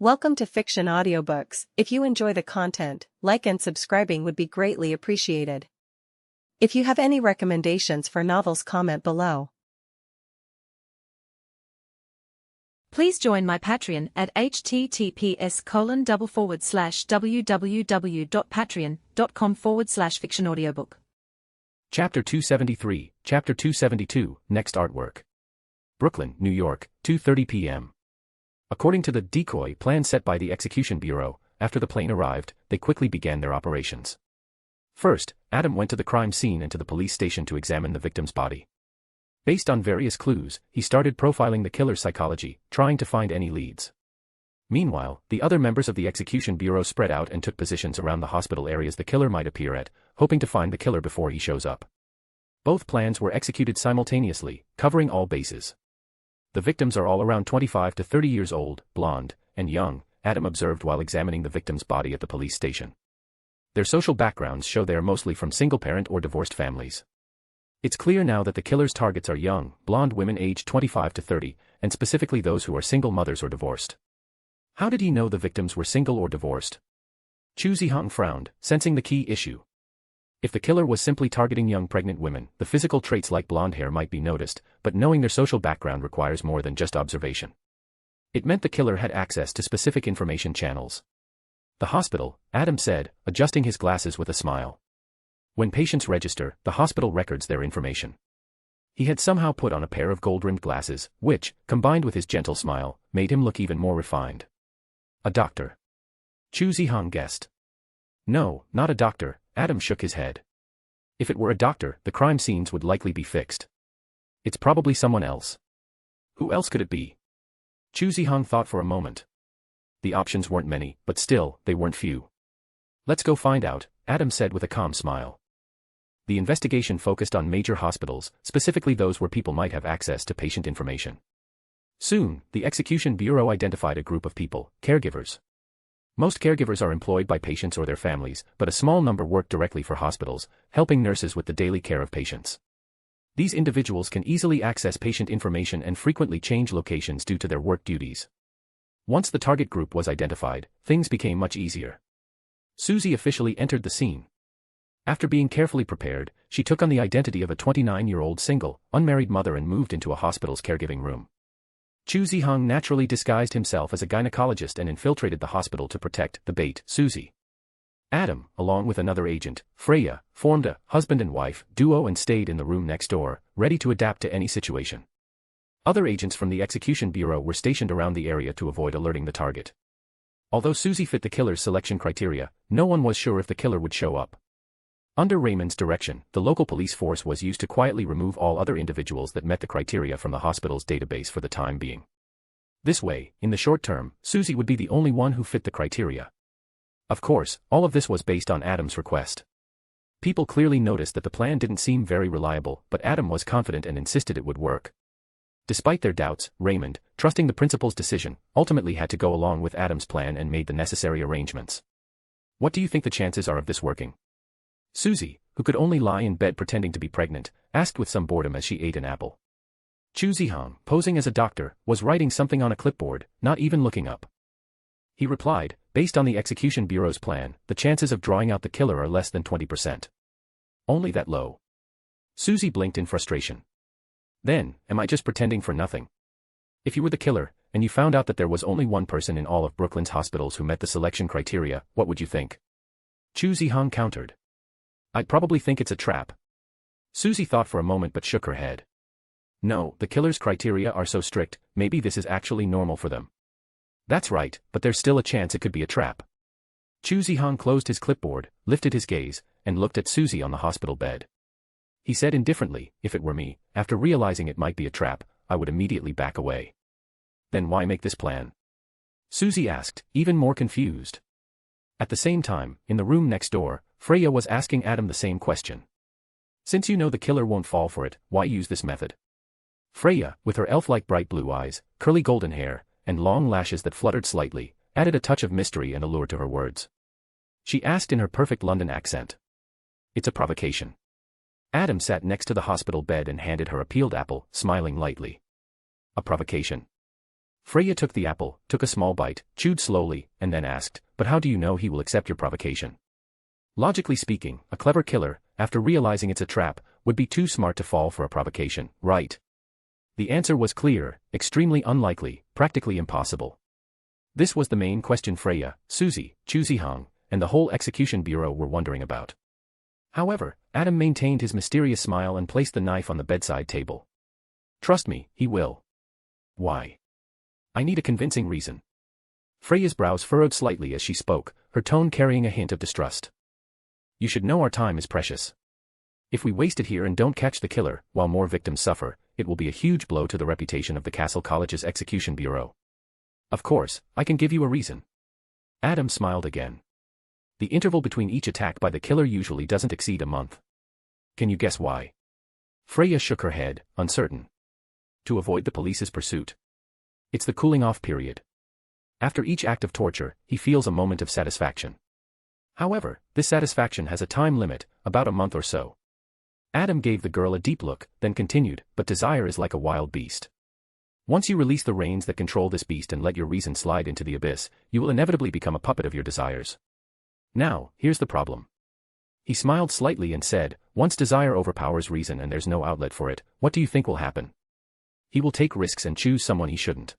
Welcome to Fiction Audiobooks. If you enjoy the content, like and subscribing would be greatly appreciated. If you have any recommendations for novels, comment below. Please join my Patreon at https://www.patreon.com/fictionaudiobook. Chapter 273, Chapter 272, Next Artwork. Brooklyn, New York, 2:30 p.m. According to the decoy plan set by the Execution Bureau, after the plane arrived, they quickly began their operations. First, Adam went to the crime scene and to the police station to examine the victim's body. Based on various clues, he started profiling the killer's psychology, trying to find any leads. Meanwhile, the other members of the Execution Bureau spread out and took positions around the hospital areas the killer might appear at, hoping to find the killer before he shows up. Both plans were executed simultaneously, covering all bases. The victims are all around 25 to 30 years old, blonde, and young, Adam observed while examining the victim's body at the police station. Their social backgrounds show they are mostly from single-parent or divorced families. It's clear now that the killer's targets are young, blonde women aged 25 to 30, and specifically those who are single mothers or divorced. How did he know the victims were single or divorced? Chu Zihong frowned, sensing the key issue. If the killer was simply targeting young pregnant women, the physical traits like blonde hair might be noticed, but knowing their social background requires more than just observation. It meant the killer had access to specific information channels. The hospital, Adam said, adjusting his glasses with a smile. When patients register, the hospital records their information. He had somehow put on a pair of gold-rimmed glasses, which, combined with his gentle smile, made him look even more refined. A doctor. Chu Zihong guessed. No, not a doctor, Adam shook his head. If it were a doctor, the crime scenes would likely be fixed. It's probably someone else. Who else could it be? Chu Zihong thought for a moment. The options weren't many, but still, they weren't few. Let's go find out, Adam said with a calm smile. The investigation focused on major hospitals, specifically those where people might have access to patient information. Soon, the Execution Bureau identified a group of people, caregivers. Most caregivers are employed by patients or their families, but a small number work directly for hospitals, helping nurses with the daily care of patients. These individuals can easily access patient information and frequently change locations due to their work duties. Once the target group was identified, things became much easier. Susie officially entered the scene. After being carefully prepared, she took on the identity of a 29-year-old single, unmarried mother and moved into a hospital's caregiving room. Chu Zihong naturally disguised himself as a gynecologist and infiltrated the hospital to protect the bait, Susie. Adam, along with another agent, Freya, formed a husband and wife duo and stayed in the room next door, ready to adapt to any situation. Other agents from the Execution Bureau were stationed around the area to avoid alerting the target. Although Susie fit the killer's selection criteria, no one was sure if the killer would show up. Under Raymond's direction, the local police force was used to quietly remove all other individuals that met the criteria from the hospital's database for the time being. This way, in the short term, Susie would be the only one who fit the criteria. Of course, all of this was based on Adam's request. People clearly noticed that the plan didn't seem very reliable, but Adam was confident and insisted it would work. Despite their doubts, Raymond, trusting the principal's decision, ultimately had to go along with Adam's plan and made the necessary arrangements. What do you think the chances are of this working? Susie, who could only lie in bed pretending to be pregnant, asked with some boredom as she ate an apple. Chu Zihong, posing as a doctor, was writing something on a clipboard, not even looking up. He replied, based on the Execution Bureau's plan, the chances of drawing out the killer are less than 20%. Only that low. Susie blinked in frustration. Then, am I just pretending for nothing? If you were the killer, and you found out that there was only one person in all of Brooklyn's hospitals who met the selection criteria, what would you think? Chu Zihong countered. I'd probably think it's a trap. Susie thought for a moment but shook her head. No, the killer's criteria are so strict, maybe this is actually normal for them. That's right, but there's still a chance it could be a trap. Chu Zihong closed his clipboard, lifted his gaze, and looked at Susie on the hospital bed. He said indifferently, if it were me, after realizing it might be a trap, I would immediately back away. Then why make this plan? Susie asked, even more confused. At the same time, in the room next door, Freya was asking Adam the same question. Since you know the killer won't fall for it, why use this method? Freya, with her elf-like bright blue eyes, curly golden hair, and long lashes that fluttered slightly, added a touch of mystery and allure to her words. She asked in her perfect London accent. It's a provocation. Adam sat next to the hospital bed and handed her a peeled apple, smiling lightly. A provocation. Freya took the apple, took a small bite, chewed slowly, and then asked, "But how do you know he will accept your provocation?" Logically speaking, a clever killer, after realizing it's a trap, would be too smart to fall for a provocation, right? The answer was clear, extremely unlikely, practically impossible. This was the main question Freya, Suzy, Chuzihang, and the whole execution bureau were wondering about. However, Adam maintained his mysterious smile and placed the knife on the bedside table. "Trust me, he will." "Why?" "I need a convincing reason." Freya's brows furrowed slightly as she spoke, her tone carrying a hint of distrust. "You should know our time is precious. If we waste it here and don't catch the killer, while more victims suffer, it will be a huge blow to the reputation of the Castle College's execution bureau. Of course, I can give you a reason." Adam smiled again. "The interval between each attack by the killer usually doesn't exceed a month. Can you guess why?" Freya shook her head, uncertain. "To avoid the police's pursuit. It's the cooling-off period. After each act of torture, he feels a moment of satisfaction. However, this satisfaction has a time limit, about a month or so." Adam gave the girl a deep look, then continued, "But desire is like a wild beast. Once you release the reins that control this beast and let your reason slide into the abyss, you will inevitably become a puppet of your desires. Now, here's the problem." He smiled slightly and said, "Once desire overpowers reason and there's no outlet for it, what do you think will happen? He will take risks and choose someone he shouldn't."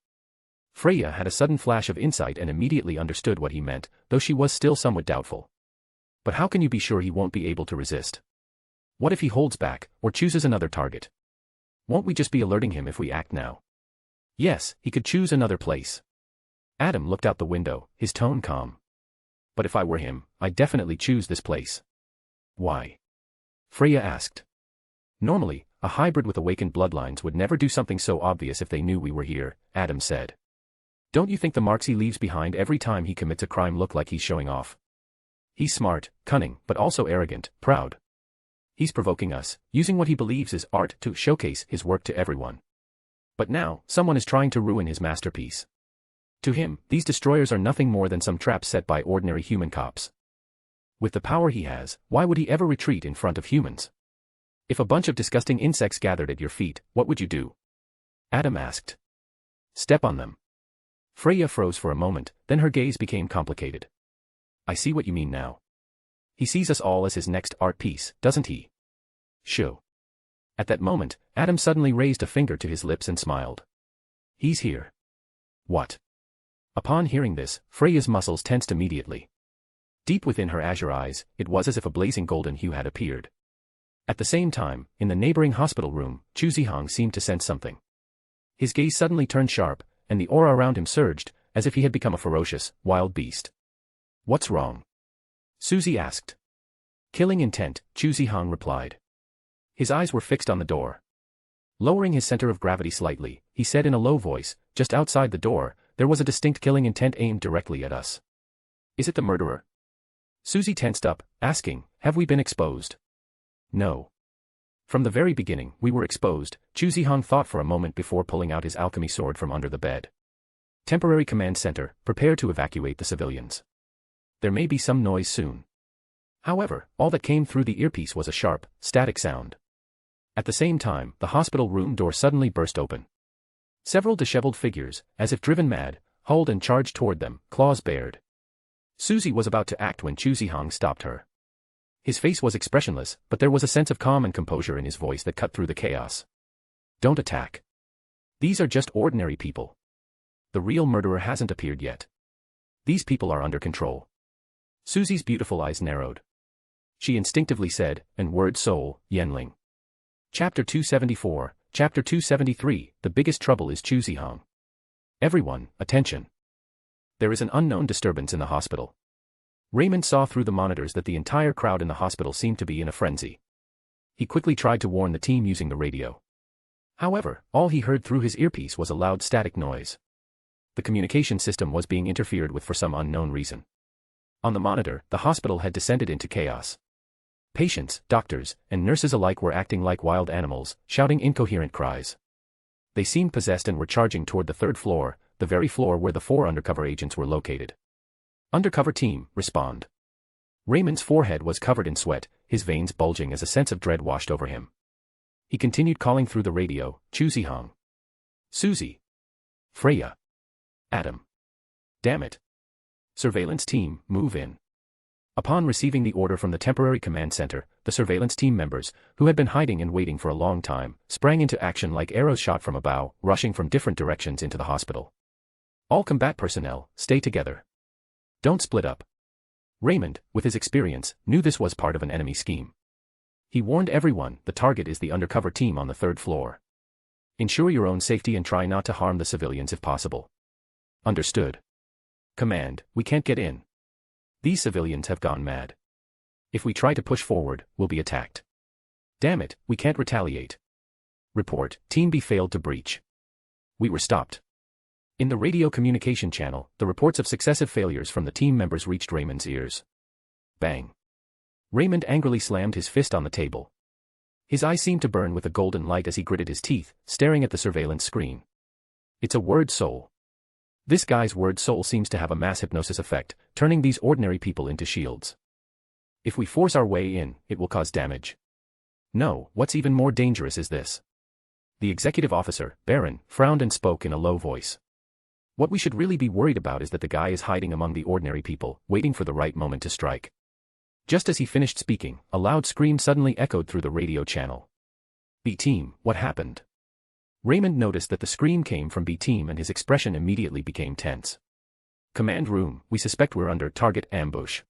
Freya had a sudden flash of insight and immediately understood what he meant, though she was still somewhat doubtful. "But how can you be sure he won't be able to resist? What if he holds back, or chooses another target? Won't we just be alerting him if we act now?" "Yes, he could choose another place." Adam looked out the window, his tone calm. "But if I were him, I'd definitely choose this place." "Why?" Freya asked. "Normally, a hybrid with awakened bloodlines would never do something so obvious if they knew we were here," Adam said. "Don't you think the marks he leaves behind every time he commits a crime look like he's showing off? He's smart, cunning, but also arrogant, proud. He's provoking us, using what he believes is art to showcase his work to everyone. But now, someone is trying to ruin his masterpiece. To him, these destroyers are nothing more than some traps set by ordinary human cops. With the power he has, why would he ever retreat in front of humans? If a bunch of disgusting insects gathered at your feet, what would you do?" Adam asked. "Step on them." Freya froze for a moment, then her gaze became complicated. "I see what you mean now. He sees us all as his next art piece, doesn't he?" "Sure." At that moment, Adam suddenly raised a finger to his lips and smiled. "He's here." "What?" Upon hearing this, Freya's muscles tensed immediately. Deep within her azure eyes, it was as if a blazing golden hue had appeared. At the same time, in the neighboring hospital room, Chuzihang seemed to sense something. His gaze suddenly turned sharp, and the aura around him surged, as if he had become a ferocious, wild beast. "What's wrong?" Suzy asked. "Killing intent," Chuzihang replied. His eyes were fixed on the door. Lowering his center of gravity slightly, he said in a low voice, "Just outside the door, there was a distinct killing intent aimed directly at us. Is it the murderer?" Suzy tensed up, asking, "Have we been exposed?" "No. From the very beginning, we were exposed." Chuzihang thought for a moment before pulling out his alchemy sword from under the bed. "Temporary command center, prepare to evacuate the civilians. There may be some noise soon." However, all that came through the earpiece was a sharp, static sound. At the same time, the hospital room door suddenly burst open. Several disheveled figures, as if driven mad, hauled and charged toward them, claws bared. Suzy was about to act when Chuzihang stopped her. His face was expressionless, but there was a sense of calm and composure in his voice that cut through the chaos. "Don't attack. These are just ordinary people. The real murderer hasn't appeared yet. These people are under control." Suzy's beautiful eyes narrowed. She instinctively said, "And word soul, Yenling." Chapter 274, Chapter 273, The biggest trouble is Chuzihang. "Everyone, attention. There is an unknown disturbance in the hospital." Raymond saw through the monitors that the entire crowd in the hospital seemed to be in a frenzy. He quickly tried to warn the team using the radio. However, all he heard through his earpiece was a loud static noise. The communication system was being interfered with for some unknown reason. On the monitor, the hospital had descended into chaos. Patients, doctors, and nurses alike were acting like wild animals, shouting incoherent cries. They seemed possessed and were charging toward the third floor, the very floor where the 4 undercover agents were located. "Undercover team, respond." Raymond's forehead was covered in sweat, his veins bulging as a sense of dread washed over him. He continued calling through the radio, "Chuzihang. Suzy. Freya. Adam. Damn it. Surveillance team, move in. Upon receiving the order from the temporary command center, the surveillance team members, who had been hiding and waiting for a long time, sprang into action like arrows shot from a bow, rushing from different directions into the hospital. All combat personnel, stay together. Don't split up. Raymond, with his experience, knew this was part of an enemy scheme. He warned everyone, the target is the undercover team on the 3rd floor. Ensure your own safety and try not to harm the civilians if possible. Understood. Command, we can't get in. These civilians have gone mad. If we try to push forward, we'll be attacked. Damn it, we can't retaliate. Report, Team B failed to breach. We were stopped. In the radio communication channel, the reports of successive failures from the team members reached Raymond's ears. Bang. Raymond angrily slammed his fist on the table. His eyes seemed to burn with a golden light as he gritted his teeth, staring at the surveillance screen. It's a word soul. This guy's word soul seems to have a mass hypnosis effect, turning these ordinary people into shields. If we force our way in, it will cause damage. No, what's even more dangerous is this. The executive officer, Baron, frowned and spoke in a low voice. What we should really be worried about is that the guy is hiding among the ordinary people, waiting for the right moment to strike. Just as he finished speaking, a loud scream suddenly echoed through the radio channel. B-Team, what happened? Raymond noticed that the scream came from B-Team and his expression immediately became tense. Command room, we suspect we're under target ambush.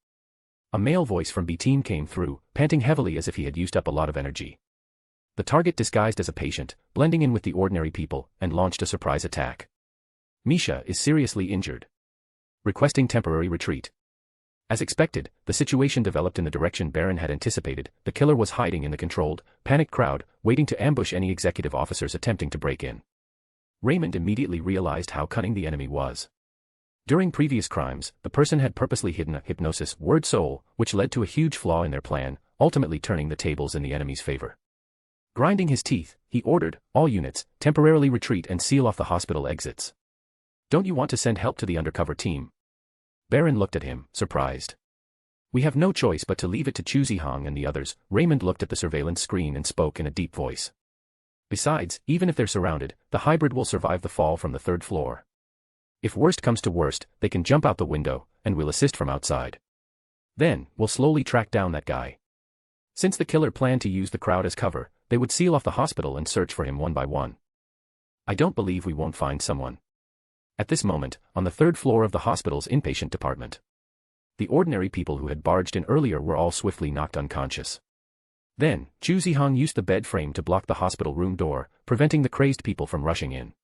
A male voice from B-Team came through, panting heavily as if he had used up a lot of energy. The target disguised as a patient, blending in with the ordinary people, and launched a surprise attack. Misha is seriously injured. Requesting temporary retreat. As expected, the situation developed in the direction Baron had anticipated. The killer was hiding in the controlled, panicked crowd, waiting to ambush any executive officers attempting to break in. Raymond immediately realized how cunning the enemy was. During previous crimes, the person had purposely hidden a hypnosis word soul, which led to a huge flaw in their plan, ultimately turning the tables in the enemy's favor. Grinding his teeth, he ordered, all units, temporarily retreat and seal off the hospital exits. Don't you want to send help to the undercover team? Baron looked at him, surprised. We have no choice but to leave it to Chuzihang and the others. Raymond looked at the surveillance screen and spoke in a deep voice. Besides, even if they're surrounded, the hybrid will survive the fall from the 3rd floor. If worst comes to worst, they can jump out the window, and we'll assist from outside. Then, we'll slowly track down that guy. Since the killer planned to use the crowd as cover, they would seal off the hospital and search for him one by one. I don't believe we won't find someone. At this moment, on the 3rd floor of the hospital's inpatient department. The ordinary people who had barged in earlier were all swiftly knocked unconscious. Then, Chuzihang used the bed frame to block the hospital room door, preventing the crazed people from rushing in.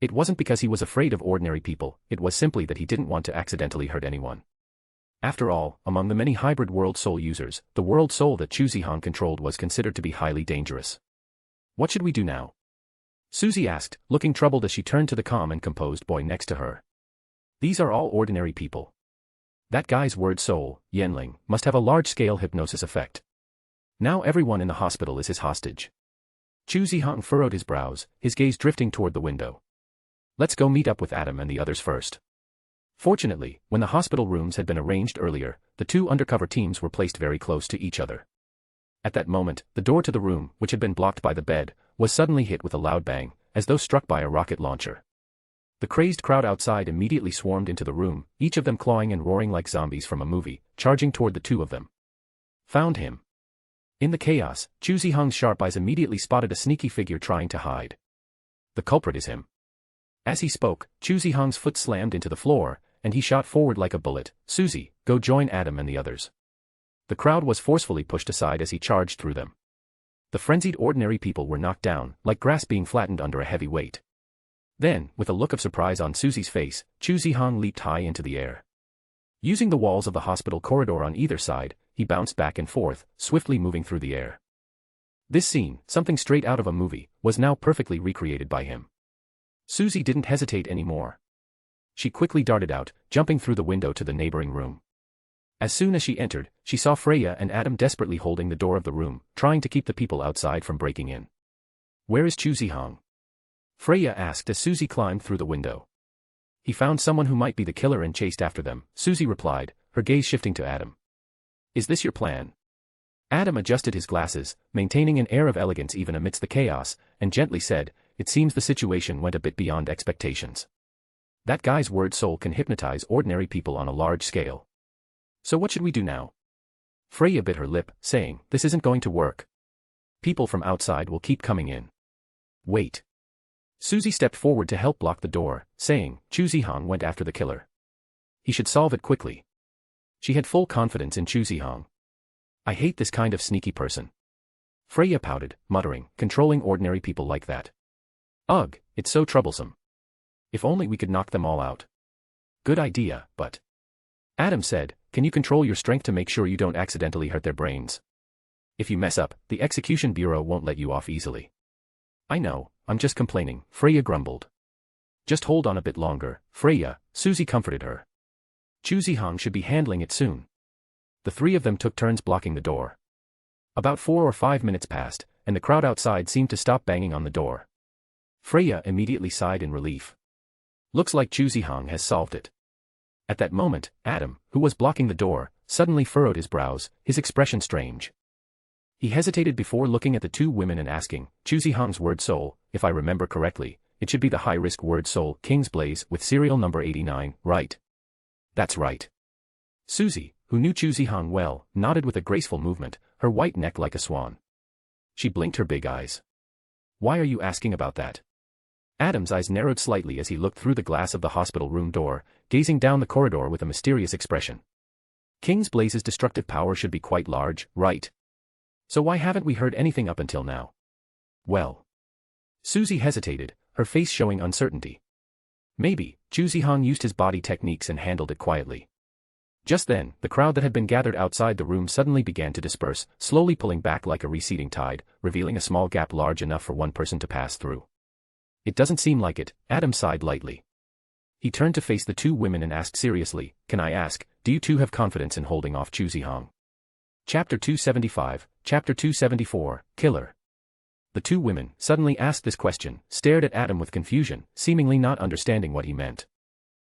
It wasn't because he was afraid of ordinary people, it was simply that he didn't want to accidentally hurt anyone. After all, among the many hybrid world soul users, the world soul that Chuzihang controlled was considered to be highly dangerous. What should we do now? Susie asked, looking troubled as she turned to the calm and composed boy next to her. These are all ordinary people. That guy's word soul, Yenling, must have a large-scale hypnosis effect. Now everyone in the hospital is his hostage. Chuzihang furrowed his brows, his gaze drifting toward the window. Let's go meet up with Adam and the others first. Fortunately, when the hospital rooms had been arranged earlier, the two undercover teams were placed very close to each other. At that moment, the door to the room, which had been blocked by the bed, was suddenly hit with a loud bang, as though struck by a rocket launcher. The crazed crowd outside immediately swarmed into the room, each of them clawing and roaring like zombies from a movie, charging toward the two of them. Found him. In the chaos, Chuzihang's sharp eyes immediately spotted a sneaky figure trying to hide. The culprit is him. As he spoke, Chuzihang's foot slammed into the floor, and he shot forward like a bullet. Susie, go join Adam and the others. The crowd was forcefully pushed aside as he charged through them. The frenzied ordinary people were knocked down, like grass being flattened under a heavy weight. Then, with a look of surprise on Susie's face, Chuzihang leaped high into the air. Using the walls of the hospital corridor on either side, he bounced back and forth, swiftly moving through the air. This scene, something straight out of a movie, was now perfectly recreated by him. Susie didn't hesitate anymore. She quickly darted out, jumping through the window to the neighboring room. As soon as she entered, she saw Freya and Adam desperately holding the door of the room, trying to keep the people outside from breaking in. Where is Chuzihang? Freya asked as Susie climbed through the window. He found someone who might be the killer and chased after them, Susie replied, her gaze shifting to Adam. Is this your plan? Adam adjusted his glasses, maintaining an air of elegance even amidst the chaos, and gently said, it seems the situation went a bit beyond expectations. That guy's word soul can hypnotize ordinary people on a large scale. So what should we do now? Freya bit her lip, saying, this isn't going to work. People from outside will keep coming in. Wait. Suzy stepped forward to help block the door, saying, Chu Zihong went after the killer. He should solve it quickly. She had full confidence in Chu Zihong. I hate this kind of sneaky person. Freya pouted, muttering, controlling ordinary people like that. Ugh, it's so troublesome. If only we could knock them all out. Good idea, but... Adam said, can you control your strength to make sure you don't accidentally hurt their brains? If you mess up, the execution bureau won't let you off easily. I know, I'm just complaining, Freya grumbled. Just hold on a bit longer, Freya, Suzy comforted her. Chu Zihong should be handling it soon. The three of them took turns blocking the door. About 4 or 5 minutes passed, and the crowd outside seemed to stop banging on the door. Freya immediately sighed in relief. Looks like Chu Zihong has solved it. At that moment, Adam, who was blocking the door, suddenly furrowed his brows, his expression strange. He hesitated before looking at the two women and asking, Chu Zihong's word soul, if I remember correctly, it should be the high-risk word soul King's Blaze with serial number 89, right? That's right. Suzy, who knew Chu Zihong well, nodded with a graceful movement, her white neck like a swan. She blinked her big eyes. Why are you asking about that? Adam's eyes narrowed slightly as he looked through the glass of the hospital room door, gazing down the corridor with a mysterious expression. King's Blaze's destructive power should be quite large, right? So why haven't we heard anything up until now? Well. Suzy hesitated, her face showing uncertainty. Maybe, Chu Zihong used his body techniques and handled it quietly. Just then, the crowd that had been gathered outside the room suddenly began to disperse, slowly pulling back like a receding tide, revealing a small gap large enough for one person to pass through. It doesn't seem like it, Adam sighed lightly. He turned to face the two women and asked seriously, can I ask, do you two have confidence in holding off Chu Zihong? Chapter 275, Chapter 274, Killer. The two women, suddenly asked this question, stared at Adam with confusion, seemingly not understanding what he meant.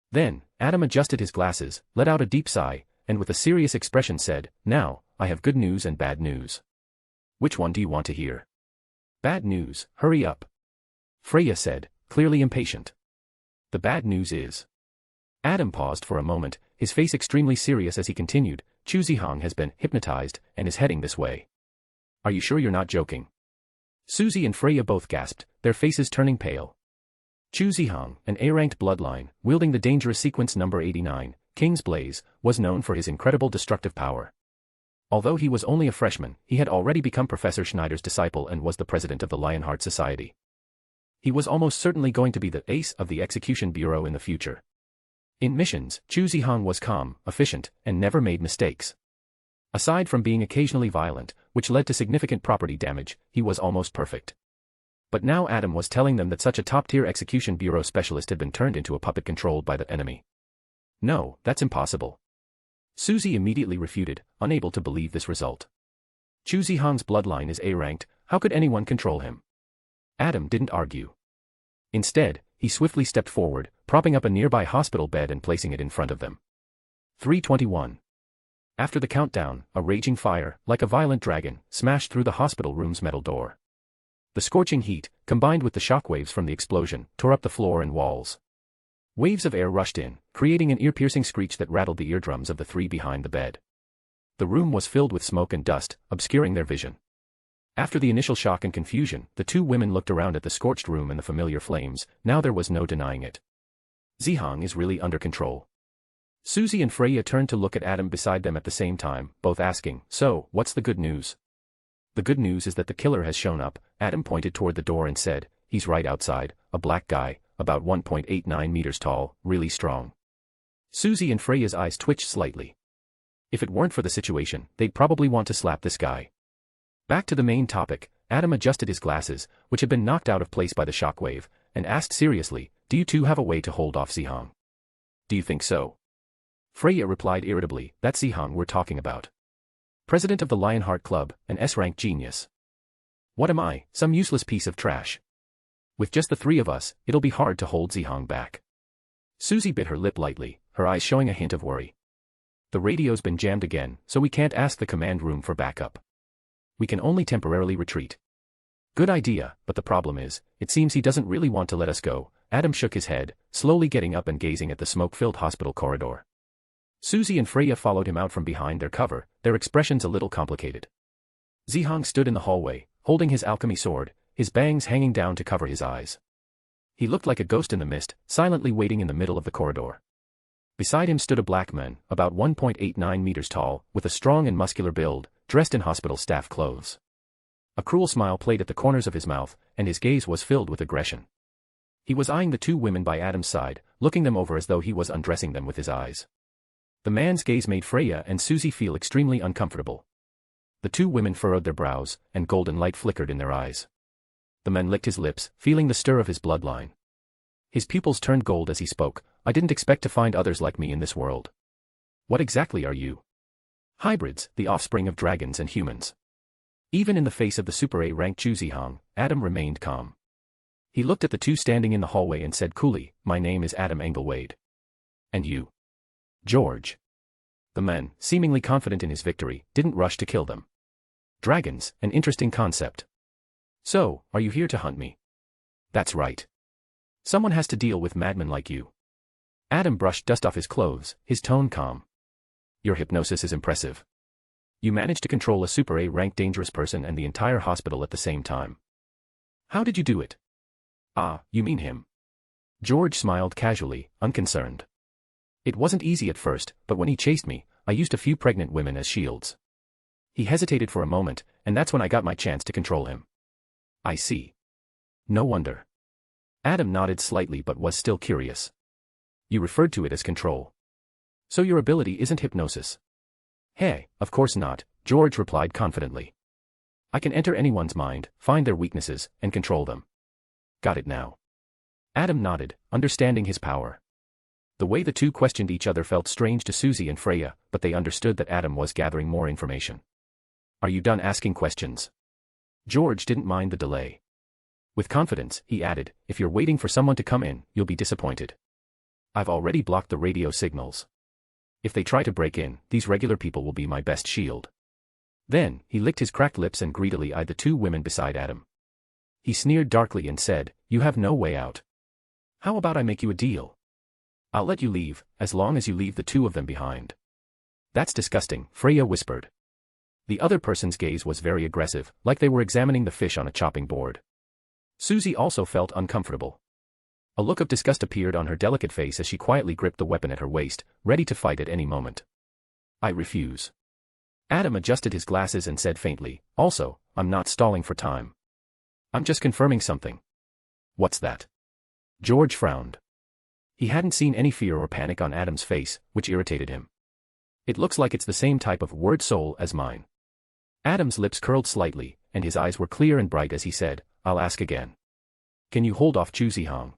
Then, Adam adjusted his glasses, let out a deep sigh, and with a serious expression said, now, I have good news and bad news. Which one do you want to hear? Bad news, hurry up. Freya said, clearly impatient. The bad news is. Adam paused for a moment, his face extremely serious as he continued, Chu Zihong has been hypnotized and is heading this way. Are you sure you're not joking? Suzy and Freya both gasped, their faces turning pale. Chu Zihong, an A-ranked bloodline, wielding the dangerous sequence number 89, King's Blaze, was known for his incredible destructive power. Although he was only a freshman, he had already become Professor Schneider's disciple and was the president of the Lionheart Society. He was almost certainly going to be the ace of the execution bureau in the future. In missions, Chu Zihong was calm, efficient, and never made mistakes. Aside from being occasionally violent, which led to significant property damage, he was almost perfect. But now Adam was telling them that such a top-tier execution bureau specialist had been turned into a puppet controlled by the enemy. No, that's impossible. Suzy immediately refuted, unable to believe this result. Chu Zihong's bloodline is A-ranked, how could anyone control him? Adam didn't argue. Instead, he swiftly stepped forward, propping up a nearby hospital bed and placing it in front of them. 3:21. After the countdown, a raging fire, like a violent dragon, smashed through the hospital room's metal door. The scorching heat, combined with the shockwaves from the explosion, tore up the floor and walls. Waves of air rushed in, creating an ear-piercing screech that rattled the eardrums of the three behind the bed. The room was filled with smoke and dust, obscuring their vision. After the initial shock and confusion, the two women looked around at the scorched room and the familiar flames. Now there was no denying it. Zihong is really under control. Suzy and Freya turned to look at Adam beside them at the same time, both asking, so, what's the good news? The good news is that the killer has shown up. Adam pointed toward the door and said, he's right outside, a black guy, about 1.89 meters tall, really strong. Suzy and Freya's eyes twitched slightly. If it weren't for the situation, they'd probably want to slap this guy. Back to the main topic, Adam adjusted his glasses, which had been knocked out of place by the shockwave, and asked seriously, do you two have a way to hold off Zihong? Do you think so? Freya replied irritably, that's Zihong we're talking about. President of the Lionheart Club, an S-rank genius. What am I, some useless piece of trash? With just the three of us, it'll be hard to hold Zihong back. Suzy bit her lip lightly, her eyes showing a hint of worry. The radio's been jammed again, so we can't ask the command room for backup. We can only temporarily retreat. Good idea, but the problem is, it seems he doesn't really want to let us go. Adam shook his head, slowly getting up and gazing at the smoke-filled hospital corridor. Suzy and Freya followed him out from behind their cover, their expressions a little complicated. Zihong stood in the hallway, holding his alchemy sword, his bangs hanging down to cover his eyes. He looked like a ghost in the mist, silently waiting in the middle of the corridor. Beside him stood a black man, about 1.89 meters tall, with a strong and muscular build, dressed in hospital staff clothes. A cruel smile played at the corners of his mouth, and his gaze was filled with aggression. He was eyeing the two women by Adam's side, looking them over as though he was undressing them with his eyes. The man's gaze made Freya and Suzy feel extremely uncomfortable. The two women furrowed their brows, and golden light flickered in their eyes. The man licked his lips, feeling the stir of his bloodline. His pupils turned gold as he spoke. I didn't expect to find others like me in this world. What exactly are you? Hybrids, the offspring of dragons and humans. Even in the face of the Super A-ranked Chu Zihong, Adam remained calm. He looked at the two standing in the hallway and said coolly, my name is Adam Engelwade. And you? George. The man, seemingly confident in his victory, didn't rush to kill them. Dragons, an interesting concept. So, are you here to hunt me? That's right. Someone has to deal with madmen like you. Adam brushed dust off his clothes, his tone calm. Your hypnosis is impressive. You managed to control a Super A-ranked dangerous person and the entire hospital at the same time. How did you do it? Ah, you mean him. George smiled casually, unconcerned. It wasn't easy at first, but when he chased me, I used a few pregnant women as shields. He hesitated for a moment, and that's when I got my chance to control him. I see. No wonder. Adam nodded slightly but was still curious. You referred to it as control. So your ability isn't hypnosis? Hey, of course not, George replied confidently. I can enter anyone's mind, find their weaknesses, and control them. Got it now. Adam nodded, understanding his power. The way the two questioned each other felt strange to Suzy and Freya, but they understood that Adam was gathering more information. Are you done asking questions? George didn't mind the delay. With confidence, he added, if you're waiting for someone to come in, you'll be disappointed. I've already blocked the radio signals. If they try to break in, these regular people will be my best shield. Then, he licked his cracked lips and greedily eyed the two women beside Adam. He sneered darkly and said, you have no way out. How about I make you a deal? I'll let you leave, as long as you leave the two of them behind. That's disgusting, Freya whispered. The other person's gaze was very aggressive, like they were examining the fish on a chopping board. Suzy also felt uncomfortable. A look of disgust appeared on her delicate face as she quietly gripped the weapon at her waist, ready to fight at any moment. I refuse. Adam adjusted his glasses and said faintly, also, I'm not stalling for time. I'm just confirming something. What's that? George frowned. He hadn't seen any fear or panic on Adam's face, which irritated him. It looks like it's the same type of word soul as mine. Adam's lips curled slightly, and his eyes were clear and bright as he said, I'll ask again. Can you hold off Chu Zihong?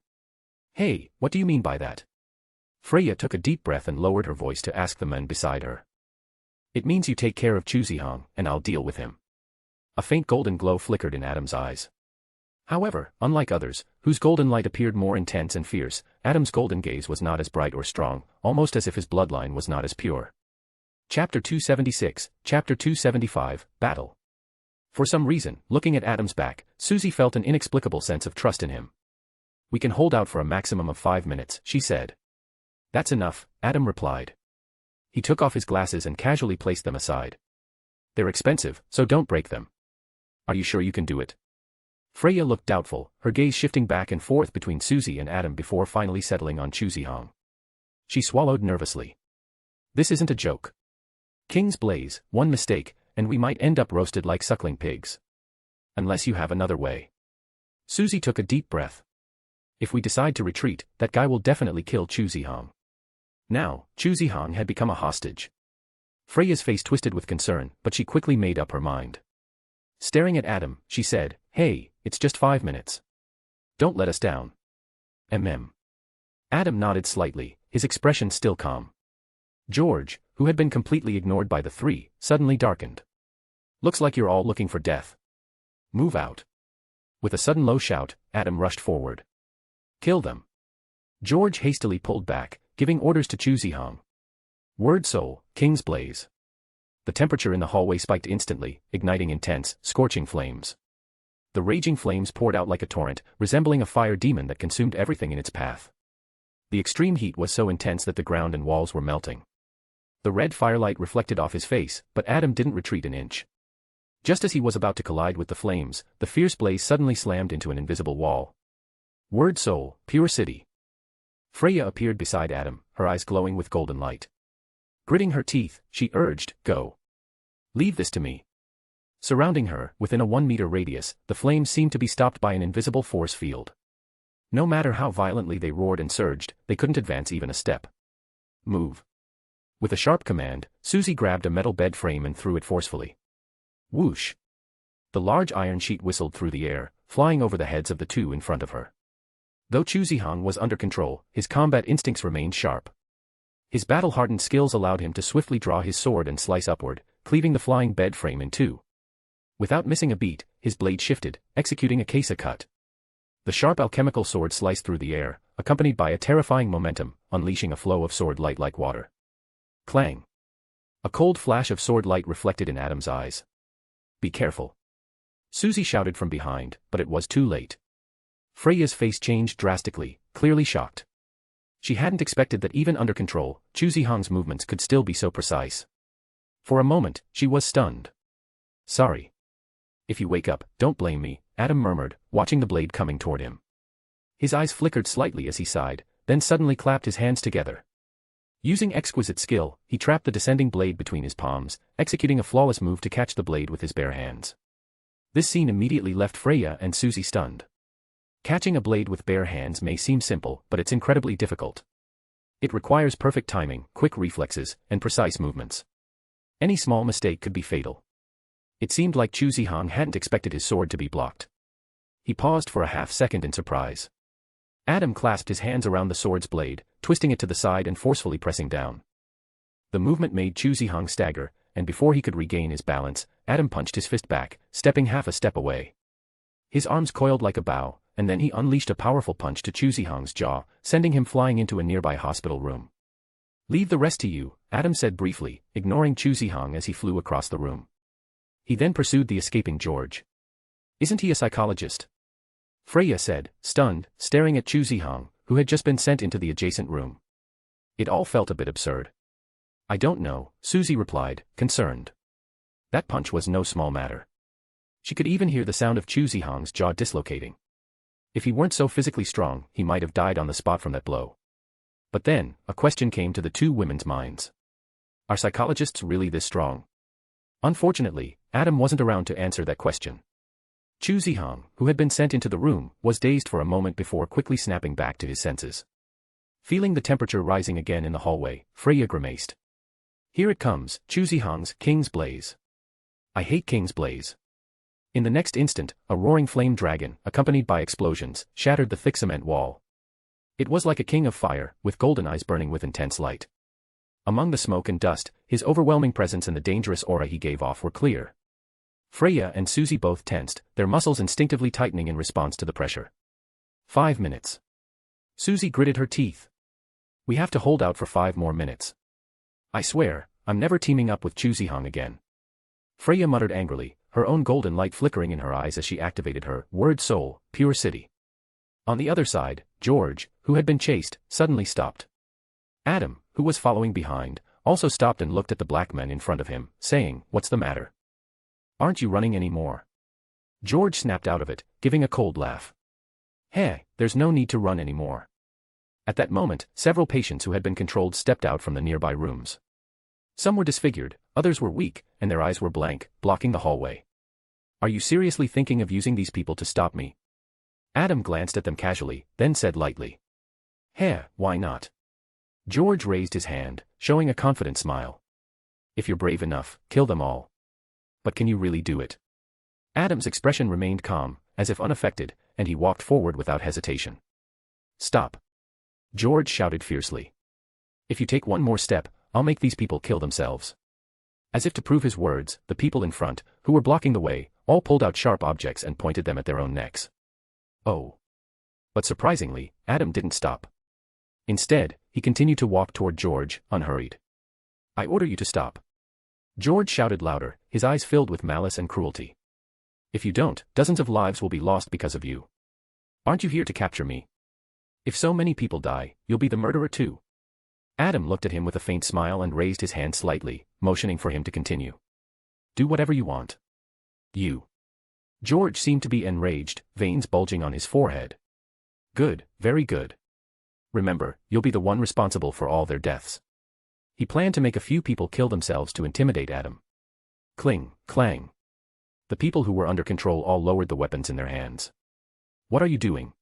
Hey, what do you mean by that? Freya took a deep breath and lowered her voice to ask the men beside her. It means you take care of Chu Zihong, and I'll deal with him. A faint golden glow flickered in Adam's eyes. However, unlike others, whose golden light appeared more intense and fierce, Adam's golden gaze was not as bright or strong, almost as if his bloodline was not as pure. Chapter 276, Chapter 275, Battle. For some reason, looking at Adam's back, Suzy felt an inexplicable sense of trust in him. We can hold out for a maximum of 5 minutes, she said. That's enough, Adam replied. He took off his glasses and casually placed them aside. They're expensive, so don't break them. Are you sure you can do it? Freya looked doubtful, her gaze shifting back and forth between Suzy and Adam before finally settling on Chu Zihong. She swallowed nervously. This isn't a joke. King's Blaze, one mistake, and we might end up roasted like suckling pigs. Unless you have another way. Suzy took a deep breath. If we decide to retreat, that guy will definitely kill Chu Zihong. Now, Chu Zihong had become a hostage. Freya's face twisted with concern, but she quickly made up her mind. Staring at Adam, she said, hey, it's just 5 minutes. Don't let us down. Adam nodded slightly, his expression still calm. George, who had been completely ignored by the three, suddenly darkened. Looks like you're all looking for death. Move out. With a sudden low shout, Adam rushed forward. Kill them. George hastily pulled back, giving orders to Chu Zihong. Word Soul, King's Blaze. The temperature in the hallway spiked instantly, igniting intense, scorching flames. The raging flames poured out like a torrent, resembling a fire demon that consumed everything in its path. The extreme heat was so intense that the ground and walls were melting. The red firelight reflected off his face, but Adam didn't retreat an inch. Just as he was about to collide with the flames, the fierce blaze suddenly slammed into an invisible wall. Word soul, pure city. Freya appeared beside Adam, her eyes glowing with golden light. Gritting her teeth, she urged, "Go. Leave this to me." Surrounding her, within a 1-meter radius, the flames seemed to be stopped by an invisible force field. No matter how violently they roared and surged, they couldn't advance even a step. Move. With a sharp command, Suzy grabbed a metal bed frame and threw it forcefully. Whoosh. The large iron sheet whistled through the air, flying over the heads of the two in front of her. Though Chu Zihang was under control, his combat instincts remained sharp. His battle-hardened skills allowed him to swiftly draw his sword and slice upward, cleaving the flying bed frame in two. Without missing a beat, his blade shifted, executing a kesa cut. The sharp alchemical sword sliced through the air, accompanied by a terrifying momentum, unleashing a flow of sword light like water. Clang. A cold flash of sword light reflected in Adam's eyes. "Be careful." Suzy shouted from behind, but it was too late. Freya's face changed drastically, clearly shocked. She hadn't expected that even under control, Chu Zihang's movements could still be so precise. For a moment, she was stunned. "Sorry. If you wake up, don't blame me," Adam murmured, watching the blade coming toward him. His eyes flickered slightly as he sighed, then suddenly clapped his hands together. Using exquisite skill, he trapped the descending blade between his palms, executing a flawless move to catch the blade with his bare hands. This scene immediately left Freya and Suzy stunned. Catching a blade with bare hands may seem simple, but it's incredibly difficult. It requires perfect timing, quick reflexes, and precise movements. Any small mistake could be fatal. It seemed like Chu Zihang hadn't expected his sword to be blocked. He paused for a half-second in surprise. Adam clasped his hands around the sword's blade, twisting it to the side and forcefully pressing down. The movement made Chu Zihang stagger, and before he could regain his balance, Adam punched his fist back, stepping half a step away. His arms coiled like a bow, and then he unleashed a powerful punch to Chu Zihang's jaw, sending him flying into a nearby hospital room. "Leave the rest to you," Adam said briefly, ignoring Chu Zihang as he flew across the room. He then pursued the escaping George. "Isn't he a psychologist?" Freya said, stunned, staring at Chu Zihang, who had just been sent into the adjacent room. It all felt a bit absurd. "I don't know," Suzy replied, concerned. That punch was no small matter. She could even hear the sound of Chu Zihang's jaw dislocating. If he weren't so physically strong, he might have died on the spot from that blow. But then, a question came to the two women's minds. Are psychologists really this strong? Unfortunately, Adam wasn't around to answer that question. Chu Zihang, who had been sent into the room, was dazed for a moment before quickly snapping back to his senses. Feeling the temperature rising again in the hallway, Freya grimaced. "Here it comes, Chu Zihang's King's Blaze. I hate King's Blaze." In the next instant, a roaring flame dragon, accompanied by explosions, shattered the thick cement wall. It was like a king of fire, with golden eyes burning with intense light. Among the smoke and dust, his overwhelming presence and the dangerous aura he gave off were clear. Freya and Suzy both tensed, their muscles instinctively tightening in response to the pressure. 5 minutes. Suzy gritted her teeth. "We have to hold out for 5 more minutes. I swear, I'm never teaming up with Chu Zihang again." Freya muttered angrily, her own golden light flickering in her eyes as she activated her word soul, pure city. On the other side, George, who had been chased, suddenly stopped. Adam, who was following behind, also stopped and looked at the black men in front of him, saying, "What's the matter? Aren't you running anymore?" George snapped out of it, giving a cold laugh. "Hey, there's no need to run anymore." At that moment, several patients who had been controlled stepped out from the nearby rooms. Some were disfigured, others were weak, and their eyes were blank, blocking the hallway. "Are you seriously thinking of using these people to stop me?" Adam glanced at them casually, then said lightly. "Hey, why not?" George raised his hand, showing a confident smile. "If you're brave enough, kill them all. But can you really do it?" Adam's expression remained calm, as if unaffected, and he walked forward without hesitation. "Stop!" George shouted fiercely. "If you take one more step, I'll make these people kill themselves." As if to prove his words, the people in front, who were blocking the way, all pulled out sharp objects and pointed them at their own necks. Oh. But surprisingly, Adam didn't stop. Instead, he continued to walk toward George, unhurried. "I order you to stop." George shouted louder, his eyes filled with malice and cruelty. If you don't, dozens of lives will be lost because of you. Aren't you here to capture me? If so many people die, you'll be the murderer too. Adam looked at him with a faint smile and raised his hand slightly, motioning for him to continue. Do whatever you want. You. George seemed to be enraged, veins bulging on his forehead. Good, very good. Remember, you'll be the one responsible for all their deaths. He planned to make a few people kill themselves to intimidate Adam. Cling, clang. The people who were under control all lowered the weapons in their hands. What are you doing?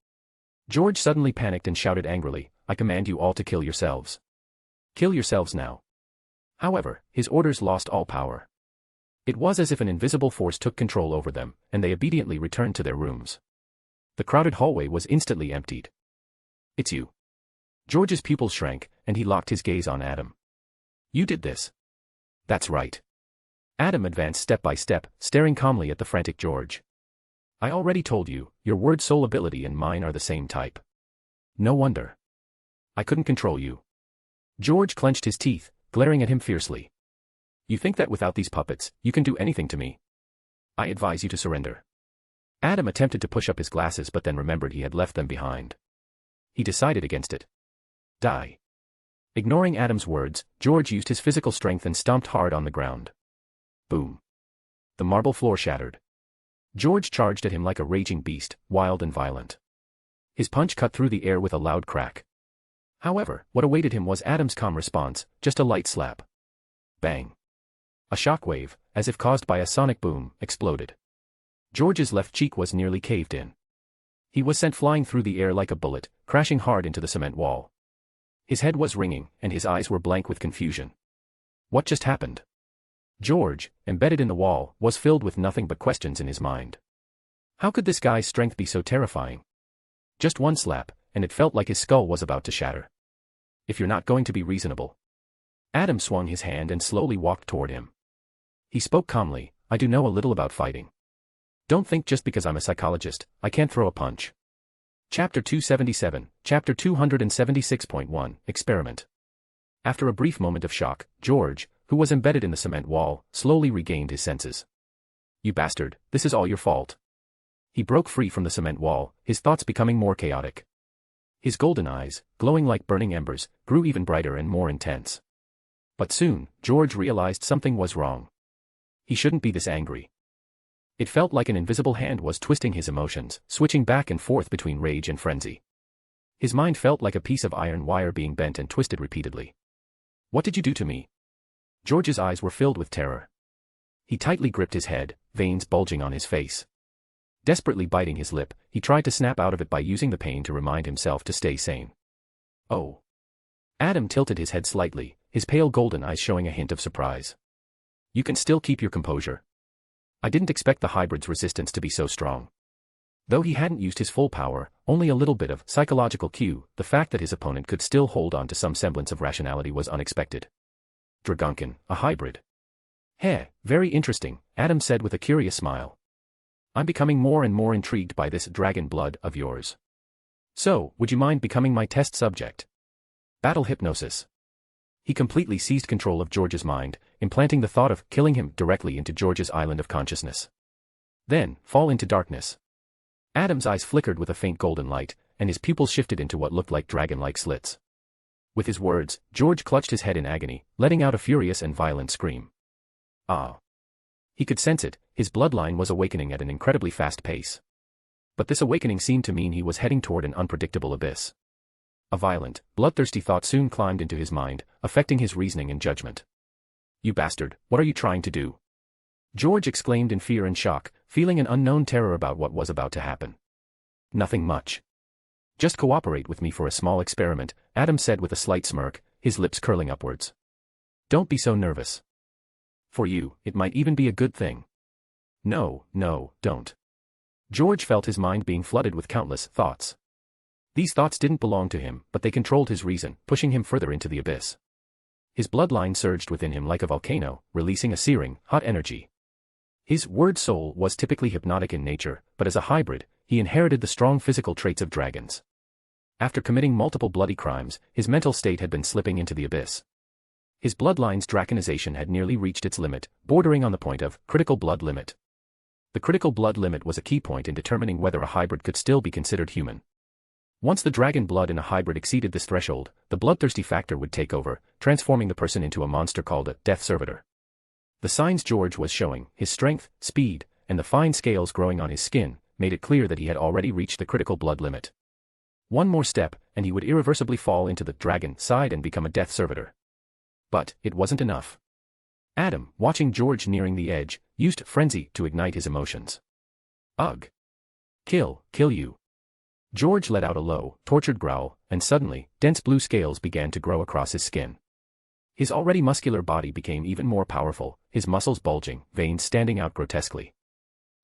George suddenly panicked and shouted angrily, I command you all to kill yourselves. Kill yourselves now. However, his orders lost all power. It was as if an invisible force took control over them, and they obediently returned to their rooms. The crowded hallway was instantly emptied. It's you. George's pupils shrank, and he locked his gaze on Adam. You did this. That's right. Adam advanced step by step, staring calmly at the frantic George. I already told you, your word soul ability and mine are the same type. No wonder. I couldn't control you. George clenched his teeth, glaring at him fiercely. You think that without these puppets, you can do anything to me? I advise you to surrender. Adam attempted to push up his glasses but then remembered he had left them behind. He decided against it. Die. Ignoring Adam's words, George used his physical strength and stomped hard on the ground. Boom. The marble floor shattered. George charged at him like a raging beast, wild and violent. His punch cut through the air with a loud crack. However, what awaited him was Adam's calm response, just a light slap. Bang. A shockwave, as if caused by a sonic boom, exploded. George's left cheek was nearly caved in. He was sent flying through the air like a bullet, crashing hard into the cement wall. His head was ringing, and his eyes were blank with confusion. What just happened? George, embedded in the wall, was filled with nothing but questions in his mind. How could this guy's strength be so terrifying? Just one slap, and it felt like his skull was about to shatter. If you're not going to be reasonable. Adam swung his hand and slowly walked toward him. He spoke calmly, I do know a little about fighting. Don't think just because I'm a psychologist, I can't throw a punch. Chapter 277, Chapter 276.1, Experiment. After a brief moment of shock, George, who was embedded in the cement wall, slowly regained his senses. You bastard, this is all your fault. He broke free from the cement wall, his thoughts becoming more chaotic. His golden eyes, glowing like burning embers, grew even brighter and more intense. But soon, George realized something was wrong. He shouldn't be this angry. It felt like an invisible hand was twisting his emotions, switching back and forth between rage and frenzy. His mind felt like a piece of iron wire being bent and twisted repeatedly. What did you do to me? George's eyes were filled with terror. He tightly gripped his head, veins bulging on his face. Desperately biting his lip, he tried to snap out of it by using the pain to remind himself to stay sane. Oh. Adam tilted his head slightly, his pale golden eyes showing a hint of surprise. You can still keep your composure. I didn't expect the hybrid's resistance to be so strong. Though he hadn't used his full power, only a little bit of psychological cue, the fact that his opponent could still hold on to some semblance of rationality was unexpected. Dragonkin, a hybrid. Heh, very interesting, Adam said with a curious smile. I'm becoming more and more intrigued by this dragon blood of yours. So, would you mind becoming my test subject? Battle hypnosis. He completely seized control of George's mind, implanting the thought of killing him directly into George's island of consciousness. Then, fall into darkness. Adam's eyes flickered with a faint golden light, and his pupils shifted into what looked like dragon-like slits. With his words, George clutched his head in agony, letting out a furious and violent scream. Ah! He could sense it, his bloodline was awakening at an incredibly fast pace. But this awakening seemed to mean he was heading toward an unpredictable abyss. A violent, bloodthirsty thought soon climbed into his mind, affecting his reasoning and judgment. You bastard, what are you trying to do? George exclaimed in fear and shock, feeling an unknown terror about what was about to happen. Nothing much. Just cooperate with me for a small experiment, Adam said with a slight smirk, his lips curling upwards. Don't be so nervous. For you, it might even be a good thing. No, don't. George felt his mind being flooded with countless thoughts. These thoughts didn't belong to him, but they controlled his reason, pushing him further into the abyss. His bloodline surged within him like a volcano, releasing a searing, hot energy. His word soul was typically hypnotic in nature, but as a hybrid, he inherited the strong physical traits of dragons. After committing multiple bloody crimes, his mental state had been slipping into the abyss. His bloodline's draconization had nearly reached its limit, bordering on the point of critical blood limit. The critical blood limit was a key point in determining whether a hybrid could still be considered human. Once the dragon blood in a hybrid exceeded this threshold, the bloodthirsty factor would take over, transforming the person into a monster called a death servitor. The signs George was showing, his strength, speed, and the fine scales growing on his skin, made it clear that he had already reached the critical blood limit. One more step, and he would irreversibly fall into the dragon side and become a death servitor. But it wasn't enough. Adam, watching George nearing the edge, used frenzy to ignite his emotions. Ugh. Kill you. George let out a low, tortured growl, and suddenly, dense blue scales began to grow across his skin. His already muscular body became even more powerful, his muscles bulging, veins standing out grotesquely.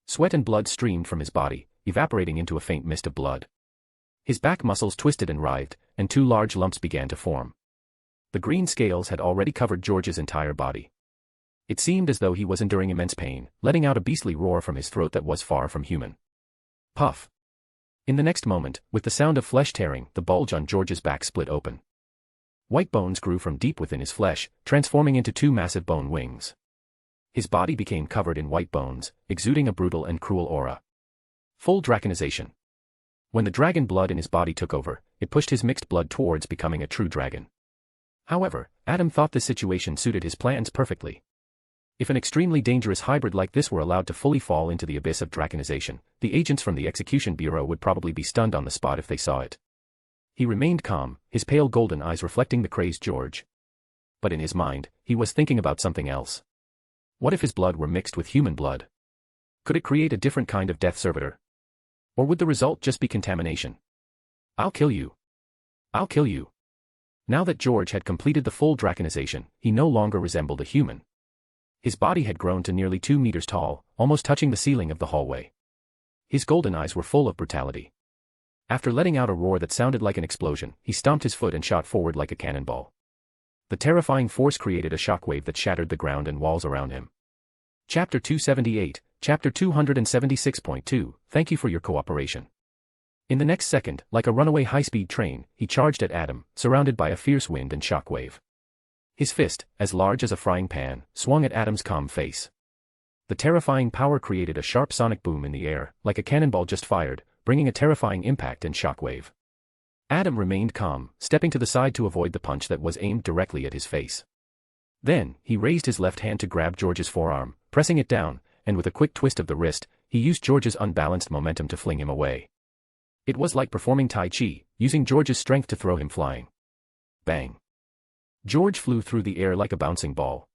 Sweat and blood streamed from his body, evaporating into a faint mist of blood. His back muscles twisted and writhed, and two large lumps began to form. The green scales had already covered George's entire body. It seemed as though he was enduring immense pain, letting out a beastly roar from his throat that was far from human. Puff. In the next moment, with the sound of flesh tearing, the bulge on George's back split open. White bones grew from deep within his flesh, transforming into two massive bone wings. His body became covered in white bones, exuding a brutal and cruel aura. Full dragonization. When the dragon blood in his body took over, it pushed his mixed blood towards becoming a true dragon. However, Adam thought this situation suited his plans perfectly. If an extremely dangerous hybrid like this were allowed to fully fall into the abyss of dragonization, the agents from the Execution Bureau would probably be stunned on the spot if they saw it. He remained calm, his pale golden eyes reflecting the crazed George. But in his mind, he was thinking about something else. What if his blood were mixed with human blood? Could it create a different kind of death servitor? Or would the result just be contamination? I'll kill you. I'll kill you. Now that George had completed the full draconization, he no longer resembled a human. His body had grown to nearly 2 meters tall, almost touching the ceiling of the hallway. His golden eyes were full of brutality. After letting out a roar that sounded like an explosion, he stomped his foot and shot forward like a cannonball. The terrifying force created a shockwave that shattered the ground and walls around him. Chapter 278, Chapter 276.2, Thank you for your cooperation. In the next second, like a runaway high-speed train, he charged at Adam, surrounded by a fierce wind and shockwave. His fist, as large as a frying pan, swung at Adam's calm face. The terrifying power created a sharp sonic boom in the air, like a cannonball just fired, bringing a terrifying impact and shockwave. Adam remained calm, stepping to the side to avoid the punch that was aimed directly at his face. Then, he raised his left hand to grab George's forearm, pressing it down, and with a quick twist of the wrist, he used George's unbalanced momentum to fling him away. It was like performing Tai Chi, using George's strength to throw him flying. Bang. George flew through the air like a bouncing ball.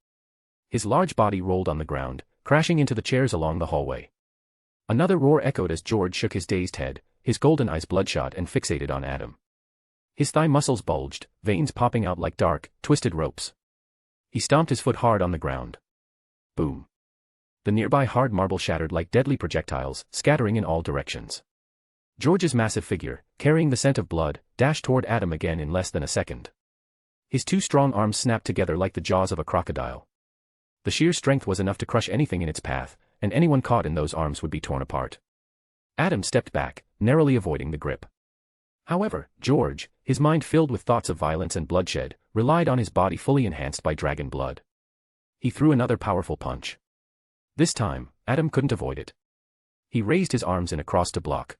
His large body rolled on the ground, crashing into the chairs along the hallway. Another roar echoed as George shook his dazed head, his golden eyes bloodshot and fixated on Adam. His thigh muscles bulged, veins popping out like dark, twisted ropes. He stomped his foot hard on the ground. Boom. The nearby hard marble shattered like deadly projectiles, scattering in all directions. George's massive figure, carrying the scent of blood, dashed toward Adam again in less than a second. His two strong arms snapped together like the jaws of a crocodile. The sheer strength was enough to crush anything in its path, and anyone caught in those arms would be torn apart. Adam stepped back, narrowly avoiding the grip. However, George, his mind filled with thoughts of violence and bloodshed, relied on his body fully enhanced by dragon blood. He threw another powerful punch. This time, Adam couldn't avoid it. He raised his arms in a cross to block.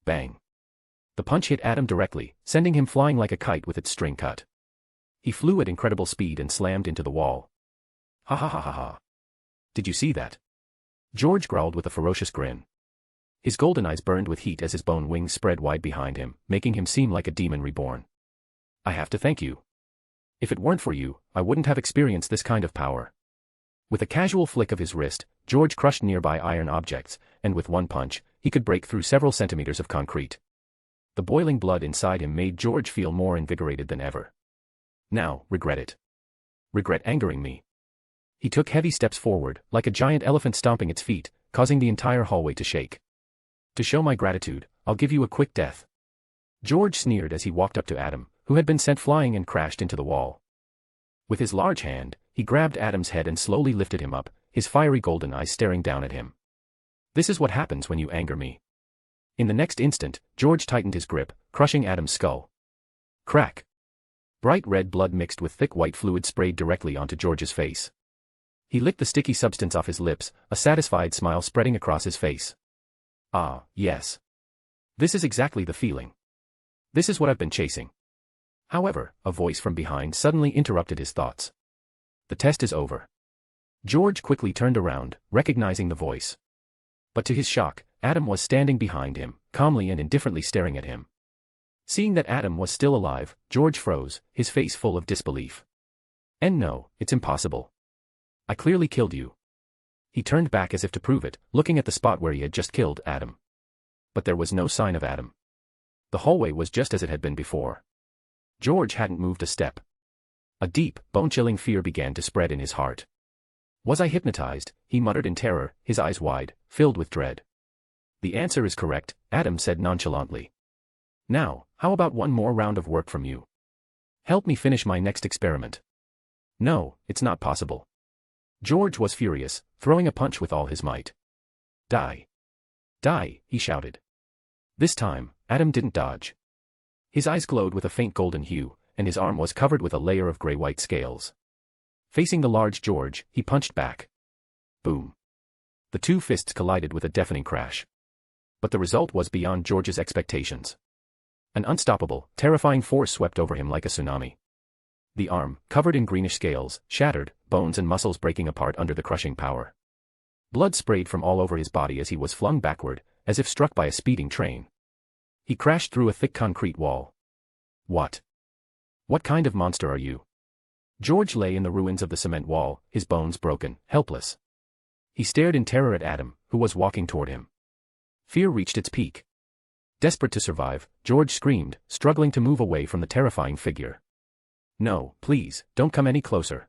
Bang. The punch hit Adam directly, sending him flying like a kite with its string cut. He flew at incredible speed and slammed into the wall. Ha ha ha ha ha. Did you see that? George growled with a ferocious grin. His golden eyes burned with heat as his bone wings spread wide behind him, making him seem like a demon reborn. I have to thank you. If it weren't for you, I wouldn't have experienced this kind of power. With a casual flick of his wrist, George crushed nearby iron objects, and with one punch, he could break through several centimeters of concrete. The boiling blood inside him made George feel more invigorated than ever. Now, regret it. Regret angering me. He took heavy steps forward, like a giant elephant stomping its feet, causing the entire hallway to shake. To show my gratitude, I'll give you a quick death. George sneered as he walked up to Adam, who had been sent flying and crashed into the wall. With his large hand, he grabbed Adam's head and slowly lifted him up, his fiery golden eyes staring down at him. This is what happens when you anger me. In the next instant, George tightened his grip, crushing Adam's skull. Crack. Bright red blood mixed with thick white fluid sprayed directly onto George's face. He licked the sticky substance off his lips, a satisfied smile spreading across his face. Ah, yes. This is exactly the feeling. This is what I've been chasing. However, a voice from behind suddenly interrupted his thoughts. The test is over. George quickly turned around, recognizing the voice. But to his shock, Adam was standing behind him, calmly and indifferently staring at him. Seeing that Adam was still alive, George froze, his face full of disbelief. And no, it's impossible. I clearly killed you. He turned back as if to prove it, looking at the spot where he had just killed Adam. But there was no sign of Adam. The hallway was just as it had been before. George hadn't moved a step. A deep, bone-chilling fear began to spread in his heart. Was I hypnotized? He muttered in terror, his eyes wide, filled with dread. The answer is correct, Adam said nonchalantly. Now, how about one more round of work from you? Help me finish my next experiment. No, it's not possible. George was furious, throwing a punch with all his might. Die. Die, he shouted. This time, Adam didn't dodge. His eyes glowed with a faint golden hue, and his arm was covered with a layer of gray-white scales. Facing the large George, he punched back. Boom. The two fists collided with a deafening crash. But the result was beyond George's expectations. An unstoppable, terrifying force swept over him like a tsunami. The arm, covered in greenish scales, shattered, bones and muscles breaking apart under the crushing power. Blood sprayed from all over his body as he was flung backward, as if struck by a speeding train. He crashed through a thick concrete wall. What? What kind of monster are you? George lay in the ruins of the cement wall, his bones broken, helpless. He stared in terror at Adam, who was walking toward him. Fear reached its peak. Desperate to survive, George screamed, struggling to move away from the terrifying figure. No, please, don't come any closer.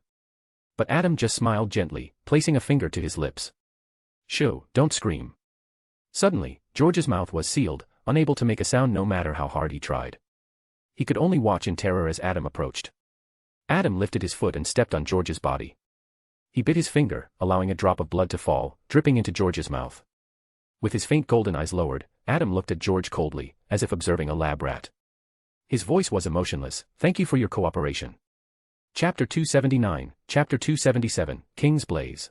But Adam just smiled gently, placing a finger to his lips. Shoo, don't scream. Suddenly, George's mouth was sealed, unable to make a sound no matter how hard he tried. He could only watch in terror as Adam approached. Adam lifted his foot and stepped on George's body. He bit his finger, allowing a drop of blood to fall, dripping into George's mouth. With his faint golden eyes lowered, Adam looked at George coldly, as if observing a lab rat. His voice was emotionless. Thank you for your cooperation. Chapter 279, Chapter 277, King's Blaze.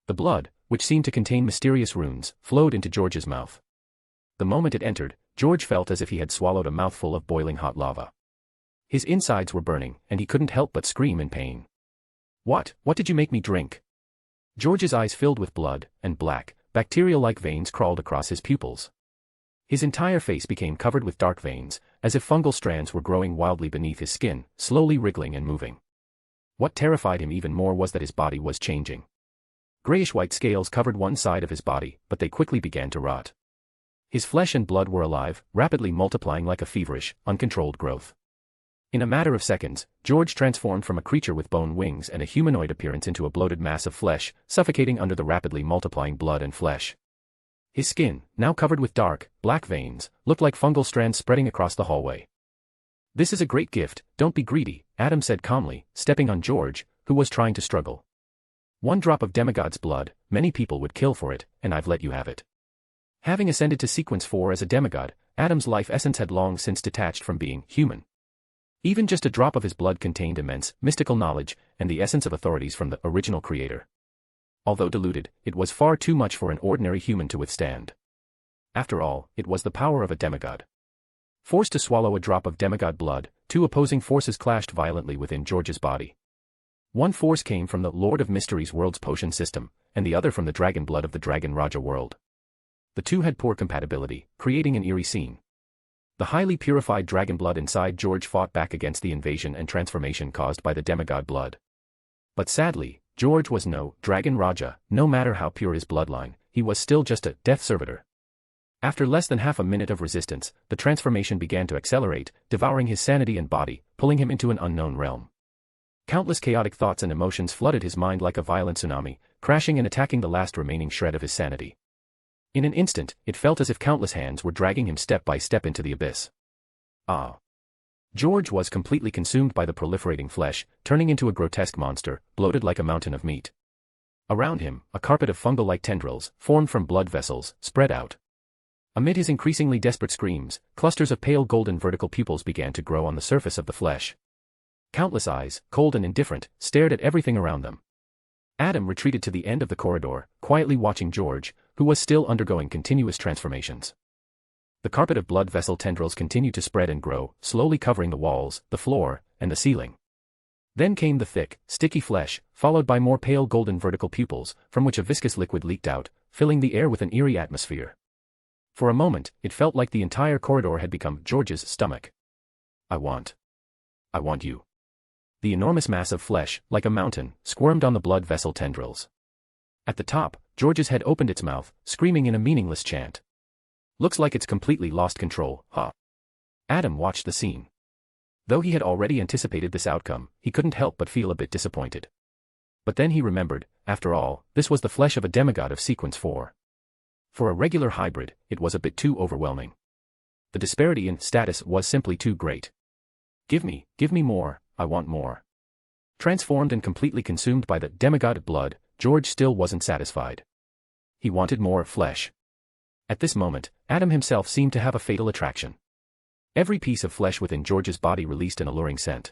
The blood, which seemed to contain mysterious runes, flowed into George's mouth. The moment it entered, George felt as if he had swallowed a mouthful of boiling hot lava. His insides were burning, and he couldn't help but scream in pain. What did you make me drink? George's eyes filled with blood, and black, bacterial-like veins crawled across his pupils. His entire face became covered with dark veins, as if fungal strands were growing wildly beneath his skin, slowly wriggling and moving. What terrified him even more was that his body was changing. Grayish-white scales covered one side of his body, but they quickly began to rot. His flesh and blood were alive, rapidly multiplying like a feverish, uncontrolled growth. In a matter of seconds, George transformed from a creature with bone wings and a humanoid appearance into a bloated mass of flesh, suffocating under the rapidly multiplying blood and flesh. His skin, now covered with dark, black veins, looked like fungal strands spreading across the hallway. This is a great gift, don't be greedy, Adam said calmly, stepping on George, who was trying to struggle. One drop of demigod's blood, many people would kill for it, and I've let you have it. Having ascended to sequence 4 as a demigod, Adam's life essence had long since detached from being human. Even just a drop of his blood contained immense, mystical knowledge, and the essence of authorities from the original creator. Although diluted, it was far too much for an ordinary human to withstand. After all, it was the power of a demigod. Forced to swallow a drop of demigod blood, two opposing forces clashed violently within George's body. One force came from the Lord of Mysteries world's potion system, and the other from the dragon blood of the Dragon Raja world. The two had poor compatibility, creating an eerie scene. The highly purified dragon blood inside George fought back against the invasion and transformation caused by the demigod blood. But sadly, George was no Dragon Raja. No matter how pure his bloodline, he was still just a death servitor. After less than half a minute of resistance, the transformation began to accelerate, devouring his sanity and body, pulling him into an unknown realm. Countless chaotic thoughts and emotions flooded his mind like a violent tsunami, crashing and attacking the last remaining shred of his sanity. In an instant, it felt as if countless hands were dragging him step by step into the abyss. Ah! George was completely consumed by the proliferating flesh, turning into a grotesque monster, bloated like a mountain of meat. Around him, a carpet of fungal-like tendrils, formed from blood vessels, spread out. Amid his increasingly desperate screams, clusters of pale golden vertical pupils began to grow on the surface of the flesh. Countless eyes, cold and indifferent, stared at everything around them. Adam retreated to the end of the corridor, quietly watching George, who was still undergoing continuous transformations. The carpet of blood vessel tendrils continued to spread and grow, slowly covering the walls, the floor, and the ceiling. Then came the thick, sticky flesh, followed by more pale golden vertical pupils, from which a viscous liquid leaked out, filling the air with an eerie atmosphere. For a moment, it felt like the entire corridor had become George's stomach. I want you. The enormous mass of flesh, like a mountain, squirmed on the blood vessel tendrils. At the top, George's head opened its mouth, screaming in a meaningless chant. Looks like it's completely lost control, huh? Adam watched the scene. Though he had already anticipated this outcome, he couldn't help but feel a bit disappointed. But then he remembered, after all, this was the flesh of a demigod of sequence 4. For a regular hybrid, it was a bit too overwhelming. The disparity in status was simply too great. Give me more, I want more. Transformed and completely consumed by the demigod blood, George still wasn't satisfied. He wanted more flesh. At this moment, Adam himself seemed to have a fatal attraction. Every piece of flesh within George's body released an alluring scent.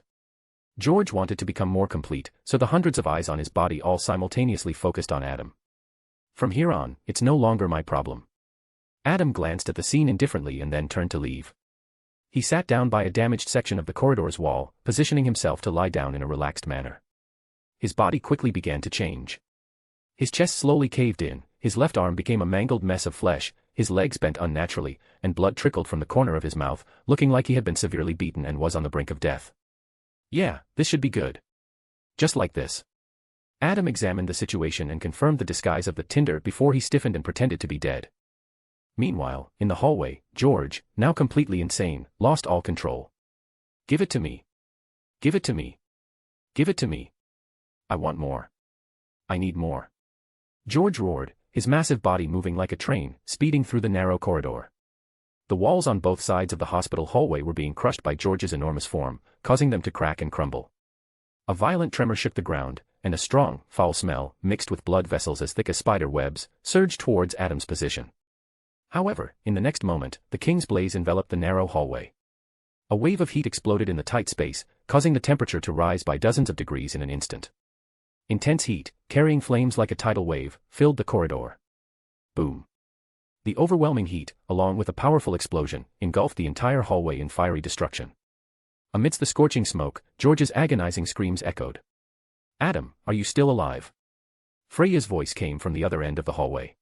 George wanted to become more complete, so the hundreds of eyes on his body all simultaneously focused on Adam. From here on, it's no longer my problem. Adam glanced at the scene indifferently and then turned to leave. He sat down by a damaged section of the corridor's wall, positioning himself to lie down in a relaxed manner. His body quickly began to change. His chest slowly caved in, his left arm became a mangled mess of flesh, his legs bent unnaturally, and blood trickled from the corner of his mouth, looking like he had been severely beaten and was on the brink of death. Yeah, this should be good. Just like this. Adam examined the situation and confirmed the disguise of the tinder before he stiffened and pretended to be dead. Meanwhile, in the hallway, George, now completely insane, lost all control. Give it to me. Give it to me. Give it to me. I want more. I need more. George roared, his massive body moving like a train, speeding through the narrow corridor. The walls on both sides of the hospital hallway were being crushed by George's enormous form, causing them to crack and crumble. A violent tremor shook the ground, and a strong, foul smell, mixed with blood vessels as thick as spider webs, surged towards Adam's position. However, in the next moment, the king's blaze enveloped the narrow hallway. A wave of heat exploded in the tight space, causing the temperature to rise by dozens of degrees in an instant. Intense heat, carrying flames like a tidal wave, filled the corridor. Boom. The overwhelming heat, along with a powerful explosion, engulfed the entire hallway in fiery destruction. Amidst the scorching smoke, George's agonizing screams echoed. Adam, are you still alive? Freya's voice came from the other end of the hallway.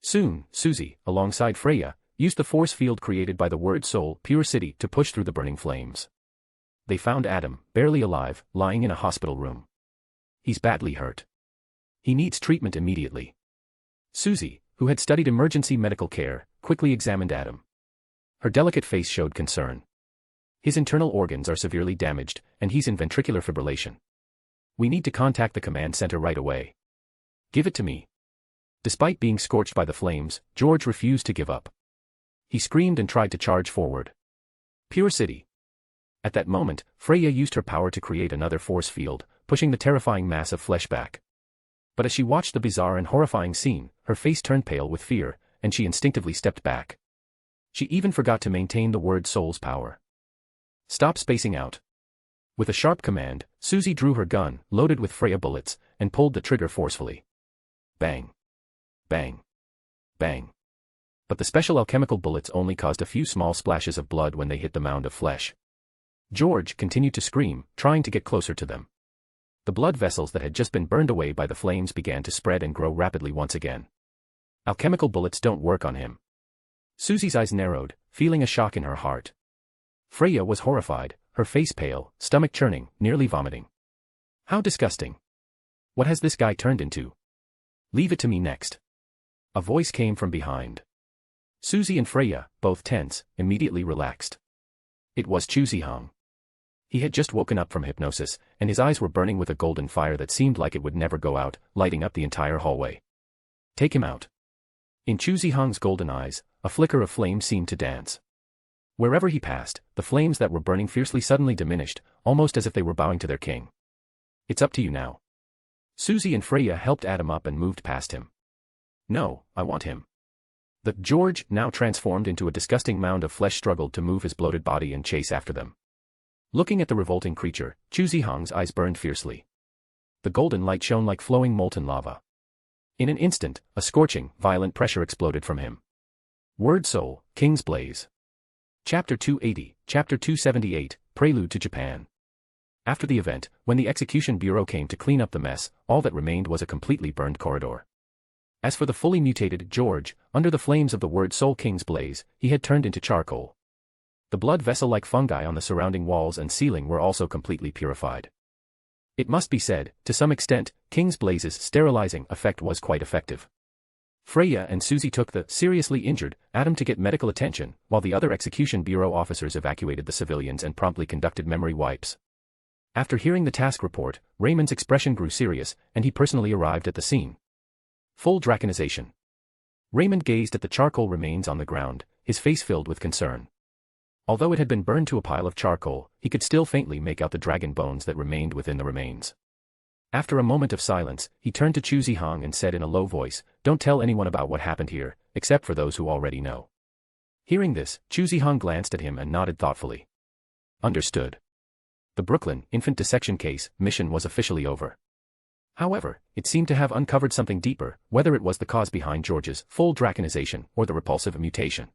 Soon, Susie, alongside Freya, used the force field created by the word soul, pure city, to push through the burning flames. They found Adam, barely alive, lying in a hospital room. He's badly hurt. He needs treatment immediately. Susie, who had studied emergency medical care, quickly examined Adam. Her delicate face showed concern. His internal organs are severely damaged, and he's in ventricular fibrillation. We need to contact the command center right away. Give it to me. Despite being scorched by the flames, George refused to give up. He screamed and tried to charge forward. Pure city. At that moment, Freya used her power to create another force field, pushing the terrifying mass of flesh back. But as she watched the bizarre and horrifying scene, her face turned pale with fear, and she instinctively stepped back. She even forgot to maintain the word soul's power. Stop spacing out. With a sharp command, Susie drew her gun, loaded with Freya bullets, and pulled the trigger forcefully. Bang. Bang. Bang. But the special alchemical bullets only caused a few small splashes of blood when they hit the mound of flesh. George continued to scream, trying to get closer to them. The blood vessels that had just been burned away by the flames began to spread and grow rapidly once again. Alchemical bullets don't work on him. Susie's eyes narrowed, feeling a shock in her heart. Freya was horrified, her face pale, stomach churning, nearly vomiting. How disgusting. What has this guy turned into? Leave it to me next. A voice came from behind. Susie and Freya, both tense, immediately relaxed. It was Uchiha. He had just woken up from hypnosis, and his eyes were burning with a golden fire that seemed like it would never go out, lighting up the entire hallway. Take him out. In Uchiha's golden eyes, a flicker of flame seemed to dance. Wherever he passed, the flames that were burning fiercely suddenly diminished, almost as if they were bowing to their king. It's up to you now. Susie and Freya helped Adam up and moved past him. No, I want him. The George, now transformed into a disgusting mound of flesh, struggled to move his bloated body and chase after them. Looking at the revolting creature, Uchiha's eyes burned fiercely. The golden light shone like flowing molten lava. In an instant, a scorching, violent pressure exploded from him. Word Soul, King's Blaze. Chapter 280, Chapter 278, Prelude to Japan. After the event, when the Execution Bureau came to clean up the mess, all that remained was a completely burned corridor. As for the fully mutated George, under the flames of the Word Soul King's Blaze, he had turned into charcoal. The blood vessel-like fungi on the surrounding walls and ceiling were also completely purified. It must be said, to some extent, King's Blaze's sterilizing effect was quite effective. Freya and Susie took the seriously injured Adam to get medical attention, while the other Execution Bureau officers evacuated the civilians and promptly conducted memory wipes. After hearing the task report, Raymond's expression grew serious, and he personally arrived at the scene. Full draconization. Raymond gazed at the charcoal remains on the ground, his face filled with concern. Although it had been burned to a pile of charcoal, he could still faintly make out the dragon bones that remained within the remains. After a moment of silence, he turned to Chu Zihong and said in a low voice, "Don't tell anyone about what happened here, except for those who already know." Hearing this, Chu Zihong glanced at him and nodded thoughtfully. Understood. The Brooklyn infant dissection case mission was officially over. However, it seemed to have uncovered something deeper, whether it was the cause behind George's full draconization or the repulsive mutation.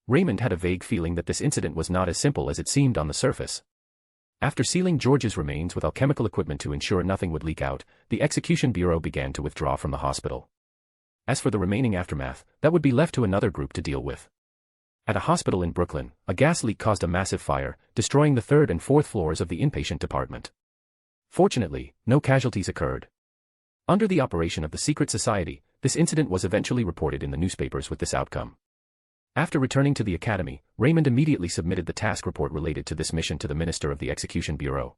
Raymond had a vague feeling that this incident was not as simple as it seemed on the surface. After sealing George's remains with alchemical equipment to ensure nothing would leak out, the Execution Bureau began to withdraw from the hospital. As for the remaining aftermath, that would be left to another group to deal with. At a hospital in Brooklyn, a gas leak caused a massive fire, destroying the 3rd and 4th floors of the inpatient department. Fortunately, no casualties occurred. Under the operation of the secret society, this incident was eventually reported in the newspapers with this outcome. After returning to the academy, Raymond immediately submitted the task report related to this mission to the Minister of the Execution Bureau.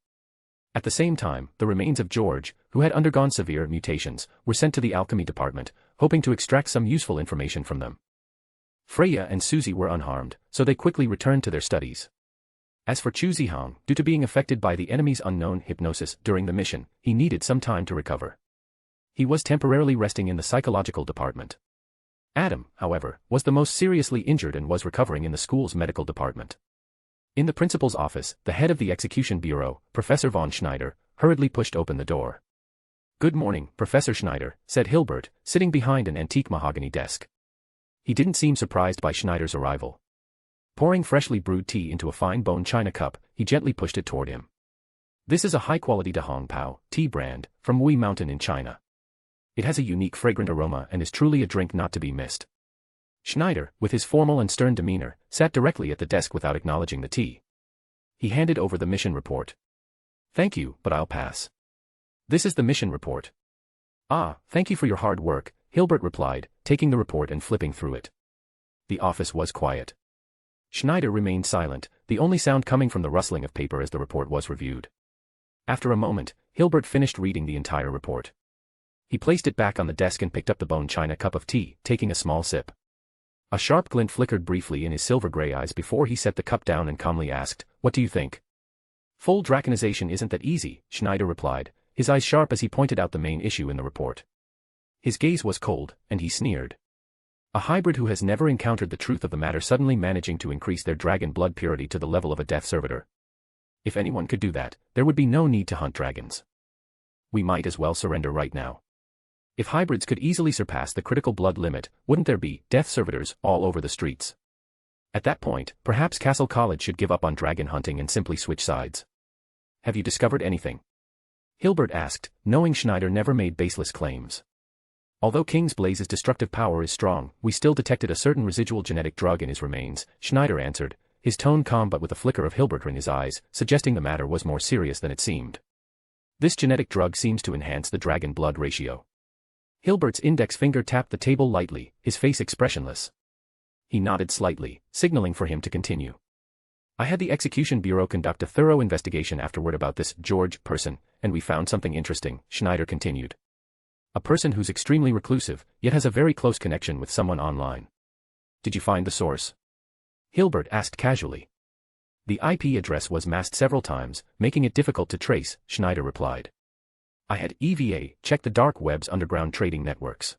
At the same time, the remains of George, who had undergone severe mutations, were sent to the alchemy department, hoping to extract some useful information from them. Freya and Susie were unharmed, so they quickly returned to their studies. As for Chu Zihong, due to being affected by the enemy's unknown hypnosis during the mission, he needed some time to recover. He was temporarily resting in the psychological department. Adam, however, was the most seriously injured and was recovering in the school's medical department. In the principal's office, the head of the Execution Bureau, Professor von Schneider, hurriedly pushed open the door. "Good morning, Professor Schneider," said Hilbert, sitting behind an antique mahogany desk. He didn't seem surprised by Schneider's arrival. Pouring freshly brewed tea into a fine bone china cup, he gently pushed it toward him. "This is a high-quality Da Hong Pao tea brand, from Wui Mountain in China. It has a unique fragrant aroma and is truly a drink not to be missed." Schneider, with his formal and stern demeanor, sat directly at the desk without acknowledging the tea. He handed over the mission report. "Thank you, but I'll pass. This is the mission report." "Ah, thank you for your hard work," Hilbert replied, taking the report and flipping through it. The office was quiet. Schneider remained silent, the only sound coming from the rustling of paper as the report was reviewed. After a moment, Hilbert finished reading the entire report. He placed it back on the desk and picked up the bone china cup of tea, taking a small sip. A sharp glint flickered briefly in his silver-gray eyes before he set the cup down and calmly asked, "What do you think?" "Full draconization isn't that easy," Schneider replied, his eyes sharp as he pointed out the main issue in the report. His gaze was cold, and he sneered. A hybrid who has never encountered the truth of the matter suddenly managing to increase their dragon blood purity to the level of a death servitor. If anyone could do that, there would be no need to hunt dragons. We might as well surrender right now. If hybrids could easily surpass the critical blood limit, wouldn't there be death servitors all over the streets? At that point, perhaps Castle College should give up on dragon hunting and simply switch sides. "Have you discovered anything?" Hilbert asked, knowing Schneider never made baseless claims. "Although King's Blaze's destructive power is strong, we still detected a certain residual genetic drug in his remains," Schneider answered, his tone calm but with a flicker of Hilbert in his eyes, suggesting the matter was more serious than it seemed. "This genetic drug seems to enhance the dragon blood ratio." Hilbert's index finger tapped the table lightly, his face expressionless. He nodded slightly, signaling for him to continue. "I had the Execution Bureau conduct a thorough investigation afterward about this George person, and we found something interesting," Schneider continued. "A person who's extremely reclusive, yet has a very close connection with someone online." "Did you find the source?" Hilbert asked casually. "The IP address was masked several times, making it difficult to trace," Schneider replied. "I had EVA check the dark web's underground trading networks.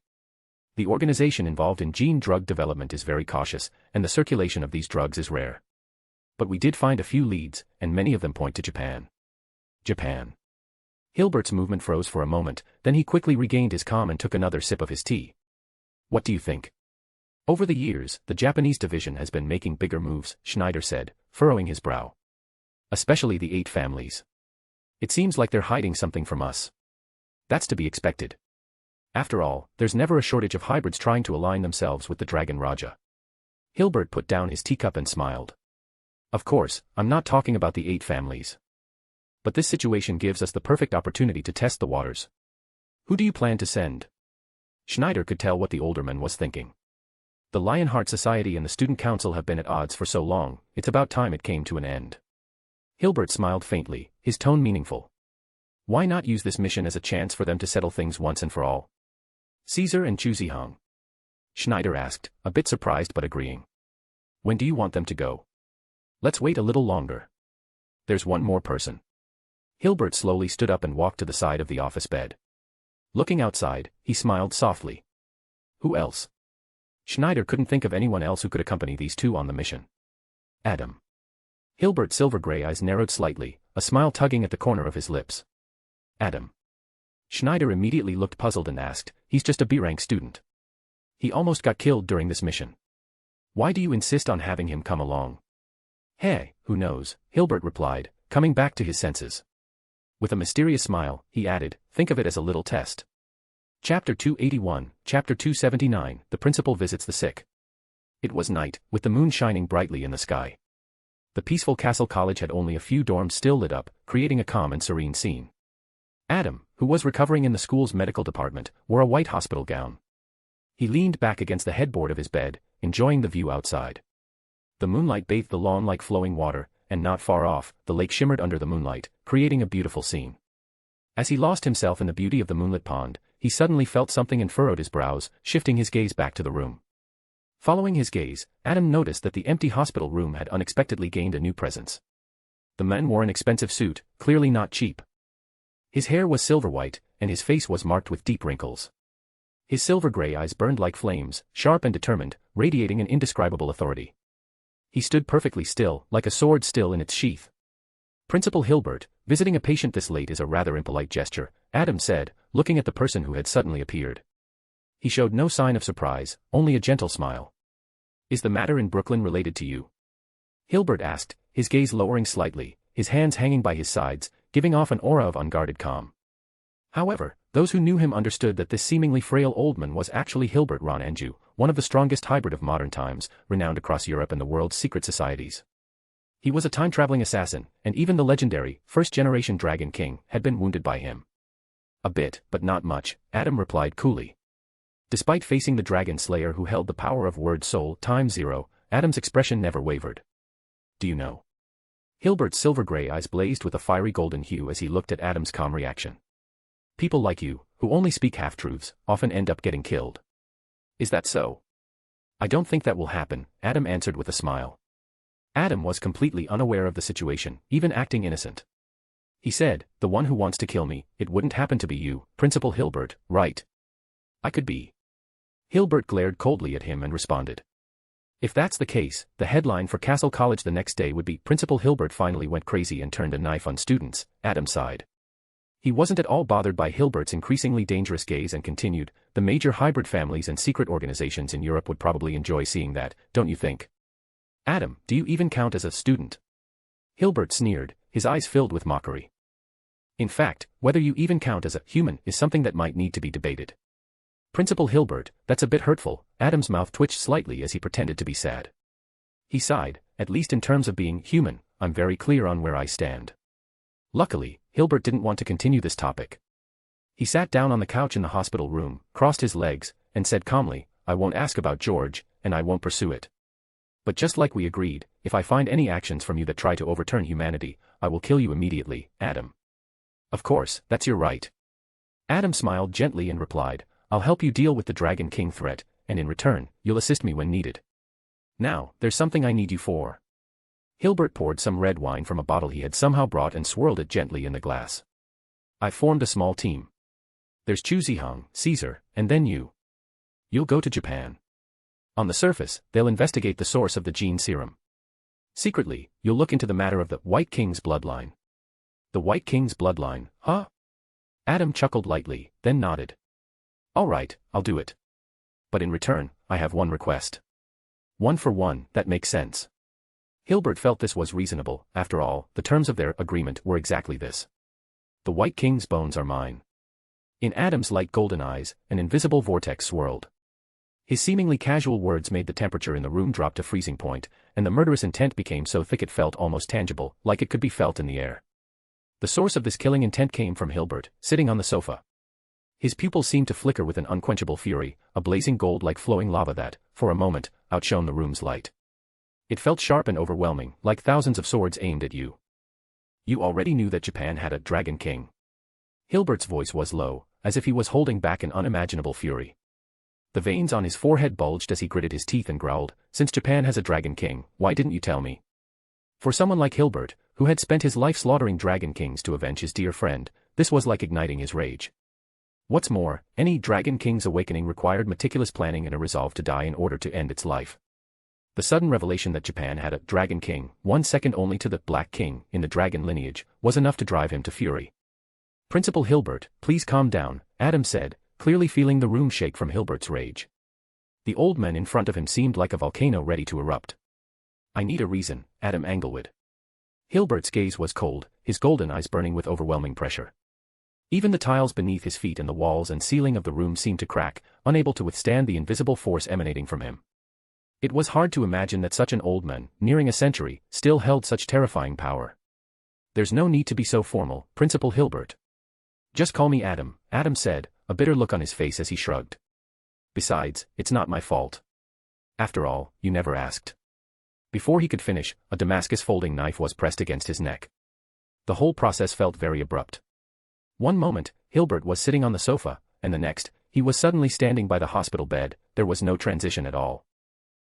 The organization involved in gene drug development is very cautious, and the circulation of these drugs is rare. But we did find a few leads, and many of them point to Japan." "Japan?" Hilbert's movement froze for a moment, then he quickly regained his calm and took another sip of his tea. What do you think? Over the years, the Japanese division has been making bigger moves, Schneider said, furrowing his brow. Especially the 8 families. It seems like they're hiding something from us. That's to be expected. After all, there's never a shortage of hybrids trying to align themselves with the Dragon Raja. Hilbert put down his teacup and smiled. Of course, I'm not talking about the 8 families. But this situation gives us the perfect opportunity to test the waters. Who do you plan to send? Schneider could tell what the olderman was thinking. The Lionheart Society and the Student Council have been at odds for so long, it's about time it came to an end. Hilbert smiled faintly, his tone meaningful. Why not use this mission as a chance for them to settle things once and for all? Caesar and Chu Zihong? Schneider asked, a bit surprised but agreeing. When do you want them to go? Let's wait a little longer. There's one more person. Hilbert slowly stood up and walked to the side of the office bed. Looking outside, he smiled softly. Who else? Schneider couldn't think of anyone else who could accompany these 2 on the mission. Adam. Hilbert's silver-gray eyes narrowed slightly, a smile tugging at the corner of his lips. Adam. Schneider immediately looked puzzled and asked, he's just a B-rank student. He almost got killed during this mission. Why do you insist on having him come along? Hey, who knows, Hilbert replied, coming back to his senses. With a mysterious smile, he added, think of it as a little test. Chapter 281, Chapter 279, The Principal Visits the Sick. It was night, with the moon shining brightly in the sky. The peaceful Castle College had only a few dorms still lit up, creating a calm and serene scene. Adam, who was recovering in the school's medical department, wore a white hospital gown. He leaned back against the headboard of his bed, enjoying the view outside. The moonlight bathed the lawn like flowing water, and not far off, the lake shimmered under the moonlight, creating a beautiful scene. As he lost himself in the beauty of the moonlit pond, he suddenly felt something and furrowed his brows, shifting his gaze back to the room. Following his gaze, Adam noticed that the empty hospital room had unexpectedly gained a new presence. The man wore an expensive suit, clearly not cheap. His hair was silver white, and his face was marked with deep wrinkles. His silver-gray eyes burned like flames, sharp and determined, radiating an indescribable authority. He stood perfectly still, like a sword still in its sheath. Principal Hilbert, visiting a patient this late is a rather impolite gesture, Adam said, looking at the person who had suddenly appeared. He showed no sign of surprise, only a gentle smile. Is the matter in Brooklyn related to you? Hilbert asked, his gaze lowering slightly, his hands hanging by his sides, giving off an aura of unguarded calm. However, those who knew him understood that this seemingly frail old man was actually Hilbert Ron-Anju, one of the strongest hybrid of modern times, renowned across Europe and the world's secret societies. He was a time-traveling assassin, and even the legendary, first-generation Dragon King had been wounded by him. A bit, but not much, Adam replied coolly. Despite facing the Dragon Slayer who held the power of Word Soul times 0, Adam's expression never wavered. Do you know? Hilbert's silver-gray eyes blazed with a fiery golden hue as he looked at Adam's calm reaction. People like you, who only speak half-truths, often end up getting killed. Is that so? I don't think that will happen, Adam answered with a smile. Adam was completely unaware of the situation, even acting innocent. He said, the one who wants to kill me, it wouldn't happen to be you, Principal Hilbert, right? I could be. Hilbert glared coldly at him and responded. If that's the case, the headline for Castle College the next day would be Principal Hilbert finally went crazy and turned a knife on students, Adam sighed. He wasn't at all bothered by Hilbert's increasingly dangerous gaze and continued, the major hybrid families and secret organizations in Europe would probably enjoy seeing that, don't you think? Adam, do you even count as a student? Hilbert sneered, his eyes filled with mockery. In fact, whether you even count as a human is something that might need to be debated. Principal Hilbert, that's a bit hurtful, Adam's mouth twitched slightly as he pretended to be sad. He sighed, at least in terms of being human, I'm very clear on where I stand. Luckily, Hilbert didn't want to continue this topic. He sat down on the couch in the hospital room, crossed his legs, and said calmly, I won't ask about George, and I won't pursue it. But just like we agreed, if I find any actions from you that try to overturn humanity, I will kill you immediately, Adam. Of course, that's your right. Adam smiled gently and replied, I'll help you deal with the Dragon King threat, and in return, you'll assist me when needed. Now, there's something I need you for. Hilbert poured some red wine from a bottle he had somehow brought and swirled it gently in the glass. I've formed a small team. There's Chu Zihong, Caesar, and then you. You'll go to Japan. On the surface, they'll investigate the source of the gene serum. Secretly, you'll look into the matter of the White King's bloodline. The White King's bloodline, huh? Adam chuckled lightly, then nodded. All right, I'll do it. But in return, I have one request. 1 for 1, that makes sense. Hilbert felt this was reasonable. After all, the terms of their agreement were exactly this. The White King's bones are mine. In Adam's light golden eyes, an invisible vortex swirled. His seemingly casual words made the temperature in the room drop to freezing point, and the murderous intent became so thick it felt almost tangible, like it could be felt in the air. The source of this killing intent came from Hilbert, sitting on the sofa. His pupils seemed to flicker with an unquenchable fury, a blazing gold like flowing lava that, for a moment, outshone the room's light. It felt sharp and overwhelming, like thousands of swords aimed at you. You already knew that Japan had a Dragon King. Hilbert's voice was low, as if he was holding back an unimaginable fury. The veins on his forehead bulged as he gritted his teeth and growled, "Since Japan has a Dragon King, why didn't you tell me?" For someone like Hilbert, who had spent his life slaughtering Dragon Kings to avenge his dear friend, this was like igniting his rage. What's more, any Dragon King's awakening required meticulous planning and a resolve to die in order to end its life. The sudden revelation that Japan had a Dragon King, one second only to the Black King in the dragon lineage, was enough to drive him to fury. "Principal Hilbert, please calm down," Adam said, clearly feeling the room shake from Hilbert's rage. The old man in front of him seemed like a volcano ready to erupt. "I need a reason, Adam Englewood." Hilbert's gaze was cold, his golden eyes burning with overwhelming pressure. Even the tiles beneath his feet and the walls and ceiling of the room seemed to crack, unable to withstand the invisible force emanating from him. It was hard to imagine that such an old man, nearing a century, still held such terrifying power. "There's no need to be so formal, Principal Hilbert. Just call me Adam," Adam said, a bitter look on his face as he shrugged. "Besides, it's not my fault. After all, you never asked." Before he could finish, a Damascus folding knife was pressed against his neck. The whole process felt very abrupt. One moment, Hilbert was sitting on the sofa, and the next, he was suddenly standing by the hospital bed. There was no transition at all.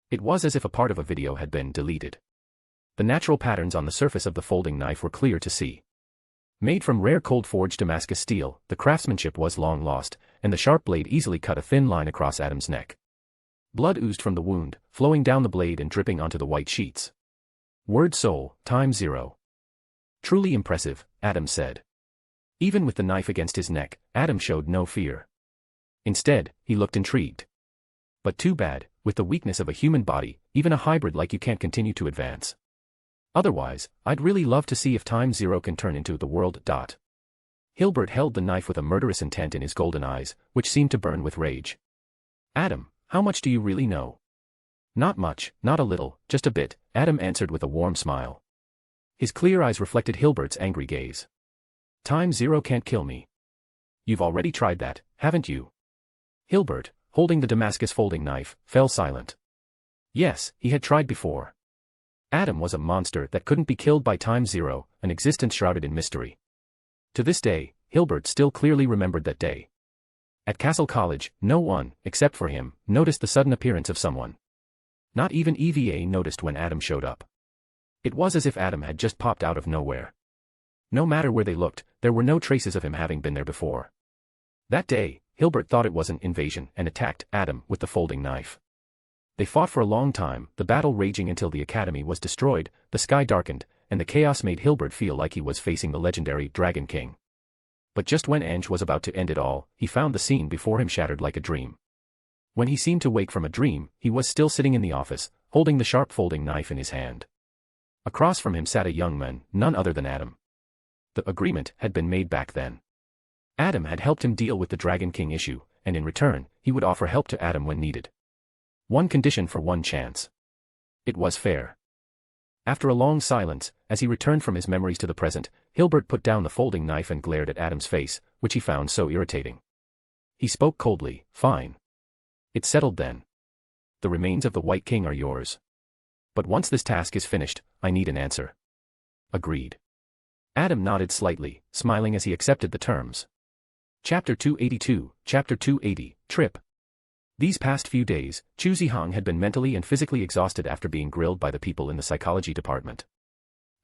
It was as if a part of a video had been deleted. The natural patterns on the surface of the folding knife were clear to see. Made from rare cold-forged Damascus steel, the craftsmanship was long lost, and the sharp blade easily cut a thin line across Adam's neck. Blood oozed from the wound, flowing down the blade and dripping onto the white sheets. "Word soul, time 0. "Truly impressive," Adam said. Even with the knife against his neck, Adam showed no fear. Instead, he looked intrigued. "But too bad, with the weakness of a human body, even a hybrid like you can't continue to advance. Otherwise, I'd really love to see if time 0 can turn into the world. Hilbert held the knife with a murderous intent in his golden eyes, which seemed to burn with rage. "Adam, how much do you really know?" "Not much, not a little, just a bit," Adam answered with a warm smile. His clear eyes reflected Hilbert's angry gaze. "Time 0 can't kill me." "You've already tried that, haven't you?" Hilbert, holding the Damascus folding knife, fell silent. Yes, he had tried before. Adam was a monster that couldn't be killed by time 0, an existence shrouded in mystery. To this day, Hilbert still clearly remembered that day. At Castle College, no one, except for him, noticed the sudden appearance of someone. Not even EVA noticed when Adam showed up. It was as if Adam had just popped out of nowhere. No matter where they looked, there were no traces of him having been there before. That day, Hilbert thought it was an invasion and attacked Adam with the folding knife. They fought for a long time, the battle raging until the academy was destroyed, the sky darkened, and the chaos made Hilbert feel like he was facing the legendary Dragon King. But just when Ange was about to end it all, he found the scene before him shattered like a dream. When he seemed to wake from a dream, he was still sitting in the office, holding the sharp folding knife in his hand. Across from him sat a young man, none other than Adam. The agreement had been made back then. Adam had helped him deal with the Dragon King issue, and in return, he would offer help to Adam when needed. One condition for one chance. It was fair. After a long silence, as he returned from his memories to the present, Hilbert put down the folding knife and glared at Adam's face, which he found so irritating. He spoke coldly, "Fine. It's settled then. The remains of the White King are yours. But once this task is finished, I need an answer." "Agreed." Adam nodded slightly, smiling as he accepted the terms. Chapter 282, Chapter 280, Trip. These past few days, Chu Zihang had been mentally and physically exhausted after being grilled by the people in the psychology department.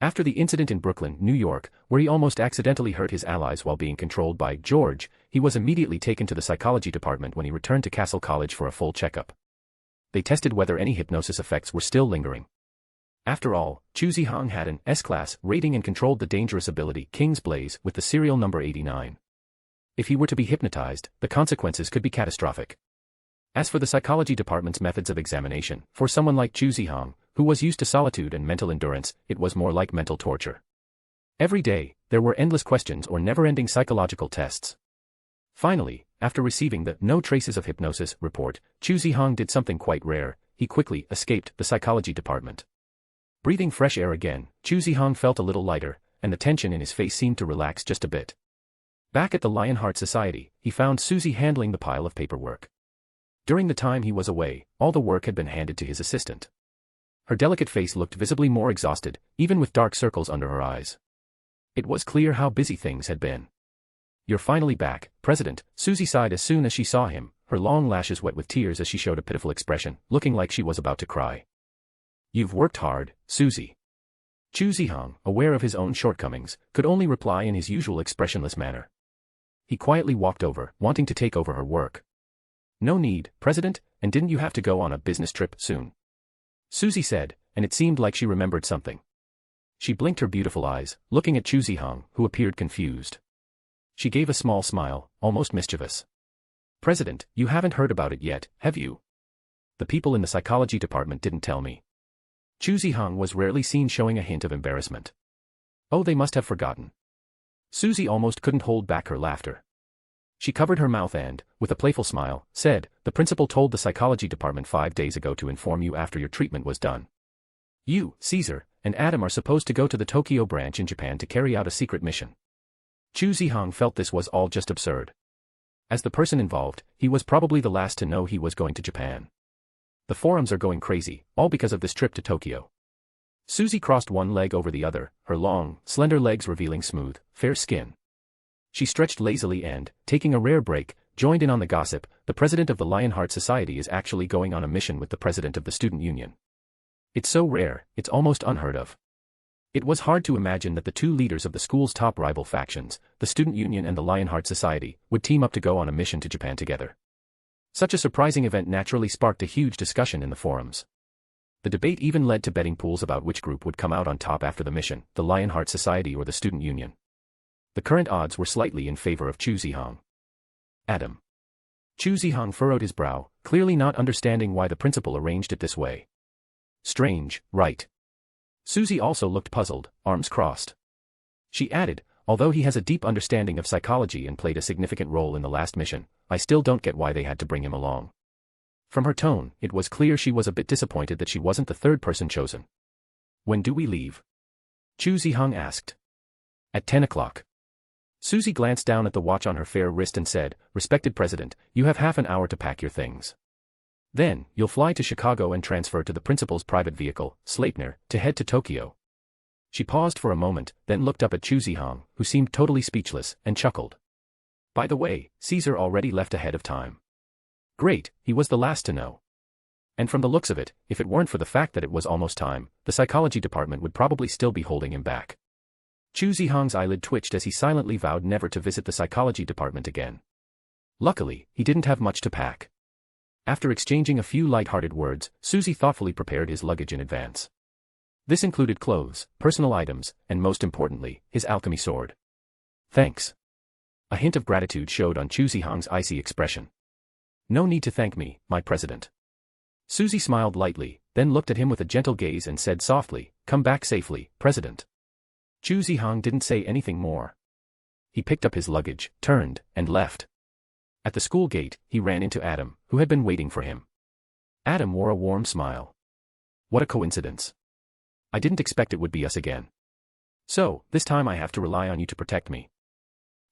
After the incident in Brooklyn, New York, where he almost accidentally hurt his allies while being controlled by George, he was immediately taken to the psychology department when he returned to Castle College for a full checkup. They tested whether any hypnosis effects were still lingering. After all, Chu Zihang had an S-class rating and controlled the dangerous ability King's Blaze with the serial number 89. If he were to be hypnotized, the consequences could be catastrophic. As for the psychology department's methods of examination, for someone like Chu Zihong, who was used to solitude and mental endurance, it was more like mental torture. Every day, there were endless questions or never-ending psychological tests. Finally, after receiving the "no traces of hypnosis" report, Chu Zihong did something quite rare. He quickly escaped the psychology department. Breathing fresh air again, Chu Zihong felt a little lighter, and the tension in his face seemed to relax just a bit. Back at the Lionheart Society, he found Susie handling the pile of paperwork. During the time he was away, all the work had been handed to his assistant. Her delicate face looked visibly more exhausted, even with dark circles under her eyes. It was clear how busy things had been. "You're finally back, President," Susie sighed as soon as she saw him, her long lashes wet with tears as she showed a pitiful expression, looking like she was about to cry. "You've worked hard, Susie." Chu Zihong, aware of his own shortcomings, could only reply in his usual expressionless manner. He quietly walked over, wanting to take over her work. "No need, President, and didn't you have to go on a business trip soon?" Susie said, and it seemed like she remembered something. She blinked her beautiful eyes, looking at Chu Zihong, who appeared confused. She gave a small smile, almost mischievous. "President, you haven't heard about it yet, have you? The people in the psychology department didn't tell me." Chu Zihong was rarely seen showing a hint of embarrassment. "Oh, they must have forgotten." Susie almost couldn't hold back her laughter. She covered her mouth and, with a playful smile, said, "The principal told the psychology department 5 days ago to inform you after your treatment was done. You, Caesar, and Adam are supposed to go to the Tokyo branch in Japan to carry out a secret mission." Chu Zihong felt this was all just absurd. As the person involved, he was probably the last to know he was going to Japan. The forums are going crazy, all because of this trip to Tokyo. Susie crossed one leg over the other, her long, slender legs revealing smooth, fair skin. She stretched lazily and, taking a rare break, joined in on the gossip. "The president of the Lionheart Society is actually going on a mission with the president of the student union. It's so rare, it's almost unheard of." It was hard to imagine that the two leaders of the school's top rival factions, the student union and the Lionheart Society, would team up to go on a mission to Japan together. Such a surprising event naturally sparked a huge discussion in the forums. The debate even led to betting pools about which group would come out on top after the mission, the Lionheart Society or the student union. The current odds were slightly in favor of Chu Zihong. "Adam." Chu Zihong furrowed his brow, clearly not understanding why the principal arranged it this way. "Strange, right?" Susie also looked puzzled, arms crossed. She added, "Although he has a deep understanding of psychology and played a significant role in the last mission, I still don't get why they had to bring him along." From her tone, it was clear she was a bit disappointed that she wasn't the third person chosen. "When do we leave?" Chu Zihong asked. "At 10 o'clock. Susie glanced down at the watch on her fair wrist and said, "Respected President, you have half an hour to pack your things. Then, you'll fly to Chicago and transfer to the principal's private vehicle, Sleipner, to head to Tokyo." She paused for a moment, then looked up at Chu Zihong, who seemed totally speechless, and chuckled. "By the way, Caesar already left ahead of time." Great, he was the last to know. And from the looks of it, if it weren't for the fact that it was almost time, the psychology department would probably still be holding him back. Chu Zihong's eyelid twitched as he silently vowed never to visit the psychology department again. Luckily, he didn't have much to pack. After exchanging a few light-hearted words, Susie thoughtfully prepared his luggage in advance. This included clothes, personal items, and most importantly, his alchemy sword. "Thanks." A hint of gratitude showed on Chu Zihong's icy expression. "No need to thank me, my president." Susie smiled lightly, then looked at him with a gentle gaze and said softly, "Come back safely, President." Chu Zihong didn't say anything more. He picked up his luggage, turned, and left. At the school gate, he ran into Adam, who had been waiting for him. Adam wore a warm smile. "What a coincidence. I didn't expect it would be us again. So, this time I have to rely on you to protect me.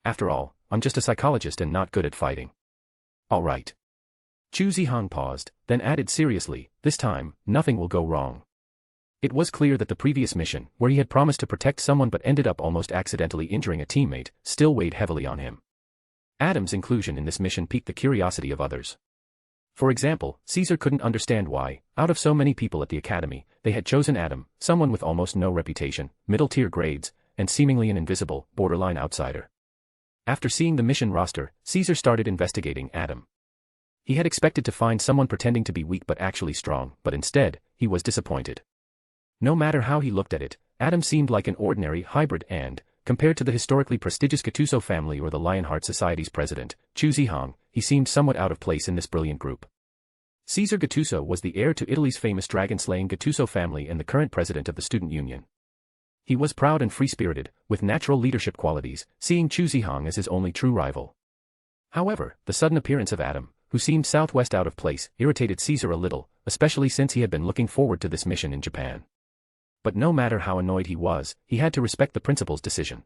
After all, I'm just a psychologist and not good at fighting." "All right." Chu Zihong paused, then added seriously, "This time, nothing will go wrong." It was clear that the previous mission, where he had promised to protect someone but ended up almost accidentally injuring a teammate, still weighed heavily on him. Adam's inclusion in this mission piqued the curiosity of others. For example, Caesar couldn't understand why, out of so many people at the academy, they had chosen Adam, someone with almost no reputation, middle-tier grades, and seemingly an invisible, borderline outsider. After seeing the mission roster, Caesar started investigating Adam. He had expected to find someone pretending to be weak but actually strong, but instead, he was disappointed. No matter how he looked at it, Adam seemed like an ordinary hybrid and, compared to the historically prestigious Gattuso family or the Lionheart Society's president, Chu Zihong, he seemed somewhat out of place in this brilliant group. Caesar Gattuso was the heir to Italy's famous dragon-slaying Gattuso family and the current president of the student union. He was proud and free-spirited, with natural leadership qualities, seeing Chu Zihong as his only true rival. However, the sudden appearance of Adam, who seemed southwest out of place, irritated Caesar a little, especially since he had been looking forward to this mission in Japan. But no matter how annoyed he was, he had to respect the principal's decision.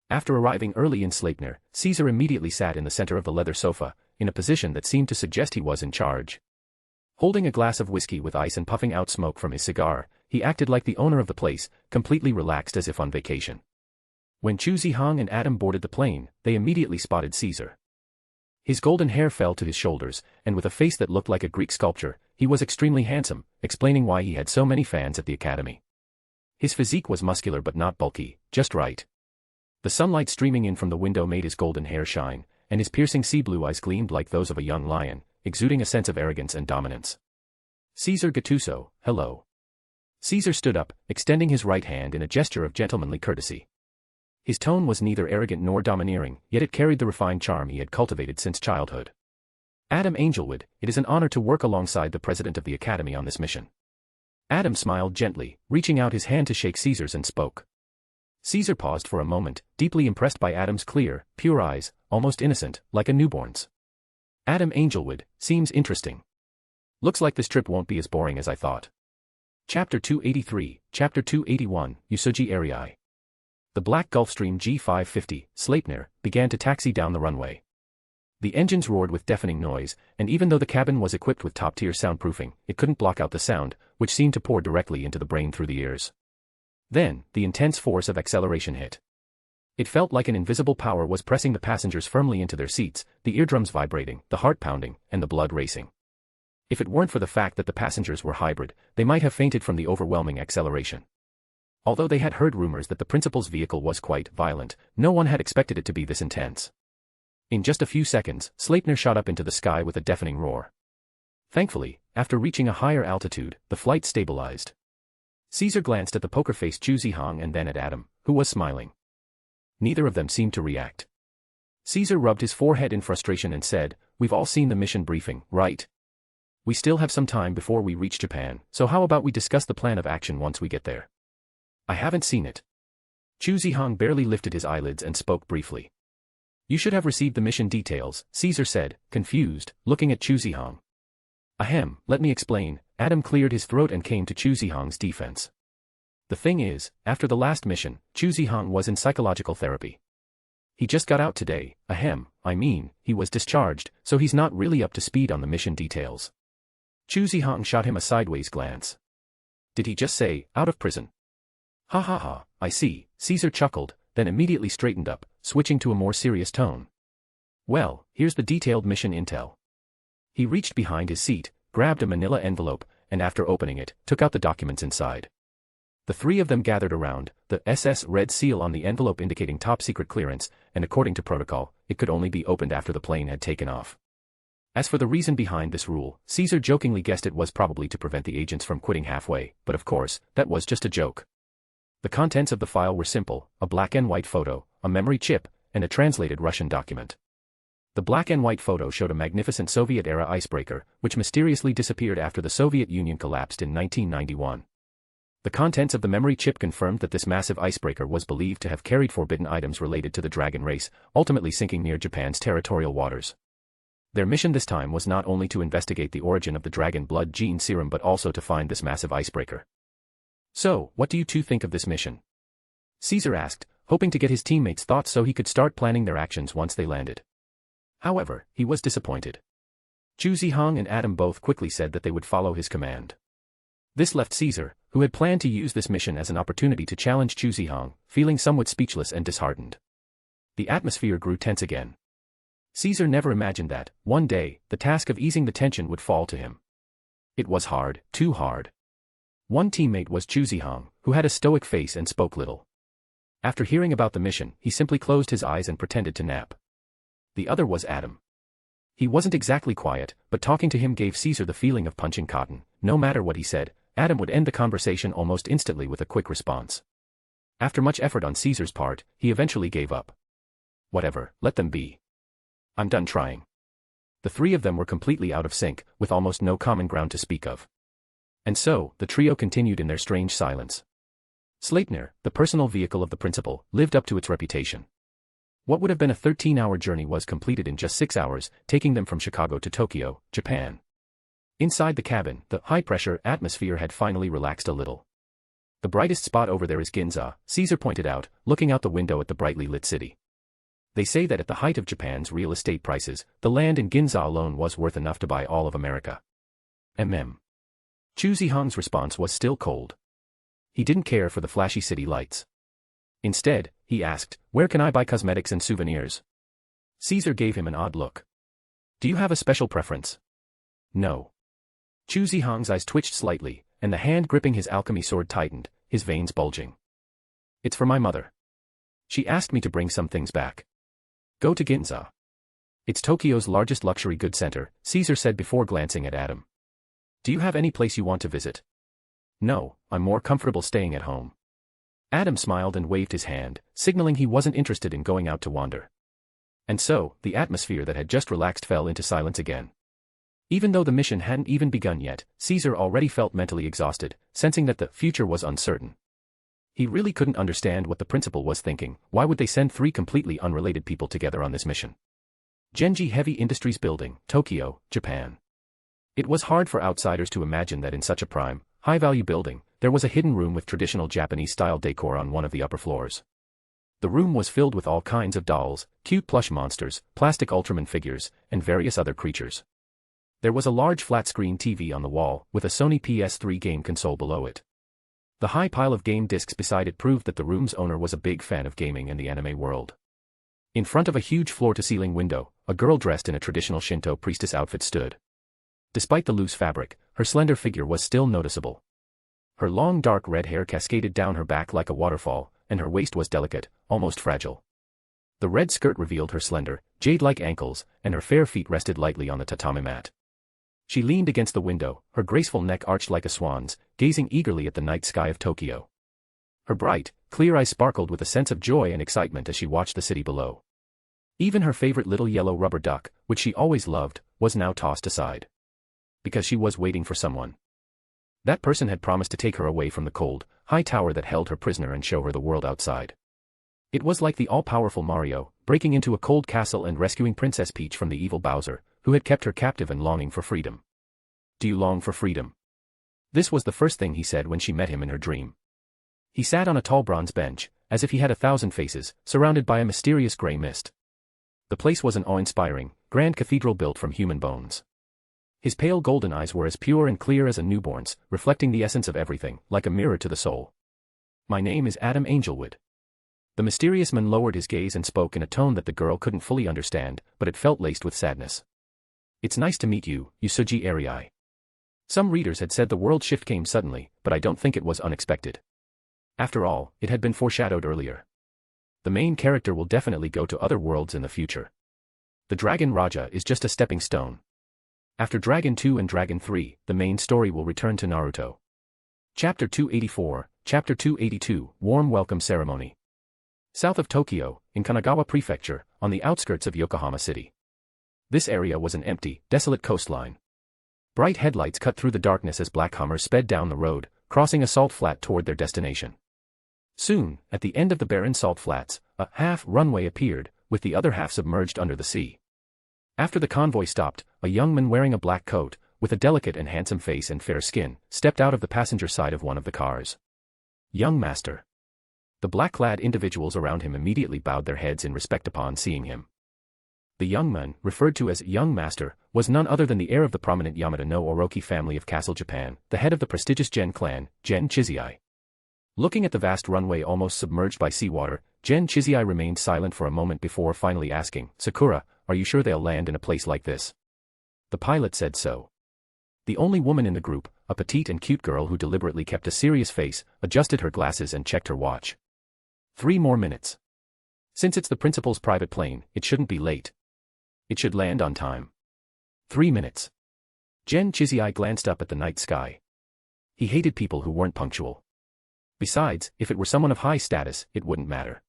After arriving early in Sleipnir, Caesar immediately sat in the center of the leather sofa, in a position that seemed to suggest he was in charge. Holding a glass of whiskey with ice and puffing out smoke from his cigar, he acted like the owner of the place, completely relaxed as if on vacation. When Chu Zihong and Adam boarded the plane, they immediately spotted Caesar. His golden hair fell to his shoulders, and with a face that looked like a Greek sculpture, he was extremely handsome, explaining why he had so many fans at the academy. His physique was muscular but not bulky, just right. The sunlight streaming in from the window made his golden hair shine, and his piercing sea-blue eyes gleamed like those of a young lion, exuding a sense of arrogance and dominance. Caesar Gattuso, hello. Caesar stood up, extending his right hand in a gesture of gentlemanly courtesy. His tone was neither arrogant nor domineering, yet it carried the refined charm he had cultivated since childhood. Adam Angelwood, it is an honor to work alongside the president of the academy on this mission. Adam smiled gently, reaching out his hand to shake Caesar's and spoke. Caesar paused for a moment, deeply impressed by Adam's clear, pure eyes, almost innocent, like a newborn's. Adam Angelwood, seems interesting. Looks like this trip won't be as boring as I thought. Chapter 283, Chapter 281, Usugi Arii. The black Gulfstream G550, Sleipnir, began to taxi down the runway. The engines roared with deafening noise, and even though the cabin was equipped with top-tier soundproofing, it couldn't block out the sound, which seemed to pour directly into the brain through the ears. Then, the intense force of acceleration hit. It felt like an invisible power was pressing the passengers firmly into their seats, the eardrums vibrating, the heart pounding, and the blood racing. If it weren't for the fact that the passengers were hybrid, they might have fainted from the overwhelming acceleration. Although they had heard rumors that the principal's vehicle was quite violent, no one had expected it to be this intense. In just a few seconds, Sleipnir shot up into the sky with a deafening roar. Thankfully, after reaching a higher altitude, the flight stabilized. Caesar glanced at the poker-faced Chu Zihong and then at Adam, who was smiling. Neither of them seemed to react. Caesar rubbed his forehead in frustration and said, "We've all seen the mission briefing, right? We still have some time before we reach Japan, so how about we discuss the plan of action once we get there?" "I haven't seen it." Chu Zihong barely lifted his eyelids and spoke briefly. "You should have received the mission details," Caesar said, confused, looking at Chu Zihong. "Ahem, let me explain." Adam cleared his throat and came to Chu Zihong's defense. "The thing is, after the last mission, Chu Zihong was in psychological therapy. He just got out today, he was discharged, so he's not really up to speed on the mission details." Chu Zihong shot him a sideways glance. "Did he just say, out of prison?" "Ha ha ha, I see," Caesar chuckled, then immediately straightened up, switching to a more serious tone. "Well, here's the detailed mission intel." He reached behind his seat, grabbed a manila envelope, and after opening it, took out the documents inside. The three of them gathered around, the SS red seal on the envelope indicating top-secret clearance, and according to protocol, it could only be opened after the plane had taken off. As for the reason behind this rule, Caesar jokingly guessed it was probably to prevent the agents from quitting halfway, but of course, that was just a joke. The contents of the file were simple: a black and white photo, a memory chip, and a translated Russian document. The black and white photo showed a magnificent Soviet-era icebreaker, which mysteriously disappeared after the Soviet Union collapsed in 1991. The contents of the memory chip confirmed that this massive icebreaker was believed to have carried forbidden items related to the dragon race, ultimately sinking near Japan's territorial waters. Their mission this time was not only to investigate the origin of the dragon blood gene serum but also to find this massive icebreaker. "So, what do you two think of this mission?" Caesar asked, hoping to get his teammates' thoughts so he could start planning their actions once they landed. However, he was disappointed. Chu Zihong and Adam both quickly said that they would follow his command. This left Caesar, who had planned to use this mission as an opportunity to challenge Chu Zihong, feeling somewhat speechless and disheartened. The atmosphere grew tense again. Caesar never imagined that, one day, the task of easing the tension would fall to him. It was hard, too hard. One teammate was Chu Zihong, who had a stoic face and spoke little. After hearing about the mission, he simply closed his eyes and pretended to nap. The other was Adam. He wasn't exactly quiet, but talking to him gave Caesar the feeling of punching cotton. No matter what he said, Adam would end the conversation almost instantly with a quick response. After much effort on Caesar's part, he eventually gave up. Whatever, let them be. I'm done trying. The three of them were completely out of sync, with almost no common ground to speak of. And so, the trio continued in their strange silence. Sleipnir, the personal vehicle of the principal, lived up to its reputation. What would have been a 13-hour journey was completed in just 6 hours, taking them from Chicago to Tokyo, Japan. Inside the cabin, the high-pressure atmosphere had finally relaxed a little. The brightest spot over there is Ginza, Caesar pointed out, looking out the window at the brightly lit city. They say that at the height of Japan's real estate prices, the land in Ginza alone was worth enough to buy all of America. Chu Zihang's response was still cold. He didn't care for the flashy city lights. Instead, he asked, "Where can I buy cosmetics and souvenirs?" Caesar gave him an odd look. "Do you have a special preference?" "No." Chu Zihang's eyes twitched slightly, and the hand gripping his alchemy sword tightened, his veins bulging. "It's for my mother. She asked me to bring some things back." "Go to Ginza. It's Tokyo's largest luxury goods center," Caesar said before glancing at Adam. "Do you have any place you want to visit?" "No, I'm more comfortable staying at home." Adam smiled and waved his hand, signaling he wasn't interested in going out to wander. And so, the atmosphere that had just relaxed fell into silence again. Even though the mission hadn't even begun yet, Caesar already felt mentally exhausted, sensing that the future was uncertain. He really couldn't understand what the principal was thinking. Why would they send three completely unrelated people together on this mission? Genji Heavy Industries Building, Tokyo, Japan. It was hard for outsiders to imagine that in such a prime, high-value building, there was a hidden room with traditional Japanese-style decor on one of the upper floors. The room was filled with all kinds of dolls, cute plush monsters, plastic Ultraman figures, and various other creatures. There was a large flat-screen TV on the wall, with a Sony PS3 game console below it. The high pile of game discs beside it proved that the room's owner was a big fan of gaming and the anime world. In front of a huge floor-to-ceiling window, a girl dressed in a traditional Shinto priestess outfit stood. Despite the loose fabric, her slender figure was still noticeable. Her long dark red hair cascaded down her back like a waterfall, and her waist was delicate, almost fragile. The red skirt revealed her slender, jade-like ankles, and her fair feet rested lightly on the tatami mat. She leaned against the window, her graceful neck arched like a swan's, gazing eagerly at the night sky of Tokyo. Her bright, clear eyes sparkled with a sense of joy and excitement as she watched the city below. Even her favorite little yellow rubber duck, which she always loved, was now tossed aside. Because she was waiting for someone. That person had promised to take her away from the cold, high tower that held her prisoner and show her the world outside. It was like the all-powerful Mario, breaking into a cold castle and rescuing Princess Peach from the evil Bowser, who had kept her captive and longing for freedom. "Do you long for freedom?" This was the first thing he said when she met him in her dream. He sat on a tall bronze bench, as if he had 1,000 faces, surrounded by a mysterious gray mist. The place was an awe-inspiring, grand cathedral built from human bones. His pale golden eyes were as pure and clear as a newborn's, reflecting the essence of everything, like a mirror to the soul. "My name is Adam Angelwood." The mysterious man lowered his gaze and spoke in a tone that the girl couldn't fully understand, but it felt laced with sadness. "It's nice to meet you, Yusuji Arai." Some readers had said the world shift came suddenly, but I don't think it was unexpected. After all, it had been foreshadowed earlier. The main character will definitely go to other worlds in the future. The Dragon Raja is just a stepping stone. After Dragon 2 and Dragon 3, the main story will return to Naruto. Chapter 284, Chapter 282, Warm Welcome Ceremony. South of Tokyo, in Kanagawa Prefecture, on the outskirts of Yokohama City. This area was an empty, desolate coastline. Bright headlights cut through the darkness as black Hummers sped down the road, crossing a salt flat toward their destination. Soon, at the end of the barren salt flats, a half-runway appeared, with the other half submerged under the sea. After the convoy stopped, a young man wearing a black coat, with a delicate and handsome face and fair skin, stepped out of the passenger side of one of the cars. "Young master." The black-clad individuals around him immediately bowed their heads in respect upon seeing him. The young man, referred to as young master, was none other than the heir of the prominent Yamada no Orochi family of Castle Japan, the head of the prestigious Gen clan, Gen Chizai. Looking at the vast runway almost submerged by seawater, Gen Chizai remained silent for a moment before finally asking, "Sakura, are you sure they'll land in a place like this?" The pilot said so. The only woman in the group, a petite and cute girl who deliberately kept a serious face, adjusted her glasses and checked her watch. 3 more minutes. Since it's the principal's private plane, it shouldn't be late. It should land on time. 3 minutes. Gen Chizai glanced up at the night sky. He hated people who weren't punctual. Besides, if it were someone of high status, it wouldn't matter.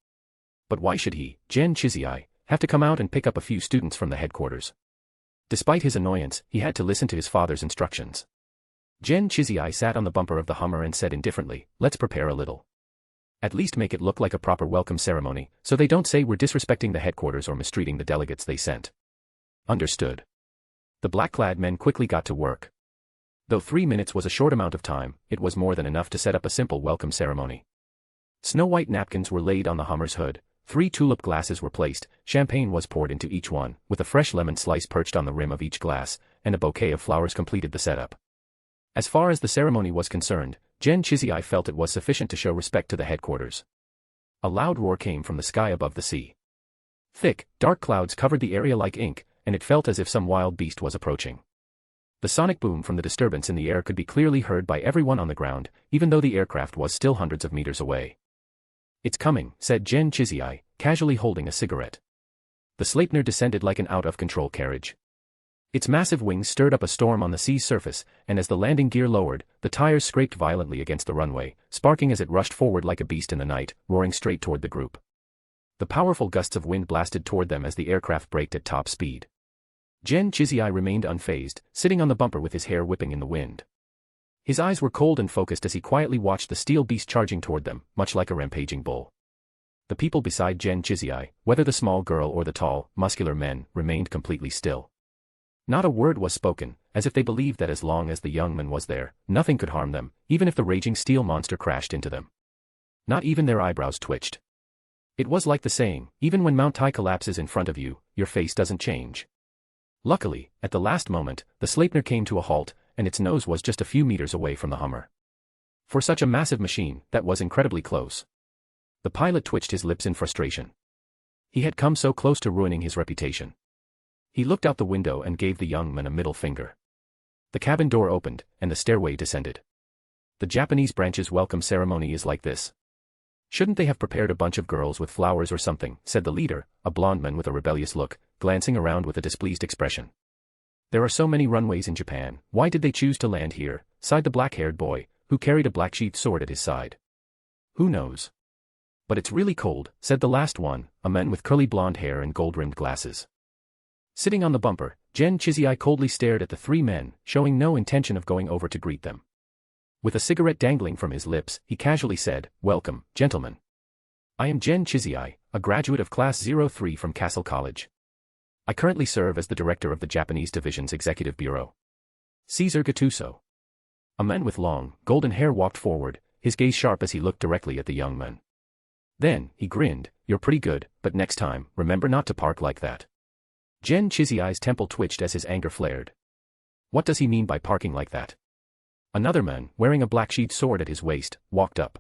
But why should he, Gen Chizai, have to come out and pick up a few students from the headquarters? Despite his annoyance, he had to listen to his father's instructions. Gen Chizai sat on the bumper of the Hummer and said indifferently, "Let's prepare a little. At least make it look like a proper welcome ceremony, so they don't say we're disrespecting the headquarters or mistreating the delegates they sent." Understood. The black-clad men quickly got to work. Though 3 minutes was a short amount of time, it was more than enough to set up a simple welcome ceremony. Snow-white napkins were laid on the Hummer's hood, 3 tulip glasses were placed, champagne was poured into each one, with a fresh lemon slice perched on the rim of each glass, and a bouquet of flowers completed the setup. As far as the ceremony was concerned, Gen Chizai felt it was sufficient to show respect to the headquarters. A loud roar came from the sky above the sea. Thick, dark clouds covered the area like ink, and it felt as if some wild beast was approaching. The sonic boom from the disturbance in the air could be clearly heard by everyone on the ground, even though the aircraft was still hundreds of meters away. "It's coming," said Gen Chizai, casually holding a cigarette. The Sleipnir descended like an out-of-control carriage. Its massive wings stirred up a storm on the sea's surface, and as the landing gear lowered, the tires scraped violently against the runway, sparking as it rushed forward like a beast in the night, roaring straight toward the group. The powerful gusts of wind blasted toward them as the aircraft braked at top speed. Gen Chizai remained unfazed, sitting on the bumper with his hair whipping in the wind. His eyes were cold and focused as he quietly watched the steel beast charging toward them, much like a rampaging bull. The people beside Gen Chizai, whether the small girl or the tall, muscular men, remained completely still. Not a word was spoken, as if they believed that as long as the young man was there, nothing could harm them, even if the raging steel monster crashed into them. Not even their eyebrows twitched. It was like the saying, even when Mount Tai collapses in front of you, your face doesn't change. Luckily, at the last moment, the Sleipnir came to a halt, and its nose was just a few meters away from the Hummer. For such a massive machine, that was incredibly close. The pilot twitched his lips in frustration. He had come so close to ruining his reputation. He looked out the window and gave the young man a middle finger. The cabin door opened, and the stairway descended. The Japanese branch's welcome ceremony is like this. "Shouldn't they have prepared a bunch of girls with flowers or something?" said the leader, a blonde man with a rebellious look, glancing around with a displeased expression. "There are so many runways in Japan, why did they choose to land here?" sighed the black-haired boy, who carried a black-sheathed sword at his side. "Who knows? But it's really cold," said the last one, a man with curly blonde hair and gold-rimmed glasses. Sitting on the bumper, Gen Chizai coldly stared at the 3 men, showing no intention of going over to greet them. With a cigarette dangling from his lips, he casually said, "Welcome, gentlemen. I am Gen Chizai, a graduate of Class 03 from Castle College. I currently serve as the director of the Japanese Division's Executive Bureau." Caesar Gattuso. A man with long, golden hair walked forward, his gaze sharp as he looked directly at the young man. Then, he grinned, "You're pretty good, but next time, remember not to park like that." Gen Chizai's temple twitched as his anger flared. What does he mean by parking like that? Another man, wearing a black-sheathed sword at his waist, walked up.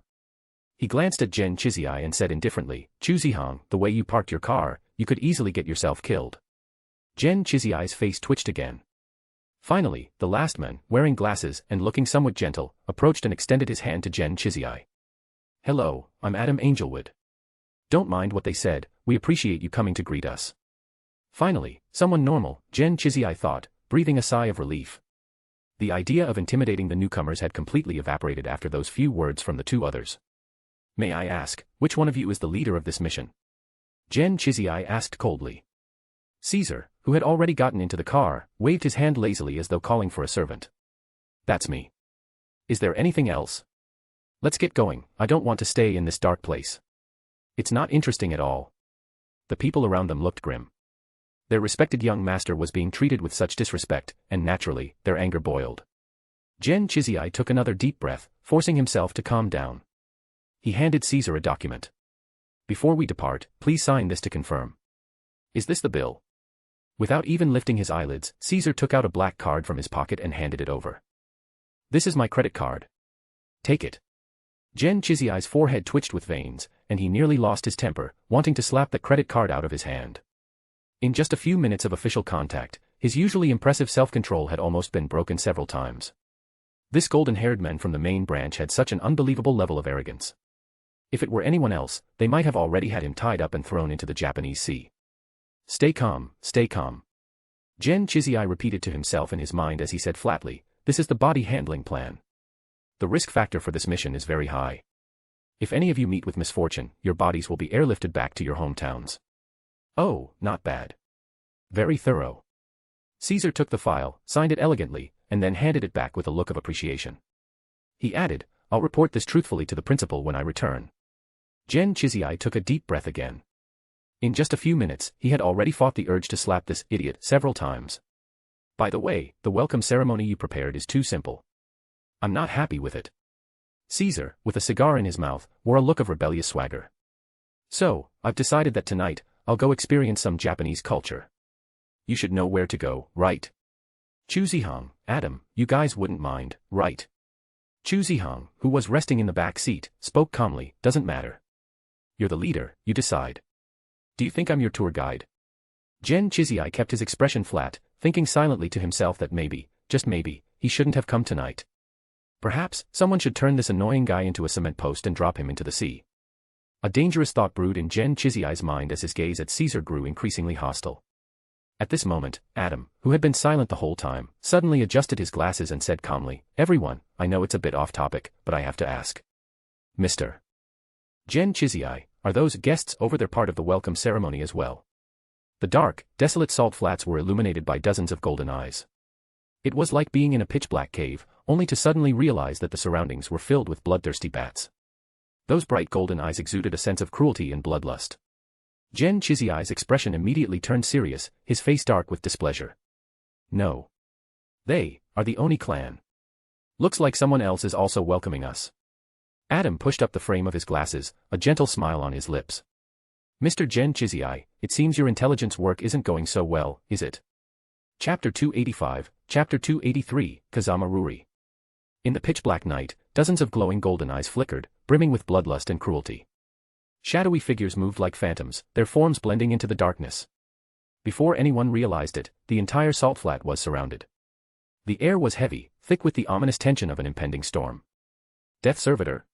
He glanced at Gen Chizai and said indifferently, "Chuzihang, the way you parked your car, you could easily get yourself killed." Gen Chizai's face twitched again. Finally, the last man, wearing glasses and looking somewhat gentle, approached and extended his hand to Gen Chizai. "Hello, I'm Adam Angelwood. Don't mind what they said, we appreciate you coming to greet us." Finally, someone normal, Gen Chizai thought, breathing a sigh of relief. The idea of intimidating the newcomers had completely evaporated after those few words from the 2 others. "May I ask, which one of you is the leader of this mission?" Gen Chizai asked coldly. Caesar, who had already gotten into the car, waved his hand lazily as though calling for a servant. "That's me. Is there anything else? Let's get going, I don't want to stay in this dark place. It's not interesting at all." The people around them looked grim. Their respected young master was being treated with such disrespect, and naturally, their anger boiled. Gen Chizai took another deep breath, forcing himself to calm down. He handed Caesar a document. "Before we depart, please sign this to confirm." "Is this the bill?" Without even lifting his eyelids, Caesar took out a black card from his pocket and handed it over. "This is my credit card. Take it." Gen Chizai's forehead twitched with veins, and he nearly lost his temper, wanting to slap the credit card out of his hand. In just a few minutes of official contact, his usually impressive self-control had almost been broken several times. This golden-haired man from the main branch had such an unbelievable level of arrogance. If it were anyone else, they might have already had him tied up and thrown into the Japanese Sea. "Stay calm, stay calm." Gen Chizai repeated to himself in his mind as he said flatly, "This is the body handling plan. The risk factor for this mission is very high. If any of you meet with misfortune, your bodies will be airlifted back to your hometowns. Oh, not bad. Very thorough. Caesar took the file, signed it elegantly, and then handed it back with a look of appreciation. He added, I'll report this truthfully to the principal when I return. Gen Chizai took a deep breath again. In just a few minutes, he had already fought the urge to slap this idiot several times. By the way, the welcome ceremony you prepared is too simple. I'm not happy with it. Caesar, with a cigar in his mouth, wore a look of rebellious swagger. So, I've decided that tonight, I'll go experience some Japanese culture. You should know where to go, right? Chuzihong, Adam, you guys wouldn't mind, right? Chuzihong, who was resting in the back seat, spoke calmly, doesn't matter. You're the leader, you decide. Do you think I'm your tour guide? Gen Chizai kept his expression flat, thinking silently to himself that maybe, just maybe, he shouldn't have come tonight. Perhaps, someone should turn this annoying guy into a cement post and drop him into the sea. A dangerous thought brewed in Gen Chizai's mind as his gaze at Caesar grew increasingly hostile. At this moment, Adam, who had been silent the whole time, suddenly adjusted his glasses and said calmly, Everyone, I know it's a bit off topic, but I have to ask. Mr. Gen Chizai, are those guests over there part of the welcome ceremony as well? The dark, desolate salt flats were illuminated by dozens of golden eyes. It was like being in a pitch-black cave, only to suddenly realize that the surroundings were filled with bloodthirsty bats. Those bright golden eyes exuded a sense of cruelty and bloodlust. Gen Chizai's expression immediately turned serious, his face dark with displeasure. No. They are the Oni clan. Looks like someone else is also welcoming us. Adam pushed up the frame of his glasses, a gentle smile on his lips. Mr. Gen Chizai, it seems your intelligence work isn't going so well, is it? Chapter 285, Chapter 283, Kazama Ruri. In the pitch-black night, dozens of glowing golden eyes flickered, brimming with bloodlust and cruelty. Shadowy figures moved like phantoms, their forms blending into the darkness. Before anyone realized it, the entire salt flat was surrounded. The air was heavy, thick with the ominous tension of an impending storm. Death Servitor.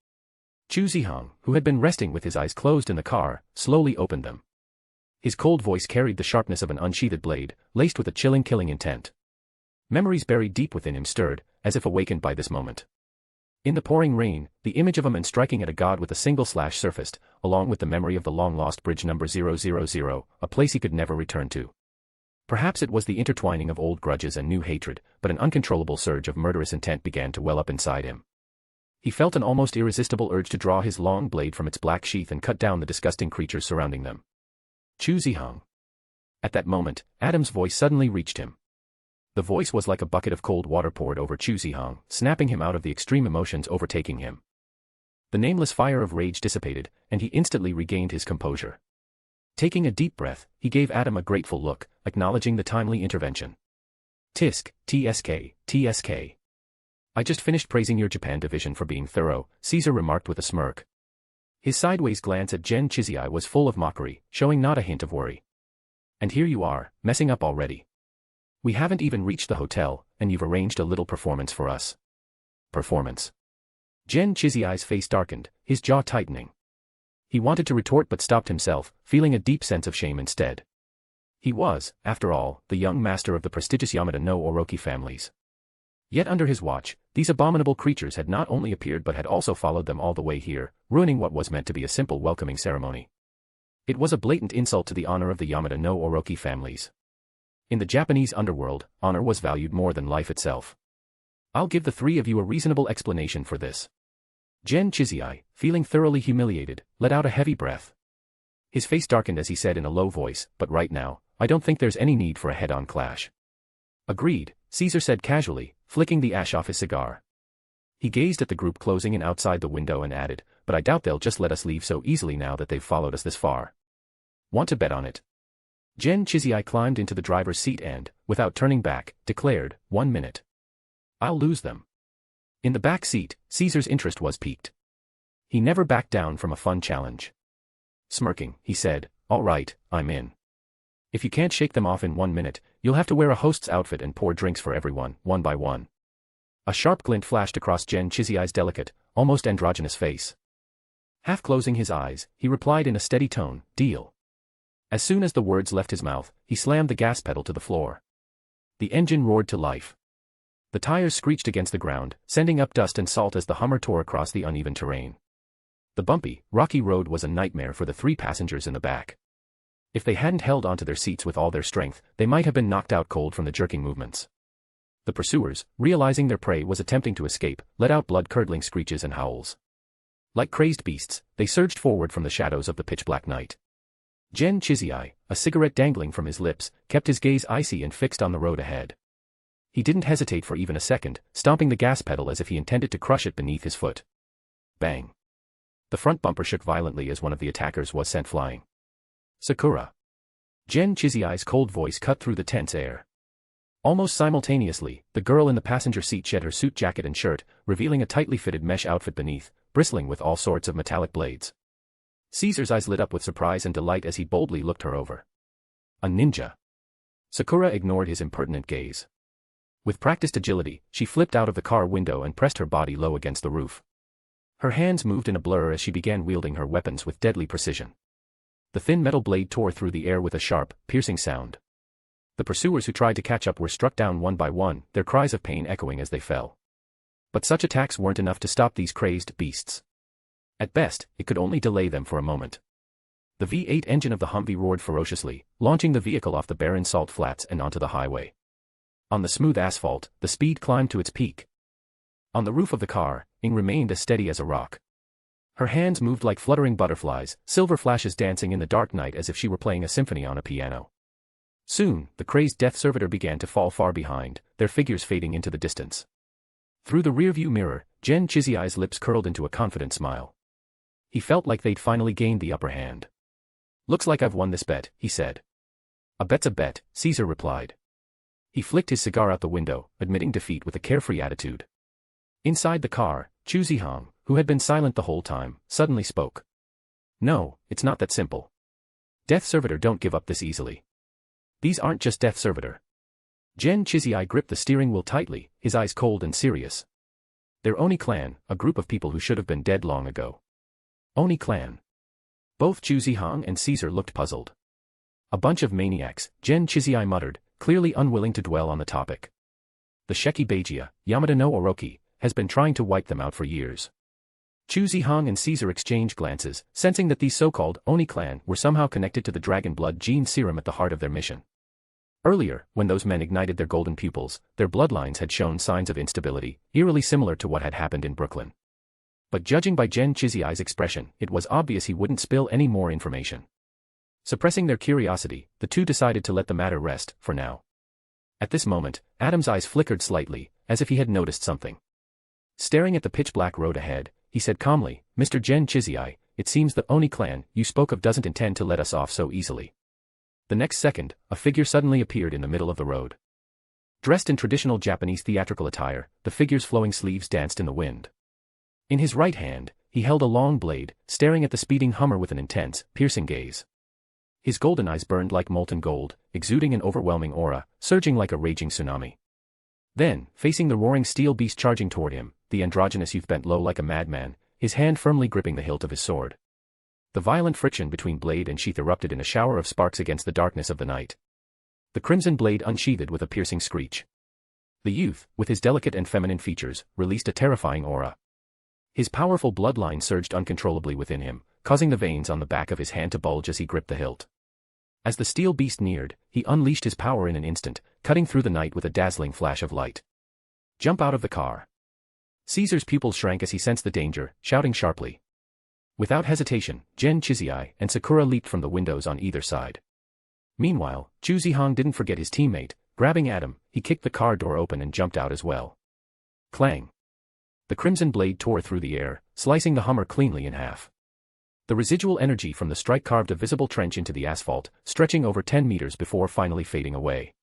Chuzihong, who had been resting with his eyes closed in the car, slowly opened them. His cold voice carried the sharpness of an unsheathed blade, laced with a chilling killing intent. Memories buried deep within him stirred, as if awakened by this moment. In the pouring rain, the image of a man striking at a god with a single slash surfaced, along with the memory of the long-lost bridge number 000, a place he could never return to. Perhaps it was the intertwining of old grudges and new hatred, but an uncontrollable surge of murderous intent began to well up inside him. He felt an almost irresistible urge to draw his long blade from its black sheath and cut down the disgusting creatures surrounding them. Chuzihong. At that moment, Adam's voice suddenly reached him. The voice was like a bucket of cold water poured over Chuzihong, snapping him out of the extreme emotions overtaking him. The nameless fire of rage dissipated, and he instantly regained his composure. Taking a deep breath, he gave Adam a grateful look, acknowledging the timely intervention. Tisk, TSK, TSK. I just finished praising your Japan division for being thorough, Caesar remarked with a smirk. His sideways glance at Gen Chizai was full of mockery, showing not a hint of worry. And here you are, messing up already. We haven't even reached the hotel, and you've arranged a little performance for us. Performance. Gen Chizai's face darkened, his jaw tightening. He wanted to retort but stopped himself, feeling a deep sense of shame instead. He was, after all, the young master of the prestigious Yamada no Orochi families. Yet under his watch, these abominable creatures had not only appeared but had also followed them all the way here, ruining what was meant to be a simple welcoming ceremony. It was a blatant insult to the honor of the Yamada no Orochi families. In the Japanese underworld, honor was valued more than life itself. I'll give the three of you a reasonable explanation for this. Gen Chizai, feeling thoroughly humiliated, let out a heavy breath. His face darkened as he said in a low voice, but right now, I don't think there's any need for a head-on clash. Agreed, Caesar said casually, flicking the ash off his cigar. He gazed at the group closing in outside the window and added, but I doubt they'll just let us leave so easily now that they've followed us this far. Want to bet on it? Gen Chizai climbed into the driver's seat and, without turning back, declared, 1 minute. I'll lose them. In the back seat, Caesar's interest was piqued. He never backed down from a fun challenge. Smirking, he said, all right, I'm in. If you can't shake them off in 1 minute, you'll have to wear a host's outfit and pour drinks for everyone, one by one. A sharp glint flashed across Gen Chizai's delicate, almost androgynous face. Half closing his eyes, he replied in a steady tone, deal. As soon as the words left his mouth, he slammed the gas pedal to the floor. The engine roared to life. The tires screeched against the ground, sending up dust and salt as the Hummer tore across the uneven terrain. The bumpy, rocky road was a nightmare for the 3 passengers in the back. If they hadn't held onto their seats with all their strength, they might have been knocked out cold from the jerking movements. The pursuers, realizing their prey was attempting to escape, let out blood-curdling screeches and howls. Like crazed beasts, they surged forward from the shadows of the pitch-black night. Gen Chizai, a cigarette dangling from his lips, kept his gaze icy and fixed on the road ahead. He didn't hesitate for even a second, stomping the gas pedal as if he intended to crush it beneath his foot. Bang! The front bumper shook violently as one of the attackers was sent flying. Sakura! Gen Chizai's cold voice cut through the tense air. Almost simultaneously, the girl in the passenger seat shed her suit jacket and shirt, revealing a tightly fitted mesh outfit beneath, bristling with all sorts of metallic blades. Caesar's eyes lit up with surprise and delight as he boldly looked her over. A ninja. Sakura ignored his impertinent gaze. With practiced agility, she flipped out of the car window and pressed her body low against the roof. Her hands moved in a blur as she began wielding her weapons with deadly precision. The thin metal blade tore through the air with a sharp, piercing sound. The pursuers who tried to catch up were struck down one by one, their cries of pain echoing as they fell. But such attacks weren't enough to stop these crazed beasts. At best, it could only delay them for a moment. The V8 engine of the Humvee roared ferociously, launching the vehicle off the barren salt flats and onto the highway. On the smooth asphalt, the speed climbed to its peak. On the roof of the car, Ing remained as steady as a rock. Her hands moved like fluttering butterflies, silver flashes dancing in the dark night as if she were playing a symphony on a piano. Soon, the crazed death servitor began to fall far behind, their figures fading into the distance. Through the rearview mirror, Gen Chizai's lips curled into a confident smile. He felt like they'd finally gained the upper hand. "Looks like I've won this bet," he said. "A bet's a bet," Caesar replied. He flicked his cigar out the window, admitting defeat with a carefree attitude. Inside the car, Chu Zihong, who had been silent the whole time, suddenly spoke. "No, it's not that simple. Death Servitor don't give up this easily. These aren't just Death Servitor." Gen Chizai gripped the steering wheel tightly, his eyes cold and serious. "They're Oni clan, a group of people who should have been dead long ago." Oni clan. Both Chu Zihong and Caesar looked puzzled. "A bunch of maniacs," Gen Chizai muttered, clearly unwilling to dwell on the topic. "The Sheki Beijia, Yamada no Orochi, has been trying to wipe them out for years." Chu Zihong and Caesar exchanged glances, sensing that these so-called Oni clan were somehow connected to the dragon blood gene serum at the heart of their mission. Earlier, when those men ignited their golden pupils, their bloodlines had shown signs of instability, eerily similar to what had happened in Brooklyn. But judging by Gen Chizai's expression, it was obvious he wouldn't spill any more information. Suppressing their curiosity, the two decided to let the matter rest, for now. At this moment, Adam's eyes flickered slightly, as if he had noticed something. Staring at the pitch-black road ahead, he said calmly, "Mr. Gen Chizai, it seems the Oni clan you spoke of doesn't intend to let us off so easily." The next second, a figure suddenly appeared in the middle of the road. Dressed in traditional Japanese theatrical attire, the figure's flowing sleeves danced in the wind. In his right hand, he held a long blade, staring at the speeding Hummer with an intense, piercing gaze. His golden eyes burned like molten gold, exuding an overwhelming aura, surging like a raging tsunami. Then, facing the roaring steel beast charging toward him, the androgynous youth bent low like a madman, his hand firmly gripping the hilt of his sword. The violent friction between blade and sheath erupted in a shower of sparks against the darkness of the night. The crimson blade unsheathed with a piercing screech. The youth, with his delicate and feminine features, released a terrifying aura. His powerful bloodline surged uncontrollably within him, causing the veins on the back of his hand to bulge as he gripped the hilt. As the steel beast neared, he unleashed his power in an instant, cutting through the night with a dazzling flash of light. "Jump out of the car." Caesar's pupils shrank as he sensed the danger, shouting sharply. Without hesitation, Gen Chizai and Sakura leaped from the windows on either side. Meanwhile, Chu Zihong didn't forget his teammate. Grabbing Adam, he kicked the car door open and jumped out as well. Clang! The crimson blade tore through the air, slicing the Hummer cleanly in half. The residual energy from the strike carved a visible trench into the asphalt, stretching over 10 meters before finally fading away.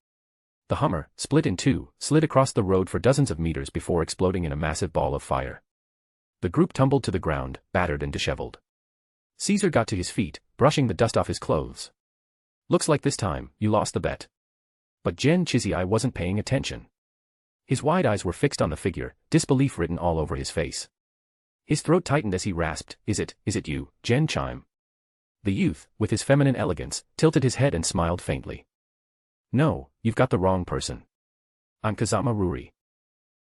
The Hummer, split in two, slid across the road for dozens of meters before exploding in a massive ball of fire. The group tumbled to the ground, battered and disheveled. Caesar got to his feet, brushing the dust off his clothes. "Looks like this time, you lost the bet." But Gen Chizai wasn't paying attention. His wide eyes were fixed on the figure, disbelief written all over his face. His throat tightened as he rasped, is it you, Gen Chime?" The youth, with his feminine elegance, tilted his head and smiled faintly. "No, you've got the wrong person. I'm Kazama Ruri."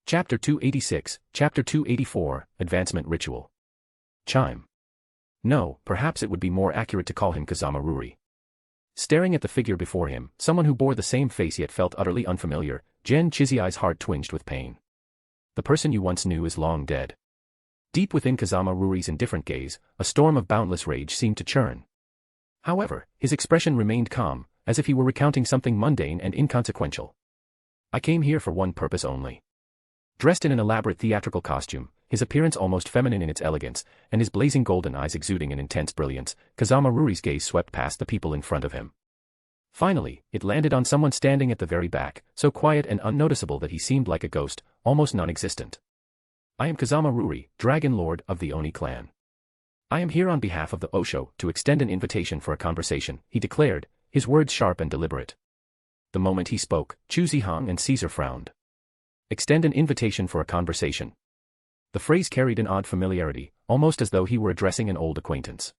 Chapter 286, Chapter 284, Advancement Ritual. Chime. No, perhaps it would be more accurate to call him Kazama Ruri. Staring at the figure before him, someone who bore the same face yet felt utterly unfamiliar, Gen Chiziai's heart twinged with pain. The person you once knew is long dead. Deep within Kazama Ruri's indifferent gaze, a storm of boundless rage seemed to churn. However, his expression remained calm, as if he were recounting something mundane and inconsequential. I came here for one purpose only. Dressed in an elaborate theatrical costume, his appearance almost feminine in its elegance, and his blazing golden eyes exuding an intense brilliance, Kazama Ruri's gaze swept past the people in front of him. Finally, it landed on someone standing at the very back, so quiet and unnoticeable that he seemed like a ghost, almost non-existent. I am Kazama Ruri, Dragon Lord of the Oni clan. I am here on behalf of the Osho to extend an invitation for a conversation, he declared, his words sharp and deliberate. The moment he spoke, Chu Zihang and Caesar frowned. Extend an invitation for a conversation. The phrase carried an odd familiarity, almost as though he were addressing an old acquaintance.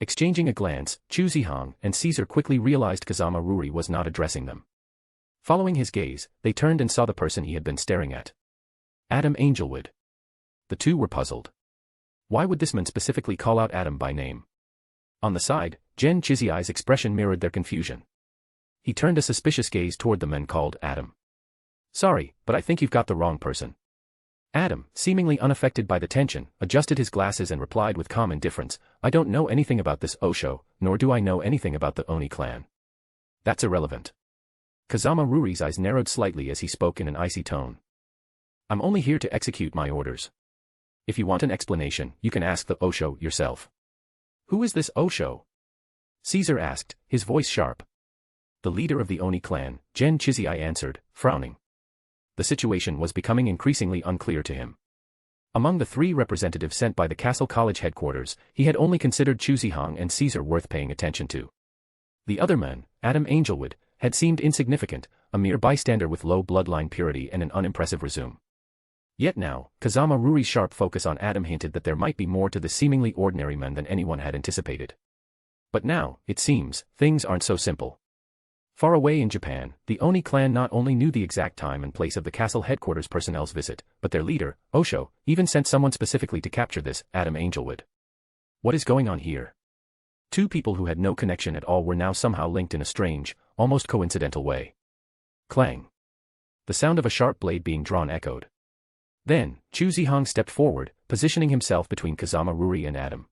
Exchanging a glance, Chu Zihang and Caesar quickly realized Kazama Ruri was not addressing them. Following his gaze, they turned and saw the person he had been staring at. Adam Angelwood. The two were puzzled. Why would this man specifically call out Adam by name? On the side, Gen Chiziai's expression mirrored their confusion. He turned a suspicious gaze toward the man called Adam. Sorry, but I think you've got the wrong person. Adam, seemingly unaffected by the tension, adjusted his glasses and replied with calm indifference, I don't know anything about this Osho, nor do I know anything about the Oni clan. That's irrelevant. Kazama Ruri's eyes narrowed slightly as he spoke in an icy tone. I'm only here to execute my orders. If you want an explanation, you can ask the Osho yourself. Who is this Osho? Caesar asked, his voice sharp. The leader of the Oni clan, Gen Chiziai answered, frowning. The situation was becoming increasingly unclear to him. Among the three representatives sent by the Castle College headquarters, he had only considered Chu Zihang and Caesar worth paying attention to. The other man, Adam Angelwood, had seemed insignificant, a mere bystander with low bloodline purity and an unimpressive resume. Yet now, Kazama Ruri's sharp focus on Adam hinted that there might be more to the seemingly ordinary man than anyone had anticipated. But now, it seems, things aren't so simple. Far away in Japan, the Oni clan not only knew the exact time and place of the castle headquarters personnel's visit, but their leader, Osho, even sent someone specifically to capture this, Adam Angelwood. What is going on here? Two people who had no connection at all were now somehow linked in a strange, almost coincidental way. Clang. The sound of a sharp blade being drawn echoed. Then, Chu Zihang stepped forward, positioning himself between Kazama Ruri and Adam.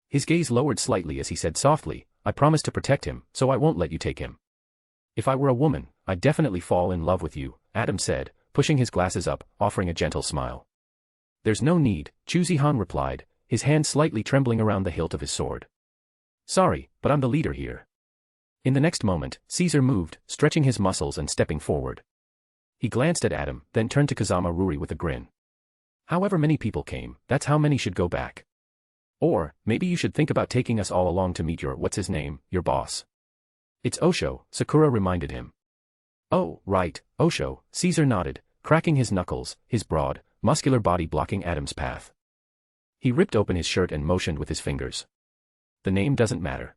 His gaze lowered slightly as he said softly, I promise to protect him, so I won't let you take him. If I were a woman, I'd definitely fall in love with you, Adam said, pushing his glasses up, offering a gentle smile. There's no need, Chu Zihang replied, his hand slightly trembling around the hilt of his sword. Sorry, but I'm the leader here. In the next moment, Caesar moved, stretching his muscles and stepping forward. He glanced at Adam, then turned to Kazama Ruri with a grin. However many people came, that's how many should go back. Or, maybe you should think about taking us all along to meet your what's-his-name, your boss. It's Osho, Sakura reminded him. Oh, right, Osho, Caesar nodded, cracking his knuckles, his broad, muscular body blocking Adam's path. He ripped open his shirt and motioned with his fingers. The name doesn't matter.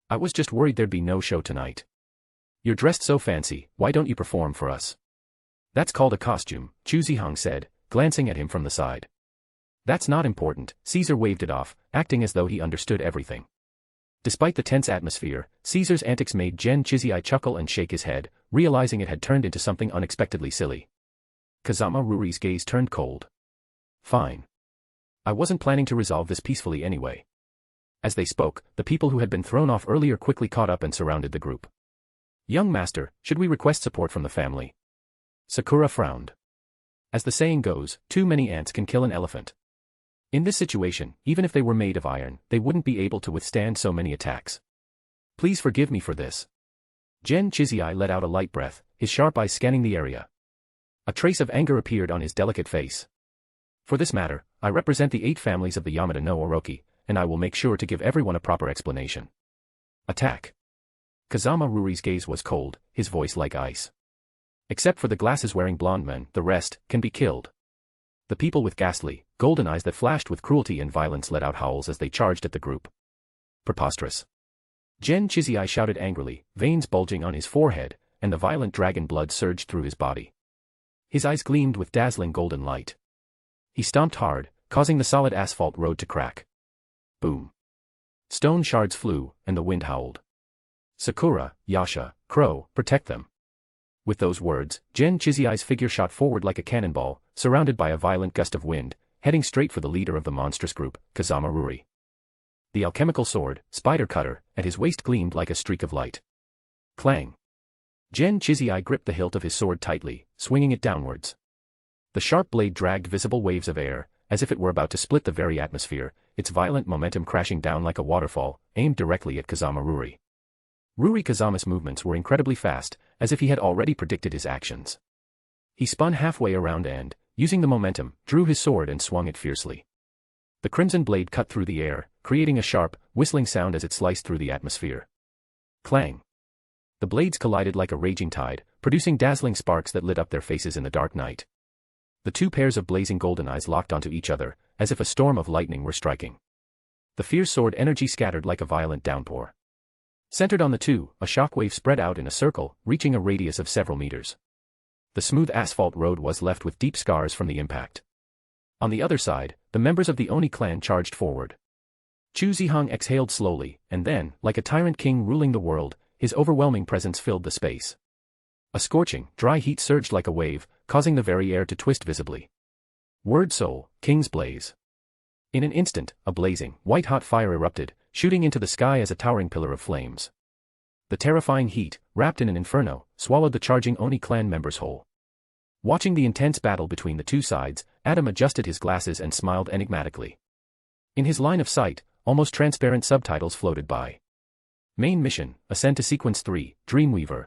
I was just worried there'd be no show tonight. You're dressed so fancy, why don't you perform for us? That's called a costume, Chu Zihang said, glancing at him from the side. That's not important, Caesar waved it off, acting as though he understood everything. Despite the tense atmosphere, Caesar's antics made Gen Chiziai chuckle and shake his head, realizing it had turned into something unexpectedly silly. Kazama Ruri's gaze turned cold. Fine. I wasn't planning to resolve this peacefully anyway. As they spoke, the people who had been thrown off earlier quickly caught up and surrounded the group. Young master, should we request support from the family? Sakura frowned. As the saying goes, too many ants can kill an elephant. In this situation, even if they were made of iron, they wouldn't be able to withstand so many attacks. Please forgive me for this. Gen Chiziai let out a light breath, his sharp eyes scanning the area. A trace of anger appeared on his delicate face. For this matter, I represent the 8 families of the Yamada no Orochi, and I will make sure to give everyone a proper explanation. Attack. Kazama Ruri's gaze was cold, his voice like ice. Except for the glasses-wearing blonde men, the rest can be killed. The people with ghastly, golden eyes that flashed with cruelty and violence let out howls as they charged at the group. Preposterous. Gen Chiziai shouted angrily, veins bulging on his forehead, and the violent dragon blood surged through his body. His eyes gleamed with dazzling golden light. He stomped hard, causing the solid asphalt road to crack. Boom. Stone shards flew, and the wind howled. Sakura, Yasha, Crow, protect them. With those words, Gen Chizai's figure shot forward like a cannonball, surrounded by a violent gust of wind, heading straight for the leader of the monstrous group, Kazama Ruri. The alchemical sword, Spider Cutter, at his waist gleamed like a streak of light. Clang. Gen Chizai gripped the hilt of his sword tightly, swinging it downwards. The sharp blade dragged visible waves of air, as if it were about to split the very atmosphere, its violent momentum crashing down like a waterfall, aimed directly at Kazama Ruri. Ruri Kazama's movements were incredibly fast, as if he had already predicted his actions. He spun halfway around and, using the momentum, drew his sword and swung it fiercely. The crimson blade cut through the air, creating a sharp, whistling sound as it sliced through the atmosphere. Clang. The blades collided like a raging tide, producing dazzling sparks that lit up their faces in the dark night. The two pairs of blazing golden eyes locked onto each other, as if a storm of lightning were striking. The fierce sword energy scattered like a violent downpour. Centered on the two, a shockwave spread out in a circle, reaching a radius of several meters. The smooth asphalt road was left with deep scars from the impact. On the other side, the members of the Oni clan charged forward. Chu Zihang exhaled slowly, and then, like a tyrant king ruling the world, his overwhelming presence filled the space. A scorching, dry heat surged like a wave, causing the very air to twist visibly. Word Soul, King's Blaze. In an instant, a blazing, white-hot fire erupted, shooting into the sky as a towering pillar of flames. The terrifying heat, wrapped in an inferno, swallowed the charging Oni clan members whole. Watching the intense battle between the two sides, Adam adjusted his glasses and smiled enigmatically. In his line of sight, almost transparent subtitles floated by. Main mission, Ascend to Sequence 3, Dreamweaver.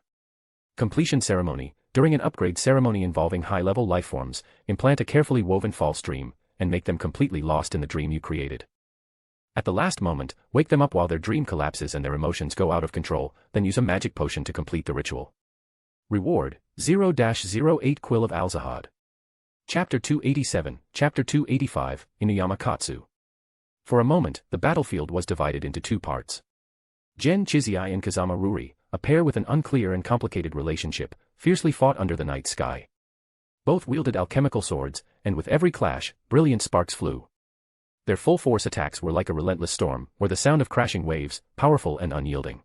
Completion ceremony, during an upgrade ceremony involving high-level lifeforms, implant a carefully woven false dream, and make them completely lost in the dream you created. At the last moment, wake them up while their dream collapses and their emotions go out of control, then use a magic potion to complete the ritual. Reward, 0-08 Quill of Alzahad. Chapter 287, Chapter 285, Inuyama Katsu. For a moment, the battlefield was divided into two parts. Gen Chizai and Kazama Ruri, a pair with an unclear and complicated relationship, fiercely fought under the night sky. Both wielded alchemical swords, and with every clash, brilliant sparks flew. Their full-force attacks were like a relentless storm, or the sound of crashing waves, powerful and unyielding.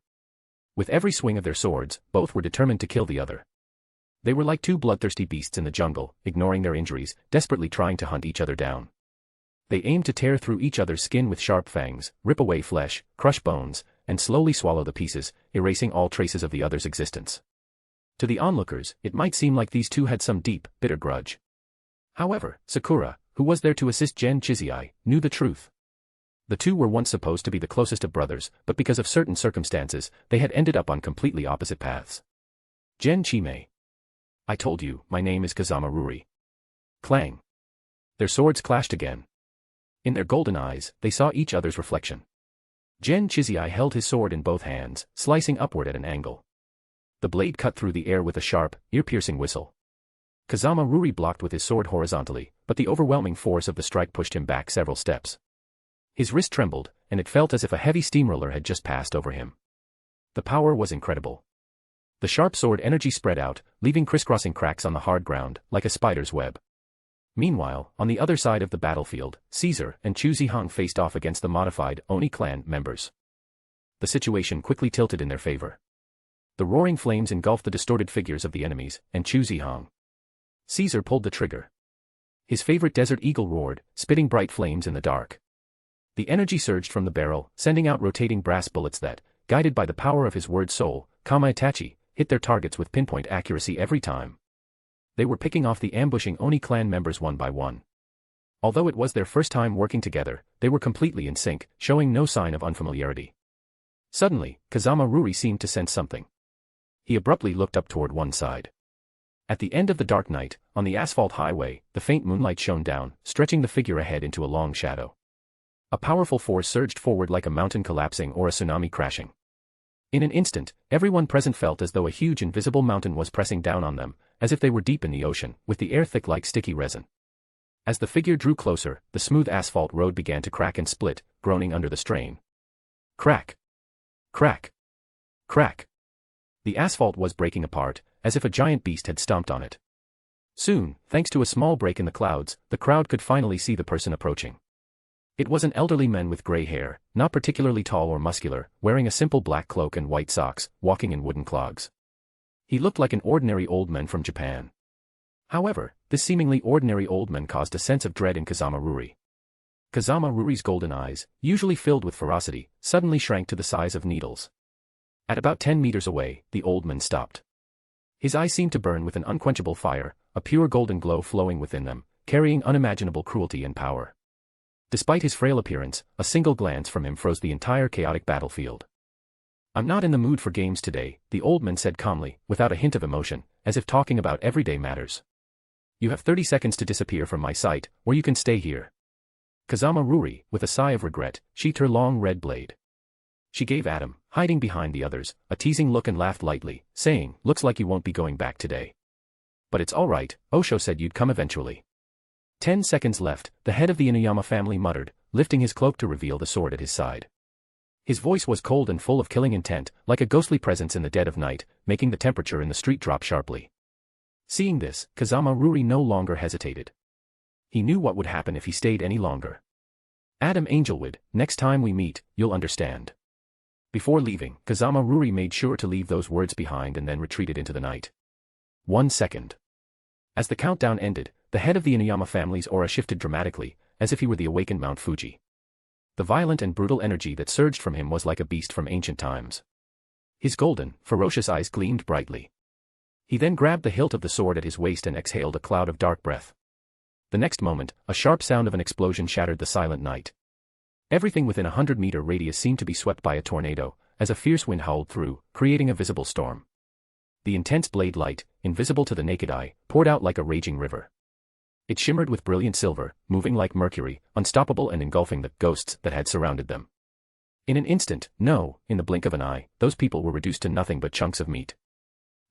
With every swing of their swords, both were determined to kill the other. They were like two bloodthirsty beasts in the jungle, ignoring their injuries, desperately trying to hunt each other down. They aimed to tear through each other's skin with sharp fangs, rip away flesh, crush bones, and slowly swallow the pieces, erasing all traces of the other's existence. To the onlookers, it might seem like these two had some deep, bitter grudge. However, Sakura, who was there to assist Gen Chizai, knew the truth. The two were once supposed to be the closest of brothers, but because of certain circumstances, they had ended up on completely opposite paths. Gen Chimei. I told you, my name is Kazama Ruri. Clang. Their swords clashed again. In their golden eyes, they saw each other's reflection. Gen Chizai held his sword in both hands, slicing upward at an angle. The blade cut through the air with a sharp, ear-piercing whistle. Kazama Ruri blocked with his sword horizontally, but the overwhelming force of the strike pushed him back several steps. His wrist trembled, and it felt as if a heavy steamroller had just passed over him. The power was incredible. The sharp sword energy spread out, leaving crisscrossing cracks on the hard ground, like a spider's web. Meanwhile, on the other side of the battlefield, Caesar and Chu Zihang faced off against the modified Oni clan members. The situation quickly tilted in their favor. The roaring flames engulfed the distorted figures of the enemies, and Chu Zihang. Caesar pulled the trigger. His favorite desert eagle roared, spitting bright flames in the dark. The energy surged from the barrel, sending out rotating brass bullets that, guided by the power of his word soul, Kama Itachi, hit their targets with pinpoint accuracy every time. They were picking off the ambushing Oni clan members one by one. Although it was their first time working together, they were completely in sync, showing no sign of unfamiliarity. Suddenly, Kazama Ruri seemed to sense something. He abruptly looked up toward one side. At the end of the dark night, on the asphalt highway, the faint moonlight shone down, stretching the figure ahead into a long shadow. A powerful force surged forward like a mountain collapsing or a tsunami crashing. In an instant, everyone present felt as though a huge invisible mountain was pressing down on them, as if they were deep in the ocean, with the air thick like sticky resin. As the figure drew closer, the smooth asphalt road began to crack and split, groaning under the strain. Crack! Crack! Crack! The asphalt was breaking apart, as if a giant beast had stomped on it. Soon, thanks to a small break in the clouds, the crowd could finally see the person approaching. It was an elderly man with gray hair, not particularly tall or muscular, wearing a simple black cloak and white socks, walking in wooden clogs. He looked like an ordinary old man from Japan. However, this seemingly ordinary old man caused a sense of dread in Kazama Ruri. Kazama Ruri's golden eyes, usually filled with ferocity, suddenly shrank to the size of needles. At about 10 meters away, the old man stopped. His eyes seemed to burn with an unquenchable fire, a pure golden glow flowing within them, carrying unimaginable cruelty and power. Despite his frail appearance, a single glance from him froze the entire chaotic battlefield. "I'm not in the mood for games today," the old man said calmly, without a hint of emotion, as if talking about everyday matters. "You have 30 seconds to disappear from my sight, or you can stay here." Kazama Ruri, with a sigh of regret, sheathed her long red blade. She gave Adam, hiding behind the others, a teasing look and laughed lightly, saying, "Looks like you won't be going back today. But it's all right, Osho said you'd come eventually." 10 seconds left, the head of the Inuyama family muttered, lifting his cloak to reveal the sword at his side. His voice was cold and full of killing intent, like a ghostly presence in the dead of night, making the temperature in the street drop sharply. Seeing this, Kazama Ruri no longer hesitated. He knew what would happen if he stayed any longer. "Adam Angelwood, next time we meet, you'll understand." Before leaving, Kazama Ruri made sure to leave those words behind and then retreated into the night. 1 second. As the countdown ended, the head of the Inuyama family's aura shifted dramatically, as if he were the awakened Mount Fuji. The violent and brutal energy that surged from him was like a beast from ancient times. His golden, ferocious eyes gleamed brightly. He then grabbed the hilt of the sword at his waist and exhaled a cloud of dark breath. The next moment, a sharp sound of an explosion shattered the silent night. Everything within a 100-meter radius seemed to be swept by a tornado, as a fierce wind howled through, creating a visible storm. The intense blade light, invisible to the naked eye, poured out like a raging river. It shimmered with brilliant silver, moving like mercury, unstoppable and engulfing the ghosts that had surrounded them. In an instant, no, in the blink of an eye, those people were reduced to nothing but chunks of meat.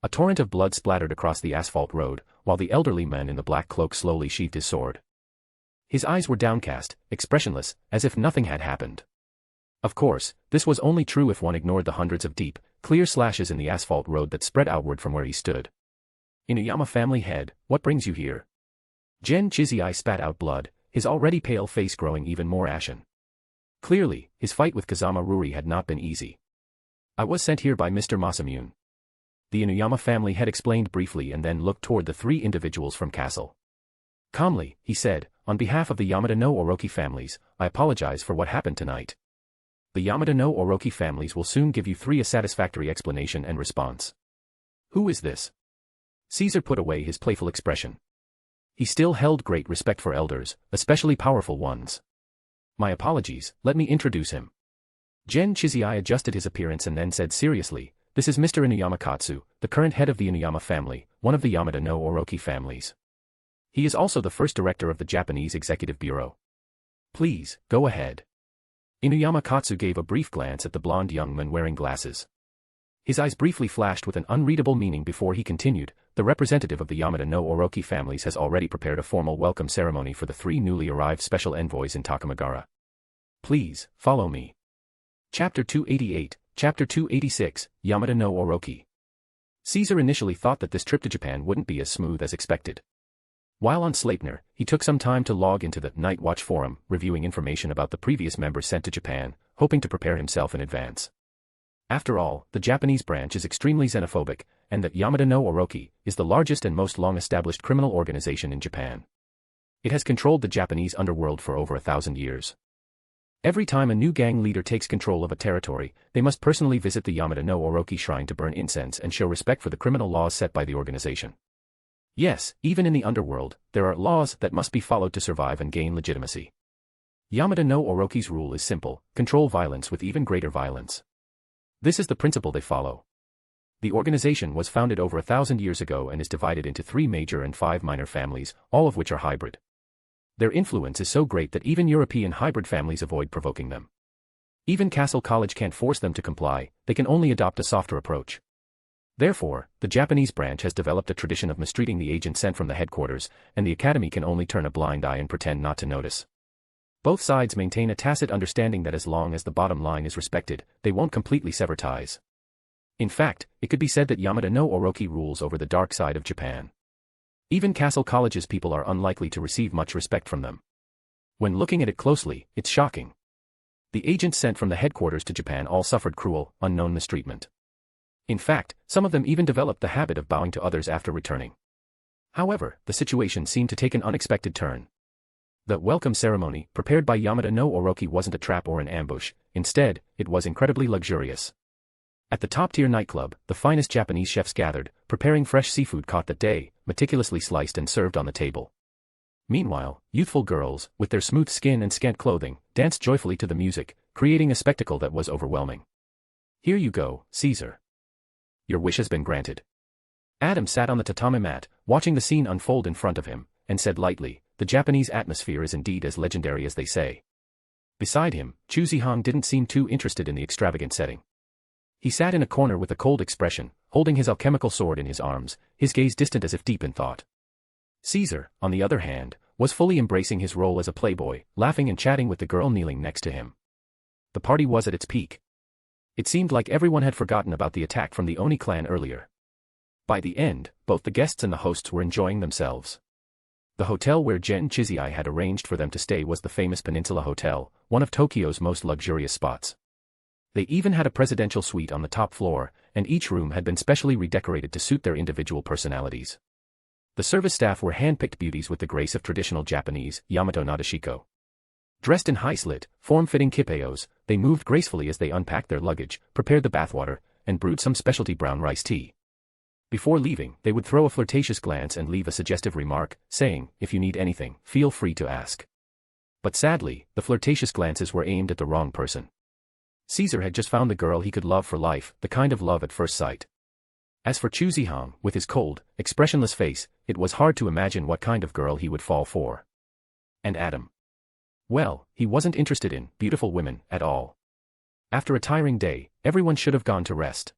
A torrent of blood splattered across the asphalt road, while the elderly man in the black cloak slowly sheathed his sword. His eyes were downcast, expressionless, as if nothing had happened. Of course, this was only true if one ignored the hundreds of deep, clear slashes in the asphalt road that spread outward from where he stood. "Inuyama family head, what brings you here?" Gen Chizai spat out blood, his already pale face growing even more ashen. Clearly, his fight with Kazama Ruri had not been easy. "I was sent here by Mr. Masamune." The Inuyama family had explained briefly and then looked toward the 3 individuals from Castle. Calmly, he said, "On behalf of the Yamada no Orochi families, I apologize for what happened tonight. The Yamada no Orochi families will soon give you 3 a satisfactory explanation and response." "Who is this?" Caesar put away his playful expression. He still held great respect for elders, especially powerful ones. "My apologies, let me introduce him." Gen Chizai adjusted his appearance and then said seriously, "This is Mr. Inuyama Katsu, the current head of the Inuyama family, one of the Yamada no Orochi families. He is also the first director of the Japanese Executive Bureau. Please, go ahead." Inuyama Katsu gave a brief glance at the blonde young man wearing glasses. His eyes briefly flashed with an unreadable meaning before he continued, "The representative of the Yamada no Orochi families has already prepared a formal welcome ceremony for the 3 newly arrived special envoys in Takamagara. Please, follow me." Chapter 288, Chapter 286, Yamada no Orochi. Caesar initially thought that this trip to Japan wouldn't be as smooth as expected. While on Sleipnir, he took some time to log into the Night Watch forum, reviewing information about the previous members sent to Japan, hoping to prepare himself in advance. After all, the Japanese branch is extremely xenophobic, and that Yamada no Orochi is the largest and most long-established criminal organization in Japan. It has controlled the Japanese underworld for over 1,000 years. Every time a new gang leader takes control of a territory, they must personally visit the Yamada no Orochi shrine to burn incense and show respect for the criminal laws set by the organization. Yes, even in the underworld, there are laws that must be followed to survive and gain legitimacy. Yamada no Orochi's rule is simple: control violence with even greater violence. This is the principle they follow. The organization was founded over 1,000 years ago and is divided into 3 major and 5 minor families, all of which are hybrid. Their influence is so great that even European hybrid families avoid provoking them. Even Castle College can't force them to comply, they can only adopt a softer approach. Therefore, the Japanese branch has developed a tradition of mistreating the agent sent from the headquarters, and the academy can only turn a blind eye and pretend not to notice. Both sides maintain a tacit understanding that as long as the bottom line is respected, they won't completely sever ties. In fact, it could be said that Yamada no Orochi rules over the dark side of Japan. Even Castle College's people are unlikely to receive much respect from them. When looking at it closely, it's shocking. The agents sent from the headquarters to Japan all suffered cruel, unknown mistreatment. In fact, some of them even developed the habit of bowing to others after returning. However, the situation seemed to take an unexpected turn. The welcome ceremony, prepared by Yamada no Orochi, wasn't a trap or an ambush. Instead, it was incredibly luxurious. At the top-tier nightclub, the finest Japanese chefs gathered, preparing fresh seafood caught that day, meticulously sliced and served on the table. Meanwhile, youthful girls, with their smooth skin and scant clothing, danced joyfully to the music, creating a spectacle that was overwhelming. Here you go, Caesar. Your wish has been granted. Adam sat on the tatami mat, watching the scene unfold in front of him, and said lightly, the Japanese atmosphere is indeed as legendary as they say. Beside him, Chuzihang didn't seem too interested in the extravagant setting. He sat in a corner with a cold expression, holding his alchemical sword in his arms, his gaze distant as if deep in thought. Caesar, on the other hand, was fully embracing his role as a playboy, laughing and chatting with the girl kneeling next to him. The party was at its peak. It seemed like everyone had forgotten about the attack from the Oni clan earlier. By the end, both the guests and the hosts were enjoying themselves. The hotel where Gen Chizai had arranged for them to stay was the famous Peninsula Hotel, one of Tokyo's most luxurious spots. They even had a presidential suite on the top floor, and each room had been specially redecorated to suit their individual personalities. The service staff were hand-picked beauties with the grace of traditional Japanese Yamato Nadeshiko. Dressed in high-slit, form-fitting kippeos, they moved gracefully as they unpacked their luggage, prepared the bathwater, and brewed some specialty brown rice tea. Before leaving, they would throw a flirtatious glance and leave a suggestive remark, saying, if you need anything, feel free to ask. But sadly, the flirtatious glances were aimed at the wrong person. Caesar had just found the girl he could love for life, the kind of love at first sight. As for Chuzihang, with his cold, expressionless face, it was hard to imagine what kind of girl he would fall for. And Adam? Well, he wasn't interested in beautiful women at all. After a tiring day, everyone should have gone to rest.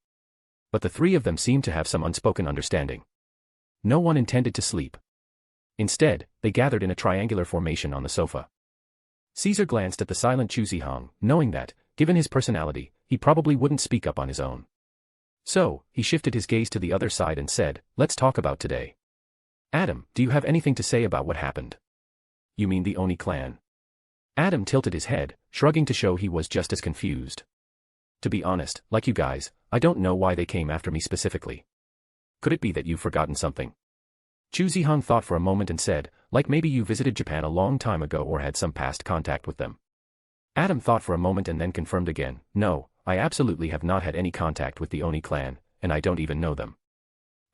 But the three of them seemed to have some unspoken understanding. No one intended to sleep. Instead, they gathered in a triangular formation on the sofa. Caesar glanced at the silent Chuzihang, knowing that, given his personality, he probably wouldn't speak up on his own. So, he shifted his gaze to the other side and said, let's talk about today. Adam, do you have anything to say about what happened? You mean the Oni clan? Adam tilted his head, shrugging to show he was just as confused. To be honest, like you guys, I don't know why they came after me specifically. Could it be that you've forgotten something? Chuzihang thought for a moment and said, like maybe you visited Japan a long time ago or had some past contact with them. Adam thought for a moment and then confirmed again, no, I absolutely have not had any contact with the Oni clan, and I don't even know them.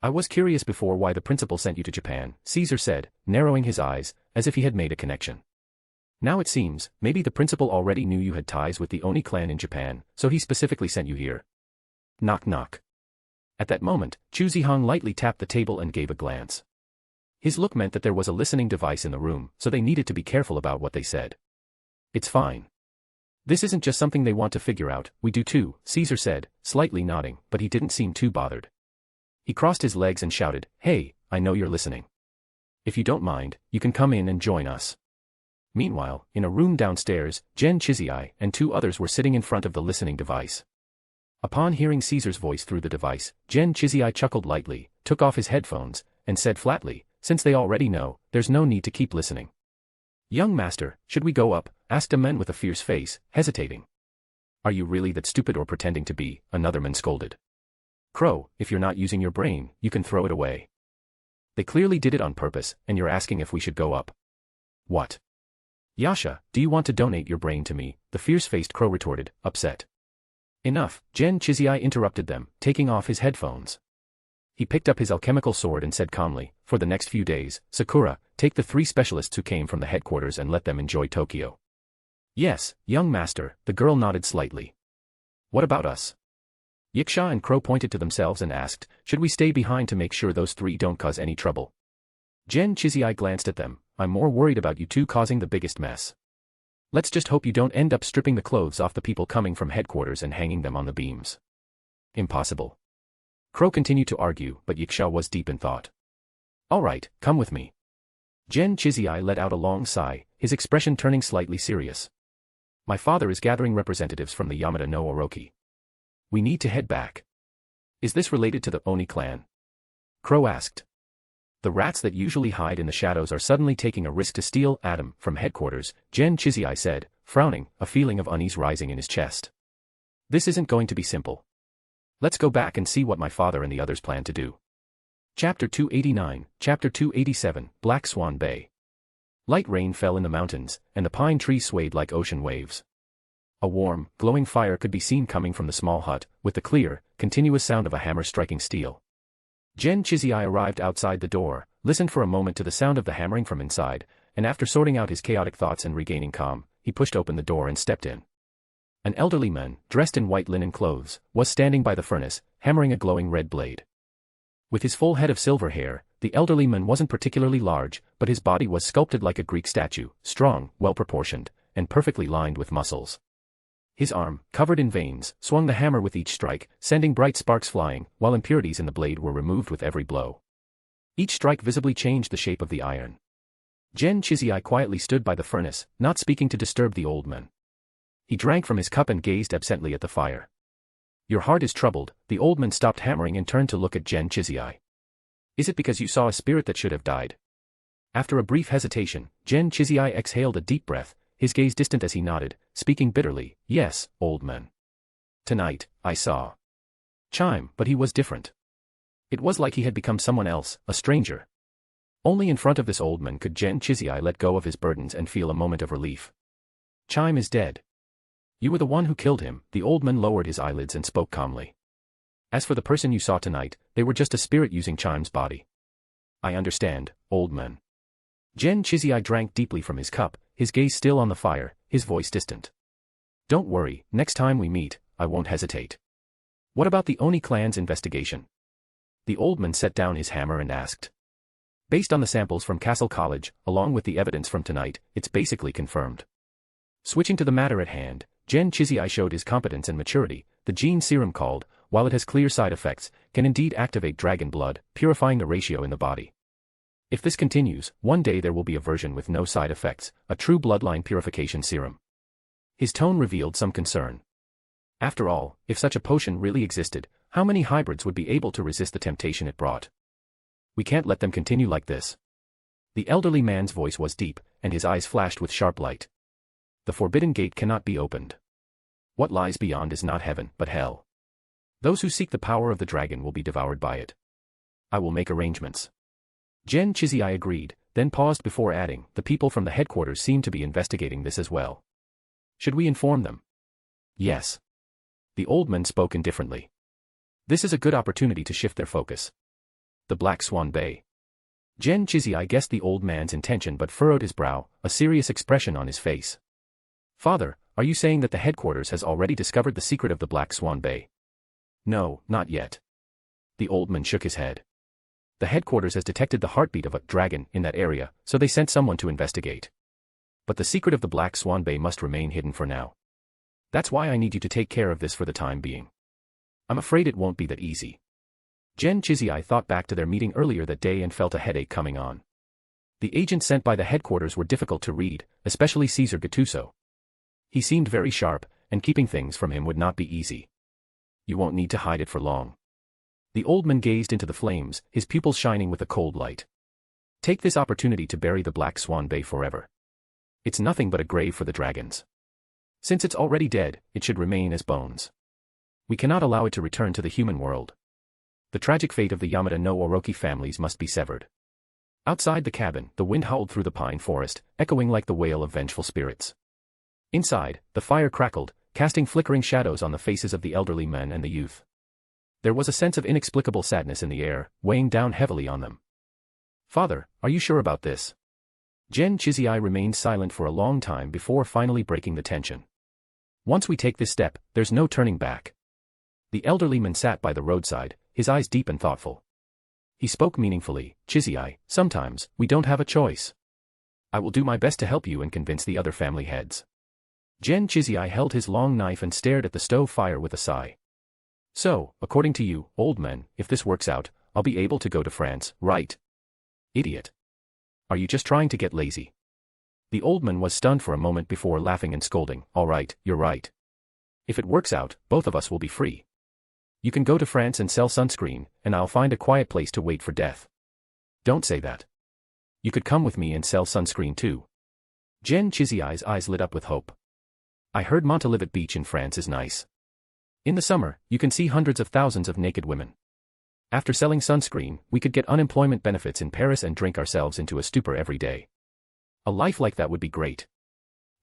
I was curious before why the principal sent you to Japan, Caesar said, narrowing his eyes, as if he had made a connection. Now it seems, maybe the principal already knew you had ties with the Oni clan in Japan, so he specifically sent you here. Knock knock. At that moment, Chuzihang lightly tapped the table and gave a glance. His look meant that there was a listening device in the room, so they needed to be careful about what they said. It's fine. This isn't just something they want to figure out, we do too, Caesar said, slightly nodding, but he didn't seem too bothered. He crossed his legs and shouted, hey, I know you're listening. If you don't mind, you can come in and join us. Meanwhile, in a room downstairs, Gen Chizai and two others were sitting in front of the listening device. Upon hearing Caesar's voice through the device, Gen Chizai chuckled lightly, took off his headphones, and said flatly, since they already know, there's no need to keep listening. Young master, should we go up? Asked a man with a fierce face, hesitating. Are you really that stupid or pretending to be? Another man scolded. Crow, if you're not using your brain, you can throw it away. They clearly did it on purpose, and you're asking if we should go up. What? Yasha, do you want to donate your brain to me? The fierce-faced crow retorted, upset. Enough, Gen Chizai interrupted them, taking off his headphones. He picked up his alchemical sword and said calmly, for the next few days, Sakura, take the 3 specialists who came from the headquarters and let them enjoy Tokyo. Yes, young master, the girl nodded slightly. What about us? Yiksha and Crow pointed to themselves and asked, should we stay behind to make sure those 3 don't cause any trouble? Gen Chizai glanced at them, I'm more worried about you 2 causing the biggest mess. Let's just hope you don't end up stripping the clothes off the people coming from headquarters and hanging them on the beams. Impossible. Crow continued to argue, but Yiksha was deep in thought. Alright, come with me. Gen Chizai let out a long sigh, his expression turning slightly serious. My father is gathering representatives from the Yamada no Orochi. We need to head back. Is this related to the Oni clan? Crow asked. The rats that usually hide in the shadows are suddenly taking a risk to steal Adam from headquarters, Gen Chizai said, frowning, a feeling of unease rising in his chest. This isn't going to be simple. Let's go back and see what my father and the others plan to do. Chapter 289, Chapter 287, Black Swan Bay. Light rain fell in the mountains, and the pine trees swayed like ocean waves. A warm, glowing fire could be seen coming from the small hut, with the clear, continuous sound of a hammer striking steel. Gen Chizai arrived outside the door, listened for a moment to the sound of the hammering from inside, and after sorting out his chaotic thoughts and regaining calm, he pushed open the door and stepped in. An elderly man, dressed in white linen clothes, was standing by the furnace, hammering a glowing red blade. With his full head of silver hair, the elderly man wasn't particularly large, but his body was sculpted like a Greek statue, strong, well-proportioned, and perfectly lined with muscles. His arm, covered in veins, swung the hammer with each strike, sending bright sparks flying, while impurities in the blade were removed with every blow. Each strike visibly changed the shape of the iron. Gen Chizai quietly stood by the furnace, not speaking to disturb the old man. He drank from his cup and gazed absently at the fire. Your heart is troubled, the old man stopped hammering and turned to look at Gen Chizai. Is it because you saw a spirit that should have died? After a brief hesitation, Gen Chizai exhaled a deep breath, his gaze distant as he nodded, speaking bitterly, yes, old man. Tonight, I saw Chime, but he was different. It was like he had become someone else, a stranger. Only in front of this old man could Gen Chizai let go of his burdens and feel a moment of relief. Chime is dead. You were the one who killed him, the old man lowered his eyelids and spoke calmly. As for the person you saw tonight, they were just a spirit using Chime's body. I understand, old man. Gen Chizai drank deeply from his cup, his gaze still on the fire, his voice distant. Don't worry, next time we meet, I won't hesitate. What about the Oni clan's investigation? The old man set down his hammer and asked. Based on the samples from Castle College, along with the evidence from tonight, it's basically confirmed. Switching to the matter at hand, Gen Chizai showed his competence and maturity. The gene serum called, while it has clear side effects, can indeed activate dragon blood, purifying the ratio in the body. If this continues, one day there will be a version with no side effects, a true bloodline purification serum. His tone revealed some concern. After all, if such a potion really existed, how many hybrids would be able to resist the temptation it brought? We can't let them continue like this. The elderly man's voice was deep, and his eyes flashed with sharp light. The forbidden gate cannot be opened. What lies beyond is not heaven, but hell. Those who seek the power of the dragon will be devoured by it. I will make arrangements. Gen Chizai agreed, then paused before adding, the people from the headquarters seem to be investigating this as well. Should we inform them? Yes. The old man spoke indifferently. This is a good opportunity to shift their focus. The Black Swan Bay. Gen Chizai guessed the old man's intention but furrowed his brow, a serious expression on his face. Father, are you saying that the headquarters has already discovered the secret of the Black Swan Bay? No, not yet. The old man shook his head. The headquarters has detected the heartbeat of a dragon in that area, so they sent someone to investigate. But the secret of the Black Swan Bay must remain hidden for now. That's why I need you to take care of this for the time being. I'm afraid it won't be that easy. Gen Chizai thought back to their meeting earlier that day and felt a headache coming on. The agents sent by the headquarters were difficult to read, especially Caesar Gattuso. He seemed very sharp, and keeping things from him would not be easy. You won't need to hide it for long. The old man gazed into the flames, his pupils shining with a cold light. Take this opportunity to bury the Black Swan Bay forever. It's nothing but a grave for the dragons. Since it's already dead, it should remain as bones. We cannot allow it to return to the human world. The tragic fate of the Yamada no Orochi families must be severed. Outside the cabin, the wind howled through the pine forest, echoing like the wail of vengeful spirits. Inside, the fire crackled, casting flickering shadows on the faces of the elderly men and the youth. There was a sense of inexplicable sadness in the air, weighing down heavily on them. Father, are you sure about this? Gen Chizai remained silent for a long time before finally breaking the tension. Once we take this step, there's no turning back. The elderly man sat by the roadside, his eyes deep and thoughtful. He spoke meaningfully, Chizai, sometimes, we don't have a choice. I will do my best to help you and convince the other family heads. Gen Chizai held his long knife and stared at the stove fire with a sigh. So, according to you, old man, if this works out, I'll be able to go to France, right? Idiot. Are you just trying to get lazy? The old man was stunned for a moment before laughing and scolding, all right, you're right. If it works out, both of us will be free. You can go to France and sell sunscreen, and I'll find a quiet place to wait for death. Don't say that. You could come with me and sell sunscreen too. Jen Chiziai's eyes lit up with hope. I heard Montalivet Beach in France is nice. In the summer, you can see hundreds of thousands of naked women. After selling sunscreen, we could get unemployment benefits in Paris and drink ourselves into a stupor every day. A life like that would be great.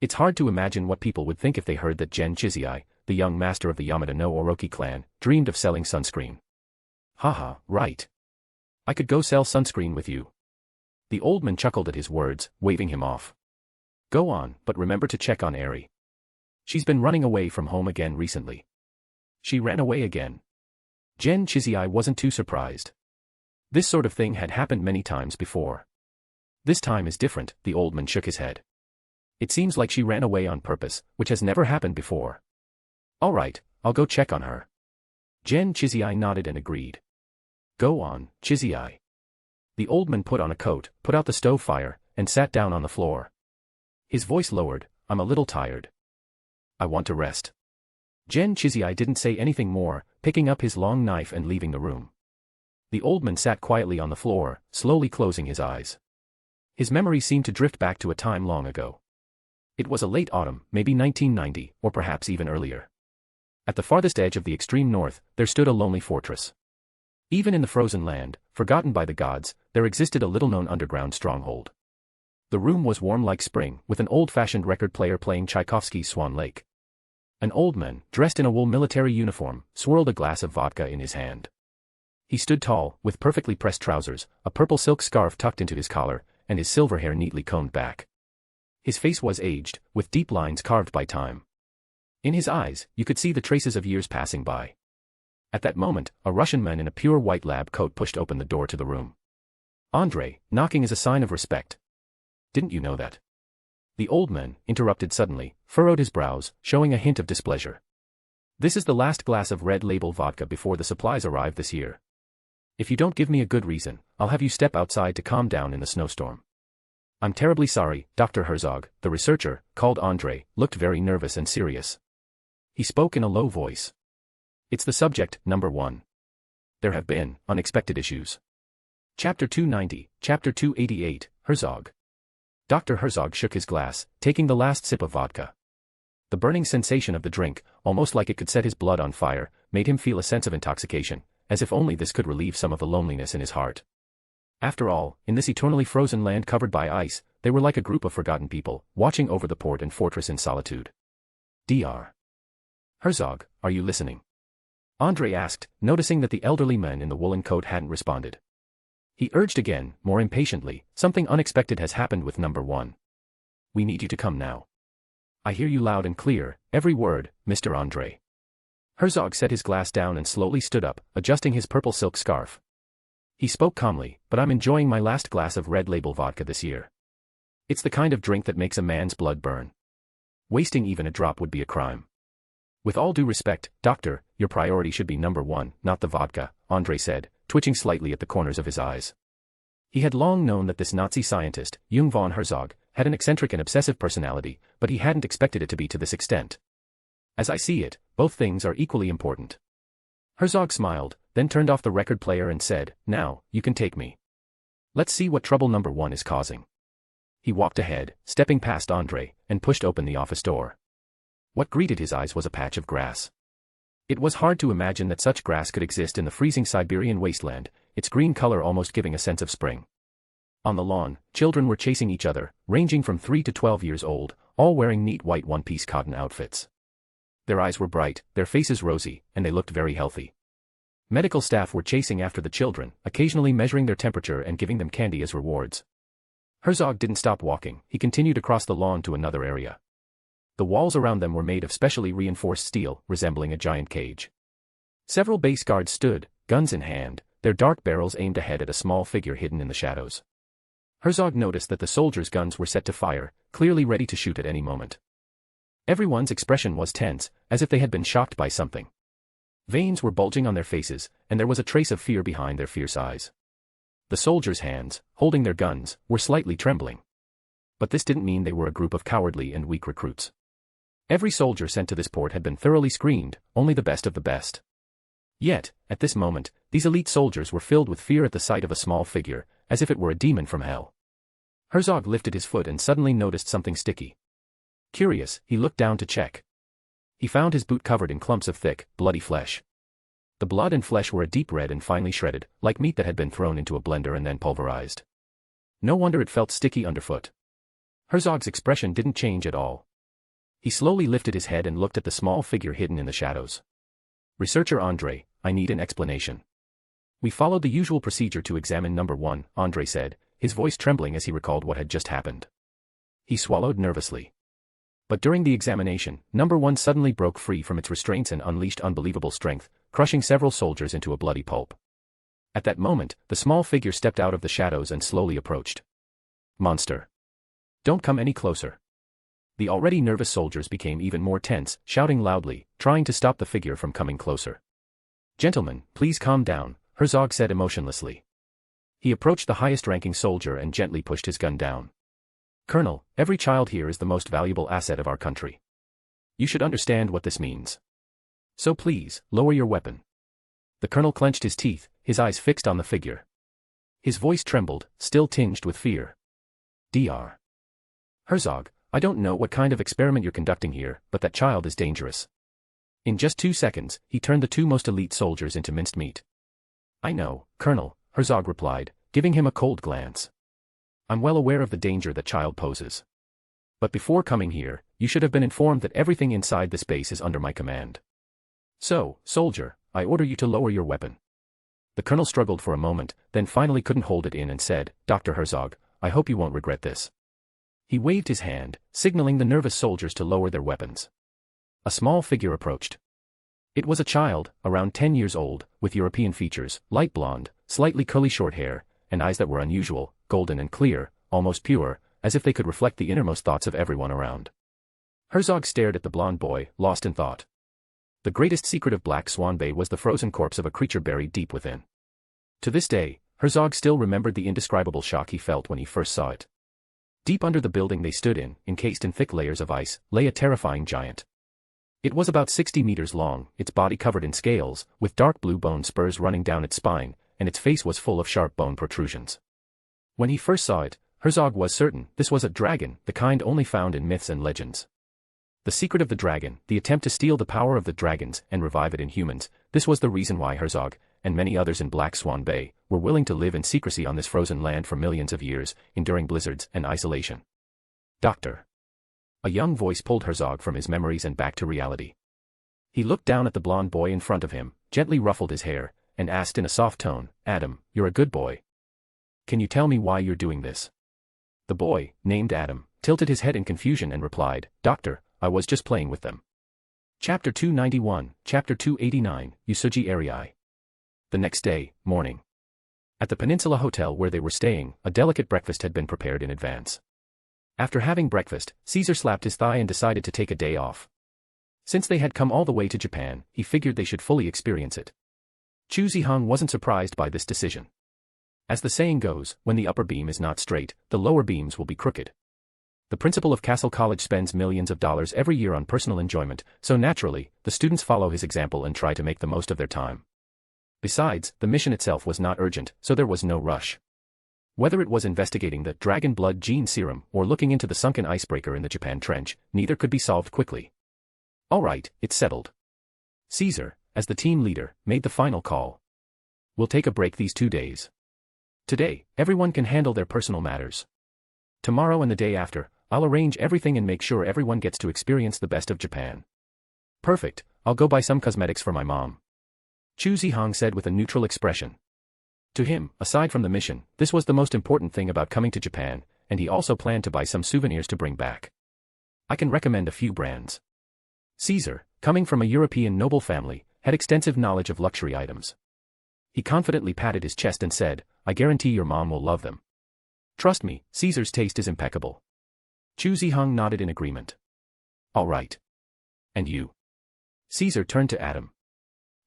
It's hard to imagine what people would think if they heard that Jen Chiziai, the young master of the Yamada no Orochi clan, dreamed of selling sunscreen. Haha, right. I could go sell sunscreen with you. The old man chuckled at his words, waving him off. Go on, but remember to check on Eri. She's been running away from home again recently. She ran away again. Jen Chiziai wasn't too surprised. This sort of thing had happened many times before. This time is different, the old man shook his head. It seems like she ran away on purpose, which has never happened before. All right, I'll go check on her. Jen Chiziai nodded and agreed. Go on, Chiziai. The old man put on a coat, put out the stove fire, and sat down on the floor. His voice lowered, I'm a little tired. I want to rest. Jen Chiziai didn't say anything more, picking up his long knife and leaving the room. The old man sat quietly on the floor, slowly closing his eyes. His memory seemed to drift back to a time long ago. It was a late autumn, maybe 1990, or perhaps even earlier. At the farthest edge of the extreme north, there stood a lonely fortress. Even in the frozen land, forgotten by the gods, there existed a little-known underground stronghold. The room was warm like spring, with an old-fashioned record player playing Tchaikovsky's Swan Lake. An old man, dressed in a wool military uniform, swirled a glass of vodka in his hand. He stood tall, with perfectly pressed trousers, a purple silk scarf tucked into his collar, and his silver hair neatly combed back. His face was aged, with deep lines carved by time. In his eyes, you could see the traces of years passing by. At that moment, a Russian man in a pure white lab coat pushed open the door to the room. Andrei, knocking is a sign of respect. Didn't you know that? The old man, interrupted suddenly, furrowed his brows, showing a hint of displeasure. This is the last glass of red label vodka before the supplies arrive this year. If you don't give me a good reason, I'll have you step outside to calm down in the snowstorm. I'm terribly sorry, Dr. Herzog, the researcher, called Andrei, looked very nervous and serious. He spoke in a low voice. It's the subject, number 1. There have been unexpected issues. Chapter 290, Chapter 288, Herzog. Dr. Herzog shook his glass, taking the last sip of vodka. The burning sensation of the drink, almost like it could set his blood on fire, made him feel a sense of intoxication, as if only this could relieve some of the loneliness in his heart. After all, in this eternally frozen land covered by ice, they were like a group of forgotten people, watching over the port and fortress in solitude. Dr. Herzog, are you listening? Andrei asked, noticing that the elderly man in the woolen coat hadn't responded. He urged again, more impatiently, something unexpected has happened with number 1. We need you to come now. I hear you loud and clear, every word, Mr. Andrei. Herzog set his glass down and slowly stood up, adjusting his purple silk scarf. He spoke calmly, but I'm enjoying my last glass of red label vodka this year. It's the kind of drink that makes a man's blood burn. Wasting even a drop would be a crime. With all due respect, doctor, your priority should be number 1, not the vodka, Andrei said, twitching slightly at the corners of his eyes. He had long known that this Nazi scientist, Jung von Herzog, had an eccentric and obsessive personality, but he hadn't expected it to be to this extent. As I see it, both things are equally important. Herzog smiled, then turned off the record player and said, now, you can take me. Let's see what trouble number 1 is causing. He walked ahead, stepping past Andrei, and pushed open the office door. What greeted his eyes was a patch of grass. It was hard to imagine that such grass could exist in the freezing Siberian wasteland, its green color almost giving a sense of spring. On the lawn, children were chasing each other, ranging from 3 to 12 years old, all wearing neat white one-piece cotton outfits. Their eyes were bright, their faces rosy, and they looked very healthy. Medical staff were chasing after the children, occasionally measuring their temperature and giving them candy as rewards. Herzog didn't stop walking, he continued across the lawn to another area. The walls around them were made of specially reinforced steel, resembling a giant cage. Several base guards stood, guns in hand, their dark barrels aimed ahead at a small figure hidden in the shadows. Herzog noticed that the soldiers' guns were set to fire, clearly ready to shoot at any moment. Everyone's expression was tense, as if they had been shocked by something. Veins were bulging on their faces, and there was a trace of fear behind their fierce eyes. The soldiers' hands, holding their guns, were slightly trembling. But this didn't mean they were a group of cowardly and weak recruits. Every soldier sent to this port had been thoroughly screened, only the best of the best. Yet, at this moment, these elite soldiers were filled with fear at the sight of a small figure, as if it were a demon from hell. Herzog lifted his foot and suddenly noticed something sticky. Curious, he looked down to check. He found his boot covered in clumps of thick, bloody flesh. The blood and flesh were a deep red and finely shredded, like meat that had been thrown into a blender and then pulverized. No wonder it felt sticky underfoot. Herzog's expression didn't change at all. He slowly lifted his head and looked at the small figure hidden in the shadows. Researcher Andre, I need an explanation. We followed the usual procedure to examine number 1, Andre said, his voice trembling as he recalled what had just happened. He swallowed nervously. But during the examination, number 1 suddenly broke free from its restraints and unleashed unbelievable strength, crushing several soldiers into a bloody pulp. At that moment, the small figure stepped out of the shadows and slowly approached. Monster. Don't come any closer. The already nervous soldiers became even more tense, shouting loudly, trying to stop the figure from coming closer. Gentlemen, please calm down, Herzog said emotionlessly. He approached the highest-ranking soldier and gently pushed his gun down. Colonel, every child here is the most valuable asset of our country. You should understand what this means. So please, lower your weapon. The colonel clenched his teeth, his eyes fixed on the figure. His voice trembled, still tinged with fear. Dr. Herzog, I don't know what kind of experiment you're conducting here, but that child is dangerous. In just 2 seconds, he turned the 2 most elite soldiers into minced meat. I know, Colonel, Herzog replied, giving him a cold glance. I'm well aware of the danger that child poses. But before coming here, you should have been informed that everything inside this base is under my command. So, soldier, I order you to lower your weapon. The colonel struggled for a moment, then finally couldn't hold it in and said, Dr. Herzog, I hope you won't regret this. He waved his hand, signaling the nervous soldiers to lower their weapons. A small figure approached. It was a child, around 10 years old, with European features, light blonde, slightly curly short hair, and eyes that were unusual, golden and clear, almost pure, as if they could reflect the innermost thoughts of everyone around. Herzog stared at the blonde boy, lost in thought. The greatest secret of Black Swan Bay was the frozen corpse of a creature buried deep within. To this day, Herzog still remembered the indescribable shock he felt when he first saw it. Deep under the building they stood in, encased in thick layers of ice, lay a terrifying giant. It was about 60 meters long, its body covered in scales, with dark blue bone spurs running down its spine, and its face was full of sharp bone protrusions. When he first saw it, Herzog was certain this was a dragon, the kind only found in myths and legends. The secret of the dragon, the attempt to steal the power of the dragons and revive it in humans, this was the reason why Herzog, and many others in Black Swan Bay, were willing to live in secrecy on this frozen land for millions of years, enduring blizzards and isolation. Doctor. A young voice pulled Herzog from his memories and back to reality. He looked down at the blonde boy in front of him, gently ruffled his hair, and asked in a soft tone, Adam, you're a good boy. Can you tell me why you're doing this? The boy, named Adam, tilted his head in confusion and replied, Doctor, I was just playing with them. Chapter 291, Chapter 289, Usugi Arii. The next day, morning. At the Peninsula Hotel where they were staying, a delicate breakfast had been prepared in advance. After having breakfast, Caesar slapped his thigh and decided to take a day off. Since they had come all the way to Japan, he figured they should fully experience it. Chu Zihong wasn't surprised by this decision. As the saying goes, when the upper beam is not straight, the lower beams will be crooked. The principal of Castle College spends millions of dollars every year on personal enjoyment, so naturally, the students follow his example and try to make the most of their time. Besides, the mission itself was not urgent, so there was no rush. Whether it was investigating the dragon blood gene serum or looking into the sunken icebreaker in the Japan Trench, neither could be solved quickly. All right, it's settled. Caesar, as the team leader, made the final call. We'll take a break these 2 days. Today, everyone can handle their personal matters. Tomorrow and the day after, I'll arrange everything and make sure everyone gets to experience the best of Japan. Perfect, I'll go buy some cosmetics for my mom. Chu Zihong said with a neutral expression. To him, aside from the mission, this was the most important thing about coming to Japan, and he also planned to buy some souvenirs to bring back. I can recommend a few brands. Caesar, coming from a European noble family, had extensive knowledge of luxury items. He confidently patted his chest and said, I guarantee your mom will love them. Trust me, Caesar's taste is impeccable. Chu Zihong nodded in agreement. All right. And you? Caesar turned to Adam.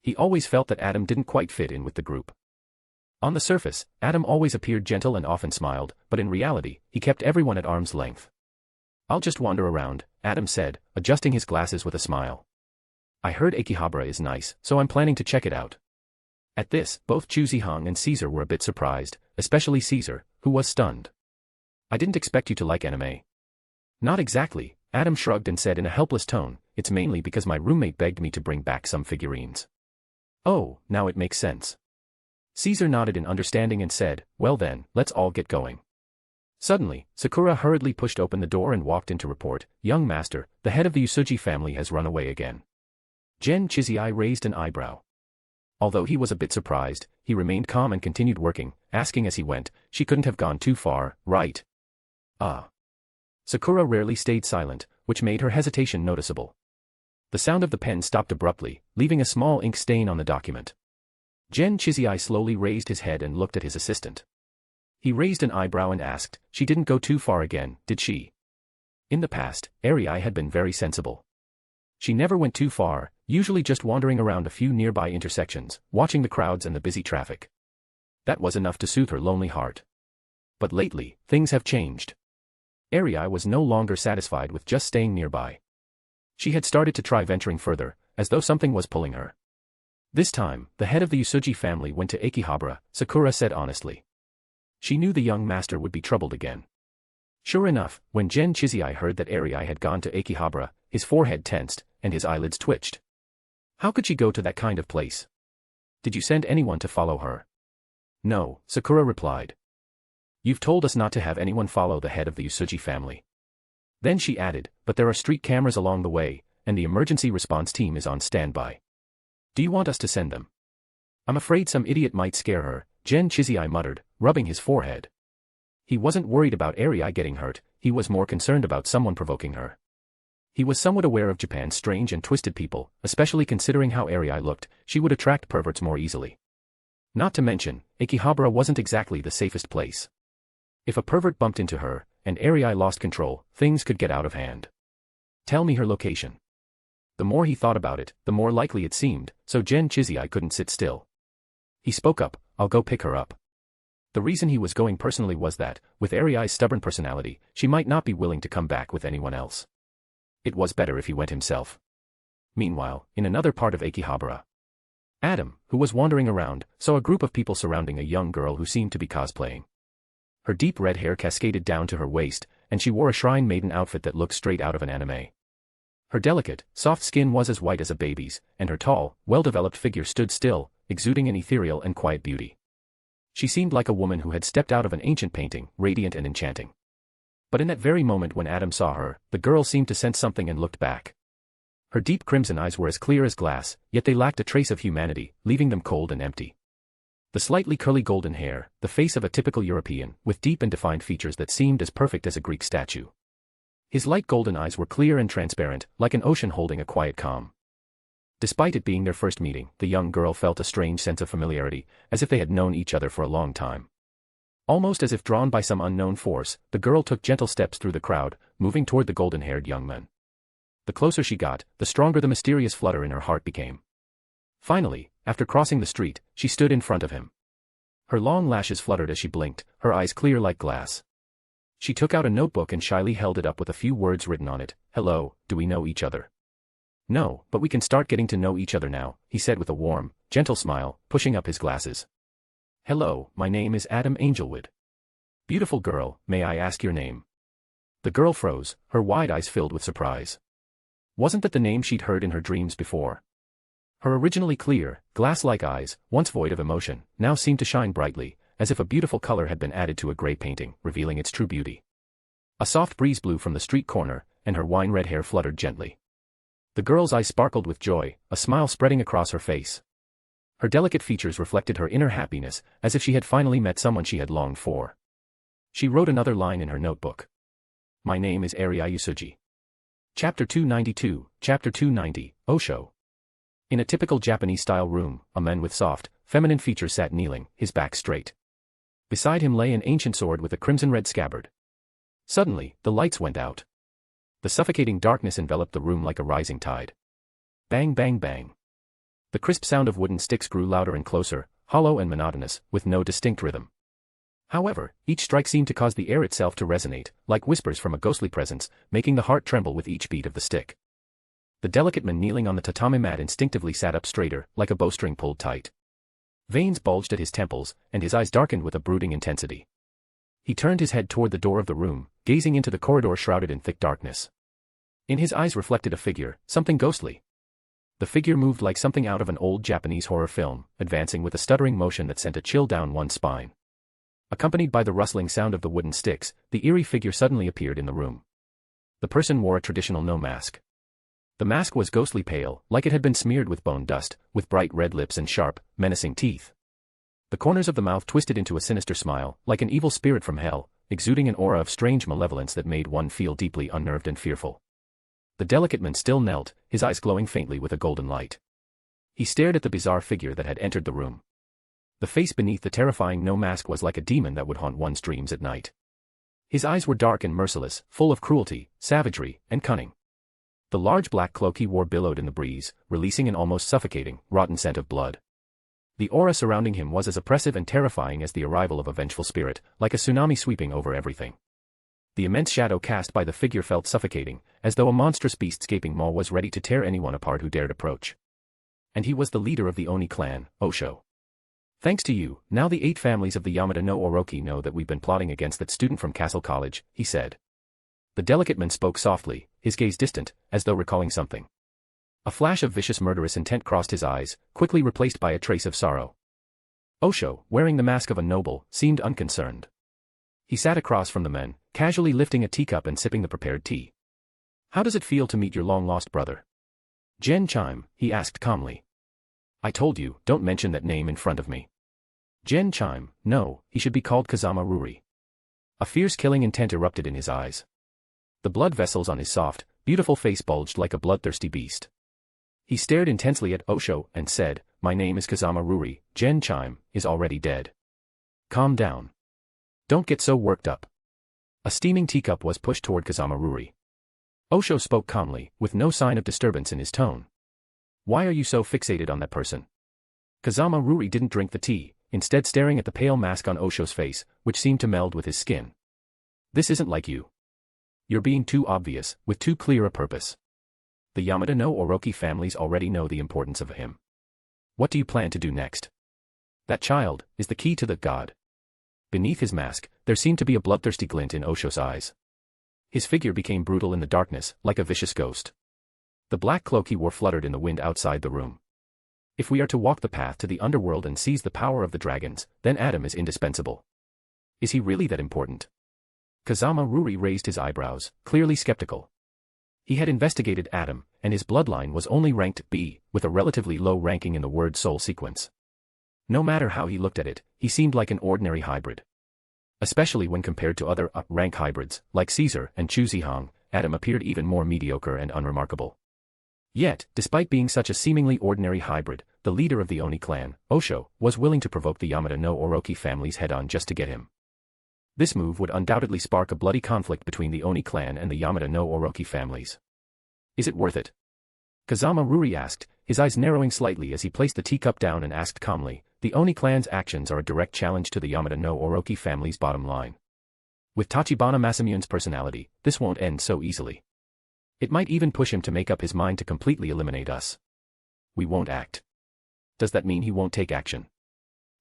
He always felt that Adam didn't quite fit in with the group. On the surface, Adam always appeared gentle and often smiled, but in reality, he kept everyone at arm's length. I'll just wander around, Adam said, adjusting his glasses with a smile. I heard Akihabara is nice, so I'm planning to check it out. At this, both Chu Zihang and Caesar were a bit surprised, especially Caesar, who was stunned. I didn't expect you to like anime. Not exactly, Adam shrugged and said in a helpless tone, it's mainly because my roommate begged me to bring back some figurines. Oh, now it makes sense. Caesar nodded in understanding and said, well then, let's all get going. Suddenly, Sakura hurriedly pushed open the door and walked in to report, young master, the head of the Usuji family has run away again. Gen Chizai raised an eyebrow. Although he was a bit surprised, he remained calm and continued working, asking as he went, she couldn't have gone too far, right? Ah. Sakura rarely stayed silent, which made her hesitation noticeable. The sound of the pen stopped abruptly, leaving a small ink stain on the document. Gen Chizai slowly raised his head and looked at his assistant. He raised an eyebrow and asked, she didn't go too far again, did she? In the past, Arei had been very sensible. She never went too far, usually just wandering around a few nearby intersections, watching the crowds and the busy traffic. That was enough to soothe her lonely heart. But lately, things have changed. Arei was no longer satisfied with just staying nearby. She had started to try venturing further, as though something was pulling her. This time, the head of the Usuji family went to Akihabara, Sakura said honestly. She knew the young master would be troubled again. Sure enough, when Gen Chizai heard that Arei had gone to Akihabara, his forehead tensed, and his eyelids twitched. How could she go to that kind of place? Did you send anyone to follow her? No, Sakura replied. You've told us not to have anyone follow the head of the Usuji family. Then she added, but there are street cameras along the way, and the emergency response team is on standby. Do you want us to send them? I'm afraid some idiot might scare her, Gen Chizai muttered, rubbing his forehead. He wasn't worried about Arei getting hurt, he was more concerned about someone provoking her. He was somewhat aware of Japan's strange and twisted people, especially considering how Arei looked, she would attract perverts more easily. Not to mention, Akihabara wasn't exactly the safest place. If a pervert bumped into her, and Arei lost control, things could get out of hand. Tell me her location. The more he thought about it, the more likely it seemed, so Gen Chizai couldn't sit still. He spoke up, I'll go pick her up. The reason he was going personally was that, with Arei's stubborn personality, she might not be willing to come back with anyone else. It was better if he went himself. Meanwhile, in another part of Akihabara, Adam, who was wandering around, saw a group of people surrounding a young girl who seemed to be cosplaying. Her deep red hair cascaded down to her waist, and she wore a shrine maiden outfit that looked straight out of an anime. Her delicate, soft skin was as white as a baby's, and her tall, well-developed figure stood still, exuding an ethereal and quiet beauty. She seemed like a woman who had stepped out of an ancient painting, radiant and enchanting. But in that very moment when Adam saw her, the girl seemed to sense something and looked back. Her deep crimson eyes were as clear as glass, yet they lacked a trace of humanity, leaving them cold and empty. The slightly curly golden hair, the face of a typical European, with deep and defined features that seemed as perfect as a Greek statue. His light golden eyes were clear and transparent, like an ocean holding a quiet calm. Despite it being their first meeting, the young girl felt a strange sense of familiarity, as if they had known each other for a long time. Almost as if drawn by some unknown force, the girl took gentle steps through the crowd, moving toward the golden-haired young man. The closer she got, the stronger the mysterious flutter in her heart became. Finally, after crossing the street, she stood in front of him. Her long lashes fluttered as she blinked, her eyes clear like glass. She took out a notebook and shyly held it up with a few words written on it. Hello, do we know each other? No, but we can start getting to know each other now, he said with a warm, gentle smile, pushing up his glasses. Hello, my name is Adam Angelwood. Beautiful girl, may I ask your name? The girl froze, her wide eyes filled with surprise. Wasn't that the name she'd heard in her dreams before? Her originally clear, glass-like eyes, once void of emotion, now seemed to shine brightly, as if a beautiful color had been added to a gray painting, revealing its true beauty. A soft breeze blew from the street corner, and her wine-red hair fluttered gently. The girl's eyes sparkled with joy, a smile spreading across her face. Her delicate features reflected her inner happiness, as if she had finally met someone she had longed for. She wrote another line in her notebook. My name is Arei Usuji. Chapter 292, Chapter 290, Osho. In a typical Japanese-style room, a man with soft, feminine features sat kneeling, his back straight. Beside him lay an ancient sword with a crimson-red scabbard. Suddenly, the lights went out. The suffocating darkness enveloped the room like a rising tide. Bang bang bang. The crisp sound of wooden sticks grew louder and closer, hollow and monotonous, with no distinct rhythm. However, each strike seemed to cause the air itself to resonate, like whispers from a ghostly presence, making the heart tremble with each beat of the stick. The delicate man kneeling on the tatami mat instinctively sat up straighter, like a bowstring pulled tight. Veins bulged at his temples, and his eyes darkened with a brooding intensity. He turned his head toward the door of the room, gazing into the corridor shrouded in thick darkness. In his eyes reflected a figure, something ghostly. The figure moved like something out of an old Japanese horror film, advancing with a stuttering motion that sent a chill down one's spine. Accompanied by the rustling sound of the wooden sticks, the eerie figure suddenly appeared in the room. The person wore a traditional no mask. The mask was ghostly pale, like it had been smeared with bone dust, with bright red lips and sharp, menacing teeth. The corners of the mouth twisted into a sinister smile, like an evil spirit from hell, exuding an aura of strange malevolence that made one feel deeply unnerved and fearful. The delicate man still knelt, his eyes glowing faintly with a golden light. He stared at the bizarre figure that had entered the room. The face beneath the terrifying no mask was like a demon that would haunt one's dreams at night. His eyes were dark and merciless, full of cruelty, savagery, and cunning. The large black cloak he wore billowed in the breeze, releasing an almost suffocating, rotten scent of blood. The aura surrounding him was as oppressive and terrifying as the arrival of a vengeful spirit, like a tsunami sweeping over everything. The immense shadow cast by the figure felt suffocating, as though a monstrous beast's gaping maw was ready to tear anyone apart who dared approach. And he was the leader of the Oni clan, Osho. Thanks to you, now the 8 families of the Yamada no Orochi know that we've been plotting against that student from Castle College, he said. The delicate man spoke softly, his gaze distant, as though recalling something. A flash of vicious murderous intent crossed his eyes, quickly replaced by a trace of sorrow. Osho, wearing the mask of a noble, seemed unconcerned. He sat across from the men, casually lifting a teacup and sipping the prepared tea. How does it feel to meet your long-lost brother? Gen Chime, he asked calmly. I told you, don't mention that name in front of me. Gen Chime, no, he should be called Kazama Ruri. A fierce killing intent erupted in his eyes. The blood vessels on his soft, beautiful face bulged like a bloodthirsty beast. He stared intensely at Osho and said, My name is Kazama Ruri, Gen Chime is already dead. Calm down. Don't get so worked up. A steaming teacup was pushed toward Kazama Ruri. Osho spoke calmly, with no sign of disturbance in his tone. Why are you so fixated on that person? Kazama Ruri didn't drink the tea, instead staring at the pale mask on Osho's face, which seemed to meld with his skin. This isn't like you. You're being too obvious, with too clear a purpose. The Yamada no Orochi families already know the importance of him. What do you plan to do next? That child is the key to the god. Beneath his mask, there seemed to be a bloodthirsty glint in Osho's eyes. His figure became brutal in the darkness, like a vicious ghost. The black cloak he wore fluttered in the wind outside the room. If we are to walk the path to the underworld and seize the power of the dragons, then Adam is indispensable. Is he really that important? Kazama Ruri raised his eyebrows, clearly skeptical. He had investigated Adam, and his bloodline was only ranked B, with a relatively low ranking in the word soul sequence. No matter how he looked at it, he seemed like an ordinary hybrid. Especially when compared to other up-rank hybrids, like Caesar and Chu Zihong, Adam appeared even more mediocre and unremarkable. Yet, despite being such a seemingly ordinary hybrid, the leader of the Oni clan, Osho, was willing to provoke the Yamada no Orochi families head-on just to get him. This move would undoubtedly spark a bloody conflict between the Oni clan and the Yamada no Orochi families. Is it worth it? Kazama Ruri asked, his eyes narrowing slightly as he placed the teacup down and asked calmly, the Oni clan's actions are a direct challenge to the Yamada no Orochi family's bottom line. With Tachibana Masamune's personality, this won't end so easily. It might even push him to make up his mind to completely eliminate us. We won't act. Does that mean he won't take action?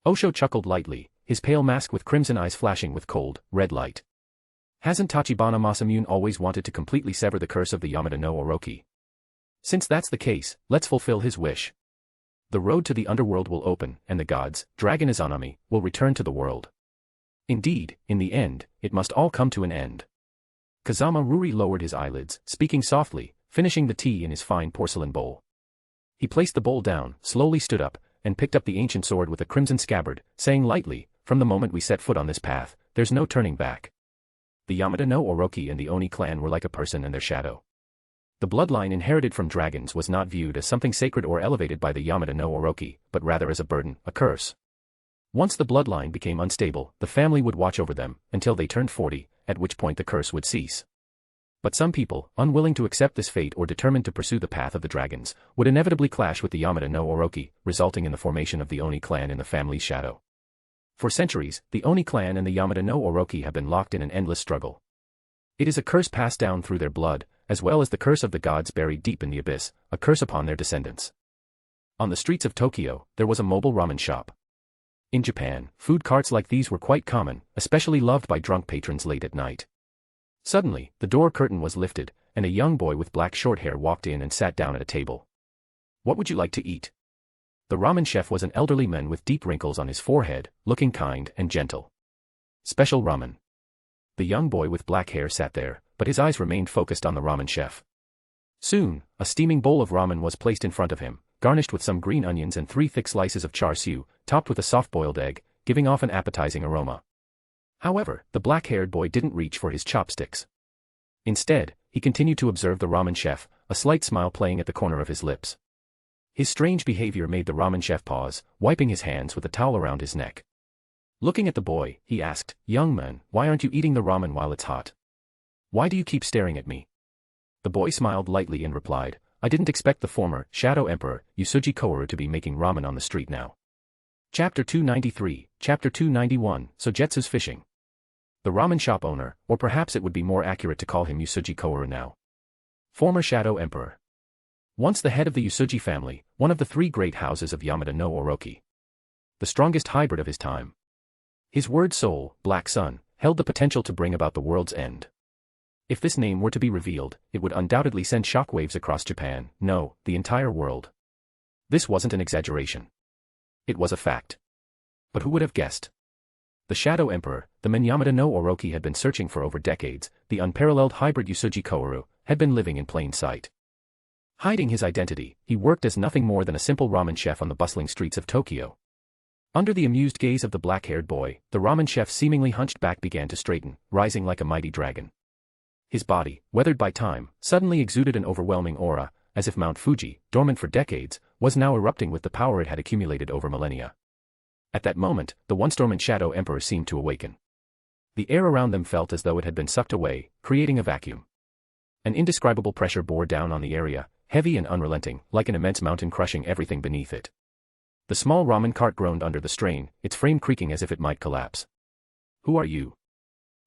Osho chuckled lightly, his pale mask with crimson eyes flashing with cold, red light. Hasn't Tachibana Masamune always wanted to completely sever the curse of the Yamada no Orochi? Since that's the case, let's fulfill his wish. The road to the underworld will open, and the gods, Dragon Izanami, will return to the world. Indeed, in the end, it must all come to an end. Kazama Ruri lowered his eyelids, speaking softly, finishing the tea in his fine porcelain bowl. He placed the bowl down, slowly stood up, and picked up the ancient sword with a crimson scabbard, saying lightly, from the moment we set foot on this path, there's no turning back. The Yamada no Orochi and the Oni clan were like a person and their shadow. The bloodline inherited from dragons was not viewed as something sacred or elevated by the Yamada no Orochi, but rather as a burden, a curse. Once the bloodline became unstable, the family would watch over them, until they turned 40, at which point the curse would cease. But some people, unwilling to accept this fate or determined to pursue the path of the dragons, would inevitably clash with the Yamada no Orochi, resulting in the formation of the Oni clan in the family's shadow. For centuries, the Oni clan and the Yamada no Orochi have been locked in an endless struggle. It is a curse passed down through their blood, as well as the curse of the gods buried deep in the abyss, a curse upon their descendants. On the streets of Tokyo, there was a mobile ramen shop. In Japan, food carts like these were quite common, especially loved by drunk patrons late at night. Suddenly, the door curtain was lifted, and a young boy with black short hair walked in and sat down at a table. "What would you like to eat?" The ramen chef was an elderly man with deep wrinkles on his forehead, looking kind and gentle. "Special ramen." The young boy with black hair sat there, but his eyes remained focused on the ramen chef. Soon, a steaming bowl of ramen was placed in front of him, garnished with some green onions and 3 thick slices of char siu, topped with a soft-boiled egg, giving off an appetizing aroma. However, the black-haired boy didn't reach for his chopsticks. Instead, he continued to observe the ramen chef, a slight smile playing at the corner of his lips. His strange behavior made the ramen chef pause, wiping his hands with a towel around his neck. Looking at the boy, he asked, "Young man, why aren't you eating the ramen while it's hot? Why do you keep staring at me?" The boy smiled lightly and replied, "I didn't expect the former Shadow Emperor, Usuji Kouru, to be making ramen on the street now." Chapter 293, Chapter 291, Sogetsu's Fishing. The ramen shop owner, or perhaps it would be more accurate to call him Usuji Kouru now. Former Shadow Emperor. Once the head of the Usuji family, one of the 3 great houses of Yamada no Orochi. The strongest hybrid of his time. His word soul, Black Sun, held the potential to bring about the world's end. If this name were to be revealed, it would undoubtedly send shockwaves across Japan, no, the entire world. This wasn't an exaggeration. It was a fact. But who would have guessed? The Shadow Emperor, the man Yamada no Orochi had been searching for over decades, the unparalleled hybrid Usuji Kouru, had been living in plain sight. Hiding his identity, he worked as nothing more than a simple ramen chef on the bustling streets of Tokyo. Under the amused gaze of the black-haired boy, the ramen chef seemingly hunched back began to straighten, rising like a mighty dragon. His body, weathered by time, suddenly exuded an overwhelming aura, as if Mount Fuji, dormant for decades, was now erupting with the power it had accumulated over millennia. At that moment, the once dormant Shadow Emperor seemed to awaken. The air around them felt as though it had been sucked away, creating a vacuum. An indescribable pressure bore down on the area, heavy and unrelenting, like an immense mountain crushing everything beneath it. The small ramen cart groaned under the strain, its frame creaking as if it might collapse. "Who are you?"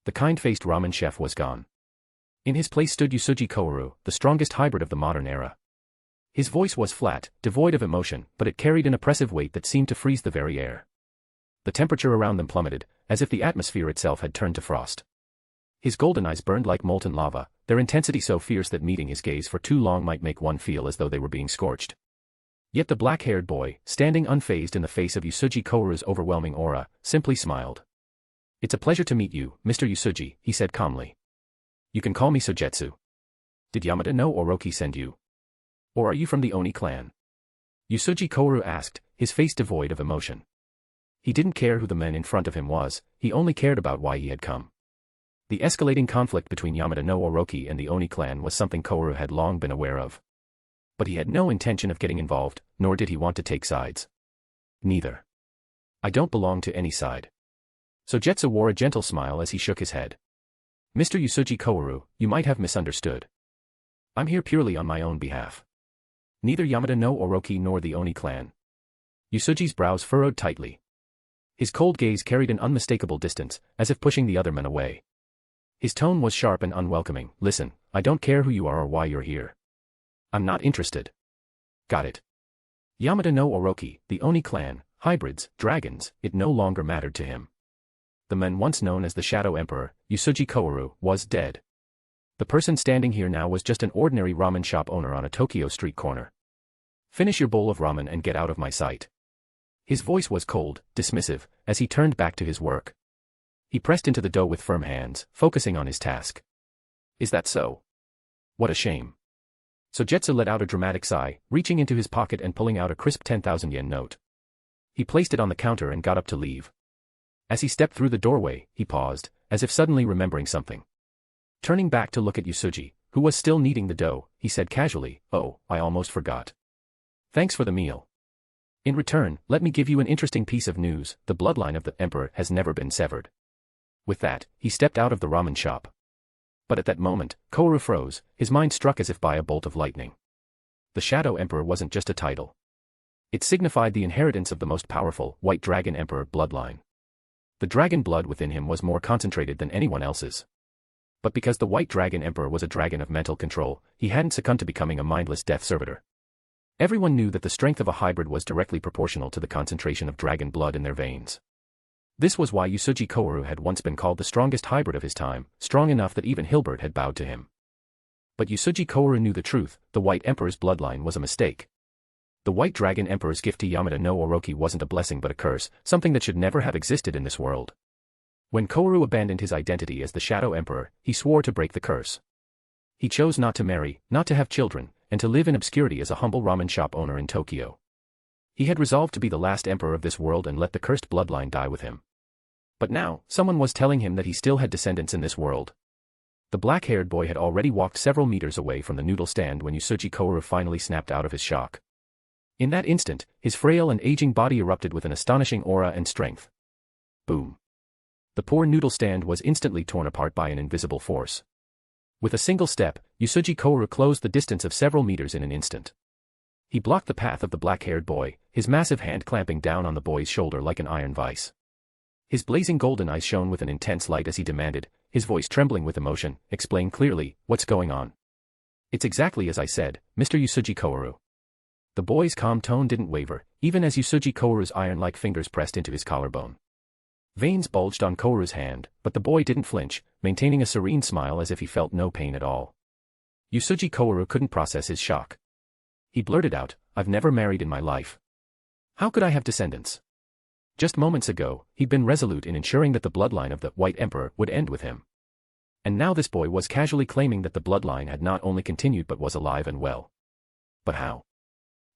The kind-faced ramen chef was gone. In his place stood Usuji Kouru, the strongest hybrid of the modern era. His voice was flat, devoid of emotion, but it carried an oppressive weight that seemed to freeze the very air. The temperature around them plummeted, as if the atmosphere itself had turned to frost. His golden eyes burned like molten lava, their intensity so fierce that meeting his gaze for too long might make one feel as though they were being scorched. Yet the black-haired boy, standing unfazed in the face of Usuji Kouru's overwhelming aura, simply smiled. "It's a pleasure to meet you, Mr. Usuji," he said calmly. "You can call me Sogetsu. Did Yamada no Orochi send you? Or are you from the Oni clan?" Usuji Kouru asked, his face devoid of emotion. He didn't care who the man in front of him was, he only cared about why he had come. The escalating conflict between Yamada no Orochi and the Oni clan was something Kouru had long been aware of. But he had no intention of getting involved, nor did he want to take sides. Neither. "I don't belong to any side." Sogetsu wore a gentle smile as he shook his head. "Mr. Usuji Kouru, you might have misunderstood. I'm here purely on my own behalf. Neither Yamada no Orochi nor the Oni clan." Usuji's brows furrowed tightly. His cold gaze carried an unmistakable distance, as if pushing the other men away. His tone was sharp and unwelcoming. "Listen, I don't care who you are or why you're here. I'm not interested." Got it. Yamada no Orochi, the Oni clan, hybrids, dragons, it no longer mattered to him. The man once known as the Shadow Emperor, Usuji Kouru, was dead. The person standing here now was just an ordinary ramen shop owner on a Tokyo street corner. "Finish your bowl of ramen and get out of my sight." His voice was cold, dismissive, as he turned back to his work. He pressed into the dough with firm hands, focusing on his task. "Is that so? What a shame." Sogetsu let out a dramatic sigh, reaching into his pocket and pulling out a crisp 10,000 yen note. He placed it on the counter and got up to leave. As he stepped through the doorway, he paused, as if suddenly remembering something. Turning back to look at Usuji, who was still kneading the dough, he said casually, "Oh, I almost forgot. Thanks for the meal. In return, let me give you an interesting piece of news: the bloodline of the Emperor has never been severed." With that, he stepped out of the ramen shop. But at that moment, Kouru froze, his mind struck as if by a bolt of lightning. The Shadow Emperor wasn't just a title. It signified the inheritance of the most powerful, White Dragon Emperor bloodline. The dragon blood within him was more concentrated than anyone else's. But because the White Dragon Emperor was a dragon of mental control, he hadn't succumbed to becoming a mindless death servitor. Everyone knew that the strength of a hybrid was directly proportional to the concentration of dragon blood in their veins. This was why Usuji Kouru had once been called the strongest hybrid of his time, strong enough that even Hilbert had bowed to him. But Usuji Kouru knew the truth: the White Emperor's bloodline was a mistake. The White Dragon Emperor's gift to Yamada no Orochi wasn't a blessing but a curse, something that should never have existed in this world. When Kouru abandoned his identity as the Shadow Emperor, he swore to break the curse. He chose not to marry, not to have children, and to live in obscurity as a humble ramen shop owner in Tokyo. He had resolved to be the last emperor of this world and let the cursed bloodline die with him. But now, someone was telling him that he still had descendants in this world. The black-haired boy had already walked several meters away from the noodle stand when Usuji Kouru finally snapped out of his shock. In that instant, his frail and aging body erupted with an astonishing aura and strength. Boom. The poor noodle stand was instantly torn apart by an invisible force. With a single step, Usuji Kouru closed the distance of several meters in an instant. He blocked the path of the black-haired boy, his massive hand clamping down on the boy's shoulder like an iron vice. His blazing golden eyes shone with an intense light as he demanded, his voice trembling with emotion, "Explain clearly, what's going on?" "It's exactly as I said, Mr. Usuji Kouru." The boy's calm tone didn't waver, even as Usuji Kouru's iron-like fingers pressed into his collarbone. Veins bulged on Kouru's hand, but the boy didn't flinch, maintaining a serene smile as if he felt no pain at all. Usuji Kouru couldn't process his shock. He blurted out, "I've never married in my life. How could I have descendants?" Just moments ago, he'd been resolute in ensuring that the bloodline of the White Emperor would end with him. And now this boy was casually claiming that the bloodline had not only continued but was alive and well. But how?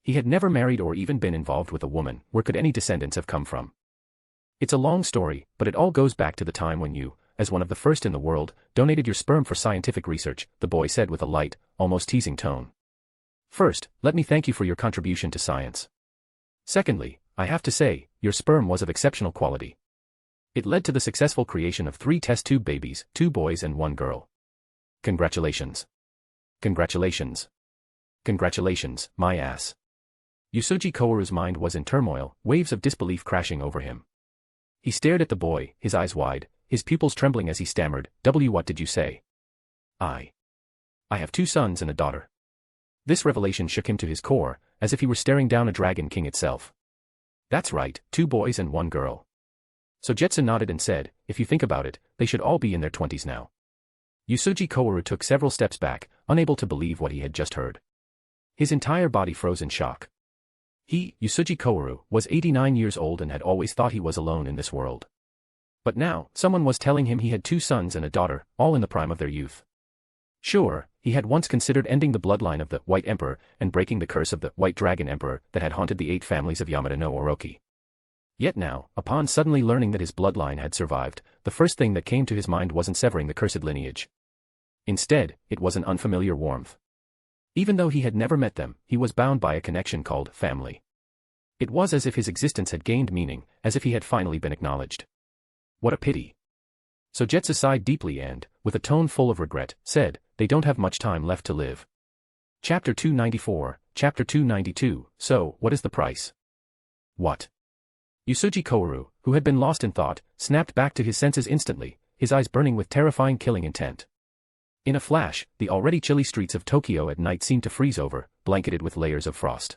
He had never married or even been involved with a woman. Where could any descendants have come from? "It's a long story, but it all goes back to the time when you, as one of the first in the world, donated your sperm for scientific research," the boy said with a light, almost teasing tone. "First, let me thank you for your contribution to science. Secondly, I have to say, your sperm was of exceptional quality. It led to the successful creation of 3 test tube babies, 2 boys and 1 girl. Congratulations. Congratulations. Congratulations, my ass." Usuji Kouru's mind was in turmoil, waves of disbelief crashing over him. He stared at the boy, his eyes wide, his pupils trembling as he stammered, What did you say?" I have 2 sons and a daughter." This revelation shook him to his core, as if he were staring down a dragon king itself. "That's right, 2 boys and 1 girl." Sogetsu nodded and said, "If you think about it, they should all be in their 20s now." Usuji Kouru took several steps back, unable to believe what he had just heard. His entire body froze in shock. He, Usuji Kouru, was 89 years old and had always thought he was alone in this world. But now, someone was telling him he had 2 sons and a daughter, all in the prime of their youth. Sure, he had once considered ending the bloodline of the White Emperor and breaking the curse of the White Dragon Emperor that had haunted the 8 families of Yamada no Orochi. Yet now, upon suddenly learning that his bloodline had survived, the first thing that came to his mind wasn't severing the cursed lineage. Instead, it was an unfamiliar warmth. Even though he had never met them, he was bound by a connection called family. It was as if his existence had gained meaning, as if he had finally been acknowledged. What a pity. Sogetsu sighed deeply and, with a tone full of regret, said, "They don't have much time left to live." Chapter 294, Chapter 292, So, what is the price? What? Usuji Kouru, who had been lost in thought, snapped back to his senses instantly, his eyes burning with terrifying killing intent. In a flash, the already chilly streets of Tokyo at night seemed to freeze over, blanketed with layers of frost.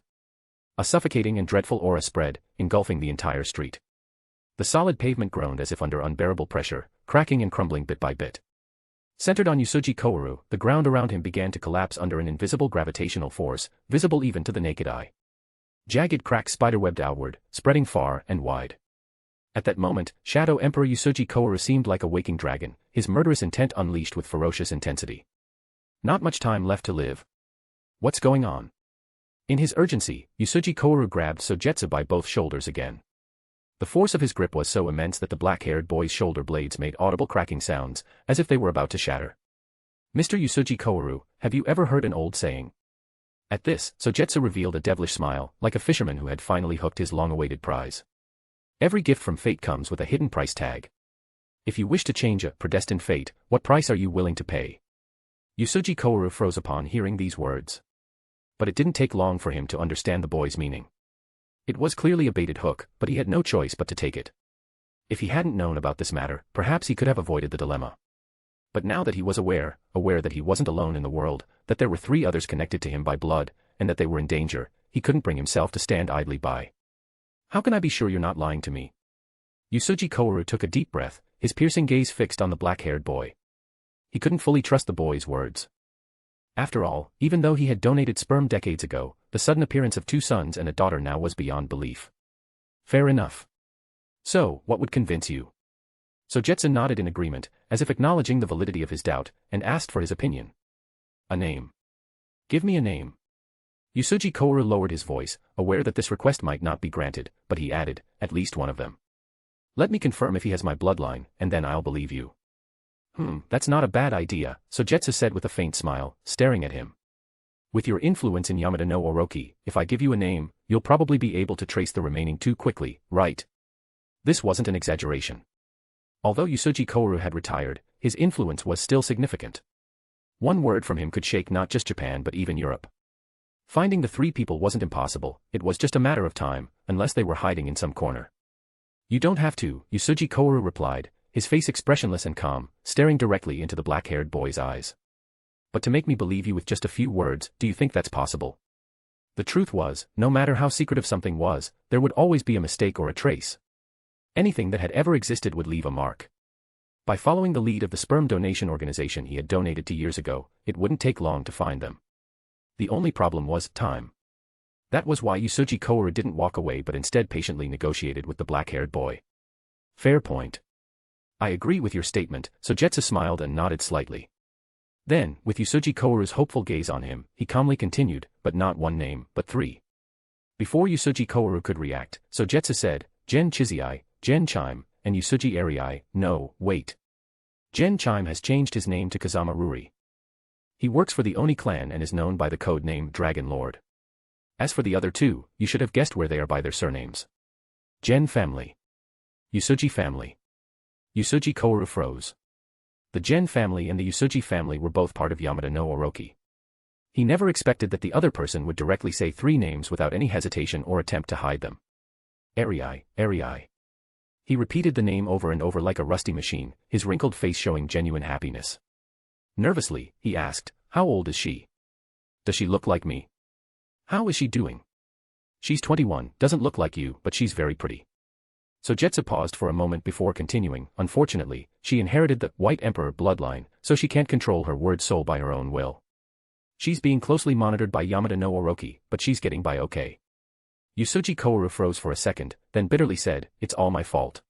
A suffocating and dreadful aura spread, engulfing the entire street. The solid pavement groaned as if under unbearable pressure, cracking and crumbling bit by bit. Centered on Usuji Kouru, the ground around him began to collapse under an invisible gravitational force, visible even to the naked eye. Jagged cracks spiderwebbed outward, spreading far and wide. At that moment, Shadow Emperor Usuji Kouru seemed like a waking dragon, his murderous intent unleashed with ferocious intensity. Not much time left to live. What's going on? In his urgency, Usuji Kouru grabbed Sogetsu by both shoulders again. The force of his grip was so immense that the black-haired boy's shoulder blades made audible cracking sounds, as if they were about to shatter. "Mr. Usuji Kouru, have you ever heard an old saying?" At this, Sogetsu revealed a devilish smile, like a fisherman who had finally hooked his long-awaited prize. "Every gift from fate comes with a hidden price tag. If you wish to change a predestined fate, what price are you willing to pay?" Usuji Kouru froze upon hearing these words. But it didn't take long for him to understand the boy's meaning. It was clearly a baited hook, but he had no choice but to take it. If he hadn't known about this matter, perhaps he could have avoided the dilemma. But now that he was aware that he wasn't alone in the world, that there were 3 others connected to him by blood, and that they were in danger, he couldn't bring himself to stand idly by. How can I be sure you're not lying to me? Yusuji Kouru took a deep breath, his piercing gaze fixed on the black-haired boy. He couldn't fully trust the boy's words. After all, even though he had donated sperm decades ago, the sudden appearance of 2 sons and a daughter now was beyond belief. Fair enough. So, what would convince you? Sogetsu nodded in agreement, as if acknowledging the validity of his doubt, and asked for his opinion. A name. Give me a name. Yusuji Kouru lowered his voice, aware that this request might not be granted, but he added, at least one of them. Let me confirm if he has my bloodline, and then I'll believe you. That's not a bad idea, Sogetsu said with a faint smile, staring at him. With your influence in Yamada no Orochi, if I give you a name, you'll probably be able to trace the remaining 2 quickly, right? This wasn't an exaggeration. Although Yusuji Kouru had retired, his influence was still significant. One word from him could shake not just Japan but even Europe. Finding the 3 people wasn't impossible, it was just a matter of time, unless they were hiding in some corner. You don't have to, Yusuji Kouru replied, his face expressionless and calm, staring directly into the black-haired boy's eyes. But to make me believe you with just a few words, do you think that's possible? The truth was, no matter how secretive something was, there would always be a mistake or a trace. Anything that had ever existed would leave a mark. By following the lead of the sperm donation organization he had donated to years ago, it wouldn't take long to find them. The only problem was time. That was why Yusuji Kouru didn't walk away but instead patiently negotiated with the black-haired boy. Fair point. I agree with your statement, Sogetsu smiled and nodded slightly. Then, with Yusuji Kouru's hopeful gaze on him, he calmly continued, but not 1 name, but 3. Before Yusuji Kouru could react, Sogetsu said, Gen Chizai, Gen Chime, and Yusuji Arii, no, wait. Gen Chime has changed his name to Kazama Ruri. He works for the Oni clan and is known by the code name Dragon Lord. As for the other 2, you should have guessed where they are by their surnames. Gen family. Yusuji family. Yusuji Kouru froze. The Gen family and the Yusuji family were both part of Yamada no Orochi. He never expected that the other person would directly say 3 names without any hesitation or attempt to hide them. Arii, Arii. He repeated the name over and over like a rusty machine, his wrinkled face showing genuine happiness. Nervously, he asked, how old is she? Does she look like me? How is she doing? She's 21, doesn't look like you, but she's very pretty. Sogetsu paused for a moment before continuing, unfortunately, she inherited the White Emperor bloodline, so she can't control her word soul by her own will. She's being closely monitored by Yamada no Orochi, but she's getting by okay. Yusuji Kouru froze for a second, then bitterly said, it's all my fault.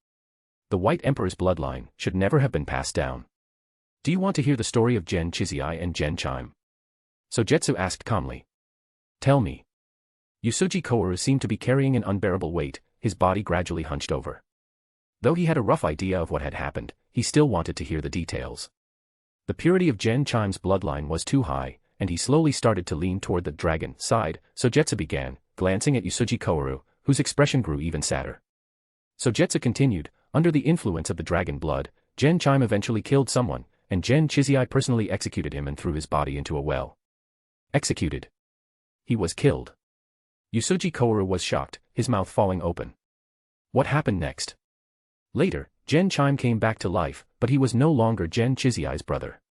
The White Emperor's bloodline should never have been passed down. Do you want to hear the story of Gen Chizai and Gen Chime? Sogetsu asked calmly. Tell me. Yusuji Kouru seemed to be carrying an unbearable weight, his body gradually hunched over. Though he had a rough idea of what had happened, he still wanted to hear the details. The purity of Gen Chime's bloodline was too high, and he slowly started to lean toward the dragon side, Sogetsu began, glancing at Yusuji Kouru, whose expression grew even sadder. Sogetsu continued, under the influence of the dragon blood, Gen Chime eventually killed someone, and Gen Chizai personally executed him and threw his body into a well. Executed. He was killed. Yusuji Kouru was shocked, his mouth falling open. What happened next? Later, Gen Chime came back to life, but he was no longer Gen Chizai's brother.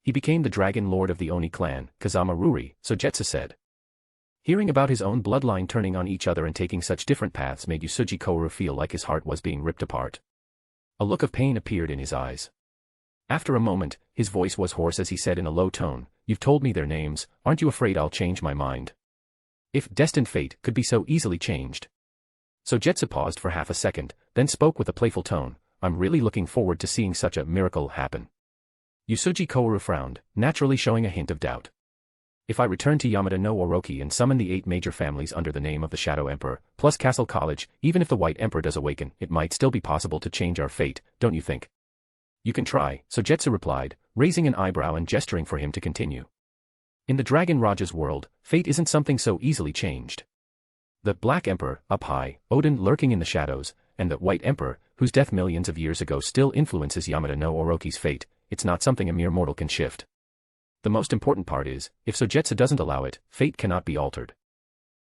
He became the Dragon Lord of the Oni clan, Kazama Ruri, Sogetsu said. Hearing about his own bloodline turning on each other and taking such different paths made Yusuji Kouru feel like his heart was being ripped apart. A look of pain appeared in his eyes. After a moment, his voice was hoarse as he said in a low tone, You've told me their names, aren't you afraid I'll change my mind? If destined fate could be so easily changed. Sogetsu paused for half a second, then spoke with a playful tone, I'm really looking forward to seeing such a miracle happen. Yusuji Kouru frowned, naturally showing a hint of doubt. If I return to Yamada no Orochi and summon the 8 major families under the name of the Shadow Emperor, plus Castle College, even if the White Emperor does awaken, it might still be possible to change our fate, don't you think? You can try, Sogetsu replied, raising an eyebrow and gesturing for him to continue. In the Dragon Raja's world, fate isn't something so easily changed. The Black Emperor, up high, Odin lurking in the shadows, and the White Emperor, whose death millions of years ago still influences Yamada no Orochi's fate, it's not something a mere mortal can shift. The most important part is, if Sogetsu doesn't allow it, fate cannot be altered.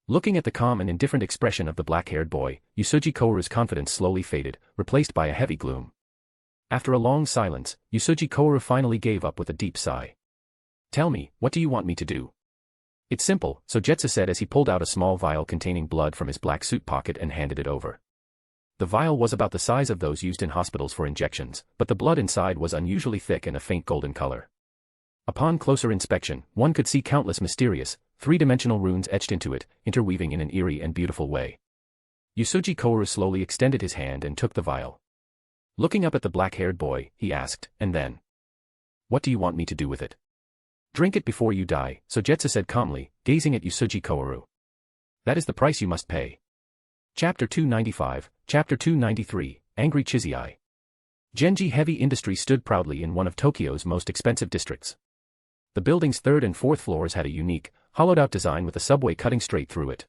Looking at the calm and indifferent expression of the black-haired boy, Yusuji Kouru's confidence slowly faded, replaced by a heavy gloom. After a long silence, Yusuji Kouru finally gave up with a deep sigh. Tell me, what do you want me to do? It's simple, Sogetsu said as he pulled out a small vial containing blood from his black suit pocket and handed it over. The vial was about the size of those used in hospitals for injections, but the blood inside was unusually thick and a faint golden color. Upon closer inspection, one could see countless mysterious, three-dimensional runes etched into it, interweaving in an eerie and beautiful way. Usuji Kouru slowly extended his hand and took the vial. Looking up at the black-haired boy, he asked, and then, "What do you want me to do with it?" "Drink it before you die," Sogetsu said calmly, gazing at Usuji Kouru. "That is the price you must pay." Chapter 295, Chapter 293, Angry Chizii. Genji Heavy Industry stood proudly in one of Tokyo's most expensive districts. The building's third and fourth floors had a unique, hollowed-out design with a subway cutting straight through it.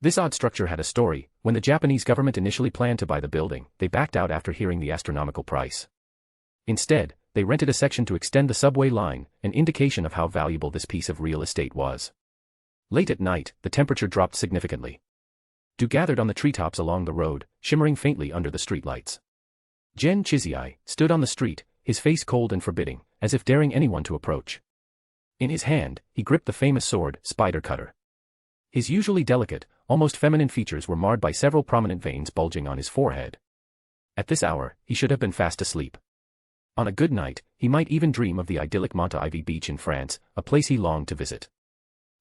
This odd structure had a story. When the Japanese government initially planned to buy the building, they backed out after hearing the astronomical price. Instead, they rented a section to extend the subway line, an indication of how valuable this piece of real estate was. Late at night, the temperature dropped significantly. Dew gathered on the treetops along the road, shimmering faintly under the streetlights. Gen Chizii stood on the street, his face cold and forbidding, as if daring anyone to approach. In his hand, he gripped the famous sword, Spider Cutter. His usually delicate, almost feminine features were marred by several prominent veins bulging on his forehead. At this hour, he should have been fast asleep. On a good night, he might even dream of the idyllic Monte Beach in France, a place he longed to visit.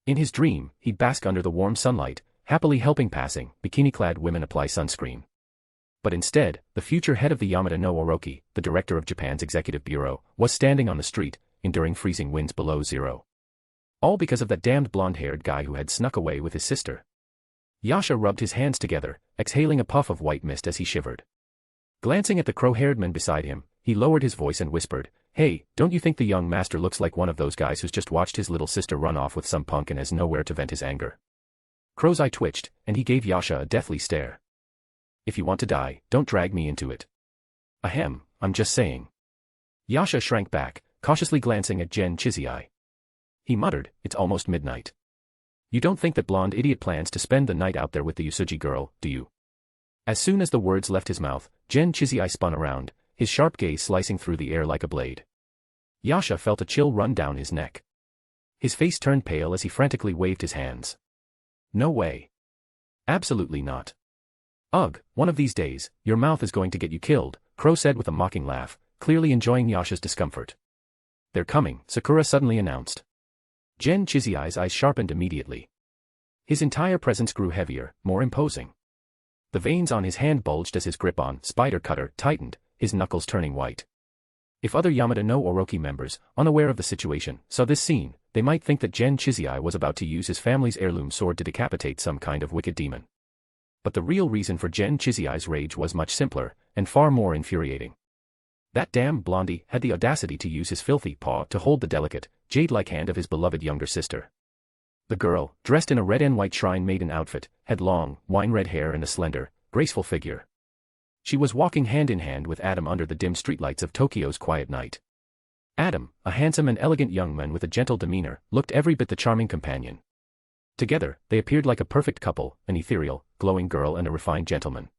In his dream, he'd bask under the warm sunlight, happily helping passing, bikini-clad women apply sunscreen. But instead, the future head of the Yamada no Orochi, the director of Japan's executive bureau, was standing on the street, enduring freezing winds below zero. All because of that damned blonde-haired guy who had snuck away with his sister. Yasha rubbed his hands together, exhaling a puff of white mist as he shivered. Glancing at the crow-haired man beside him, he lowered his voice and whispered, "Hey, don't you think the young master looks like one of those guys who's just watched his little sister run off with some punk and has nowhere to vent his anger?" Crow's eye twitched, and he gave Yasha a deathly stare. "If you want to die, don't drag me into it." "Ahem, I'm just saying." Yasha shrank back, cautiously glancing at Gen Chizii. He muttered, "It's almost midnight. You don't think that blonde idiot plans to spend the night out there with the Usuji girl, do you?" As soon as the words left his mouth, Gen Chizii spun around, his sharp gaze slicing through the air like a blade. Yasha felt a chill run down his neck. His face turned pale as he frantically waved his hands. "No way. Absolutely not. Ugh, one of these days, your mouth is going to get you killed," Crow said with a mocking laugh, clearly enjoying Yasha's discomfort. "They're coming," Sakura suddenly announced. Gen Chizii's eyes sharpened immediately. His entire presence grew heavier, more imposing. The veins on his hand bulged as his grip on Spider Cutter tightened, his knuckles turning white. If other Yamada no Orochi members, unaware of the situation, saw this scene, they might think that Gen Chizii was about to use his family's heirloom sword to decapitate some kind of wicked demon. But the real reason for Gen Chizii's rage was much simpler, and far more infuriating. That damn blondie had the audacity to use his filthy paw to hold the delicate, jade-like hand of his beloved younger sister. The girl, dressed in a red and white shrine maiden outfit, had long, wine-red hair and a slender, graceful figure. She was walking hand-in-hand with Adam under the dim streetlights of Tokyo's quiet night. Adam, a handsome and elegant young man with a gentle demeanor, looked every bit the charming companion. Together, they appeared like a perfect couple, an ethereal, glowing girl and a refined gentleman.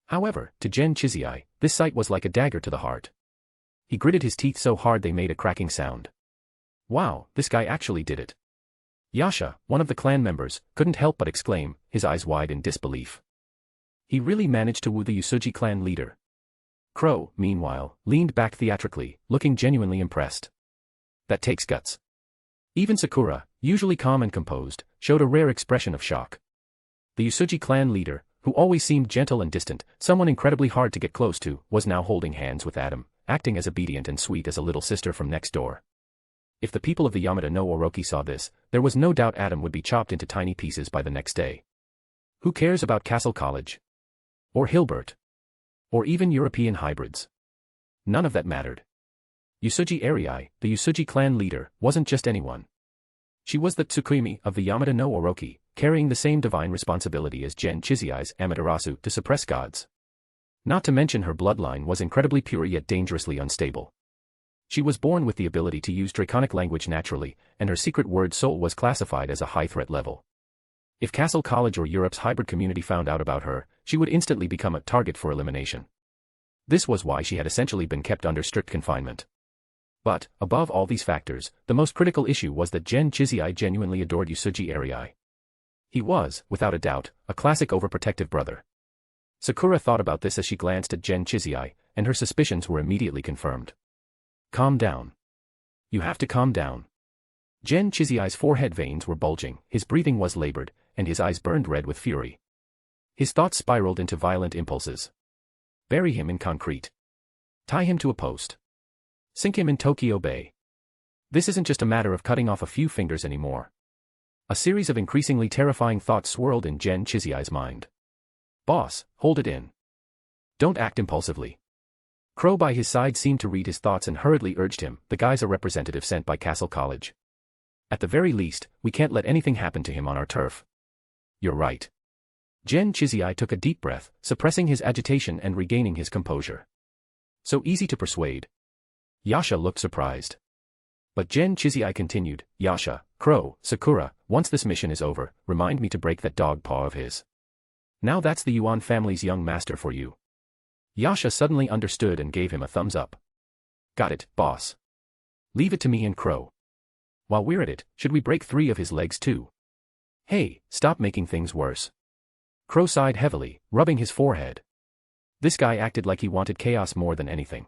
However, to Gen Chizii, this sight was like a dagger to the heart. He gritted his teeth so hard they made a cracking sound. Wow, this guy actually did it. Yasha, one of the clan members, couldn't help but exclaim, his eyes wide in disbelief. He really managed to woo the Usuji clan leader. Crow, meanwhile, leaned back theatrically, looking genuinely impressed. That takes guts. Even Sakura, usually calm and composed, showed a rare expression of shock. The Usuji clan leader, who always seemed gentle and distant, someone incredibly hard to get close to, was now holding hands with Adam, acting as obedient and sweet as a little sister from next door. If the people of the Yamada no Orochi saw this, there was no doubt Adam would be chopped into tiny pieces by the next day. Who cares about Castle College? Or Hilbert? Or even European hybrids? None of that mattered. Usuji Arii, the Usuji clan leader, wasn't just anyone. She was the Tsukimi of the Yamada no Orochi, carrying the same divine responsibility as Gen Chizii's Amaterasu to suppress gods. Not to mention her bloodline was incredibly pure yet dangerously unstable. She was born with the ability to use draconic language naturally, and her secret word soul was classified as a high threat level. If Castle College or Europe's hybrid community found out about her, she would instantly become a target for elimination. This was why she had essentially been kept under strict confinement. But, above all these factors, the most critical issue was that Gen Chizai genuinely adored Usugi Arai. He was, without a doubt, a classic overprotective brother. Sakura thought about this as she glanced at Gen Chizai, and her suspicions were immediately confirmed. Calm down. You have to calm down. Gen Chizai's forehead veins were bulging, his breathing was labored, and his eyes burned red with fury. His thoughts spiraled into violent impulses. Bury him in concrete. Tie him to a post. Sink him in Tokyo Bay. This isn't just a matter of cutting off a few fingers anymore. A series of increasingly terrifying thoughts swirled in Gen Chizai's mind. Boss, hold it in. Don't act impulsively. Crow by his side seemed to read his thoughts and hurriedly urged him, the guy's a representative sent by Castle College. At the very least, we can't let anything happen to him on our turf. You're right. Gen Chizai took a deep breath, suppressing his agitation and regaining his composure. So easy to persuade. Yasha looked surprised. But Gen Chizai continued, Yasha, Crow, Sakura, once this mission is over, remind me to break that dog paw of his. Now that's the Yuan family's young master for you. Yasha suddenly understood and gave him a thumbs up. Got it, boss. Leave it to me and Crow. While we're at it, should we break 3 of his legs too? Hey, stop making things worse. Crow sighed heavily, rubbing his forehead. This guy acted like he wanted chaos more than anything.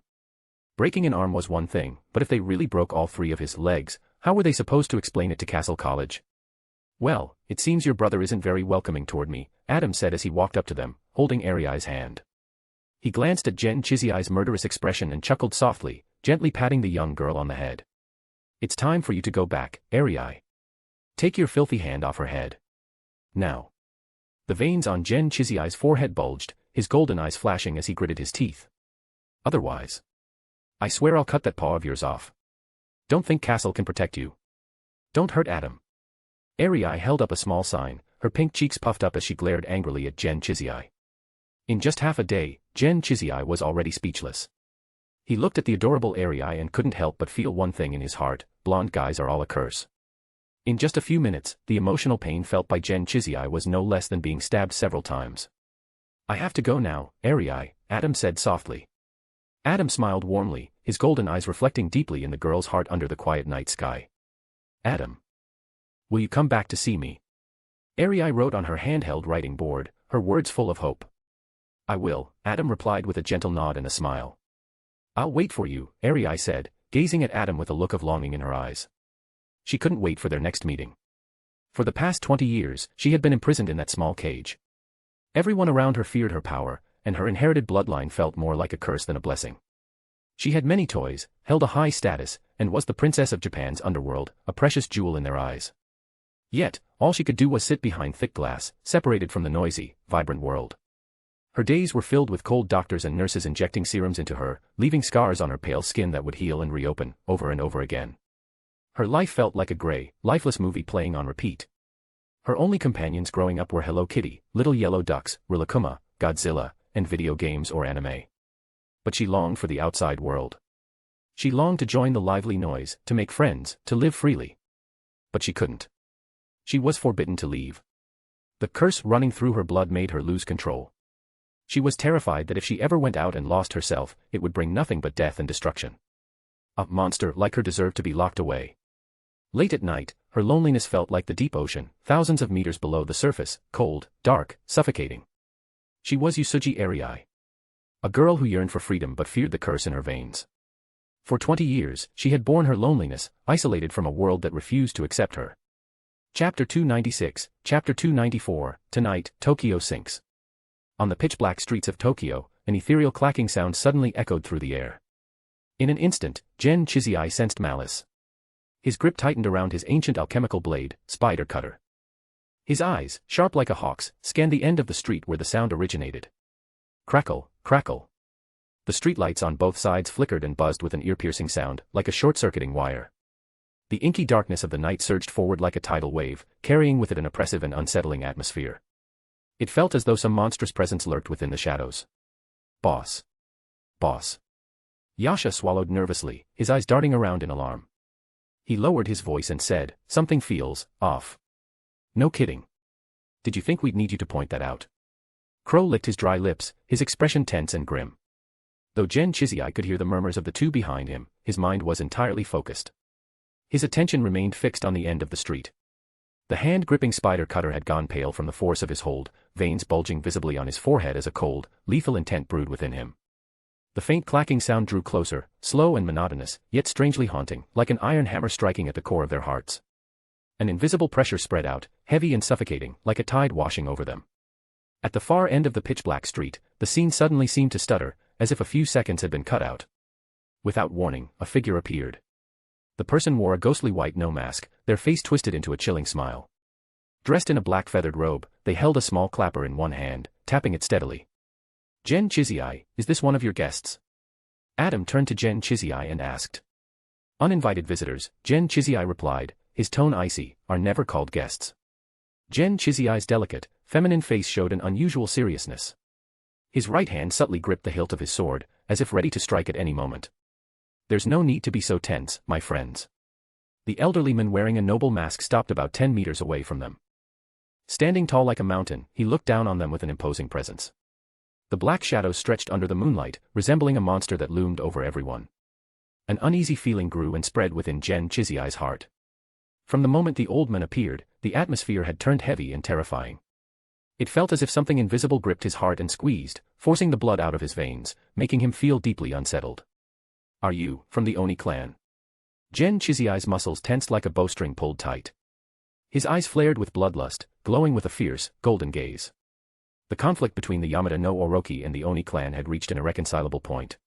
Breaking an arm was one thing, but if they really broke all 3 of his legs, how were they supposed to explain it to Castle College? Well, it seems your brother isn't very welcoming toward me, Adam said as he walked up to them, holding Ariai's hand. He glanced at Gen Chizai's murderous expression and chuckled softly, gently patting the young girl on the head. It's time for you to go back, Arai. Take your filthy hand off her head. Now. The veins on Gen Chizai's forehead bulged, his golden eyes flashing as he gritted his teeth. Otherwise. I swear I'll cut that paw of yours off. Don't think Castle can protect you. Don't hurt Adam. Arai held up a small sign, her pink cheeks puffed up as she glared angrily at Gen Chizai. In just half a day, Gen Chizai was already speechless. He looked at the adorable Arai and couldn't help but feel one thing in his heart, blonde guys are all a curse. In just a few minutes, the emotional pain felt by Gen Chizai was no less than being stabbed several times. I have to go now, Arai, Adam said softly. Adam smiled warmly, his golden eyes reflecting deeply in the girl's heart under the quiet night sky. Adam. Will you come back to see me? Arai wrote on her handheld writing board, her words full of hope. I will, Adam replied with a gentle nod and a smile. I'll wait for you, Arai said, gazing at Adam with a look of longing in her eyes. She couldn't wait for their next meeting. For the past 20 years, she had been imprisoned in that small cage. Everyone around her feared her power, and her inherited bloodline felt more like a curse than a blessing. She had many toys, held a high status, and was the princess of Japan's underworld, a precious jewel in their eyes. Yet, all she could do was sit behind thick glass, separated from the noisy, vibrant world. Her days were filled with cold doctors and nurses injecting serums into her, leaving scars on her pale skin that would heal and reopen, over and over again. Her life felt like a gray, lifeless movie playing on repeat. Her only companions growing up were Hello Kitty, Little Yellow Ducks, Rilakkuma, Godzilla, and video games or anime. But she longed for the outside world. She longed to join the lively noise, to make friends, to live freely. But she couldn't. She was forbidden to leave. The curse running through her blood made her lose control. She was terrified that if she ever went out and lost herself, it would bring nothing but death and destruction. A monster like her deserved to be locked away. Late at night, her loneliness felt like the deep ocean, thousands of meters below the surface, cold, dark, suffocating. She was Usugi Arai. A girl who yearned for freedom but feared the curse in her veins. For 20 years, she had borne her loneliness, isolated from a world that refused to accept her. Chapter 296, Chapter 294, Tonight, Tokyo sinks. On the pitch-black streets of Tokyo, an ethereal clacking sound suddenly echoed through the air. In an instant, Gen Chizai sensed malice. His grip tightened around his ancient alchemical blade, Spider Cutter. His eyes, sharp like a hawk's, scanned the end of the street where the sound originated. Crackle, crackle. The streetlights on both sides flickered and buzzed with an ear-piercing sound, like a short-circuiting wire. The inky darkness of the night surged forward like a tidal wave, carrying with it an oppressive and unsettling atmosphere. It felt as though some monstrous presence lurked within the shadows. Boss. Boss. Yasha swallowed nervously, his eyes darting around in alarm. He lowered his voice and said, something feels off. No kidding. Did you think we'd need you to point that out? Crow licked his dry lips, his expression tense and grim. Though Gen Chizai could hear the murmurs of the two behind him, his mind was entirely focused. His attention remained fixed on the end of the street. The hand-gripping spider cutter had gone pale from the force of his hold, veins bulging visibly on his forehead as a cold, lethal intent brewed within him. The faint clacking sound drew closer, slow and monotonous, yet strangely haunting, like an iron hammer striking at the core of their hearts. An invisible pressure spread out, heavy and suffocating, like a tide washing over them. At the far end of the pitch-black street, the scene suddenly seemed to stutter, as if a few seconds had been cut out. Without warning, a figure appeared. The person wore a ghostly white no-mask, their face twisted into a chilling smile. Dressed in a black feathered robe, they held a small clapper in one hand, tapping it steadily. Gen Chizai, is this one of your guests? Adam turned to Gen Chizai and asked. Uninvited visitors, Gen Chizai replied, his tone icy, are never called guests. Gen Chizai's delicate, feminine face showed an unusual seriousness. His right hand subtly gripped the hilt of his sword, as if ready to strike at any moment. There's no need to be so tense, my friends. The elderly man wearing a noble mask stopped about 10 meters away from them. Standing tall like a mountain, he looked down on them with an imposing presence. The black shadows stretched under the moonlight, resembling a monster that loomed over everyone. An uneasy feeling grew and spread within Gen Chizai's heart. From the moment the old man appeared, the atmosphere had turned heavy and terrifying. It felt as if something invisible gripped his heart and squeezed, forcing the blood out of his veins, making him feel deeply unsettled. Are you, from the Oni clan? Gen Chizai's muscles tensed like a bowstring pulled tight. His eyes flared with bloodlust, glowing with a fierce, golden gaze. The conflict between the Yamada no Orochi and the Oni clan had reached an irreconcilable point.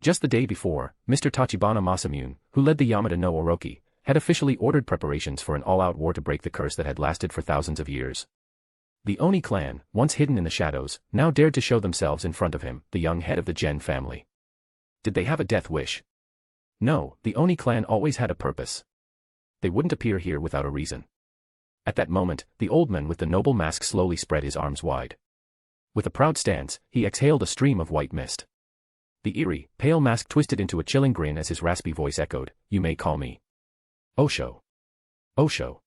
Just the day before, Mr. Tachibana Masamune, who led the Yamada no Orochi, had officially ordered preparations for an all-out war to break the curse that had lasted for thousands of years. The Oni clan, once hidden in the shadows, now dared to show themselves in front of him, the young head of the Gen family. Did they have a death wish? No, the Oni clan always had a purpose. They wouldn't appear here without a reason. At that moment, the old man with the noble mask slowly spread his arms wide. With a proud stance, he exhaled a stream of white mist. The eerie, pale mask twisted into a chilling grin as his raspy voice echoed, "You may call me Osho. Osho."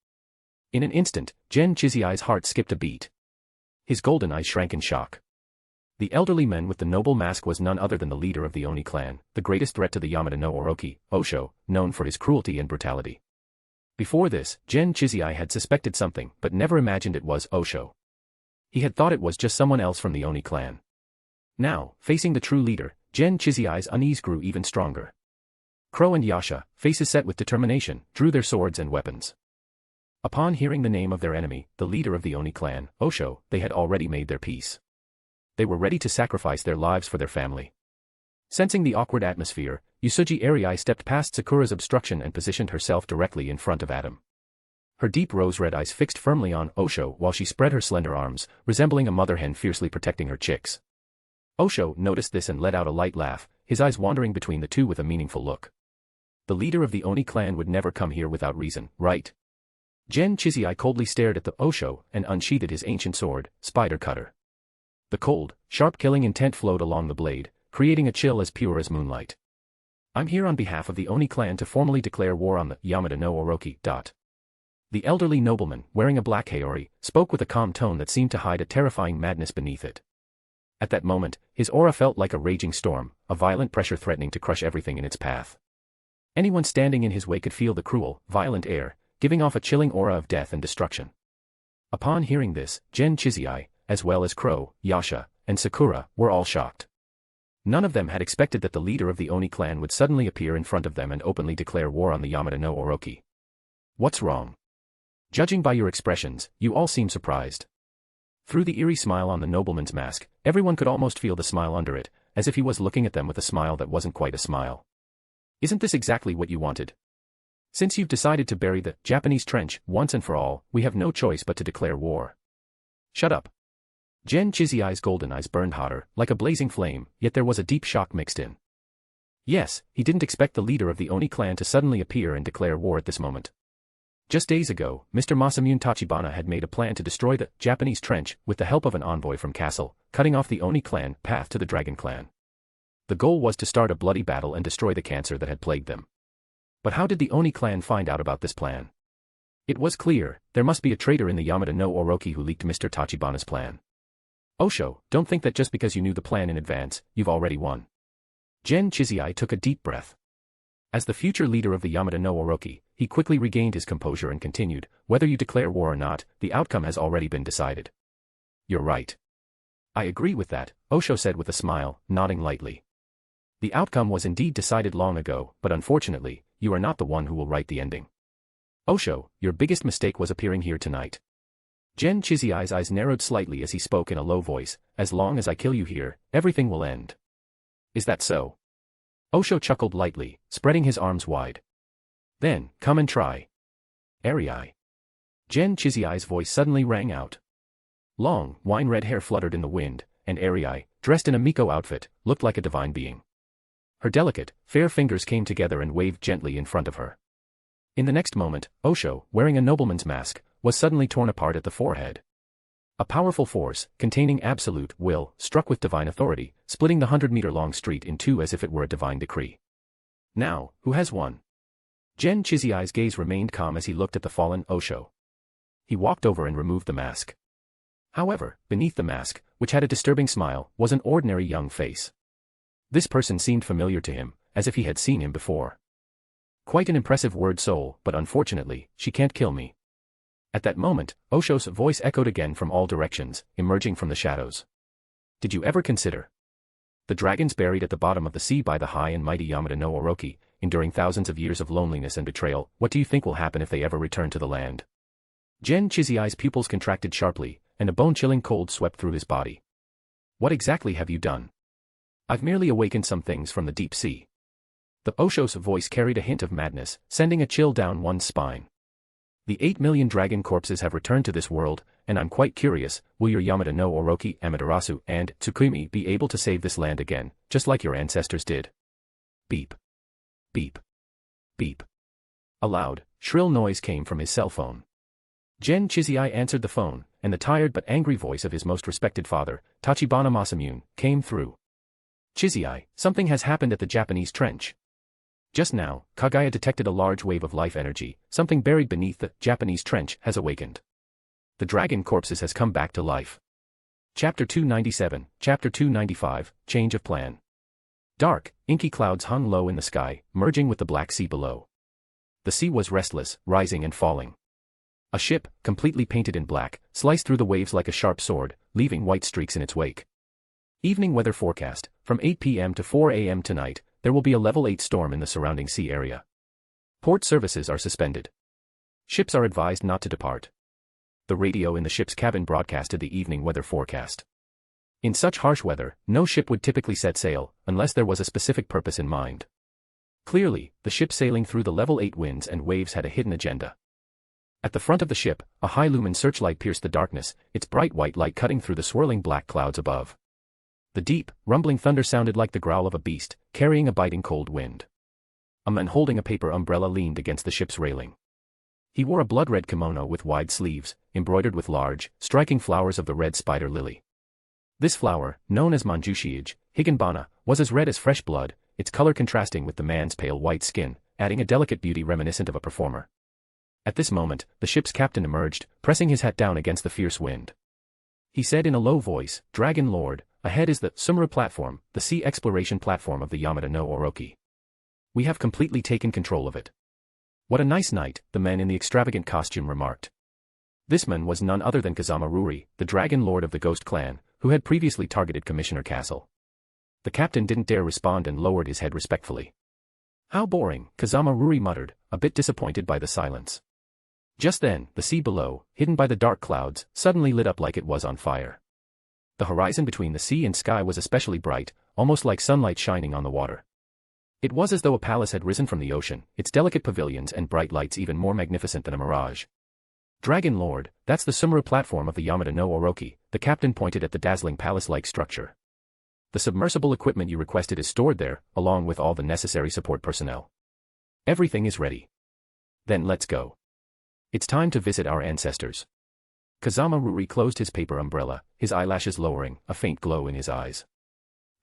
In an instant, Gen Chizai's heart skipped a beat. His golden eyes shrank in shock. The elderly man with the noble mask was none other than the leader of the Oni clan, the greatest threat to the Yamada no Orochi, Osho, known for his cruelty and brutality. Before this, Gen Chizai had suspected something but never imagined it was Osho. He had thought it was just someone else from the Oni clan. Now, facing the true leader, Gen Chizai's unease grew even stronger. Crow and Yasha, faces set with determination, drew their swords and weapons. Upon hearing the name of their enemy, the leader of the Oni clan, Osho, they had already made their peace. They were ready to sacrifice their lives for their family. Sensing the awkward atmosphere, Usuji Arai stepped past Sakura's obstruction and positioned herself directly in front of Adam. Her deep rose-red eyes fixed firmly on Osho while she spread her slender arms, resembling a mother hen fiercely protecting her chicks. Osho noticed this and let out a light laugh, his eyes wandering between the two with a meaningful look. The leader of the Oni clan would never come here without reason, right? Gen Chizai coldly stared at the Osho and unsheathed his ancient sword, Spider Cutter. The cold, sharp killing intent flowed along the blade, creating a chill as pure as moonlight. I'm here on behalf of the Oni clan to formally declare war on the Yamada no Orochi. The elderly nobleman, wearing a black haori, spoke with a calm tone that seemed to hide a terrifying madness beneath it. At that moment, his aura felt like a raging storm, a violent pressure threatening to crush everything in its path. Anyone standing in his way could feel the cruel, violent air, giving off a chilling aura of death and destruction. Upon hearing this, Gen Chizai, as well as Crow, Yasha, and Sakura, were all shocked. None of them had expected that the leader of the Oni clan would suddenly appear in front of them and openly declare war on the Yamada no Orochi. What's wrong? Judging by your expressions, you all seem surprised. Through the eerie smile on the nobleman's mask, everyone could almost feel the smile under it, as if he was looking at them with a smile that wasn't quite a smile. Isn't this exactly what you wanted? Since you've decided to bury the Japanese trench once and for all, we have no choice but to declare war. Shut up. Gen Chizai's golden eyes burned hotter, like a blazing flame, yet there was a deep shock mixed in. Yes, he didn't expect the leader of the Oni clan to suddenly appear and declare war at this moment. Just days ago, Mr. Masamune Tachibana had made a plan to destroy the Japanese trench with the help of an envoy from Castle, cutting off the Oni clan path to the Dragon clan. The goal was to start a bloody battle and destroy the cancer that had plagued them. But how did the Oni clan find out about this plan? It was clear, there must be a traitor in the Yamada no Orochi who leaked Mr. Tachibana's plan. Osho, don't think that just because you knew the plan in advance, you've already won. Gen Chizai took a deep breath. As the future leader of the Yamada no Orochi, he quickly regained his composure and continued, whether you declare war or not, the outcome has already been decided. You're right. I agree with that, Osho said with a smile, nodding lightly. The outcome was indeed decided long ago, but unfortunately, you are not the one who will write the ending. Osho, your biggest mistake was appearing here tonight. Gen Chizai's eyes narrowed slightly as he spoke in a low voice, as long as I kill you here, everything will end. Is that so? Osho chuckled lightly, spreading his arms wide. Then, come and try. Arei. Gen Chizai's voice suddenly rang out. Long, wine-red hair fluttered in the wind, and Arei, dressed in a Miko outfit, looked like a divine being. Her delicate, fair fingers came together and waved gently in front of her. In the next moment, Osho, wearing a nobleman's mask, was suddenly torn apart at the forehead. A powerful force, containing absolute will, struck with divine authority, splitting the 100-meter-long street in two as if it were a divine decree. Now, who has won? Gen Chizai's gaze remained calm as he looked at the fallen Osho. He walked over and removed the mask. However, beneath the mask, which had a disturbing smile, was an ordinary young face. This person seemed familiar to him, as if he had seen him before. Quite an impressive word soul, but unfortunately, she can't kill me. At that moment, Osho's voice echoed again from all directions, emerging from the shadows. Did you ever consider? The dragons buried at the bottom of the sea by the high and mighty Yamada no Orochi, enduring thousands of years of loneliness and betrayal, what do you think will happen if they ever return to the land? Gen Chizai's pupils contracted sharply, and a bone-chilling cold swept through his body. What exactly have you done? I've merely awakened some things from the deep sea. The Osho's voice carried a hint of madness, sending a chill down one's spine. The 8 million dragon corpses have returned to this world, and I'm quite curious, will your Yamada no Orochi, Amaterasu, and Tsukimi be able to save this land again, just like your ancestors did? Beep. Beep. Beep. A loud, shrill noise came from his cell phone. Gen Chizai answered the phone, and the tired but angry voice of his most respected father, Tachibana Masamune, came through. Chizai, something has happened at the Japanese trench. Just now, Kaguya detected a large wave of life energy, something buried beneath the Japanese trench has awakened. The dragon corpses has come back to life. Chapter 297, Chapter 295, Change of Plan. Dark, inky clouds hung low in the sky, merging with the Black Sea below. The sea was restless, rising and falling. A ship, completely painted in black, sliced through the waves like a sharp sword, leaving white streaks in its wake. Evening weather forecast, from 8 p.m. to 4 a.m. tonight, there will be a level 8 storm in the surrounding sea area. Port services are suspended. Ships are advised not to depart. The radio in the ship's cabin broadcasted the evening weather forecast. In such harsh weather, no ship would typically set sail, unless there was a specific purpose in mind. Clearly, the ship sailing through the level 8 winds and waves had a hidden agenda. At the front of the ship, a high-lumen searchlight pierced the darkness, its bright white light cutting through the swirling black clouds above. The deep, rumbling thunder sounded like the growl of a beast, carrying a biting cold wind. A man holding a paper umbrella leaned against the ship's railing. He wore a blood-red kimono with wide sleeves, embroidered with large, striking flowers of the red spider lily. This flower, known as Manjushiage, Higanbana, was as red as fresh blood, its color contrasting with the man's pale white skin, adding a delicate beauty reminiscent of a performer. At this moment, the ship's captain emerged, pressing his hat down against the fierce wind. He said in a low voice, "Dragon Lord, ahead is the Sumura platform, the sea exploration platform of the Yamada no Orochi. We have completely taken control of it." "What a nice night," the man in the extravagant costume remarked. This man was none other than Kazama Ruri, the Dragon Lord of the Ghost Clan, who had previously targeted Commissioner Castle. The captain didn't dare respond and lowered his head respectfully. "How boring," Kazama Ruri muttered, a bit disappointed by the silence. Just then, the sea below, hidden by the dark clouds, suddenly lit up like it was on fire. The horizon between the sea and sky was especially bright, almost like sunlight shining on the water. It was as though a palace had risen from the ocean, its delicate pavilions and bright lights even more magnificent than a mirage. "Dragon Lord, that's the Sumura platform of the Yamada no Orochi," the captain pointed at the dazzling palace-like structure. "The submersible equipment you requested is stored there, along with all the necessary support personnel. Everything is ready. Then let's go. It's time to visit our ancestors." Kazama Ruri closed his paper umbrella, his eyelashes lowering, a faint glow in his eyes.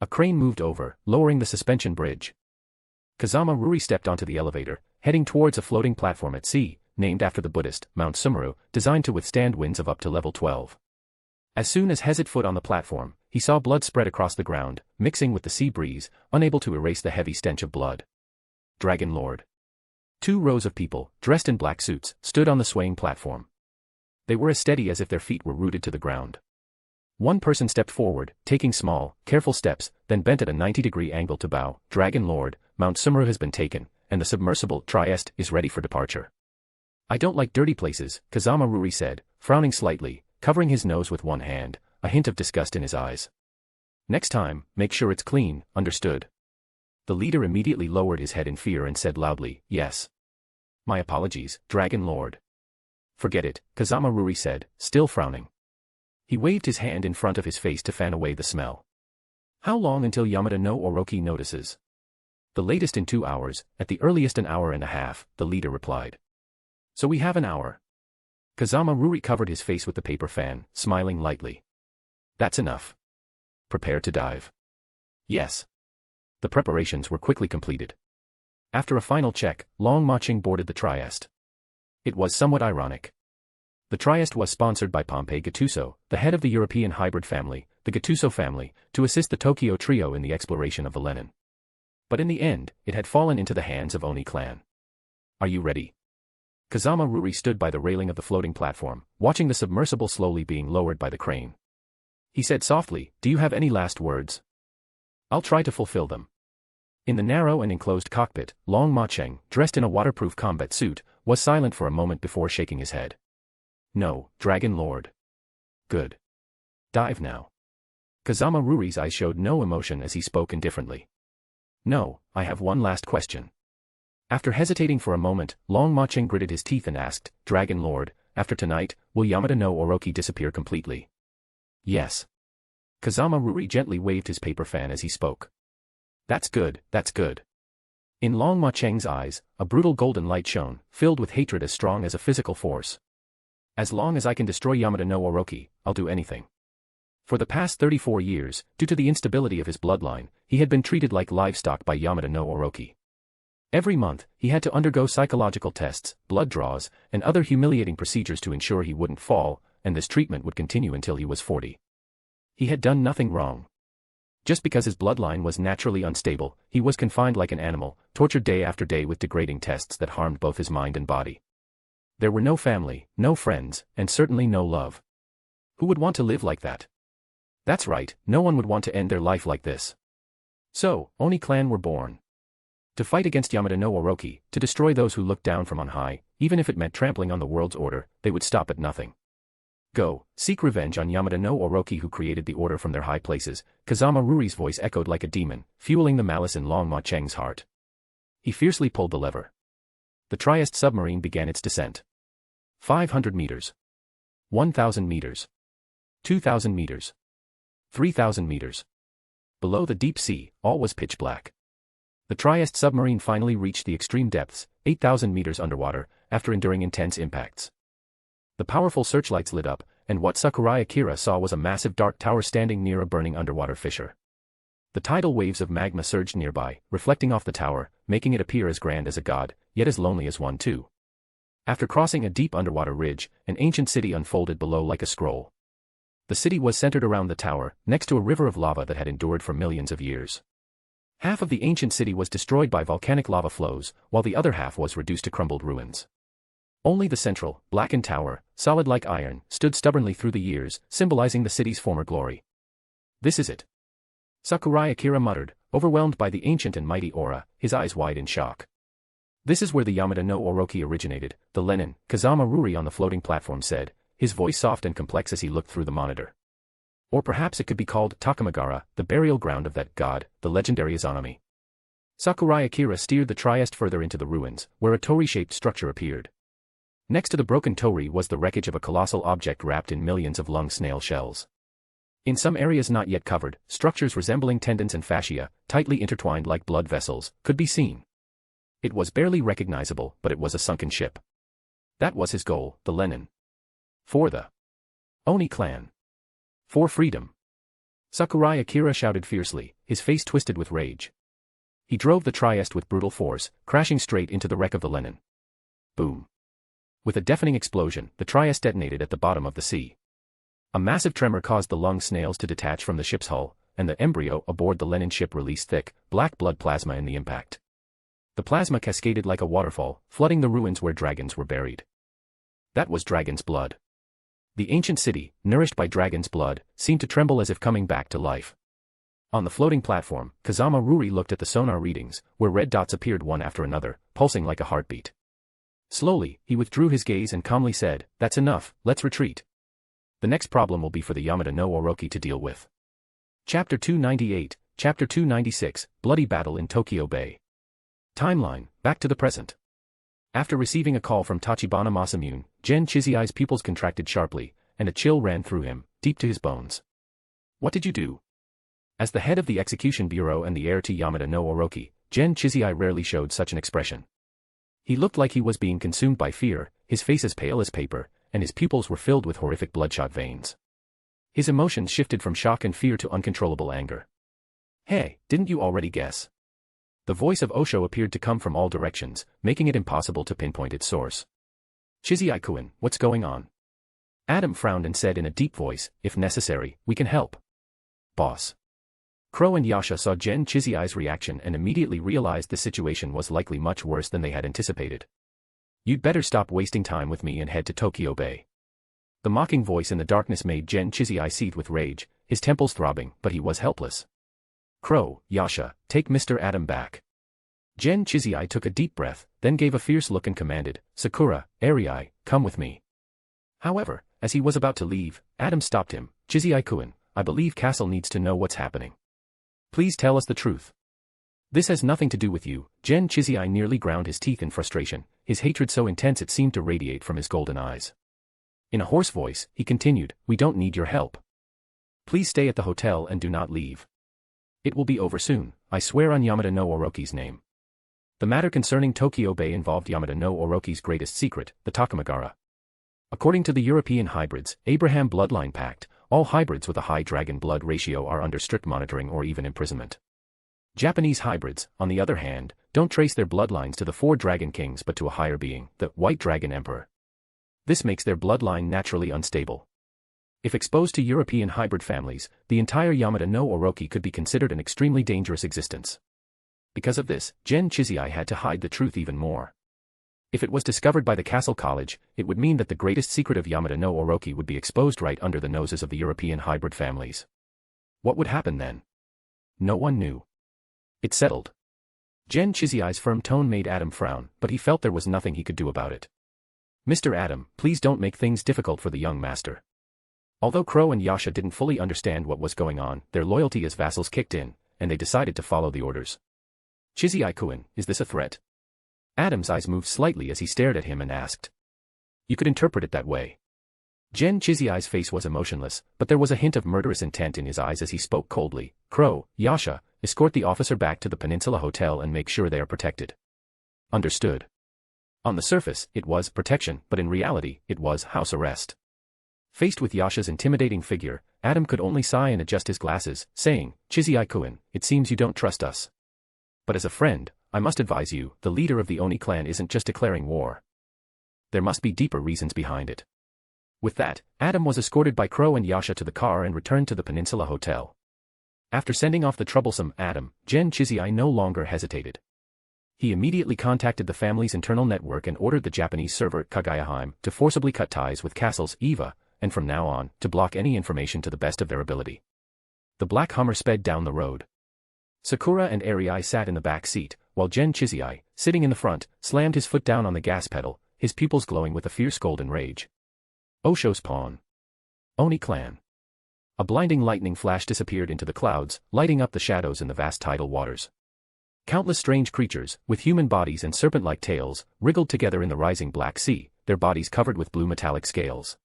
A crane moved over, lowering the suspension bridge. Kazama Ruri stepped onto the elevator, heading towards a floating platform at sea, named after the Buddhist, Mount Sumuru, designed to withstand winds of up to level 12. As soon as he set foot on the platform, he saw blood spread across the ground, mixing with the sea breeze, unable to erase the heavy stench of blood. Dragon Lord. 2 rows of people, dressed in black suits, stood on the swaying platform. They were as steady as if their feet were rooted to the ground. One person stepped forward, taking small, careful steps, then bent at a 90-degree angle to bow. Dragon Lord, Mount Sumeru has been taken, and the submersible Trieste is ready for departure. I don't like dirty places, Kazama Ruri said, frowning slightly, covering his nose with one hand, a hint of disgust in his eyes. Next time, make sure it's clean, understood? The leader immediately lowered his head in fear and said loudly, yes. My apologies, Dragon Lord. Forget it, Kazama Ruri said, still frowning. He waved his hand in front of his face to fan away the smell. How long until Yamada no Orochi notices? The latest in 2 hours, at the earliest an hour and a half, the leader replied. So we have an hour. Kazama Ruri covered his face with the paper fan, smiling lightly. That's enough. Prepare to dive. Yes. The preparations were quickly completed. After a final check, Long Maching boarded the Trieste. It was somewhat ironic. The Trieste was sponsored by Pompei Gattuso, the head of the European hybrid family, the Gattuso family, to assist the Tokyo trio in the exploration of the Lenin. But in the end, it had fallen into the hands of Oni clan. Are you ready? Kazama Ruri stood by the railing of the floating platform, watching the submersible slowly being lowered by the crane. He said softly, do you have any last words? I'll try to fulfill them. In the narrow and enclosed cockpit, Long Macheng, dressed in a waterproof combat suit, was silent for a moment before shaking his head. No, Dragon Lord. Good. Dive now. Kazama Ruri's eyes showed no emotion as he spoke indifferently. No, I have one last question. After hesitating for a moment, Long Macheng gritted his teeth and asked, Dragon Lord, after tonight, will Yamada no Orochi disappear completely? Yes. Kazama Ruri gently waved his paper fan as he spoke. That's good, that's good. In Long Macheng's eyes, a brutal golden light shone, filled with hatred as strong as a physical force. As long as I can destroy Yamada no Orochi, I'll do anything. For the past 34 years, due to the instability of his bloodline, he had been treated like livestock by Yamada no Orochi. Every month, he had to undergo psychological tests, blood draws, and other humiliating procedures to ensure he wouldn't fall, and this treatment would continue until he was 40. He had done nothing wrong. Just because his bloodline was naturally unstable, he was confined like an animal, tortured day after day with degrading tests that harmed both his mind and body. There were no family, no friends, and certainly no love. Who would want to live like that? That's right, no one would want to end their life like this. So, Oni clan were born. To fight against Yamada no Orochi, to destroy those who looked down from on high, even if it meant trampling on the world's order, they would stop at nothing. Go, seek revenge on Yamada no Orochi who created the order from their high places. Kazama Ruri's voice echoed like a demon, fueling the malice in Long Macheng's heart. He fiercely pulled the lever. The Trieste submarine began its descent. 500 meters. 1,000 meters. 2,000 meters. 3,000 meters. Below the deep sea, all was pitch black. The Trieste submarine finally reached the extreme depths, 8,000 meters underwater, after enduring intense impacts. The powerful searchlights lit up, and what Sakurai Akira saw was a massive dark tower standing near a burning underwater fissure. The tidal waves of magma surged nearby, reflecting off the tower, making it appear as grand as a god, yet as lonely as one too. After crossing a deep underwater ridge, an ancient city unfolded below like a scroll. The city was centered around the tower, next to a river of lava that had endured for millions of years. Half of the ancient city was destroyed by volcanic lava flows, while the other half was reduced to crumbled ruins. Only the central, blackened tower, solid like iron, stood stubbornly through the years, symbolizing the city's former glory. This is it. Sakurai Akira muttered, overwhelmed by the ancient and mighty aura, his eyes wide in shock. This is where the Yamada no Orochi originated, the Lenin, Kazama Ruri on the floating platform said, his voice soft and complex as he looked through the monitor. Or perhaps it could be called Takamagara, the burial ground of that god, the legendary Izanami. Sakurai Akira steered the Trieste further into the ruins, where a torii-shaped structure appeared. Next to the broken torii was the wreckage of a colossal object wrapped in millions of lung snail shells. In some areas not yet covered, structures resembling tendons and fascia, tightly intertwined like blood vessels, could be seen. It was barely recognizable, but it was a sunken ship. That was his goal, the Lenin. For the Oni clan. For freedom. Sakurai Akira shouted fiercely, his face twisted with rage. He drove the Trieste with brutal force, crashing straight into the wreck of the Lenin. Boom. With a deafening explosion, the Trieste detonated at the bottom of the sea. A massive tremor caused the lung snails to detach from the ship's hull, and the embryo aboard the Lenin ship released thick, black blood plasma in the impact. The plasma cascaded like a waterfall, flooding the ruins where dragons were buried. That was dragon's blood. The ancient city, nourished by dragon's blood, seemed to tremble as if coming back to life. On the floating platform, Kazama Ruri looked at the sonar readings, where red dots appeared one after another, pulsing like a heartbeat. Slowly, he withdrew his gaze and calmly said, "That's enough, let's retreat. The next problem will be for the Yamada no Orochi to deal with." Chapter 298, Chapter 296, Bloody Battle in Tokyo Bay. Timeline, back to the present. After receiving a call from Tachibana Masamune, Gen Chiziai's pupils contracted sharply, and a chill ran through him, deep to his bones. "What did you do?" As the head of the execution bureau and the heir to Yamada no Orochi, Gen Chiziai rarely showed such an expression. He looked like he was being consumed by fear, his face as pale as paper, and his pupils were filled with horrific bloodshot veins. His emotions shifted from shock and fear to uncontrollable anger. "Hey, didn't you already guess?" The voice of Osho appeared to come from all directions, making it impossible to pinpoint its source. "Chiziai-kun, what's going on?" Adam frowned and said in a deep voice, "If necessary, we can help." "Boss." Crow and Yasha saw Gen Chiziai's reaction and immediately realized the situation was likely much worse than they had anticipated. "You'd better stop wasting time with me and head to Tokyo Bay." The mocking voice in the darkness made Gen Chiziai seethe with rage, his temples throbbing, but he was helpless. "Crow, Yasha, take Mr. Adam back." Gen Chiziai took a deep breath, then gave a fierce look and commanded, "Sakura, Arii, come with me." However, as he was about to leave, Adam stopped him. "Chiziai-kun, I believe Castle needs to know what's happening. Please tell us the truth." "This has nothing to do with you." Gen Chiziai nearly ground his teeth in frustration, his hatred so intense it seemed to radiate from his golden eyes. In a hoarse voice, he continued, "We don't need your help. Please stay at the hotel and do not leave. It will be over soon, I swear on Yamada no Orochi's name." The matter concerning Tokyo Bay involved Yamada no Orochi's greatest secret, the Takamagara. According to the European hybrids, Abraham bloodline pact, all hybrids with a high dragon blood ratio are under strict monitoring or even imprisonment. Japanese hybrids, on the other hand, don't trace their bloodlines to the 4 dragon kings but to a higher being, the White Dragon Emperor. This makes their bloodline naturally unstable. If exposed to European hybrid families, the entire Yamada no Orochi could be considered an extremely dangerous existence. Because of this, Gen Chiziai had to hide the truth even more. If it was discovered by the Castle College, it would mean that the greatest secret of Yamada no Orochi would be exposed right under the noses of the European hybrid families. What would happen then? No one knew. It settled. Gen Chiziai's firm tone made Adam frown, but he felt there was nothing he could do about it. "Mr. Adam, please don't make things difficult for the young master." Although Crow and Yasha didn't fully understand what was going on, their loyalty as vassals kicked in, and they decided to follow the orders. "Chiziai-kun, is this a threat?" Adam's eyes moved slightly as he stared at him and asked. "You could interpret it that way." Gen Chiziai's face was emotionless, but there was a hint of murderous intent in his eyes as he spoke coldly. "Crow, Yasha, escort the officer back to the Peninsula Hotel and make sure they are protected." "Understood." On the surface, it was protection, but in reality, it was house arrest. Faced with Yasha's intimidating figure, Adam could only sigh and adjust his glasses, saying, "Chiziai-kun, it seems you don't trust us. But as a friend, I must advise you, the leader of the Oni clan isn't just declaring war. There must be deeper reasons behind it." With that, Adam was escorted by Crow and Yasha to the car and returned to the Peninsula Hotel. After sending off the troublesome Adam, Gen Chiziai no longer hesitated. He immediately contacted the family's internal network and ordered the Japanese server Kagayaheim to forcibly cut ties with Castle's Eva, and from now on, to block any information to the best of their ability. The black Hummer sped down the road. Sakura and Arii sat in the back seat, while Gen Chiziai, sitting in the front, slammed his foot down on the gas pedal, his pupils glowing with a fierce golden rage. Osho's pawn. Oni clan. A blinding lightning flash disappeared into the clouds, lighting up the shadows in the vast tidal waters. Countless strange creatures, with human bodies and serpent-like tails, wriggled together in the rising black sea, their bodies covered with blue metallic scales.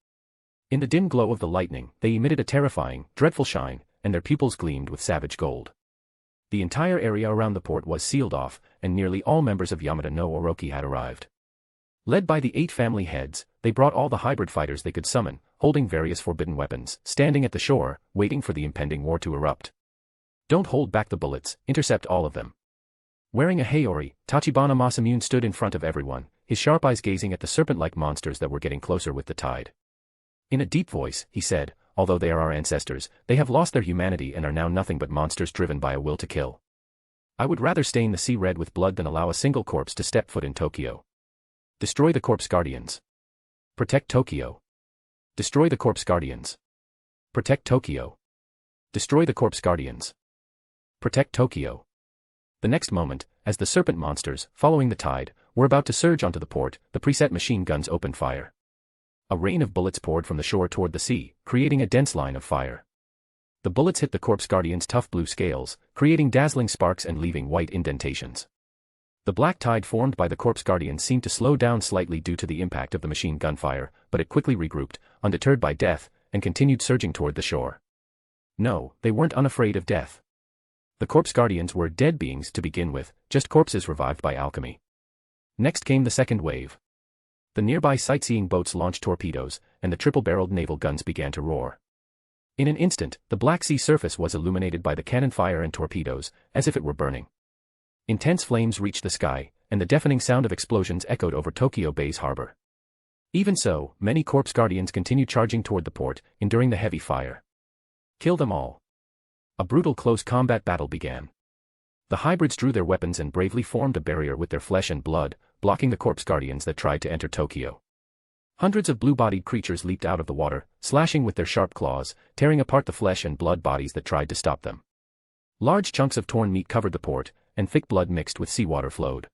In the dim glow of the lightning, they emitted a terrifying, dreadful shine, and their pupils gleamed with savage gold. The entire area around the port was sealed off, and nearly all members of Yamada no Orochi had arrived. Led by the 8 family heads, they brought all the hybrid fighters they could summon, holding various forbidden weapons, standing at the shore, waiting for the impending war to erupt. "Don't hold back the bullets, intercept all of them." Wearing a Hayori, Tachibana Masamune stood in front of everyone, his sharp eyes gazing at the serpent-like monsters that were getting closer with the tide. In a deep voice, he said, although they are our ancestors, they have lost their humanity and are now nothing but monsters driven by a will to kill. I would rather stain the sea red with blood than allow a single corpse to step foot in Tokyo. Destroy the corpse guardians. Protect Tokyo. Destroy the corpse guardians. Protect Tokyo. Destroy the corpse guardians. Protect Tokyo. The next moment, as the serpent monsters, following the tide, were about to surge onto the port, the preset machine guns opened fire. A rain of bullets poured from the shore toward the sea, creating a dense line of fire. The bullets hit the corpse guardians' tough blue scales, creating dazzling sparks and leaving white indentations. The black tide formed by the corpse guardians seemed to slow down slightly due to the impact of the machine gun fire, but it quickly regrouped, undeterred by death, and continued surging toward the shore. No, they weren't unafraid of death. The corpse guardians were dead beings to begin with, just corpses revived by alchemy. Next came the second wave. The nearby sightseeing boats launched torpedoes, and the triple-barreled naval guns began to roar. In an instant, the Black Sea surface was illuminated by the cannon fire and torpedoes, as if it were burning. Intense flames reached the sky, and the deafening sound of explosions echoed over Tokyo Bay's harbor. Even so, many corpse guardians continued charging toward the port, enduring the heavy fire. Kill them all. A brutal close combat battle began. The hybrids drew their weapons and bravely formed a barrier with their flesh and blood, blocking the corpse guardians that tried to enter Tokyo. Hundreds of blue-bodied creatures leaped out of the water, slashing with their sharp claws, tearing apart the flesh and blood bodies that tried to stop them. Large chunks of torn meat covered the port, and thick blood mixed with seawater flowed.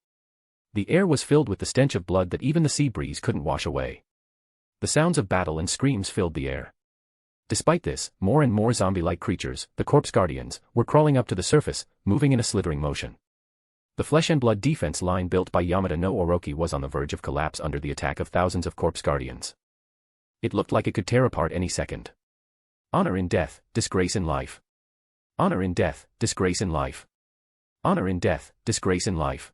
The air was filled with the stench of blood that even the sea breeze couldn't wash away. The sounds of battle and screams filled the air. Despite this, more and more zombie-like creatures, the corpse guardians, were crawling up to the surface, moving in a slithering motion. The flesh and blood defense line built by Yamada no Orochi was on the verge of collapse under the attack of thousands of corpse guardians. It looked like it could tear apart any second. Honor in death, disgrace in life. Honor in death, disgrace in life. Honor in death, disgrace in life.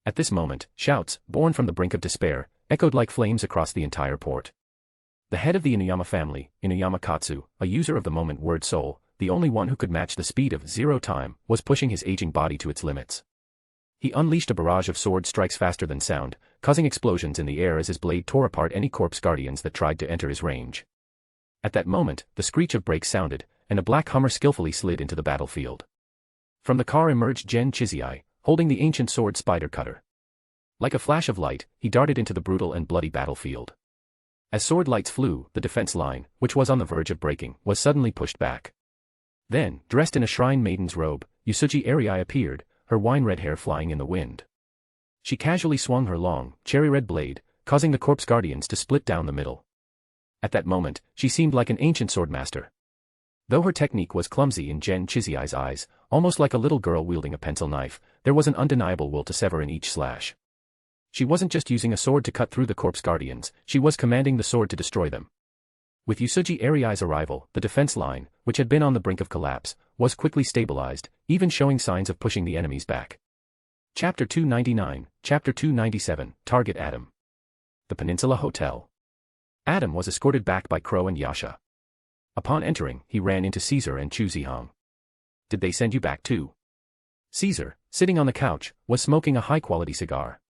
At this moment, shouts, born from the brink of despair, echoed like flames across the entire port. The head of the Inuyama family, Inuyama Katsu, a user of the moment word soul, the only one who could match the speed of zero time, was pushing his aging body to its limits. He unleashed a barrage of sword strikes faster than sound, causing explosions in the air as his blade tore apart any corpse guardians that tried to enter his range. At that moment, the screech of brakes sounded, and a black Hummer skillfully slid into the battlefield. From the car emerged Gen Chizai, holding the ancient sword Spider Cutter. Like a flash of light, he darted into the brutal and bloody battlefield. As sword lights flew, the defense line, which was on the verge of breaking, was suddenly pushed back. Then, dressed in a shrine maiden's robe, Yusuji Arai appeared, her wine-red hair flying in the wind. She casually swung her long, cherry-red blade, causing the corpse guardians to split down the middle. At that moment, she seemed like an ancient swordmaster. Though her technique was clumsy in Gen Chizai's eyes, almost like a little girl wielding a pencil knife, there was an undeniable will to sever in each slash. She wasn't just using a sword to cut through the corpse guardians, she was commanding the sword to destroy them. With Yusuji Arai's arrival, the defense line, which had been on the brink of collapse, was quickly stabilized, even showing signs of pushing the enemies back. Chapter 299, Chapter 297, Target Adam. The Peninsula Hotel. Adam was escorted back by Crow and Yasha. Upon entering, he ran into Caesar and Chu Zihong. Did they send you back too? Caesar, sitting on the couch, was smoking a high-quality cigar.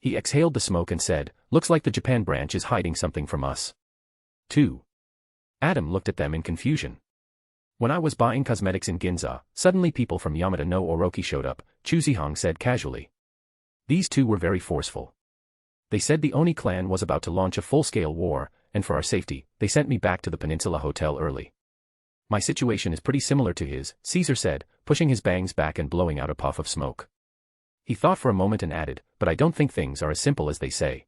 He exhaled the smoke and said, "Looks like the Japan branch is hiding something from us." 2. Adam looked at them in confusion. "When I was buying cosmetics in Ginza, suddenly people from Yamada no Orochi showed up," Chu Zihong said casually. These two were very forceful. They said the Oni clan was about to launch a full-scale war, and for our safety, they sent me back to the Peninsula Hotel early. "My situation is pretty similar to his," Caesar said, pushing his bangs back and blowing out a puff of smoke. He thought for a moment and added, "But I don't think things are as simple as they say."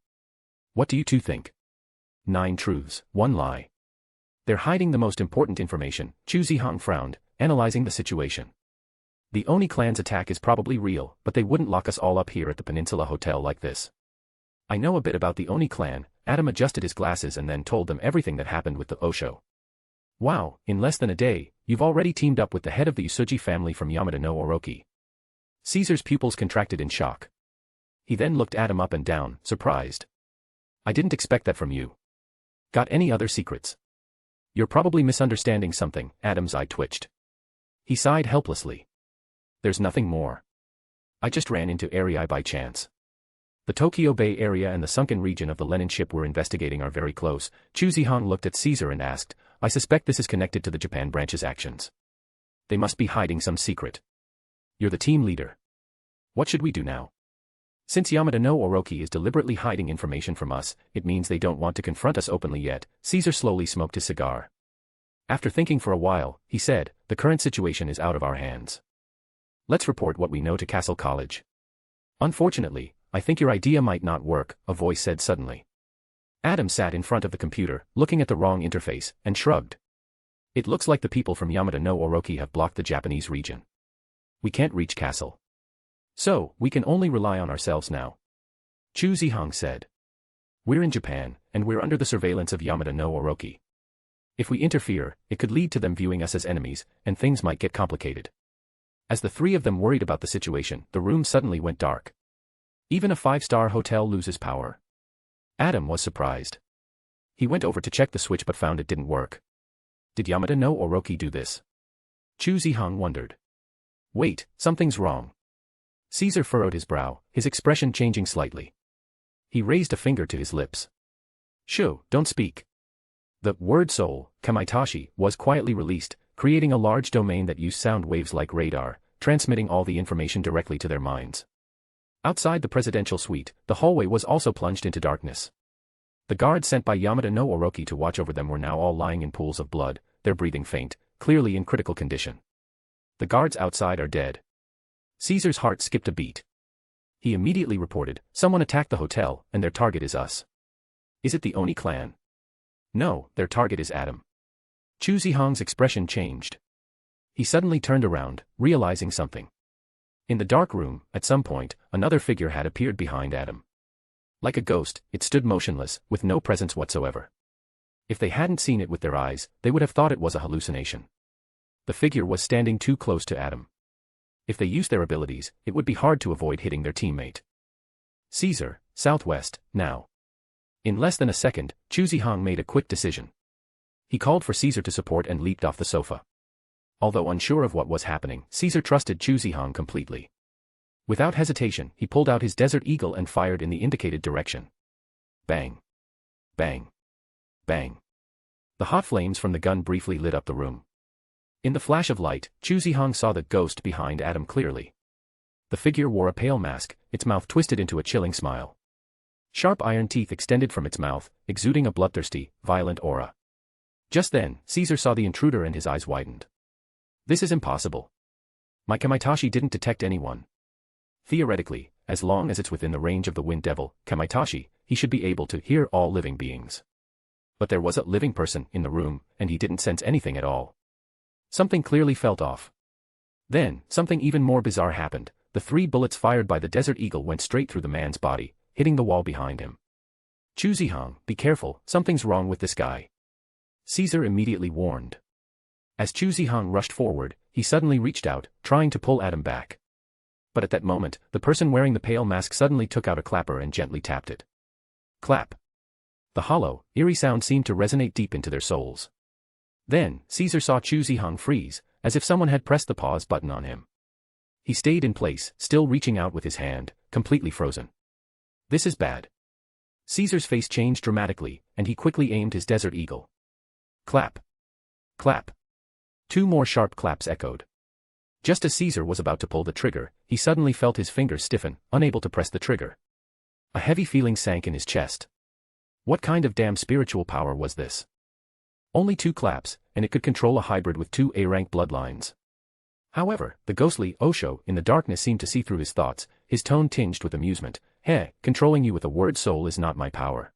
"What do you two think?" 9 truths, 1 lie. "They're hiding the most important information," Chu Zihong frowned, analyzing the situation. "The Oni clan's attack is probably real, but they wouldn't lock us all up here at the Peninsula Hotel like this." "I know a bit about the Oni clan," Adam adjusted his glasses and then told them everything that happened with the Osho. "Wow, in less than a day, you've already teamed up with the head of the Usuji family from Yamada no Orochi." Caesar's pupils contracted in shock. He then looked Adam up and down, surprised. "I didn't expect that from you. Got any other secrets?" "You're probably misunderstanding something," Adam's eye twitched. He sighed helplessly. "There's nothing more. I just ran into Arai by chance. The Tokyo Bay area and the sunken region of the Lenin ship we're investigating are very close." Chu Zihong looked at Caesar and asked, I suspect this is connected to the Japan branch's actions. They must be hiding some secret. You're the team leader. What should we do now? Since Yamada no Orochi is deliberately hiding information from us, it means they don't want to confront us openly yet. Caesar slowly smoked his cigar. After thinking for a while, he said, the current situation is out of our hands. Let's report what we know to Castle College. Unfortunately, I think your idea might not work, a voice said suddenly. Adam sat in front of the computer, looking at the wrong interface, and shrugged. It looks like the people from Yamada no Orochi have blocked the Japanese region. We can't reach Castle. So, we can only rely on ourselves now. Chu Zihong said. We're in Japan, and we're under the surveillance of Yamada no Orochi. If we interfere, it could lead to them viewing us as enemies, and things might get complicated. As the three of them worried about the situation, the room suddenly went dark. Even a 5-star hotel loses power. Adam was surprised. He went over to check the switch but found it didn't work. Did Yamada no Orochi do this? Chu Zihong wondered. Wait, something's wrong. Caesar furrowed his brow, his expression changing slightly. He raised a finger to his lips. Shoo, don't speak. The word soul, Kamaitashi, was quietly released, creating a large domain that used sound waves like radar, transmitting all the information directly to their minds. Outside the presidential suite, the hallway was also plunged into darkness. The guards sent by Yamada no Orochi to watch over them were now all lying in pools of blood, their breathing faint, clearly in critical condition. The guards outside are dead. Caesar's heart skipped a beat. He immediately reported, someone attacked the hotel, and their target is us. Is it the Oni clan? No, their target is Adam. Chu Zihong's expression changed. He suddenly turned around, realizing something. In the dark room, at some point, another figure had appeared behind Adam. Like a ghost, it stood motionless, with no presence whatsoever. If they hadn't seen it with their eyes, they would have thought it was a hallucination. The figure was standing too close to Adam. If they used their abilities, it would be hard to avoid hitting their teammate. Caesar, southwest, now. In less than a second, Chu Zihong made a quick decision. He called for Caesar to support and leaped off the sofa. Although unsure of what was happening, Caesar trusted Chu Zihong completely. Without hesitation, he pulled out his Desert Eagle and fired in the indicated direction. Bang. Bang. Bang. The hot flames from the gun briefly lit up the room. In the flash of light, Chu Zihong saw the ghost behind Adam clearly. The figure wore a pale mask, its mouth twisted into a chilling smile. Sharp iron teeth extended from its mouth, exuding a bloodthirsty, violent aura. Just then, Caesar saw the intruder and his eyes widened. This is impossible. My Kamaitashi didn't detect anyone. Theoretically, as long as it's within the range of the Wind Devil, Kamaitashi, he should be able to hear all living beings. But there was a living person in the room, and he didn't sense anything at all. Something clearly felt off. Then, something even more bizarre happened. The 3 bullets fired by the Desert Eagle went straight through the man's body, hitting the wall behind him. Chu Zihong, be careful, something's wrong with this guy. Caesar immediately warned. As Chu Zihong rushed forward, he suddenly reached out, trying to pull Adam back. But at that moment, the person wearing the pale mask suddenly took out a clapper and gently tapped it. Clap. The hollow, eerie sound seemed to resonate deep into their souls. Then, Caesar saw Chu Zihong freeze, as if someone had pressed the pause button on him. He stayed in place, still reaching out with his hand, completely frozen. This is bad. Caesar's face changed dramatically, and he quickly aimed his Desert Eagle. Clap. Clap. 2 more sharp claps echoed. Just as Caesar was about to pull the trigger, he suddenly felt his fingers stiffen, unable to press the trigger. A heavy feeling sank in his chest. What kind of damn spiritual power was this? Only 2 claps, and it could control a hybrid with 2 A-rank bloodlines. However, the ghostly Osho in the darkness seemed to see through his thoughts, his tone tinged with amusement. Heh, controlling you with a word soul is not my power.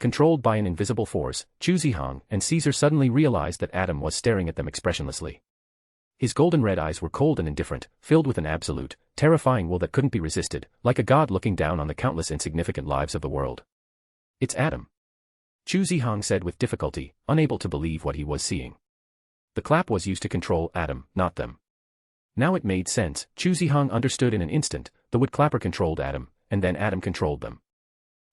Controlled by an invisible force, Chu Zihong and Caesar suddenly realized that Adam was staring at them expressionlessly. His golden red eyes were cold and indifferent, filled with an absolute, terrifying will that couldn't be resisted, like a god looking down on the countless insignificant lives of the world. It's Adam. Chu Zihong said with difficulty, unable to believe what he was seeing. The clap was used to control Adam, not them. Now it made sense. Chu Zihong understood in an instant. The wood clapper controlled Adam, and then Adam controlled them.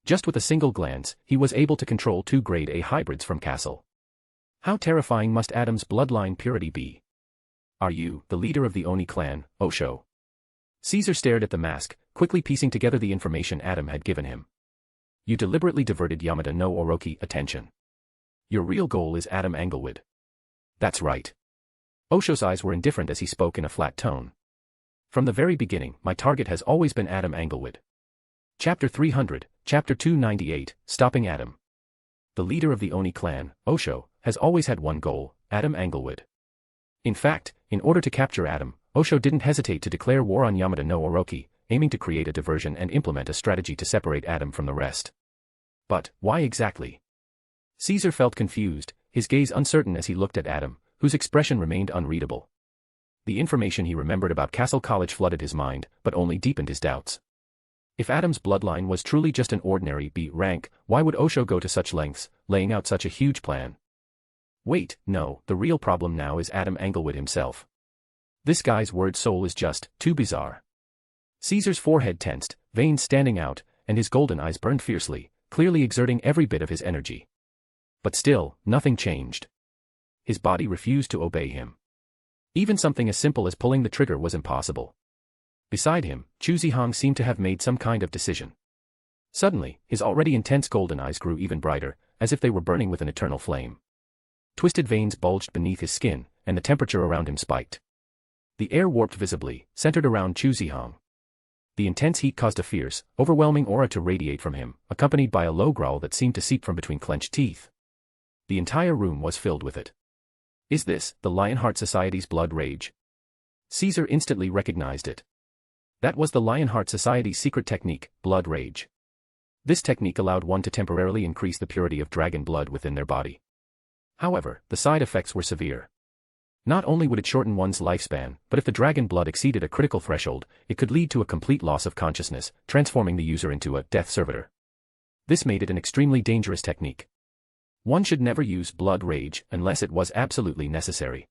Just with a single glance, he was able to control 2 grade A hybrids from Castle. How terrifying must Adam's bloodline purity be? Are you the leader of the Oni clan, Osho? Caesar stared at the mask, quickly piecing together the information Adam had given him. You deliberately diverted Yamada no Orochi attention. Your real goal is Adam Englewood. That's right. Osho's eyes were indifferent as he spoke in a flat tone. From the very beginning, my target has always been Adam Englewood. Chapter 300, Chapter 298, Stopping Adam. The leader of the Oni clan, Osho, has always had one goal, Adam Englewood. In fact, in order to capture Adam, Osho didn't hesitate to declare war on Yamada no Orochi, aiming to create a diversion and implement a strategy to separate Adam from the rest. But, why exactly? Caesar felt confused, his gaze uncertain as he looked at Adam, whose expression remained unreadable. The information he remembered about Castle College flooded his mind, but only deepened his doubts. If Adam's bloodline was truly just an ordinary B rank, why would Osho go to such lengths, laying out such a huge plan? Wait, no, the real problem now is Adam Englewood himself. This guy's word soul is just too bizarre. Caesar's forehead tensed, veins standing out, and his golden eyes burned fiercely, clearly exerting every bit of his energy. But still, nothing changed. His body refused to obey him. Even something as simple as pulling the trigger was impossible. Beside him, Chu Zihong seemed to have made some kind of decision. Suddenly, his already intense golden eyes grew even brighter, as if they were burning with an eternal flame. Twisted veins bulged beneath his skin, and the temperature around him spiked. The air warped visibly, centered around Chu Zihong. The intense heat caused a fierce, overwhelming aura to radiate from him, accompanied by a low growl that seemed to seep from between clenched teeth. The entire room was filled with it. Is this the Lionheart Society's blood rage? Caesar instantly recognized it. That was the Lionheart Society's secret technique, blood rage. This technique allowed one to temporarily increase the purity of dragon blood within their body. However, the side effects were severe. Not only would it shorten one's lifespan, but if the dragon blood exceeded a critical threshold, it could lead to a complete loss of consciousness, transforming the user into a death servitor. This made it an extremely dangerous technique. One should never use blood rage unless it was absolutely necessary.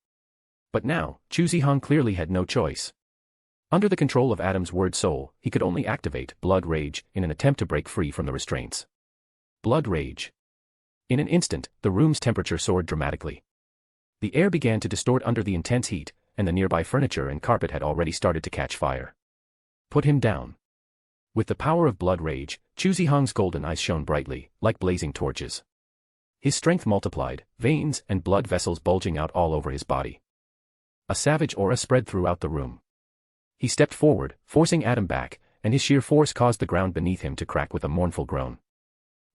But now, Chu Zihong clearly had no choice. Under the control of Adam's word soul, he could only activate blood rage in an attempt to break free from the restraints. Blood rage. In an instant, the room's temperature soared dramatically. The air began to distort under the intense heat, and the nearby furniture and carpet had already started to catch fire. Put him down. With the power of blood rage, Chu Zihong's golden eyes shone brightly, like blazing torches. His strength multiplied, veins and blood vessels bulging out all over his body. A savage aura spread throughout the room. He stepped forward, forcing Adam back, and his sheer force caused the ground beneath him to crack with a mournful groan.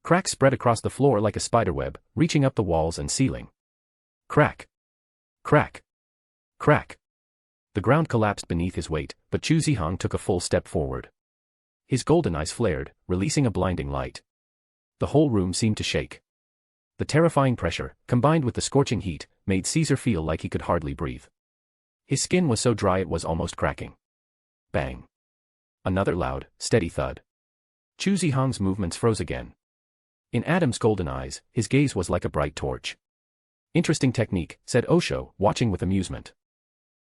Cracks spread across the floor like a spiderweb, reaching up the walls and ceiling. Crack. Crack. Crack. The ground collapsed beneath his weight, but Chu Zihong took a full step forward. His golden eyes flared, releasing a blinding light. The whole room seemed to shake. The terrifying pressure, combined with the scorching heat, made Caesar feel like he could hardly breathe. His skin was so dry it was almost cracking. Bang. Another loud, steady thud. Chu Zihong's movements froze again. In Adam's golden eyes, his gaze was like a bright torch. Interesting technique, said Osho, watching with amusement.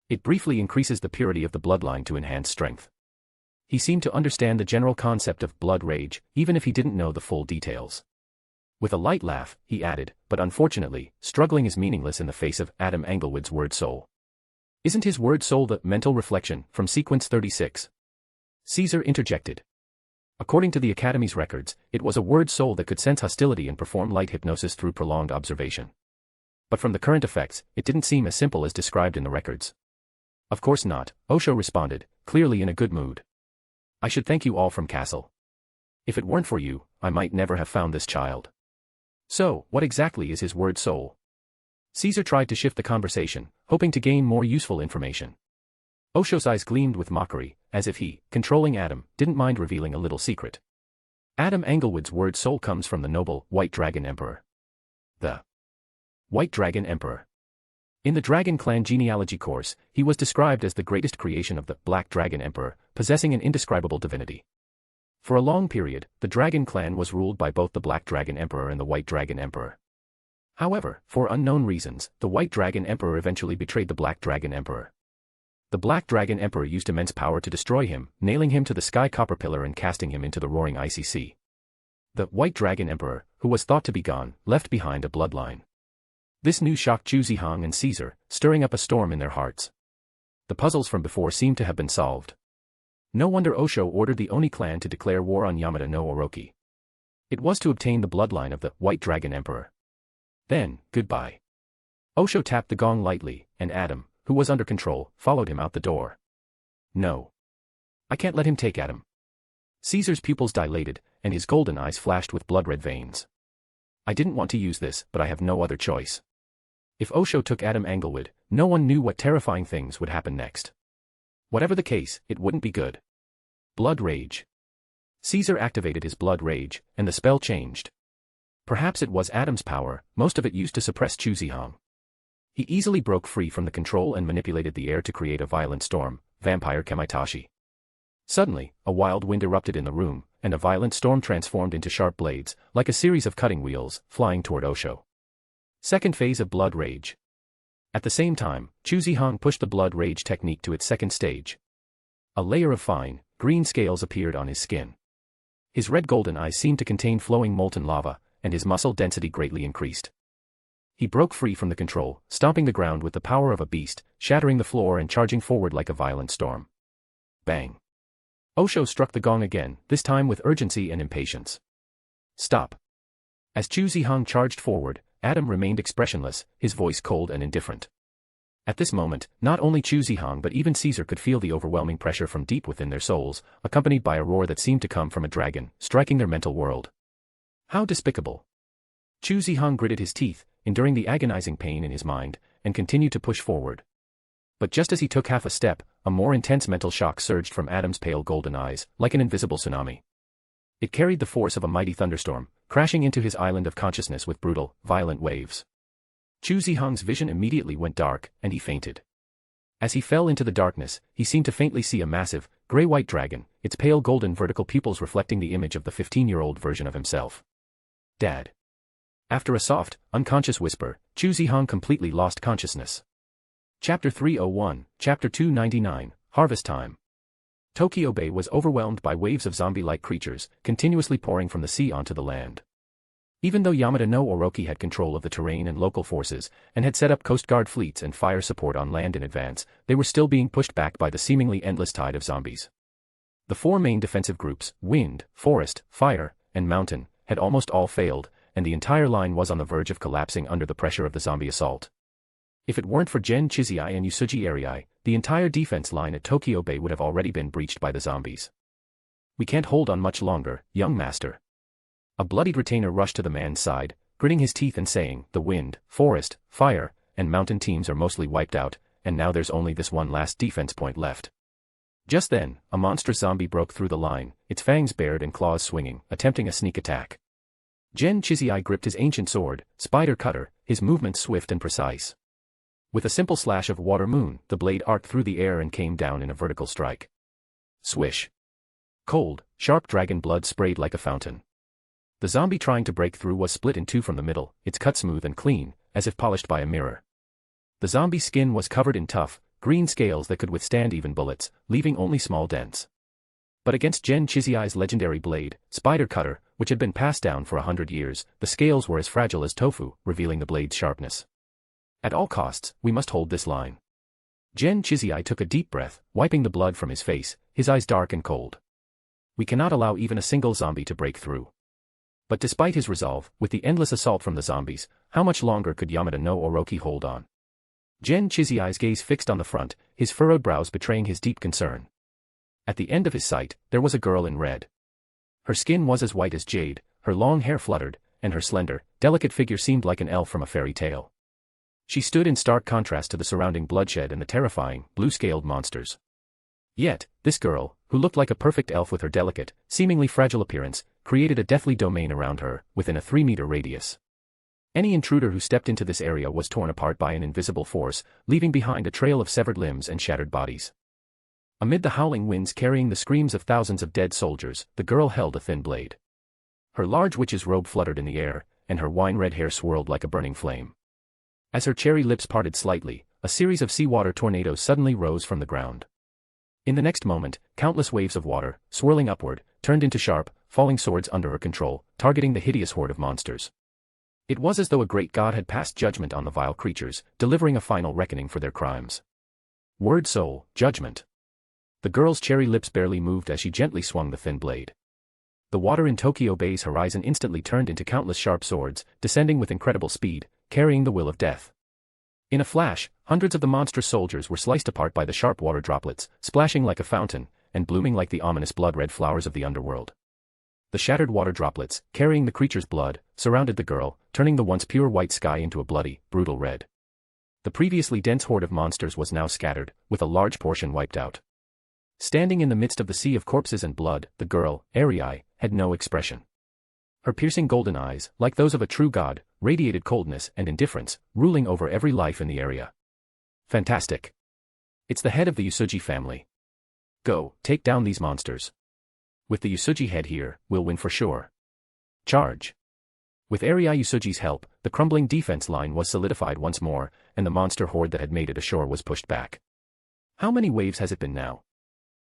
It briefly increases the purity of the bloodline to enhance strength. He seemed to understand the general concept of blood rage, even if he didn't know the full details. With a light laugh, he added, but unfortunately, struggling is meaningless in the face of Adam Englewood's word soul. Isn't his word soul the mental reflection from sequence 36? Caesar interjected. According to the Academy's records, it was a word soul that could sense hostility and perform light hypnosis through prolonged observation. But from the current effects, it didn't seem as simple as described in the records. Of course not, Osho responded, clearly in a good mood. I should thank you all from Castle. If it weren't for you, I might never have found this child. So, what exactly is his word soul? Caesar tried to shift the conversation, hoping to gain more useful information. Osho's eyes gleamed with mockery, as if he, controlling Adam, didn't mind revealing a little secret. Adam Englewood's word soul comes from the noble, White Dragon Emperor. The White Dragon Emperor. In the Dragon Clan genealogy course, he was described as the greatest creation of the Black Dragon Emperor, possessing an indescribable divinity. For a long period, the Dragon Clan was ruled by both the Black Dragon Emperor and the White Dragon Emperor. However, for unknown reasons, the White Dragon Emperor eventually betrayed the Black Dragon Emperor. The Black Dragon Emperor used immense power to destroy him, nailing him to the sky copper pillar and casting him into the roaring icy sea. The White Dragon Emperor, who was thought to be gone, left behind a bloodline. This news shocked Chu Zihong and Caesar, stirring up a storm in their hearts. The puzzles from before seemed to have been solved. No wonder Osho ordered the Oni clan to declare war on Yamada no Orochi. It was to obtain the bloodline of the White Dragon Emperor. Then, goodbye. Osho tapped the gong lightly, and Adam, who was under control, followed him out the door. No. I can't let him take Adam. Caesar's pupils dilated, and his golden eyes flashed with blood-red veins. I didn't want to use this, but I have no other choice. If Osho took Adam Englewood, no one knew what terrifying things would happen next. Whatever the case, it wouldn't be good. Blood rage. Caesar activated his blood rage, and the spell changed. Perhaps it was Adam's power, most of it used to suppress Chuzihong. He easily broke free from the control and manipulated the air to create a violent storm, vampire Kamaitachi. Suddenly, a wild wind erupted in the room, and a violent storm transformed into sharp blades, like a series of cutting wheels, flying toward Osho. Second phase of blood rage. At the same time, Chuzihong pushed the blood rage technique to its second stage. A layer of fine, green scales appeared on his skin. His red-golden eyes seemed to contain flowing molten lava, and his muscle density greatly increased. He broke free from the control, stomping the ground with the power of a beast, shattering the floor and charging forward like a violent storm. Bang. Osho struck the gong again, this time with urgency and impatience. Stop. As Chuzihong charged forward, Adam remained expressionless, his voice cold and indifferent. At this moment, not only Chuzihong but even Caesar could feel the overwhelming pressure from deep within their souls, accompanied by a roar that seemed to come from a dragon, striking their mental world. How despicable. Chuzihong gritted his teeth, enduring the agonizing pain in his mind, and continued to push forward. But just as he took half a step, a more intense mental shock surged from Adam's pale golden eyes, like an invisible tsunami. It carried the force of a mighty thunderstorm, crashing into his island of consciousness with brutal, violent waves. Chuzihong's vision immediately went dark, and he fainted. As he fell into the darkness, he seemed to faintly see a massive, gray-white dragon, its pale golden vertical pupils reflecting the image of the 15-year-old version of himself. Dad. After a soft, unconscious whisper, Chuzihong completely lost consciousness. Chapter 301, Chapter 299, Harvest Time. Tokyo Bay was overwhelmed by waves of zombie-like creatures, continuously pouring from the sea onto the land. Even though Yamada no Orochi had control of the terrain and local forces, and had set up Coast Guard fleets and fire support on land in advance, they were still being pushed back by the seemingly endless tide of zombies. The four main defensive groups, wind, forest, fire, and mountain, had almost all failed, and the entire line was on the verge of collapsing under the pressure of the zombie assault. If it weren't for Gen Chizai and Usuji Arii, the entire defense line at Tokyo Bay would have already been breached by the zombies. We can't hold on much longer, young master. A bloodied retainer rushed to the man's side, gritting his teeth and saying, the wind, forest, fire, and mountain teams are mostly wiped out, and now there's only this one last defense point left. Just then, a monstrous zombie broke through the line, its fangs bared and claws swinging, attempting a sneak attack. Gen Chizai gripped his ancient sword, Spider Cutter, his movements swift and precise. With a simple slash of water moon, the blade arced through the air and came down in a vertical strike. Swish. Cold, sharp dragon blood sprayed like a fountain. The zombie trying to break through was split in two from the middle, its cut smooth and clean, as if polished by a mirror. The zombie's skin was covered in tough, green scales that could withstand even bullets, leaving only small dents. But against Gen Chizai's legendary blade, Spider Cutter, which had been passed down for 100 years, the scales were as fragile as tofu, revealing the blade's sharpness. At all costs, we must hold this line. Gen Chizai took a deep breath, wiping the blood from his face, his eyes dark and cold. We cannot allow even a single zombie to break through. But despite his resolve, with the endless assault from the zombies, how much longer could Yamada no Orochi hold on? Gen Chizai's gaze fixed on the front, his furrowed brows betraying his deep concern. At the end of his sight, there was a girl in red. Her skin was as white as jade, her long hair fluttered, and her slender, delicate figure seemed like an elf from a fairy tale. She stood in stark contrast to the surrounding bloodshed and the terrifying, blue-scaled monsters. Yet, this girl, who looked like a perfect elf with her delicate, seemingly fragile appearance, created a deathly domain around her, within a 3-meter radius. Any intruder who stepped into this area was torn apart by an invisible force, leaving behind a trail of severed limbs and shattered bodies. Amid the howling winds carrying the screams of thousands of dead soldiers, the girl held a thin blade. Her large witch's robe fluttered in the air, and her wine-red hair swirled like a burning flame. As her cherry lips parted slightly, a series of seawater tornadoes suddenly rose from the ground. In the next moment, countless waves of water, swirling upward, turned into sharp, falling swords under her control, targeting the hideous horde of monsters. It was as though a great god had passed judgment on the vile creatures, delivering a final reckoning for their crimes. Word soul, judgment. The girl's cherry lips barely moved as she gently swung the thin blade. The water in Tokyo Bay's horizon instantly turned into countless sharp swords, descending with incredible speed, carrying the will of death. In a flash, hundreds of the monstrous soldiers were sliced apart by the sharp water droplets, splashing like a fountain, and blooming like the ominous blood-red flowers of the underworld. The shattered water droplets, carrying the creature's blood, surrounded the girl, turning the once pure white sky into a bloody, brutal red. The previously dense horde of monsters was now scattered, with a large portion wiped out. Standing in the midst of the sea of corpses and blood, the girl, Arii, had no expression. Her piercing golden eyes, like those of a true god, radiated coldness and indifference, ruling over every life in the area. Fantastic. It's the head of the Usugi family. Go, take down these monsters. With the Usugi head here, we'll win for sure. Charge. With Arii Usugi's help, the crumbling defense line was solidified once more, and the monster horde that had made it ashore was pushed back. How many waves has it been now?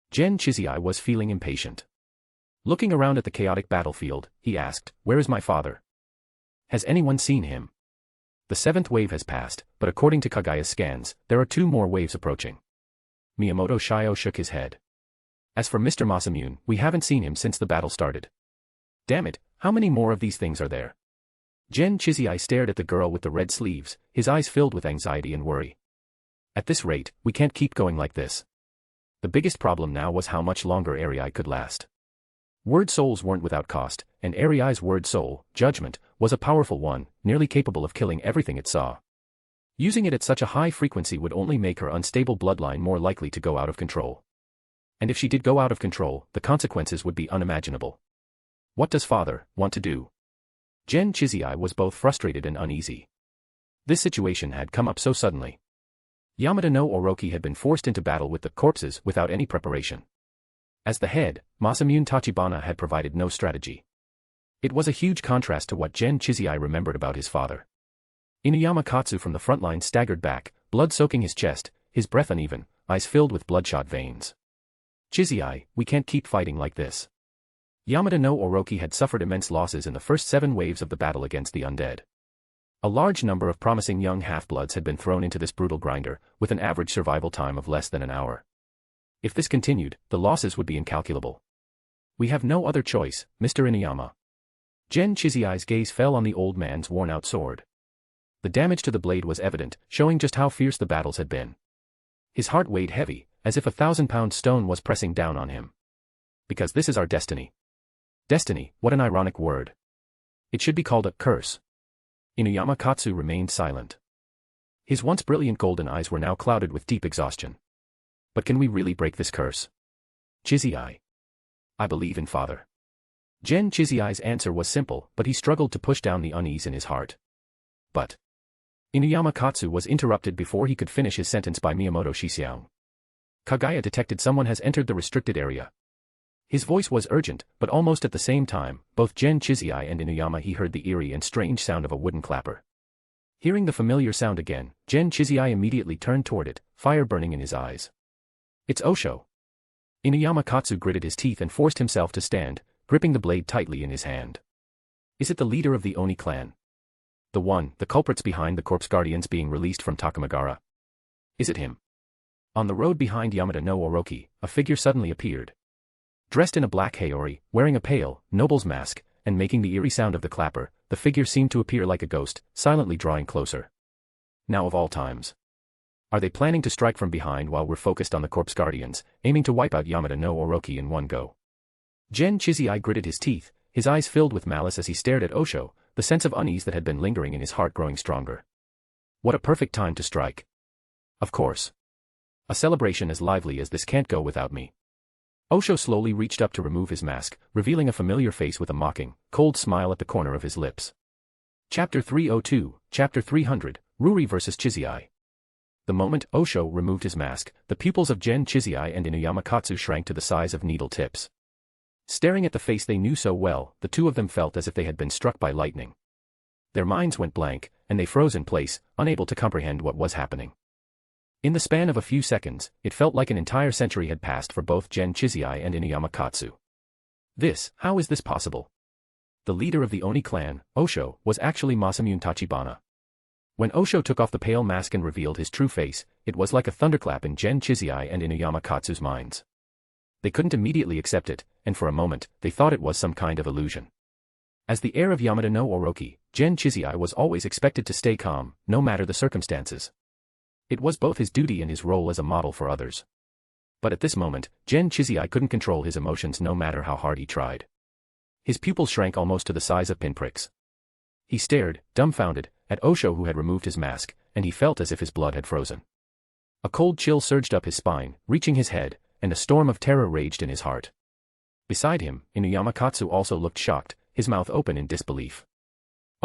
Gen Chizai was feeling impatient. Looking around at the chaotic battlefield, he asked, "Where is my father? Has anyone seen him?" The 7th wave has passed, but according to Kagaya's scans, there are 2 more waves approaching. Miyamoto Shio shook his head. As for Mr. Masamune, we haven't seen him since the battle started. Damn it, how many more of these things are there? Gen Chizai stared at the girl with the red sleeves, his eyes filled with anxiety and worry. At this rate, we can't keep going like this. The biggest problem now was how much longer Arii could last. Word souls weren't without cost, and Arii's word soul, judgment, was a powerful one, nearly capable of killing everything it saw. Using it at such a high frequency would only make her unstable bloodline more likely to go out of control. And if she did go out of control, the consequences would be unimaginable. What does father want to do? Gen Chizai was both frustrated and uneasy. This situation had come up so suddenly. Yamada no Orochi had been forced into battle with the corpses without any preparation. As the head, Masamune Tachibana had provided no strategy. It was a huge contrast to what Gen Chizai remembered about his father. Inuyama Katsu from the front line staggered back, blood soaking his chest, his breath uneven, eyes filled with bloodshot veins. Chizai, we can't keep fighting like this. Yamada no Orochi had suffered immense losses in the first 7 waves of the battle against the undead. A large number of promising young half-bloods had been thrown into this brutal grinder, with an average survival time of less than an hour. If this continued, the losses would be incalculable. We have no other choice, Mr. Inuyama. Gen Chizai's gaze fell on the old man's worn-out sword. The damage to the blade was evident, showing just how fierce the battles had been. His heart weighed heavy, as if a 1,000-pound stone was pressing down on him. Because this is our destiny. Destiny, what an ironic word. It should be called a curse. Inuyama Katsu remained silent. His once brilliant golden eyes were now clouded with deep exhaustion. But can we really break this curse? Chizai. I believe in father. Gen Chizai's answer was simple, but he struggled to push down the unease in his heart. But Inuyama Katsu was interrupted before he could finish his sentence by Miyamoto Shiseong. Kagaya detected someone has entered the restricted area. His voice was urgent, but almost at the same time, both Gen Chizai and Inuyama he heard the eerie and strange sound of a wooden clapper. Hearing the familiar sound again, Gen Chizai immediately turned toward it, fire burning in his eyes. It's Osho. Inuyama Katsu gritted his teeth and forced himself to stand, gripping the blade tightly in his hand. Is it the leader of the Oni clan? The culprits behind the corpse guardians being released from Takamagara? Is it him? On the road behind Yamada no Orochi, a figure suddenly appeared. Dressed in a black haori, wearing a pale, noble's mask, and making the eerie sound of the clapper, the figure seemed to appear like a ghost, silently drawing closer. Now of all times. Are they planning to strike from behind while we're focused on the corpse guardians, aiming to wipe out Yamada no Orochi in one go? Gen Chizai gritted his teeth, his eyes filled with malice as he stared at Osho, the sense of unease that had been lingering in his heart growing stronger. What a perfect time to strike. Of course. A celebration as lively as this can't go without me. Osho slowly reached up to remove his mask, revealing a familiar face with a mocking, cold smile at the corner of his lips. Chapter 302, Chapter 300, Ruri vs. Chizai. The moment Osho removed his mask, the pupils of Gen Chizai and Inuyama Katsu shrank to the size of needle tips. Staring at the face they knew so well, the two of them felt as if they had been struck by lightning. Their minds went blank, and they froze in place, unable to comprehend what was happening. In the span of a few seconds, it felt like an entire century had passed for both Gen Chizai and Inuyama Katsu. How is this possible? The leader of the Oni clan, Osho, was actually Masamune Tachibana. When Osho took off the pale mask and revealed his true face, it was like a thunderclap in Gen Chizai and Inuyama Katsu's minds. They couldn't immediately accept it, and for a moment, they thought it was some kind of illusion. As the heir of Yamada no Orochi, Gen Chizai was always expected to stay calm, no matter the circumstances. It was both his duty and his role as a model for others. But at this moment, Gen Chizai couldn't control his emotions no matter how hard he tried. His pupils shrank almost to the size of pinpricks. He stared, dumbfounded, at Osho, who had removed his mask, and he felt as if his blood had frozen. A cold chill surged up his spine, reaching his head, and a storm of terror raged in his heart. Beside him, Inuyama Katsu also looked shocked, his mouth open in disbelief.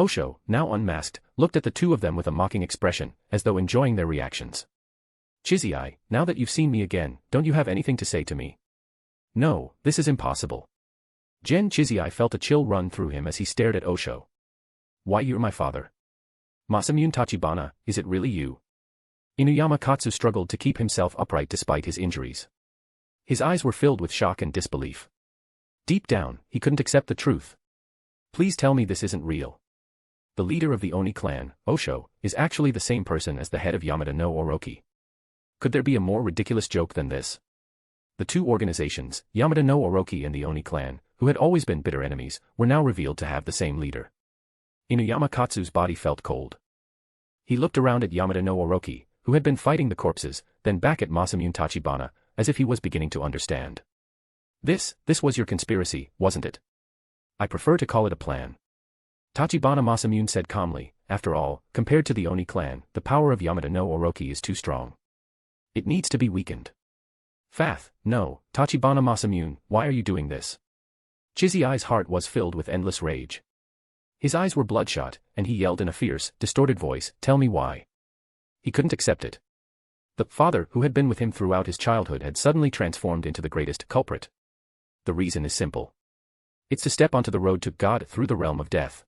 Osho, now unmasked, looked at the two of them with a mocking expression, as though enjoying their reactions. Chizai, now that you've seen me again, don't you have anything to say to me? No, this is impossible. Gen Chizai felt a chill run through him as he stared at Osho. Why, you're my father. Masamune Tachibana, is it really you? Inuyama Katsu struggled to keep himself upright despite his injuries. His eyes were filled with shock and disbelief. Deep down, he couldn't accept the truth. Please tell me this isn't real. The leader of the Oni clan, Osho, is actually the same person as the head of Yamada no Orochi. Could there be a more ridiculous joke than this? The two organizations, Yamada no Orochi and the Oni clan, who had always been bitter enemies, were now revealed to have the same leader. Inuyama Katsu's body felt cold. He looked around at Yamada no Orochi, who had been fighting the corpses, then back at Masamune Tachibana, as if he was beginning to understand. This was your conspiracy, wasn't it? I prefer to call it a plan. Tachibana Masamune said calmly, after all, compared to the Oni clan, the power of Yamada no Orochi is too strong. It needs to be weakened. Fath, no, Tachibana Masamune, why are you doing this? Chizai's heart was filled with endless rage. His eyes were bloodshot, and he yelled in a fierce, distorted voice, tell me why. He couldn't accept it. The father who had been with him throughout his childhood had suddenly transformed into the greatest culprit. The reason is simple. It's to step onto the road to God through the realm of death.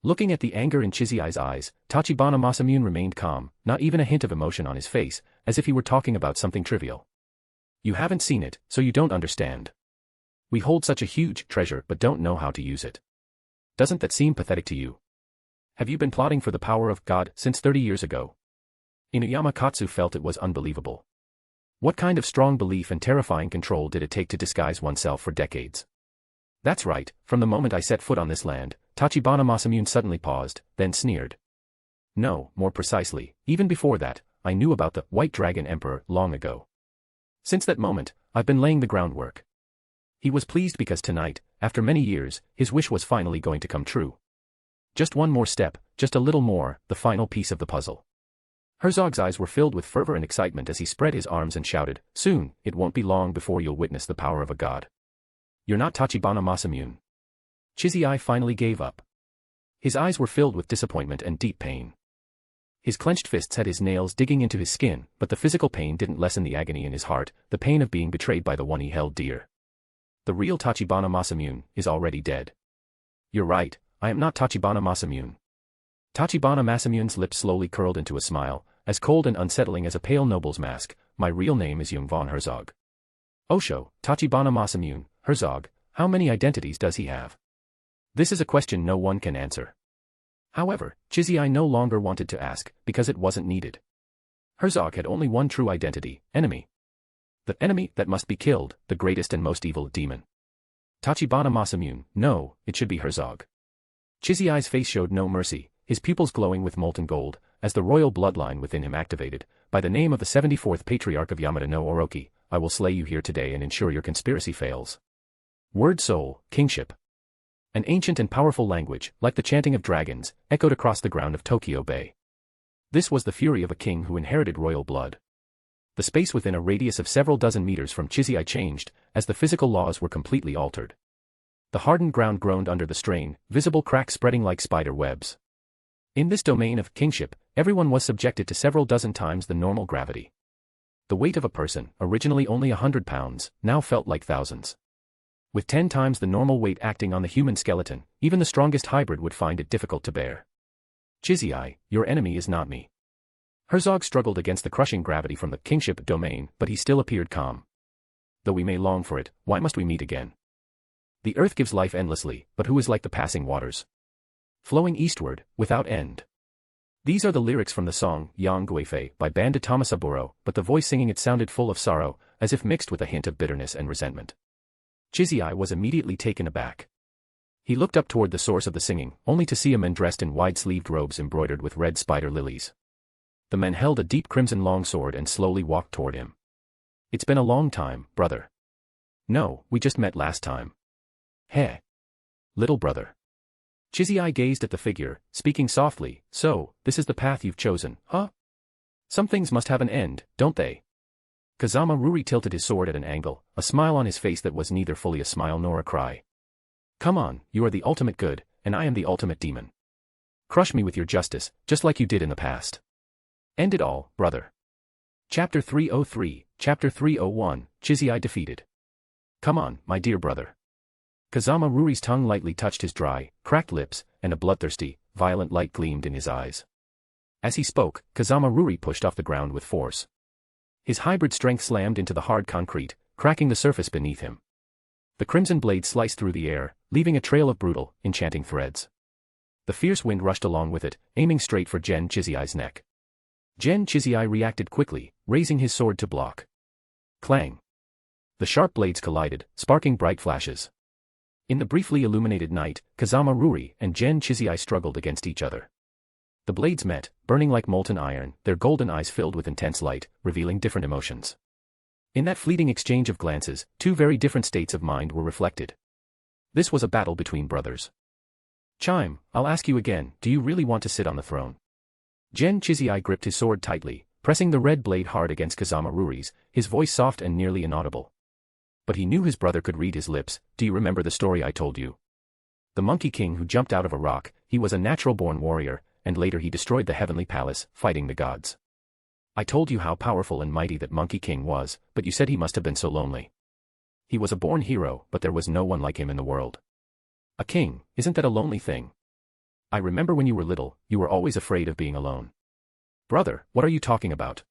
Looking at the anger in Chizai's eyes, Tachibana Masamune remained calm, not even a hint of emotion on his face, as if he were talking about something trivial. You haven't seen it, so you don't understand. We hold such a huge treasure but don't know how to use it. Doesn't that seem pathetic to you? Have you been plotting for the power of God since 30 years ago? Inuyama Katsu felt it was unbelievable. What kind of strong belief and terrifying control did it take to disguise oneself for decades? That's right, from the moment I set foot on this land, Tachibana Masamune suddenly paused, then sneered. No, more precisely, even before that, I knew about the White Dragon Emperor long ago. Since that moment, I've been laying the groundwork. He was pleased because tonight, after many years, his wish was finally going to come true. Just one more step, just a little more, the final piece of the puzzle. Herzog's eyes were filled with fervor and excitement as he spread his arms and shouted, soon, it won't be long before you'll witness the power of a god. You're not Tachibana Masamune. Chizai finally gave up. His eyes were filled with disappointment and deep pain. His clenched fists had his nails digging into his skin, but the physical pain didn't lessen the agony in his heart, the pain of being betrayed by the one he held dear. The real Tachibana Masamune is already dead. You're right, I am not Tachibana Masamune. Tachibana Masamune's lips slowly curled into a smile, as cold and unsettling as a pale noble's mask. My real name is Jung von Herzog. Osho, Tachibana Masamune, Herzog, how many identities does he have? This is a question no one can answer. However, Chizai no longer wanted to ask, because it wasn't needed. Herzog had only one true identity, enemy. The enemy that must be killed, the greatest and most evil demon. Tachibana Masamune, no, it should be Herzog. Chizai's face showed no mercy, his pupils glowing with molten gold, as the royal bloodline within him activated. By the name of the 74th Patriarch of Yamada no Orochi, I will slay you here today and ensure your conspiracy fails. Word soul, kingship. An ancient and powerful language, like the chanting of dragons, echoed across the ground of Tokyo Bay. This was the fury of a king who inherited royal blood. The space within a radius of several dozen meters from Chizai changed, as the physical laws were completely altered. The hardened ground groaned under the strain, visible cracks spreading like spider webs. In this domain of kingship, everyone was subjected to several dozen times the normal gravity. The weight of a person, originally only 100 pounds, now felt like thousands. With 10 times the normal weight acting on the human skeleton, even the strongest hybrid would find it difficult to bear. Chizai, your enemy is not me. Herzog struggled against the crushing gravity from the kingship domain, but he still appeared calm. Though we may long for it, why must we meet again? The earth gives life endlessly, but who is like the passing waters? Flowing eastward, without end. These are the lyrics from the song, Yang Guifei, by Banda Tomasaburo, but the voice singing it sounded full of sorrow, as if mixed with a hint of bitterness and resentment. Chizai was immediately taken aback. He looked up toward the source of the singing, only to see a man dressed in wide-sleeved robes embroidered with red spider lilies. The man held a deep crimson longsword and slowly walked toward him. "It's been a long time, brother." "No, we just met last time." "Heh. Little brother." Chizzy gazed at the figure, speaking softly. "So, this is the path you've chosen, huh? Some things must have an end, don't they?" Kazama Ruri tilted his sword at an angle, a smile on his face that was neither fully a smile nor a cry. "Come on, you are the ultimate good, and I am the ultimate demon. Crush me with your justice, just like you did in the past. End it all, brother." Chapter 303, Chapter 301, Chizzy defeated. "Come on, my dear brother." Kazama Ruri's tongue lightly touched his dry, cracked lips, and a bloodthirsty, violent light gleamed in his eyes. As he spoke, Kazama Ruri pushed off the ground with force. His hybrid strength slammed into the hard concrete, cracking the surface beneath him. The crimson blade sliced through the air, leaving a trail of brutal, enchanting threads. The fierce wind rushed along with it, aiming straight for Gen Chizzy's neck. Gen Chizzy reacted quickly, raising his sword to block. Clang! The sharp blades collided, sparking bright flashes. In the briefly illuminated night, Kazama Ruri and Gen Chizzy struggled against each other. The blades met, burning like molten iron, their golden eyes filled with intense light, revealing different emotions. In that fleeting exchange of glances, two very different states of mind were reflected. This was a battle between brothers. "Chime, I'll ask you again, do you really want to sit on the throne?" Gen Chizzy gripped his sword tightly, pressing the red blade hard against Kazama Ruri's, his voice soft and nearly inaudible. But he knew his brother could read his lips. "Do you remember the story I told you? The Monkey King who jumped out of a rock, he was a natural-born warrior, and later he destroyed the heavenly palace, fighting the gods. I told you how powerful and mighty that Monkey King was, but you said he must have been so lonely. He was a born hero, but there was no one like him in the world. A king, isn't that a lonely thing? I remember when you were little, you were always afraid of being alone." "Brother, what are you talking about?"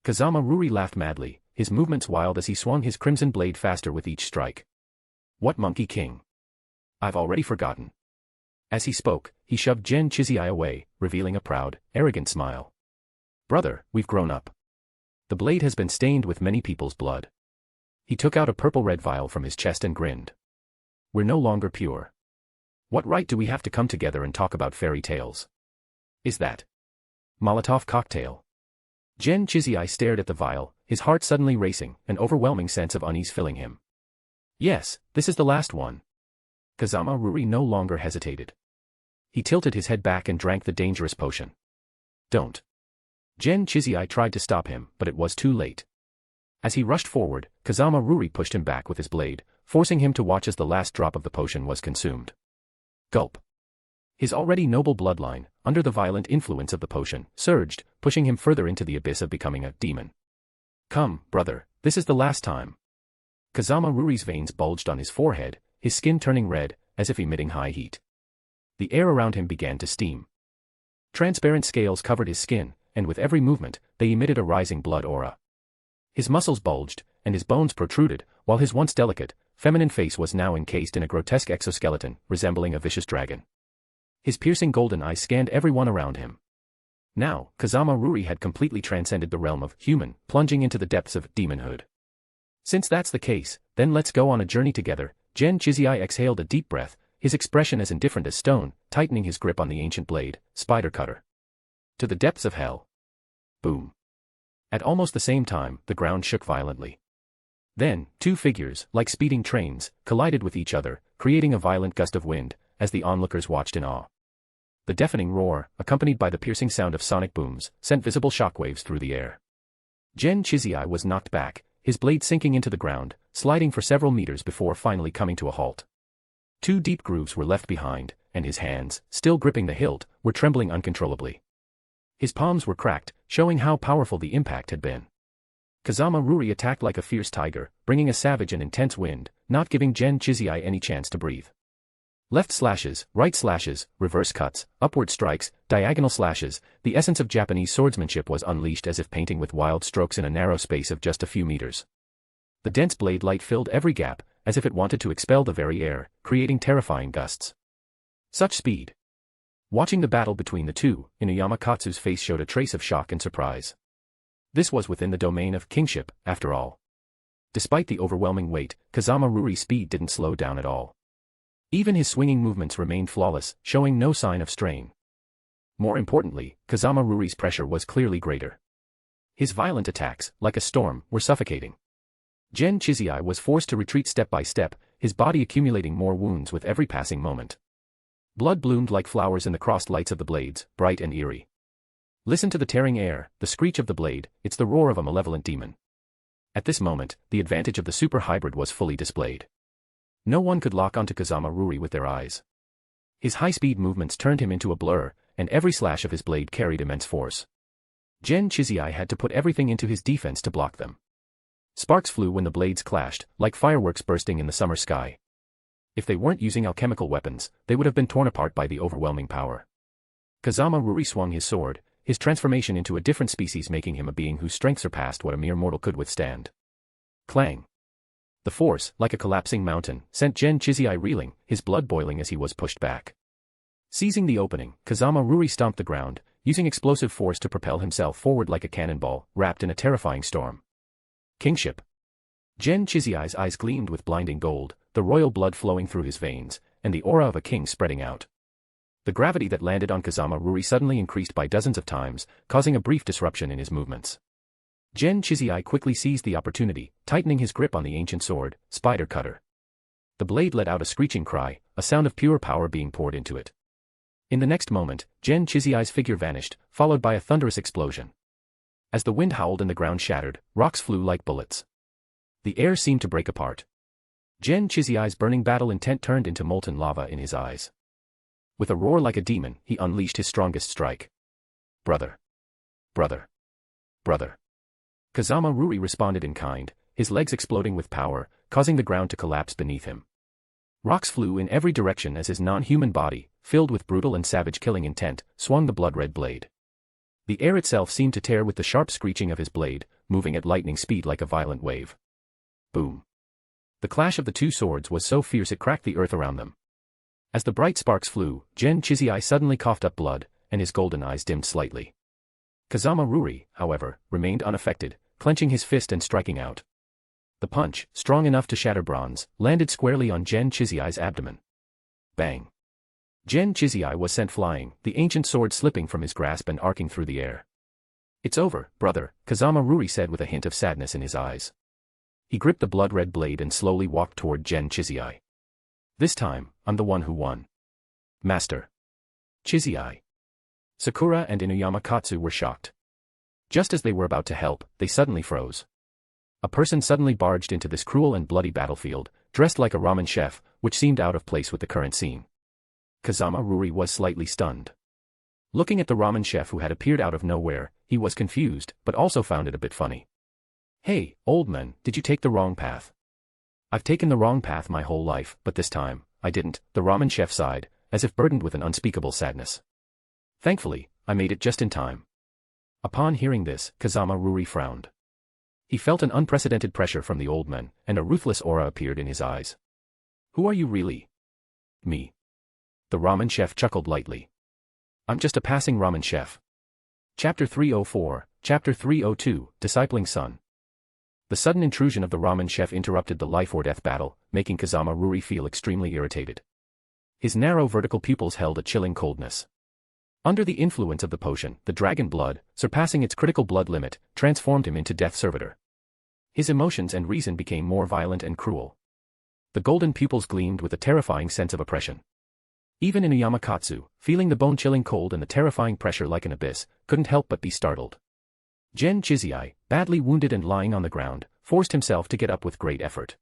Kazama Ruri laughed madly, his movements wild as he swung his crimson blade faster with each strike. "What Monkey King? I've already forgotten." As he spoke, he shoved Gen Chizzy away, revealing a proud, arrogant smile. "Brother, we've grown up. The blade has been stained with many people's blood." He took out a purple-red vial from his chest and grinned. "We're no longer pure. What right do we have to come together and talk about fairy tales? Is that Molotov cocktail?" Gen Chizzy stared at the vial, his heart suddenly racing, an overwhelming sense of unease filling him. "Yes, this is the last one." Kazama Ruri no longer hesitated. He tilted his head back and drank the dangerous potion. "Don't." Gen Chizzy tried to stop him, but it was too late. As he rushed forward, Kazama Ruri pushed him back with his blade, forcing him to watch as the last drop of the potion was consumed. Gulp. His already noble bloodline, under the violent influence of the potion, surged, pushing him further into the abyss of becoming a demon. "Come, brother, this is the last time." Kazama Ruri's veins bulged on his forehead, his skin turning red, as if emitting high heat. The air around him began to steam. Transparent scales covered his skin, and with every movement, they emitted a rising blood aura. His muscles bulged, and his bones protruded, while his once delicate, feminine face was now encased in a grotesque exoskeleton, resembling a vicious dragon. His piercing golden eyes scanned everyone around him. Now, Kazama Ruri had completely transcended the realm of human, plunging into the depths of demonhood. "Since that's the case, then let's go on a journey together." Gen Chizzy exhaled a deep breath, his expression as indifferent as stone, tightening his grip on the ancient blade, Spider Cutter. "To the depths of hell." Boom. At almost the same time, the ground shook violently. Then, two figures, like speeding trains, collided with each other, creating a violent gust of wind, as the onlookers watched in awe. The deafening roar, accompanied by the piercing sound of sonic booms, sent visible shockwaves through the air. Gen Chizzy was knocked back, his blade sinking into the ground, sliding for several meters before finally coming to a halt. Two deep grooves were left behind, and his hands, still gripping the hilt, were trembling uncontrollably. His palms were cracked, showing how powerful the impact had been. Kazama Ruri attacked like a fierce tiger, bringing a savage and intense wind, not giving Gen Chizzy any chance to breathe. Left slashes, right slashes, reverse cuts, upward strikes, diagonal slashes, the essence of Japanese swordsmanship was unleashed as if painting with wild strokes in a narrow space of just a few meters. The dense blade light filled every gap, as if it wanted to expel the very air, creating terrifying gusts. Such speed. Watching the battle between the two, Inuyama Katsu's face showed a trace of shock and surprise. This was within the domain of kingship, after all. Despite the overwhelming weight, Kazama Ruri's speed didn't slow down at all. Even his swinging movements remained flawless, showing no sign of strain. More importantly, Kazama Ruri's pressure was clearly greater. His violent attacks, like a storm, were suffocating. Gen Chizai was forced to retreat step by step, his body accumulating more wounds with every passing moment. Blood bloomed like flowers in the crossed lights of the blades, bright and eerie. Listen to the tearing air, the screech of the blade, it's the roar of a malevolent demon. At this moment, the advantage of the super hybrid was fully displayed. No one could lock onto Kazama Ruri with their eyes. His high-speed movements turned him into a blur, and every slash of his blade carried immense force. Gen Chizai had to put everything into his defense to block them. Sparks flew when the blades clashed, like fireworks bursting in the summer sky. If they weren't using alchemical weapons, they would have been torn apart by the overwhelming power. Kazama Ruri swung his sword, his transformation into a different species making him a being whose strength surpassed what a mere mortal could withstand. Clang! The force, like a collapsing mountain, sent Gen Chizai reeling, his blood boiling as he was pushed back. Seizing the opening, Kazama Ruri stomped the ground, using explosive force to propel himself forward like a cannonball, wrapped in a terrifying storm. Kingship. Gen Chizai's eyes gleamed with blinding gold, the royal blood flowing through his veins, and the aura of a king spreading out. The gravity that landed on Kazama Ruri suddenly increased by dozens of times, causing a brief disruption in his movements. Gen Chizai quickly seized the opportunity, tightening his grip on the ancient sword, Spider Cutter. The blade let out a screeching cry, a sound of pure power being poured into it. In the next moment, Gen Chizai's figure vanished, followed by a thunderous explosion. As the wind howled and the ground shattered, rocks flew like bullets. The air seemed to break apart. Gen Chizai's burning battle intent turned into molten lava in his eyes. With a roar like a demon, he unleashed his strongest strike. Brother. Brother. Brother. Kazama Ruri responded in kind, his legs exploding with power, causing the ground to collapse beneath him. Rocks flew in every direction as his non-human body, filled with brutal and savage killing intent, swung the blood-red blade. The air itself seemed to tear with the sharp screeching of his blade, moving at lightning speed like a violent wave. Boom. The clash of the two swords was so fierce it cracked the earth around them. As the bright sparks flew, Gen Chizai suddenly coughed up blood, and his golden eyes dimmed slightly. Kazama Ruri, however, remained unaffected, clenching his fist and striking out. The punch, strong enough to shatter bronze, landed squarely on Gen Chizai's abdomen. Bang. Gen Chizai was sent flying, the ancient sword slipping from his grasp and arcing through the air. It's over, brother, Kazama Ruri said with a hint of sadness in his eyes. He gripped the blood-red blade and slowly walked toward Gen Chizai. This time, I'm the one who won. Master. Chizai. Sakura and Inuyama Katsu were shocked. Just as they were about to help, they suddenly froze. A person suddenly barged into this cruel and bloody battlefield, dressed like a ramen chef, which seemed out of place with the current scene. Kazama Ruri was slightly stunned. Looking at the ramen chef who had appeared out of nowhere, he was confused, but also found it a bit funny. Hey, old man, did you take the wrong path? I've taken the wrong path my whole life, but this time, I didn't, the ramen chef sighed, as if burdened with an unspeakable sadness. Thankfully, I made it just in time. Upon hearing this, Kazama Ruri frowned. He felt an unprecedented pressure from the old man, and a ruthless aura appeared in his eyes. Who are you really? Me. The ramen chef chuckled lightly. I'm just a passing ramen chef. Chapter 304, Chapter 302, Discipling Son. The sudden intrusion of the ramen chef interrupted the life-or-death battle, making Kazama Ruri feel extremely irritated. His narrow vertical pupils held a chilling coldness. Under the influence of the potion, the dragon blood, surpassing its critical blood limit, transformed him into death servitor. His emotions and reason became more violent and cruel. The golden pupils gleamed with a terrifying sense of oppression. Even Inuyama Katsu, feeling the bone-chilling cold and the terrifying pressure like an abyss, couldn't help but be startled. Gen Chizai, badly wounded and lying on the ground, forced himself to get up with great effort.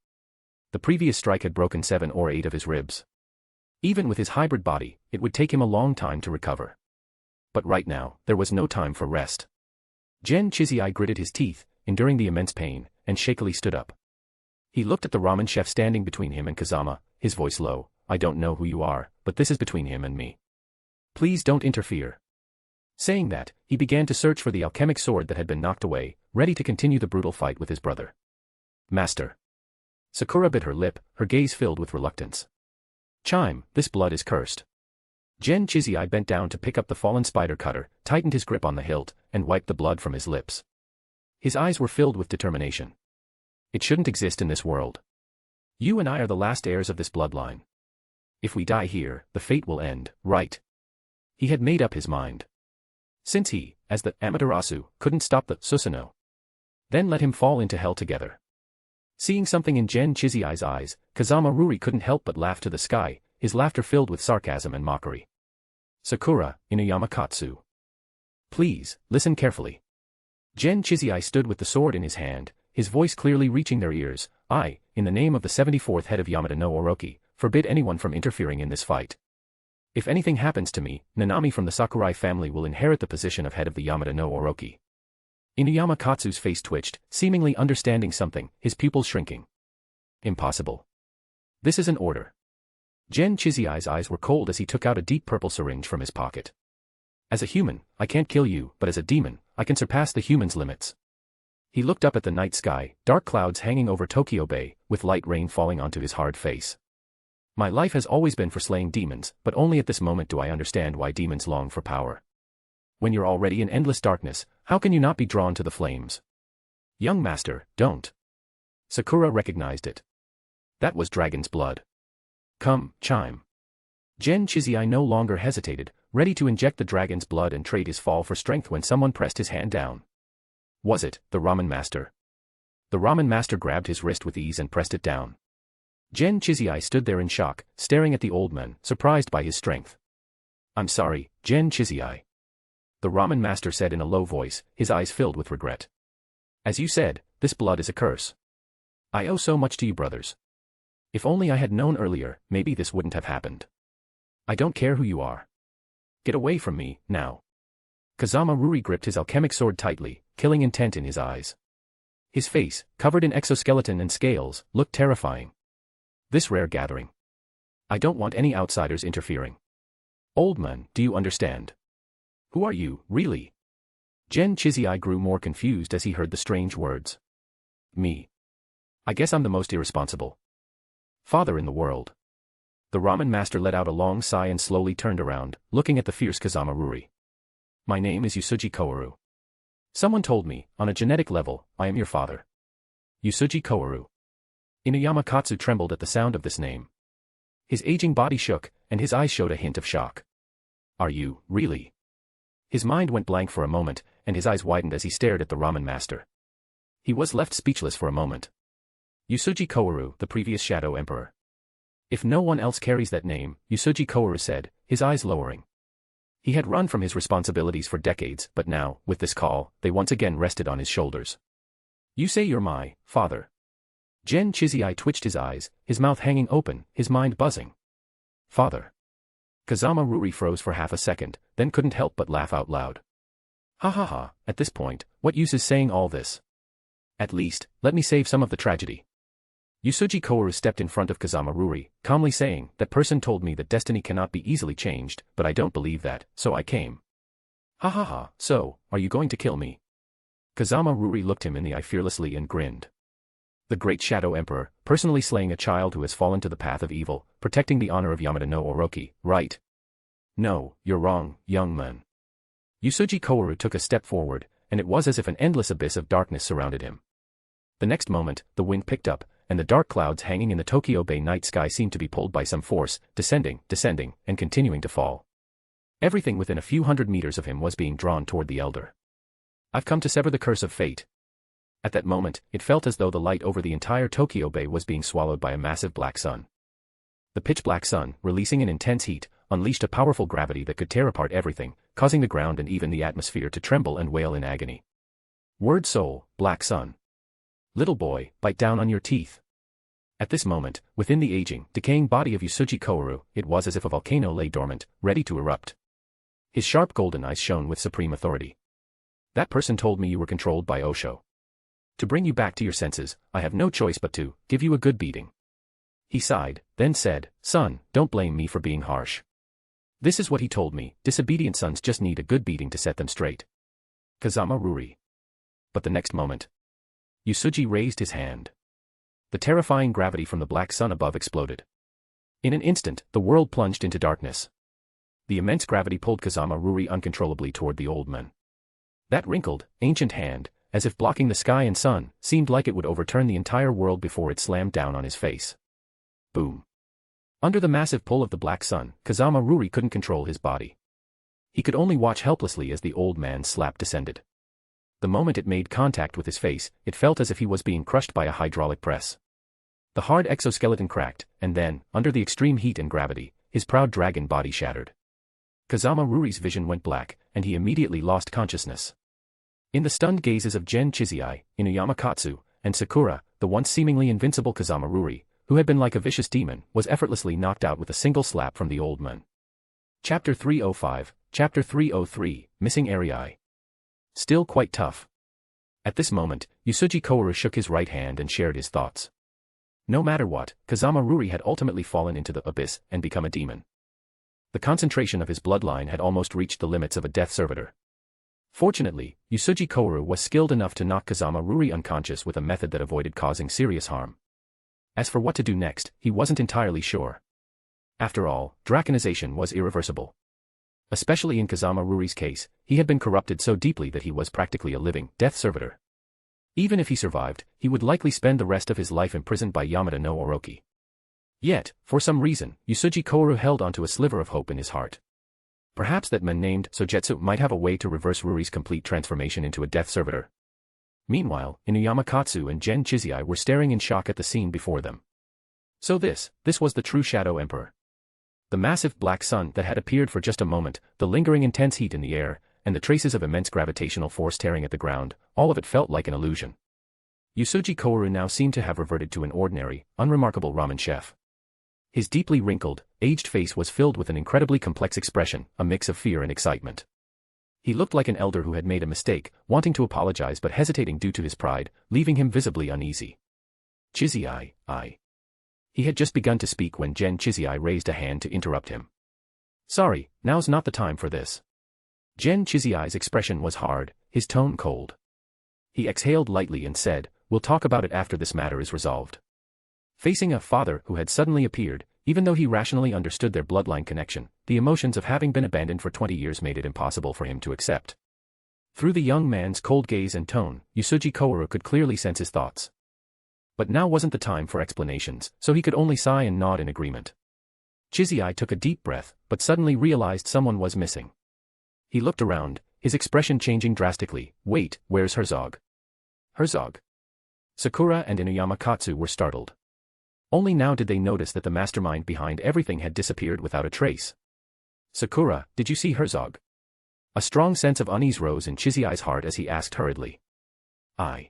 The previous strike had broken 7 or 8 of his ribs. Even with his hybrid body, it would take him a long time to recover. But right now, there was no time for rest. Gen Chizai gritted his teeth, enduring the immense pain, and shakily stood up. He looked at the ramen chef standing between him and Kazama, his voice low. I don't know who you are, but this is between him and me. Please don't interfere. Saying that, he began to search for the alchemic sword that had been knocked away, ready to continue the brutal fight with his brother. Master. Sakura bit her lip, her gaze filled with reluctance. Chime, this blood is cursed. Gen Chizai bent down to pick up the fallen spider cutter, tightened his grip on the hilt, and wiped the blood from his lips. His eyes were filled with determination. It shouldn't exist in this world. You and I are the last heirs of this bloodline. If we die here, the fate will end, right? He had made up his mind. Since he, as the Amaterasu, couldn't stop the Susanoo, then let him fall into hell together. Seeing something in Gen Chizai's eyes, Kazama Ruri couldn't help but laugh to the sky, his laughter filled with sarcasm and mockery. Sakura, Inuyama Katsu. Please, listen carefully. Gen Chizai stood with the sword in his hand, his voice clearly reaching their ears. I, in the name of the 74th head of Yamada no Orochi, forbid anyone from interfering in this fight. If anything happens to me, Nanami from the Sakurai family will inherit the position of head of the Yamada no Orochi. Inuyama Katsu's face twitched, seemingly understanding something, his pupils shrinking. Impossible. This is an order. Gen Chizai's eyes were cold as he took out a deep purple syringe from his pocket. As a human, I can't kill you, but as a demon, I can surpass the human's limits. He looked up at the night sky, dark clouds hanging over Tokyo Bay, with light rain falling onto his hard face. My life has always been for slaying demons, but only at this moment do I understand why demons long for power. When you're already in endless darkness, how can you not be drawn to the flames? Young master, don't. Sakura recognized it. That was dragon's blood. Come, chime. Gen Chizai no longer hesitated, ready to inject the dragon's blood and trade his fall for strength when someone pressed his hand down. Was it the ramen master? The ramen master grabbed his wrist with ease and pressed it down. Gen Chizai stood there in shock, staring at the old man, surprised by his strength. I'm sorry, Gen Chizai. The ramen master said in a low voice, his eyes filled with regret. As you said, this blood is a curse. I owe so much to you brothers. If only I had known earlier, maybe this wouldn't have happened. I don't care who you are. Get away from me, now. Kazama Ruri gripped his alchemic sword tightly, killing intent in his eyes. His face, covered in exoskeleton and scales, looked terrifying. This rare gathering. I don't want any outsiders interfering. Old man, do you understand? Who are you, really? Gen Chizai grew more confused as he heard the strange words. Me. I guess I'm the most irresponsible father in the world. The ramen master let out a long sigh and slowly turned around, looking at the fierce Kazama Ruri. My name is Usuji Koharu. Someone told me, on a genetic level, I am your father. Usuji Koharu. Inuyama Katsu trembled at the sound of this name. His aging body shook, and his eyes showed a hint of shock. Are you, really? His mind went blank for a moment, and his eyes widened as he stared at the ramen master. He was left speechless for a moment. Usuji Koharu, the previous Shadow Emperor. If no one else carries that name, Usuji Koharu said, his eyes lowering. He had run from his responsibilities for decades, but now, with this call, they once again rested on his shoulders. You say you're my father. Gen Chizai twitched his eyes, his mouth hanging open, his mind buzzing. Father. Kazama Ruri froze for half a second, then couldn't help but laugh out loud. Ha ha ha, at this point, what use is saying all this? At least, let me save some of the tragedy. Usuji Koharu stepped in front of Kazama Ruri, calmly saying, that person told me that destiny cannot be easily changed, but I don't believe that, so I came. Ha ha ha, so, are you going to kill me? Kazama Ruri looked him in the eye fearlessly and grinned. The great Shadow Emperor, personally slaying a child who has fallen to the path of evil, protecting the honor of Yamada no Orochi, right? No, you're wrong, young man. Usuji Koharu took a step forward, and it was as if an endless abyss of darkness surrounded him. The next moment, the wind picked up, and the dark clouds hanging in the Tokyo Bay night sky seemed to be pulled by some force, descending, and continuing to fall. Everything within a few hundred meters of him was being drawn toward the elder. I've come to sever the curse of fate. At that moment, it felt as though the light over the entire Tokyo Bay was being swallowed by a massive black sun. The pitch-black sun, releasing an intense heat, unleashed a powerful gravity that could tear apart everything, causing the ground and even the atmosphere to tremble and wail in agony. Word soul, black sun. Little boy, bite down on your teeth. At this moment, within the aging, decaying body of Usuji Koharu, it was as if a volcano lay dormant, ready to erupt. His sharp golden eyes shone with supreme authority. That person told me you were controlled by Osho. To bring you back to your senses, I have no choice but to give you a good beating. He sighed, then said, son, don't blame me for being harsh. This is what he told me, disobedient sons just need a good beating to set them straight. Kazama Ruri. But the next moment, Usuji raised his hand. The terrifying gravity from the black sun above exploded. In an instant, the world plunged into darkness. The immense gravity pulled Kazama Ruri uncontrollably toward the old man. That wrinkled, ancient hand, as if blocking the sky and sun, seemed like it would overturn the entire world before it slammed down on his face. Boom. Under the massive pull of the black sun, Kazama Ruri couldn't control his body. He could only watch helplessly as the old man's slap descended. The moment it made contact with his face, it felt as if he was being crushed by a hydraulic press. The hard exoskeleton cracked, and then, under the extreme heat and gravity, his proud dragon body shattered. Kazama Ruri's vision went black, and he immediately lost consciousness. In the stunned gazes of Gen Chizai, Inuyama Katsu, and Sakura, the once seemingly invincible Kazama Ruri, who had been like a vicious demon, was effortlessly knocked out with a single slap from the old man. Chapter 305, Chapter 303, Missing Areae. Still quite tough. At this moment, Yusuji Kouru shook his right hand and shared his thoughts. No matter what, Kazama Ruri had ultimately fallen into the abyss and become a demon. The concentration of his bloodline had almost reached the limits of a death servitor. Fortunately, Yusuji Kouru was skilled enough to knock Kazama Ruri unconscious with a method that avoided causing serious harm. As for what to do next, he wasn't entirely sure. After all, draconization was irreversible. Especially in Kazama Ruri's case, he had been corrupted so deeply that he was practically a living death servitor. Even if he survived, he would likely spend the rest of his life imprisoned by Yamada no Orochi. Yet, for some reason, Yusuji Kouru held onto a sliver of hope in his heart. Perhaps that man named Sogetsu might have a way to reverse Ruri's complete transformation into a death servitor. Meanwhile, Inuyama Katsu and Gen Chizai were staring in shock at the scene before them. So this was the true Shadow Emperor. The massive black sun that had appeared for just a moment, the lingering intense heat in the air, and the traces of immense gravitational force tearing at the ground, all of it felt like an illusion. Yusuji Kouru now seemed to have reverted to an ordinary, unremarkable ramen chef. His deeply wrinkled, aged face was filled with an incredibly complex expression, a mix of fear and excitement. He looked like an elder who had made a mistake, wanting to apologize but hesitating due to his pride, leaving him visibly uneasy. Chizai, I. He had just begun to speak when Gen Chizai raised a hand to interrupt him. Sorry, now's not the time for this. Gen Chizai's expression was hard, his tone cold. He exhaled lightly and said, we'll talk about it after this matter is resolved. Facing a father who had suddenly appeared, even though he rationally understood their bloodline connection, the emotions of having been abandoned for 20 years made it impossible for him to accept. Through the young man's cold gaze and tone, Yusuji Kouru could clearly sense his thoughts. But now wasn't the time for explanations, so he could only sigh and nod in agreement. Chizai took a deep breath, but suddenly realized someone was missing. He looked around, his expression changing drastically. Wait, where's Herzog? Herzog? Sakura and Inuyama Katsu were startled. Only now did they notice that the mastermind behind everything had disappeared without a trace. Sakura, did you see Herzog? A strong sense of unease rose in Chizai's heart as he asked hurriedly. I.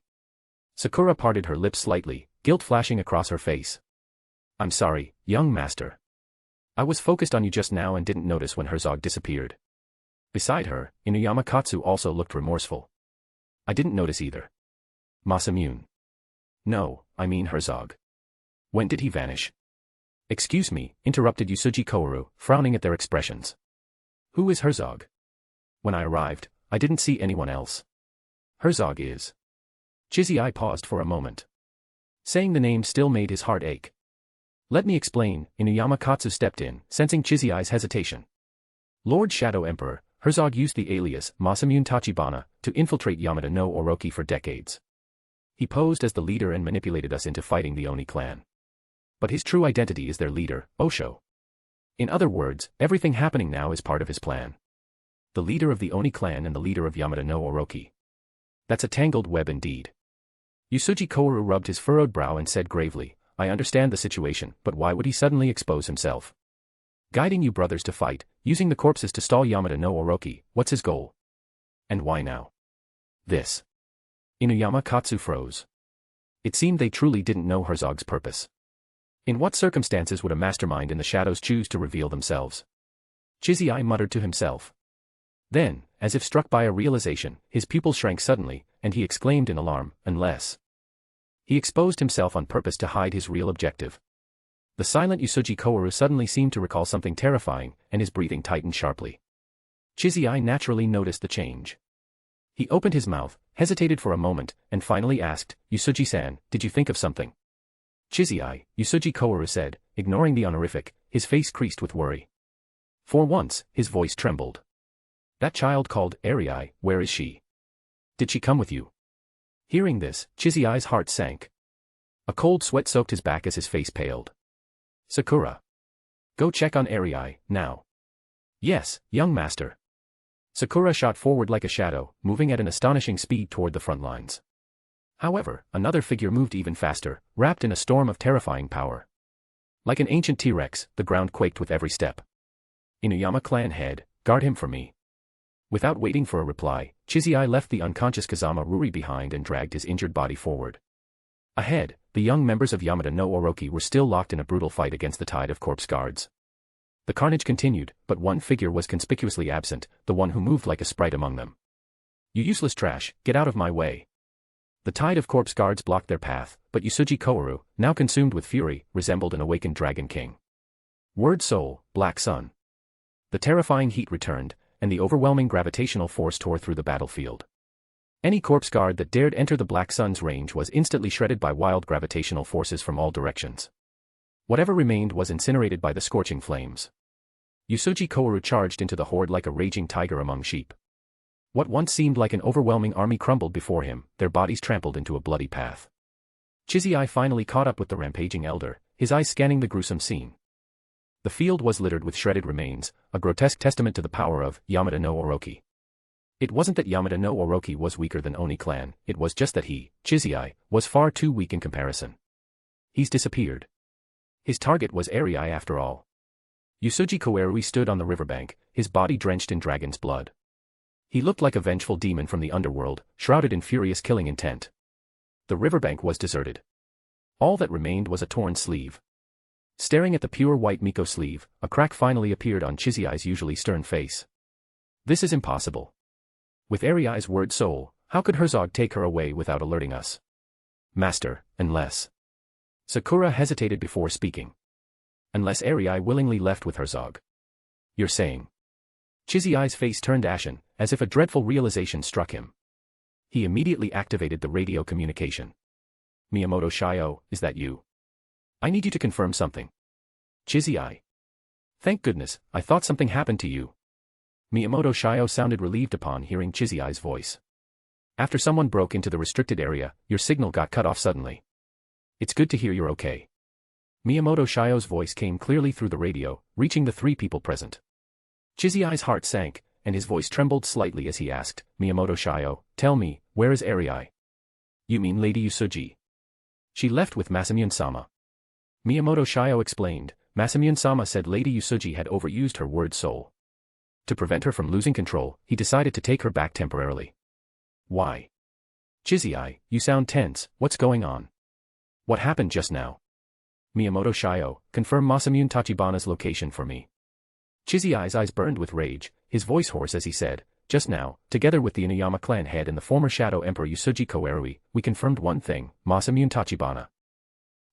Sakura parted her lips slightly, guilt flashing across her face. I'm sorry, young master. I was focused on you just now and didn't notice when Herzog disappeared. Beside her, Inuyama Katsu also looked remorseful. I didn't notice either. Masamune. No, I mean Herzog. When did he vanish? Excuse me, interrupted Yusuji Kouru, frowning at their expressions. Who is Herzog? When I arrived, I didn't see anyone else. Herzog is. Chizai paused for a moment. Saying the name still made his heart ache. Let me explain, Inuyama Katsu stepped in, sensing Chizai's hesitation. Lord Shadow Emperor, Herzog used the alias Masamune Tachibana to infiltrate Yamada no Orochi for decades. He posed as the leader and manipulated us into fighting the Oni clan. But his true identity is their leader, Osho. In other words, everything happening now is part of his plan. The leader of the Oni clan and the leader of Yamada no Orochi. That's a tangled web indeed. Yusuji Kouru rubbed his furrowed brow and said gravely, I understand the situation, but why would he suddenly expose himself? Guiding you brothers to fight, using the corpses to stall Yamada no Orochi, what's his goal? And why now? This. Inuyama Katsu froze. It seemed they truly didn't know Herzog's purpose. In what circumstances would a mastermind in the shadows choose to reveal themselves? Chizai muttered to himself. Then, as if struck by a realization, his pupil shrank suddenly, and he exclaimed in alarm, unless. He exposed himself on purpose to hide his real objective. The silent Yusuji Kouru suddenly seemed to recall something terrifying, and his breathing tightened sharply. Chizai naturally noticed the change. He opened his mouth, hesitated for a moment, and finally asked, Yusuji-san, did you think of something? Chizai, Yusuji Kouru said, ignoring the honorific, his face creased with worry. For once, his voice trembled. That child called Areae, where is she? Did she come with you? Hearing this, Chizai's heart sank. A cold sweat soaked his back as his face paled. Sakura. Go check on Arei, now. Yes, young master. Sakura shot forward like a shadow, moving at an astonishing speed toward the front lines. However, another figure moved even faster, wrapped in a storm of terrifying power. Like an ancient T-Rex, the ground quaked with every step. Inuyama clan head, guard him for me. Without waiting for a reply, Chizzy left the unconscious Kazama Ruri behind and dragged his injured body forward. Ahead, the young members of Yamada no Orochi were still locked in a brutal fight against the tide of corpse guards. The carnage continued, but one figure was conspicuously absent, the one who moved like a sprite among them. You useless trash, get out of my way. The tide of corpse guards blocked their path, but Yusuji Koharu, now consumed with fury, resembled an awakened Dragon King. Word Soul, Black Sun. The terrifying heat returned, and the overwhelming gravitational force tore through the battlefield. Any corpse guard that dared enter the Black Sun's range was instantly shredded by wild gravitational forces from all directions. Whatever remained was incinerated by the scorching flames. Yusuji Koharu charged into the horde like a raging tiger among sheep. What once seemed like an overwhelming army crumbled before him, their bodies trampled into a bloody path. Chizzy finally caught up with the rampaging elder, his eyes scanning the gruesome scene. The field was littered with shredded remains, a grotesque testament to the power of Yamada no Orochi. It wasn't that Yamada no Orochi was weaker than Oni clan, it was just that he, Chizzy, was far too weak in comparison. He's disappeared. His target was Arei after all. Yusuji Koharu stood on the riverbank, his body drenched in dragon's blood. He looked like a vengeful demon from the underworld, shrouded in furious killing intent. The riverbank was deserted. All that remained was a torn sleeve. Staring at the pure white Miko sleeve, a crack finally appeared on Chizzy's usually stern face. This is impossible. With Arei's word soul, how could Herzog take her away without alerting us? Master, unless... Sakura hesitated before speaking. Unless Arei willingly left with Herzog. You're saying... Chizzy's face turned ashen, as if a dreadful realization struck him. He immediately activated the radio communication. Miyamoto Shio, is that you? I need you to confirm something. Chizzy. Thank goodness, I thought something happened to you. Miyamoto Shio sounded relieved upon hearing Chizzy's voice. After someone broke into the restricted area, your signal got cut off suddenly. It's good to hear you're okay. Miyamoto Shio's voice came clearly through the radio, reaching the three people present. Chizzy's heart sank, and his voice trembled slightly as he asked, Miyamoto Shio, tell me, where is Arei? You mean Lady Yusuji? She left with Masamune-sama. Miyamoto Shio explained, Masamune-sama said Lady Yusuji had overused her word soul. To prevent her from losing control, he decided to take her back temporarily. Why? Chizzy, you sound tense, what's going on? What happened just now? Miyamoto Shio, confirm Masamune Tachibana's location for me. Chizzy's eyes burned with rage, his voice hoarse as he said, just now, together with the Inuyama clan head and the former Shadow Emperor Yusuji Koharu, we confirmed one thing, Masamune Tachibana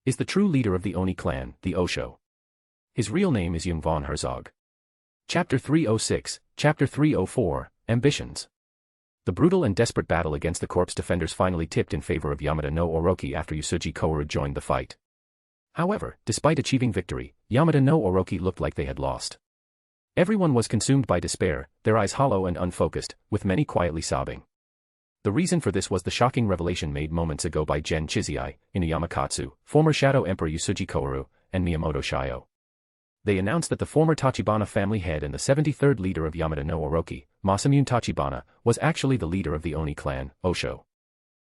is the true leader of the Oni clan, the Osho. His real name is Young von Herzog. Chapter 306, Chapter 304, Ambitions. The brutal and desperate battle against the corpse defenders finally tipped in favor of Yamada no Orochi after Yusuji Koharu joined the fight. However, despite achieving victory, Yamada no Orochi looked like they had lost. Everyone was consumed by despair, their eyes hollow and unfocused, with many quietly sobbing. The reason for this was the shocking revelation made moments ago by Gen Chizzy, Inuyama Katsu, former Shadow Emperor Yusuji Koharu, and Miyamoto Shio. They announced that the former Tachibana family head and the 73rd leader of Yamada no Orochi, Masamune Tachibana, was actually the leader of the Oni clan, Osho.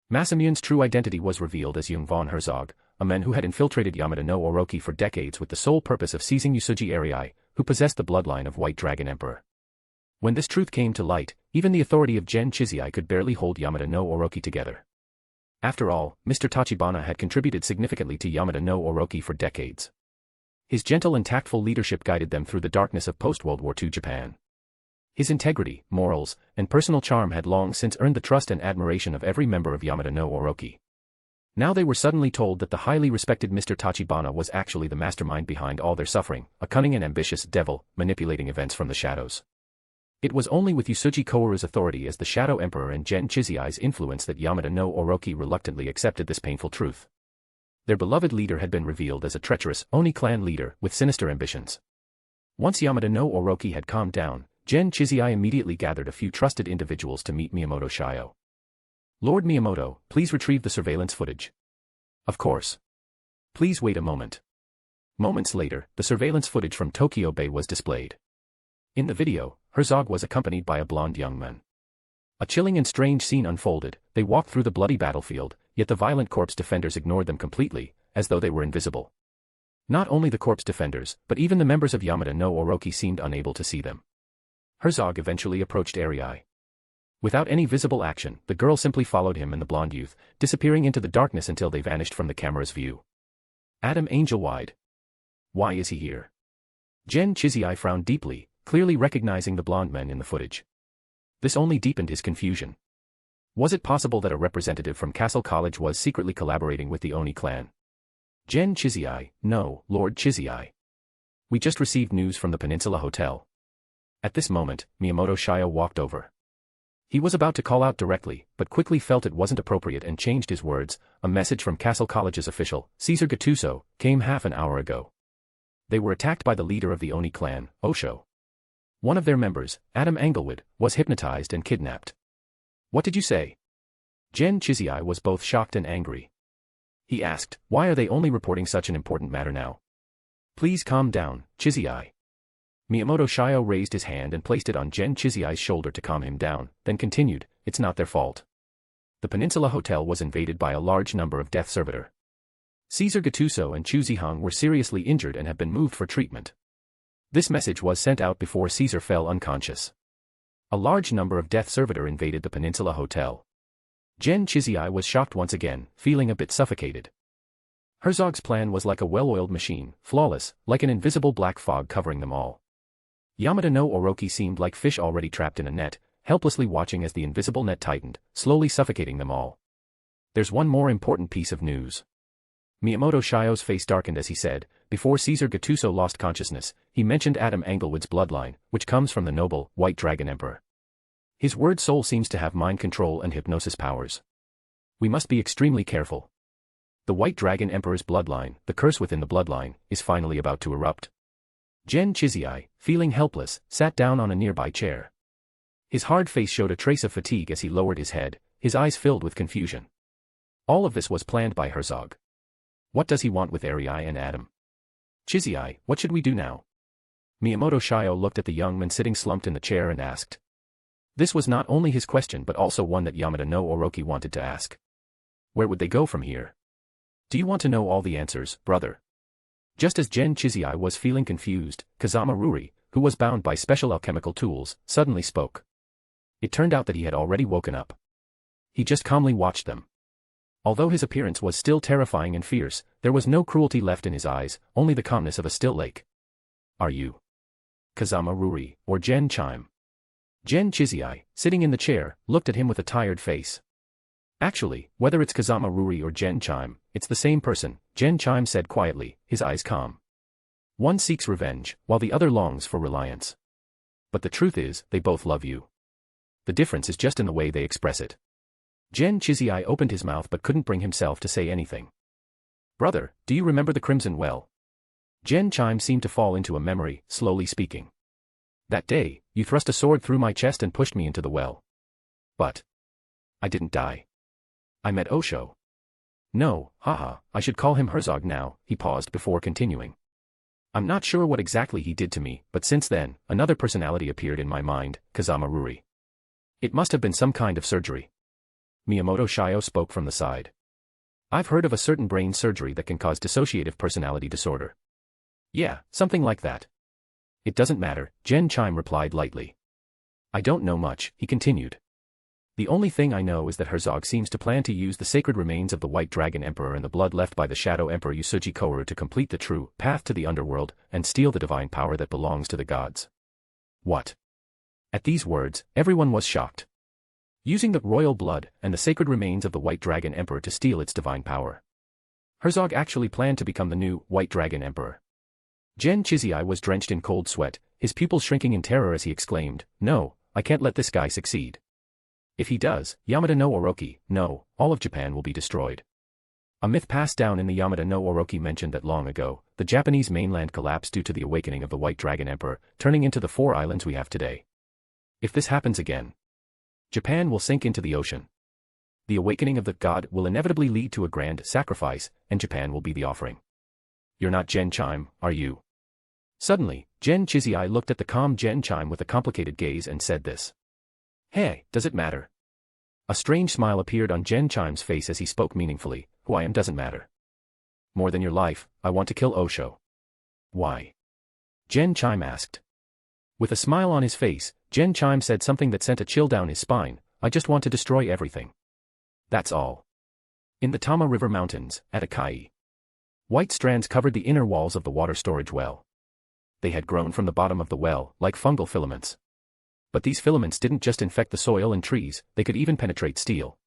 Masamune's true identity was revealed as Young von Herzog, a man who had infiltrated Yamada no Orochi for decades with the sole purpose of seizing Yusuji Arei, who possessed the bloodline of White Dragon Emperor. When this truth came to light, even the authority of Gen Chizzy could barely hold Yamada no Orochi together. After all, Mr. Tachibana had contributed significantly to Yamada no Orochi for decades. His gentle and tactful leadership guided them through the darkness of post-World War II Japan. His integrity, morals, and personal charm had long since earned the trust and admiration of every member of Yamada no Orochi. Now they were suddenly told that the highly respected Mr. Tachibana was actually the mastermind behind all their suffering, a cunning and ambitious devil, manipulating events from the shadows. It was only with Yusuji Koharu's authority as the Shadow Emperor and Gen Chizzy's influence that Yamada no Orochi reluctantly accepted this painful truth. Their beloved leader had been revealed as a treacherous Oni clan leader with sinister ambitions. Once Yamada no Orochi had calmed down, Gen Chizzy immediately gathered a few trusted individuals to meet Miyamoto Shio. Lord Miyamoto, please retrieve the surveillance footage. Of course. Please wait a moment. Moments later, the surveillance footage from Tokyo Bay was displayed. In the video, Herzog was accompanied by a blonde young man. A chilling and strange scene unfolded. They walked through the bloody battlefield, yet the violent corpse defenders ignored them completely, as though they were invisible. Not only the corpse defenders, but even the members of Yamada no Orochi seemed unable to see them. Herzog eventually approached Arei. Without any visible action, the girl simply followed him and the blonde youth, disappearing into the darkness until they vanished from the camera's view. Adam angel-wide. Why is he here? Gen Chizai frowned deeply, clearly recognizing the blonde men in the footage. This only deepened his confusion. Was it possible that a representative from Castle College was secretly collaborating with the Oni clan? Gen Chizai, no, Lord Chizai. We just received news from the Peninsula Hotel. At this moment, Miyamoto Shio walked over. He was about to call out directly, but quickly felt it wasn't appropriate and changed his words. A message from Castle College's official, Caesar Gattuso, came half an hour ago. They were attacked by the leader of the Oni clan, Osho. One of their members, Adam Englewood, was hypnotized and kidnapped. What did you say? Gen Chizai was both shocked and angry. He asked, why are they only reporting such an important matter now? Please calm down, Chizai. Miyamoto Shio raised his hand and placed it on Gen Chizai's shoulder to calm him down, then continued, it's not their fault. The Peninsula Hotel was invaded by a large number of death servitor. Caesar Gattuso and Chu Zihang were seriously injured and have been moved for treatment. This message was sent out before Caesar fell unconscious. A large number of death servitor invaded the Peninsula Hotel. Gen Chizai was shocked once again, feeling a bit suffocated. Herzog's plan was like a well-oiled machine, flawless, like an invisible black fog covering them all. Yamada no Orochi seemed like fish already trapped in a net, helplessly watching as the invisible net tightened, slowly suffocating them all. There's one more important piece of news. Miyamoto Shio's face darkened as he said, before Caesar Gattuso lost consciousness, he mentioned Adam Englewood's bloodline, which comes from the noble, White Dragon Emperor. His word soul seems to have mind control and hypnosis powers. We must be extremely careful. The White Dragon Emperor's bloodline, the curse within the bloodline, is finally about to erupt. Gen Chizai, feeling helpless, sat down on a nearby chair. His hard face showed a trace of fatigue as he lowered his head, his eyes filled with confusion. All of this was planned by Herzog. What does he want with Arei and Adam? Chizai, what should we do now? Miyamoto Shio looked at the young man sitting slumped in the chair and asked. This was not only his question but also one that Yamada no Orochi wanted to ask. Where would they go from here? Do you want to know all the answers, brother? Just as Gen Chizai was feeling confused, Kazama Ruri, who was bound by special alchemical tools, suddenly spoke. It turned out that he had already woken up. He just calmly watched them. Although his appearance was still terrifying and fierce, there was no cruelty left in his eyes, only the calmness of a still lake. Are you Kazama Ruri, or Gen Chime? Gen Chizai, sitting in the chair, looked at him with a tired face. Actually, whether it's Kazama Ruri or Gen Chime, it's the same person, Gen Chime said quietly, his eyes calm. One seeks revenge, while the other longs for reliance. But the truth is, they both love you. The difference is just in the way they express it. Gen Chizai opened his mouth but couldn't bring himself to say anything. Brother, do you remember the Crimson Well? Gen Chime seemed to fall into a memory, slowly speaking. That day, you thrust a sword through my chest and pushed me into the well. But I didn't die. I met Osho. No, haha, I should call him Herzog now, he paused before continuing. I'm not sure what exactly he did to me, but since then, another personality appeared in my mind, Kazama Ruri. It must have been some kind of surgery. Miyamoto Shio spoke from the side. I've heard of a certain brain surgery that can cause dissociative personality disorder. Yeah, something like that. It doesn't matter, Gen Chime replied lightly. I don't know much, he continued. The only thing I know is that Herzog seems to plan to use the sacred remains of the White Dragon Emperor and the blood left by the Shadow Emperor Usuji Kouru to complete the true path to the underworld and steal the divine power that belongs to the gods. What? At these words, everyone was shocked. Using the royal blood and the sacred remains of the White Dragon Emperor to steal its divine power. Herzog actually planned to become the new White Dragon Emperor. Gen Chizai was drenched in cold sweat, his pupils shrinking in terror as he exclaimed, "No, I can't let this guy succeed. If he does, Yamada no Orochi, no, all of Japan will be destroyed." A myth passed down in the Yamada no Orochi mentioned that long ago, the Japanese mainland collapsed due to the awakening of the White Dragon Emperor, turning into the 4 islands we have today. If this happens again, Japan will sink into the ocean. The awakening of the god will inevitably lead to a grand sacrifice, and Japan will be the offering. You're not Gen Chime, are you? Suddenly, Gen Chizai looked at the calm Gen Chime with a complicated gaze and said this. Hey, does it matter? A strange smile appeared on Gen Chime's face as he spoke meaningfully. Who I am doesn't matter. More than your life, I want to kill Osho. Why? Gen Chime asked. With a smile on his face, Gen Chime said something that sent a chill down his spine. I just want to destroy everything. That's all. In the Tama River Mountains, at Akai. White strands covered the inner walls of the water storage well. They had grown from the bottom of the well, like fungal filaments. But these filaments didn't just infect the soil and trees, they could even penetrate steel.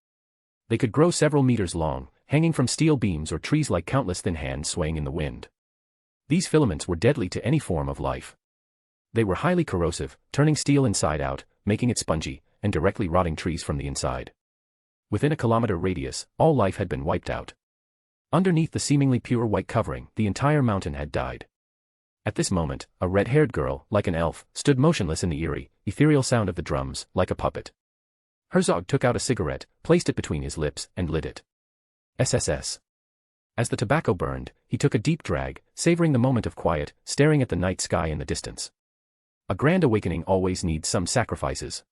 They could grow several meters long, hanging from steel beams or trees like countless thin hands swaying in the wind. These filaments were deadly to any form of life. They were highly corrosive, turning steel inside out, making it spongy, and directly rotting trees from the inside. Within a kilometer radius, all life had been wiped out. Underneath the seemingly pure white covering, the entire mountain had died. At this moment, a red-haired girl, like an elf, stood motionless in the eerie, ethereal sound of the drums, like a puppet. Herzog took out a cigarette, placed it between his lips, and lit it. SSS. As the tobacco burned, he took a deep drag, savoring the moment of quiet, staring at the night sky in the distance. A grand awakening always needs some sacrifices.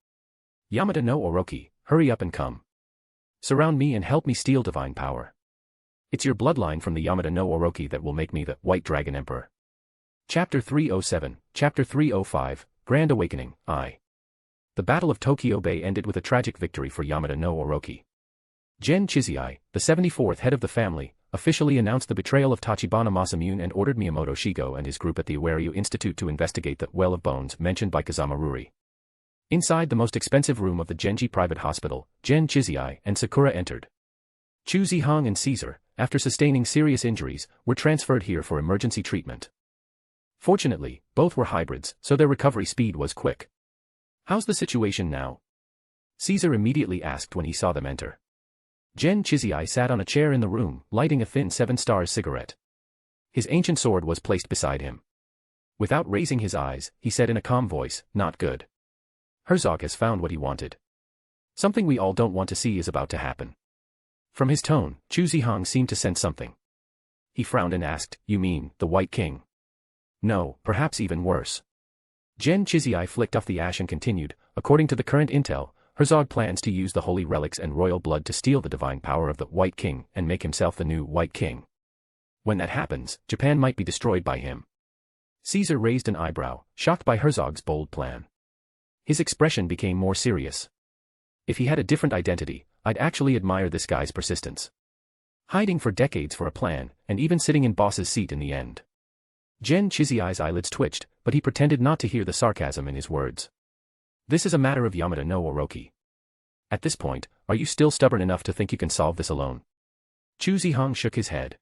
Yamada no Orochi, hurry up and come. Surround me and help me steal divine power. It's your bloodline from the Yamada no Orochi that will make me the White Dragon Emperor. Chapter 307, Chapter 305, Grand Awakening, I. The Battle of Tokyo Bay ended with a tragic victory for Yamada no Orochi. Gen Chizai, the 74th head of the family, officially announced the betrayal of Tachibana Masamune and ordered Miyamoto Shigo and his group at the Iwaryu Institute to investigate the Well of Bones mentioned by Kazama Ruri. Inside the most expensive room of the Genji private hospital, Gen Chizai and Sakura entered. Chu Zihong and Caesar, after sustaining serious injuries, were transferred here for emergency treatment. Fortunately, both were hybrids, so their recovery speed was quick. How's the situation now? Caesar immediately asked when he saw them enter. Gen Chizai sat on a chair in the room, lighting a thin 7-star cigarette. His ancient sword was placed beside him. Without raising his eyes, he said in a calm voice, not good. Herzog has found what he wanted. Something we all don't want to see is about to happen. From his tone, Chu Zihong seemed to sense something. He frowned and asked, you mean, the White King? No, perhaps even worse. Gen Chizai flicked off the ash and continued, according to the current intel, Herzog plans to use the holy relics and royal blood to steal the divine power of the White King and make himself the new White King. When that happens, Japan might be destroyed by him. Caesar raised an eyebrow, shocked by Herzog's bold plan. His expression became more serious. If he had a different identity, I'd actually admire this guy's persistence. Hiding for decades for a plan, and even sitting in boss's seat in the end. Gen Chizai's eyelids twitched, but he pretended not to hear the sarcasm in his words. This is a matter of Yamada no Orochi. At this point, are you still stubborn enough to think you can solve this alone? Chu Zihong shook his head.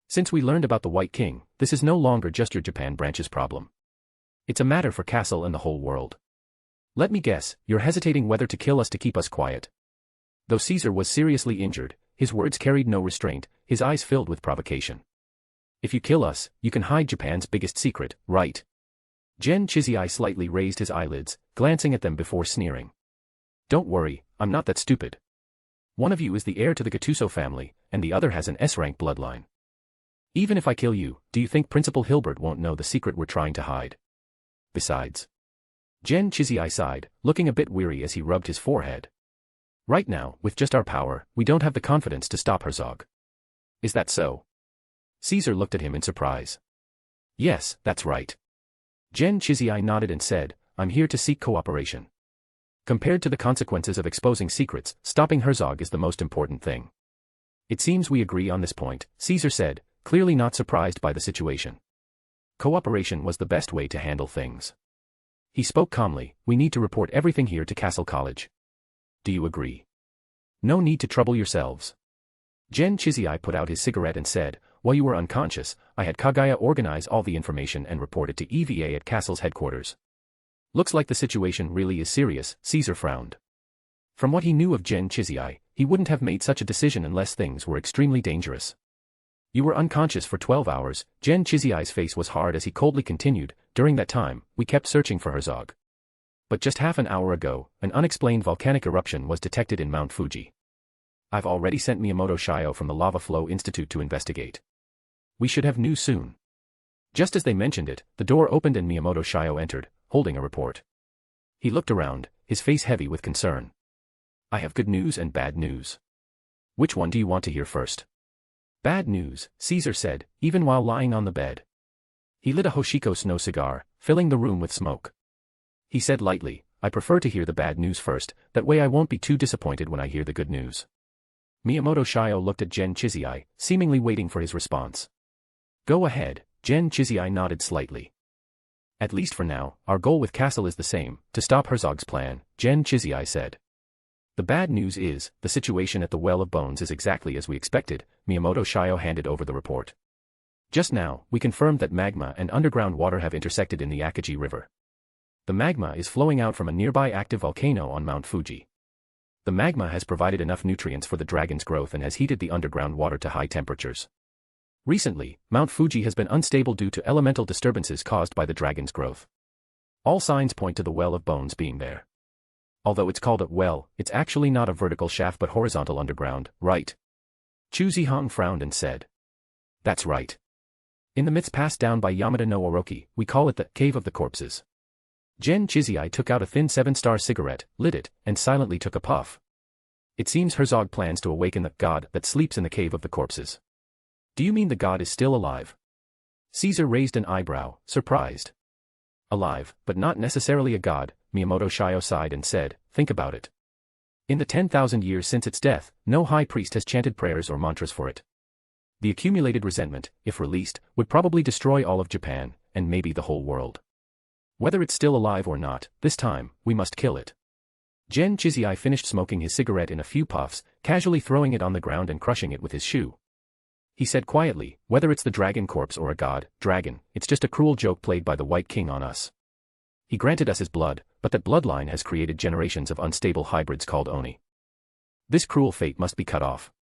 Since we learned about the White King, this is no longer just your Japan branch's problem. It's a matter for Castle and the whole world. Let me guess, you're hesitating whether to kill us to keep us quiet. Though Caesar was seriously injured, his words carried no restraint, his eyes filled with provocation. If you kill us, you can hide Japan's biggest secret, right? Gen Chizai slightly raised his eyelids, glancing at them before sneering. Don't worry, I'm not that stupid. One of you is the heir to the Gattuso family, and the other has an S-rank bloodline. Even if I kill you, do you think Principal Hilbert won't know the secret we're trying to hide? Besides. Gen Chizai sighed, looking a bit weary as he rubbed his forehead. Right now, with just our power, we don't have the confidence to stop Herzog. Is that so? Caesar looked at him in surprise. Yes, that's right. Gen Chizai nodded and said, I'm here to seek cooperation. Compared to the consequences of exposing secrets, stopping Herzog is the most important thing. It seems we agree on this point, Caesar said, clearly not surprised by the situation. Cooperation was the best way to handle things. He spoke calmly, we need to report everything here to Castle College. Do you agree? No need to trouble yourselves. Gen Chizai put out his cigarette and said, while you were unconscious, I had Kagaya organize all the information and report it to EVA at Castle's headquarters. Looks like the situation really is serious, Caesar frowned. From what he knew of Gen Chizai, he wouldn't have made such a decision unless things were extremely dangerous. You were unconscious for 12 hours, Gen Chizai's face was hard as he coldly continued, during that time, we kept searching for Herzog. But just half an hour ago, an unexplained volcanic eruption was detected in Mount Fuji. I've already sent Miyamoto Shigo from the Lava Flow Institute to investigate. we should have news soon. Just as they mentioned it, the door opened and Miyamoto Shio entered, holding a report. He looked around, his face heavy with concern. I have good news and bad news. Which one do you want to hear first? Bad news, Caesar said, even while lying on the bed. He lit a Hoshiko Snow cigar, filling the room with smoke. He said lightly, I prefer to hear the bad news first, that way I won't be too disappointed when I hear the good news. Miyamoto Shio looked at Gen Chizai, seemingly waiting for his response. Go ahead, Gen Chizai nodded slightly. At least for now, our goal with Castle is the same, to stop Herzog's plan, Gen Chizai said. The bad news is, the situation at the Well of Bones is exactly as we expected, Miyamoto Shio handed over the report. Just now, we confirmed that magma and underground water have intersected in the Akaji River. The magma is flowing out from a nearby active volcano on Mount Fuji. The magma has provided enough nutrients for the dragon's growth and has heated the underground water to high temperatures. Recently, Mount Fuji has been unstable due to elemental disturbances caused by the dragon's growth. All signs point to the Well of Bones being there. Although it's called a well, it's actually not a vertical shaft but horizontal underground, right? Chu Zihong frowned and said. That's right. In the myths passed down by Yamada no Orochi, we call it the Cave of the Corpses. Gen Chizai took out a thin 7-star cigarette, lit it, and silently took a puff. It seems Herzog plans to awaken the god that sleeps in the Cave of the Corpses. Do you mean the god is still alive? Caesar raised an eyebrow, surprised. Alive, but not necessarily a god, Miyamoto Shio sighed and said, think about it. In the 10,000 years since its death, no high priest has chanted prayers or mantras for it. The accumulated resentment, if released, would probably destroy all of Japan, and maybe the whole world. Whether it's still alive or not, this time, we must kill it. Gen Chizai finished smoking his cigarette in a few puffs, casually throwing it on the ground and crushing it with his shoe. He said quietly, whether it's the dragon corpse or a god, dragon, it's just a cruel joke played by the White King on us. He granted us his blood, but that bloodline has created generations of unstable hybrids called Oni. This cruel fate must be cut off.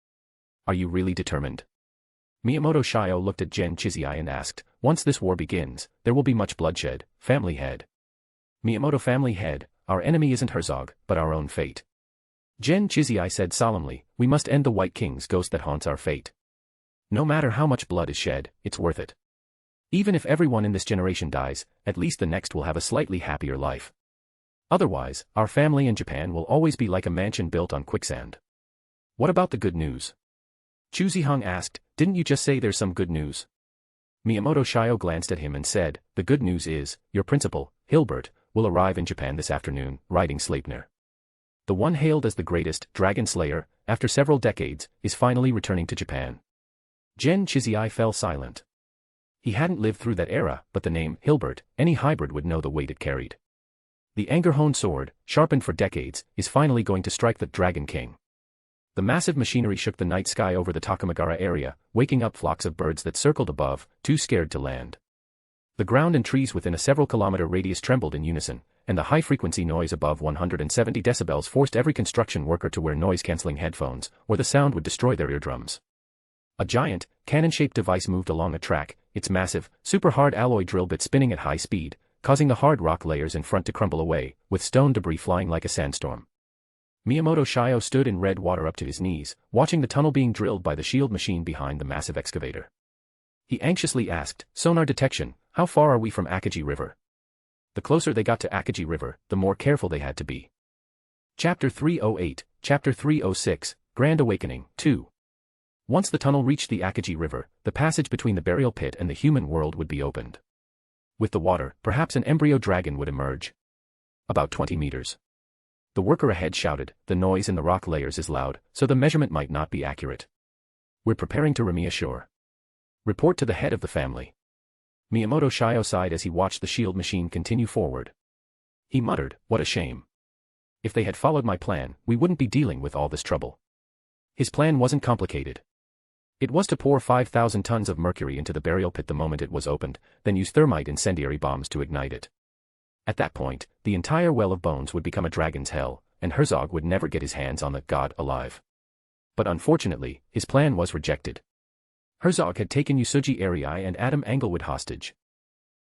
Are you really determined? Miyamoto Shio looked at Gen Chizai and asked, once this war begins, there will be much bloodshed, family head. Miyamoto family head, our enemy isn't Herzog, but our own fate. Gen Chizai said solemnly, we must end the White King's ghost that haunts our fate. No matter how much blood is shed, it's worth it. Even if everyone in this generation dies, at least the next will have a slightly happier life. Otherwise, our family in Japan will always be like a mansion built on quicksand. What about the good news? Chu Zihong asked, didn't you just say there's some good news? Miyamoto Shio glanced at him and said, the good news is, your principal, Hilbert, will arrive in Japan this afternoon, riding Sleipnir. The one hailed as the greatest dragon slayer, after several decades, is finally returning to Japan. Gen Chizai fell silent. He hadn't lived through that era, but the name, Hilbert, any hybrid would know the weight it carried. The Angerhone sword, sharpened for decades, is finally going to strike the Dragon King. The massive machinery shook the night sky over the Takamagara area, waking up flocks of birds that circled above, too scared to land. The ground and trees within a several-kilometer radius trembled in unison, and the high-frequency noise above 170 decibels forced every construction worker to wear noise-canceling headphones, or the sound would destroy their eardrums. A giant, cannon-shaped device moved along a track, its massive, super-hard alloy drill bit spinning at high speed, causing the hard rock layers in front to crumble away, with stone debris flying like a sandstorm. Miyamoto Shio stood in red water up to his knees, watching the tunnel being drilled by the shield machine behind the massive excavator. He anxiously asked, sonar detection, how far are we from Akaji River? The closer they got to Akaji River, the more careful they had to be. Chapter 308, Chapter 306, Grand Awakening, 2. Once the tunnel reached the Akaji River, the passage between the burial pit and the human world would be opened. With the water, perhaps an embryo dragon would emerge. About 20 meters. The worker ahead shouted, the noise in the rock layers is loud, so the measurement might not be accurate. We're preparing to reassure. Report to the head of the family. Miyamoto Shio sighed as he watched the shield machine continue forward. He muttered, what a shame. If they had followed my plan, we wouldn't be dealing with all this trouble. His plan wasn't complicated. It was to pour 5,000 tons of mercury into the burial pit the moment it was opened, then use thermite incendiary bombs to ignite it. At that point, the entire Well of Bones would become a dragon's hell, and Herzog would never get his hands on the god alive. But unfortunately, his plan was rejected. Herzog had taken Usuji Arai and Adam Englewood hostage.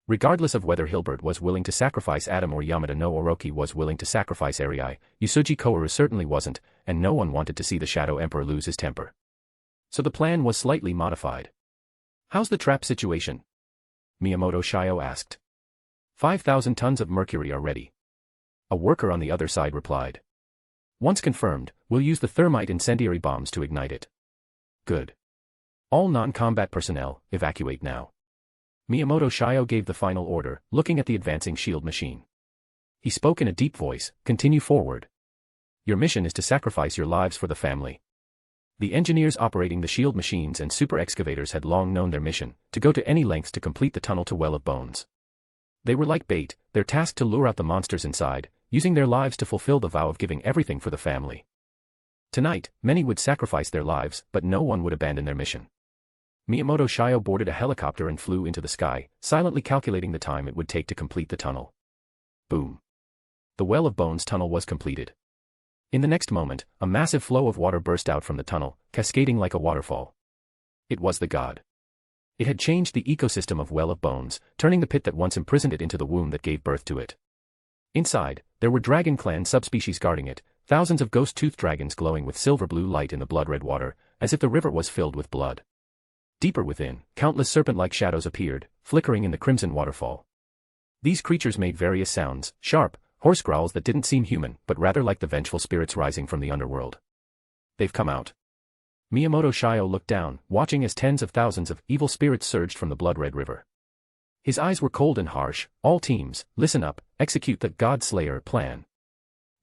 Regardless of whether Hilbert was willing to sacrifice Adam or Yamada no Orochi was willing to sacrifice Arai, Usuji Kouru certainly wasn't, and no one wanted to see the Shadow Emperor lose his temper. So the plan was slightly modified. How's the trap situation? Miyamoto Shio asked. 5,000 tons of mercury are ready. A worker on the other side replied. Once confirmed, we'll use the thermite incendiary bombs to ignite it. Good. All non-combat personnel, evacuate now. Miyamoto Shio gave the final order, looking at the advancing shield machine. He spoke in a deep voice, continue forward. Your mission is to sacrifice your lives for the family. The engineers operating the shield machines and super excavators had long known their mission, to go to any lengths to complete the tunnel to Well of Bones. They were like bait, their task to lure out the monsters inside, using their lives to fulfill the vow of giving everything for the family. Tonight, many would sacrifice their lives, but no one would abandon their mission. Miyamoto Shio boarded a helicopter and flew into the sky, silently calculating the time it would take to complete the tunnel. Boom. The Well of Bones tunnel was completed. In the next moment, a massive flow of water burst out from the tunnel, cascading like a waterfall. It was the god. It had changed the ecosystem of Well of Bones, turning the pit that once imprisoned it into the womb that gave birth to it. Inside, there were dragon clan subspecies guarding it, thousands of ghost-toothed dragons glowing with silver-blue light in the blood-red water, as if the river was filled with blood. Deeper within, countless serpent-like shadows appeared, flickering in the crimson waterfall. These creatures made various sounds, sharp, hoarse growls that didn't seem human, but rather like the vengeful spirits rising from the underworld. They've come out. Miyamoto Shio looked down, watching as tens of thousands of evil spirits surged from the blood-red river. His eyes were cold and harsh. All teams, listen up, execute the God Slayer plan.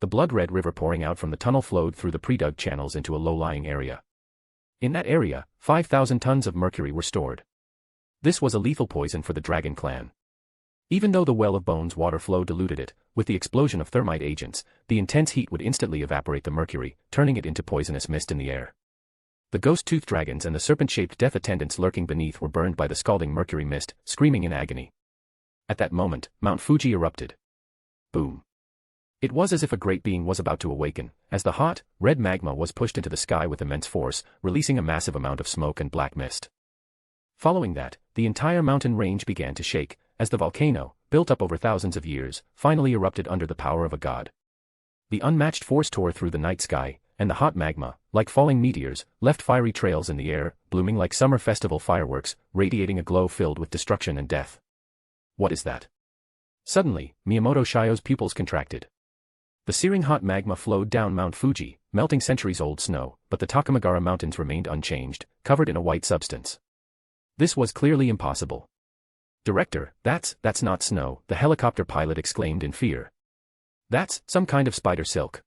The blood-red river pouring out from the tunnel flowed through the pre-dug channels into a low-lying area. In that area, 5,000 tons of mercury were stored. This was a lethal poison for the Dragon Clan. Even though the Well of Bones water flow diluted it, with the explosion of thermite agents, the intense heat would instantly evaporate the mercury, turning it into poisonous mist in the air. The ghost-toothed dragons and the serpent-shaped death attendants lurking beneath were burned by the scalding mercury mist, screaming in agony. At that moment, Mount Fuji erupted. Boom. It was as if a great being was about to awaken, as the hot, red magma was pushed into the sky with immense force, releasing a massive amount of smoke and black mist. Following that, the entire mountain range began to shake, as the volcano, built up over thousands of years, finally erupted under the power of a god. The unmatched force tore through the night sky, and the hot magma, like falling meteors, left fiery trails in the air, blooming like summer festival fireworks, radiating a glow filled with destruction and death. What is that? Suddenly, Miyamoto Shio's pupils contracted. The searing hot magma flowed down Mount Fuji, melting centuries-old snow, but the Takamagara Mountains remained unchanged, covered in a white substance. This was clearly impossible. Director, that's not snow, the helicopter pilot exclaimed in fear. That's some kind of spider silk.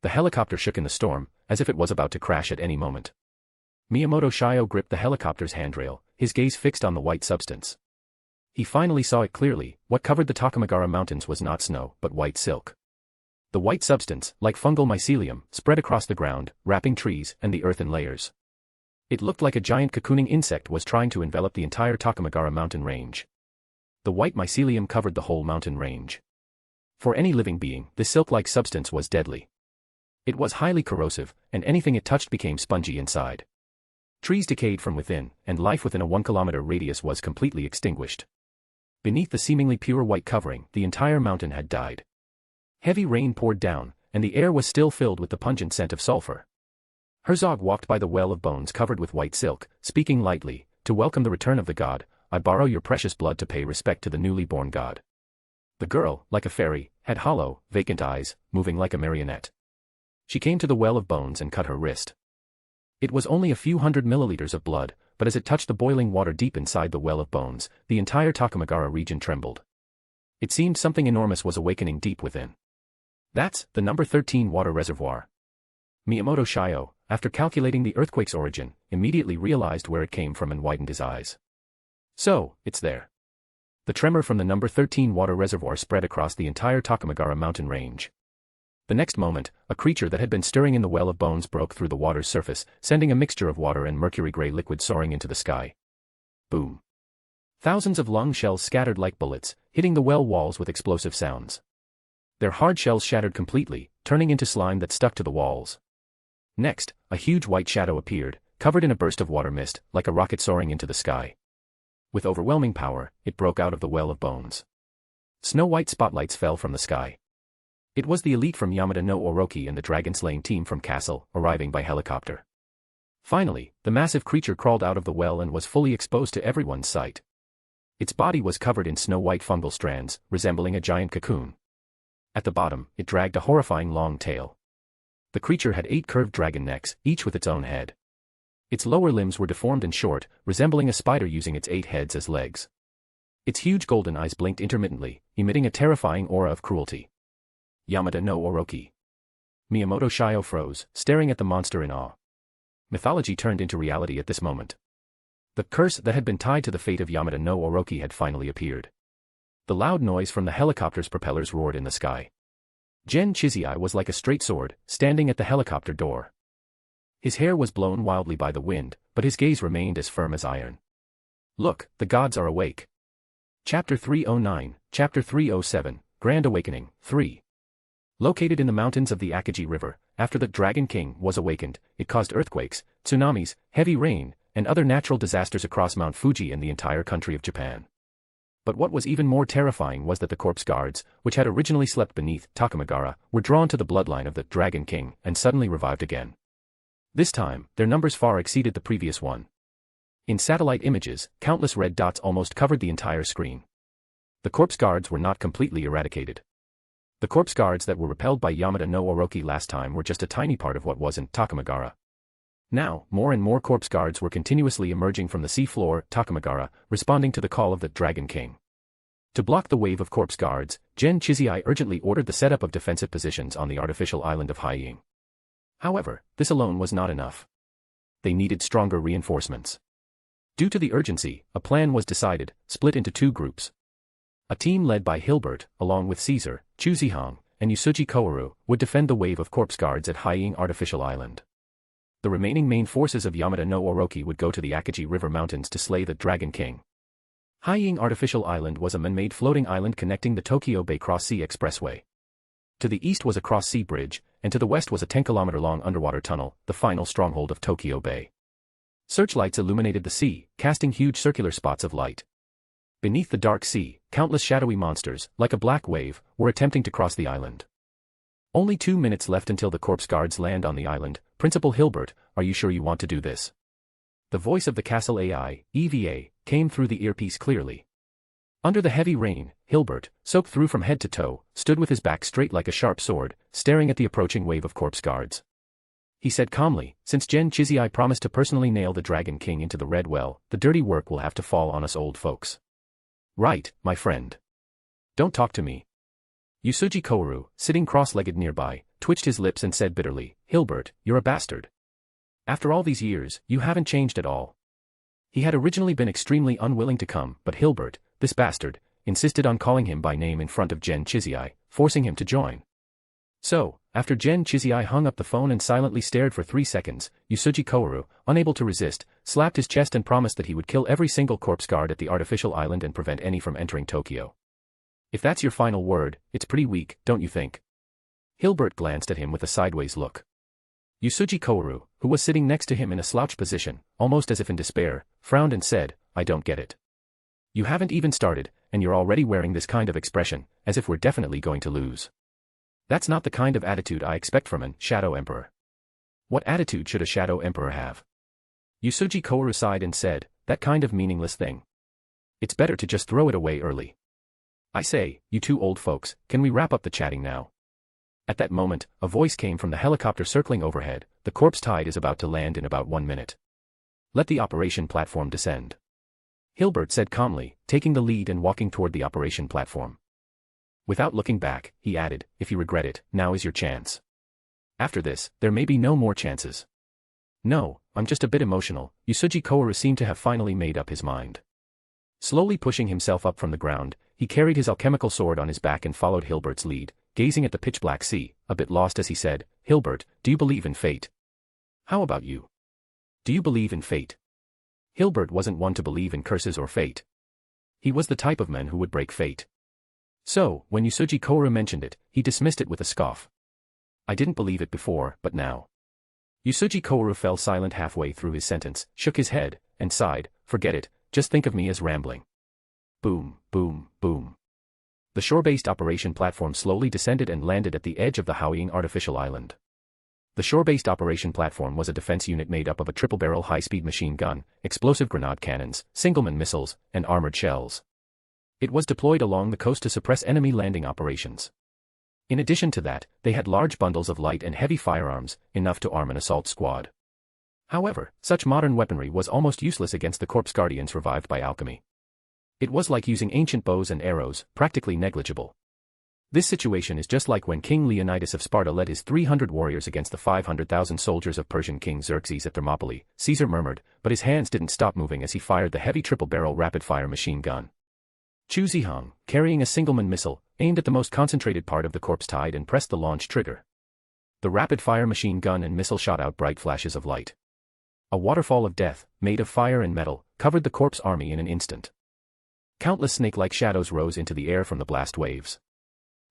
The helicopter shook in the storm, as if it was about to crash at any moment. Miyamoto Shio gripped the helicopter's handrail, his gaze fixed on the white substance. He finally saw it clearly. What covered the Takamagara Mountains was not snow, but white silk. The white substance, like fungal mycelium, spread across the ground, wrapping trees and the earth in layers. It looked like a giant cocooning insect was trying to envelop the entire Takamagara mountain range. The white mycelium covered the whole mountain range. For any living being, this silk-like substance was deadly. It was highly corrosive, and anything it touched became spongy inside. Trees decayed from within, and life within a 1-kilometer radius was completely extinguished. Beneath the seemingly pure white covering, the entire mountain had died. Heavy rain poured down, and the air was still filled with the pungent scent of sulfur. Herzog walked by the Well of Bones covered with white silk, speaking lightly, "To welcome the return of the god, I borrow your precious blood to pay respect to the newly born god." The girl, like a fairy, had hollow, vacant eyes, moving like a marionette. She came to the Well of Bones and cut her wrist. It was only a few hundred milliliters of blood, but as it touched the boiling water deep inside the Well of Bones, the entire Takamagara region trembled. It seemed something enormous was awakening deep within. That's the number 13 water reservoir. Miyamoto Shio, after calculating the earthquake's origin, immediately realized where it came from and widened his eyes. So, it's there. The tremor from the number 13 water reservoir spread across the entire Takamagara mountain range. The next moment, a creature that had been stirring in the Well of Bones broke through the water's surface, sending a mixture of water and mercury-gray liquid soaring into the sky. Boom. Thousands of lung shells scattered like bullets, hitting the well walls with explosive sounds. Their hard shells shattered completely, turning into slime that stuck to the walls. Next, a huge white shadow appeared, covered in a burst of water mist, like a rocket soaring into the sky. With overwhelming power, it broke out of the Well of Bones. Snow-white spotlights fell from the sky. It was the elite from Yamada no Orochi and the dragon-slaying team from Castle, arriving by helicopter. Finally, the massive creature crawled out of the well and was fully exposed to everyone's sight. Its body was covered in snow-white fungal strands, resembling a giant cocoon. At the bottom, it dragged a horrifying long tail. The creature had 8 curved dragon necks, each with its own head. Its lower limbs were deformed and short, resembling a spider using its 8 heads as legs. Its huge golden eyes blinked intermittently, emitting a terrifying aura of cruelty. Yamada no Orochi. Miyamoto Shio froze, staring at the monster in awe. Mythology turned into reality at this moment. The curse that had been tied to the fate of Yamada no Orochi had finally appeared. The loud noise from the helicopter's propellers roared in the sky. Gen Chizai was like a straight sword, standing at the helicopter door. His hair was blown wildly by the wind, but his gaze remained as firm as iron. Look, the gods are awake. Chapter 309, Chapter 307, Grand Awakening, 3. Located in the mountains of the Akaji River, after the Dragon King was awakened, it caused earthquakes, tsunamis, heavy rain, and other natural disasters across Mount Fuji and the entire country of Japan. But what was even more terrifying was that the corpse guards, which had originally slept beneath Takamagara, were drawn to the bloodline of the Dragon King and suddenly revived again. This time, their numbers far exceeded the previous one. In satellite images, countless red dots almost covered the entire screen. The corpse guards were not completely eradicated. The corpse guards that were repelled by Yamada no Orochi last time were just a tiny part of what was in Takamagara. Now, more and more corpse guards were continuously emerging from the sea floor, Takamagara, responding to the call of the Dragon King. To block the wave of corpse guards, Gen Chizai urgently ordered the setup of defensive positions on the artificial island of Haiying. However, this alone was not enough. They needed stronger reinforcements. Due to the urgency, a plan was decided, split into 2 groups. A team led by Hilbert, along with Caesar, Chuzihong, and Yusuji Koharu, would defend the wave of corpse guards at Haiying Artificial Island. The remaining main forces of Yamada no Orochi would go to the Akaji River Mountains to slay the Dragon King. Haiying Artificial Island was a man-made floating island connecting the Tokyo Bay Cross-Sea Expressway. To the east was a cross-sea bridge, and to the west was a 10-kilometer-long underwater tunnel, the final stronghold of Tokyo Bay. Searchlights illuminated the sea, casting huge circular spots of light. Beneath the dark sea, countless shadowy monsters, like a black wave, were attempting to cross the island. Only 2 minutes left until the corpse guards land on the island. Principal Hilbert, are you sure you want to do this? The voice of the castle AI, EVA, came through the earpiece clearly. Under the heavy rain, Hilbert, soaked through from head to toe, stood with his back straight like a sharp sword, staring at the approaching wave of corpse guards. He said calmly, since Gen Chizai promised to personally nail the Dragon King into the red well, the dirty work will have to fall on us old folks. Right, my friend. Don't talk to me. Yusuji Koharu, sitting cross-legged nearby, twitched his lips and said bitterly, Hilbert, you're a bastard. After all these years, you haven't changed at all. He had originally been extremely unwilling to come, but Hilbert, this bastard, insisted on calling him by name in front of Gen Chizai, forcing him to join. So, after Gen Chizai hung up the phone and silently stared for 3 seconds, Yusuji Koharu, unable to resist, slapped his chest and promised that he would kill every single corpse guard at the artificial island and prevent any from entering Tokyo. If that's your final word, it's pretty weak, don't you think? Hilbert glanced at him with a sideways look. Yusuji Koharu, who was sitting next to him in a slouched position, almost as if in despair, frowned and said, I don't get it. You haven't even started, and you're already wearing this kind of expression, as if we're definitely going to lose. That's not the kind of attitude I expect from an Shadow Emperor. What attitude should a Shadow Emperor have? Yusuji Koharu sighed and said, that kind of meaningless thing. It's better to just throw it away early. I say, you 2 old folks, can we wrap up the chatting now? At that moment, a voice came from the helicopter circling overhead, the corpse tide is about to land in about 1 minute. Let the operation platform descend. Hilbert said calmly, taking the lead and walking toward the operation platform. Without looking back, he added, if you regret it, now is your chance. After this, there may be no more chances. No, I'm just a bit emotional. Yusuji Koharu seemed to have finally made up his mind. Slowly pushing himself up from the ground, he carried his alchemical sword on his back and followed Hilbert's lead, gazing at the pitch-black sea, a bit lost as he said, Hilbert, do you believe in fate? How about you? Do you believe in fate? Hilbert wasn't one to believe in curses or fate. He was the type of man who would break fate. So, when Yusuji Koharu mentioned it, he dismissed it with a scoff. I didn't believe it before, but now. Yusuji Koharu fell silent halfway through his sentence, shook his head, and sighed, forget it, just think of me as rambling. Boom, boom, boom. The shore-based operation platform slowly descended and landed at the edge of the Haiying artificial island. The shore-based operation platform was a defense unit made up of a triple-barrel high-speed machine gun, explosive grenade cannons, singleman missiles, and armored shells. It was deployed along the coast to suppress enemy landing operations. In addition to that, they had large bundles of light and heavy firearms, enough to arm an assault squad. However, such modern weaponry was almost useless against the corpse guardians revived by alchemy. It was like using ancient bows and arrows, practically negligible. This situation is just like when King Leonidas of Sparta led his 300 warriors against the 500,000 soldiers of Persian King Xerxes at Thermopylae. Caesar murmured, but his hands didn't stop moving as he fired the heavy triple-barrel rapid-fire machine gun. Chu Zihong, carrying a singleman missile, aimed at the most concentrated part of the corpse tide and pressed the launch trigger. The rapid-fire machine gun and missile shot out bright flashes of light. A waterfall of death, made of fire and metal, covered the corpse army in an instant. Countless snake-like shadows rose into the air from the blast waves.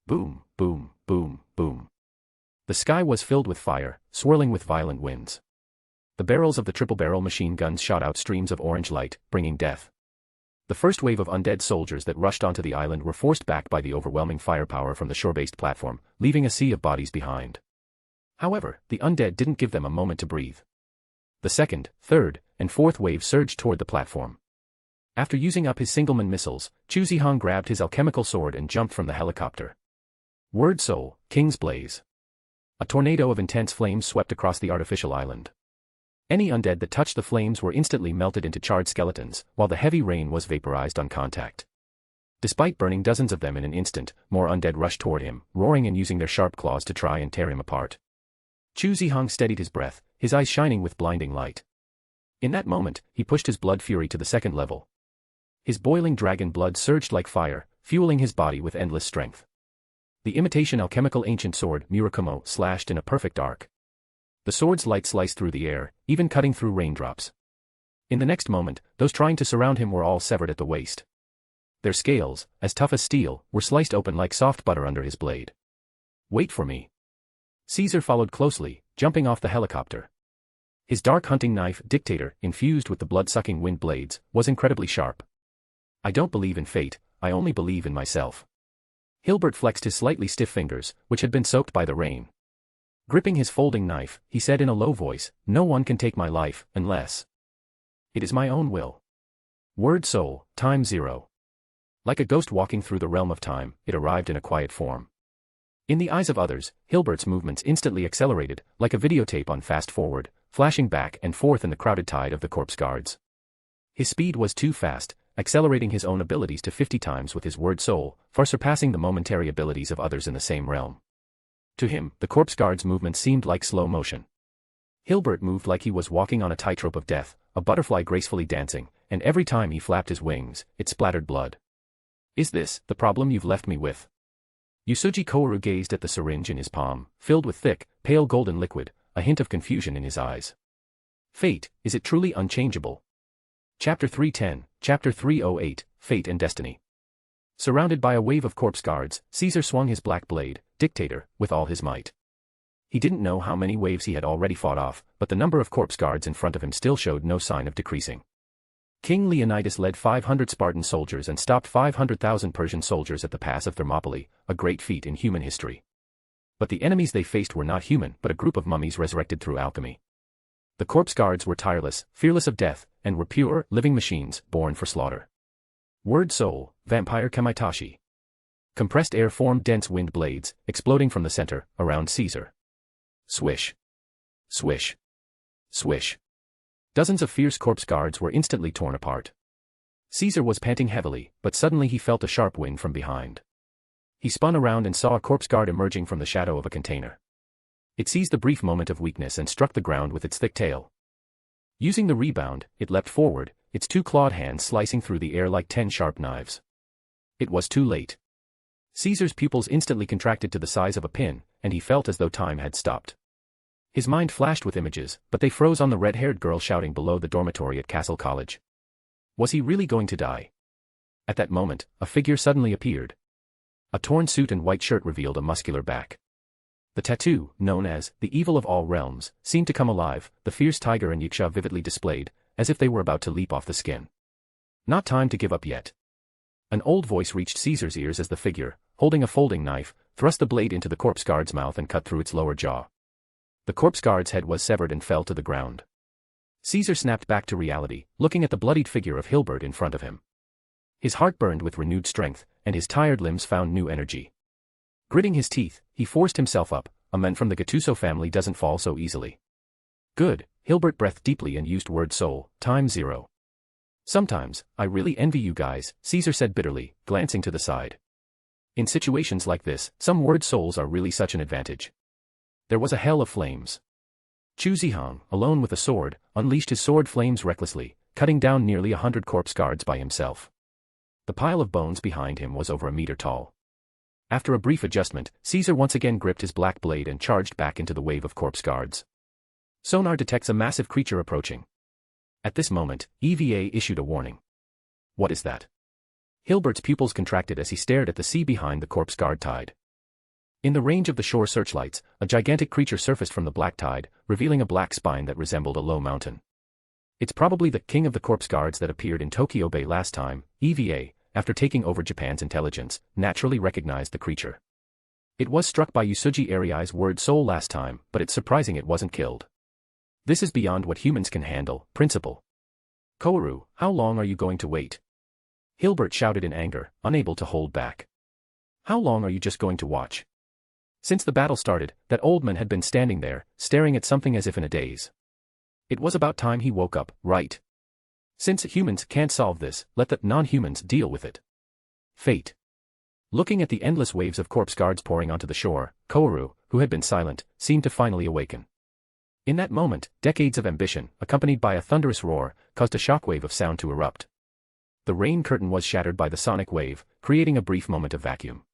Boom, boom, boom, boom. The sky was filled with fire, swirling with violent winds. The barrels of the triple-barrel machine guns shot out streams of orange light, bringing death. The first wave of undead soldiers that rushed onto the island were forced back by the overwhelming firepower from the shore-based platform, leaving a sea of bodies behind. However, the undead didn't give them a moment to breathe. The second, third, and fourth waves surged toward the platform. After using up his singleman missiles, Chu Zihong grabbed his alchemical sword and jumped from the helicopter. Word Soul, King's Blaze. A tornado of intense flames swept across the artificial island. Any undead that touched the flames were instantly melted into charred skeletons, while the heavy rain was vaporized on contact. Despite burning dozens of them in an instant, more undead rushed toward him, roaring and using their sharp claws to try and tear him apart. Chu Zihong steadied his breath, his eyes shining with blinding light. In that moment, he pushed his blood fury to the second level. His boiling dragon blood surged like fire, fueling his body with endless strength. The imitation alchemical ancient sword, Murakumo, slashed in a perfect arc. The sword's light sliced through the air, even cutting through raindrops. In the next moment, those trying to surround him were all severed at the waist. Their scales, as tough as steel, were sliced open like soft butter under his blade. Wait for me. Caesar followed closely, jumping off the helicopter. His dark hunting knife, Dictator, infused with the blood-sucking wind blades, was incredibly sharp. I don't believe in fate, I only believe in myself. Hilbert flexed his slightly stiff fingers, which had been soaked by the rain. Gripping his folding knife, he said in a low voice, "No one can take my life, unless it is my own will." Word Soul, Time Zero. Like a ghost walking through the realm of time, it arrived in a quiet form. In the eyes of others, Hilbert's movements instantly accelerated, like a videotape on fast forward, flashing back and forth in the crowded tide of the corpse guards. His speed was too fast, accelerating his own abilities to 50 times with his word soul, far surpassing the momentary abilities of others in the same realm. To him, the corpse guard's movement seemed like slow motion. Hilbert moved like he was walking on a tightrope of death, a butterfly gracefully dancing, and every time he flapped his wings, it splattered blood. Is this the problem you've left me with? Yusuji Kouru gazed at the syringe in his palm, filled with thick, pale golden liquid, a hint of confusion in his eyes. Fate, is it truly unchangeable? Chapter 310, Chapter 308, Fate and Destiny. Surrounded by a wave of corpse guards, Caesar swung his black blade, Dictator, with all his might. He didn't know how many waves he had already fought off, but the number of corpse guards in front of him still showed no sign of decreasing. King Leonidas led 500 Spartan soldiers and stopped 500,000 Persian soldiers at the pass of Thermopylae, a great feat in human history. But the enemies they faced were not human but a group of mummies resurrected through alchemy. The corpse guards were tireless, fearless of death, and were pure, living machines, born for slaughter. Word Soul, Vampire Kamaitachi. Compressed air formed dense wind blades, exploding from the center, around Caesar. Swish. Swish. Swish. Dozens of fierce corpse guards were instantly torn apart. Caesar was panting heavily, but suddenly he felt a sharp wind from behind. He spun around and saw a corpse guard emerging from the shadow of a container. It seized the brief moment of weakness and struck the ground with its thick tail. Using the rebound, it leapt forward, its two clawed hands slicing through the air like 10 sharp knives. It was too late. Caesar's pupils instantly contracted to the size of a pin, and he felt as though time had stopped. His mind flashed with images, but they froze on the red-haired girl shouting below the dormitory at Castle College. Was he really going to die? At that moment, a figure suddenly appeared. A torn suit and white shirt revealed a muscular back. The tattoo, known as the Evil of All Realms, seemed to come alive, the fierce tiger and yiksha vividly displayed, as if they were about to leap off the skin. Not time to give up yet. An old voice reached Caesar's ears as the figure, holding a folding knife, thrust the blade into the corpse guard's mouth and cut through its lower jaw. The corpse guard's head was severed and fell to the ground. Caesar snapped back to reality, looking at the bloodied figure of Hilbert in front of him. His heart burned with renewed strength, and his tired limbs found new energy. Gritting his teeth, he forced himself up. A man from the Gattuso family doesn't fall so easily. Good, Hilbert breathed deeply and used word soul, time 0. Sometimes, I really envy you guys, Caesar said bitterly, glancing to the side. In situations like this, some word souls are really such an advantage. There was a hell of flames. Chu Zihang, alone with a sword, unleashed his sword flames recklessly, cutting down nearly 100 corpse guards by himself. The pile of bones behind him was over a meter tall. After a brief adjustment, Caesar once again gripped his black blade and charged back into the wave of corpse guards. Sonar detects a massive creature approaching. At this moment, EVA issued a warning. What is that? Hilbert's pupils contracted as he stared at the sea behind the corpse guard tide. In the range of the shore searchlights, a gigantic creature surfaced from the black tide, revealing a black spine that resembled a low mountain. It's probably the king of the corpse guards that appeared in Tokyo Bay last time. EVA, after taking over Japan's intelligence, naturally recognized the creature. It was struck by Usugi Ariai's word soul last time, but it's surprising it wasn't killed. This is beyond what humans can handle, principal. Koharu, how long are you going to wait? Hilbert shouted in anger, unable to hold back. How long are you just going to watch? Since the battle started, that old man had been standing there, staring at something as if in a daze. It was about time he woke up, right? Since humans can't solve this, let the non-humans deal with it. Fate. Looking at the endless waves of corpse guards pouring onto the shore, Koharu, who had been silent, seemed to finally awaken. In that moment, decades of ambition, accompanied by a thunderous roar, caused a shockwave of sound to erupt. The rain curtain was shattered by the sonic wave, creating a brief moment of vacuum.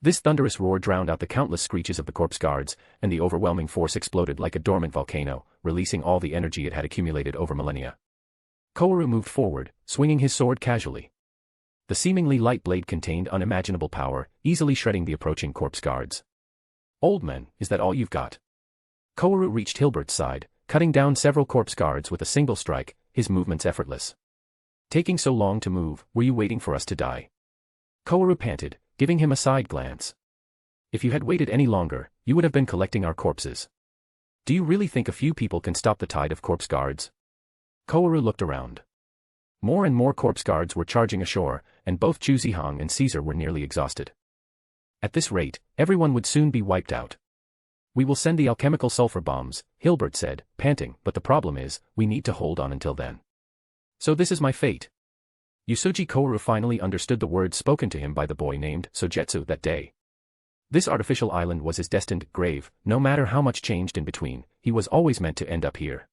This thunderous roar drowned out the countless screeches of the corpse guards, and the overwhelming force exploded like a dormant volcano, releasing all the energy it had accumulated over millennia. Koharu moved forward, swinging his sword casually. The seemingly light blade contained unimaginable power, easily shredding the approaching corpse guards. Old man, is that all you've got? Koharu reached Hilbert's side, cutting down several corpse guards with a single strike, his movements effortless. Taking so long to move, were you waiting for us to die? Koharu panted, giving him a side glance. If you had waited any longer, you would have been collecting our corpses. Do you really think a few people can stop the tide of corpse guards? Koharu looked around. More and more corpse guards were charging ashore, and both Chu Zihang and Caesar were nearly exhausted. At this rate, everyone would soon be wiped out. We will send the alchemical sulfur bombs, Hilbert said, panting, but the problem is, we need to hold on until then. So this is my fate. Usugi Koharu finally understood the words spoken to him by the boy named Sogetsu that day. This artificial island was his destined grave. No matter how much changed in between, he was always meant to end up here.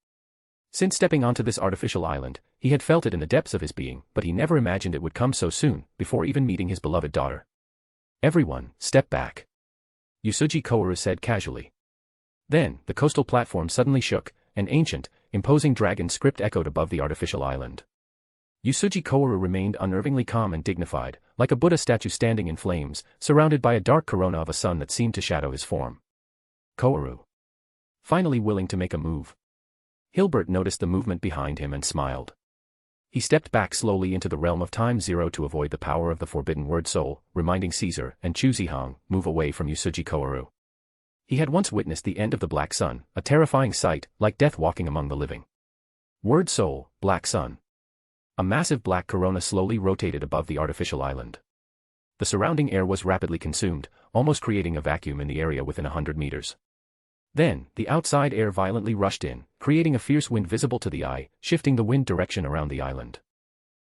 Since stepping onto this artificial island, he had felt it in the depths of his being, but he never imagined it would come so soon, before even meeting his beloved daughter. Everyone, step back. Usugi Koharu said casually. Then, the coastal platform suddenly shook, an ancient, imposing dragon script echoed above the artificial island. Usugi Koharu remained unnervingly calm and dignified, like a Buddha statue standing in flames, surrounded by a dark corona of a sun that seemed to shadow his form. Koharu. Finally willing to make a move. Hilbert noticed the movement behind him and smiled. He stepped back slowly into the realm of time 0 to avoid the power of the forbidden word soul, reminding Caesar and Chu Zihang, move away from Usugi Koharu. He had once witnessed the end of the Black Sun, a terrifying sight, like death walking among the living. Word soul, Black Sun. A massive black corona slowly rotated above the artificial island. The surrounding air was rapidly consumed, almost creating a vacuum in the area within 100 meters. Then, the outside air violently rushed in, creating a fierce wind visible to the eye, shifting the wind direction around the island.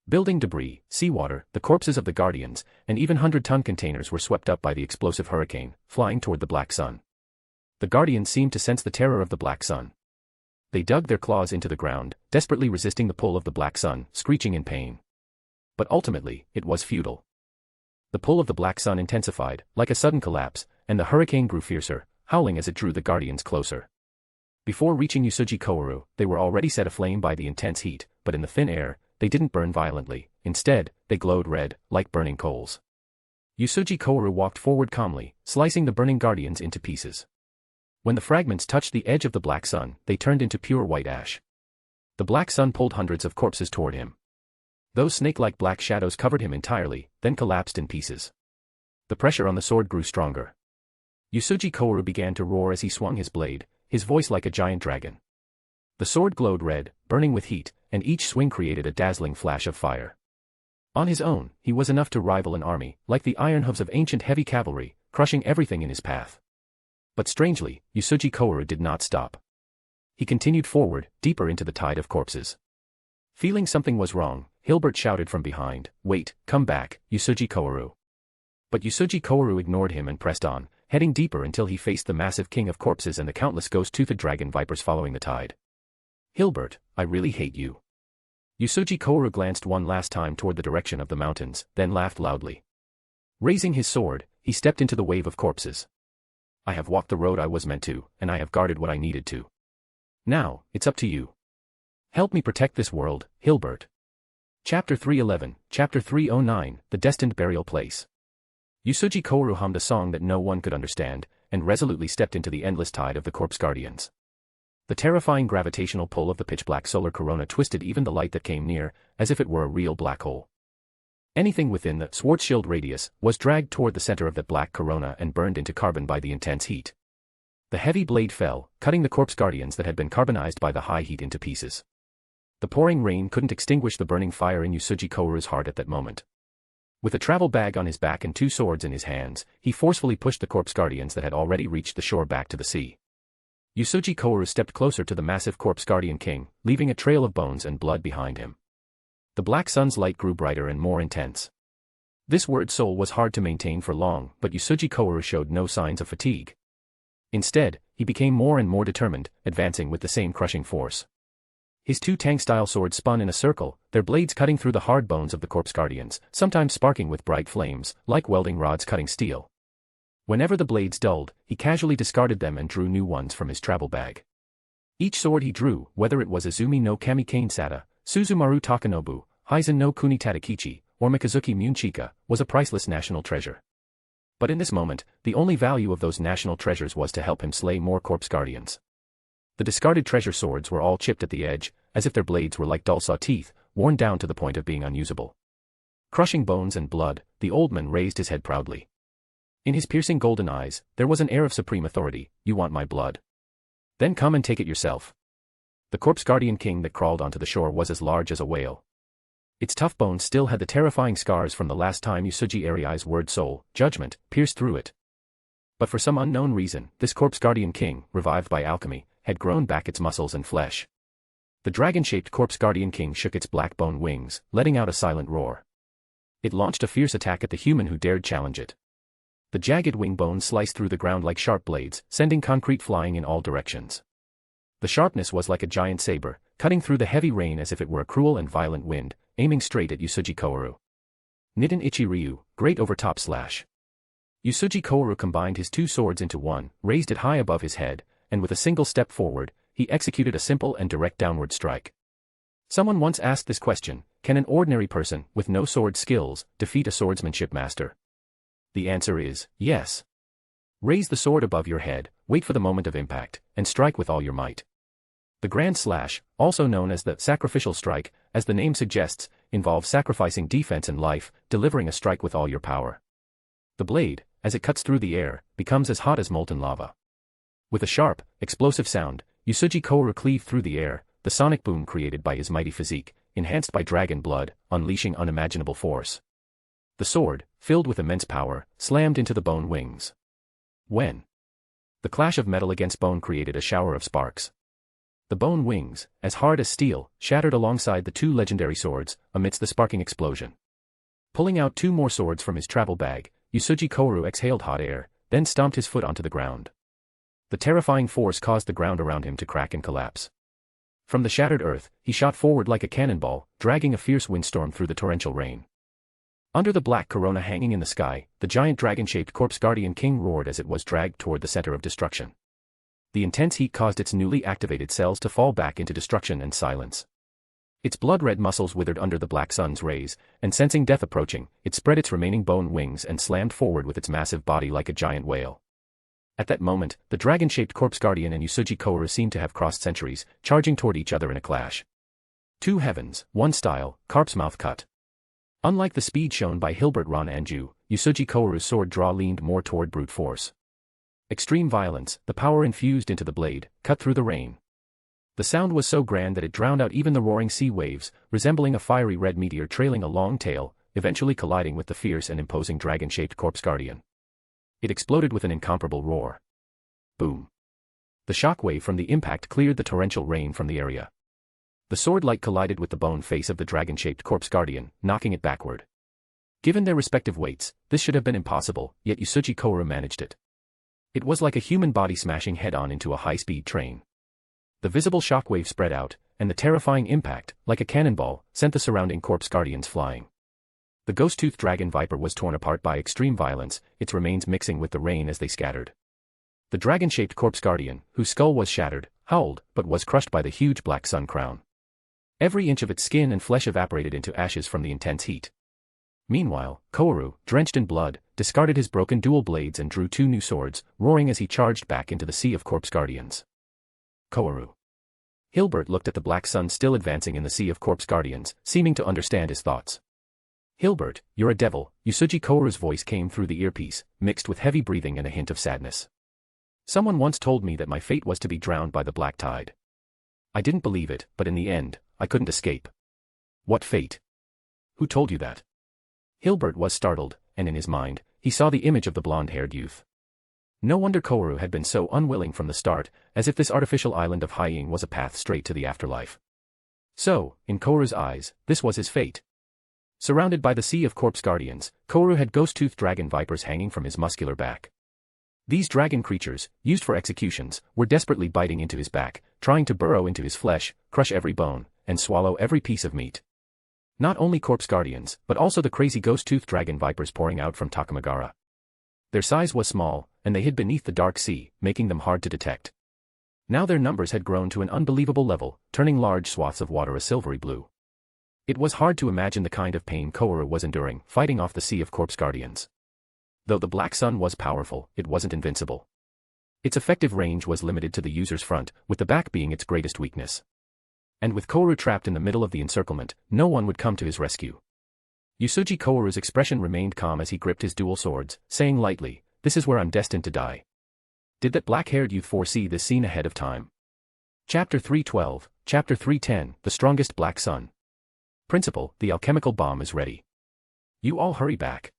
Building debris, seawater, the corpses of the Guardians, and even 100-ton containers were swept up by the explosive hurricane, flying toward the Black Sun. The Guardians seemed to sense the terror of the Black Sun. They dug their claws into the ground, desperately resisting the pull of the Black Sun, screeching in pain. But ultimately, it was futile. The pull of the Black Sun intensified, like a sudden collapse, and the hurricane grew fiercer, howling as it drew the Guardians closer. Before reaching Usugi Koharu, they were already set aflame by the intense heat, but in the thin air, they didn't burn violently. Instead, they glowed red, like burning coals. Usugi Koharu walked forward calmly, slicing the burning Guardians into pieces. When the fragments touched the edge of the Black Sun, they turned into pure white ash. The Black Sun pulled hundreds of corpses toward him. Those snake-like black shadows covered him entirely, then collapsed in pieces. The pressure on the sword grew stronger. Usugi Koharu began to roar as he swung his blade, his voice like a giant dragon. The sword glowed red, burning with heat, and each swing created a dazzling flash of fire. On his own, he was enough to rival an army, like the iron hooves of ancient heavy cavalry, crushing everything in his path. But strangely, Usuji Kouru did not stop. He continued forward, deeper into the tide of corpses. Feeling something was wrong, Hilbert shouted from behind, "Wait, come back, Usuji Kouru." But Usuji Kouru ignored him and pressed on, heading deeper until he faced the massive king of corpses and the countless ghost-toothed dragon vipers following the tide. "Hilbert, I really hate you." Usuji Kouru glanced one last time toward the direction of the mountains, then laughed loudly. Raising his sword, he stepped into the wave of corpses. "I have walked the road I was meant to, and I have guarded what I needed to. Now, it's up to you. Help me protect this world, Hilbert." Chapter 311, Chapter 309, The Destined Burial Place. Usuji Kouru hummed a song that no one could understand, and resolutely stepped into the endless tide of the corpse guardians. The terrifying gravitational pull of the pitch-black solar corona twisted even the light that came near, as if it were a real black hole. Anything within the Schwarzschild radius was dragged toward the center of that black corona and burned into carbon by the intense heat. The heavy blade fell, cutting the corpse guardians that had been carbonized by the high heat into pieces. The pouring rain couldn't extinguish the burning fire in Usuji Kouru's heart at that moment. With a travel bag on his back and 2 swords in his hands, he forcefully pushed the corpse guardians that had already reached the shore back to the sea. Usuji Kouru stepped closer to the massive corpse guardian king, leaving a trail of bones and blood behind him. The black sun's light grew brighter and more intense. This word soul was hard to maintain for long, but Usuji Kouru showed no signs of fatigue. Instead, he became more and more determined, advancing with the same crushing force. His 2 tank-style swords spun in a circle, their blades cutting through the hard bones of the corpse guardians, sometimes sparking with bright flames, like welding rods cutting steel. Whenever the blades dulled, he casually discarded them and drew new ones from his travel bag. Each sword he drew, whether it was Izumi no Kami Kane Sata, Suzumaru Takanobu, Hizen no Kuni Tadakichi, or Mikazuki Munchika, was a priceless national treasure. But in this moment, the only value of those national treasures was to help him slay more corpse guardians. The discarded treasure swords were all chipped at the edge, as if their blades were like dull saw teeth, worn down to the point of being unusable. Crushing bones and blood, the old man raised his head proudly. In his piercing golden eyes, there was an air of supreme authority. "You want my blood? Then come and take it yourself." The corpse guardian king that crawled onto the shore was as large as a whale. Its tough bones still had the terrifying scars from the last time Usuji Ariai's word soul, judgment, pierced through it. But for some unknown reason, this corpse guardian king, revived by alchemy, had grown back its muscles and flesh. The dragon-shaped corpse guardian king shook its black bone wings, letting out a silent roar. It launched a fierce attack at the human who dared challenge it. The jagged wing bones sliced through the ground like sharp blades, sending concrete flying in all directions. The sharpness was like a giant saber, cutting through the heavy rain as if it were a cruel and violent wind, aiming straight at Usuji Kouru. Nitten Ichi Ryu, great overtop slash. Usuji Kouru combined his 2 swords into one, raised it high above his head, and with a single step forward, he executed a simple and direct downward strike. Someone once asked this question: can an ordinary person, with no sword skills, defeat a swordsmanship master? The answer is, yes. Raise the sword above your head, wait for the moment of impact, and strike with all your might. The grand slash, also known as the sacrificial strike, as the name suggests, involves sacrificing defense and life, delivering a strike with all your power. The blade, as it cuts through the air, becomes as hot as molten lava. With a sharp, explosive sound, Usuji Kouru cleaved through the air, the sonic boom created by his mighty physique, enhanced by dragon blood, unleashing unimaginable force. The sword, filled with immense power, slammed into the bone wings. When the clash of metal against bone created a shower of sparks. The bone wings, as hard as steel, shattered alongside the 2 legendary swords, amidst the sparking explosion. Pulling out 2 more swords from his travel bag, Usuji Kouru exhaled hot air, then stomped his foot onto the ground. The terrifying force caused the ground around him to crack and collapse. From the shattered earth, he shot forward like a cannonball, dragging a fierce windstorm through the torrential rain. Under the black corona hanging in the sky, the giant dragon-shaped corpse guardian king roared as it was dragged toward the center of destruction. The intense heat caused its newly activated cells to fall back into destruction and silence. Its blood-red muscles withered under the black sun's rays, and sensing death approaching, it spread its remaining bone wings and slammed forward with its massive body like a giant whale. At that moment, the dragon-shaped corpse guardian and Usuji Kouru seemed to have crossed centuries, charging toward each other in a clash. 2 heavens, 1 style, carp's mouth cut. Unlike the speed shown by Hilbert Ron Anju, Usuji Kouru's sword draw leaned more toward brute force. Extreme violence, the power infused into the blade, cut through the rain. The sound was so grand that it drowned out even the roaring sea waves, resembling a fiery red meteor trailing a long tail, eventually colliding with the fierce and imposing dragon-shaped corpse guardian. It exploded with an incomparable roar. Boom. The shockwave from the impact cleared the torrential rain from the area. The sword-light collided with the bone face of the dragon-shaped corpse guardian, knocking it backward. Given their respective weights, this should have been impossible, yet Uchiha Kouru managed it. It was like a human body smashing head-on into a high-speed train. The visible shockwave spread out, and the terrifying impact, like a cannonball, sent the surrounding corpse guardians flying. The ghost-toothed dragon viper was torn apart by extreme violence, its remains mixing with the rain as they scattered. The dragon-shaped corpse guardian, whose skull was shattered, howled, but was crushed by the huge black sun crown. Every inch of its skin and flesh evaporated into ashes from the intense heat. Meanwhile, Kouru, drenched in blood, discarded his broken dual blades and drew two new swords, roaring as he charged back into the sea of corpse guardians. Kouru. Hilbert looked at the black sun still advancing in the sea of corpse guardians, seeming to understand his thoughts. Hilbert, you're a devil, Uchiha Kouru's voice came through the earpiece, mixed with heavy breathing and a hint of sadness. Someone once told me that my fate was to be drowned by the black tide. I didn't believe it, but in the end, I couldn't escape. What fate? Who told you that? Hilbert was startled, and in his mind, he saw the image of the blonde-haired youth. No wonder Kouru had been so unwilling from the start, as if this artificial island of Hying was a path straight to the afterlife. So, in Kouru's eyes, this was his fate. Surrounded by the sea of corpse guardians, Kouru had ghost-toothed dragon vipers hanging from his muscular back. These dragon creatures, used for executions, were desperately biting into his back, trying to burrow into his flesh, crush every bone, and swallow every piece of meat. Not only corpse guardians, but also the crazy ghost-toothed dragon vipers pouring out from Takamagara. Their size was small, and they hid beneath the dark sea, making them hard to detect. Now their numbers had grown to an unbelievable level, turning large swaths of water a silvery blue. It was hard to imagine the kind of pain Kouru was enduring, fighting off the sea of corpse guardians. Though the black sun was powerful, it wasn't invincible. Its effective range was limited to the user's front, with the back being its greatest weakness. And with Kouru trapped in the middle of the encirclement, no one would come to his rescue. Uchiha Kouru's expression remained calm as he gripped his dual swords, saying lightly, "This is where I'm destined to die." Did that black-haired youth foresee this scene ahead of time? Chapter 312, Chapter 310, The Strongest Black Sun. Principal, the alchemical bomb is ready. You all hurry back.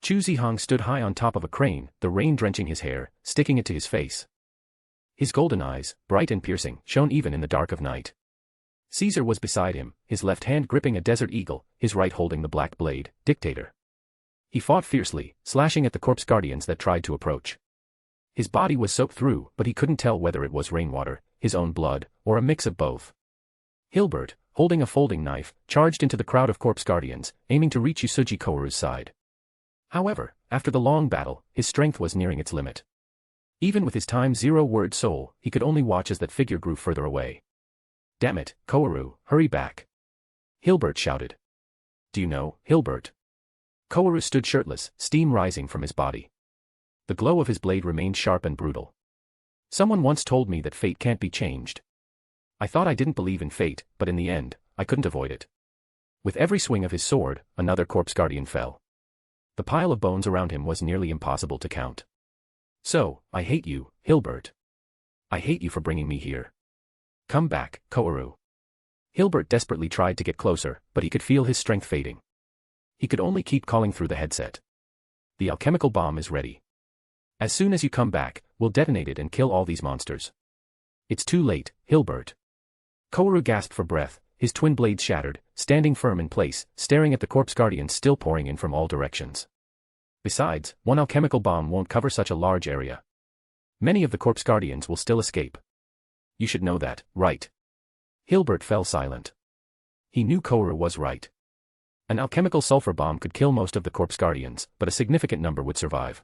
Chu Zihong stood high on top of a crane, the rain drenching his hair, sticking it to his face. His golden eyes, bright and piercing, shone even in the dark of night. Caesar was beside him, his left hand gripping a desert eagle, his right holding the black blade, dictator. He fought fiercely, slashing at the corpse guardians that tried to approach. His body was soaked through, but he couldn't tell whether it was rainwater, his own blood, or a mix of both. Hilbert, holding a folding knife, charged into the crowd of corpse guardians, aiming to reach Uchiha Kouru's side. However, after the long battle, his strength was nearing its limit. Even with his time-zero-word soul, he could only watch as that figure grew further away. Damn it, Kouru, hurry back. Hilbert shouted. Do you know, Hilbert? Kouru stood shirtless, steam rising from his body. The glow of his blade remained sharp and brutal. Someone once told me that fate can't be changed. I thought I didn't believe in fate, but in the end, I couldn't avoid it. With every swing of his sword, another corpse guardian fell. The pile of bones around him was nearly impossible to count. So, I hate you, Hilbert. I hate you for bringing me here. Come back, Kouru. Hilbert desperately tried to get closer, but he could feel his strength fading. He could only keep calling through the headset. The alchemical bomb is ready. As soon as you come back, we'll detonate it and kill all these monsters. It's too late, Hilbert. Kouru gasped for breath, his twin blades shattered, standing firm in place, staring at the corpse guardians still pouring in from all directions. Besides, one alchemical bomb won't cover such a large area. Many of the corpse guardians will still escape. You should know that, right? Hilbert fell silent. He knew Kouru was right. An alchemical sulfur bomb could kill most of the corpse guardians, but a significant number would survive.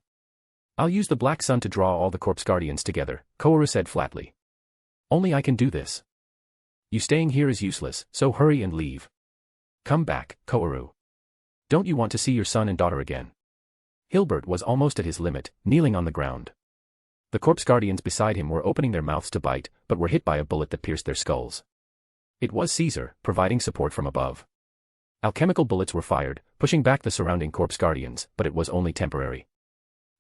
I'll use the black sun to draw all the corpse guardians together, Kouru said flatly. Only I can do this. You staying here is useless, so hurry and leave. Come back, Kouru. Don't you want to see your son and daughter again? Hilbert was almost at his limit, kneeling on the ground. The corpse guardians beside him were opening their mouths to bite, but were hit by a bullet that pierced their skulls. It was Caesar, providing support from above. Alchemical bullets were fired, pushing back the surrounding corpse guardians, but it was only temporary.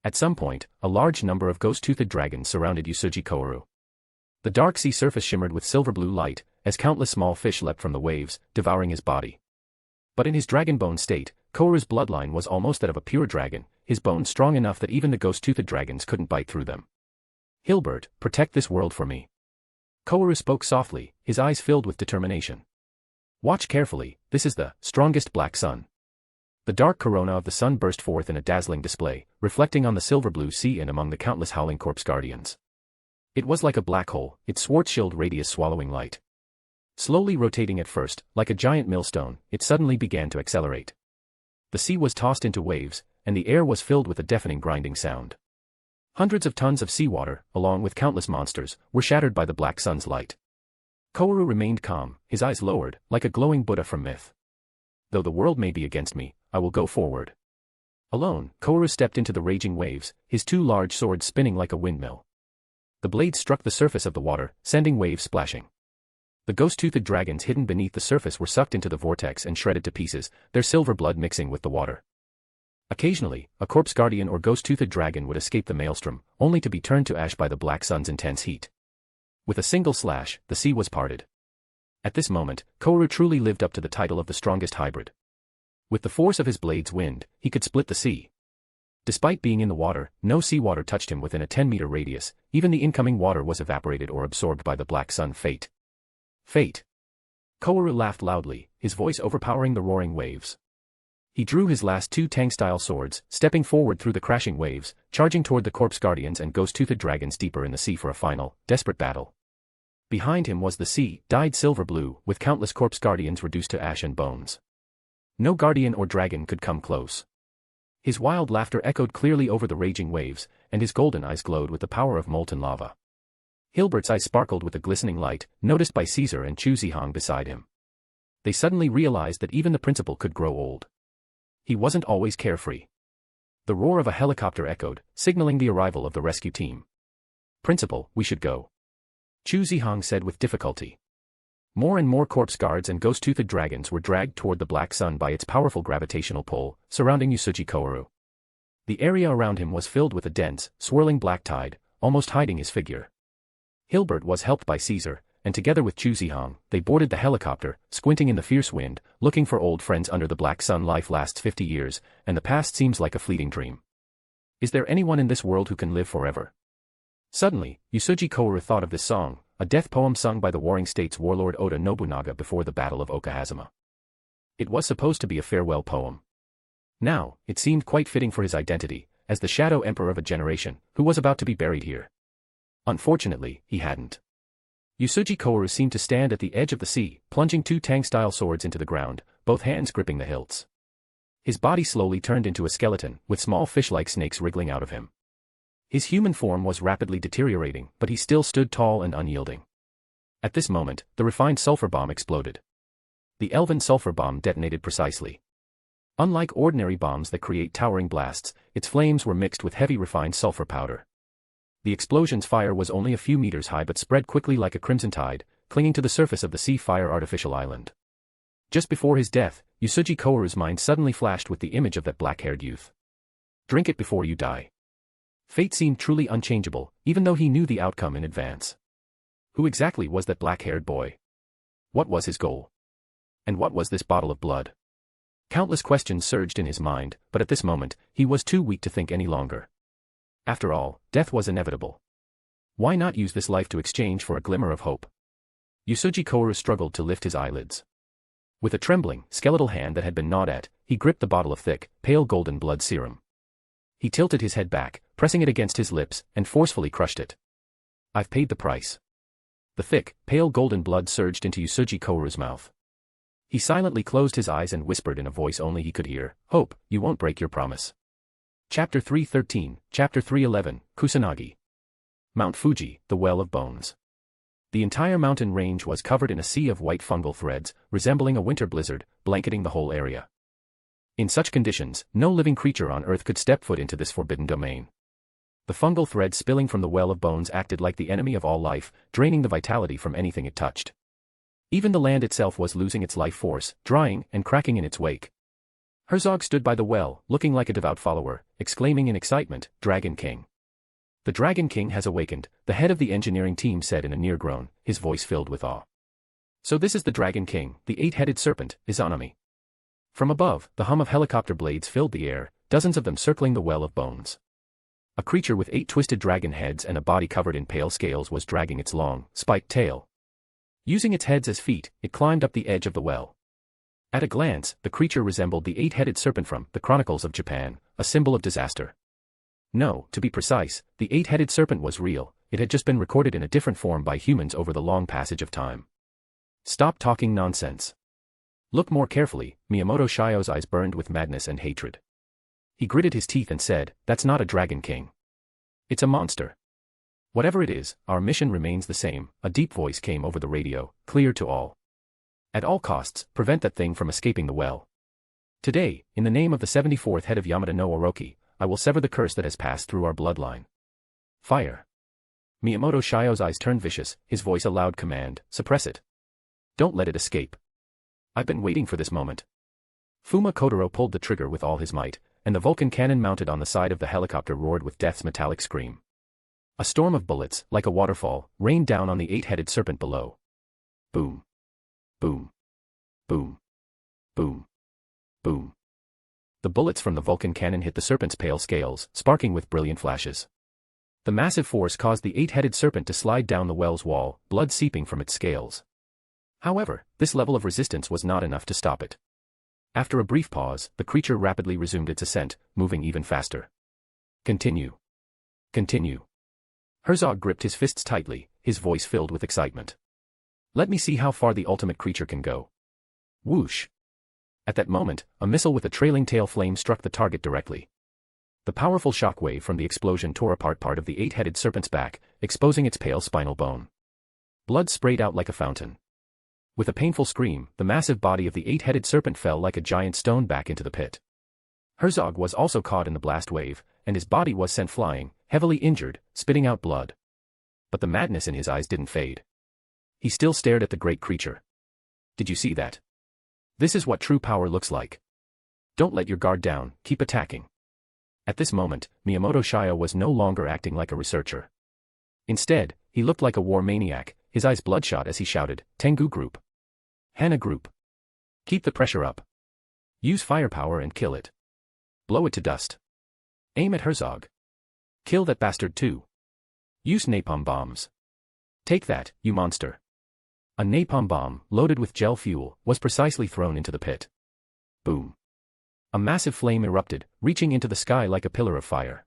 At some point, a large number of ghost-toothed dragons surrounded Usuji Kouru. The dark sea surface shimmered with silver-blue light, as countless small fish leapt from the waves, devouring his body. But in his dragon-bone state, Kouru's bloodline was almost that of a pure dragon, his bones strong enough that even the ghost-toothed dragons couldn't bite through them. "Hilbert, protect this world for me." Kouru spoke softly, his eyes filled with determination. "Watch carefully, this is the strongest black sun." The dark corona of the sun burst forth in a dazzling display, reflecting on the silver-blue sea and among the countless howling corpse guardians. It was like a black hole, its Schwarzschild radius swallowing light. Slowly rotating at first, like a giant millstone, it suddenly began to accelerate. The sea was tossed into waves, and the air was filled with a deafening grinding sound. Hundreds of tons of seawater, along with countless monsters, were shattered by the black sun's light. Kouru remained calm, his eyes lowered, like a glowing Buddha from myth. "Though the world may be against me, I will go forward." Alone, Kouru stepped into the raging waves, his two large swords spinning like a windmill. The blades struck the surface of the water, sending waves splashing. The ghost-toothed dragons hidden beneath the surface were sucked into the vortex and shredded to pieces, their silver blood mixing with the water. Occasionally, a corpse guardian or ghost-toothed dragon would escape the maelstrom, only to be turned to ash by the black sun's intense heat. With a single slash, the sea was parted. At this moment, Kouru truly lived up to the title of the strongest hybrid. With the force of his blade's wind, he could split the sea. Despite being in the water, no seawater touched him within a 10-meter radius, even the incoming water was evaporated or absorbed by the black sun. Fate. Fate. Kouru laughed loudly, his voice overpowering the roaring waves. He drew his last two Tang-style swords, stepping forward through the crashing waves, charging toward the corpse guardians and ghost-toothed dragons deeper in the sea for a final, desperate battle. Behind him was the sea, dyed silver blue, with countless corpse guardians reduced to ash and bones. No guardian or dragon could come close. His wild laughter echoed clearly over the raging waves, and his golden eyes glowed with the power of molten lava. Hilbert's eyes sparkled with a glistening light, noticed by Caesar and Chu Zihang beside him. They suddenly realized that even the principal could grow old. He wasn't always carefree. The roar of a helicopter echoed, signaling the arrival of the rescue team. "Principal, we should go," Chu Zihang said with difficulty. More and more corpse guards and ghost-toothed dragons were dragged toward the black sun by its powerful gravitational pull, surrounding Usuji Kouru. The area around him was filled with a dense, swirling black tide, almost hiding his figure. Hilbert was helped by Caesar, and together with Chu Zihang, they boarded the helicopter, squinting in the fierce wind, looking for old friends under the black sun. Life lasts 50 years, and the past seems like a fleeting dream. Is there anyone in this world who can live forever? Suddenly, Usuji Kouru thought of this song, a death poem sung by the Warring States warlord Oda Nobunaga before the Battle of Okahazama. It was supposed to be a farewell poem. Now, it seemed quite fitting for his identity, as the shadow emperor of a generation, who was about to be buried here. Unfortunately, he hadn't. Usuji Kouru seemed to stand at the edge of the sea, plunging two Tang-style swords into the ground, both hands gripping the hilts. His body slowly turned into a skeleton, with small fish-like snakes wriggling out of him. His human form was rapidly deteriorating, but he still stood tall and unyielding. At this moment, the refined sulfur bomb exploded. The elven sulfur bomb detonated precisely. Unlike ordinary bombs that create towering blasts, its flames were mixed with heavy refined sulfur powder. The explosion's fire was only a few meters high but spread quickly like a crimson tide, clinging to the surface of the sea fire artificial island. Just before his death, Usuji Kouru's mind suddenly flashed with the image of that black-haired youth. Drink it before you die. Fate seemed truly unchangeable, even though he knew the outcome in advance. Who exactly was that black-haired boy? What was his goal? And what was this bottle of blood? Countless questions surged in his mind, but at this moment, he was too weak to think any longer. After all, death was inevitable. Why not use this life to exchange for a glimmer of hope? Usuji Kouru struggled to lift his eyelids. With a trembling, skeletal hand that had been gnawed at, he gripped the bottle of thick, pale golden blood serum. He tilted his head back, pressing it against his lips, and forcefully crushed it. I've paid the price. The thick, pale golden blood surged into Usuji Kouru's mouth. He silently closed his eyes and whispered in a voice only he could hear, "Hope, you won't break your promise." Chapter 313, Chapter 311, Kusanagi. Mount Fuji, the Well of Bones. The entire mountain range was covered in a sea of white fungal threads, resembling a winter blizzard, blanketing the whole area. In such conditions, no living creature on Earth could step foot into this forbidden domain. The fungal threads spilling from the Well of Bones acted like the enemy of all life, draining the vitality from anything it touched. Even the land itself was losing its life force, drying and cracking in its wake. Herzog stood by the well, looking like a devout follower, exclaiming in excitement, "Dragon King." "The Dragon King has awakened," the head of the engineering team said in a near groan, his voice filled with awe. "So this is the Dragon King, the eight-headed serpent, Izanami." From above, the hum of helicopter blades filled the air, dozens of them circling the well of bones. A creature with 8 twisted dragon heads and a body covered in pale scales was dragging its long, spiked tail. Using its heads as feet, it climbed up the edge of the well. At a glance, the creature resembled the eight-headed serpent from the Chronicles of Japan, a symbol of disaster. No, to be precise, the eight-headed serpent was real, it had just been recorded in a different form by humans over the long passage of time. "Stop talking nonsense. Look more carefully." Miyamoto Shio's eyes burned with madness and hatred. He gritted his teeth and said, "That's not a Dragon King. It's a monster." "Whatever it is, our mission remains the same," a deep voice came over the radio, clear to all. "At all costs, prevent that thing from escaping the well. Today, in the name of the 74th head of Yamada no Orochi, I will sever the curse that has passed through our bloodline. Fire." Miyamoto Shio's eyes turned vicious, his voice a loud command, "Suppress it. Don't let it escape. I've been waiting for this moment." Fuma Kotaro pulled the trigger with all his might, and the Vulcan cannon mounted on the side of the helicopter roared with death's metallic scream. A storm of bullets, like a waterfall, rained down on the eight-headed serpent below. Boom. Boom. Boom. Boom. Boom. The bullets from the Vulcan cannon hit the serpent's pale scales, sparking with brilliant flashes. The massive force caused the eight-headed serpent to slide down the well's wall, blood seeping from its scales. However, this level of resistance was not enough to stop it. After a brief pause, the creature rapidly resumed its ascent, moving even faster. "Continue. Continue." Herzog gripped his fists tightly, his voice filled with excitement. "Let me see how far the ultimate creature can go." Whoosh. At that moment, a missile with a trailing tail flame struck the target directly. The powerful shockwave from the explosion tore apart part of the eight-headed serpent's back, exposing its pale spinal bone. Blood sprayed out like a fountain. With a painful scream, the massive body of the eight-headed serpent fell like a giant stone back into the pit. Herzog was also caught in the blast wave, and his body was sent flying, heavily injured, spitting out blood. But the madness in his eyes didn't fade. He still stared at the great creature. "Did you see that? This is what true power looks like. Don't let your guard down, keep attacking." At this moment, Miyamoto Shio was no longer acting like a researcher. Instead, he looked like a war maniac, his eyes bloodshot as he shouted, "Tengu Group. Hana Group. Keep the pressure up. Use firepower and kill it. Blow it to dust. Aim at Herzog. Kill that bastard too. Use napalm bombs. Take that, you monster." A napalm bomb, loaded with gel fuel, was precisely thrown into the pit. Boom. A massive flame erupted, reaching into the sky like a pillar of fire.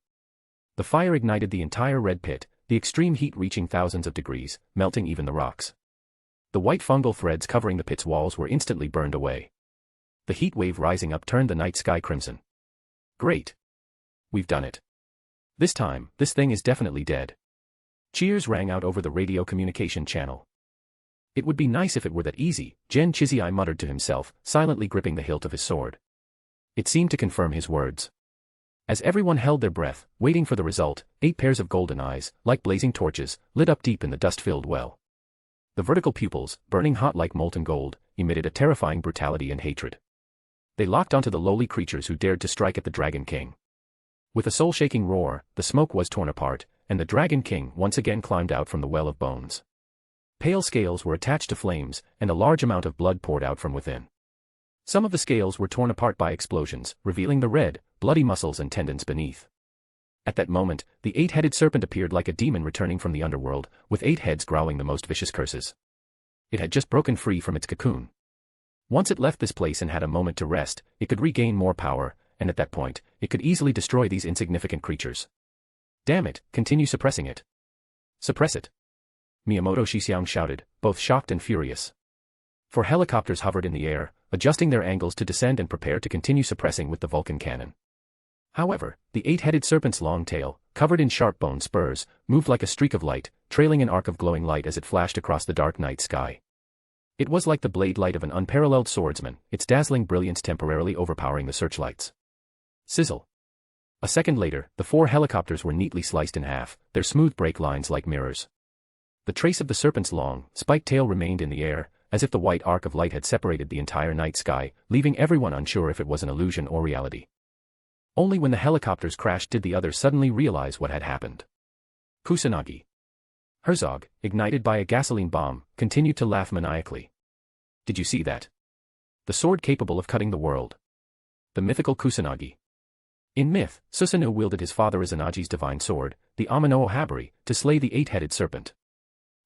The fire ignited the entire red pit, the extreme heat reaching thousands of degrees, melting even the rocks. The white fungal threads covering the pit's walls were instantly burned away. The heat wave rising up turned the night sky crimson. "Great. We've done it. This time, this thing is definitely dead." Cheers rang out over the radio communication channel. "It would be nice if it were that easy," Gen Chizai muttered to himself, silently gripping the hilt of his sword. It seemed to confirm his words. As everyone held their breath, waiting for the result, 8 pairs of golden eyes, like blazing torches, lit up deep in the dust-filled well. The vertical pupils, burning hot like molten gold, emitted a terrifying brutality and hatred. They locked onto the lowly creatures who dared to strike at the Dragon King. With a soul-shaking roar, the smoke was torn apart, and the Dragon King once again climbed out from the well of bones. Pale scales were attached to flames, and a large amount of blood poured out from within. Some of the scales were torn apart by explosions, revealing the red, bloody muscles and tendons beneath. At that moment, the eight-headed serpent appeared like a demon returning from the underworld, with 8 heads growling the most vicious curses. It had just broken free from its cocoon. Once it left this place and had a moment to rest, it could regain more power, and at that point, it could easily destroy these insignificant creatures. "Damn it, continue suppressing it. Suppress it." Miyamoto Shixiang shouted, both shocked and furious. 4 helicopters hovered in the air, adjusting their angles to descend and prepare to continue suppressing with the Vulcan cannon. However, the 8-headed serpent's long tail, covered in sharp bone spurs, moved like a streak of light, trailing an arc of glowing light as it flashed across the dark night sky. It was like the blade light of an unparalleled swordsman, its dazzling brilliance temporarily overpowering the searchlights. Sizzle. A second later, the 4 helicopters were neatly sliced in half, their smooth break lines like mirrors. The trace of the serpent's long, spiked tail remained in the air, as if the white arc of light had separated the entire night sky, leaving everyone unsure if it was an illusion or reality. Only when the helicopters crashed did the others suddenly realize what had happened. Kusanagi. Herzog, ignited by a gasoline bomb, continued to laugh maniacally. Did you see that? The sword capable of cutting the world. The mythical Kusanagi. In myth, Susanoo wielded his father Izanagi's divine sword, the Amano Habari, to slay the eight-headed serpent.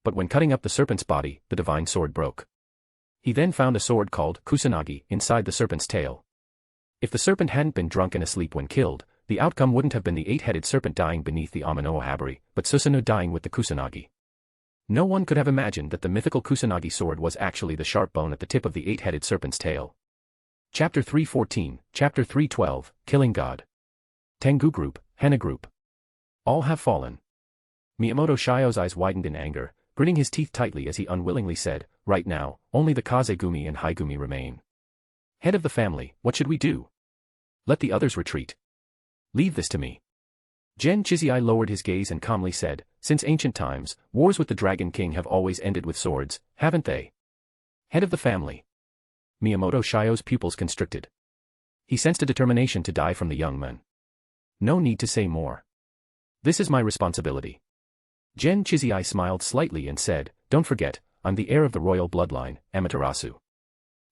But when cutting up the serpent's body, the divine sword broke. He then found a sword called Kusanagi inside the serpent's tail. If the serpent hadn't been drunk and asleep when killed, the outcome wouldn't have been the eight-headed serpent dying beneath the Amano Habari, but Susanoo dying with the Kusanagi. No one could have imagined that the mythical Kusanagi sword was actually the sharp bone at the tip of the eight-headed serpent's tail. Chapter 314, Chapter 312, Killing God. Tengu Group, Hana Group. All have fallen. Miyamoto Shio's eyes widened in anger, gritting his teeth tightly as he unwillingly said, right now, only the Kazegumi and Haigumi remain. Head of the family, what should we do? Let the others retreat. Leave this to me. Gen Chizai lowered his gaze and calmly said, since ancient times, wars with the Dragon King have always ended with swords, haven't they? Head of the family. Miyamoto Shio's pupils constricted. He sensed a determination to die from the young man. No need to say more. This is my responsibility. Gen Chizai smiled slightly and said, don't forget, I'm the heir of the royal bloodline, Amaterasu.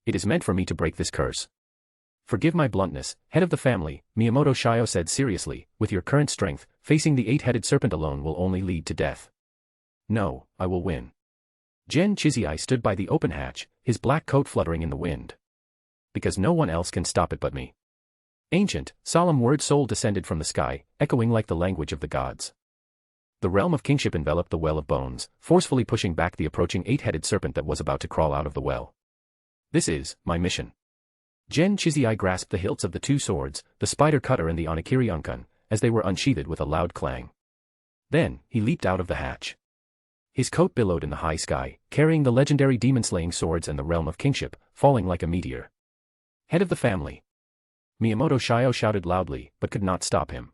It is meant for me to break this curse. Forgive my bluntness, head of the family, Miyamoto Shio said seriously, with your current strength, facing the eight-headed serpent alone will only lead to death. No, I will win. Gen Chizai stood by the open hatch, his black coat fluttering in the wind. Because no one else can stop it but me. Ancient, solemn word soul descended from the sky, echoing like the language of the gods. The realm of kingship enveloped the well of bones, forcefully pushing back the approaching eight-headed serpent that was about to crawl out of the well. This is my mission. Gen Chizai grasped the hilts of the two swords, the spider cutter and the Onakiri Unkan, as they were unsheathed with a loud clang. Then, he leaped out of the hatch. His coat billowed in the high sky, carrying the legendary demon-slaying swords and the realm of kingship, falling like a meteor. Head of the family. Miyamoto Shio shouted loudly, but could not stop him.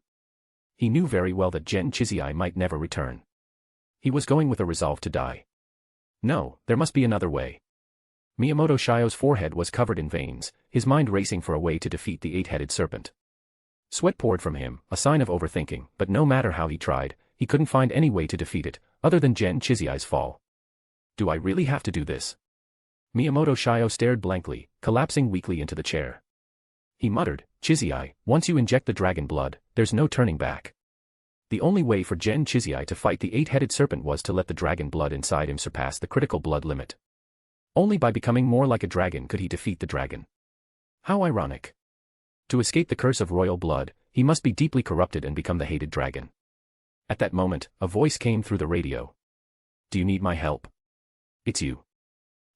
He knew very well that Gen Chizai might never return. He was going with a resolve to die. No, there must be another way. Miyamoto Shio's forehead was covered in veins, his mind racing for a way to defeat the eight-headed serpent. Sweat poured from him, a sign of overthinking, but no matter how he tried, he couldn't find any way to defeat it, other than Gen Chizai's fall. Do I really have to do this? Miyamoto Shio stared blankly, collapsing weakly into the chair. He muttered, Chizai, once you inject the dragon blood, there's no turning back. The only way for Gen Chizai to fight the eight-headed serpent was to let the dragon blood inside him surpass the critical blood limit. Only by becoming more like a dragon could he defeat the dragon. How ironic. To escape the curse of royal blood, he must be deeply corrupted and become the hated dragon. At that moment, a voice came through the radio. Do you need my help? It's you.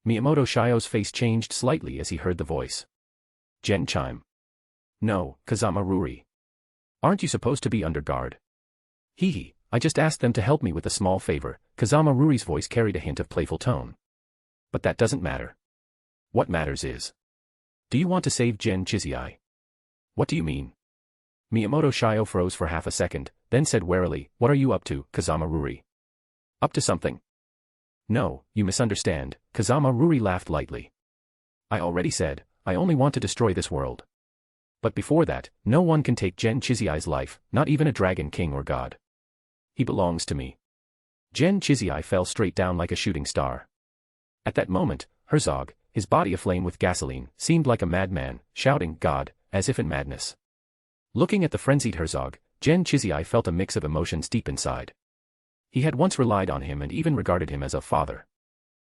Miyamoto Shio's face changed slightly as he heard the voice. Gen Chime. No, Kazama Ruri. Aren't you supposed to be under guard? Hee, I just asked them to help me with a small favor. Kazama Ruri's voice carried a hint of playful tone. But that doesn't matter. What matters is. Do you want to save Gen Chizai? What do you mean? Miyamoto Shio froze for half a second, then said warily, what are you up to, Kazama Ruri? Up to something? No, you misunderstand, Kazama Ruri laughed lightly. I already said, I only want to destroy this world. But before that, no one can take Gen Chizai's life, not even a dragon king or god. He belongs to me. Gen Chizai fell straight down like a shooting star. At that moment, Herzog, his body aflame with gasoline, seemed like a madman, shouting, God, as if in madness. Looking at the frenzied Herzog, Gen Chizai felt a mix of emotions deep inside. He had once relied on him and even regarded him as a father.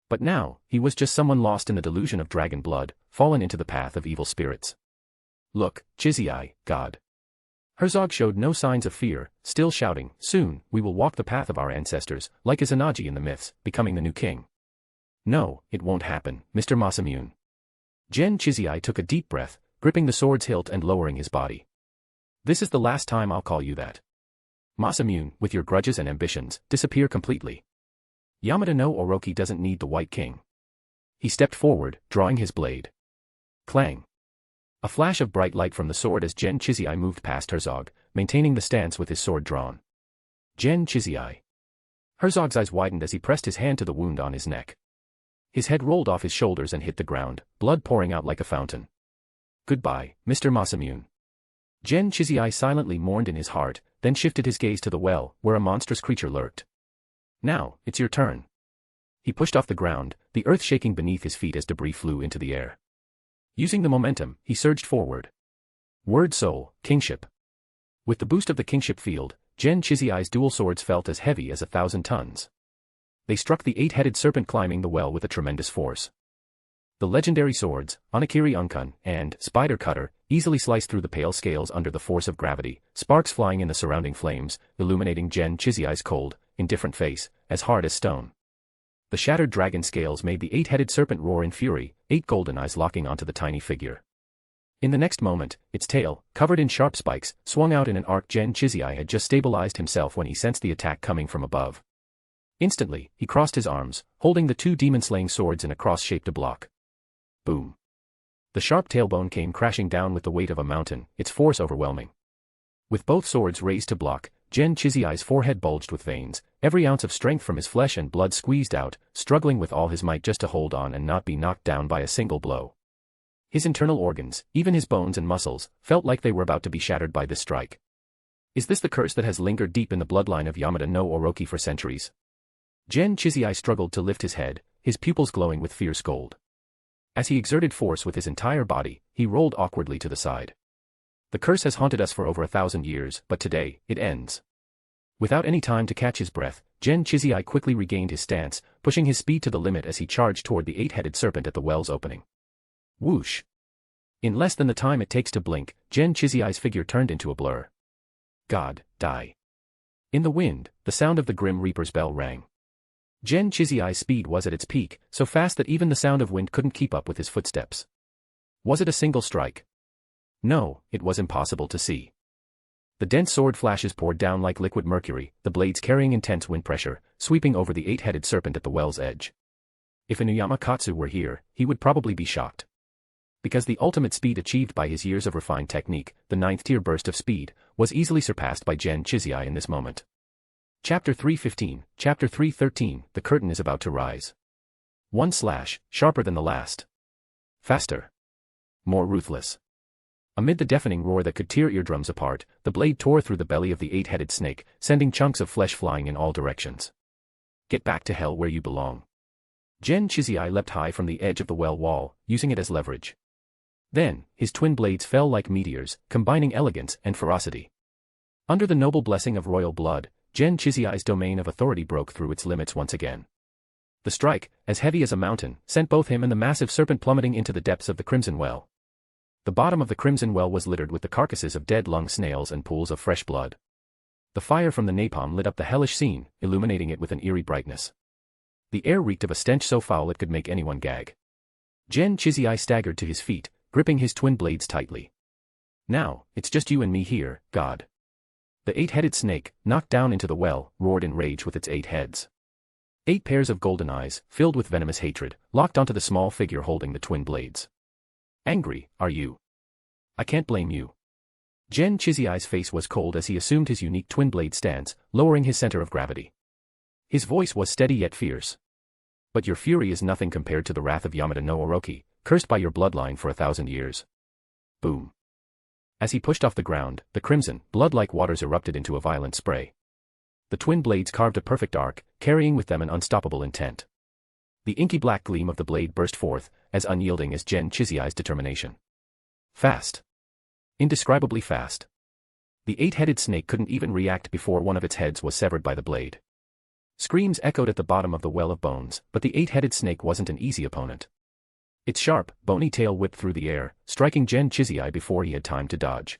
But now, he was just someone lost in the delusion of dragon blood, fallen into the path of evil spirits. Look, Chizai, God. Herzog showed no signs of fear, still shouting, soon, we will walk the path of our ancestors, like Izanagi in the myths, becoming the new king. No, it won't happen, Mr. Masamune. Gen Chizai took a deep breath, gripping the sword's hilt and lowering his body. This is the last time I'll call you that. Masamune, with your grudges and ambitions, disappear completely. Yamada no Orochi doesn't need the White King. He stepped forward, drawing his blade. Clang. A flash of bright light from the sword as Gen Chizai moved past Herzog, maintaining the stance with his sword drawn. Gen Chizai. Herzog's eyes widened as he pressed his hand to the wound on his neck. His head rolled off his shoulders and hit the ground, blood pouring out like a fountain. Goodbye, Mr. Masamune. Gen Chizai silently mourned in his heart, then shifted his gaze to the well, where a monstrous creature lurked. Now, it's your turn. He pushed off the ground, the earth shaking beneath his feet as debris flew into the air. Using the momentum, he surged forward. Word soul, kingship. With the boost of the kingship field, Gen Chizai's dual swords felt as heavy as 1,000 tons. They struck the 8-headed serpent climbing the well with a tremendous force. The legendary swords, Onakiri Unkun, and Spider Cutter, easily sliced through the pale scales under the force of gravity, sparks flying in the surrounding flames, illuminating Gen Chizai's cold, indifferent face, as hard as stone. The shattered dragon scales made the 8-headed serpent roar in fury, 8 golden eyes locking onto the tiny figure. In the next moment, its tail, covered in sharp spikes, swung out in an arc. Gen Chizai had just stabilized himself when he sensed the attack coming from above. Instantly, he crossed his arms, holding the 2 demon-slaying swords in a cross shape to block. Boom. The sharp tailbone came crashing down with the weight of a mountain, its force overwhelming. With both swords raised to block, Gen Chizai's forehead bulged with veins, every ounce of strength from his flesh and blood squeezed out, struggling with all his might just to hold on and not be knocked down by a single blow. His internal organs, even his bones and muscles, felt like they were about to be shattered by this strike. Is this the curse that has lingered deep in the bloodline of Yamada no Orochi for centuries? Gen Chizai struggled to lift his head, his pupils glowing with fierce gold. As he exerted force with his entire body, he rolled awkwardly to the side. The curse has haunted us for over 1,000 years, but today, it ends. Without any time to catch his breath, Gen Chizai quickly regained his stance, pushing his speed to the limit as he charged toward the 8-headed serpent at the well's opening. Whoosh! In less than the time it takes to blink, Gen Chizai's figure turned into a blur. God, die. In the wind, the sound of the Grim Reaper's bell rang. Gen Chizai's speed was at its peak, so fast that even the sound of wind couldn't keep up with his footsteps. Was it a single strike? No, it was impossible to see. The dense sword flashes poured down like liquid mercury, the blades carrying intense wind pressure, sweeping over the 8-headed serpent at the well's edge. If Inuyama Katsu were here, he would probably be shocked. Because the ultimate speed achieved by his years of refined technique, the 9th-tier burst of speed, was easily surpassed by Gen Chizai in this moment. Chapter 315, Chapter 313, the curtain is about to rise. One slash, sharper than the last. Faster. More ruthless. Amid the deafening roar that could tear eardrums apart, the blade tore through the belly of the 8-headed snake, sending chunks of flesh flying in all directions. Get back to hell where you belong. Gen Chizai leapt high from the edge of the well wall, using it as leverage. Then, his twin blades fell like meteors, combining elegance and ferocity. Under the noble blessing of royal blood, Gen Chizai's domain of authority broke through its limits once again. The strike, as heavy as a mountain, sent both him and the massive serpent plummeting into the depths of the Crimson Well. The bottom of the Crimson Well was littered with the carcasses of dead lung snails and pools of fresh blood. The fire from the napalm lit up the hellish scene, illuminating it with an eerie brightness. The air reeked of a stench so foul it could make anyone gag. Gen Chizai staggered to his feet, gripping his twin blades tightly. Now, it's just you and me here, God. The 8-headed snake, knocked down into the well, roared in rage with its 8 heads. 8 pairs of golden eyes, filled with venomous hatred, locked onto the small figure holding the twin blades. Angry, are you? I can't blame you. Gen Chizai's face was cold as he assumed his unique twin blade stance, lowering his center of gravity. His voice was steady yet fierce. But your fury is nothing compared to the wrath of Yamada no Orochi, cursed by your bloodline for 1,000 years. Boom. As he pushed off the ground, the crimson, blood-like waters erupted into a violent spray. The twin blades carved a perfect arc, carrying with them an unstoppable intent. The inky black gleam of the blade burst forth, as unyielding as Gen Chizai's determination. Fast. Indescribably fast. The 8-headed snake couldn't even react before one of its heads was severed by the blade. Screams echoed at the bottom of the well of bones, but the 8-headed snake wasn't an easy opponent. Its sharp, bony tail whipped through the air, striking Gen Chizai before he had time to dodge.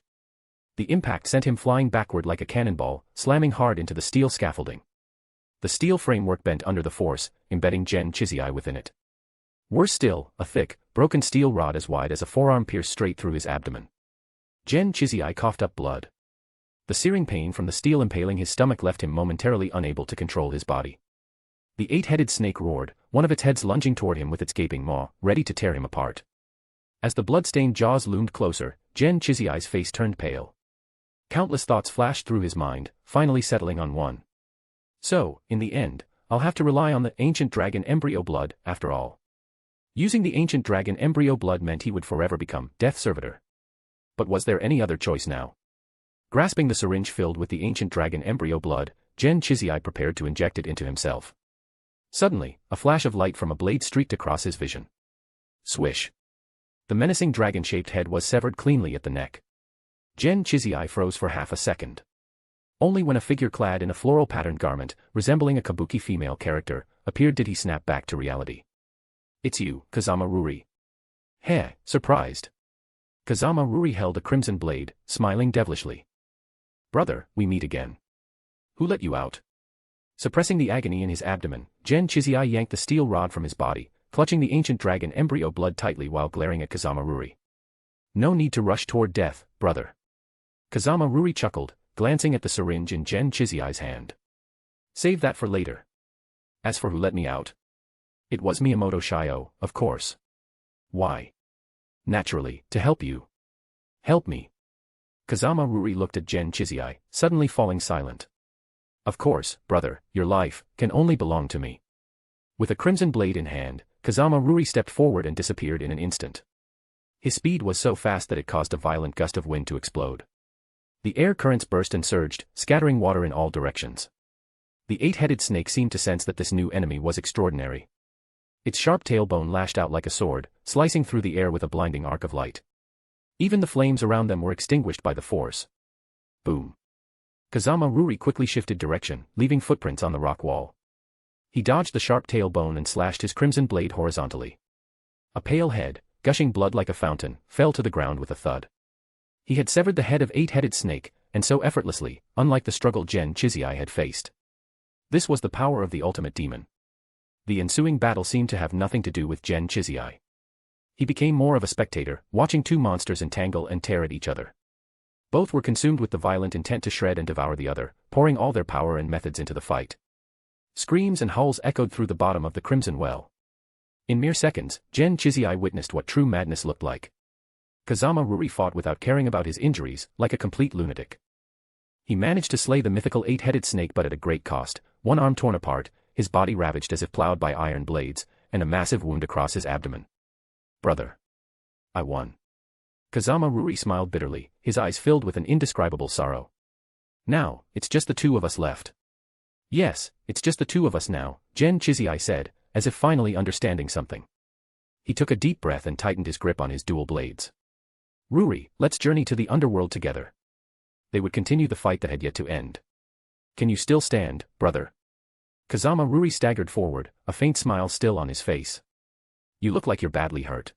The impact sent him flying backward like a cannonball, slamming hard into the steel scaffolding. The steel framework bent under the force, embedding Gen Chizai within it. Worse still, a thick, broken steel rod as wide as a forearm pierced straight through his abdomen. Gen Chizai coughed up blood. The searing pain from the steel impaling his stomach left him momentarily unable to control his body. The 8-headed snake roared, one of its heads lunging toward him with its gaping maw, ready to tear him apart. As the blood-stained jaws loomed closer, Gen Chizai's face turned pale. Countless thoughts flashed through his mind, finally settling on one. So, in the end, I'll have to rely on the ancient dragon embryo blood, after all. Using the ancient dragon embryo blood meant he would forever become Death Servitor. But was there any other choice now? Grasping the syringe filled with the ancient dragon embryo blood, Gen Chizai prepared to inject it into himself. Suddenly, a flash of light from a blade streaked across his vision. Swish. The menacing dragon-shaped head was severed cleanly at the neck. Gen Chizai froze for half a second. Only when a figure clad in a floral-patterned garment, resembling a kabuki female character, appeared did he snap back to reality. "It's you, Kazama Ruri." "Heh," surprised. Kazama Ruri held a crimson blade, smiling devilishly. "Brother, we meet again. Who let you out?" Suppressing the agony in his abdomen, Gen Chizai yanked the steel rod from his body, clutching the ancient dragon embryo blood tightly while glaring at Kazama Ruri. "No need to rush toward death, brother." Kazama Ruri chuckled, glancing at the syringe in Gen Chizai's hand. "Save that for later. As for who let me out? It was Miyamoto Shio, of course." "Why?" "Naturally, to help you." "Help me?" Kazama Ruri looked at Gen Chizai, suddenly falling silent. "Of course, brother, your life can only belong to me." With a crimson blade in hand, Kazama Ruri stepped forward and disappeared in an instant. His speed was so fast that it caused a violent gust of wind to explode. The air currents burst and surged, scattering water in all directions. The eight-headed snake seemed to sense that this new enemy was extraordinary. Its sharp tailbone lashed out like a sword, slicing through the air with a blinding arc of light. Even the flames around them were extinguished by the force. Boom. Kazama Ruri quickly shifted direction, leaving footprints on the rock wall. He dodged the sharp tailbone and slashed his crimson blade horizontally. A pale head, gushing blood like a fountain, fell to the ground with a thud. He had severed the head of eight-headed snake, and so effortlessly, unlike the struggle Gen Chizai had faced. This was the power of the ultimate demon. The ensuing battle seemed to have nothing to do with Gen Chizai. He became more of a spectator, watching two monsters entangle and tear at each other. Both were consumed with the violent intent to shred and devour the other, pouring all their power and methods into the fight. Screams and howls echoed through the bottom of the crimson well. In mere seconds, Gen Chizai witnessed what true madness looked like. Kazama Ruri fought without caring about his injuries, like a complete lunatic. He managed to slay the mythical eight-headed snake but at a great cost, one arm torn apart, his body ravaged as if plowed by iron blades, and a massive wound across his abdomen. "Brother. I won." Kazama Ruri smiled bitterly, his eyes filled with an indescribable sorrow. "Now, it's just the two of us left." "Yes, it's just the two of us now," Gen Chizai said, as if finally understanding something. He took a deep breath and tightened his grip on his dual blades. "Ruri, let's journey to the underworld together." They would continue the fight that had yet to end. "Can you still stand, brother?" Kazama Ruri staggered forward, a faint smile still on his face. "You look like you're badly hurt.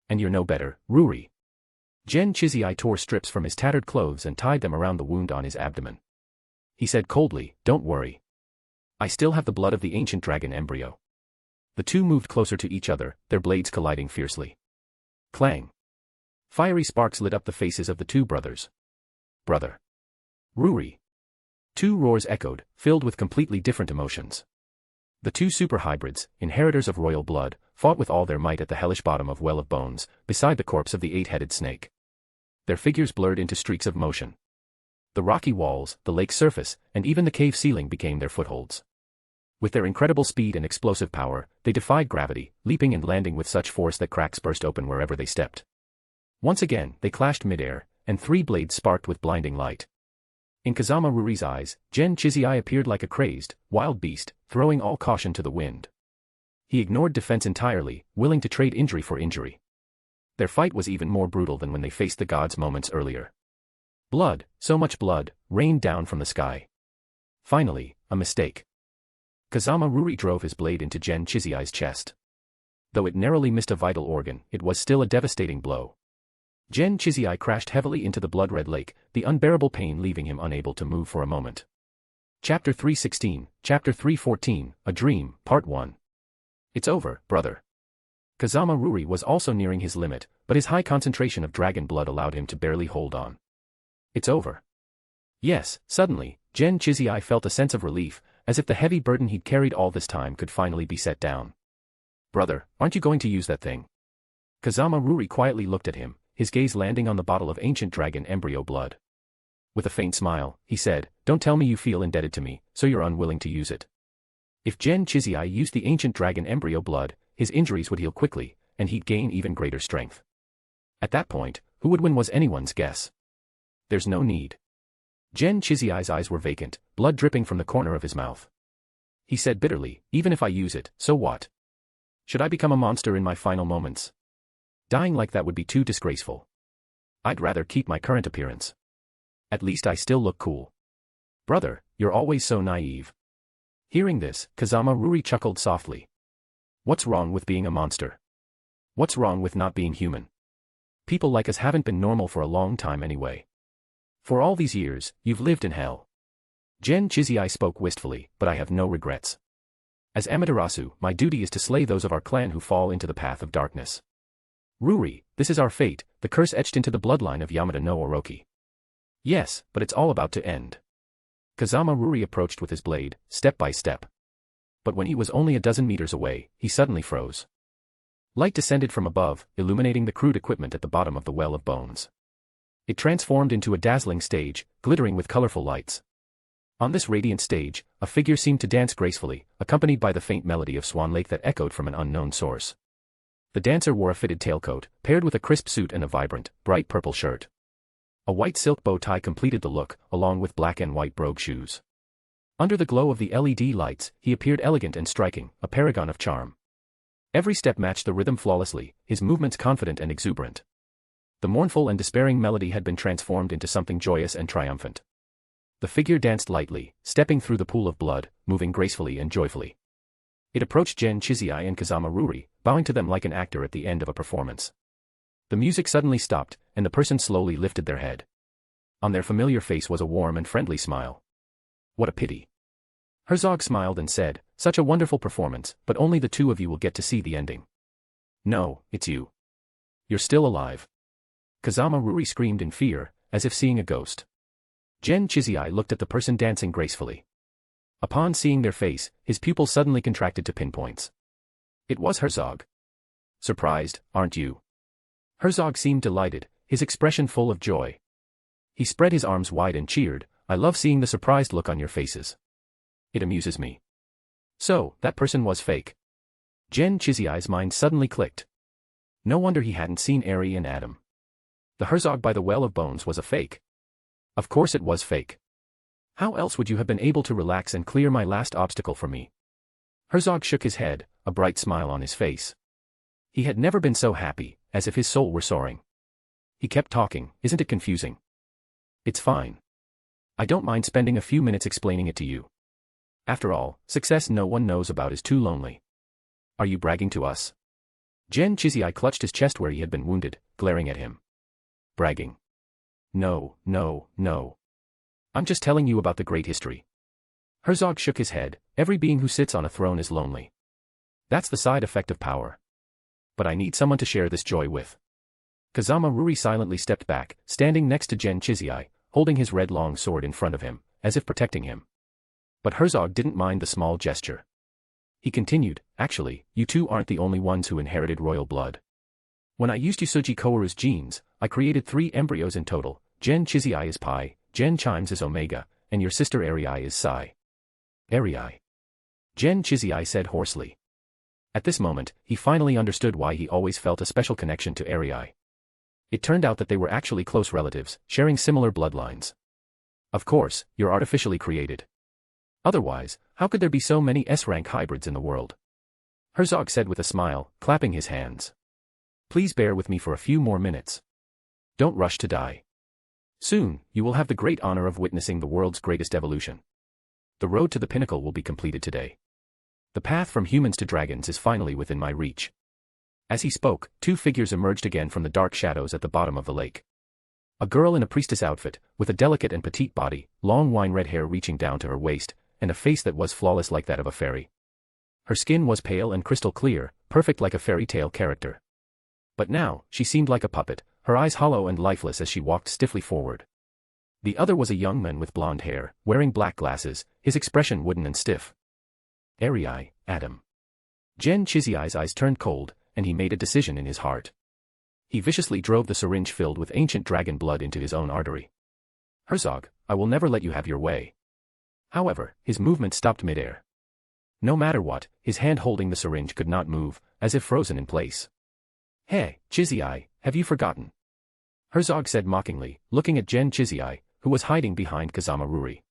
And you're no better, Ruri." Gen Chizai tore strips from his tattered clothes and tied them around the wound on his abdomen. He said coldly, "Don't worry. I still have the blood of the ancient dragon embryo." The two moved closer to each other, their blades colliding fiercely. Clang. Fiery sparks lit up the faces of the two brothers. "Brother. Ruri." Two roars echoed, filled with completely different emotions. The two super hybrids, inheritors of royal blood, fought with all their might at the hellish bottom of Well of Bones, beside the corpse of the eight-headed snake. Their figures blurred into streaks of motion. The rocky walls, the lake's surface, and even the cave ceiling became their footholds. With their incredible speed and explosive power, they defied gravity, leaping and landing with such force that cracks burst open wherever they stepped. Once again, they clashed midair, and three blades sparked with blinding light. In Kazama Ruri's eyes, Gen Chizai appeared like a crazed, wild beast, throwing all caution to the wind. He ignored defense entirely, willing to trade injury for injury. Their fight was even more brutal than when they faced the gods moments earlier. Blood, so much blood, rained down from the sky. Finally, a mistake. Kazama Ruri drove his blade into Gen Chizai's chest. Though it narrowly missed a vital organ, it was still a devastating blow. Gen Chizai crashed heavily into the blood-red lake, the unbearable pain leaving him unable to move for a moment. Chapter 316, Chapter 314, A Dream, Part 1. "It's over, brother." Kazama Ruri was also nearing his limit, but his high concentration of dragon blood allowed him to barely hold on. "It's over." Yes, suddenly, Gen Chizai felt a sense of relief, as if the heavy burden he'd carried all this time could finally be set down. "Brother, aren't you going to use that thing?" Kazama Ruri quietly looked at him, his gaze landing on the bottle of ancient dragon embryo blood. With a faint smile, he said, "Don't tell me you feel indebted to me, so you're unwilling to use it." If Gen Chizai used the ancient dragon embryo blood, his injuries would heal quickly, and he'd gain even greater strength. At that point, who would win was anyone's guess. There's no need. Gen Chiziai's eyes were vacant, blood dripping from the corner of his mouth. He said bitterly, even if I use it, so what? Should I become a monster in my final moments? Dying like that would be too disgraceful. I'd rather keep my current appearance. At least I still look cool. Brother, you're always so naive. Hearing this, Kazama Ruri chuckled softly. What's wrong with being a monster? What's wrong with not being human? People like us haven't been normal for a long time anyway. For all these years, you've lived in hell. Gen Chiziai spoke wistfully, but I have no regrets. As Amaterasu, my duty is to slay those of our clan who fall into the path of darkness. Ruri, this is our fate, the curse etched into the bloodline of Yamada no Orochi. Yes, but it's all about to end. Kazama Ruri approached with his blade, step by step. But when he was only a dozen meters away, he suddenly froze. Light descended from above, illuminating the crude equipment at the bottom of the well of bones. It transformed into a dazzling stage, glittering with colorful lights. On this radiant stage, a figure seemed to dance gracefully, accompanied by the faint melody of Swan Lake that echoed from an unknown source. The dancer wore a fitted tailcoat, paired with a crisp suit and a vibrant, bright purple shirt. A white silk bow tie completed the look, along with black and white brogue shoes. Under the glow of the LED lights, he appeared elegant and striking, a paragon of charm. Every step matched the rhythm flawlessly, his movements confident and exuberant. The mournful and despairing melody had been transformed into something joyous and triumphant. The figure danced lightly, stepping through the pool of blood, moving gracefully and joyfully. It approached Gen Chiziai and Kazama Ruri, bowing to them like an actor at the end of a performance. The music suddenly stopped, and the person slowly lifted their head. On their familiar face was a warm and friendly smile. What a pity. Herzog smiled and said, such a wonderful performance, but only the two of you will get to see the ending. No, it's you. You're still alive. Kazama Ruri screamed in fear, as if seeing a ghost. Gen Chiziai looked at the person dancing gracefully. Upon seeing their face, his pupils suddenly contracted to pinpoints. It was Herzog. Surprised, aren't you? Herzog seemed delighted, his expression full of joy. He spread his arms wide and cheered, I love seeing the surprised look on your faces. It amuses me. So, that person was fake. Gen Chiziai's mind suddenly clicked. No wonder he hadn't seen Eri and Adam. The Herzog by the Well of Bones was a fake. Of course it was fake. How else would you have been able to relax and clear my last obstacle for me? Herzog shook his head, a bright smile on his face. He had never been so happy, as if his soul were soaring. He kept talking, isn't it confusing? It's fine. I don't mind spending a few minutes explaining it to you. After all, success no one knows about is too lonely. Are you bragging to us? Gen Chiziai clutched his chest where he had been wounded, glaring at him. Bragging. No, no, no. I'm just telling you about the great history. Herzog shook his head, every being who sits on a throne is lonely. That's the side effect of power. But I need someone to share this joy with. Kazama Ruri silently stepped back, standing next to Gen Chiziai, holding his red long sword in front of him, as if protecting him. But Herzog didn't mind the small gesture. He continued, actually, you two aren't the only ones who inherited royal blood. When I used Yusuji Kowaru's genes, I created 3 embryos in total. Gen Chiziai is Pi, Gen Chimes is Omega, and your sister Eri is Psi. Eri. Gen Chiziai said hoarsely. At this moment, he finally understood why he always felt a special connection to Eri. It turned out that they were actually close relatives, sharing similar bloodlines. Of course, you're artificially created. Otherwise, how could there be so many S-rank hybrids in the world? Herzog said with a smile, clapping his hands. Please bear with me for a few more minutes. Don't rush to die. Soon, you will have the great honor of witnessing the world's greatest evolution. The road to the pinnacle will be completed today. The path from humans to dragons is finally within my reach. As he spoke, 2 figures emerged again from the dark shadows at the bottom of the lake. A girl in a priestess outfit, with a delicate and petite body, long wine-red hair reaching down to her waist, and a face that was flawless like that of a fairy. Her skin was pale and crystal clear, perfect like a fairy tale character. But now, she seemed like a puppet, her eyes hollow and lifeless as she walked stiffly forward. The other was a young man with blonde hair, wearing black glasses, his expression wooden and stiff. Eri, Adam. Gen Chiziai's eyes turned cold, and he made a decision in his heart. He viciously drove the syringe filled with ancient dragon blood into his own artery. Herzog, I will never let you have your way. However, his movement stopped midair. No matter what, his hand holding the syringe could not move, as if frozen in place. "Hey, Chizzy-Eye, have you forgotten?" Herzog said mockingly, looking at Gen Chizzy-Eye, who was hiding behind Kazama Ruri.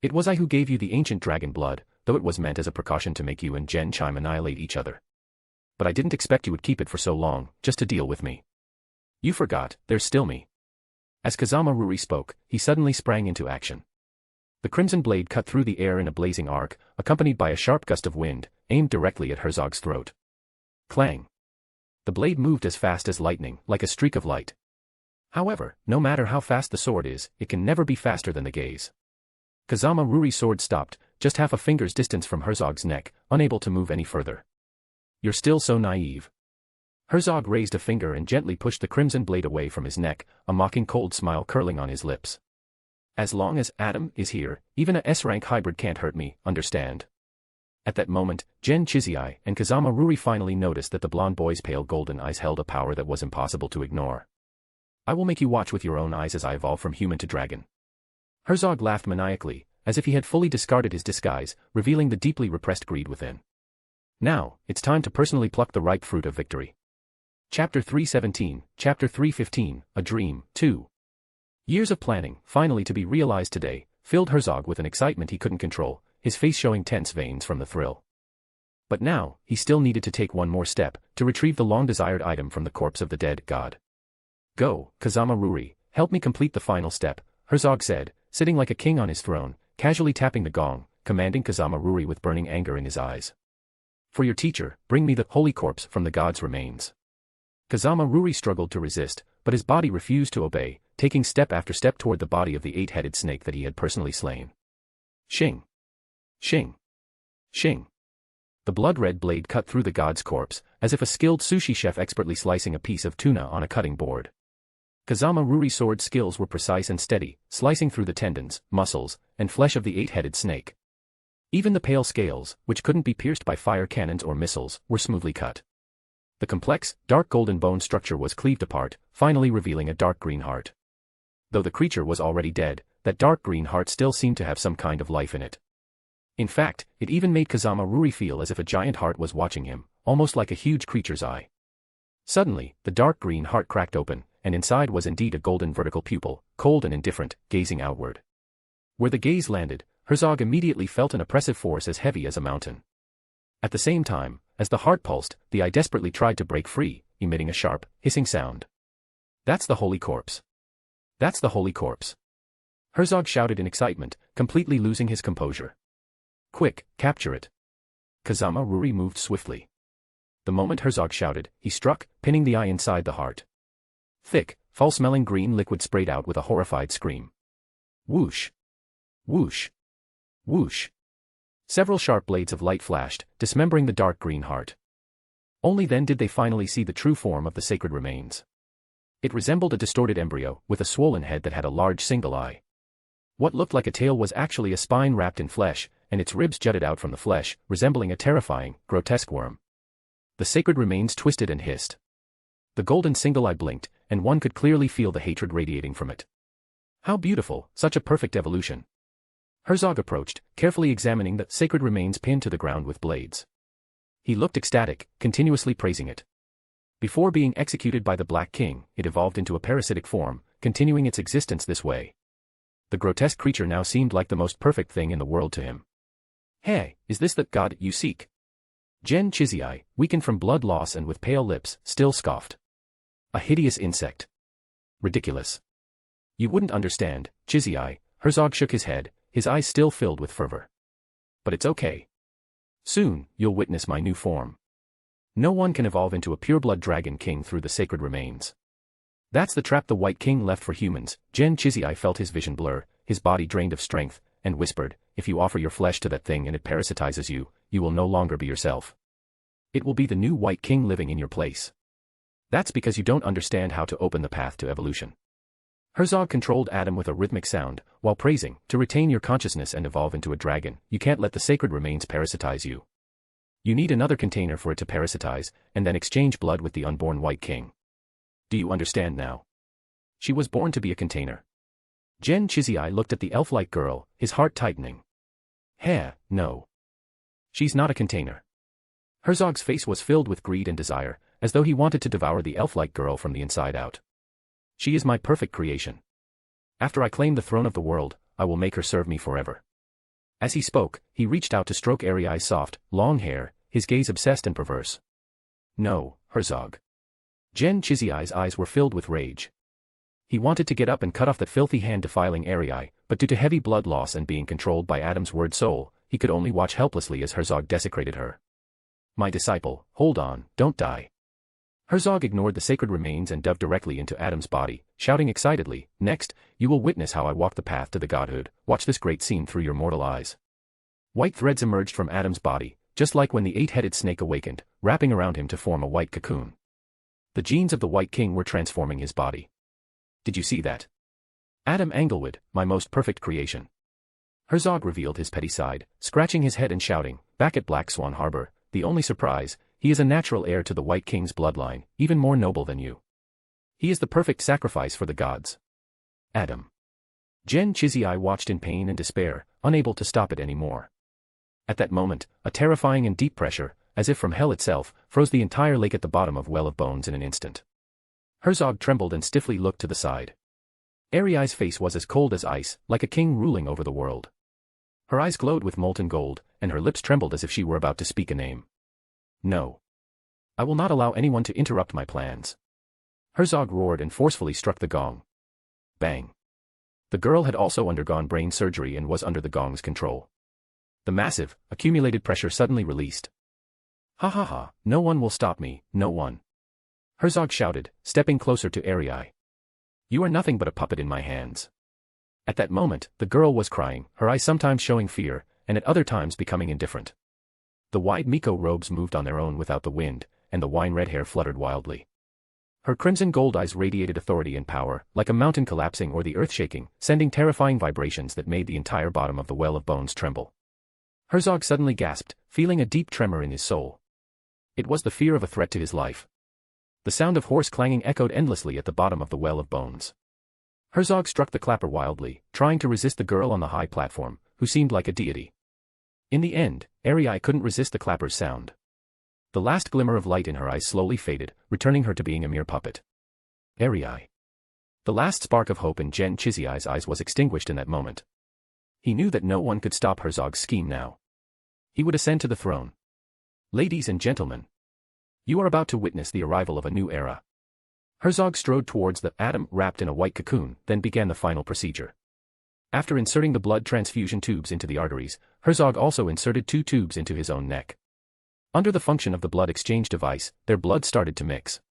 "It was I who gave you the ancient dragon blood, though it was meant as a precaution to make you and Gen Chime annihilate each other. But I didn't expect you would keep it for so long, just to deal with me. You forgot, there's still me." As Kazama Ruri spoke, he suddenly sprang into action. The crimson blade cut through the air in a blazing arc, accompanied by a sharp gust of wind, aimed directly at Herzog's throat. Clang! The blade moved as fast as lightning, like a streak of light. However, no matter how fast the sword is, it can never be faster than the gaze. Kazama Ruri's sword stopped, just half a finger's distance from Herzog's neck, unable to move any further. "You're still so naive." Herzog raised a finger and gently pushed the crimson blade away from his neck, a mocking cold smile curling on his lips. "As long as Adam is here, even a S-rank hybrid can't hurt me, understand?" At that moment, Gen Chizzy-Eye and Kazama Ruri finally noticed that the blonde boy's pale golden eyes held a power that was impossible to ignore. "I will make you watch with your own eyes as I evolve from human to dragon." Herzog laughed maniacally, as if he had fully discarded his disguise, revealing the deeply repressed greed within. "Now, it's time to personally pluck the ripe fruit of victory." Chapter 317, Chapter 315, A Dream, 2. Years of planning, finally to be realized today, filled Herzog with an excitement he couldn't control, his face showing tense veins from the thrill. But now, he still needed to take one more step, to retrieve the long-desired item from the corpse of the dead god. "Go, Kazama Ruri, help me complete the final step," Herzog said, sitting like a king on his throne, casually tapping the gong, commanding Kazama Ruri with burning anger in his eyes. "For your teacher, bring me the holy corpse from the god's remains." Kazama Ruri struggled to resist, but his body refused to obey, taking step after step toward the body of the eight-headed snake that he had personally slain. Shing! Shing! Shing! The blood-red blade cut through the god's corpse, as if a skilled sushi chef expertly slicing a piece of tuna on a cutting board. Kazama Ruri's sword skills were precise and steady, slicing through the tendons, muscles, and flesh of the eight-headed snake. Even the pale scales, which couldn't be pierced by fire cannons or missiles, were smoothly cut. The complex, dark golden bone structure was cleaved apart, finally revealing a dark green heart. Though the creature was already dead, that dark green heart still seemed to have some kind of life in it. In fact, it even made Kazama Ruri feel as if a giant heart was watching him, almost like a huge creature's eye. Suddenly, the dark green heart cracked open, and inside was indeed a golden vertical pupil, cold and indifferent, gazing outward. Where the gaze landed, Herzog immediately felt an oppressive force as heavy as a mountain. At the same time, as the heart pulsed, the eye desperately tried to break free, emitting a sharp, hissing sound. "That's the holy corpse! That's the holy corpse!" Herzog shouted in excitement, completely losing his composure. "Quick, capture it!" Kazama Ruri moved swiftly. The moment Herzog shouted, he struck, pinning the eye inside the heart. Thick, foul-smelling green liquid sprayed out with a horrified scream. Whoosh! Whoosh! Whoosh! Several sharp blades of light flashed, dismembering the dark green heart. Only then did they finally see the true form of the sacred remains. It resembled a distorted embryo, with a swollen head that had a large single eye. What looked like a tail was actually a spine wrapped in flesh, and its ribs jutted out from the flesh, resembling a terrifying, grotesque worm. The sacred remains twisted and hissed. The golden single eye blinked, and one could clearly feel the hatred radiating from it. How beautiful, such a perfect evolution. Herzog approached, carefully examining the sacred remains pinned to the ground with blades. He looked ecstatic, continuously praising it. Before being executed by the Black King, it evolved into a parasitic form, continuing its existence this way. The grotesque creature now seemed like the most perfect thing in the world to him. "Hey, is this the god you seek?" Gen Chizzy-Eye, weakened from blood loss and with pale lips, still scoffed. "A hideous insect. Ridiculous. You wouldn't understand, Chizzy-Eye." Herzog shook his head, his eyes still filled with fervor. "But it's okay. Soon, you'll witness my new form. No one can evolve into a pureblood dragon king through the sacred remains. That's the trap the White King left for humans." Gen Chizzy-Eye felt his vision blur, his body drained of strength, and whispered, "If you offer your flesh to that thing and it parasitizes you, you will no longer be yourself. It will be the new White King living in your place. That's because you don't understand how to open the path to evolution." Herzog controlled Adam with a rhythmic sound, while praising, "To retain your consciousness and evolve into a dragon, you can't let the sacred remains parasitize you. You need another container for it to parasitize, and then exchange blood with the unborn White King. Do you understand now? She was born to be a container." Gen Chizzy-Eye looked at the elf-like girl, his heart tightening. No. She's not a container. Herzog's face was filled with greed and desire, as though he wanted to devour the elf-like girl from the inside out. She is my perfect creation. After I claim the throne of the world, I will make her serve me forever. As he spoke, he reached out to stroke Ariai's soft, long hair, his gaze obsessed and perverse. No, Herzog. Gen Chiziai's eyes were filled with rage. He wanted to get up and cut off that filthy hand defiling Ariai, but due to heavy blood loss and being controlled by Adam's word soul, he could only watch helplessly as Herzog desecrated her. My disciple, hold on, don't die. Herzog ignored the sacred remains and dove directly into Adam's body, shouting excitedly, next, you will witness how I walk the path to the godhood, watch this great scene through your mortal eyes. White threads emerged from Adam's body, just like when the eight-headed snake awakened, wrapping around him to form a white cocoon. The genes of the White King were transforming his body. Did you see that? Adam Englewood, my most perfect creation. Herzog revealed his petty side, scratching his head and shouting, back at Black Swan Harbor, the only surprise, he is a natural heir to the White King's bloodline, even more noble than you. He is the perfect sacrifice for the gods. Adam. Gen Chiziai watched in pain and despair, unable to stop it anymore. At that moment, a terrifying and deep pressure, as if from hell itself, froze the entire lake at the bottom of Well of Bones in an instant. Herzog trembled and stiffly looked to the side. Ariai's face was as cold as ice, like a king ruling over the world. Her eyes glowed with molten gold, and her lips trembled as if she were about to speak a name. No. I will not allow anyone to interrupt my plans. Herzog roared and forcefully struck the gong. Bang. The girl had also undergone brain surgery and was under the gong's control. The massive, accumulated pressure suddenly released. Ha ha ha, no one will stop me, no one. Herzog shouted, stepping closer to Ariai. You are nothing but a puppet in my hands. At that moment, the girl was crying, her eyes sometimes showing fear, and at other times becoming indifferent. The wide Miko robes moved on their own without the wind, and the wine-red hair fluttered wildly. Her crimson gold eyes radiated authority and power, like a mountain collapsing or the earth shaking, sending terrifying vibrations that made the entire bottom of the Well of Bones tremble. Herzog suddenly gasped, feeling a deep tremor in his soul. It was the fear of a threat to his life. The sound of horse clanging echoed endlessly at the bottom of the Well of Bones. Herzog struck the clapper wildly, trying to resist the girl on the high platform, who seemed like a deity. In the end, Ariai couldn't resist the clapper's sound. The last glimmer of light in her eyes slowly faded, returning her to being a mere puppet. Ariai. The last spark of hope in Gen Chiziai's eyes was extinguished in that moment. He knew that no one could stop Herzog's scheme now. He would ascend to the throne. Ladies and gentlemen. You are about to witness the arrival of a new era. Herzog strode towards the Adam wrapped in a white cocoon, then began the final procedure. After inserting the blood transfusion tubes into the arteries, Herzog also inserted 2 tubes into his own neck. Under the function of the blood exchange device, their blood started to mix.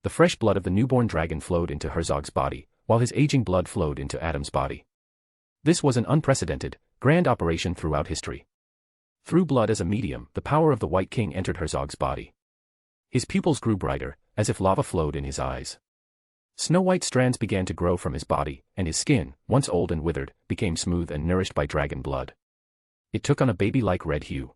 The fresh blood of the newborn dragon flowed into Herzog's body, while his aging blood flowed into Adam's body. This was an unprecedented, grand operation throughout history. Through blood as a medium, the power of the White King entered Herzog's body. His pupils grew brighter, as if lava flowed in his eyes. Snow-white strands began to grow from his body, and his skin, once old and withered, became smooth and nourished by dragon blood. It took on a baby-like red hue.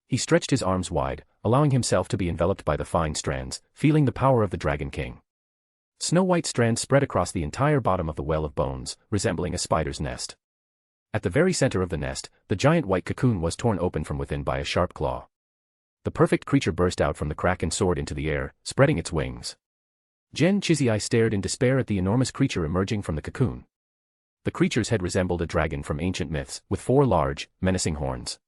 He stretched his arms wide, allowing himself to be enveloped by the fine strands, feeling the power of the Dragon King. Snow-white strands spread across the entire bottom of the Well of Bones, resembling a spider's nest. At the very center of the nest, the giant white cocoon was torn open from within by a sharp claw. The perfect creature burst out from the crack and soared into the air, spreading its wings. Gen Chiziai stared in despair at the enormous creature emerging from the cocoon. The creature's head resembled a dragon from ancient myths, with 4 large, menacing horns.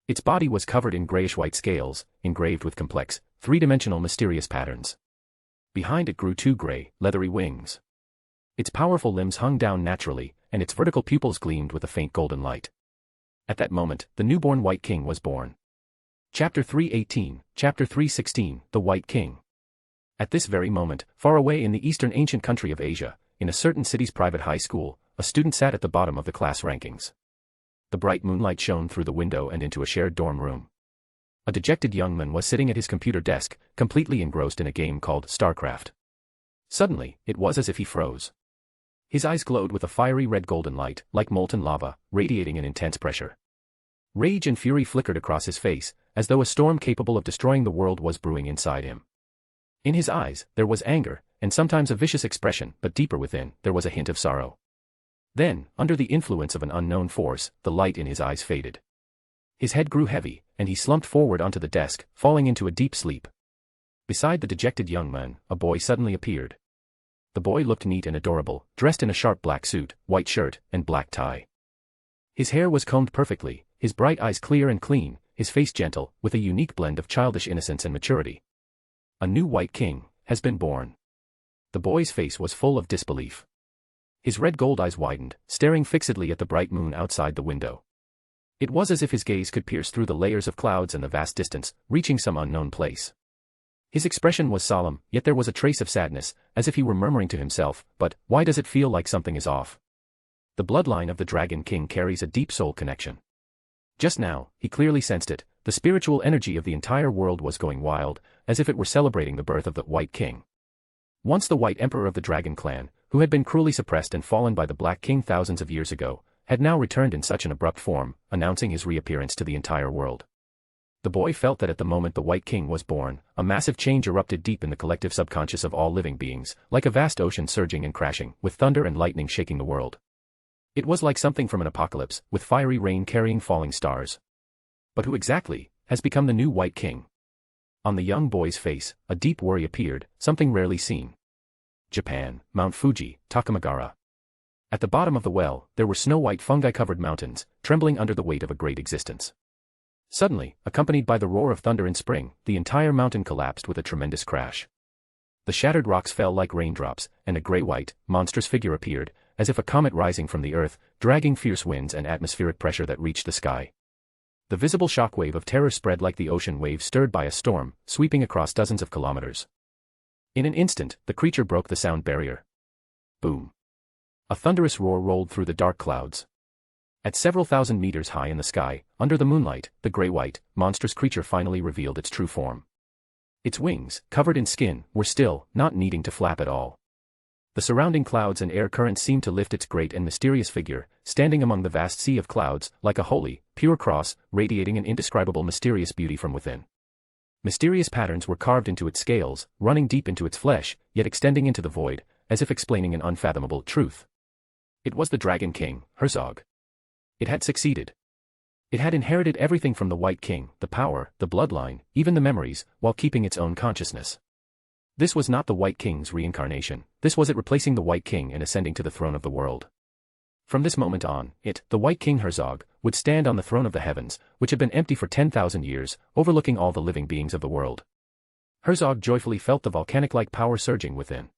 Its body was covered in grayish-white scales, engraved with complex, 3-dimensional mysterious patterns. Behind it grew 2 gray, leathery wings. Its powerful limbs hung down naturally, and its vertical pupils gleamed with a faint golden light. At that moment, the newborn White King was born. Chapter 318, Chapter 316, The White King. At this very moment, far away in the eastern ancient country of Asia, in a certain city's private high school, a student sat at the bottom of the class rankings. The bright moonlight shone through the window and into a shared dorm room. A dejected young man was sitting at his computer desk, completely engrossed in a game called StarCraft. Suddenly, it was as if he froze. His eyes glowed with a fiery red golden light, like molten lava, radiating an intense pressure. Rage and fury flickered across his face, as though a storm capable of destroying the world was brewing inside him. In his eyes, there was anger, and sometimes a vicious expression, but deeper within, there was a hint of sorrow. Then, under the influence of an unknown force, the light in his eyes faded. His head grew heavy, and he slumped forward onto the desk, falling into a deep sleep. Beside the dejected young man, a boy suddenly appeared. The boy looked neat and adorable, dressed in a sharp black suit, white shirt, and black tie. His hair was combed perfectly, his bright eyes clear and clean, his face gentle, with a unique blend of childish innocence and maturity. A new White King has been born. The boy's face was full of disbelief. His red gold eyes widened, staring fixedly at the bright moon outside the window. It was as if his gaze could pierce through the layers of clouds and the vast distance, reaching some unknown place. His expression was solemn, yet there was a trace of sadness, as if he were murmuring to himself, "But why does it feel like something is off?" The bloodline of the Dragon King carries a deep soul connection. Just now, he clearly sensed it, the spiritual energy of the entire world was going wild, as if it were celebrating the birth of the White King. Once the White Emperor of the Dragon Clan, who had been cruelly suppressed and fallen by the Black King thousands of years ago, had now returned in such an abrupt form, announcing his reappearance to the entire world. The boy felt that at the moment the White King was born, a massive change erupted deep in the collective subconscious of all living beings, like a vast ocean surging and crashing, with thunder and lightning shaking the world. It was like something from an apocalypse, with fiery rain carrying falling stars. But who exactly has become the new White King? On the young boy's face, a deep worry appeared, something rarely seen. Japan, Mount Fuji, Takamagara. At the bottom of the well, there were snow-white fungi-covered mountains, trembling under the weight of a great existence. Suddenly, accompanied by the roar of thunder in spring, the entire mountain collapsed with a tremendous crash. The shattered rocks fell like raindrops, and a gray-white, monstrous figure appeared, as if a comet rising from the earth, dragging fierce winds and atmospheric pressure that reached the sky. The visible shockwave of terror spread like the ocean waves stirred by a storm, sweeping across dozens of kilometers. In an instant, the creature broke the sound barrier. Boom! A thunderous roar rolled through the dark clouds. At several thousand meters high in the sky, under the moonlight, the gray-white, monstrous creature finally revealed its true form. Its wings, covered in skin, were still, not needing to flap at all. The surrounding clouds and air currents seemed to lift its great and mysterious figure, standing among the vast sea of clouds, like a holy, pure cross, radiating an indescribable mysterious beauty from within. Mysterious patterns were carved into its scales, running deep into its flesh, yet extending into the void, as if explaining an unfathomable truth. It was the Dragon King, Herzog. It had succeeded. It had inherited everything from the White King, the power, the bloodline, even the memories, while keeping its own consciousness. This was not the White King's reincarnation, this was it replacing the White King and ascending to the throne of the world. From this moment on, it, the White King Herzog, would stand on the throne of the heavens, which had been empty for 10,000 years, overlooking all the living beings of the world. Herzog joyfully felt the volcanic-like power surging within.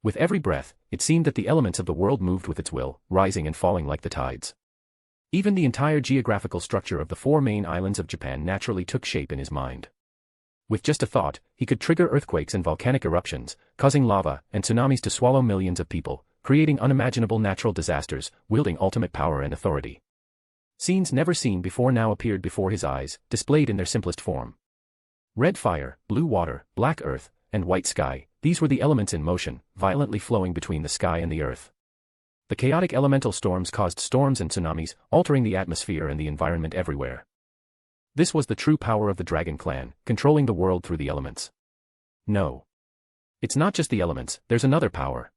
With every breath, it seemed that the elements of the world moved with its will, rising and falling like the tides. Even the entire geographical structure of the 4 main islands of Japan naturally took shape in his mind. With just a thought, he could trigger earthquakes and volcanic eruptions, causing lava and tsunamis to swallow millions of people, creating unimaginable natural disasters, wielding ultimate power and authority. Scenes never seen before now appeared before his eyes, displayed in their simplest form. Red fire, blue water, black earth, and white sky, these were the elements in motion, violently flowing between the sky and the earth. The chaotic elemental storms caused storms and tsunamis, altering the atmosphere and the environment everywhere. This was the true power of the Dragon Clan, controlling the world through the elements. No. It's not just the elements, there's another power.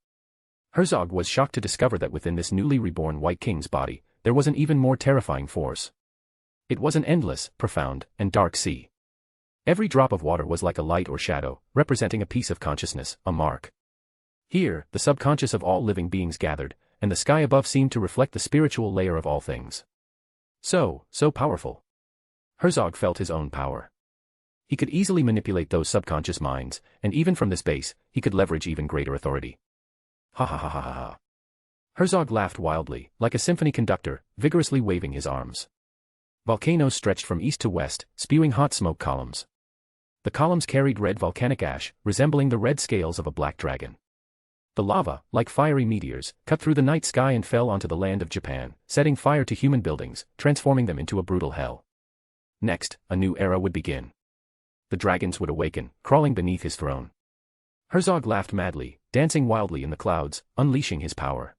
Herzog was shocked to discover that within this newly reborn White King's body, there was an even more terrifying force. It was an endless, profound, and dark sea. Every drop of water was like a light or shadow, representing a piece of consciousness, a mark. Here, the subconscious of all living beings gathered, and the sky above seemed to reflect the spiritual layer of all things. So powerful. Herzog felt his own power. He could easily manipulate those subconscious minds, and even from this base, he could leverage even greater authority. Ha ha ha ha ha ha. Herzog laughed wildly, like a symphony conductor, vigorously waving his arms. Volcanoes stretched from east to west, spewing hot smoke columns. The columns carried red volcanic ash, resembling the red scales of a black dragon. The lava, like fiery meteors, cut through the night sky and fell onto the land of Japan, setting fire to human buildings, transforming them into a brutal hell. Next, a new era would begin. The dragons would awaken, crawling beneath his throne. Herzog laughed madly, dancing wildly in the clouds, unleashing his power.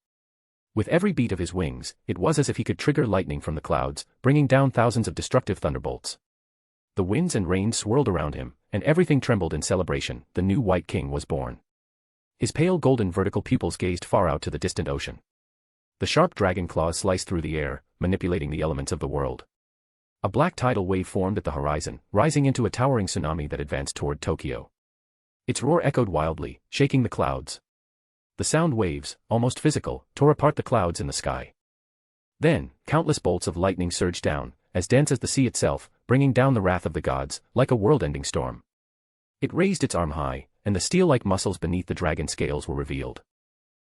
With every beat of his wings, it was as if he could trigger lightning from the clouds, bringing down thousands of destructive thunderbolts. The winds and rain swirled around him, and everything trembled in celebration. The new White King was born. His pale golden vertical pupils gazed far out to the distant ocean. The sharp dragon claws sliced through the air, manipulating the elements of the world. A black tidal wave formed at the horizon, rising into a towering tsunami that advanced toward Tokyo. Its roar echoed wildly, shaking the clouds. The sound waves, almost physical, tore apart the clouds in the sky. Then, countless bolts of lightning surged down, as dense as the sea itself, bringing down the wrath of the gods, like a world-ending storm. It raised its arm high, and the steel-like muscles beneath the dragon scales were revealed.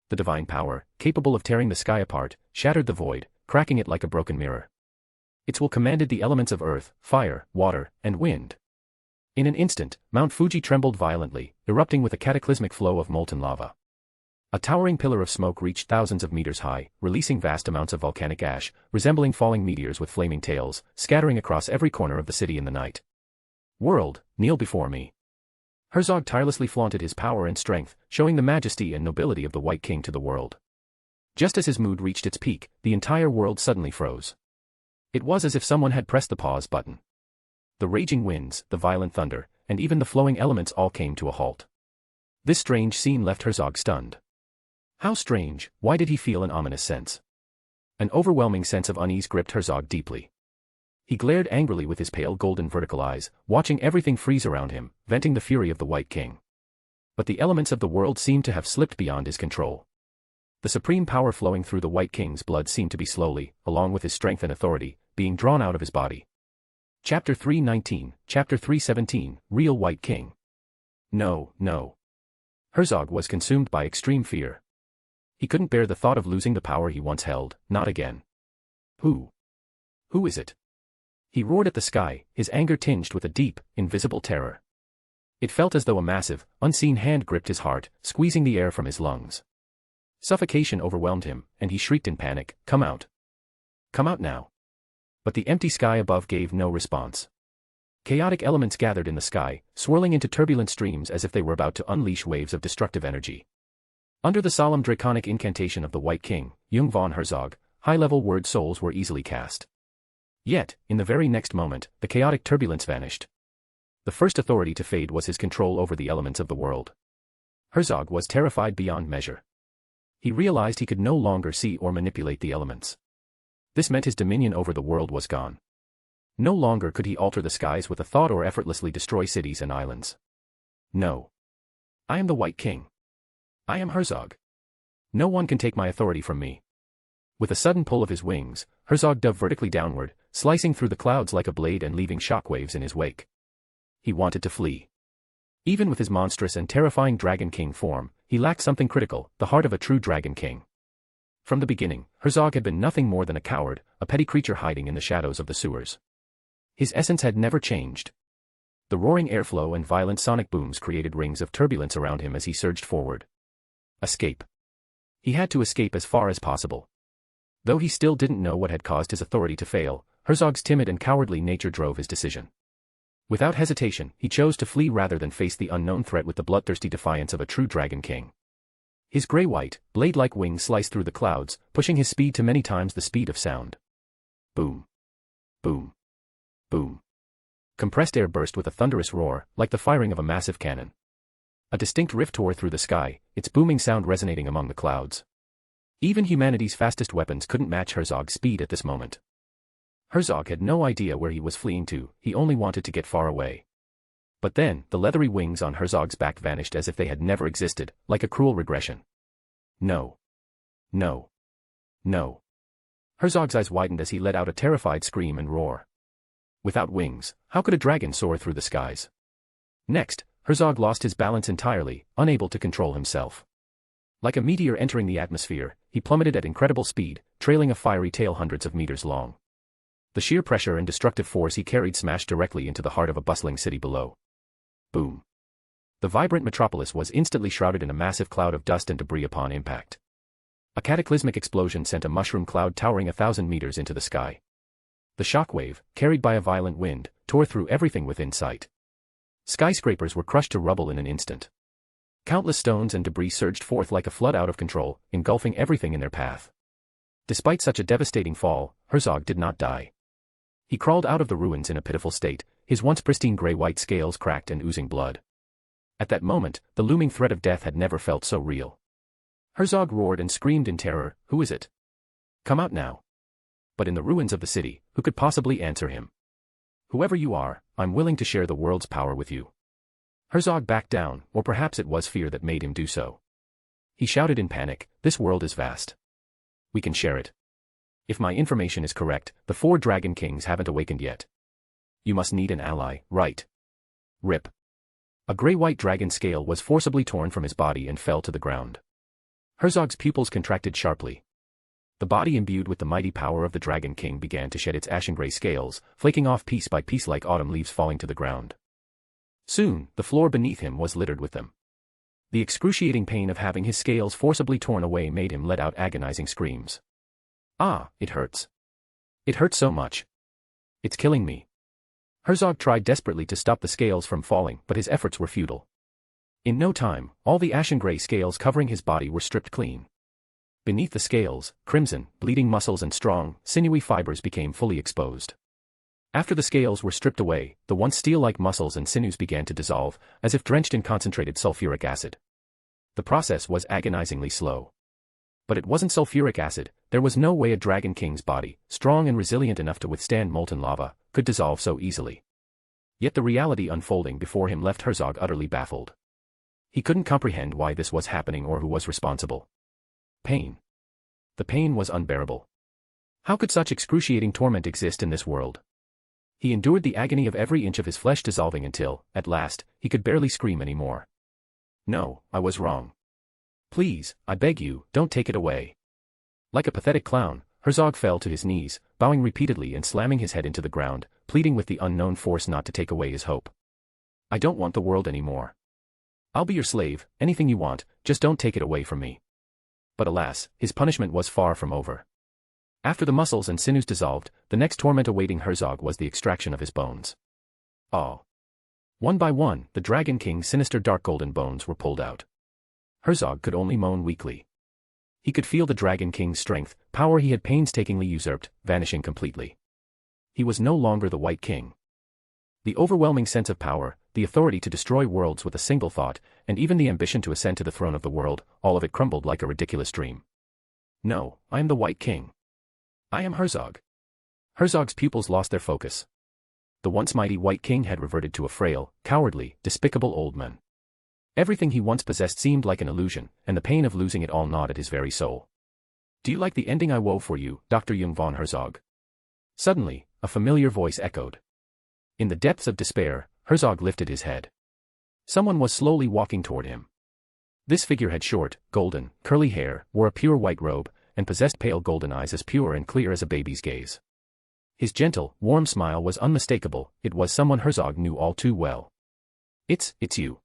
The divine power, capable of tearing the sky apart, shattered the void, cracking it like a broken mirror. Its will commanded the elements of earth, fire, water, and wind. In an instant, Mount Fuji trembled violently, erupting with a cataclysmic flow of molten lava. A towering pillar of smoke reached thousands of meters high, releasing vast amounts of volcanic ash, resembling falling meteors with flaming tails, scattering across every corner of the city in the night. World, kneel before me. Herzog tirelessly flaunted his power and strength, showing the majesty and nobility of the White King to the world. Just as his mood reached its peak, the entire world suddenly froze. It was as if someone had pressed the pause button. The raging winds, the violent thunder, and even the flowing elements all came to a halt. This strange scene left Herzog stunned. How strange, why did he feel an ominous sense? An overwhelming sense of unease gripped Herzog deeply. He glared angrily with his pale golden vertical eyes, watching everything freeze around him, venting the fury of the White King. But the elements of the world seemed to have slipped beyond his control. The supreme power flowing through the White King's blood seemed to be slowly, along with his strength and authority, being drawn out of his body. Chapter 319, Chapter 317, Real White King. No, no. Herzog was consumed by extreme fear. He couldn't bear the thought of losing the power he once held, not again. Who is it? He roared at the sky, his anger tinged with a deep, invisible terror. It felt as though a massive, unseen hand gripped his heart, squeezing the air from his lungs. Suffocation overwhelmed him, and he shrieked in panic, "Come out! Come out now!" But the empty sky above gave no response. Chaotic elements gathered in the sky, swirling into turbulent streams as if they were about to unleash waves of destructive energy. Under the solemn draconic incantation of the White King, Jung von Herzog, high-level word souls were easily cast. Yet, in the very next moment, the chaotic turbulence vanished. The first authority to fade was his control over the elements of the world. Herzog was terrified beyond measure. He realized he could no longer see or manipulate the elements. This meant his dominion over the world was gone. No longer could he alter the skies with a thought or effortlessly destroy cities and islands. No. I am the White King. I am Herzog. No one can take my authority from me. With a sudden pull of his wings, Herzog dove vertically downward, slicing through the clouds like a blade and leaving shockwaves in his wake. He wanted to flee. Even with his monstrous and terrifying Dragon King form, he lacked something critical, the heart of a true Dragon King. From the beginning, Herzog had been nothing more than a coward, a petty creature hiding in the shadows of the sewers. His essence had never changed. The roaring airflow and violent sonic booms created rings of turbulence around him as he surged forward. Escape. He had to escape as far as possible. Though he still didn't know what had caused his authority to fail, Herzog's timid and cowardly nature drove his decision. Without hesitation, he chose to flee rather than face the unknown threat with the bloodthirsty defiance of a true Dragon King. His gray-white, blade-like wings sliced through the clouds, pushing his speed to many times the speed of sound. Boom. Boom. Boom. Compressed air burst with a thunderous roar, like the firing of a massive cannon. A distinct rift tore through the sky, its booming sound resonating among the clouds. Even humanity's fastest weapons couldn't match Herzog's speed at this moment. Herzog had no idea where he was fleeing to, he only wanted to get far away. But then, the leathery wings on Herzog's back vanished as if they had never existed, like a cruel regression. No. No. No. Herzog's eyes widened as he let out a terrified scream and roar. Without wings, how could a dragon soar through the skies? Next, Herzog lost his balance entirely, unable to control himself. Like a meteor entering the atmosphere, he plummeted at incredible speed, trailing a fiery tail hundreds of meters long. The sheer pressure and destructive force he carried smashed directly into the heart of a bustling city below. Boom. The vibrant metropolis was instantly shrouded in a massive cloud of dust and debris upon impact. A cataclysmic explosion sent a mushroom cloud towering 1,000 meters into the sky. The shockwave, carried by a violent wind, tore through everything within sight. Skyscrapers were crushed to rubble in an instant. Countless stones and debris surged forth like a flood out of control, engulfing everything in their path. Despite such a devastating fall, Herzog did not die. He crawled out of the ruins in a pitiful state, his once pristine gray-white scales cracked and oozing blood. At that moment, the looming threat of death had never felt so real. Herzog roared and screamed in terror, "Who is it? Come out now!" But in the ruins of the city, who could possibly answer him? Whoever you are, I'm willing to share the world's power with you. Herzog backed down, or perhaps it was fear that made him do so. He shouted in panic, "This world is vast. We can share it. If my information is correct, the 4 Dragon Kings haven't awakened yet. You must need an ally, right?" Rip. A gray-white dragon scale was forcibly torn from his body and fell to the ground. Herzog's pupils contracted sharply. The body imbued with the mighty power of the Dragon King began to shed its ashen-gray scales, flaking off piece by piece like autumn leaves falling to the ground. Soon, the floor beneath him was littered with them. The excruciating pain of having his scales forcibly torn away made him let out agonizing screams. "Ah, it hurts. It hurts so much. It's killing me." Herzog tried desperately to stop the scales from falling, but his efforts were futile. In no time, all the ashen-gray scales covering his body were stripped clean. Beneath the scales, crimson, bleeding muscles and strong, sinewy fibers became fully exposed. After the scales were stripped away, the once steel-like muscles and sinews began to dissolve, as if drenched in concentrated sulfuric acid. The process was agonizingly slow. But it wasn't sulfuric acid. There was no way a Dragon King's body, strong and resilient enough to withstand molten lava, could dissolve so easily. Yet the reality unfolding before him left Herzog utterly baffled. He couldn't comprehend why this was happening or who was responsible. Pain. The pain was unbearable. How could such excruciating torment exist in this world? He endured the agony of every inch of his flesh dissolving until, at last, he could barely scream anymore. "No, I was wrong. Please, I beg you, don't take it away." Like a pathetic clown, Herzog fell to his knees, bowing repeatedly and slamming his head into the ground, pleading with the unknown force not to take away his hope. "I don't want the world anymore. I'll be your slave, anything you want, just don't take it away from me." But alas, his punishment was far from over. After the muscles and sinews dissolved, the next torment awaiting Herzog was the extraction of his bones. Oh. One by one, the Dragon King's sinister dark golden bones were pulled out. Herzog could only moan weakly. He could feel the Dragon King's strength, power he had painstakingly usurped, vanishing completely. He was no longer the White King. The overwhelming sense of power, the authority to destroy worlds with a single thought, and even the ambition to ascend to the throne of the world, all of it crumbled like a ridiculous dream. "No, I am the White King. I am Herzog." Herzog's pupils lost their focus. The once mighty White King had reverted to a frail, cowardly, despicable old man. Everything he once possessed seemed like an illusion, and the pain of losing it all gnawed at his very soul. "Do you like the ending I wove for you, Dr. Jung von Herzog?" Suddenly, a familiar voice echoed. In the depths of despair, Herzog lifted his head. Someone was slowly walking toward him. This figure had short, golden, curly hair, wore a pure white robe, and possessed pale golden eyes as pure and clear as a baby's gaze. His gentle, warm smile was unmistakable. It was someone Herzog knew all too well. It's you.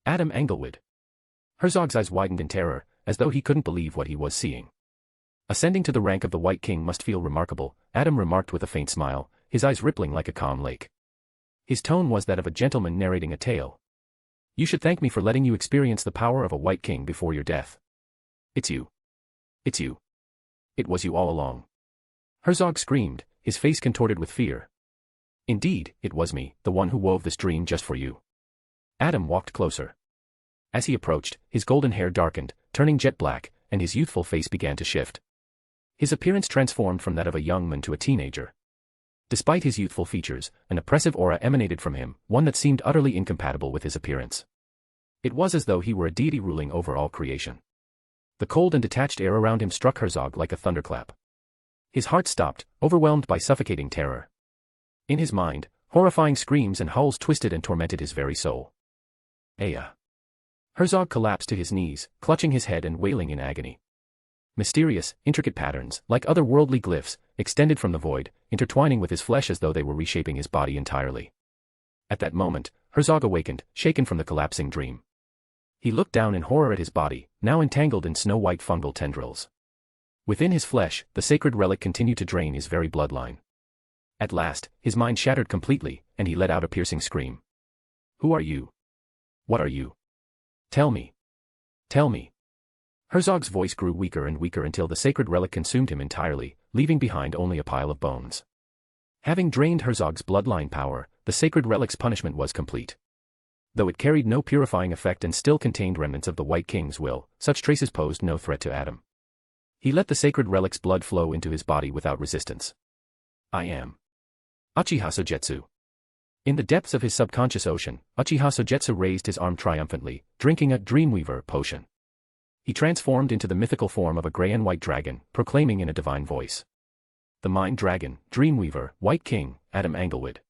Adam Englewood." Herzog's eyes widened in terror, as though he couldn't believe what he was seeing. "Ascending to the rank of the White King must feel remarkable," Adam remarked with a faint smile, his eyes rippling like a calm lake. His tone was that of a gentleman narrating a tale. "You should thank me for letting you experience the power of a White King before your death. It's you. It's you. It was you all along." Herzog screamed, his face contorted with fear. "Indeed, it was me, the one who wove this dream just for you." Adam walked closer. As he approached, his golden hair darkened, turning jet black, and his youthful face began to shift. His appearance transformed from that of a young man to a teenager. Despite his youthful features, an oppressive aura emanated from him, one that seemed utterly incompatible with his appearance. It was as though he were a deity ruling over all creation. The cold and detached air around him struck Herzog like a thunderclap. His heart stopped, overwhelmed by suffocating terror. In his mind, horrifying screams and howls twisted and tormented his very soul. "Aya!" Herzog collapsed to his knees, clutching his head and wailing in agony. Mysterious, intricate patterns, like otherworldly glyphs, extended from the void, intertwining with his flesh as though they were reshaping his body entirely. At that moment, Herzog awakened, shaken from the collapsing dream. He looked down in horror at his body, now entangled in snow-white fungal tendrils. Within his flesh, the sacred relic continued to drain his very bloodline. At last, his mind shattered completely, and he let out a piercing scream. "Who are you? What are you? Tell me. Tell me." Herzog's voice grew weaker and weaker until the sacred relic consumed him entirely, leaving behind only a pile of bones. Having drained Herzog's bloodline power, the sacred relic's punishment was complete. Though it carried no purifying effect and still contained remnants of the White King's will, such traces posed no threat to Adam. He let the sacred relic's blood flow into his body without resistance. I am Uchiha Sogetsu. In the depths of his subconscious ocean, Uchiha Sogetsu raised his arm triumphantly, drinking a Dreamweaver potion. He transformed into the mythical form of a grey and white dragon, proclaiming in a divine voice. The Mind Dragon, Dreamweaver, White King, Adam Englewood.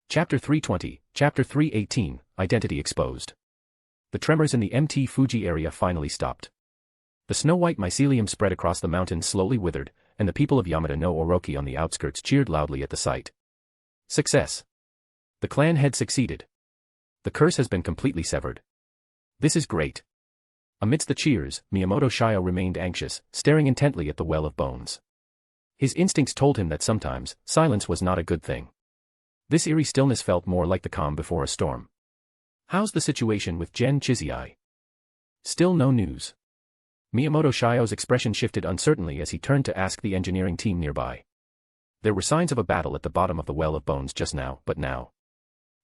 Chapter 320, Chapter 318, Identity Exposed. The tremors in the Mt. Fuji area finally stopped. The snow-white mycelium spread across the mountains slowly withered, and the people of Yamada no Orochi on the outskirts cheered loudly at the sight. Success. The clan had succeeded. The curse has been completely severed. This is great. Amidst the cheers, Miyamoto Shio remained anxious, staring intently at the well of bones. His instincts told him that sometimes, silence was not a good thing. This eerie stillness felt more like the calm before a storm. How's the situation with Gen Chizai? Still no news. Miyamoto Shio's expression shifted uncertainly as he turned to ask the engineering team nearby. There were signs of a battle at the bottom of the well of bones just now, but now.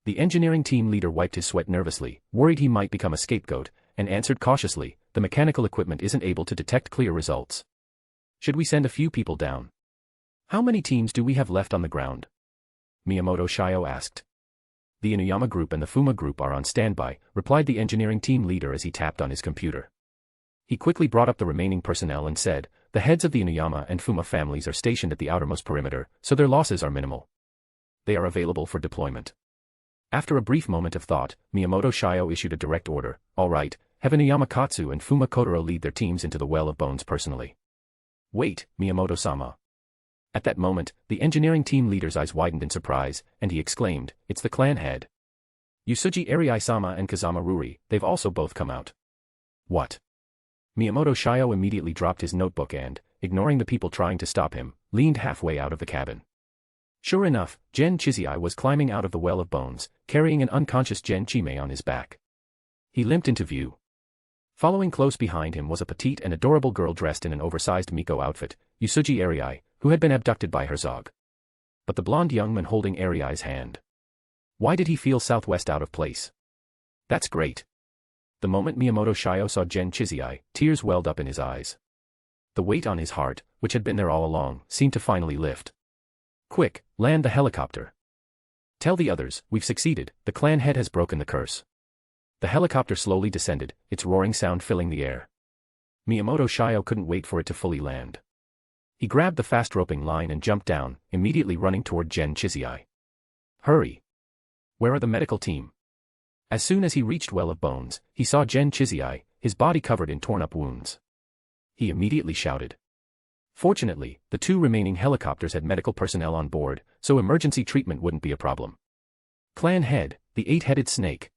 The engineering team leader wiped his sweat nervously, worried he might become a scapegoat, and answered cautiously, the mechanical equipment isn't able to detect clear results. Should we send a few people down? How many teams do we have left on the ground? Miyamoto Shio asked. The Inuyama group and the Fuma group are on standby, replied the engineering team leader as he tapped on his computer. He quickly brought up the remaining personnel and said, the heads of the Inuyama and Fuma families are stationed at the outermost perimeter, so their losses are minimal. They are available for deployment. After a brief moment of thought, Miyamoto Shio issued a direct order, all right, have Inuyama Katsu and Fuma Kotaro lead their teams into the Well of Bones personally. Wait, Miyamoto-sama. At that moment, the engineering team leader's eyes widened in surprise, and he exclaimed, it's the clan head. Yusuji Arai-sama and Kazama Ruri, they've also both come out. What? Miyamoto Shio immediately dropped his notebook and, ignoring the people trying to stop him, leaned halfway out of the cabin. Sure enough, Gen Chizai was climbing out of the Well of Bones, carrying an unconscious Gen Chime on his back. He limped into view. Following close behind him was a petite and adorable girl dressed in an oversized Miko outfit, Yusuji Arai, who had been abducted by Herzog. But the blonde young man holding Arai's hand. Why did he feel southwest out of place? That's great. The moment Miyamoto Shio saw Gen Chizai, tears welled up in his eyes. The weight on his heart, which had been there all along, seemed to finally lift. Quick, land the helicopter. Tell the others, we've succeeded, the clan head has broken the curse. The helicopter slowly descended, its roaring sound filling the air. Miyamoto Shio couldn't wait for it to fully land. He grabbed the fast roping line and jumped down, immediately running toward Gen Chizai. Hurry! Where are the medical team? As soon as he reached Well of Bones, he saw Gen Chizai, his body covered in torn-up wounds. He immediately shouted. Fortunately, the two remaining helicopters had medical personnel on board, so emergency treatment wouldn't be a problem. Clan head, the eight-headed snake.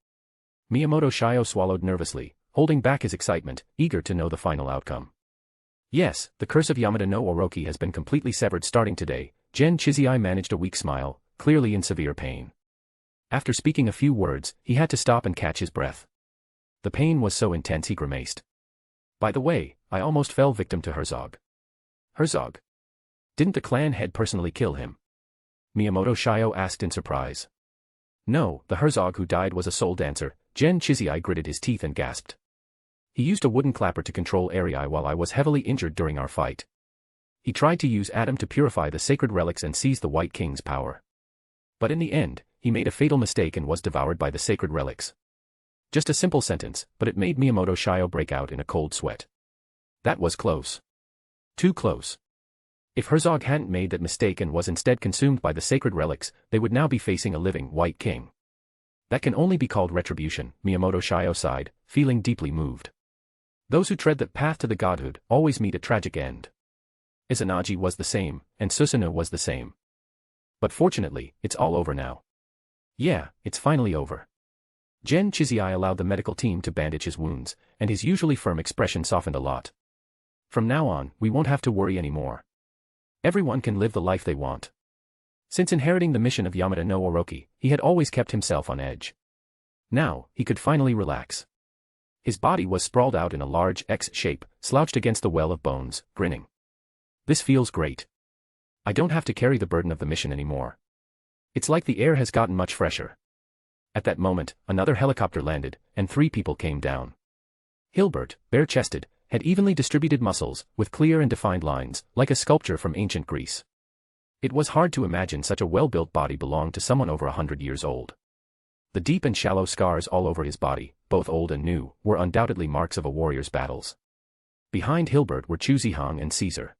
Miyamoto Shio swallowed nervously, holding back his excitement, eager to know the final outcome. Yes, the curse of Yamada no Orochi has been completely severed starting today. Gen Chizai managed a weak smile, clearly in severe pain. After speaking a few words, he had to stop and catch his breath. The pain was so intense he grimaced. By the way, I almost fell victim to Herzog. Herzog? Didn't the clan head personally kill him? Miyamoto Shio asked in surprise. No, the Herzog who died was a soul dancer. Gen Chizai gritted his teeth and gasped. He used a wooden clapper to control Arai while I was heavily injured during our fight. He tried to use Adam to purify the sacred relics and seize the White King's power. But in the end, he made a fatal mistake and was devoured by the sacred relics. Just a simple sentence, but it made Miyamoto Shio break out in a cold sweat. That was close. Too close. If Herzog hadn't made that mistake and was instead consumed by the sacred relics, they would now be facing a living White King. That can only be called retribution, Miyamoto Shio sighed, feeling deeply moved. Those who tread the path to the godhood always meet a tragic end. Izanagi was the same, and Susanoo was the same. But fortunately, it's all over now. Yeah, it's finally over. Gen Chizai allowed the medical team to bandage his wounds, and his usually firm expression softened a lot. From now on, we won't have to worry anymore. Everyone can live the life they want. Since inheriting the mission of Yamada no Orochi, he had always kept himself on edge. Now, he could finally relax. His body was sprawled out in a large X shape, slouched against the Well of Bones, grinning. This feels great. I don't have to carry the burden of the mission anymore. It's like the air has gotten much fresher. At that moment, another helicopter landed, and 3 people came down. Hilbert, bare-chested, had evenly distributed muscles, with clear and defined lines, like a sculpture from ancient Greece. It was hard to imagine such a well-built body belonged to someone over 100 years old. The deep and shallow scars all over his body, both old and new, were undoubtedly marks of a warrior's battles. Behind Hilbert were Chu Zihang and Caesar.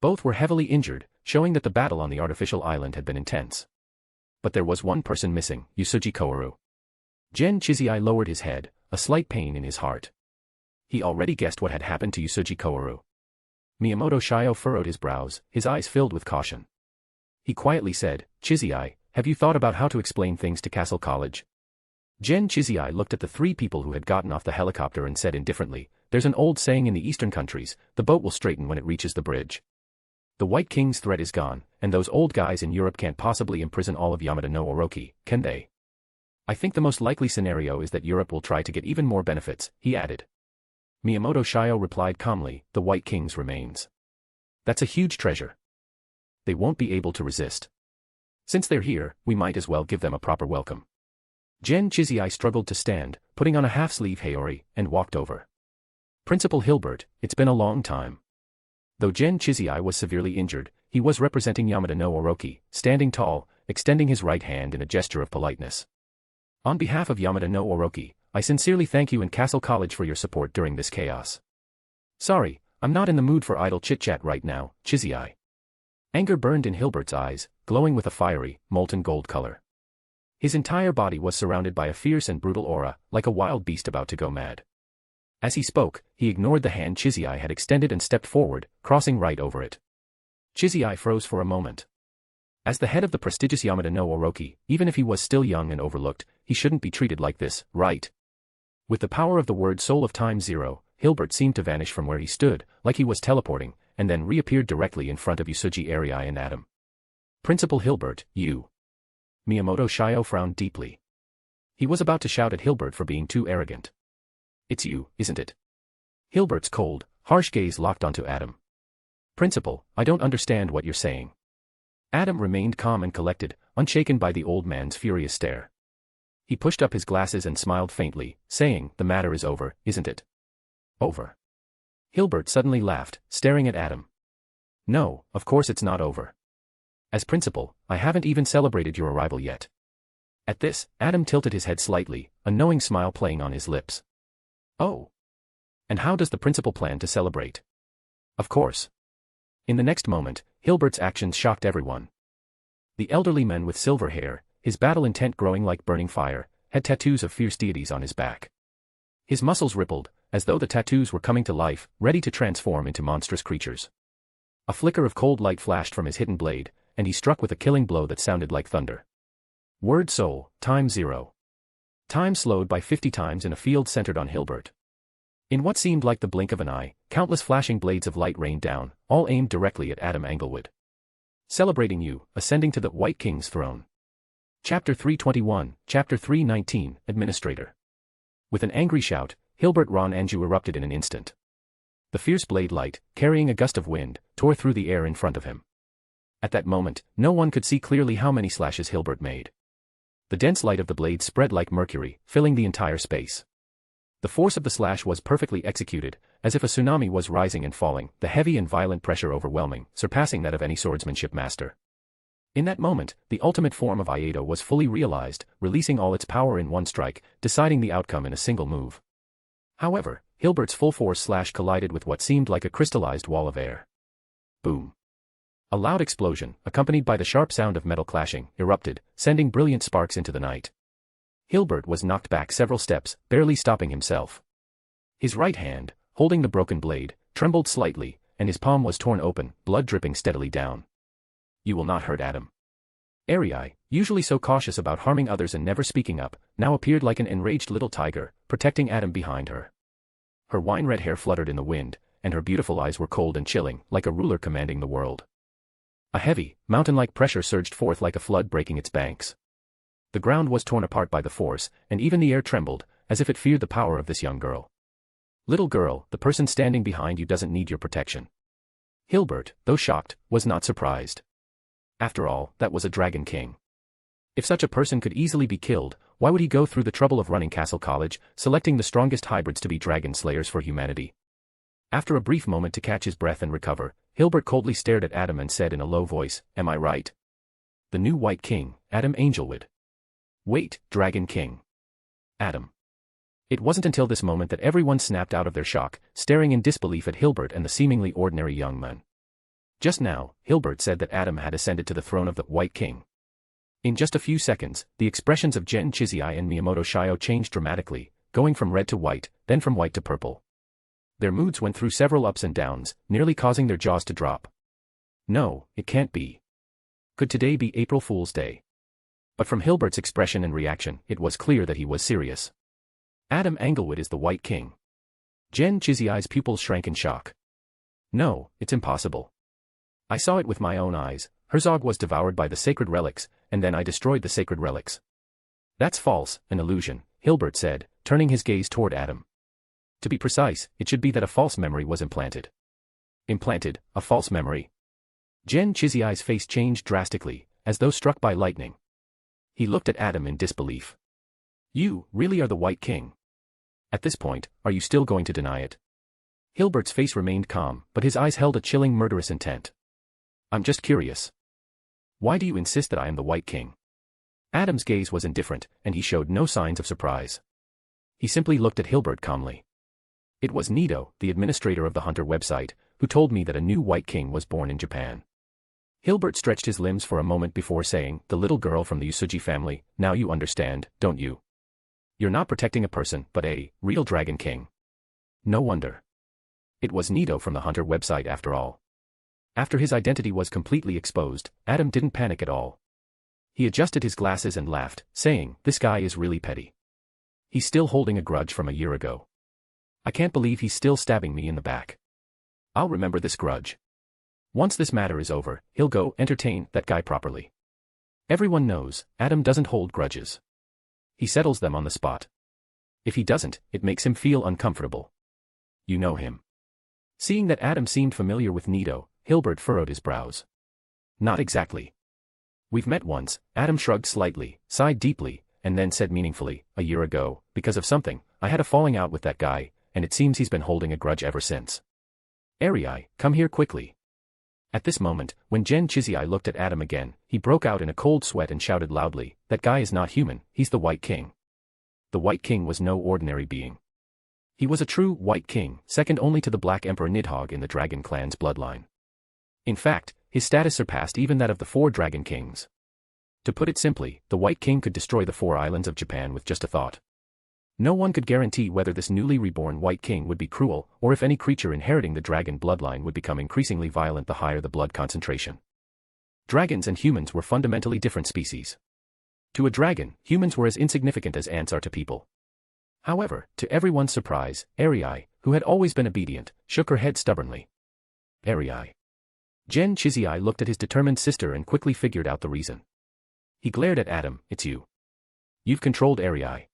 Both were heavily injured, showing that the battle on the artificial island had been intense. But there was one person missing, Usuji Koharu. Gen Chizai lowered his head, a slight pain in his heart. He already guessed what had happened to Usuji Koharu. Miyamoto Shio furrowed his brows, his eyes filled with caution. He quietly said, Chizai, have you thought about how to explain things to Castle College? Gen Chizai looked at the three people who had gotten off the helicopter and said indifferently, there's an old saying in the eastern countries, the boat will straighten when it reaches the bridge. The White King's threat is gone, and those old guys in Europe can't possibly imprison all of Yamada no Orochi, can they? I think the most likely scenario is that Europe will try to get even more benefits, he added. Miyamoto Shio replied calmly, the White King's remains. That's a huge treasure. They won't be able to resist. Since they're here, we might as well give them a proper welcome. Gen Chizai struggled to stand, putting on a half-sleeve haori, and walked over. Principal Hilbert, it's been a long time. Though Gen Chizai was severely injured, he was representing Yamada no Orochi, standing tall, extending his right hand in a gesture of politeness. On behalf of Yamada no Orochi, I sincerely thank you and Castle College for your support during this chaos. Sorry, I'm not in the mood for idle chit-chat right now, Chizai. Anger burned in Hilbert's eyes, glowing with a fiery, molten gold color. His entire body was surrounded by a fierce and brutal aura, like a wild beast about to go mad. As he spoke, he ignored the hand Chizai had extended and stepped forward, crossing right over it. Chizai froze for a moment. As the head of the prestigious Yamada no Orochi, even if he was still young and overlooked, he shouldn't be treated like this, right? With the power of the word Soul of Time Zero, Hilbert seemed to vanish from where he stood, like he was teleporting, and then reappeared directly in front of Usuji Arai and Adam. Principal Hilbert, you. Miyamoto Shio frowned deeply. He was about to shout at Hilbert for being too arrogant. It's you, isn't it? Hilbert's cold, harsh gaze locked onto Adam. Principal, I don't understand what you're saying. Adam remained calm and collected, unshaken by the old man's furious stare. He pushed up his glasses and smiled faintly, saying, the matter is over, isn't it? Over. Hilbert suddenly laughed, staring at Adam. No, of course it's not over. As principal, I haven't even celebrated your arrival yet. At this, Adam tilted his head slightly, a knowing smile playing on his lips. Oh. And how does the principal plan to celebrate? Of course. In the next moment, Hilbert's actions shocked everyone. The elderly man with silver hair, his battle intent growing like burning fire, had tattoos of fierce deities on his back. His muscles rippled, as though the tattoos were coming to life, ready to transform into monstrous creatures. A flicker of cold light flashed from his hidden blade, and he struck with a killing blow that sounded like thunder. Word Soul, Time Zero. Time slowed by 50 times in a field centered on Hilbert. In what seemed like the blink of an eye, countless flashing blades of light rained down, all aimed directly at Adam Englewood. Celebrating you, ascending to the White King's throne. Chapter 321, Chapter 319, Administrator. With an angry shout, Hilbert Ron Anju erupted in an instant. The fierce blade light, carrying a gust of wind, tore through the air in front of him. At that moment, no one could see clearly how many slashes Hilbert made. The dense light of the blade spread like mercury, filling the entire space. The force of the slash was perfectly executed, as if a tsunami was rising and falling, the heavy and violent pressure overwhelming, surpassing that of any swordsmanship master. In that moment, the ultimate form of Iaido was fully realized, releasing all its power in one strike, deciding the outcome in a single move. However, Hilbert's full-force slash collided with what seemed like a crystallized wall of air. Boom. A loud explosion, accompanied by the sharp sound of metal clashing, erupted, sending brilliant sparks into the night. Hilbert was knocked back several steps, barely stopping himself. His right hand, holding the broken blade, trembled slightly, and his palm was torn open, blood dripping steadily down. You will not hurt Adam. Arai, usually so cautious about harming others and never speaking up, now appeared like an enraged little tiger, protecting Adam behind her. Her wine-red hair fluttered in the wind, and her beautiful eyes were cold and chilling, like a ruler commanding the world. A heavy, mountain-like pressure surged forth like a flood breaking its banks. The ground was torn apart by the force, and even the air trembled, as if it feared the power of this young girl. Little girl, the person standing behind you doesn't need your protection. Hilbert, though shocked, was not surprised. After all, that was a Dragon King. If such a person could easily be killed, why would he go through the trouble of running Castle College, selecting the strongest hybrids to be dragon slayers for humanity? After a brief moment to catch his breath and recover, Hilbert coldly stared at Adam and said in a low voice, "Am I right?" The new White King, Adam Angelwood. Wait, Dragon King. Adam. It wasn't until this moment that everyone snapped out of their shock, staring in disbelief at Hilbert and the seemingly ordinary young man. Just now, Hilbert said that Adam had ascended to the throne of the White King. In just a few seconds, the expressions of Gen Chizai and Miyamoto Shio changed dramatically, going from red to white, then from white to purple. Their moods went through several ups and downs, nearly causing their jaws to drop. No, it can't be. Could today be April Fool's Day? But from Hilbert's expression and reaction, it was clear that he was serious. Adam Anglewood is the White King. Gen Chizai's pupils shrank in shock. No, it's impossible. I saw it with my own eyes. Herzog was devoured by the sacred relics, and then I destroyed the sacred relics. That's false, an illusion, Hilbert said, turning his gaze toward Adam. To be precise, it should be that a false memory was implanted. Implanted, a false memory? Gen Chizai's face changed drastically, as though struck by lightning. He looked at Adam in disbelief. You, really are the White King? At this point, are you still going to deny it? Hilbert's face remained calm, but his eyes held a chilling murderous intent. I'm just curious. Why do you insist that I am the White King? Adam's gaze was indifferent, and he showed no signs of surprise. He simply looked at Hilbert calmly. It was Nido, the administrator of the Hunter website, who told me that a new White King was born in Japan. Hilbert stretched his limbs for a moment before saying, the little girl from the Usugi family, now you understand, don't you? You're not protecting a person, but a real Dragon King. No wonder. It was Nido from the Hunter website after all. After his identity was completely exposed, Adam didn't panic at all. He adjusted his glasses and laughed, saying, this guy is really petty. He's still holding a grudge from a year ago. I can't believe he's still stabbing me in the back. I'll remember this grudge. Once this matter is over, he'll go entertain that guy properly. Everyone knows, Adam doesn't hold grudges. He settles them on the spot. If he doesn't, it makes him feel uncomfortable. You know him. Seeing that Adam seemed familiar with Nido, Hilbert furrowed his brows. Not exactly. We've met once, Adam shrugged slightly, sighed deeply, and then said meaningfully, a year ago, because of something, I had a falling out with that guy, and it seems he's been holding a grudge ever since. Arai, come here quickly. At this moment, when Gen Chizai looked at Adam again, he broke out in a cold sweat and shouted loudly, that guy is not human, he's the White King. The White King was no ordinary being. He was a true White King, second only to the Black Emperor Nidhogg in the Dragon clan's bloodline. In fact, his status surpassed even that of the 4 Dragon Kings. To put it simply, the White King could destroy the 4 islands of Japan with just a thought. No one could guarantee whether this newly reborn White King would be cruel, or if any creature inheriting the dragon bloodline would become increasingly violent the higher the blood concentration. Dragons and humans were fundamentally different species. To a dragon, humans were as insignificant as ants are to people. However, to everyone's surprise, Arai, who had always been obedient, shook her head stubbornly. Arai. Gen Chizai looked at his determined sister and quickly figured out the reason. He glared at Adam, it's you. You've controlled Arai.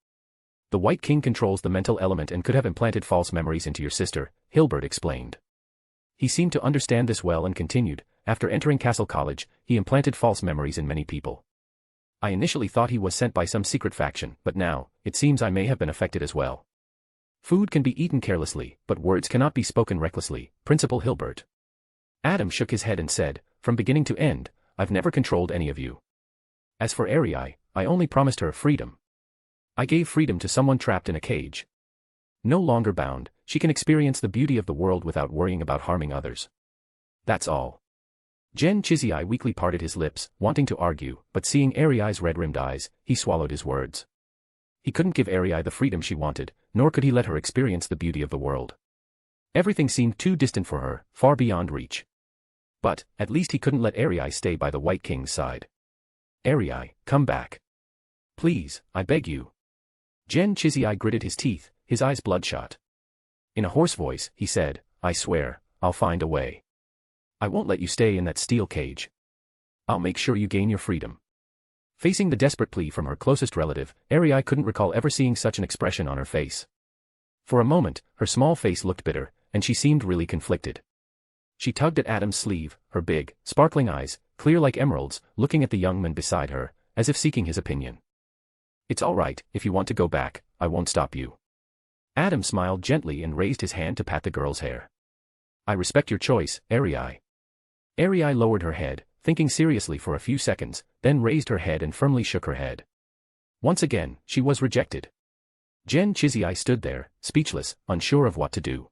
The White King controls the mental element and could have implanted false memories into your sister, Hilbert explained. He seemed to understand this well and continued, after entering Castle College, he implanted false memories in many people. I initially thought he was sent by some secret faction, but now, it seems I may have been affected as well. Food can be eaten carelessly, but words cannot be spoken recklessly, Principal Hilbert. Adam shook his head and said, from beginning to end, I've never controlled any of you. As for Arai, I only promised her freedom. I gave freedom to someone trapped in a cage. No longer bound, she can experience the beauty of the world without worrying about harming others. That's all. Gen Chizai weakly parted his lips, wanting to argue, but seeing Arai's red-rimmed eyes, he swallowed his words. He couldn't give Arai the freedom she wanted, nor could he let her experience the beauty of the world. Everything seemed too distant for her, far beyond reach. But, at least he couldn't let Arai stay by the White King's side. Arai, come back. Please, I beg you. Gen Chizai gritted his teeth, his eyes bloodshot. In a hoarse voice, he said, I swear, I'll find a way. I won't let you stay in that steel cage. I'll make sure you gain your freedom. Facing the desperate plea from her closest relative, Arai couldn't recall ever seeing such an expression on her face. For a moment, her small face looked bitter, and she seemed really conflicted. She tugged at Adam's sleeve, her big, sparkling eyes, clear like emeralds, looking at the young man beside her, as if seeking his opinion. It's all right, if you want to go back, I won't stop you. Adam smiled gently and raised his hand to pat the girl's hair. I respect your choice, Arii. Arii lowered her head, thinking seriously for a few seconds, then raised her head and firmly shook her head. Once again, she was rejected. Gen Chizii stood there, speechless, unsure of what to do.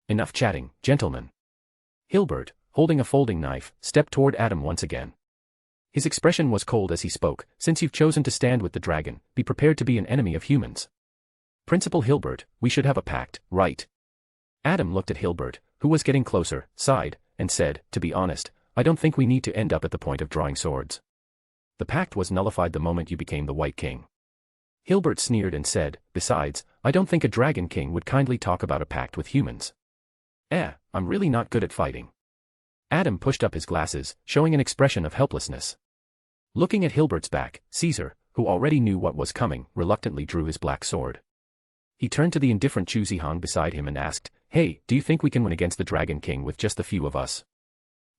Enough chatting, gentlemen. Hilbert, holding a folding knife, stepped toward Adam once again. His expression was cold as he spoke. Since you've chosen to stand with the dragon, be prepared to be an enemy of humans. Principal Hilbert, we should have a pact, right? Adam looked at Hilbert, who was getting closer, sighed, and said, to be honest, I don't think we need to end up at the point of drawing swords. The pact was nullified the moment you became the White King. Hilbert sneered and said, besides, I don't think a Dragon King would kindly talk about a pact with humans. I'm really not good at fighting. Adam pushed up his glasses, showing an expression of helplessness. Looking at Hilbert's back, Caesar, who already knew what was coming, reluctantly drew his black sword. He turned to the indifferent Chu Zihang beside him and asked, hey, do you think we can win against the Dragon King with just the few of us?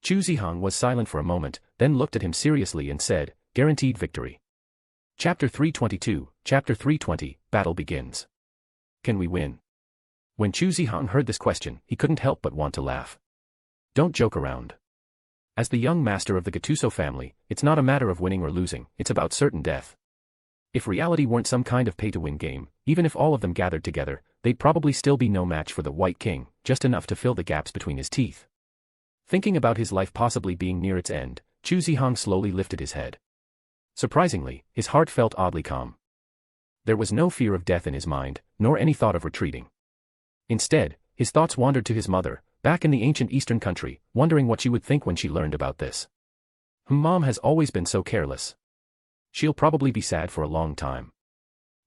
Chu Zihang was silent for a moment, then looked at him seriously and said, guaranteed victory. Chapter 322, Chapter 320, Battle begins. Can we win? When Chu Zihang heard this question, he couldn't help but want to laugh. Don't joke around. As the young master of the Gattuso family, it's not a matter of winning or losing, it's about certain death. If reality weren't some kind of pay-to-win game, even if all of them gathered together, they'd probably still be no match for the White King, just enough to fill the gaps between his teeth. Thinking about his life possibly being near its end, Chu Zihang slowly lifted his head. Surprisingly, his heart felt oddly calm. There was no fear of death in his mind, nor any thought of retreating. Instead, his thoughts wandered to his mother, back in the ancient eastern country, wondering what she would think when she learned about this. Mom has always been so careless. She'll probably be sad for a long time.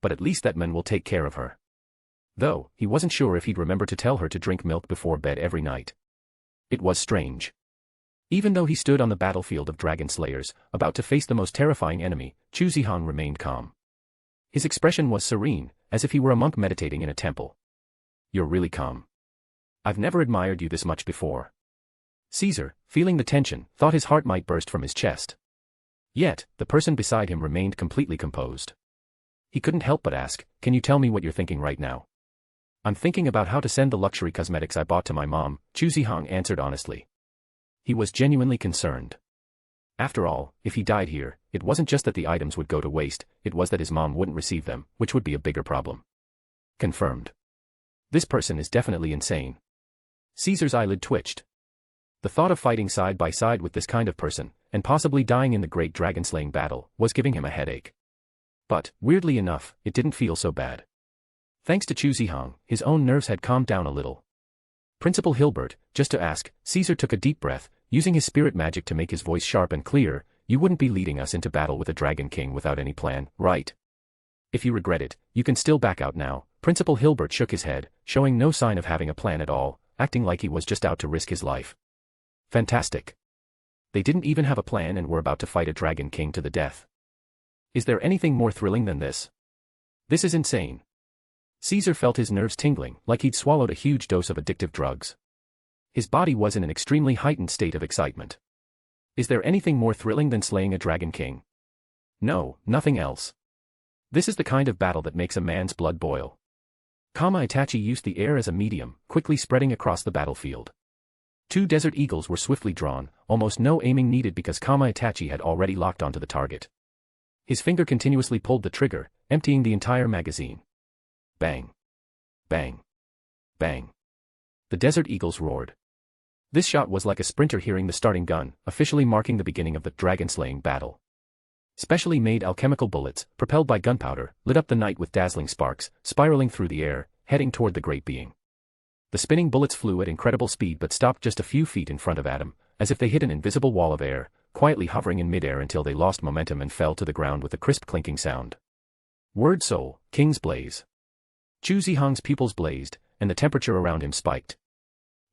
But at least that man will take care of her. Though, he wasn't sure if he'd remember to tell her to drink milk before bed every night. It was strange. Even though he stood on the battlefield of dragon slayers, about to face the most terrifying enemy, Chu Zihang remained calm. His expression was serene, as if he were a monk meditating in a temple. You're really calm. I've never admired you this much before. Caesar, feeling the tension, thought his heart might burst from his chest. Yet, the person beside him remained completely composed. He couldn't help but ask, can you tell me what you're thinking right now? I'm thinking about how to send the luxury cosmetics I bought to my mom, Chu Zihang answered honestly. He was genuinely concerned. After all, if he died here, it wasn't just that the items would go to waste, it was that his mom wouldn't receive them, which would be a bigger problem. Confirmed. This person is definitely insane. Caesar's eyelid twitched. The thought of fighting side by side with this kind of person, and possibly dying in the great dragon-slaying battle, was giving him a headache. But, weirdly enough, it didn't feel so bad. Thanks to Chu Zihang, his own nerves had calmed down a little. Principal Hilbert, just to ask, Caesar took a deep breath, using his spirit magic to make his voice sharp and clear, you wouldn't be leading us into battle with a Dragon King without any plan, right? If you regret it, you can still back out now. Principal Hilbert shook his head, showing no sign of having a plan at all, acting like he was just out to risk his life. Fantastic. They didn't even have a plan and were about to fight a Dragon King to the death. Is there anything more thrilling than this? This is insane. Caesar felt his nerves tingling, like he'd swallowed a huge dose of addictive drugs. His body was in an extremely heightened state of excitement. Is there anything more thrilling than slaying a Dragon King? No, nothing else. This is the kind of battle that makes a man's blood boil. Itachi used the air as a medium, quickly spreading across the battlefield. 2 desert eagles were swiftly drawn, almost no aiming needed because Itachi had already locked onto the target. His finger continuously pulled the trigger, emptying the entire magazine. Bang. Bang. Bang. The desert eagles roared. This shot was like a sprinter hearing the starting gun, officially marking the beginning of the dragon-slaying battle. Specially made alchemical bullets, propelled by gunpowder, lit up the night with dazzling sparks, spiraling through the air, heading toward the great being. The spinning bullets flew at incredible speed but stopped just a few feet in front of Adam, as if they hit an invisible wall of air, quietly hovering in midair until they lost momentum and fell to the ground with a crisp clinking sound. Word soul, King's Blaze. Chu Zihang's pupils blazed, and the temperature around him spiked.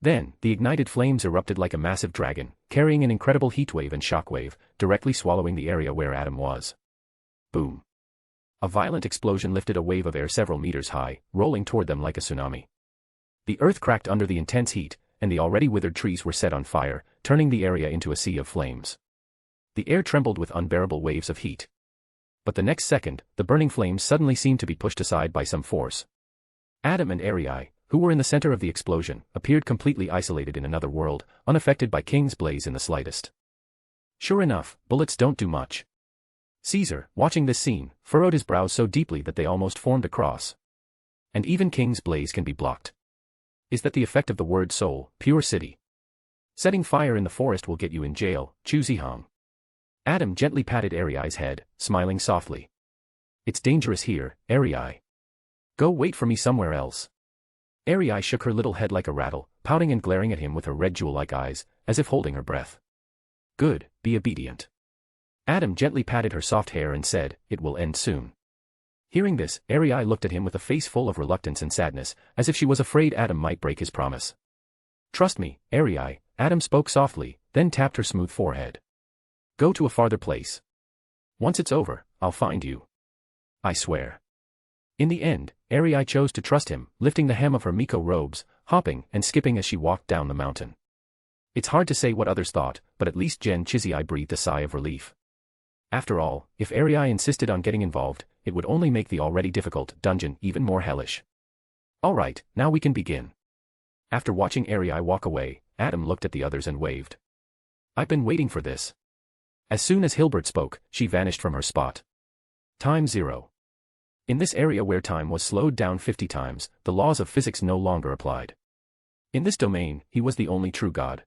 Then, the ignited flames erupted like a massive dragon, carrying an incredible heatwave and shockwave, directly swallowing the area where Adam was. Boom. A violent explosion lifted a wave of air several meters high, rolling toward them like a tsunami. The earth cracked under the intense heat, and the already withered trees were set on fire, turning the area into a sea of flames. The air trembled with unbearable waves of heat. But the next second, the burning flames suddenly seemed to be pushed aside by some force. Adam and Arii, who were in the center of the explosion, appeared completely isolated in another world, unaffected by King's blaze in the slightest. Sure enough, bullets don't do much. Caesar, watching this scene, furrowed his brows so deeply that they almost formed a cross. And even King's blaze can be blocked. Is that the effect of the word soul, pure city? Setting fire in the forest will get you in jail, Uchiha. Adam gently patted Ariai's head, smiling softly. It's dangerous here, Ariai. Go wait for me somewhere else. Ariai shook her little head like a rattle, pouting and glaring at him with her red jewel-like eyes, as if holding her breath. Good, be obedient. Adam gently patted her soft hair and said, it will end soon. Hearing this, Ariai looked at him with a face full of reluctance and sadness, as if she was afraid Adam might break his promise. Trust me, Ariai, Adam spoke softly, then tapped her smooth forehead. Go to a farther place. Once it's over, I'll find you. I swear. In the end, Ariai chose to trust him, lifting the hem of her Miko robes, hopping and skipping as she walked down the mountain. It's hard to say what others thought, but at least Gen Chizai breathed a sigh of relief. After all, if Ariai insisted on getting involved, it would only make the already difficult dungeon even more hellish. Alright, now we can begin. After watching Ariai walk away, Adam looked at the others and waved. I've been waiting for this. As soon as Hilbert spoke, she vanished from her spot. Time 0. In this area where time was slowed down 50 times, the laws of physics no longer applied. In this domain, he was the only true god.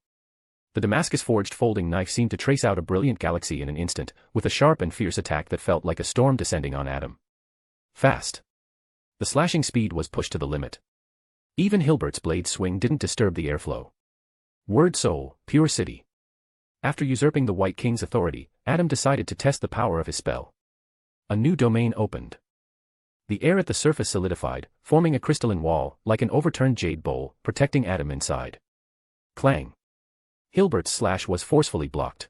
The Damascus-forged folding knife seemed to trace out a brilliant galaxy in an instant, with a sharp and fierce attack that felt like a storm descending on Adam. Fast. The slashing speed was pushed to the limit. Even Hilbert's blade swing didn't disturb the airflow. Word soul, pure city. After usurping the White King's authority, Adam decided to test the power of his spell. A new domain opened. The air at the surface solidified, forming a crystalline wall, like an overturned jade bowl, protecting Adam inside. Clang. Hilbert's slash was forcefully blocked.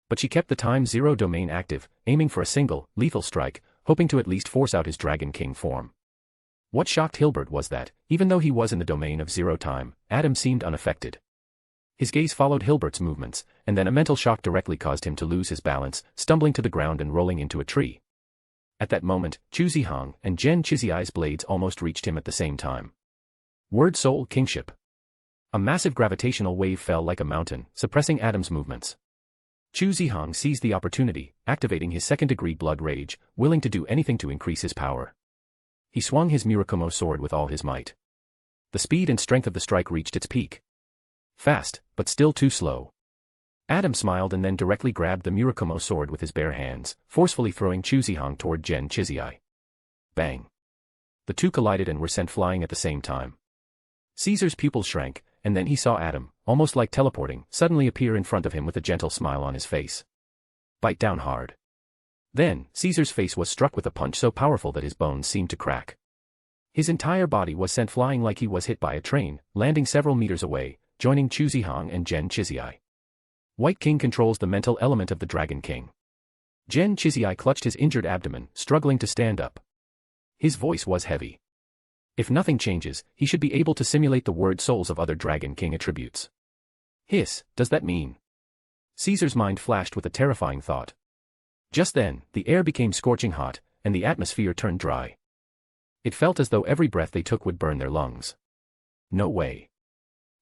But she kept the time 0 domain active, aiming for a single, lethal strike, hoping to at least force out his Dragon King form. What shocked Hilbert was that, even though he was in the domain of 0 time, Adam seemed unaffected. His gaze followed Hilbert's movements, and then a mental shock directly caused him to lose his balance, stumbling to the ground and rolling into a tree. At that moment, Chu Zihang and Gen Chizai's blades almost reached him at the same time. Word soul kingship. A massive gravitational wave fell like a mountain, suppressing Adam's movements. Chu Zihang seized the opportunity, activating his second-degree blood rage, willing to do anything to increase his power. He swung his Murakumo sword with all his might. The speed and strength of the strike reached its peak. Fast, but still too slow. Adam smiled and then directly grabbed the Murakumo sword with his bare hands, forcefully throwing Chu Zihang toward Gen Chizai. Bang. The two collided and were sent flying at the same time. Caesar's pupils shrank, and then he saw Adam, almost like teleporting, suddenly appear in front of him with a gentle smile on his face. Bite down hard. Then, Caesar's face was struck with a punch so powerful that his bones seemed to crack. His entire body was sent flying like he was hit by a train, landing several meters away, joining Chu Zihang and Gen Chizai. White King controls the mental element of the Dragon King. Gen Chizai clutched his injured abdomen, struggling to stand up. His voice was heavy. If nothing changes, he should be able to simulate the word souls of other Dragon King attributes. Hiss, does that mean? Caesar's mind flashed with a terrifying thought. Just then, the air became scorching hot, and the atmosphere turned dry. It felt as though every breath they took would burn their lungs. No way.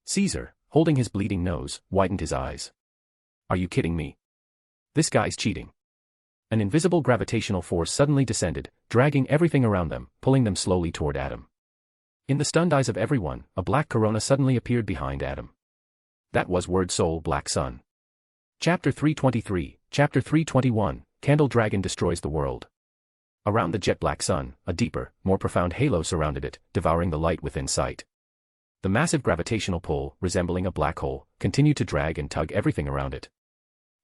Caesar, holding his bleeding nose, widened his eyes. Are you kidding me? This guy's cheating. An invisible gravitational force suddenly descended, dragging everything around them, pulling them slowly toward Adam. In the stunned eyes of everyone, a black corona suddenly appeared behind Adam. That was Word Soul Black Sun. Chapter 323, Chapter 321, Candle Dragon Destroys the World. Around the jet black sun, a deeper, more profound halo surrounded it, devouring the light within sight. The massive gravitational pull, resembling a black hole, continued to drag and tug everything around it.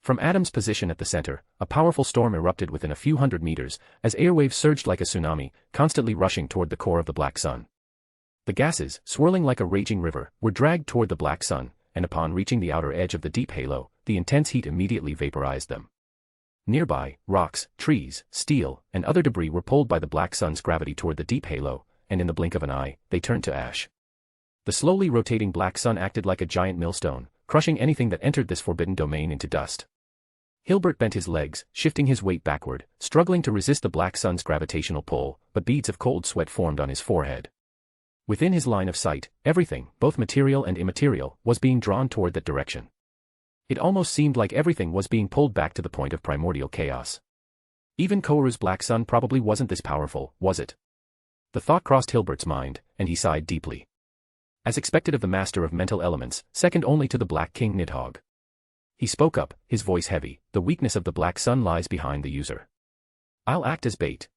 From Adam's position at the center, a powerful storm erupted within a few hundred meters, as airwaves surged like a tsunami, constantly rushing toward the core of the black sun. The gases, swirling like a raging river, were dragged toward the black sun, and upon reaching the outer edge of the deep halo, the intense heat immediately vaporized them. Nearby, rocks, trees, steel, and other debris were pulled by the black sun's gravity toward the deep halo, and in the blink of an eye, they turned to ash. The slowly rotating black sun acted like a giant millstone, crushing anything that entered this forbidden domain into dust. Hilbert bent his legs, shifting his weight backward, struggling to resist the black sun's gravitational pull, but beads of cold sweat formed on his forehead. Within his line of sight, everything, both material and immaterial, was being drawn toward that direction. It almost seemed like everything was being pulled back to the point of primordial chaos. Even Koru's black sun probably wasn't this powerful, was it? The thought crossed Hilbert's mind, and he sighed deeply. As expected of the master of mental elements, second only to the Black King Nidhogg. He spoke up, his voice heavy. The weakness of the black sun lies behind the user. I'll act as bait.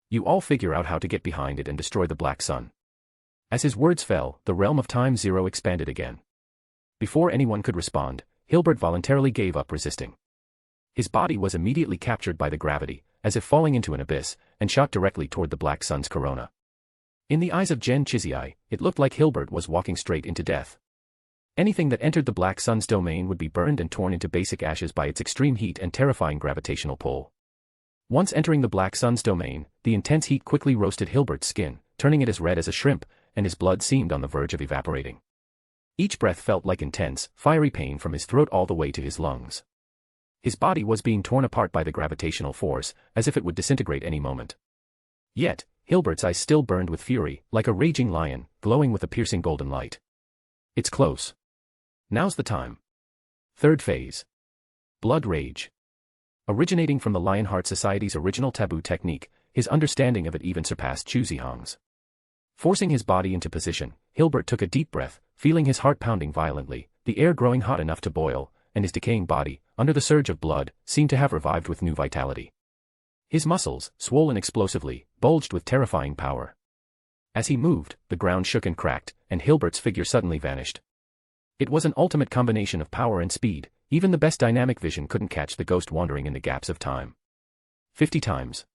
You all figure out how to get behind it and destroy the black sun. As his words fell, the realm of time zero expanded again. Before anyone could respond, Hilbert voluntarily gave up resisting. His body was immediately captured by the gravity, as if falling into an abyss, and shot directly toward the black sun's corona. In the eyes of Gen Chizai, it looked like Hilbert was walking straight into death. Anything that entered the black sun's domain would be burned and torn into basic ashes by its extreme heat and terrifying gravitational pull. Once entering the black sun's domain, the intense heat quickly roasted Hilbert's skin, turning it as red as a shrimp, and his blood seemed on the verge of evaporating. Each breath felt like intense, fiery pain from his throat all the way to his lungs. His body was being torn apart by the gravitational force, as if it would disintegrate any moment. Yet, Hilbert's eyes still burned with fury, like a raging lion, glowing with a piercing golden light. It's close. Now's the time. Third phase. Blood rage. Originating from the Lionheart Society's original taboo technique, his understanding of it even surpassed Chu Zihang's. Forcing his body into position, Hilbert took a deep breath, feeling his heart pounding violently, the air growing hot enough to boil, and his decaying body, under the surge of blood, seemed to have revived with new vitality. His muscles, swollen explosively, bulged with terrifying power. As he moved, the ground shook and cracked, and Hilbert's figure suddenly vanished. It was an ultimate combination of power and speed. Even the best dynamic vision couldn't catch the ghost wandering in the gaps of time. 50 times.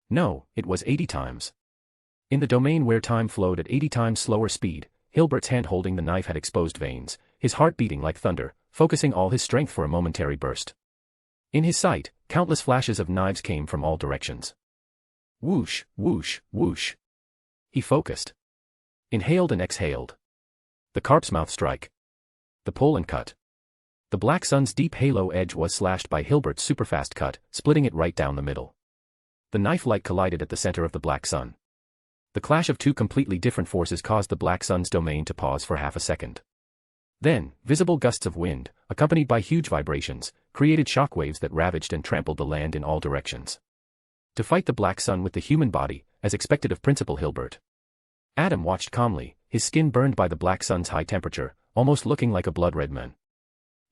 No, it was 80 times. In the domain where time flowed at 80 times slower speed, Hilbert's hand holding the knife had exposed veins, his heart beating like thunder, focusing all his strength for a momentary burst. In his sight, countless flashes of knives came from all directions. Whoosh, whoosh, whoosh. He focused. Inhaled and exhaled. The carp's mouth strike. The pull and cut. The black sun's deep halo edge was slashed by Hilbert's superfast cut, splitting it right down the middle. The knife light collided at the center of the black sun. The clash of two completely different forces caused the black sun's domain to pause for half a second. Then, visible gusts of wind, accompanied by huge vibrations, created shockwaves that ravaged and trampled the land in all directions. To fight the black sun with the human body, as expected of Principal Hilbert. Adam watched calmly, his skin burned by the black sun's high temperature, almost looking like a blood-red man.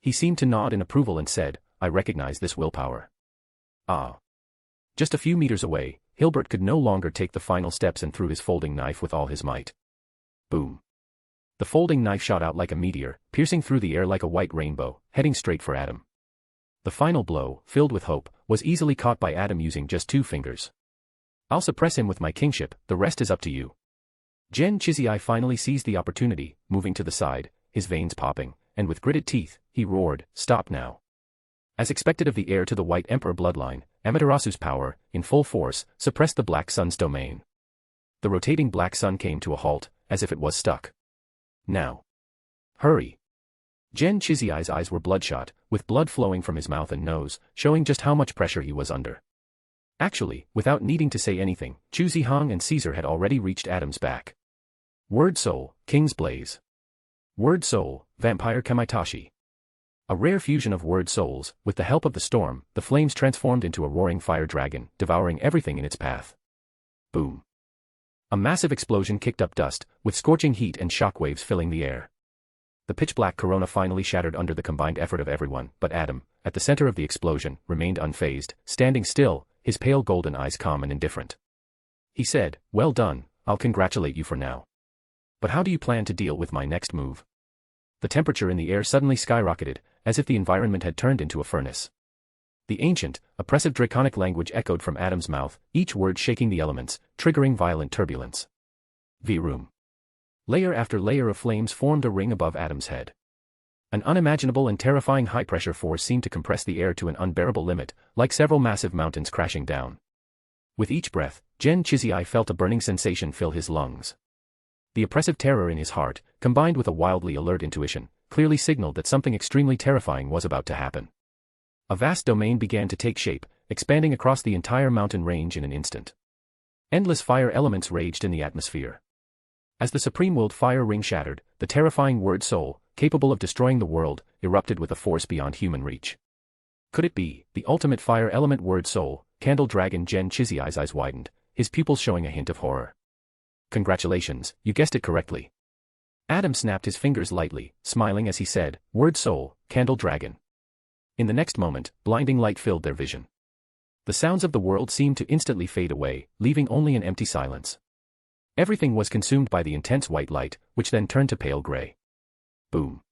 He seemed to nod in approval and said, I recognize this willpower. Ah. Just a few meters away, Hilbert could no longer take the final steps and threw his folding knife with all his might. Boom. The folding knife shot out like a meteor, piercing through the air like a white rainbow, heading straight for Adam. The final blow, filled with hope, was easily caught by Adam using just 2 fingers. I'll suppress him with my kingship, the rest is up to you. Gen Chizai finally seized the opportunity, moving to the side, his veins popping, and with gritted teeth, he roared, stop now. As expected of the heir to the White Emperor bloodline, Amaterasu's power, in full force, suppressed the black sun's domain. The rotating black sun came to a halt, as if it was stuck. Now. Hurry. Gen Chizai's eyes were bloodshot, with blood flowing from his mouth and nose, showing just how much pressure he was under. Actually, without needing to say anything, Chu Zihang and Caesar had already reached Adam's back. Word Soul, King's Blaze. Word Soul, Vampire Kamaitachi. A rare fusion of word souls, with the help of the storm, the flames transformed into a roaring fire dragon, devouring everything in its path. Boom. A massive explosion kicked up dust, with scorching heat and shockwaves filling the air. The pitch-black corona finally shattered under the combined effort of everyone, but Adam, at the center of the explosion, remained unfazed, standing still, his pale golden eyes calm and indifferent. He said, well done, I'll congratulate you for now. But how do you plan to deal with my next move? The temperature in the air suddenly skyrocketed, as if the environment had turned into a furnace. The ancient, oppressive draconic language echoed from Adam's mouth, each word shaking the elements, triggering violent turbulence. V-room. Layer after layer of flames formed a ring above Adam's head. An unimaginable and terrifying high-pressure force seemed to compress the air to an unbearable limit, like several massive mountains crashing down. With each breath, Gen Chizai felt a burning sensation fill his lungs. The oppressive terror in his heart, combined with a wildly alert intuition, clearly signaled that something extremely terrifying was about to happen. A vast domain began to take shape, expanding across the entire mountain range in an instant. Endless fire elements raged in the atmosphere. As the supreme-willed fire ring shattered, the terrifying word soul, capable of destroying the world, erupted with a force beyond human reach. Could it be, the ultimate fire element word soul, candle dragon Gen Chiziai's eyes widened, his pupils showing a hint of horror. Congratulations, you guessed it correctly. Adam snapped his fingers lightly, smiling as he said, word soul, candle dragon. In the next moment, blinding light filled their vision. The sounds of the world seemed to instantly fade away, leaving only an empty silence. Everything was consumed by the intense white light, which then turned to pale gray. Boom.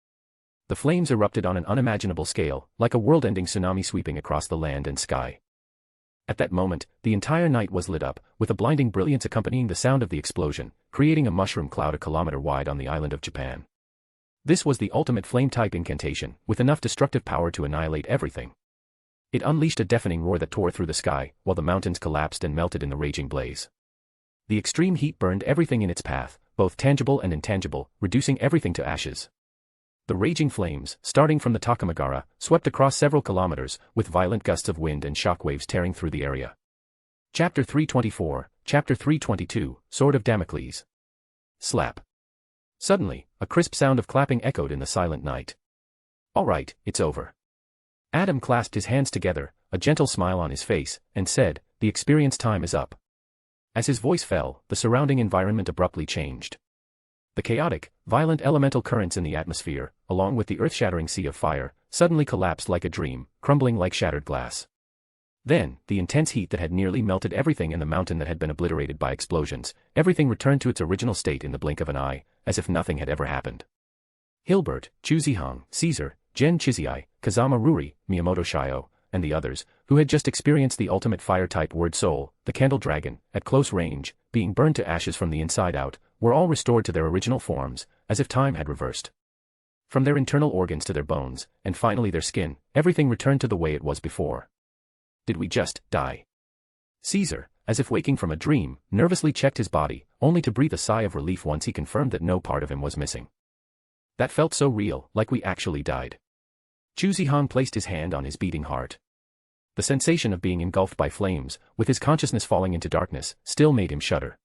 The flames erupted on an unimaginable scale, like a world-ending tsunami sweeping across the land and sky. At that moment, the entire night was lit up, with a blinding brilliance accompanying the sound of the explosion, creating a mushroom cloud a kilometer wide on the island of Japan. This was the ultimate flame-type incantation, with enough destructive power to annihilate everything. It unleashed a deafening roar that tore through the sky, while the mountains collapsed and melted in the raging blaze. The extreme heat burned everything in its path, both tangible and intangible, reducing everything to ashes. The raging flames, starting from the Takamagara, swept across several kilometers, with violent gusts of wind and shockwaves tearing through the area. Chapter 324, Chapter 322, Sword of Damocles. Slap. Suddenly, a crisp sound of clapping echoed in the silent night. All right, it's over. Adam clasped his hands together, a gentle smile on his face, and said, the experience time is up. As his voice fell, the surrounding environment abruptly changed. The chaotic, violent elemental currents in the atmosphere, along with the earth-shattering sea of fire, suddenly collapsed like a dream, crumbling like shattered glass. Then, the intense heat that had nearly melted everything in the mountain that had been obliterated by explosions, everything returned to its original state in the blink of an eye, as if nothing had ever happened. Hilbert, Chuzihang, Caesar, Gen Chiziai, Kazama Ruri, Miyamoto Shio, and the others, who had just experienced the ultimate fire-type word soul, the candle dragon, at close range, being burned to ashes from the inside out, were all restored to their original forms, as if time had reversed. From their internal organs to their bones, and finally their skin, everything returned to the way it was before. Did we just die? Caesar, as if waking from a dream, nervously checked his body, only to breathe a sigh of relief once he confirmed that no part of him was missing. That felt so real, like we actually died. Chuzihang placed his hand on his beating heart. The sensation of being engulfed by flames, with his consciousness falling into darkness, still made him shudder.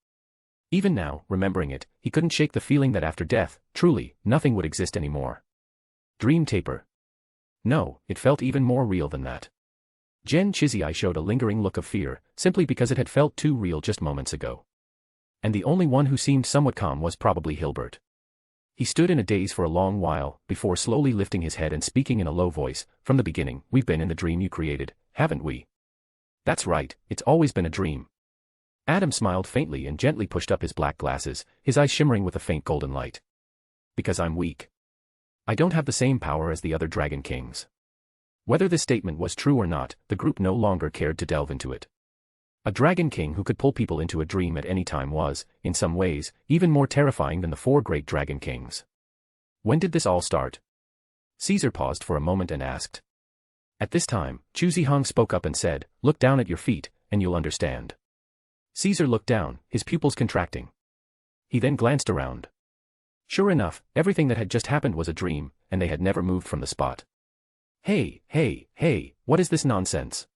Even now, remembering it, he couldn't shake the feeling that after death, truly, nothing would exist anymore. Dream taper. No, it felt even more real than that. Gen Chiziai showed a lingering look of fear, simply because it had felt too real just moments ago. And the only one who seemed somewhat calm was probably Hilbert. He stood in a daze for a long while, before slowly lifting his head and speaking in a low voice, from the beginning, we've been in the dream you created, haven't we? That's right, it's always been a dream. Adam smiled faintly and gently pushed up his black glasses, his eyes shimmering with a faint golden light. Because I'm weak. I don't have the same power as the other Dragon Kings. Whether this statement was true or not, the group no longer cared to delve into it. A Dragon King who could pull people into a dream at any time was, in some ways, even more terrifying than the four great Dragon Kings. When did this all start? Caesar paused for a moment and asked. At this time, Chuzihang spoke up and said, look down at your feet, and you'll understand. Caesar looked down, his pupils contracting. He then glanced around. Sure enough, everything that had just happened was a dream, and they had never moved from the spot. Hey, what is this nonsense?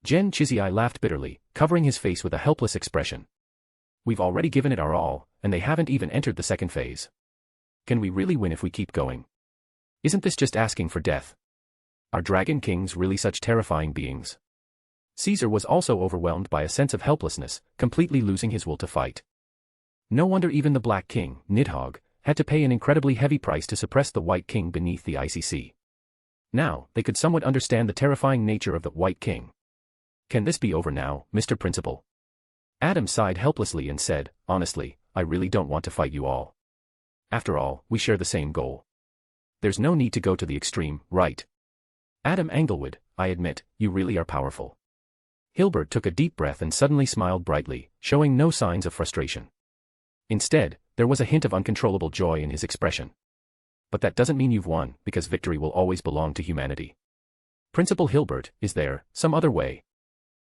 Gen Chiziai laughed bitterly, covering his face with a helpless expression. We've already given it our all, and they haven't even entered the second phase. Can we really win if we keep going? Isn't this just asking for death? Are Dragon Kings really such terrifying beings? Caesar was also overwhelmed by a sense of helplessness, completely losing his will to fight. No wonder even the Black King, Nidhogg, had to pay an incredibly heavy price to suppress the White King beneath the icy sea. Now, they could somewhat understand the terrifying nature of the White King. Can this be over now, Mr. Principal? Adam sighed helplessly and said, honestly, I really don't want to fight you all. After all, we share the same goal. There's no need to go to the extreme, right? Adam Englewood, I admit, you really are powerful. Hilbert took a deep breath and suddenly smiled brightly, showing no signs of frustration. Instead, there was a hint of uncontrollable joy in his expression. But that doesn't mean you've won, because victory will always belong to humanity. Principal Hilbert, is there some other way?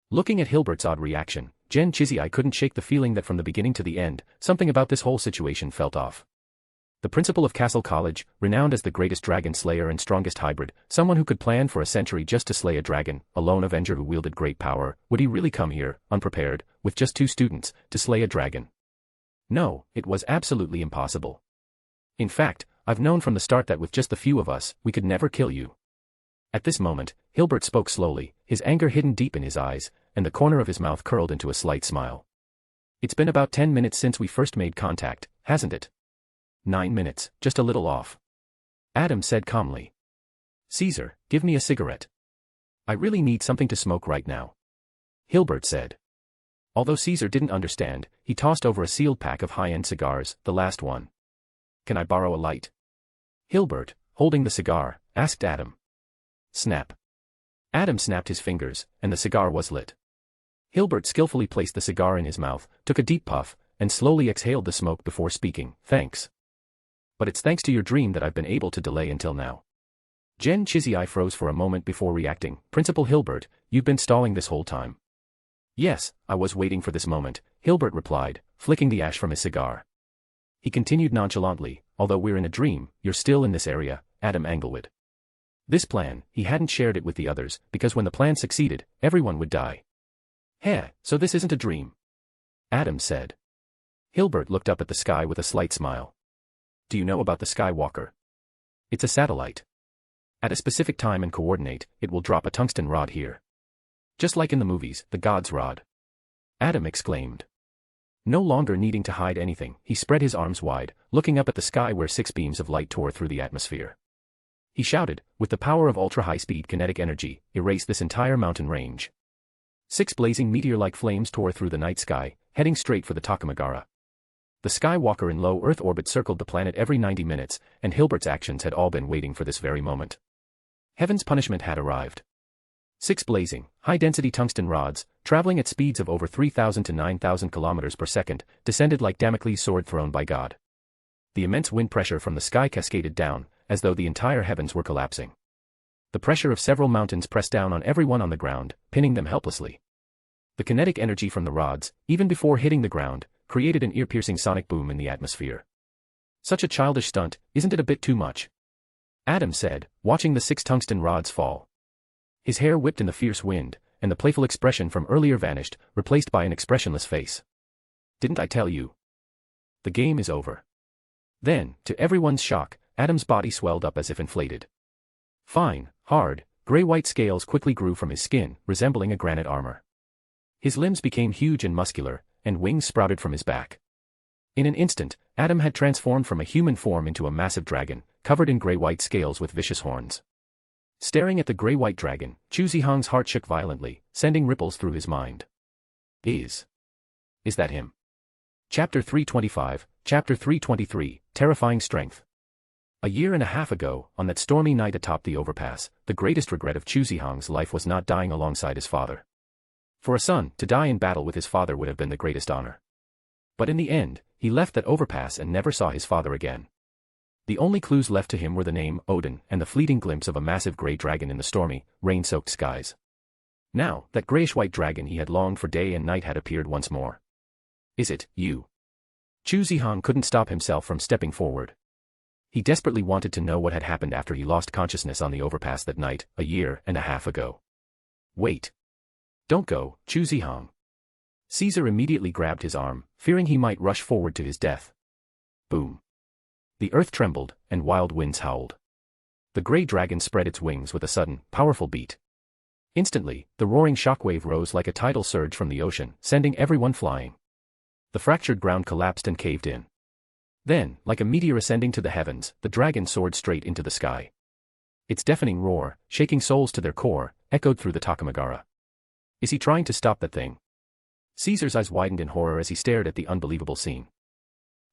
Looking at Hilbert's odd reaction, Gen Chiziai couldn't shake the feeling that from the beginning to the end, something about this whole situation felt off. The principal of Castle College, renowned as the greatest dragon slayer and strongest hybrid, someone who could plan for a century just to slay a dragon, a lone avenger who wielded great power, would he really come here, unprepared, with just 2 students, to slay a dragon? No, it was absolutely impossible. In fact, I've known from the start that with just the few of us, we could never kill you. At this moment, Hilbert spoke slowly, his anger hidden deep in his eyes, and the corner of his mouth curled into a slight smile. It's been about 10 minutes since we first made contact, hasn't it? 9 minutes, just a little off. Adam said calmly. Caesar, give me a cigarette. I really need something to smoke right now. Hilbert said. Although Caesar didn't understand, he tossed over a sealed pack of high-end cigars, the last one. Can I borrow a light? Hilbert, holding the cigar, asked Adam. Snap. Adam snapped his fingers, and the cigar was lit. Hilbert skillfully placed the cigar in his mouth, took a deep puff, and slowly exhaled the smoke before speaking, thanks. But it's thanks to your dream that I've been able to delay until now. Jen Chizzy froze for a moment before reacting. Principal Hilbert, you've been stalling this whole time. Yes, I was waiting for this moment, Hilbert replied, flicking the ash from his cigar. He continued nonchalantly, although we're in a dream, you're still in this area, Adam Englewood. This plan, he hadn't shared it with the others, because when the plan succeeded, everyone would die. Heh, so this isn't a dream? Adam said. Hilbert looked up at the sky with a slight smile. Do you know about the Skywalker? It's a satellite. At a specific time and coordinate, it will drop a tungsten rod here. Just like in the movies, the God's Rod. Adam exclaimed. No longer needing to hide anything, he spread his arms wide, looking up at the sky where 6 beams of light tore through the atmosphere. He shouted, with the power of ultra-high-speed kinetic energy, erase this entire mountain range. 6 blazing meteor-like flames tore through the night sky, heading straight for the Takamagara. The Skywalker in low Earth orbit circled the planet every 90 minutes, and Hilbert's actions had all been waiting for this very moment. Heaven's punishment had arrived. 6 blazing, high-density tungsten rods, traveling at speeds of over 3,000 to 9,000 kilometers per second, descended like Damocles' sword thrown by God. The immense wind pressure from the sky cascaded down, as though the entire heavens were collapsing. The pressure of several mountains pressed down on everyone on the ground, pinning them helplessly. The kinetic energy from the rods, even before hitting the ground, created an ear-piercing sonic boom in the atmosphere. Such a childish stunt, isn't it a bit too much? Adam said, watching the 6 tungsten rods fall. His hair whipped in the fierce wind, and the playful expression from earlier vanished, replaced by an expressionless face. Didn't I tell you? The game is over. Then, to everyone's shock, Adam's body swelled up as if inflated. Fine, hard, gray-white scales quickly grew from his skin, resembling a granite armor. His limbs became huge and muscular, and wings sprouted from his back. In an instant, Adam had transformed from a human form into a massive dragon, covered in gray-white scales with vicious horns. Staring at the gray-white dragon, Chu Zihang's heart shook violently, sending ripples through his mind. Is that him? Chapter 325, Chapter 323, Terrifying Strength. A year and a half ago, on that stormy night atop the overpass, the greatest regret of Chu Zihang's life was not dying alongside his father. For a son, to die in battle with his father would have been the greatest honor. But in the end, he left that overpass and never saw his father again. The only clues left to him were the name, Odin, and the fleeting glimpse of a massive gray dragon in the stormy, rain-soaked skies. Now, that grayish-white dragon he had longed for day and night had appeared once more. Is it, you? Chu Zihang couldn't stop himself from stepping forward. He desperately wanted to know what had happened after he lost consciousness on the overpass that night, a year and a half ago. Wait. Don't go, Chu Zihang. Caesar immediately grabbed his arm, fearing he might rush forward to his death. Boom. The earth trembled, and wild winds howled. The gray dragon spread its wings with a sudden, powerful beat. Instantly, the roaring shockwave rose like a tidal surge from the ocean, sending everyone flying. The fractured ground collapsed and caved in. Then, like a meteor ascending to the heavens, the dragon soared straight into the sky. Its deafening roar, shaking souls to their core, echoed through the Takamagara. Is he trying to stop that thing? Caesar's eyes widened in horror as he stared at the unbelievable scene.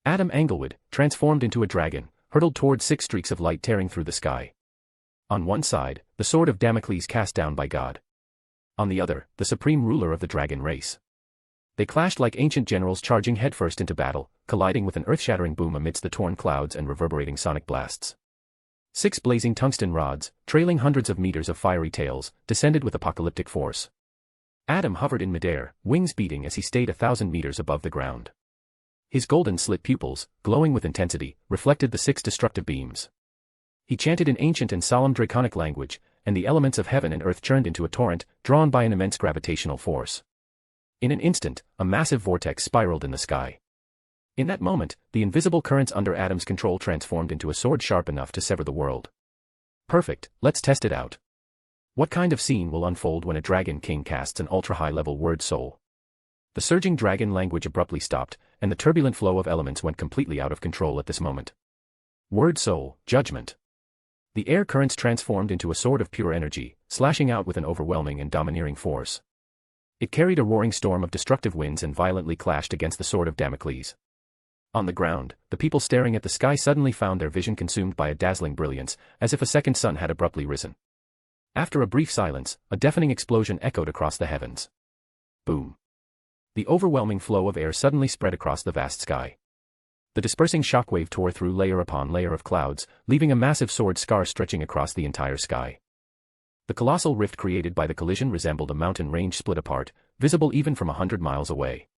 Adam Englewood, transformed into a dragon, hurtled toward 6 streaks of light tearing through the sky. On one side, the sword of Damocles cast down by God. On the other, the supreme ruler of the dragon race. They clashed like ancient generals charging headfirst into battle, colliding with an earth-shattering boom amidst the torn clouds and reverberating sonic blasts. 6 blazing tungsten rods, trailing hundreds of meters of fiery tails, descended with apocalyptic force. Adam hovered in midair, wings beating as he stayed 1,000 meters above the ground. His golden slit pupils, glowing with intensity, reflected the 6 destructive beams. He chanted in ancient and solemn draconic language, and the elements of heaven and earth churned into a torrent, drawn by an immense gravitational force. In an instant, a massive vortex spiraled in the sky. In that moment, the invisible currents under Adam's control transformed into a sword sharp enough to sever the world. Perfect, let's test it out. What kind of scene will unfold when a Dragon King casts an ultra-high-level word soul? The surging dragon language abruptly stopped, and the turbulent flow of elements went completely out of control at this moment. Word soul, judgment. The air currents transformed into a sword of pure energy, slashing out with an overwhelming and domineering force. It carried a roaring storm of destructive winds and violently clashed against the sword of Damocles. On the ground, the people staring at the sky suddenly found their vision consumed by a dazzling brilliance, as if a second sun had abruptly risen. After a brief silence, a deafening explosion echoed across the heavens. Boom. The overwhelming flow of air suddenly spread across the vast sky. The dispersing shockwave tore through layer upon layer of clouds, leaving a massive sword scar stretching across the entire sky. The colossal rift created by the collision resembled a mountain range split apart, visible even from 100 miles away.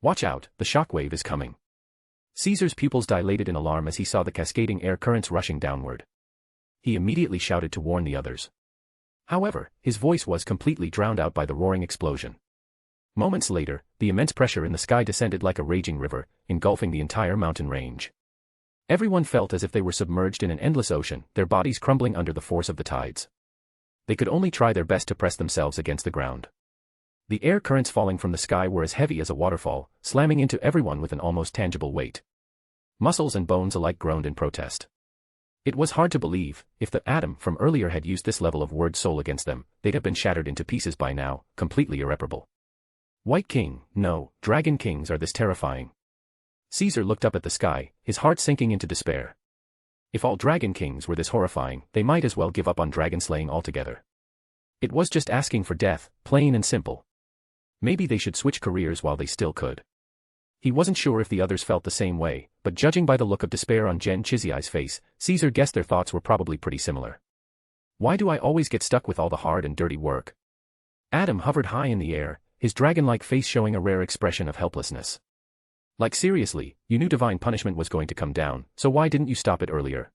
Watch out, the shockwave is coming. Caesar's pupils dilated in alarm as he saw the cascading air currents rushing downward. He immediately shouted to warn the others. However, his voice was completely drowned out by the roaring explosion. Moments later, the immense pressure in the sky descended like a raging river, engulfing the entire mountain range. Everyone felt as if they were submerged in an endless ocean, their bodies crumbling under the force of the tides. They could only try their best to press themselves against the ground. The air currents falling from the sky were as heavy as a waterfall, slamming into everyone with an almost tangible weight. Muscles and bones alike groaned in protest. It was hard to believe, if the Adam from earlier had used this level of word soul against them, they'd have been shattered into pieces by now, completely irreparable. White King, no, Dragon Kings are this terrifying. Caesar looked up at the sky, his heart sinking into despair. If all Dragon Kings were this horrifying, they might as well give up on dragon slaying altogether. It was just asking for death, plain and simple. Maybe they should switch careers while they still could. He wasn't sure if the others felt the same way, but judging by the look of despair on Gen Chiziai's face, Caesar guessed their thoughts were probably pretty similar. Why do I always get stuck with all the hard and dirty work? Adam hovered high in the air, his dragon-like face showing a rare expression of helplessness. Like seriously, you knew divine punishment was going to come down, so why didn't you stop it earlier?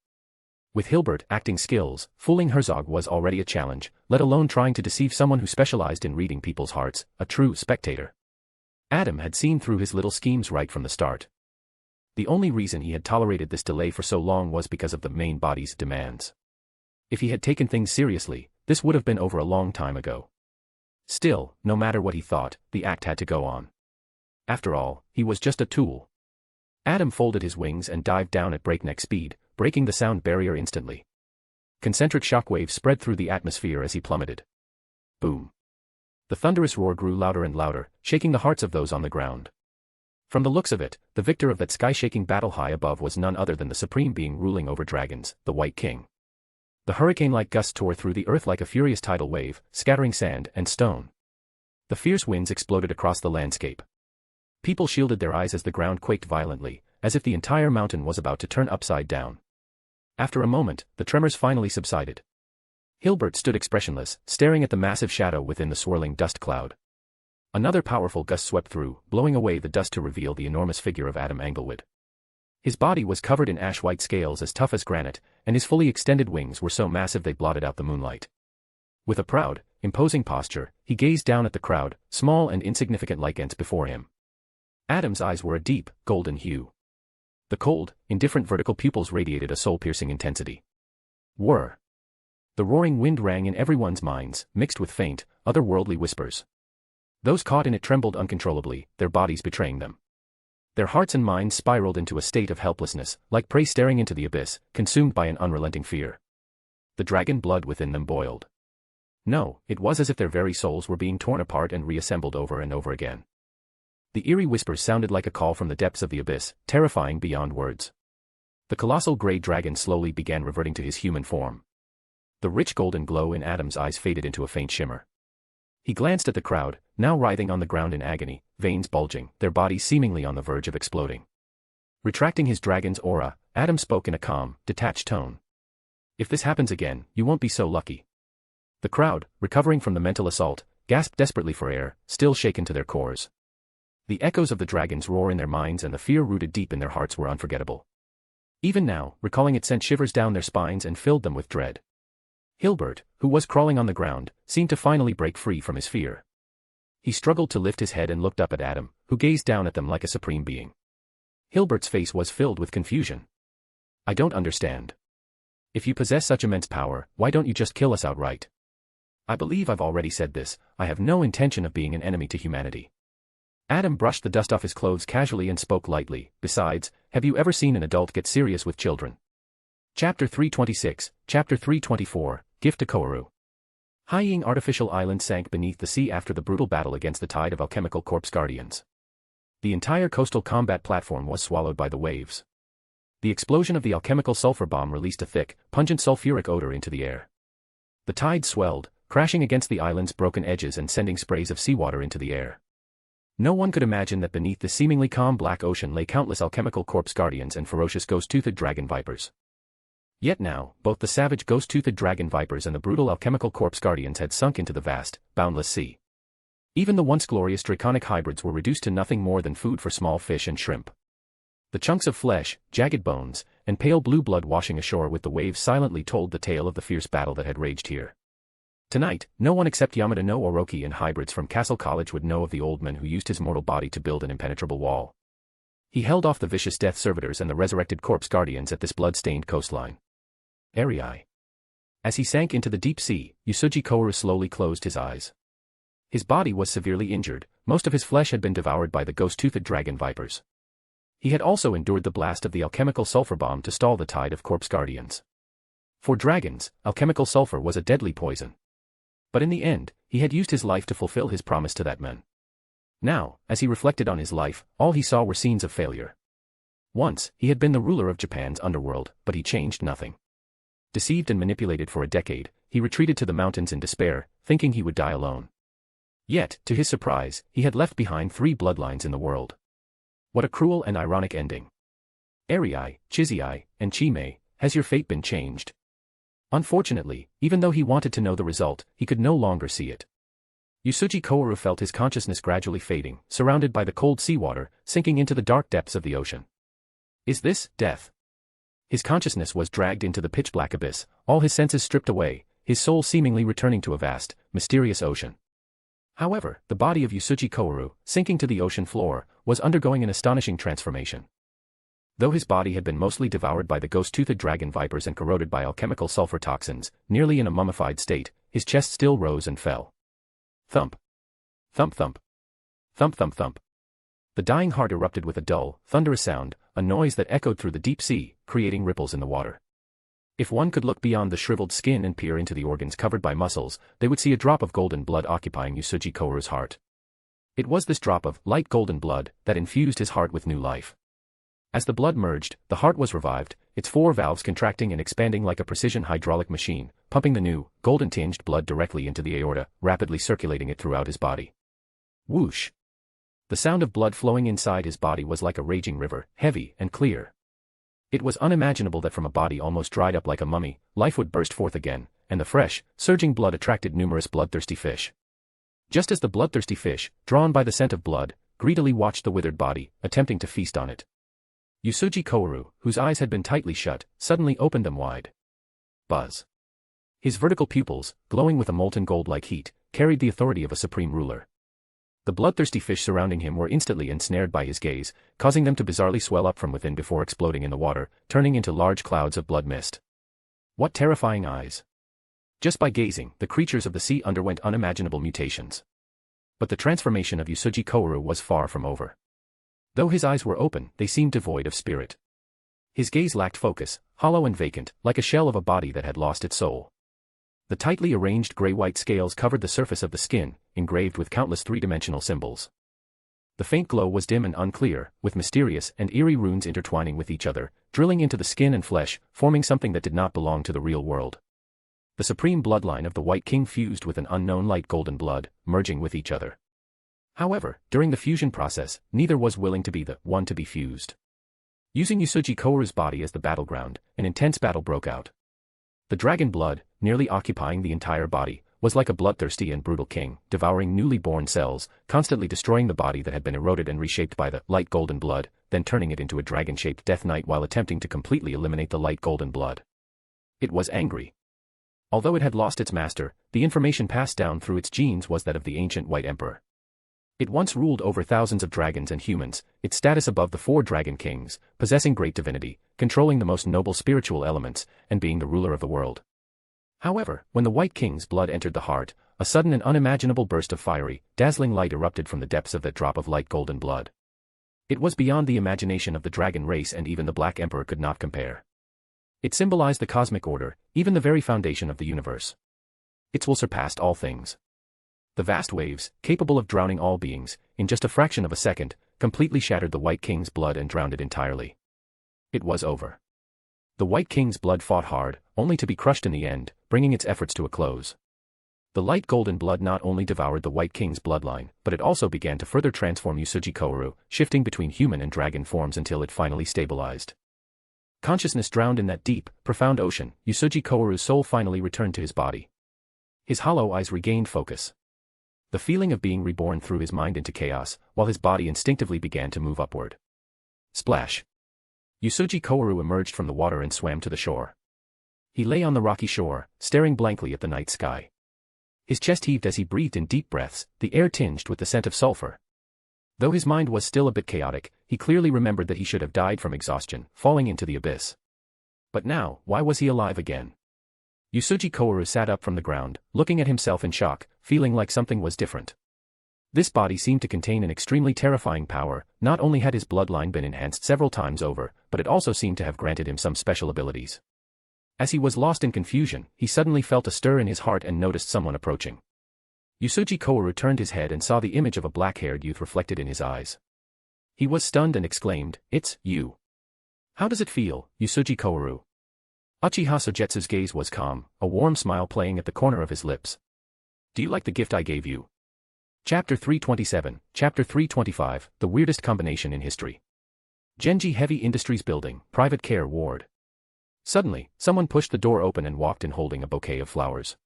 With Hilbert acting skills, fooling Herzog was already a challenge, let alone trying to deceive someone who specialized in reading people's hearts, a true spectator. Adam had seen through his little schemes right from the start. The only reason he had tolerated this delay for so long was because of the main body's demands. If he had taken things seriously, this would have been over a long time ago. Still, no matter what he thought, the act had to go on. After all, he was just a tool. Adam folded his wings and dived down at breakneck speed, breaking the sound barrier instantly. Concentric shockwaves spread through the atmosphere as he plummeted. Boom. The thunderous roar grew louder and louder, shaking the hearts of those on the ground. From the looks of it, the victor of that sky-shaking battle high above was none other than the supreme being ruling over dragons, the White King. The hurricane-like gusts tore through the earth like a furious tidal wave, scattering sand and stone. The fierce winds exploded across the landscape. People shielded their eyes as the ground quaked violently, as if the entire mountain was about to turn upside down. After a moment, the tremors finally subsided. Hilbert stood expressionless, staring at the massive shadow within the swirling dust cloud. Another powerful gust swept through, blowing away the dust to reveal the enormous figure of Adam Englewood. His body was covered in ash-white scales as tough as granite, and his fully extended wings were so massive they blotted out the moonlight. With a proud, imposing posture, he gazed down at the crowd, small and insignificant like ants before him. Adam's eyes were a deep, golden hue. The cold, indifferent vertical pupils radiated a soul-piercing intensity. Whir. The roaring wind rang in everyone's minds, mixed with faint, otherworldly whispers. Those caught in it trembled uncontrollably, their bodies betraying them. Their hearts and minds spiraled into a state of helplessness, like prey staring into the abyss, consumed by an unrelenting fear. The dragon blood within them boiled. No, it was as if their very souls were being torn apart and reassembled over and over again. The eerie whispers sounded like a call from the depths of the abyss, terrifying beyond words. The colossal grey dragon slowly began reverting to his human form. The rich golden glow in Adam's eyes faded into a faint shimmer. He glanced at the crowd, now writhing on the ground in agony, veins bulging, their bodies seemingly on the verge of exploding. Retracting his dragon's aura, Adam spoke in a calm, detached tone. If this happens again, you won't be so lucky. The crowd, recovering from the mental assault, gasped desperately for air, still shaken to their cores. The echoes of the dragon's roar in their minds and the fear rooted deep in their hearts were unforgettable. Even now, recalling it sent shivers down their spines and filled them with dread. Hilbert, who was crawling on the ground, seemed to finally break free from his fear. He struggled to lift his head and looked up at Adam, who gazed down at them like a supreme being. Hilbert's face was filled with confusion. I don't understand. If you possess such immense power, why don't you just kill us outright? I believe I've already said this, I have no intention of being an enemy to humanity. Adam brushed the dust off his clothes casually and spoke lightly. Besides, have you ever seen an adult get serious with children? Chapter 326, Chapter 324, Gift to Koharu. Haiying Artificial Island sank beneath the sea after the brutal battle against the tide of alchemical corpse guardians. The entire coastal combat platform was swallowed by the waves. The explosion of the alchemical sulfur bomb released a thick, pungent sulfuric odor into the air. The tide swelled, crashing against the island's broken edges and sending sprays of seawater into the air. No one could imagine that beneath the seemingly calm black ocean lay countless alchemical corpse guardians and ferocious ghost-toothed dragon vipers. Yet now, both the savage ghost-toothed dragon vipers and the brutal alchemical corpse guardians had sunk into the vast, boundless sea. Even the once glorious draconic hybrids were reduced to nothing more than food for small fish and shrimp. The chunks of flesh, jagged bones, and pale blue blood washing ashore with the waves silently told the tale of the fierce battle that had raged here. Tonight, no one except Yamada no Orochi and hybrids from Castle College would know of the old man who used his mortal body to build an impenetrable wall. He held off the vicious death servitors and the resurrected corpse guardians at this blood-stained coastline. Arei. As he sank into the deep sea, Usuji Koharu slowly closed his eyes. His body was severely injured, most of his flesh had been devoured by the ghost-toothed dragon vipers. He had also endured the blast of the alchemical sulfur bomb to stall the tide of corpse guardians. For dragons, alchemical sulfur was a deadly poison. But in the end, he had used his life to fulfill his promise to that man. Now, as he reflected on his life, all he saw were scenes of failure. Once, he had been the ruler of Japan's underworld, but he changed nothing. Deceived and manipulated for a decade, he retreated to the mountains in despair, thinking he would die alone. Yet, to his surprise, he had left behind 3 bloodlines in the world. What a cruel and ironic ending. Arei, Chizai, and Chimei, has your fate been changed? Unfortunately, even though he wanted to know the result, he could no longer see it. Usuji Koharu felt his consciousness gradually fading, surrounded by the cold seawater, sinking into the dark depths of the ocean. Is this death? His consciousness was dragged into the pitch-black abyss, all his senses stripped away, his soul seemingly returning to a vast, mysterious ocean. However, the body of Usuji Koharu, sinking to the ocean floor, was undergoing an astonishing transformation. Though his body had been mostly devoured by the ghost-toothed dragon vipers and corroded by alchemical sulfur toxins, nearly in a mummified state, his chest still rose and fell. Thump. Thump thump. Thump thump thump. The dying heart erupted with a dull, thunderous sound, a noise that echoed through the deep sea, creating ripples in the water. If one could look beyond the shriveled skin and peer into the organs covered by muscles, they would see a drop of golden blood occupying Usuji Koharu's heart. It was this drop of light golden blood that infused his heart with new life. As the blood merged, the heart was revived, its 4 valves contracting and expanding like a precision hydraulic machine, pumping the new, golden-tinged blood directly into the aorta, rapidly circulating it throughout his body. Whoosh! The sound of blood flowing inside his body was like a raging river, heavy and clear. It was unimaginable that from a body almost dried up like a mummy, life would burst forth again, and the fresh, surging blood attracted numerous bloodthirsty fish. Just as the bloodthirsty fish, drawn by the scent of blood, greedily watched the withered body, attempting to feast on it. Usuji Koharu, whose eyes had been tightly shut, suddenly opened them wide. Buzz. His vertical pupils, glowing with a molten gold-like heat, carried the authority of a supreme ruler. The bloodthirsty fish surrounding him were instantly ensnared by his gaze, causing them to bizarrely swell up from within before exploding in the water, turning into large clouds of blood mist. What terrifying eyes! Just by gazing, the creatures of the sea underwent unimaginable mutations. But the transformation of Usuji Koharu was far from over. Though his eyes were open, they seemed devoid of spirit. His gaze lacked focus, hollow and vacant, like a shell of a body that had lost its soul. The tightly arranged gray-white scales covered the surface of the skin, engraved with countless 3-dimensional symbols. The faint glow was dim and unclear, with mysterious and eerie runes intertwining with each other, drilling into the skin and flesh, forming something that did not belong to the real world. The supreme bloodline of the White King fused with an unknown light golden blood, merging with each other. However, during the fusion process, neither was willing to be the one to be fused. Using Usuji Koharu's body as the battleground, an intense battle broke out. The dragon blood, nearly occupying the entire body, was like a bloodthirsty and brutal king, devouring newly born cells, constantly destroying the body that had been eroded and reshaped by the light golden blood, then turning it into a dragon-shaped death knight while attempting to completely eliminate the light golden blood. It was angry. Although it had lost its master, the information passed down through its genes was that of the ancient White Emperor. It once ruled over thousands of dragons and humans, its status above the four dragon kings, possessing great divinity, controlling the most noble spiritual elements, and being the ruler of the world. However, when the White King's blood entered the heart, a sudden and unimaginable burst of fiery, dazzling light erupted from the depths of that drop of light golden blood. It was beyond the imagination of the dragon race, and even the Black Emperor could not compare. It symbolized the cosmic order, even the very foundation of the universe. Its will surpassed all things. The vast waves, capable of drowning all beings, in just a fraction of a second, completely shattered the White King's blood and drowned it entirely. It was over. The White King's blood fought hard, only to be crushed in the end, bringing its efforts to a close. The light golden blood not only devoured the White King's bloodline, but it also began to further transform Uchiha Kouru, shifting between human and dragon forms until it finally stabilized. Consciousness drowned in that deep, profound ocean, Uchiha Kouru's soul finally returned to his body. His hollow eyes regained focus. The feeling of being reborn threw his mind into chaos, while his body instinctively began to move upward. Splash! Uchiha Kouru emerged from the water and swam to the shore. He lay on the rocky shore, staring blankly at the night sky. His chest heaved as he breathed in deep breaths, the air tinged with the scent of sulfur. Though his mind was still a bit chaotic, he clearly remembered that he should have died from exhaustion, falling into the abyss. But now, why was he alive again? Uchiha Kouru sat up from the ground, looking at himself in shock, feeling like something was different. This body seemed to contain an extremely terrifying power. Not only had his bloodline been enhanced several times over, but it also seemed to have granted him some special abilities. As he was lost in confusion, he suddenly felt a stir in his heart and noticed someone approaching. Uchiha Kouru turned his head and saw the image of a black-haired youth reflected in his eyes. He was stunned and exclaimed, "It's you. How does it feel, Uchiha Kouru?" Uchiha Sogetsu's gaze was calm, a warm smile playing at the corner of his lips. "Do you like the gift I gave you?" Chapter 327, Chapter 325, The Weirdest Combination in History. Genji Heavy Industries Building, Private Care Ward. Suddenly, someone pushed the door open and walked in holding a bouquet of flowers.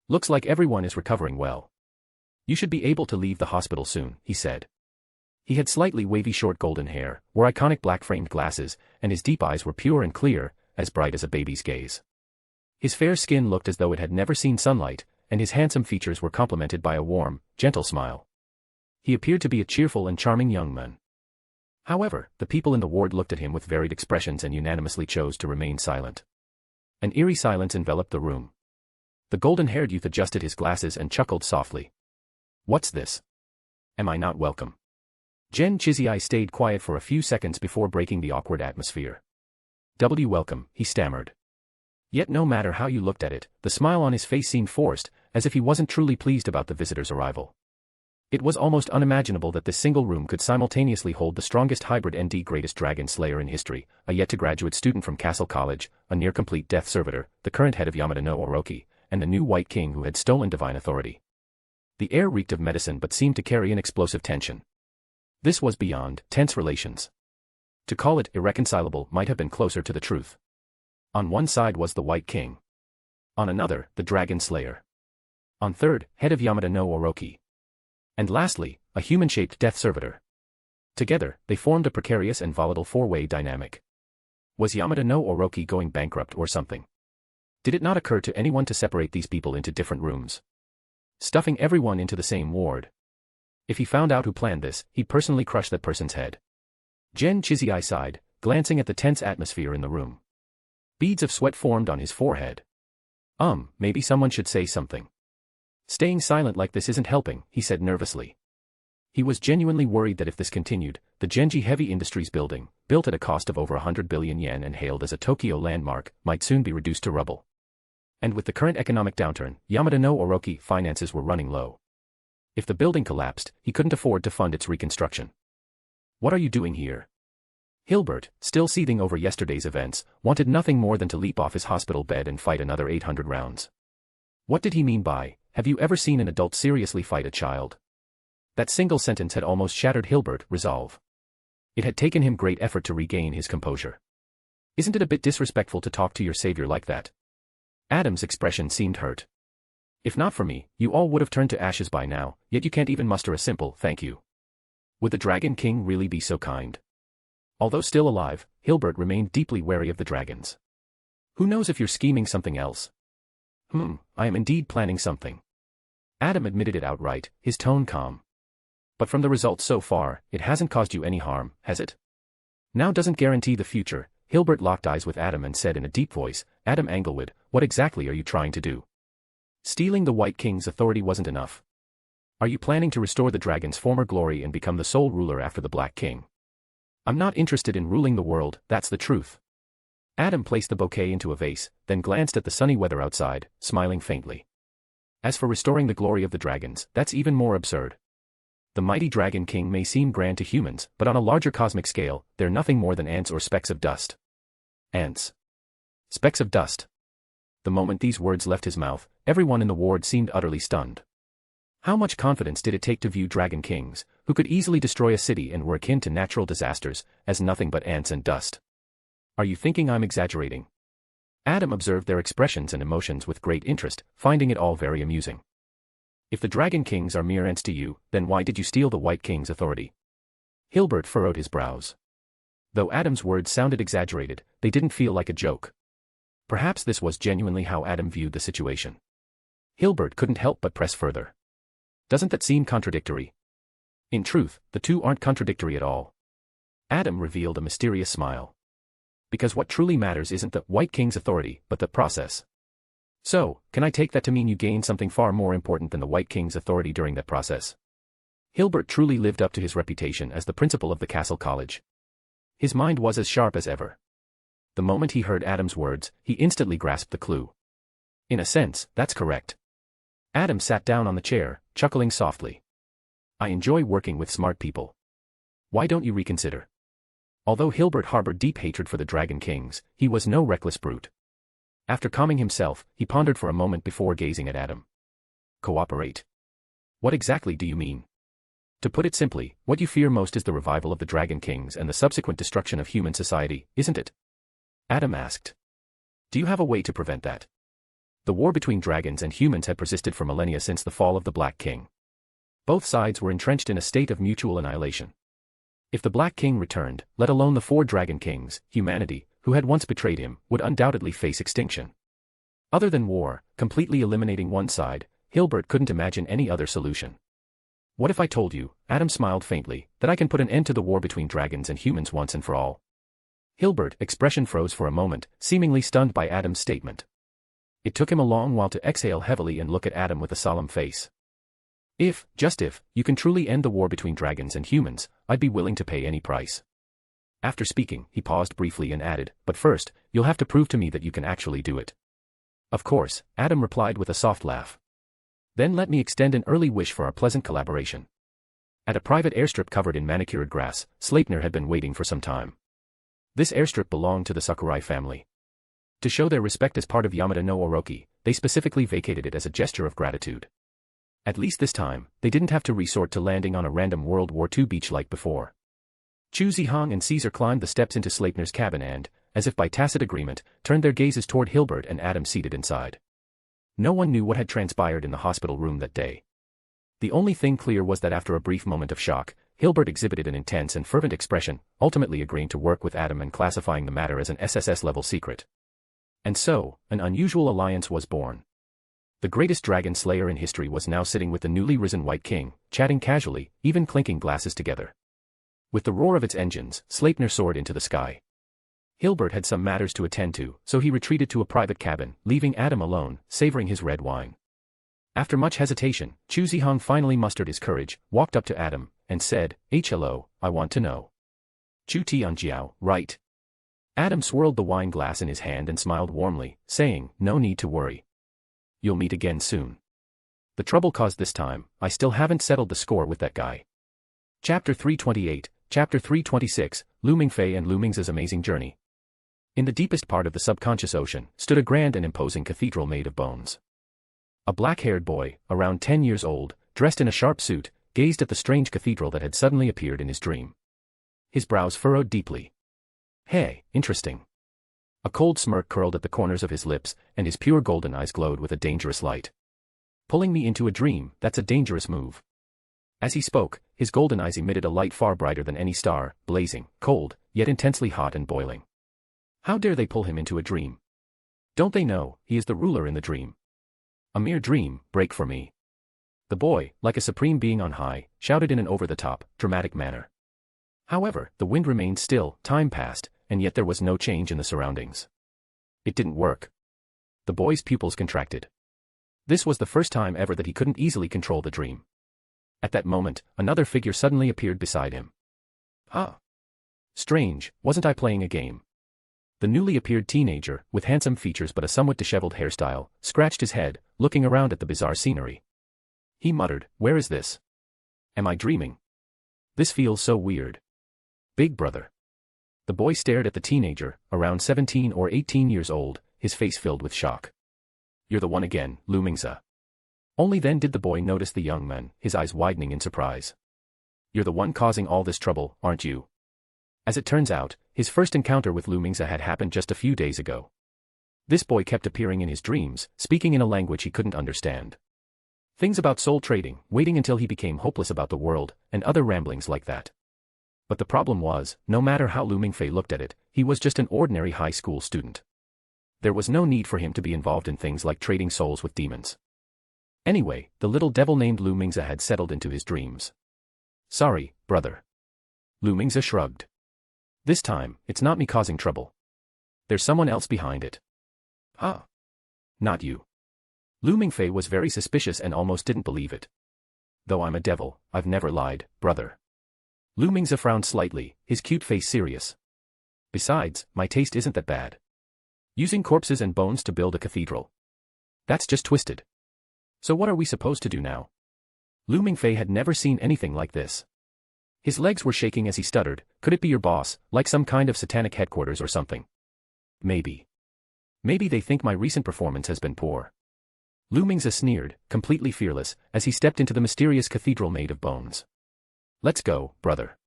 "Looks like everyone is recovering well. You should be able to leave the hospital soon," he said. He had slightly wavy short golden hair, wore iconic black-framed glasses, and his deep eyes were pure and clear, as bright as a baby's gaze. His fair skin looked as though it had never seen sunlight, and his handsome features were complemented by a warm, gentle smile. He appeared to be a cheerful and charming young man. However, the people in the ward looked at him with varied expressions and unanimously chose to remain silent. An eerie silence enveloped the room. The golden-haired youth adjusted his glasses and chuckled softly. "What's this? Am I not welcome?" Gen Chizai stayed quiet for a few seconds before breaking the awkward atmosphere. "Welcome," he stammered. Yet no matter how you looked at it, the smile on his face seemed forced, as if he wasn't truly pleased about the visitor's arrival. It was almost unimaginable that this single room could simultaneously hold the strongest hybrid and greatest dragon slayer in history, a yet-to-graduate student from Castle College, a near-complete death servitor, the current head of Yamada no Orochi, and the new White King who had stolen divine authority. The air reeked of medicine but seemed to carry an explosive tension. This was beyond tense relations. To call it irreconcilable might have been closer to the truth. On one side was the White King. On another, the Dragon Slayer. On third, head of Yamada no Orochi. And lastly, a human-shaped death servitor. Together, they formed a precarious and volatile four-way dynamic. Was Yamada no Orochi going bankrupt or something? Did it not occur to anyone to separate these people into different rooms? Stuffing everyone into the same ward. If he found out who planned this, he'd personally crush that person's head. Gen Chizai sighed, glancing at the tense atmosphere in the room. Beads of sweat formed on his forehead. Maybe someone should say something. "Staying silent like this isn't helping," he said nervously. He was genuinely worried that if this continued, the Genji Heavy Industries building, built at a cost of over 100 billion yen and hailed as a Tokyo landmark, might soon be reduced to rubble. And with the current economic downturn, Yamada no Orochi finances were running low. If the building collapsed, he couldn't afford to fund its reconstruction. "What are you doing here?" Hilbert, still seething over yesterday's events, wanted nothing more than to leap off his hospital bed and fight another 800 rounds. What did he mean by, "Have you ever seen an adult seriously fight a child?" That single sentence had almost shattered Hilbert's resolve. It had taken him great effort to regain his composure. "Isn't it a bit disrespectful to talk to your savior like that?" Adam's expression seemed hurt. "If not for me, you all would have turned to ashes by now, yet you can't even muster a simple thank you. Would the Dragon King really be so kind?" Although still alive, Hilbert remained deeply wary of the dragons. "Who knows if you're scheming something else?" I am indeed planning something." Adam admitted it outright, his tone calm. But from the results so far, it hasn't caused you any harm, has it? Now doesn't guarantee the future. Hilbert locked eyes with Adam and said in a deep voice, Adam Englewood, what exactly are you trying to do? Stealing the White King's authority wasn't enough. Are you planning to restore the dragon's former glory and become the sole ruler after the Black King? I'm not interested in ruling the world, that's the truth. Adam placed the bouquet into a vase, then glanced at the sunny weather outside, smiling faintly. As for restoring the glory of the dragons, that's even more absurd. The mighty Dragon King may seem grand to humans, but on a larger cosmic scale, they're nothing more than ants or specks of dust. Ants. Specks of dust. The moment these words left his mouth, everyone in the ward seemed utterly stunned. How much confidence did it take to view Dragon Kings, who could easily destroy a city and were akin to natural disasters, as nothing but ants and dust? Are you thinking I'm exaggerating? Adam observed their expressions and emotions with great interest, finding it all very amusing. If the Dragon Kings are mere ants to you, then why did you steal the White King's authority? Hilbert furrowed his brows. Though Adam's words sounded exaggerated, they didn't feel like a joke. Perhaps this was genuinely how Adam viewed the situation. Hilbert couldn't help but press further. Doesn't that seem contradictory? In truth, the two aren't contradictory at all. Adam revealed a mysterious smile. Because what truly matters isn't the White King's authority, but the process. So, can I take that to mean you gained something far more important than the White King's authority during that process? Hilbert truly lived up to his reputation as the principal of the Castle College. His mind was as sharp as ever. The moment he heard Adam's words, he instantly grasped the clue. In a sense, that's correct. Adam sat down on the chair, chuckling softly. I enjoy working with smart people. Why don't you reconsider? Although Hilbert harbored deep hatred for the Dragon Kings, he was no reckless brute. After calming himself, he pondered for a moment before gazing at Adam. Cooperate. What exactly do you mean? To put it simply, what you fear most is the revival of the Dragon Kings and the subsequent destruction of human society, isn't it? Adam asked. Do you have a way to prevent that? The war between dragons and humans had persisted for millennia since the fall of the Black King. Both sides were entrenched in a state of mutual annihilation. If the Black King returned, let alone the 4 Dragon Kings, humanity, who had once betrayed him, would undoubtedly face extinction. Other than war, completely eliminating one side, Hilbert couldn't imagine any other solution. What if I told you, Adam smiled faintly, that I can put an end to the war between dragons and humans once and for all? Hilbert's expression froze for a moment, seemingly stunned by Adam's statement. It took him a long while to exhale heavily and look at Adam with a solemn face. If, just if, you can truly end the war between dragons and humans, I'd be willing to pay any price. After speaking, he paused briefly and added, but first, you'll have to prove to me that you can actually do it. Of course, Adam replied with a soft laugh. Then let me extend an early wish for our pleasant collaboration. At a private airstrip covered in manicured grass, Sleipnir had been waiting for some time. This airstrip belonged to the Sakurai family. To show their respect as part of Yamada no Orochi, they specifically vacated it as a gesture of gratitude. At least this time, they didn't have to resort to landing on a random World War II beach like before. Chu Zihong and Caesar climbed the steps into Sleipnir's cabin and, as if by tacit agreement, turned their gazes toward Hilbert and Adam seated inside. No one knew what had transpired in the hospital room that day. The only thing clear was that after a brief moment of shock, Hilbert exhibited an intense and fervent expression, ultimately agreeing to work with Adam and classifying the matter as an SSS-level secret. And so, an unusual alliance was born. The greatest dragon slayer in history was now sitting with the newly risen White King, chatting casually, even clinking glasses together. With the roar of its engines, Sleipnir soared into the sky. Hilbert had some matters to attend to, so he retreated to a private cabin, leaving Adam alone, savoring his red wine. After much hesitation, Chu Zihong finally mustered his courage, walked up to Adam, and said, hello, I want to know. Chu Tianjiao, right? Adam swirled the wine glass in his hand and smiled warmly, saying, no need to worry. You'll meet again soon. The trouble caused this time, I still haven't settled the score with that guy. Chapter 328, Chapter 326, Lu Mingfei and Lu Ming's Amazing Journey. In the deepest part of the subconscious ocean, stood a grand and imposing cathedral made of bones. A black-haired boy, around 10 years old, dressed in a sharp suit, gazed at the strange cathedral that had suddenly appeared in his dream. His brows furrowed deeply. Hey, interesting. A cold smirk curled at the corners of his lips, and his pure golden eyes glowed with a dangerous light. Pulling me into a dream, that's a dangerous move. As he spoke, his golden eyes emitted a light far brighter than any star, blazing, cold, yet intensely hot and boiling. How dare they pull him into a dream? Don't they know, he is the ruler in the dream? A mere dream, break for me. The boy, like a supreme being on high, shouted in an over-the-top, dramatic manner. However, the wind remained still, time passed, and yet there was no change in the surroundings. It didn't work. The boy's pupils contracted. This was the first time ever that he couldn't easily control the dream. At that moment, another figure suddenly appeared beside him. Ah! Strange, wasn't I playing a game? The newly appeared teenager, with handsome features but a somewhat disheveled hairstyle, scratched his head, looking around at the bizarre scenery. He muttered, "Where is this? Am I dreaming? This feels so weird." Big brother. The boy stared at the teenager, around 17 or 18 years old, his face filled with shock. "You're the one again, Lu Mingze." Only then did the boy notice the young man, his eyes widening in surprise. "You're the one causing all this trouble, aren't you?" As it turns out, his first encounter with Lu Mingze had happened just a few days ago. This boy kept appearing in his dreams, speaking in a language he couldn't understand. Things about soul trading, waiting until he became hopeless about the world, and other ramblings like that. But the problem was, no matter how Lu Mingfei looked at it, he was just an ordinary high school student. There was no need for him to be involved in things like trading souls with demons. Anyway, the little devil named Lu Mingze had settled into his dreams. "Sorry, brother." Lu Mingze shrugged. "This time, it's not me causing trouble. There's someone else behind it." "Ah. Not you." Lu Mingfei was very suspicious and almost didn't believe it. "Though I'm a devil, I've never lied, brother." Lu Mingze frowned slightly, his cute face serious. "Besides, my taste isn't that bad. Using corpses and bones to build a cathedral. That's just twisted. So what are we supposed to do now?" Lu Mingfei had never seen anything like this. His legs were shaking as he stuttered, "Could it be your boss, like some kind of satanic headquarters or something? Maybe. Maybe they think my recent performance has been poor." Lu Mingze sneered, completely fearless, as he stepped into the mysterious cathedral made of bones. "Let's go, brother.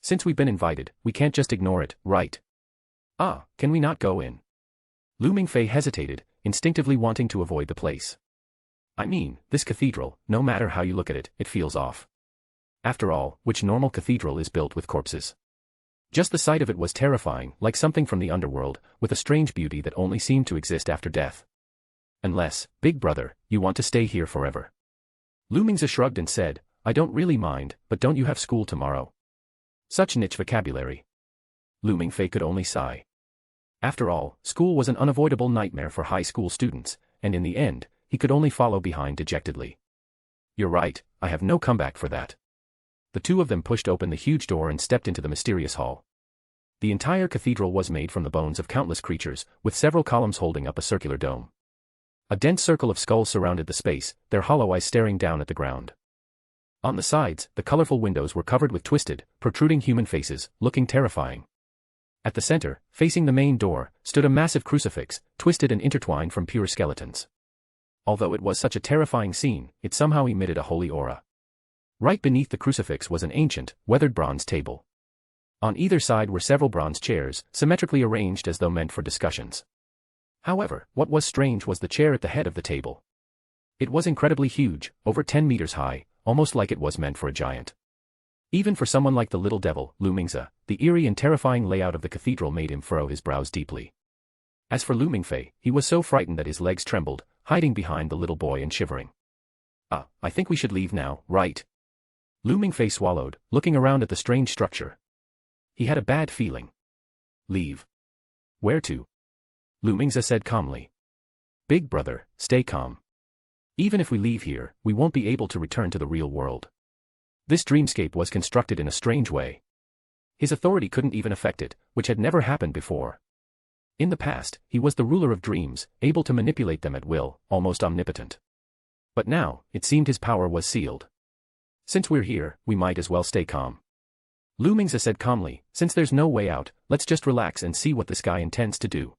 Since we've been invited, we can't just ignore it, right?" "Ah, can we not go in?" Lu Mingfei hesitated, instinctively wanting to avoid the place. "I mean, this cathedral, no matter how you look at it, it feels off. After all, which normal cathedral is built with corpses? Just the sight of it was terrifying, like something from the underworld, with a strange beauty that only seemed to exist after death. Unless, big brother, you want to stay here forever." Lu Mingze shrugged and said, "I don't really mind, but don't you have school tomorrow?" Such niche vocabulary. Lu Mingfei could only sigh. After all, school was an unavoidable nightmare for high school students, and in the end, he could only follow behind dejectedly. "You're right, I have no comeback for that." The two of them pushed open the huge door and stepped into the mysterious hall. The entire cathedral was made from the bones of countless creatures, with several columns holding up a circular dome. A dense circle of skulls surrounded the space, their hollow eyes staring down at the ground. On the sides, the colorful windows were covered with twisted, protruding human faces, looking terrifying. At the center, facing the main door, stood a massive crucifix, twisted and intertwined from pure skeletons. Although it was such a terrifying scene, it somehow emitted a holy aura. Right beneath the crucifix was an ancient, weathered bronze table. On either side were several bronze chairs, symmetrically arranged as though meant for discussions. However, what was strange was the chair at the head of the table. It was incredibly huge, over 10 meters high, almost like it was meant for a giant. Even for someone like the little devil, Lu Mingze, the eerie and terrifying layout of the cathedral made him furrow his brows deeply. As for Lu Mingfei, he was so frightened that his legs trembled, hiding behind the little boy and shivering. I think we should leave now, right?" Lu Mingfei swallowed, looking around at the strange structure. He had a bad feeling. "Leave? Where to?" Lu Mingze said calmly. "Big brother, stay calm. Even if we leave here, we won't be able to return to the real world. This dreamscape was constructed in a strange way. His authority couldn't even affect it, which had never happened before. In the past, he was the ruler of dreams, able to manipulate them at will, almost omnipotent. But now, it seemed his power was sealed. Since we're here, we might as well stay calm." Lu Mingze said calmly, "Since there's no way out, let's just relax and see what this guy intends to do."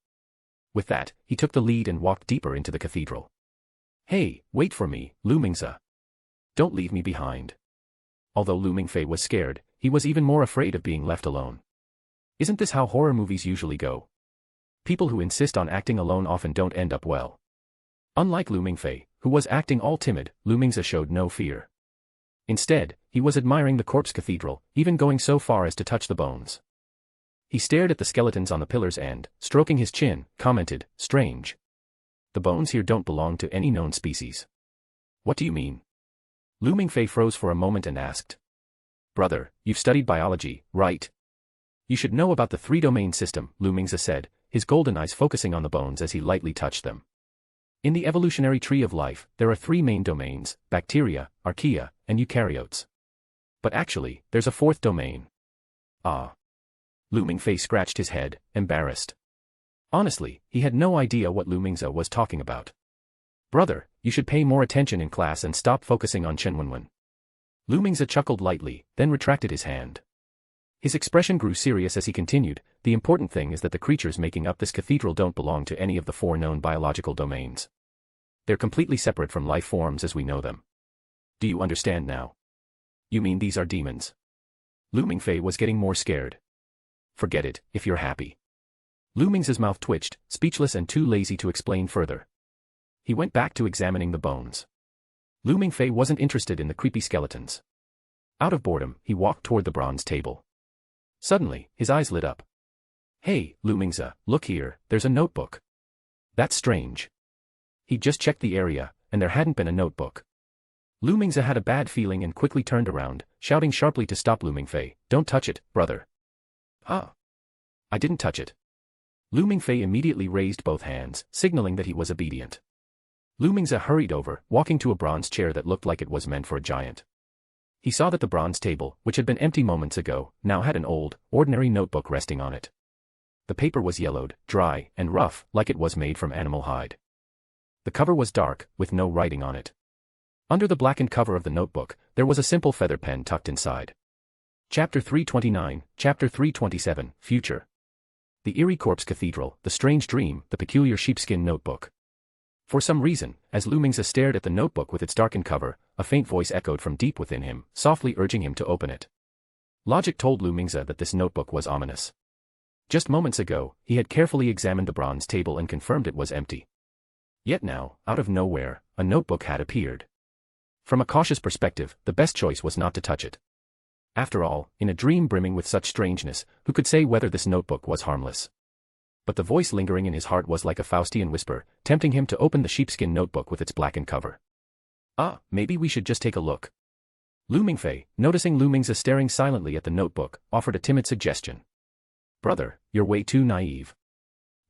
With that, he took the lead and walked deeper into the cathedral. "Hey, wait for me, Lu Mingze. Don't leave me behind." Although Lu Mingfei was scared, he was even more afraid of being left alone. Isn't this how horror movies usually go? People who insist on acting alone often don't end up well. Unlike Lu Mingfei, who was acting all timid, Lu Mingze showed no fear. Instead, he was admiring the corpse cathedral, even going so far as to touch the bones. He stared at the skeletons on the pillars and, stroking his chin, commented, "Strange. The bones here don't belong to any known species." "What do you mean?" Lu Mingfei froze for a moment and asked. Brother, you've studied biology, right? You should know about the three-domain system, Lu Mingze said, his golden eyes focusing on the bones as he lightly touched them. In the evolutionary tree of life, there are three main domains, bacteria, archaea, and eukaryotes. But actually, there's a fourth domain. Ah. Lu Mingfei scratched his head, embarrassed. Honestly, he had no idea what Lu Mingze was talking about. Brother, you should pay more attention in class and stop focusing on Shenwenwen. Lu Mingze chuckled lightly, then retracted his hand. His expression grew serious as he continued, the important thing is that the creatures making up this cathedral don't belong to any of the four known biological domains. They're completely separate from life forms as we know them. Do you understand now? You mean these are demons? Lu Mingfei was getting more scared. Forget it, if you're happy. Lu Mingze's mouth twitched, speechless and too lazy to explain further. He went back to examining the bones. Lu Mingfei wasn't interested in the creepy skeletons. Out of boredom, he walked toward the bronze table. Suddenly, his eyes lit up. Hey, Lu Mingze, look here, there's a notebook. That's strange. He'd just checked the area, and there hadn't been a notebook. Lu Mingze had a bad feeling and quickly turned around, shouting sharply to stop Lu Mingfei, don't touch it, brother. Ah. I didn't touch it. Lu Mingfei immediately raised both hands, signaling that he was obedient. Lu Mingze hurried over, walking to a bronze chair that looked like it was meant for a giant. He saw that the bronze table, which had been empty moments ago, now had an old, ordinary notebook resting on it. The paper was yellowed, dry, and rough, like it was made from animal hide. The cover was dark, with no writing on it. Under the blackened cover of the notebook, there was a simple feather pen tucked inside. Chapter 329, Chapter 327, Future. The Eerie Corpse Cathedral, the Strange Dream, the Peculiar Sheepskin Notebook. For some reason, as Lu Mingze stared at the notebook with its darkened cover, a faint voice echoed from deep within him, softly urging him to open it. Logic told Lu Mingze that this notebook was ominous. Just moments ago, he had carefully examined the bronze table and confirmed it was empty. Yet now, out of nowhere, a notebook had appeared. From a cautious perspective, the best choice was not to touch it. After all, in a dream brimming with such strangeness, who could say whether this notebook was harmless? But the voice lingering in his heart was like a Faustian whisper, tempting him to open the sheepskin notebook with its blackened cover. Ah, maybe we should just take a look. Lu Mingfei, noticing Lu Mingze staring silently at the notebook, offered a timid suggestion. Brother, you're way too naive.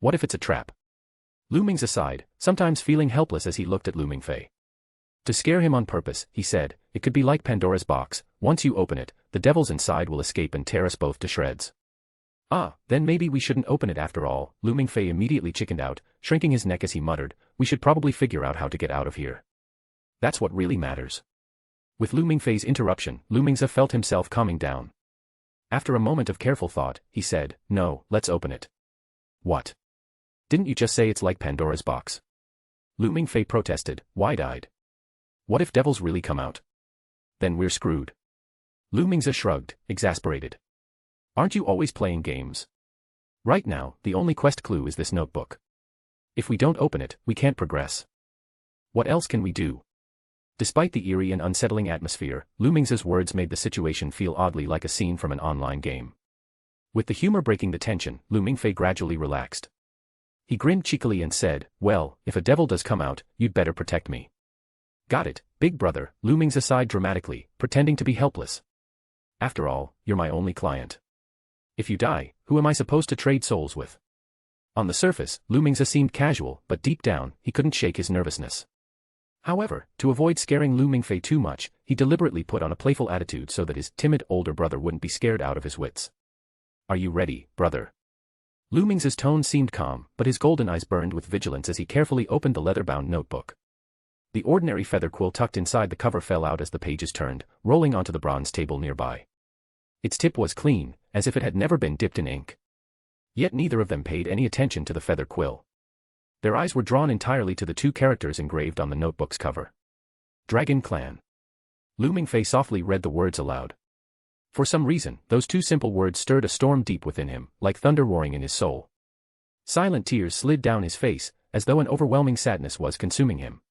What if it's a trap? Lu Mingze sighed, sometimes feeling helpless as he looked at Lu Mingfei. To scare him on purpose, he said, it could be like Pandora's box, once you open it, the devils inside will escape and tear us both to shreds. Ah, then maybe we shouldn't open it after all, Lu Mingfei immediately chickened out, shrinking his neck as he muttered, we should probably figure out how to get out of here. That's what really matters. With Lu Mingfei's interruption, Lu Mingze felt himself calming down. After a moment of careful thought, he said, no, let's open it. What? Didn't you just say it's like Pandora's box? Lu Mingfei protested, wide-eyed. What if devils really come out? Then we're screwed. Lu Mingze shrugged, exasperated. Aren't you always playing games? Right now, the only quest clue is this notebook. If we don't open it, we can't progress. What else can we do? Despite the eerie and unsettling atmosphere, Lu Mingze's words made the situation feel oddly like a scene from an online game. With the humor breaking the tension, Lu Mingfei gradually relaxed. He grinned cheekily and said, well, if a devil does come out, you'd better protect me. Got it, big brother, Lu Mingze sighed dramatically, pretending to be helpless. After all, you're my only client. If you die, who am I supposed to trade souls with? On the surface, Lu Mingze seemed casual, but deep down, he couldn't shake his nervousness. However, to avoid scaring Lu Mingfei too much, he deliberately put on a playful attitude so that his timid older brother wouldn't be scared out of his wits. Are you ready, brother? Lu Mingze's tone seemed calm, but his golden eyes burned with vigilance as he carefully opened the leather-bound notebook. The ordinary feather quill tucked inside the cover fell out as the pages turned, rolling onto the bronze table nearby. Its tip was clean, as if it had never been dipped in ink. Yet neither of them paid any attention to the feather quill. Their eyes were drawn entirely to the two characters engraved on the notebook's cover. Dragon Clan. Lu Mingfei softly read the words aloud. For some reason, those two simple words stirred a storm deep within him, like thunder roaring in his soul. Silent tears slid down his face, as though an overwhelming sadness was consuming him.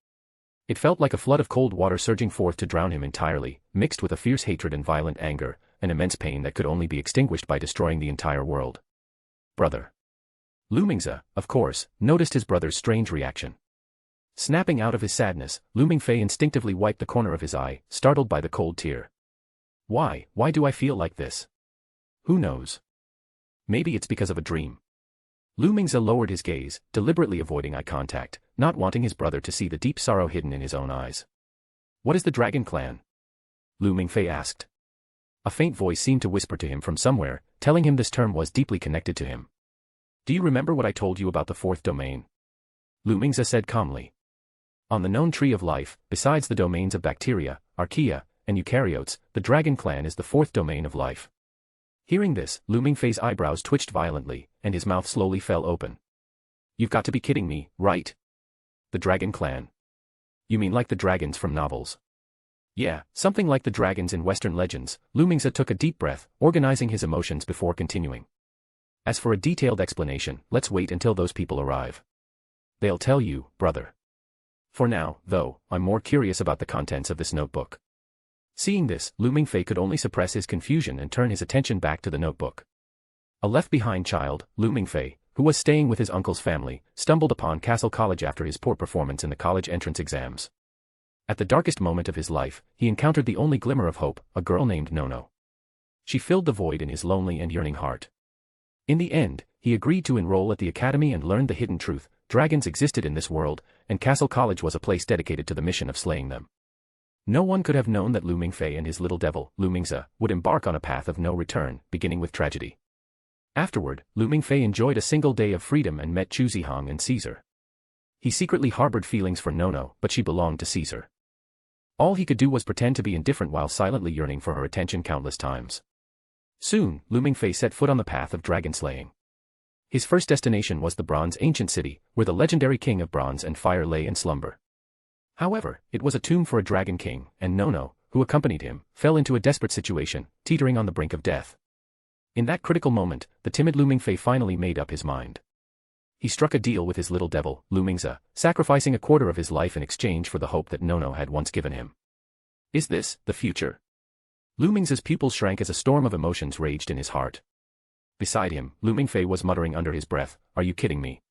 It felt like a flood of cold water surging forth to drown him entirely, mixed with a fierce hatred and violent anger, an immense pain that could only be extinguished by destroying the entire world. Brother. Lu Mingze, of course, noticed his brother's strange reaction. Snapping out of his sadness, Lu Mingfei instinctively wiped the corner of his eye, startled by the cold tear. Why do I feel like this? Who knows? Maybe it's because of a dream. Lu Mingze lowered his gaze, deliberately avoiding eye contact, not wanting his brother to see the deep sorrow hidden in his own eyes. What is the Dragon Clan? Lu Mingfei asked. A faint voice seemed to whisper to him from somewhere, telling him this term was deeply connected to him. Do you remember what I told you about the fourth domain? Lu Mingze said calmly. On the known tree of life, besides the domains of bacteria, archaea, and eukaryotes, the Dragon Clan is the fourth domain of life. Hearing this, Lu Mingfei's eyebrows twitched violently, and his mouth slowly fell open. You've got to be kidding me, right? The Dragon Clan. You mean like the dragons from novels? Yeah, something like the dragons in Western legends. Lu Mingze took a deep breath, organizing his emotions before continuing. As for a detailed explanation, let's wait until those people arrive. They'll tell you, brother. For now, though, I'm more curious about the contents of this notebook. Seeing this, Lu Mingfei could only suppress his confusion and turn his attention back to the notebook. A left-behind child, Lu Mingfei, who was staying with his uncle's family, stumbled upon Castle College after his poor performance in the college entrance exams. At the darkest moment of his life, he encountered the only glimmer of hope, a girl named Nono. She filled the void in his lonely and yearning heart. In the end, he agreed to enroll at the academy and learned the hidden truth: dragons existed in this world, and Castle College was a place dedicated to the mission of slaying them. No one could have known that Lu Mingfei and his little devil, Lu Mingze, would embark on a path of no return, beginning with tragedy. Afterward, Lu Mingfei enjoyed a single day of freedom and met Chu Zihang and Caesar. He secretly harbored feelings for Nono, but she belonged to Caesar. All he could do was pretend to be indifferent while silently yearning for her attention countless times. Soon, Lu Mingfei set foot on the path of dragon slaying. His first destination was the Bronze Ancient City, where the legendary king of bronze and fire lay in slumber. However, it was a tomb for a dragon king, and Nono, who accompanied him, fell into a desperate situation, teetering on the brink of death. In that critical moment, the timid Lu Mingfei finally made up his mind. He struck a deal with his little devil, Lu Mingze, sacrificing a quarter of his life in exchange for the hope that Nono had once given him. Is this the future? Lu Mingze's pupils shrank as a storm of emotions raged in his heart. Beside him, Lu Mingfei was muttering under his breath, "Are you kidding me?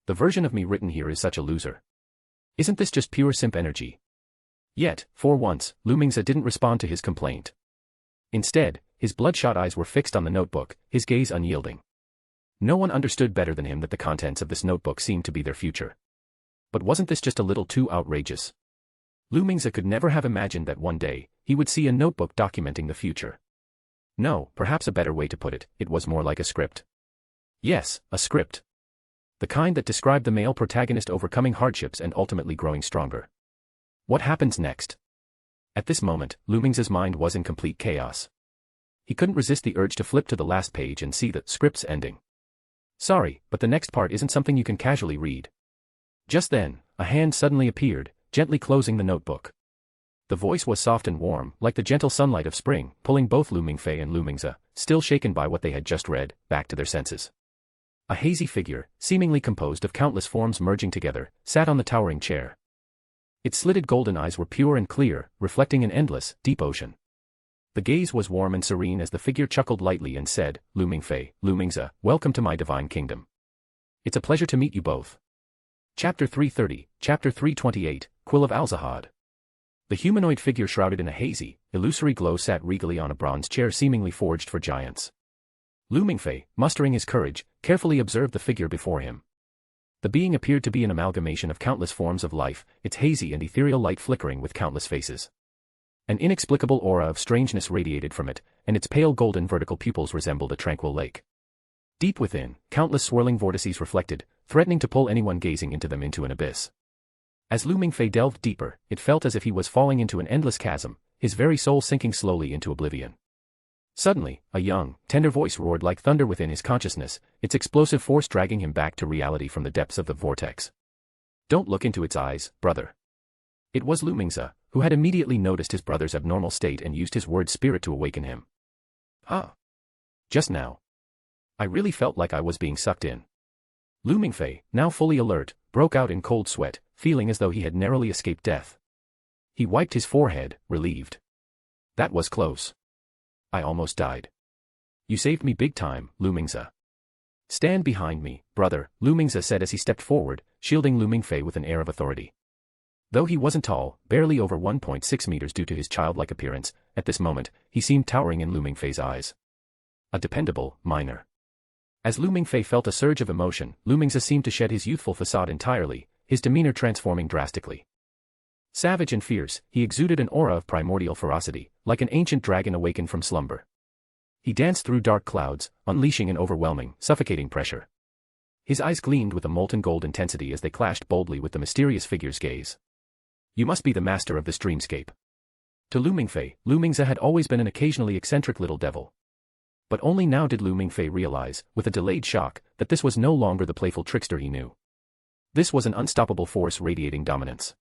The version of me written here is such a loser. Isn't this just pure simp energy?" Yet, for once, Lu Mingze didn't respond to his complaint. Instead, his bloodshot eyes were fixed on the notebook, his gaze unyielding. No one understood better than him that the contents of this notebook seemed to be their future. But wasn't this just a little too outrageous? Lu Mingze could never have imagined that one day, he would see a notebook documenting the future. No, perhaps a better way to put it, it was more like a script. Yes, a script. The kind that described the male protagonist overcoming hardships and ultimately growing stronger. What happens next? At this moment, Lu Mingze's mind was in complete chaos. He couldn't resist the urge to flip to the last page and see the script's ending. Sorry, but the next part isn't something you can casually read. Just then, a hand suddenly appeared, gently closing the notebook. The voice was soft and warm, like the gentle sunlight of spring, pulling both Lu Mingfei and Lu Mingze, still shaken by what they had just read, back to their senses. A hazy figure, seemingly composed of countless forms merging together, sat on the towering chair. Its slitted golden eyes were pure and clear, reflecting an endless, deep ocean. The gaze was warm and serene as the figure chuckled lightly and said, "Lu Mingfei, Lu Mingze, welcome to my divine kingdom. It's a pleasure to meet you both." Chapter 330, Chapter 328, Quill of Alzahad. The humanoid figure shrouded in a hazy, illusory glow sat regally on a bronze chair seemingly forged for giants. Lu Mingfei, mustering his courage, carefully observed the figure before him. The being appeared to be an amalgamation of countless forms of life, its hazy and ethereal light flickering with countless faces. An inexplicable aura of strangeness radiated from it, and its pale golden vertical pupils resembled a tranquil lake. Deep within, countless swirling vortices reflected, threatening to pull anyone gazing into them into an abyss. As Lu Mingfei delved deeper, it felt as if he was falling into an endless chasm, his very soul sinking slowly into oblivion. Suddenly, a young, tender voice roared like thunder within his consciousness, its explosive force dragging him back to reality from the depths of the vortex. "Don't look into its eyes, brother." It was Lu Mingze, who had immediately noticed his brother's abnormal state and used his word spirit to awaken him. "Huh? Just now. I really felt like I was being sucked in." Lu Mingfei, now fully alert, broke out in cold sweat, feeling as though he had narrowly escaped death. He wiped his forehead, relieved. "That was close. I almost died. You saved me big time, Lu Mingze." "Stand behind me, brother," Lu Mingze said as he stepped forward, shielding Lu Mingfei with an air of authority. Though he wasn't tall, barely over 1.6 meters due to his childlike appearance, at this moment, he seemed towering in Lu Mingfei's eyes. A dependable minor. As Lu Mingfei felt a surge of emotion, Lu Mingze seemed to shed his youthful facade entirely, his demeanor transforming drastically. Savage and fierce, he exuded an aura of primordial ferocity, like an ancient dragon awakened from slumber. He danced through dark clouds, unleashing an overwhelming, suffocating pressure. His eyes gleamed with a molten gold intensity as they clashed boldly with the mysterious figure's gaze. You must be the master of this dreamscape. To Lu Mingfei, Lu Mingze had always been an occasionally eccentric little devil. But only now did Lu Mingfei realize, with a delayed shock, that this was no longer the playful trickster he knew. This was an unstoppable force radiating dominance.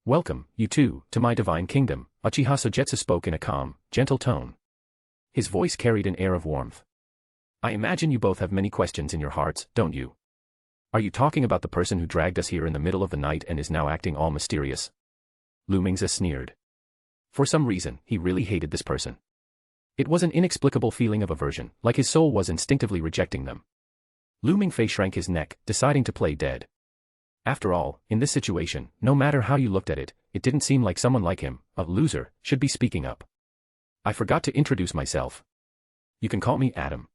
Welcome, you two, to my divine kingdom, Uchiha Sogetsu spoke in a calm, gentle tone. His voice carried an air of warmth. I imagine you both have many questions in your hearts, don't you? Are you talking about the person who dragged us here in the middle of the night and is now acting all mysterious? Lu Mingze sneered. For some reason, he really hated this person. It was an inexplicable feeling of aversion, like his soul was instinctively rejecting them. Lu Mingfei shrank his neck, deciding to play dead. After all, in this situation, no matter how you looked at it, it didn't seem like someone like him, a loser, should be speaking up. I forgot to introduce myself. You can call me Adam.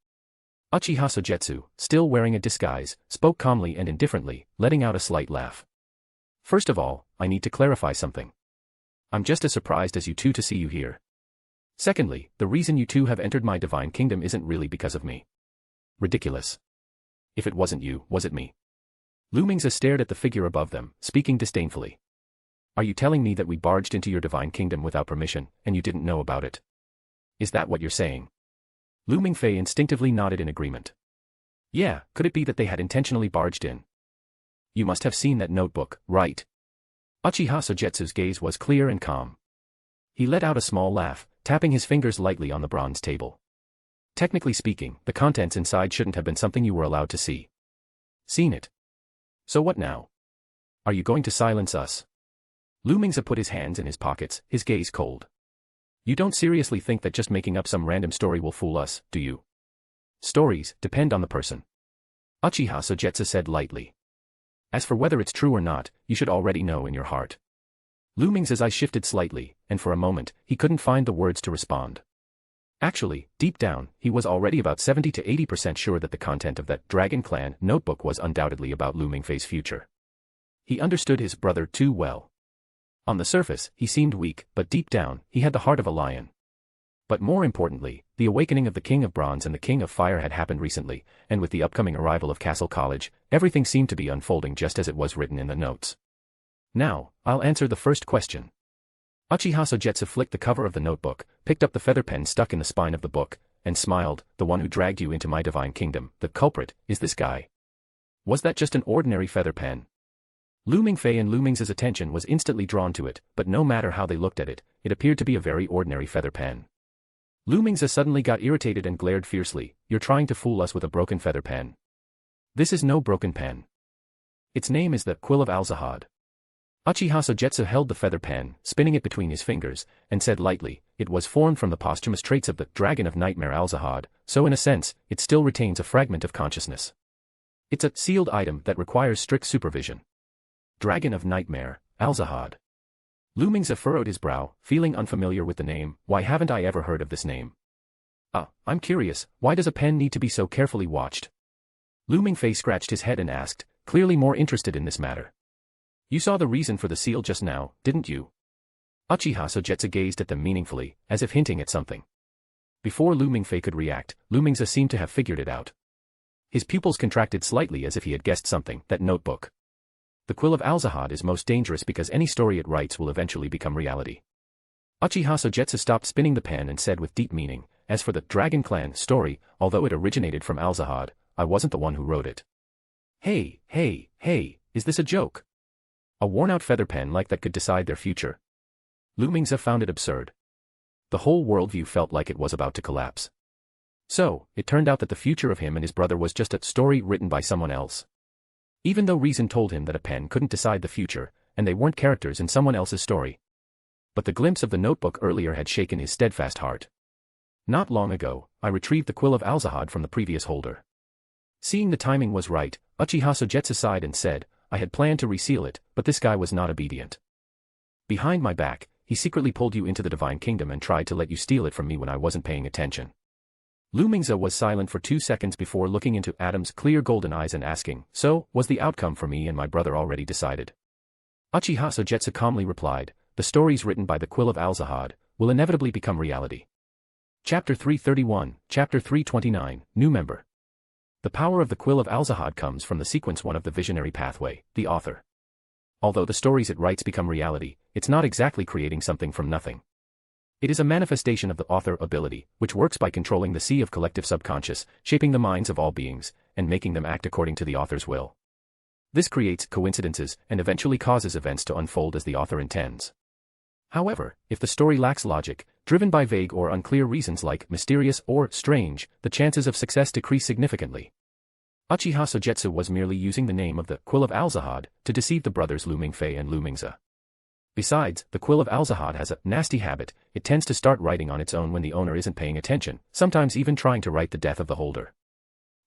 Uchiha Sogetsu, still wearing a disguise, spoke calmly and indifferently, letting out a slight laugh. First of all, I need to clarify something. I'm just as surprised as you two to see you here. Secondly, the reason you two have entered my divine kingdom isn't really because of me. Ridiculous. If it wasn't you, was it me? Lu Mingze stared at the figure above them, speaking disdainfully. Are you telling me that we barged into your divine kingdom without permission, and you didn't know about it? Is that what you're saying? Lu Mingfei instinctively nodded in agreement. Yeah, could it be that they had intentionally barged in? You must have seen that notebook, right? Uchiha Sogetsu's gaze was clear and calm. He let out a small laugh, tapping his fingers lightly on the bronze table. Technically speaking, the contents inside shouldn't have been something you were allowed to see. Seen it. So what now? Are you going to silence us? Lu Mingze put his hands in his pockets, his gaze cold. You don't seriously think that just making up some random story will fool us, do you? Stories depend on the person. Uchiha Sogetsu said lightly. As for whether it's true or not, you should already know in your heart. Lu Mingze's eyes shifted slightly, and for a moment, he couldn't find the words to respond. Actually, deep down, he was already about 70 to 80% sure that the content of that Dragon Clan notebook was undoubtedly about Lu Mingfei's future. He understood his brother too well. On the surface, he seemed weak, but deep down, he had the heart of a lion. But more importantly, the awakening of the King of Bronze and the King of Fire had happened recently, and with the upcoming arrival of Castle College, everything seemed to be unfolding just as it was written in the notes. Now, I'll answer the first question. Uchiha Sogetsu flicked the cover of the notebook, picked up the feather pen stuck in the spine of the book, and smiled. The one who dragged you into my divine kingdom, the culprit, is this guy. Was that just an ordinary feather pen? Lu Mingfei and Lu Mingze's attention was instantly drawn to it, but no matter how they looked at it, it appeared to be a very ordinary feather pen. Lu Mingze suddenly got irritated and glared fiercely. You're trying to fool us with a broken feather pen. This is no broken pen. Its name is the Quill of Alzahad. Uchiha Sogetsu held the feather pen, spinning it between his fingers, and said lightly, it was formed from the posthumous traits of the Dragon of Nightmare Alzahad, so in a sense, it still retains a fragment of consciousness. It's a sealed item that requires strict supervision. Dragon of Nightmare, Alzahad. Lu Mingze furrowed his brow, feeling unfamiliar with the name. Why haven't I ever heard of this name? I'm curious, why does a pen need to be so carefully watched? Lu Mingfei scratched his head and asked, clearly more interested in this matter. You saw the reason for the seal just now, didn't you? Uchiha Sogetsu gazed at them meaningfully, as if hinting at something. Before Lu Mingfei could react, Lu Mingze seemed to have figured it out. His pupils contracted slightly as if he had guessed something. That notebook. The Quill of Alzahad is most dangerous because any story it writes will eventually become reality. Uchiha Sogetsu stopped spinning the pen and said with deep meaning, as for the Dragon Clan story, although it originated from Alzahad, I wasn't the one who wrote it. Hey, is this a joke? A worn-out feather pen like that could decide their future? Lu Mingze found it absurd. The whole worldview felt like it was about to collapse. So, it turned out that the future of him and his brother was just a story written by someone else. Even though reason told him that a pen couldn't decide the future, and they weren't characters in someone else's story. But the glimpse of the notebook earlier had shaken his steadfast heart. Not long ago, I retrieved the Quill of Alzahad from the previous holder. Seeing the timing was right, Uchiha Sogetsu sighed and said, I had planned to reseal it, but this guy was not obedient. Behind my back, he secretly pulled you into the divine kingdom and tried to let you steal it from me when I wasn't paying attention. Lu Mingze was silent for 2 seconds before looking into Adam's clear golden eyes and asking, "So, was the outcome for me and my brother already decided?" Uchiha Sogetsu calmly replied, "The stories written by the Quill of Al-Zahad will inevitably become reality." Chapter 331, Chapter 329, New Member. The power of the Quill of Al-Zahad comes from the sequence 1 of the visionary pathway, the author. Although the stories it writes become reality, it's not exactly creating something from nothing. It is a manifestation of the author ability, which works by controlling the sea of collective subconscious, shaping the minds of all beings, and making them act according to the author's will. This creates coincidences and eventually causes events to unfold as the author intends. However, if the story lacks logic, driven by vague or unclear reasons like mysterious or strange, the chances of success decrease significantly. Uchiha Sogetsu was merely using the name of the Quill of Al-Zahad to deceive the brothers Lu Mingfei and Lu Mingze. Besides, the Quill of Al-Zahad has a nasty habit. It tends to start writing on its own when the owner isn't paying attention, sometimes even trying to write the death of the holder.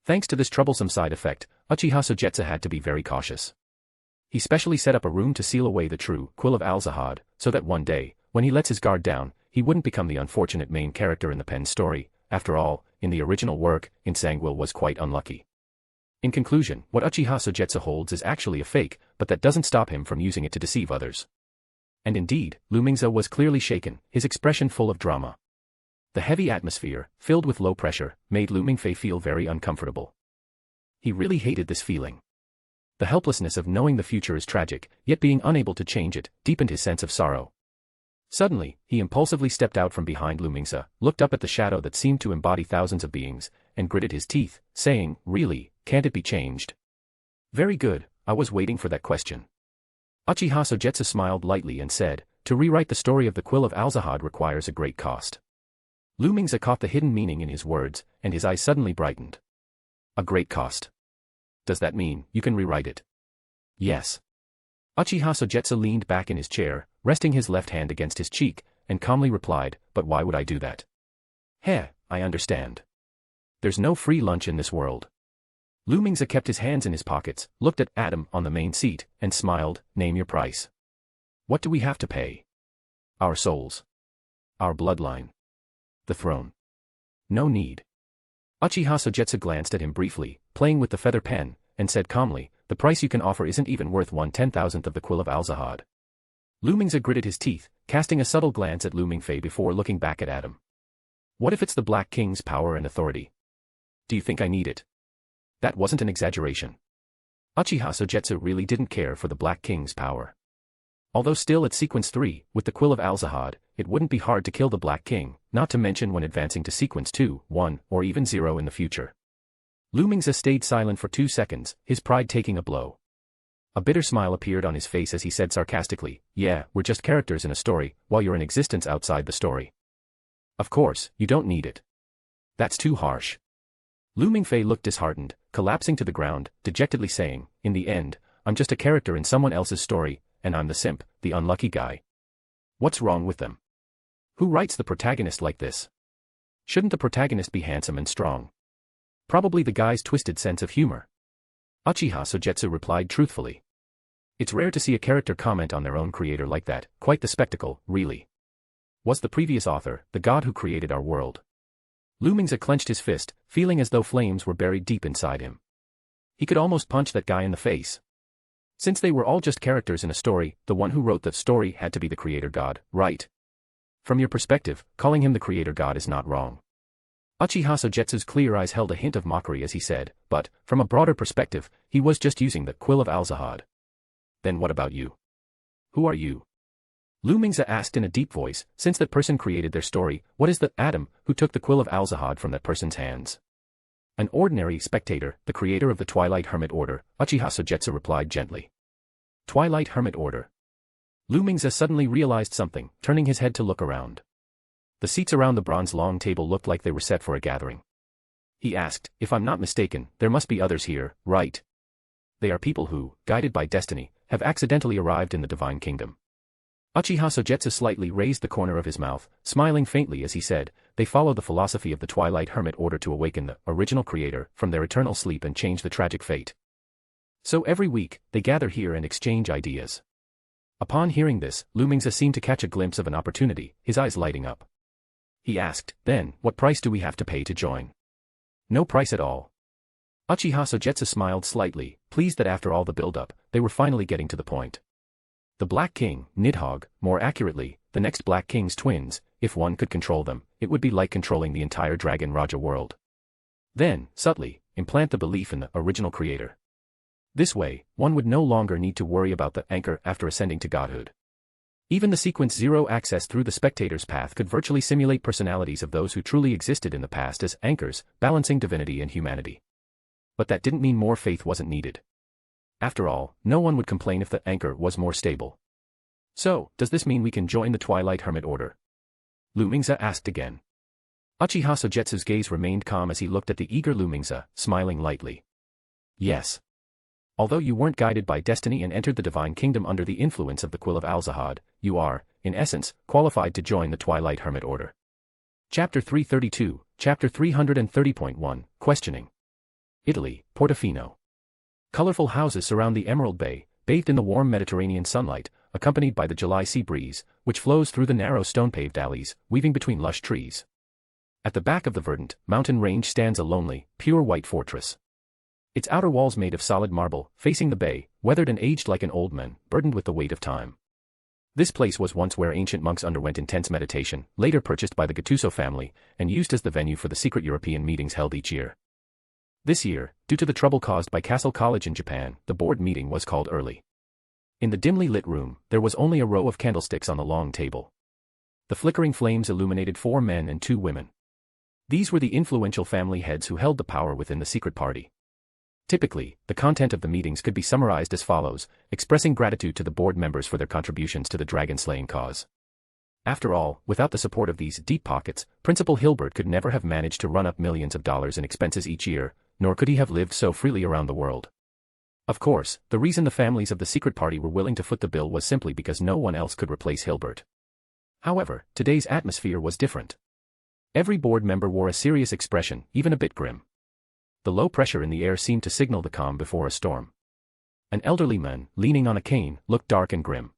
Thanks to this troublesome side effect, Uchiha Sogetsu had to be very cautious. He specially set up a room to seal away the true Quill of Al-Zahad, so that one day, when he lets his guard down, he wouldn't become the unfortunate main character in the pen story. After all, in the original work, Insangwil was quite unlucky. In conclusion, what Uchiha Sogetsu holds is actually a fake, but that doesn't stop him from using it to deceive others. And indeed, Lu Mingze was clearly shaken, his expression full of drama. The heavy atmosphere, filled with low pressure, made Lu Mingfei feel very uncomfortable. He really hated this feeling. The helplessness of knowing the future is tragic, yet being unable to change it, deepened his sense of sorrow. Suddenly, he impulsively stepped out from behind Lu Mingze, looked up at the shadow that seemed to embody thousands of beings, and gritted his teeth, saying, "Really, can't it be changed?" "Very good, I was waiting for that question." Uchiha Sogetsu smiled lightly and said, "To rewrite the story of the Quill of Al-Zahad requires a great cost." Lu Mingze caught the hidden meaning in his words, and his eyes suddenly brightened. "A great cost. Does that mean you can rewrite it?" "Yes." Uchiha Sogetsu leaned back in his chair, resting his left hand against his cheek, and calmly replied, "But why would I do that?" "Heh, I understand. There's no free lunch in this world." Lu Mingze kept his hands in his pockets, looked at Adam on the main seat, and smiled, "Name your price. What do we have to pay?" "Our souls. Our bloodline. The throne." "No need." Uchiha Sogetsu glanced at him briefly, playing with the feather pen, and said calmly, "The price you can offer isn't even worth 1/10,000th of the Quill of Al-Zahad." Lu Mingze gritted his teeth, casting a subtle glance at Lu Mingfei before looking back at Adam. "What if it's the Black King's power and authority? Do you think I need it?" That wasn't an exaggeration. Uchiha Sogetsu really didn't care for the Black King's power. Although still at Sequence 3, with the Quill of Al-Zahad, it wouldn't be hard to kill the Black King, not to mention when advancing to Sequence 2, 1, or even 0 in the future. Lu Mingze stayed silent for 2 seconds, his pride taking a blow. A bitter smile appeared on his face as he said sarcastically, "Yeah, we're just characters in a story, while you're an existence outside the story. Of course, you don't need it. That's too harsh." Lu Mingfei looked disheartened, collapsing to the ground, dejectedly saying, "In the end, I'm just a character in someone else's story, and I'm the simp, the unlucky guy. What's wrong with them? Who writes the protagonist like this? Shouldn't the protagonist be handsome and strong? Probably the guy's twisted sense of humor." Uchiha Sogetsu replied truthfully. "It's rare to see a character comment on their own creator like that, quite the spectacle, really. Was the previous author, the god who created our world?" Lu Mingze clenched his fist, feeling as though flames were buried deep inside him. He could almost punch that guy in the face. Since they were all just characters in a story, the one who wrote the story had to be the creator god, right? From your perspective, calling him the creator god is not wrong. Uchiha Sogetsu's clear eyes held a hint of mockery as he said, "But, from a broader perspective, he was just using the Quill of Al-Zahad." "Then what about you? Who are you?" Lu Mingze asked in a deep voice, "Since that person created their story, what is the Adam who took the Quill of Al-Zahad from that person's hands?" "An ordinary spectator, the creator of the Twilight Hermit Order," Uchiha Sogetsu replied gently. Twilight Hermit Order. Lu Mingze suddenly realized something, turning his head to look around. The seats around the bronze long table looked like they were set for a gathering. He asked, "If I'm not mistaken, there must be others here, right? They are people who, guided by destiny, have accidentally arrived in the Divine Kingdom." Uchiha Sogetsu slightly raised the corner of his mouth, smiling faintly as he said, "They follow the philosophy of the Twilight Hermit Order to awaken the original creator from their eternal sleep and change the tragic fate. So every week, they gather here and exchange ideas. Upon hearing this, Lumingza seemed to catch a glimpse of an opportunity, his eyes lighting up. He asked, "Then, what price do we have to pay to join?" "No price at all." Uchiha Sogetsu smiled slightly, pleased that after all the build-up, they were finally getting to the point. The Black King, Nidhogg, more accurately, the next Black King's twins, if one could control them, it would be like controlling the entire Dragon Raja world. Then, subtly, implant the belief in the original creator. This way, one would no longer need to worry about the anchor after ascending to godhood. Even the sequence 0 access through the spectator's path could virtually simulate personalities of those who truly existed in the past as anchors, balancing divinity and humanity. But that didn't mean more faith wasn't needed. After all, no one would complain if the anchor was more stable. "So, does this mean we can join the Twilight Hermit Order?" Lumingza asked again. Uchiha Sogetsu's gaze remained calm as he looked at the eager Lumingza, smiling lightly. "Yes. Although you weren't guided by destiny and entered the Divine Kingdom under the influence of the Quill of Al-Zahad, you are, in essence, qualified to join the Twilight Hermit Order." Chapter 332, Chapter 330.1, Questioning. Italy, Portofino. Colorful houses surround the Emerald Bay, bathed in the warm Mediterranean sunlight, accompanied by the July sea breeze, which flows through the narrow stone-paved alleys, weaving between lush trees. At the back of the verdant mountain range stands a lonely, pure white fortress. Its outer walls made of solid marble, facing the bay, weathered and aged like an old man, burdened with the weight of time. This place was once where ancient monks underwent intense meditation, later purchased by the Gattuso family, and used as the venue for the secret European meetings held each year. This year, due to the trouble caused by Castle College in Japan, the board meeting was called early. In the dimly lit room, there was only a row of candlesticks on the long table. The flickering flames illuminated 4 men and 2 women. These were the influential family heads who held the power within the secret party. Typically, the content of the meetings could be summarized as follows, expressing gratitude to the board members for their contributions to the dragon-slaying cause. After all, without the support of these deep pockets, Principal Hilbert could never have managed to run up millions of dollars in expenses each year, nor could he have lived so freely around the world. Of course, the reason the families of the secret party were willing to foot the bill was simply because no one else could replace Hilbert. However, today's atmosphere was different. Every board member wore a serious expression, even a bit grim. The low pressure in the air seemed to signal the calm before a storm. An elderly man, leaning on a cane, looked dark and grim.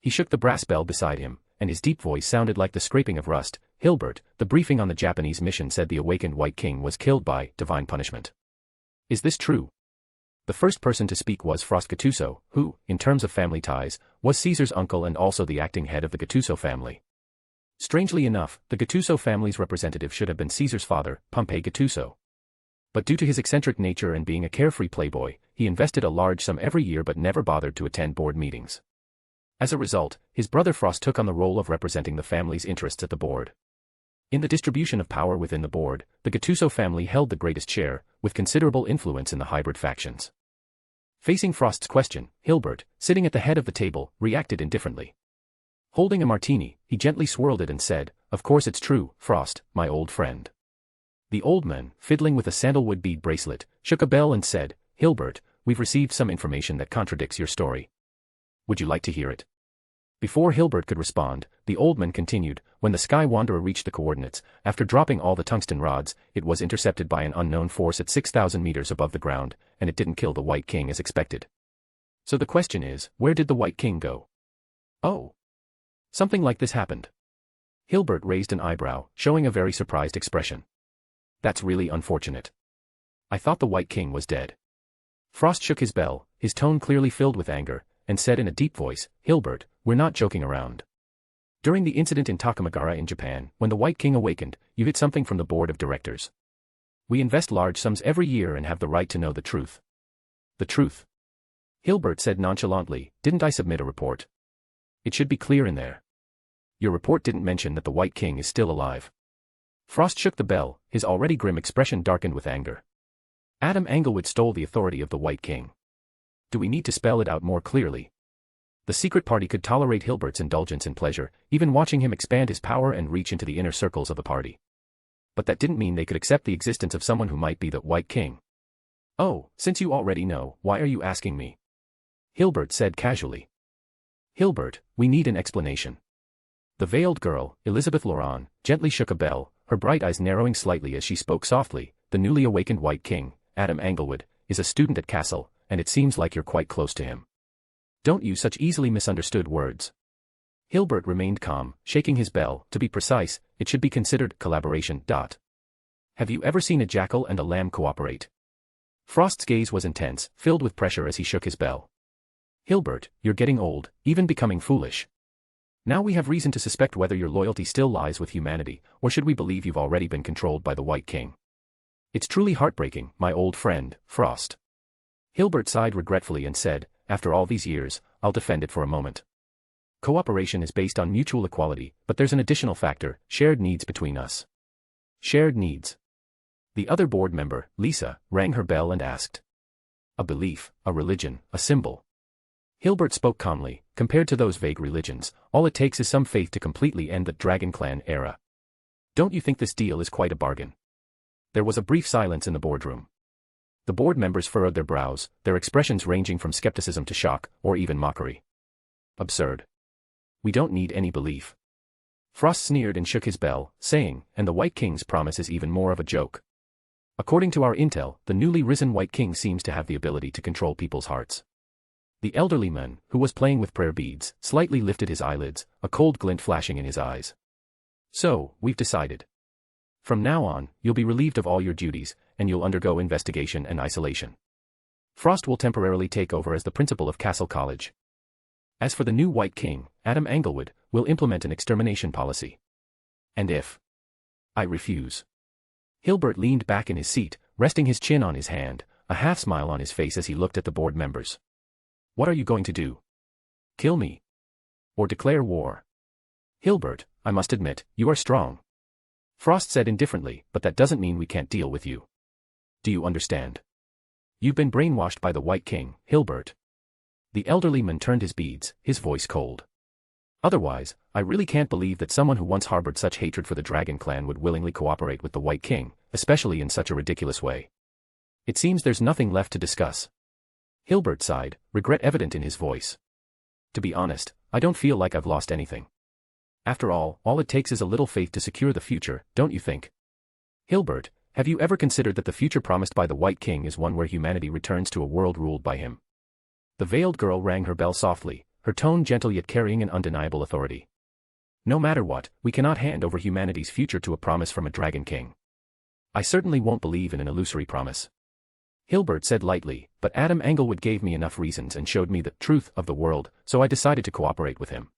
He shook the brass bell beside him, and his deep voice sounded like the scraping of rust. "Hilbert, the briefing on the Japanese mission said the awakened White King was killed by divine punishment. Is this true?" The first person to speak was Frost Gattuso, who, in terms of family ties, was Caesar's uncle and also the acting head of the Gattuso family. Strangely enough, the Gattuso family's representative should have been Caesar's father, Pompey Gattuso. But due to his eccentric nature and being a carefree playboy, he invested a large sum every year but never bothered to attend board meetings. As a result, his brother Frost took on the role of representing the family's interests at the board. In the distribution of power within the board, the Gattuso family held the greatest share, with considerable influence in the hybrid factions. Facing Frost's question, Hilbert, sitting at the head of the table, reacted indifferently. Holding a martini, he gently swirled it and said, "Of course it's true, Frost, my old friend." The old man, fiddling with a sandalwood bead bracelet, shook a bell and said, "Hilbert, we've received some information that contradicts your story. Would you like to hear it?" Before Hilbert could respond, the old man continued, "When the Sky Wanderer reached the coordinates, after dropping all the tungsten rods, it was intercepted by an unknown force at 6,000 meters above the ground, and it didn't kill the White King as expected. So the question is, where did the White King go?" "Oh. Something like this happened." Hilbert raised an eyebrow, showing a very surprised expression. "That's really unfortunate. I thought the White King was dead." Frost shook his bell, his tone clearly filled with anger, and said in a deep voice, "Hilbert, we're not joking around. During the incident in Takamagara in Japan, when the White King awakened, you hid something from the board of directors. We invest large sums every year and have the right to know the truth." "The truth?" Hilbert said nonchalantly, "Didn't I submit a report? It should be clear in there. Your report didn't mention that the White King is still alive." Frost shook the bell, his already grim expression darkened with anger. "Adam Englewood stole the authority of the White King. Do we need to spell it out more clearly?" The secret party could tolerate Hilbert's indulgence in pleasure, even watching him expand his power and reach into the inner circles of the party. But that didn't mean they could accept the existence of someone who might be the White King. "Oh, since you already know, why are you asking me?" Hilbert said casually. "Hilbert, we need an explanation." The veiled girl, Elizabeth Lauren, gently shook a bell, her bright eyes narrowing slightly as she spoke softly. "The newly awakened White King, Adam Englewood, is a student at Castle, and it seems like you're quite close to him." Don't use such easily misunderstood words. Hilbert remained calm, shaking his bell. To be precise, it should be considered collaboration. Have you ever seen a jackal and a lamb cooperate? Frost's gaze was intense, filled with pressure as he shook his bell. Hilbert, you're getting old, even becoming foolish. Now we have reason to suspect whether your loyalty still lies with humanity, or should we believe you've already been controlled by the White King? It's truly heartbreaking, my old friend, Frost. Hilbert sighed regretfully and said, after all these years, I'll defend it for a moment. Cooperation is based on mutual equality, but there's an additional factor, shared needs between us. Shared needs. The other board member, Lisa, rang her bell and asked. A belief, a religion, a symbol. Hilbert spoke calmly, compared to those vague religions, all it takes is some faith to completely end the Dragon Clan era. Don't you think this deal is quite a bargain? There was a brief silence in the boardroom. The board members furrowed their brows, their expressions ranging from skepticism to shock, or even mockery. Absurd. We don't need any belief. Frost sneered and shook his bell, saying, and the White King's promise is even more of a joke. According to our intel, the newly risen White King seems to have the ability to control people's hearts. The elderly man, who was playing with prayer beads, slightly lifted his eyelids, a cold glint flashing in his eyes. So, we've decided. From now on, you'll be relieved of all your duties, and you'll undergo investigation and isolation. Frost will temporarily take over as the principal of Castle College. As for the new White King, Adam Englewood, will implement an extermination policy. And if I refuse? Hilbert leaned back in his seat, resting his chin on his hand, a half-smile on his face as he looked at the board members. What are you going to do? Kill me? Or declare war? Hilbert, I must admit, you are strong. Frost said indifferently, but that doesn't mean we can't deal with you. Do you understand? You've been brainwashed by the White King, Hilbert. The elderly man turned his beads, his voice cold. Otherwise, I really can't believe that someone who once harbored such hatred for the Dragon Clan would willingly cooperate with the White King, especially in such a ridiculous way. It seems there's nothing left to discuss. Hilbert sighed, regret evident in his voice. To be honest, I don't feel like I've lost anything. After all it takes is a little faith to secure the future, don't you think? Hilbert, have you ever considered that the future promised by the White King is one where humanity returns to a world ruled by him? The veiled girl rang her bell softly, her tone gentle yet carrying an undeniable authority. No matter what, we cannot hand over humanity's future to a promise from a Dragon King. I certainly won't believe in an illusory promise. Hilbert said lightly, but Adam Englewood gave me enough reasons and showed me the truth of the world, so I decided to cooperate with him.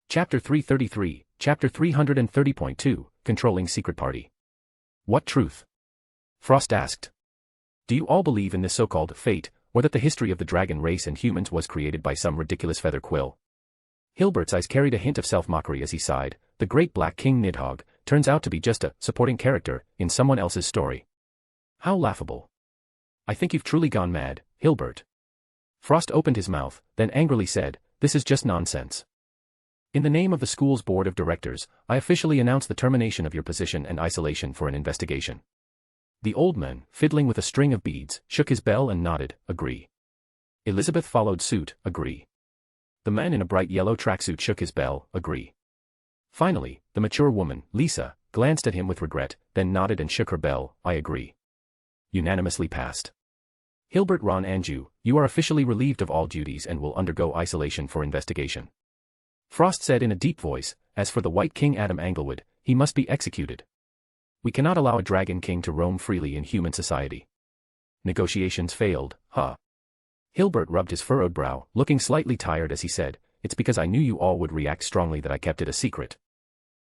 Chapter 333, Chapter 330.2, Controlling Secret Party. What truth? Frost asked. Do you all believe in this so-called fate, or that the history of the dragon race and humans was created by some ridiculous feather quill? Hilbert's eyes carried a hint of self-mockery as he sighed. The great Black King Nidhogg turns out to be just a supporting character in someone else's story. How laughable. I think you've truly gone mad, Hilbert. Frost opened his mouth, then angrily said, this is just nonsense. In the name of the school's board of directors, I officially announce the termination of your position and isolation for an investigation. The old man, fiddling with a string of beads, shook his bell and nodded, agree. Elizabeth followed suit, agree. The man in a bright yellow tracksuit shook his bell, agree. Finally, the mature woman, Lisa, glanced at him with regret, then nodded and shook her bell, I agree. Unanimously passed. Hilbert Ron Anjou, you are officially relieved of all duties and will undergo isolation for investigation. Frost said in a deep voice, as for the White King Adam Englewood, he must be executed. We cannot allow a Dragon King to roam freely in human society. Negotiations failed, huh? Hilbert rubbed his furrowed brow, looking slightly tired as he said, it's because I knew you all would react strongly that I kept it a secret.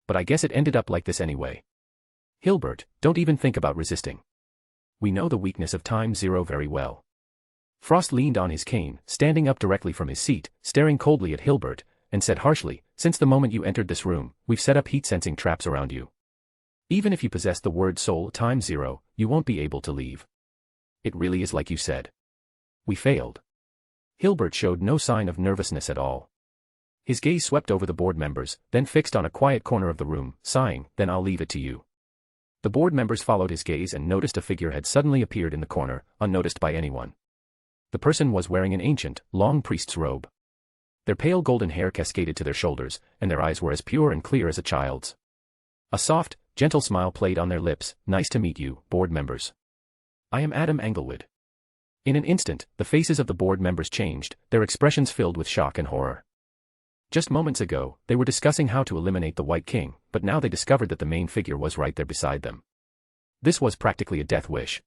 But I guess it ended up like this anyway. Hilbert, don't even think about resisting. We know the weakness of Time Zero very well. Frost leaned on his cane, standing up directly from his seat, staring coldly at Hilbert, and said harshly, since the moment you entered this room, we've set up heat-sensing traps around you. Even if you possess the word soul Time Zero, you won't be able to leave. It really is like you said. We failed. Hilbert showed no sign of nervousness at all. His gaze swept over the board members, then fixed on a quiet corner of the room, sighing, then I'll leave it to you. The board members followed his gaze and noticed a figure had suddenly appeared in the corner, unnoticed by anyone. The person was wearing an ancient, long priest's robe. Their pale golden hair cascaded to their shoulders, and their eyes were as pure and clear as a child's. A soft, gentle smile played on their lips. Nice to meet you, board members. I am Adam Englewood. In an instant, the faces of the board members changed, their expressions filled with shock and horror. Just moments ago, they were discussing how to eliminate the White King, but now they discovered that the main figure was right there beside them. This was practically a death wish.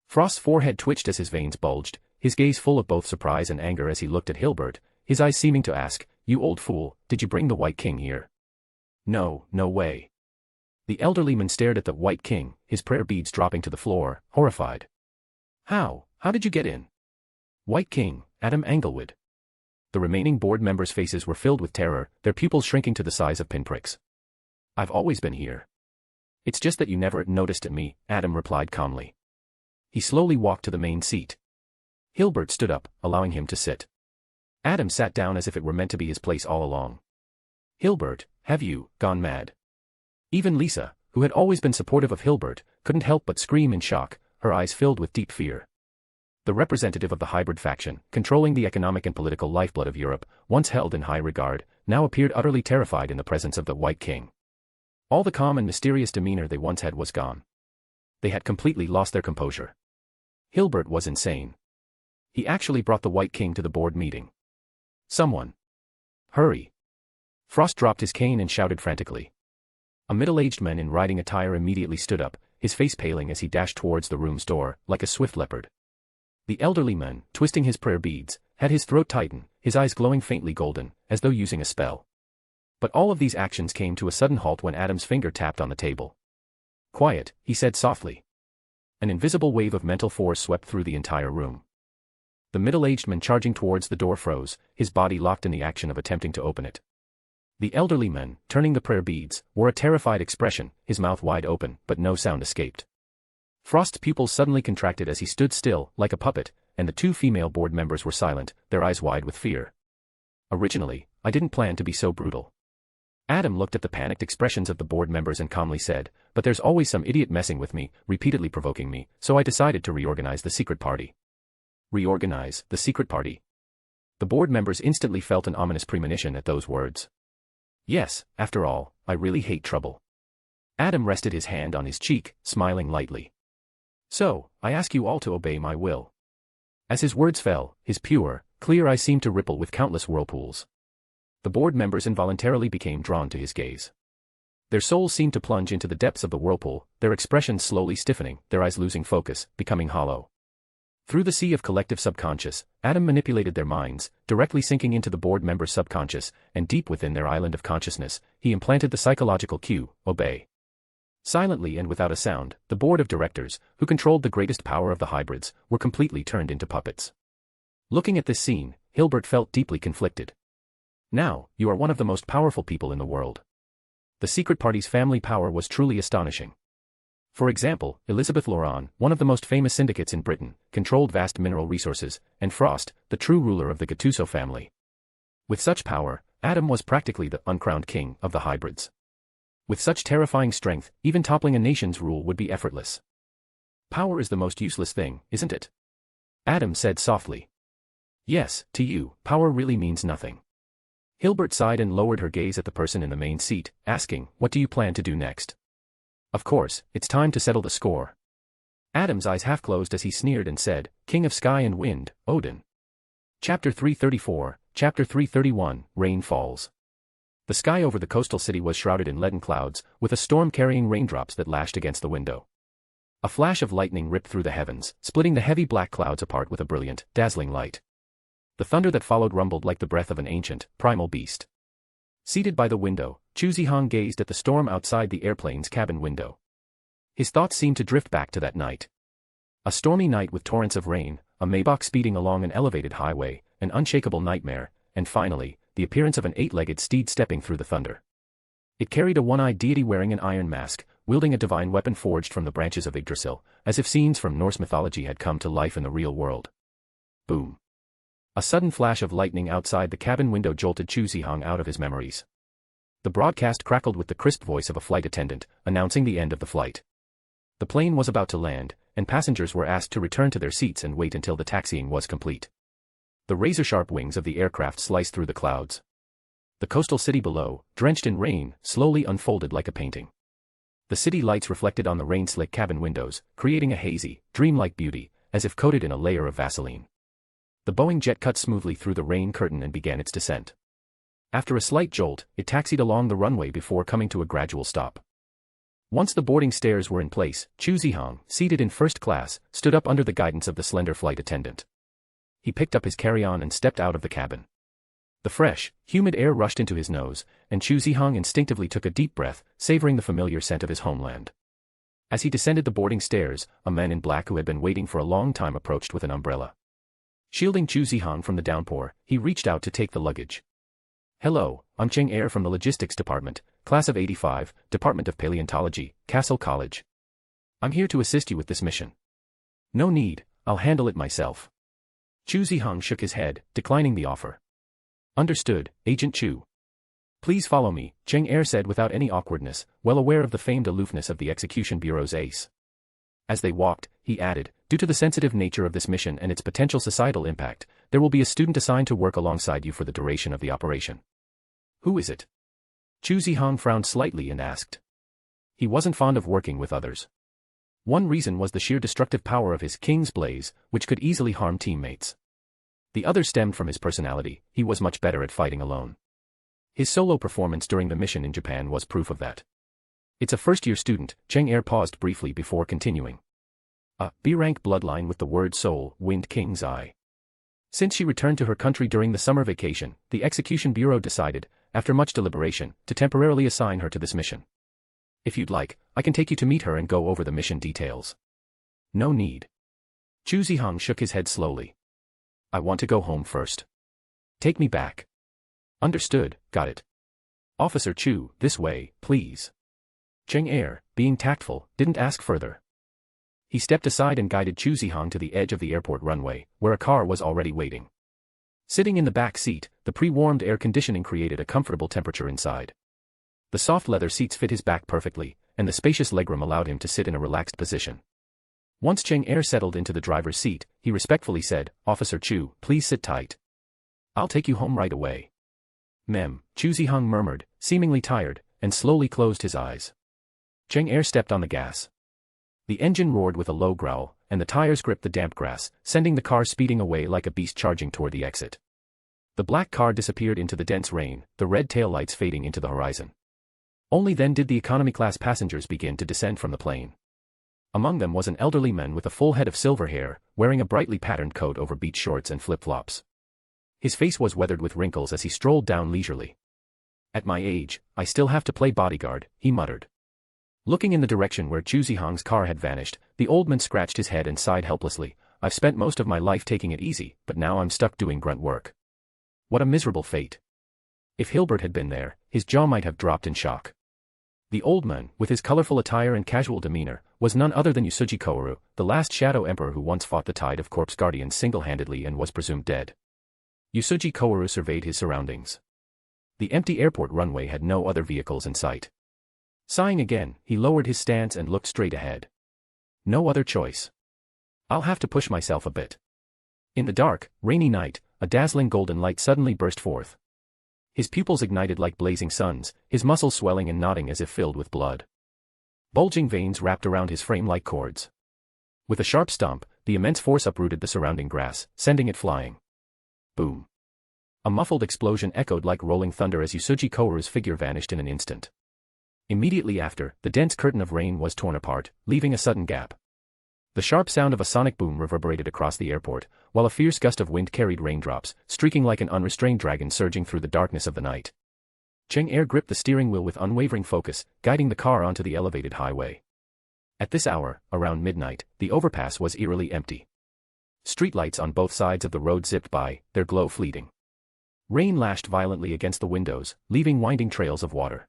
Frost's forehead twitched as his veins bulged, his gaze full of both surprise and anger as he looked at Hilbert, his eyes seeming to ask, "You old fool, did you bring the White King here?" "No, no way." The elderly man stared at the White King, his prayer beads dropping to the floor, horrified. How did you get in?" "White King, Adam Englewood." The remaining board members' faces were filled with terror, their pupils shrinking to the size of pinpricks. "I've always been here. It's just that you never noticed me," Adam replied calmly. He slowly walked to the main seat. Hilbert stood up, allowing him to sit. Adam sat down as if it were meant to be his place all along. "Hilbert, have you gone mad?" Even Lisa, who had always been supportive of Hilbert, couldn't help but scream in shock, her eyes filled with deep fear. The representative of the hybrid faction, controlling the economic and political lifeblood of Europe, once held in high regard, now appeared utterly terrified in the presence of the White King. All the calm and mysterious demeanor they once had was gone. They had completely lost their composure. Hilbert was insane. He actually brought the White King to the board meeting. "Someone! Hurry!" Frost dropped his cane and shouted frantically. A middle-aged man in riding attire immediately stood up, his face paling as he dashed towards the room's door, like a swift leopard. The elderly man, twisting his prayer beads, had his throat tighten, his eyes glowing faintly golden, as though using a spell. But all of these actions came to a sudden halt when Adam's finger tapped on the table. "Quiet," he said softly. An invisible wave of mental force swept through the entire room. The middle-aged man charging towards the door froze, his body locked in the action of attempting to open it. The elderly man, turning the prayer beads, wore a terrified expression, his mouth wide open, but no sound escaped. Frost's pupils suddenly contracted as he stood still, like a puppet, and the two female board members were silent, their eyes wide with fear. "Originally, I didn't plan to be so brutal." Adam looked at the panicked expressions of the board members and calmly said, "But there's always some idiot messing with me, repeatedly provoking me, so I decided to reorganize the secret party." "Reorganize the secret party?" The board members instantly felt an ominous premonition at those words. "Yes, after all, I really hate trouble." Adam rested his hand on his cheek, smiling lightly. "So, I ask you all to obey my will." As his words fell, his pure, clear eyes seemed to ripple with countless whirlpools. The board members involuntarily became drawn to his gaze. Their souls seemed to plunge into the depths of the whirlpool, their expressions slowly stiffening, their eyes losing focus, becoming hollow. Through the sea of collective subconscious, Adam manipulated their minds, directly sinking into the board members' subconscious, and deep within their island of consciousness, he implanted the psychological cue, obey. Silently and without a sound, the board of directors, who controlled the greatest power of the hybrids, were completely turned into puppets. Looking at this scene, Hilbert felt deeply conflicted. Now, you are one of the most powerful people in the world. The secret party's family power was truly astonishing. For example, Elizabeth Lauren, one of the most famous syndicates in Britain, controlled vast mineral resources, and Frost, the true ruler of the Gattuso family. With such power, Adam was practically the uncrowned king of the hybrids. With such terrifying strength, even toppling a nation's rule would be effortless. "Power is the most useless thing, isn't it?" Adam said softly. "Yes, to you, power really means nothing." Hilbert sighed and lowered her gaze at the person in the main seat, asking, "What do you plan to do next?" "Of course, it's time to settle the score." Adam's eyes half closed as he sneered and said, "King of sky and wind, Odin." Chapter 334, Chapter 331, Rain Falls. The sky over the coastal city was shrouded in leaden clouds, with a storm carrying raindrops that lashed against the window. A flash of lightning ripped through the heavens, splitting the heavy black clouds apart with a brilliant, dazzling light. The thunder that followed rumbled like the breath of an ancient, primal beast. Seated by the window, Chu Zihong gazed at the storm outside the airplane's cabin window. His thoughts seemed to drift back to that night. A stormy night with torrents of rain, a Maybach speeding along an elevated highway, an unshakable nightmare, and finally, the appearance of an eight-legged steed stepping through the thunder. It carried a one-eyed deity wearing an iron mask, wielding a divine weapon forged from the branches of Yggdrasil, as if scenes from Norse mythology had come to life in the real world. Boom. A sudden flash of lightning outside the cabin window jolted Chu Zihong out of his memories. The broadcast crackled with the crisp voice of a flight attendant, announcing the end of the flight. The plane was about to land, and passengers were asked to return to their seats and wait until the taxiing was complete. The razor-sharp wings of the aircraft sliced through the clouds. The coastal city below, drenched in rain, slowly unfolded like a painting. The city lights reflected on the rain-slick cabin windows, creating a hazy, dreamlike beauty, as if coated in a layer of Vaseline. The Boeing jet cut smoothly through the rain curtain and began its descent. After a slight jolt, it taxied along the runway before coming to a gradual stop. Once the boarding stairs were in place, Chu Zihong, seated in first class, stood up under the guidance of the slender flight attendant. He picked up his carry-on and stepped out of the cabin. The fresh, humid air rushed into his nose, and Chu Zihong instinctively took a deep breath, savoring the familiar scent of his homeland. As he descended the boarding stairs, a man in black who had been waiting for a long time approached with an umbrella. Shielding Chu Zihong from the downpour, he reached out to take the luggage. "Hello, I'm Cheng Er from the Logistics Department, Class of 85, Department of Paleontology, Castle College. I'm here to assist you with this mission." "No need, I'll handle it myself." Chu Zihong shook his head, declining the offer. "Understood, Agent Chu." "Please follow me," Cheng Er said without any awkwardness, well aware of the famed aloofness of the Execution Bureau's ace. As they walked, he added, "Due to the sensitive nature of this mission and its potential societal impact, there will be a student assigned to work alongside you for the duration of the operation." "Who is it?" Chu Zihong frowned slightly and asked. He wasn't fond of working with others. One reason was the sheer destructive power of his King's Blaze, which could easily harm teammates. The other stemmed from his personality. He was much better at fighting alone. His solo performance during the mission in Japan was proof of that. "It's a first-year student," Cheng Er paused briefly before continuing. "A B-rank bloodline with the word soul, Wind King's eye." Since she returned to her country during the summer vacation, the Execution Bureau decided, after much deliberation, to temporarily assign her to this mission. "If you'd like, I can take you to meet her and go over the mission details." "No need." Chu Zihong shook his head slowly. "I want to go home first. Take me back." "Understood, got it. Officer Chu, this way, please." Cheng Er, being tactful, didn't ask further. He stepped aside and guided Chu Zihong to the edge of the airport runway, where a car was already waiting. Sitting in the back seat, the pre-warmed air conditioning created a comfortable temperature inside. The soft leather seats fit his back perfectly, and the spacious legroom allowed him to sit in a relaxed position. Once Cheng Er settled into the driver's seat, he respectfully said, "Officer Chu, please sit tight. I'll take you home right away." "Mem," Chu Zihong murmured, seemingly tired, and slowly closed his eyes. Cheng Er stepped on the gas. The engine roared with a low growl, and the tires gripped the damp grass, sending the car speeding away like a beast charging toward the exit. The black car disappeared into the dense rain, the red taillights fading into the horizon. Only then did the economy-class passengers begin to descend from the plane. Among them was an elderly man with a full head of silver hair, wearing a brightly patterned coat over beach shorts and flip-flops. His face was weathered with wrinkles as he strolled down leisurely. "At my age, I still have to play bodyguard," he muttered. Looking in the direction where Chu Zihong's car had vanished, the old man scratched his head and sighed helplessly. "I've spent most of my life taking it easy, but now I'm stuck doing grunt work. What a miserable fate." If Hilbert had been there, his jaw might have dropped in shock. The old man, with his colorful attire and casual demeanor, was none other than Usuji Koharu, the last Shadow Emperor who once fought the tide of corpse guardians single-handedly and was presumed dead. Usuji Koharu surveyed his surroundings. The empty airport runway had no other vehicles in sight. Sighing again, he lowered his stance and looked straight ahead. No other choice. "I'll have to push myself a bit." In the dark, rainy night, a dazzling golden light suddenly burst forth. His pupils ignited like blazing suns, his muscles swelling and knotting as if filled with blood. Bulging veins wrapped around his frame like cords. With a sharp stomp, the immense force uprooted the surrounding grass, sending it flying. Boom. A muffled explosion echoed like rolling thunder as Usuji Koharu's figure vanished in an instant. Immediately after, the dense curtain of rain was torn apart, leaving a sudden gap. The sharp sound of a sonic boom reverberated across the airport, while a fierce gust of wind carried raindrops, streaking like an unrestrained dragon surging through the darkness of the night. Cheng Er gripped the steering wheel with unwavering focus, guiding the car onto the elevated highway. At this hour, around midnight, the overpass was eerily empty. Streetlights on both sides of the road zipped by, their glow fleeting. Rain lashed violently against the windows, leaving winding trails of water.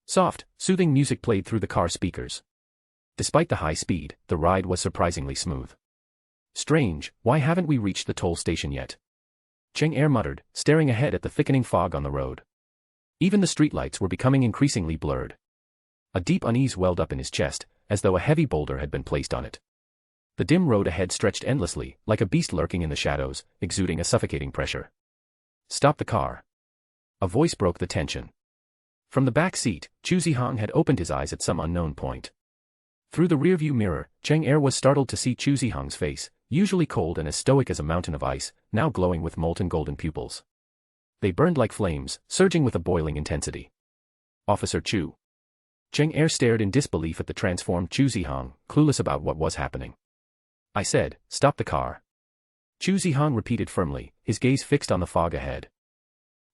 Soft, soothing music played through the car speakers. Despite the high speed, the ride was surprisingly smooth. "Strange, why haven't we reached the toll station yet?" Cheng Er muttered, staring ahead at the thickening fog on the road. Even the streetlights were becoming increasingly blurred. A deep unease welled up in his chest, as though a heavy boulder had been placed on it. The dim road ahead stretched endlessly, like a beast lurking in the shadows, exuding a suffocating pressure. "Stop the car." A voice broke the tension. From the back seat, Chu Zihong had opened his eyes at some unknown point. Through the rearview mirror, Cheng Er was startled to see Chu Zihong's face, usually cold and as stoic as a mountain of ice, now glowing with molten golden pupils. They burned like flames, surging with a boiling intensity. Officer Chu. Cheng Er stared in disbelief at the transformed Chu Zihang, clueless about what was happening. I said, stop the car. Chu Zihang repeated firmly, his gaze fixed on the fog ahead.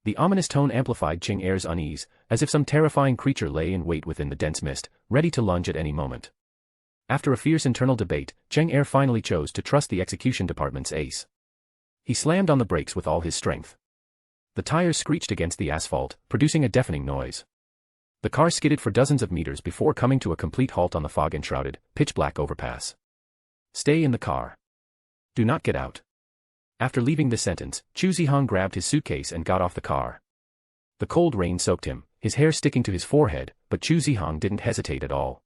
The ominous tone amplified Cheng Er's unease, as if some terrifying creature lay in wait within the dense mist, ready to lunge at any moment. After a fierce internal debate, Cheng Er finally chose to trust the execution department's ace. He slammed on the brakes with all his strength. The tires screeched against the asphalt, producing a deafening noise. The car skidded for dozens of meters before coming to a complete halt on the fog-enshrouded, pitch-black overpass. Stay in the car. Do not get out. After leaving this sentence, Chu Zihang grabbed his suitcase and got off the car. The cold rain soaked him, his hair sticking to his forehead, but Chu Zihang didn't hesitate at all.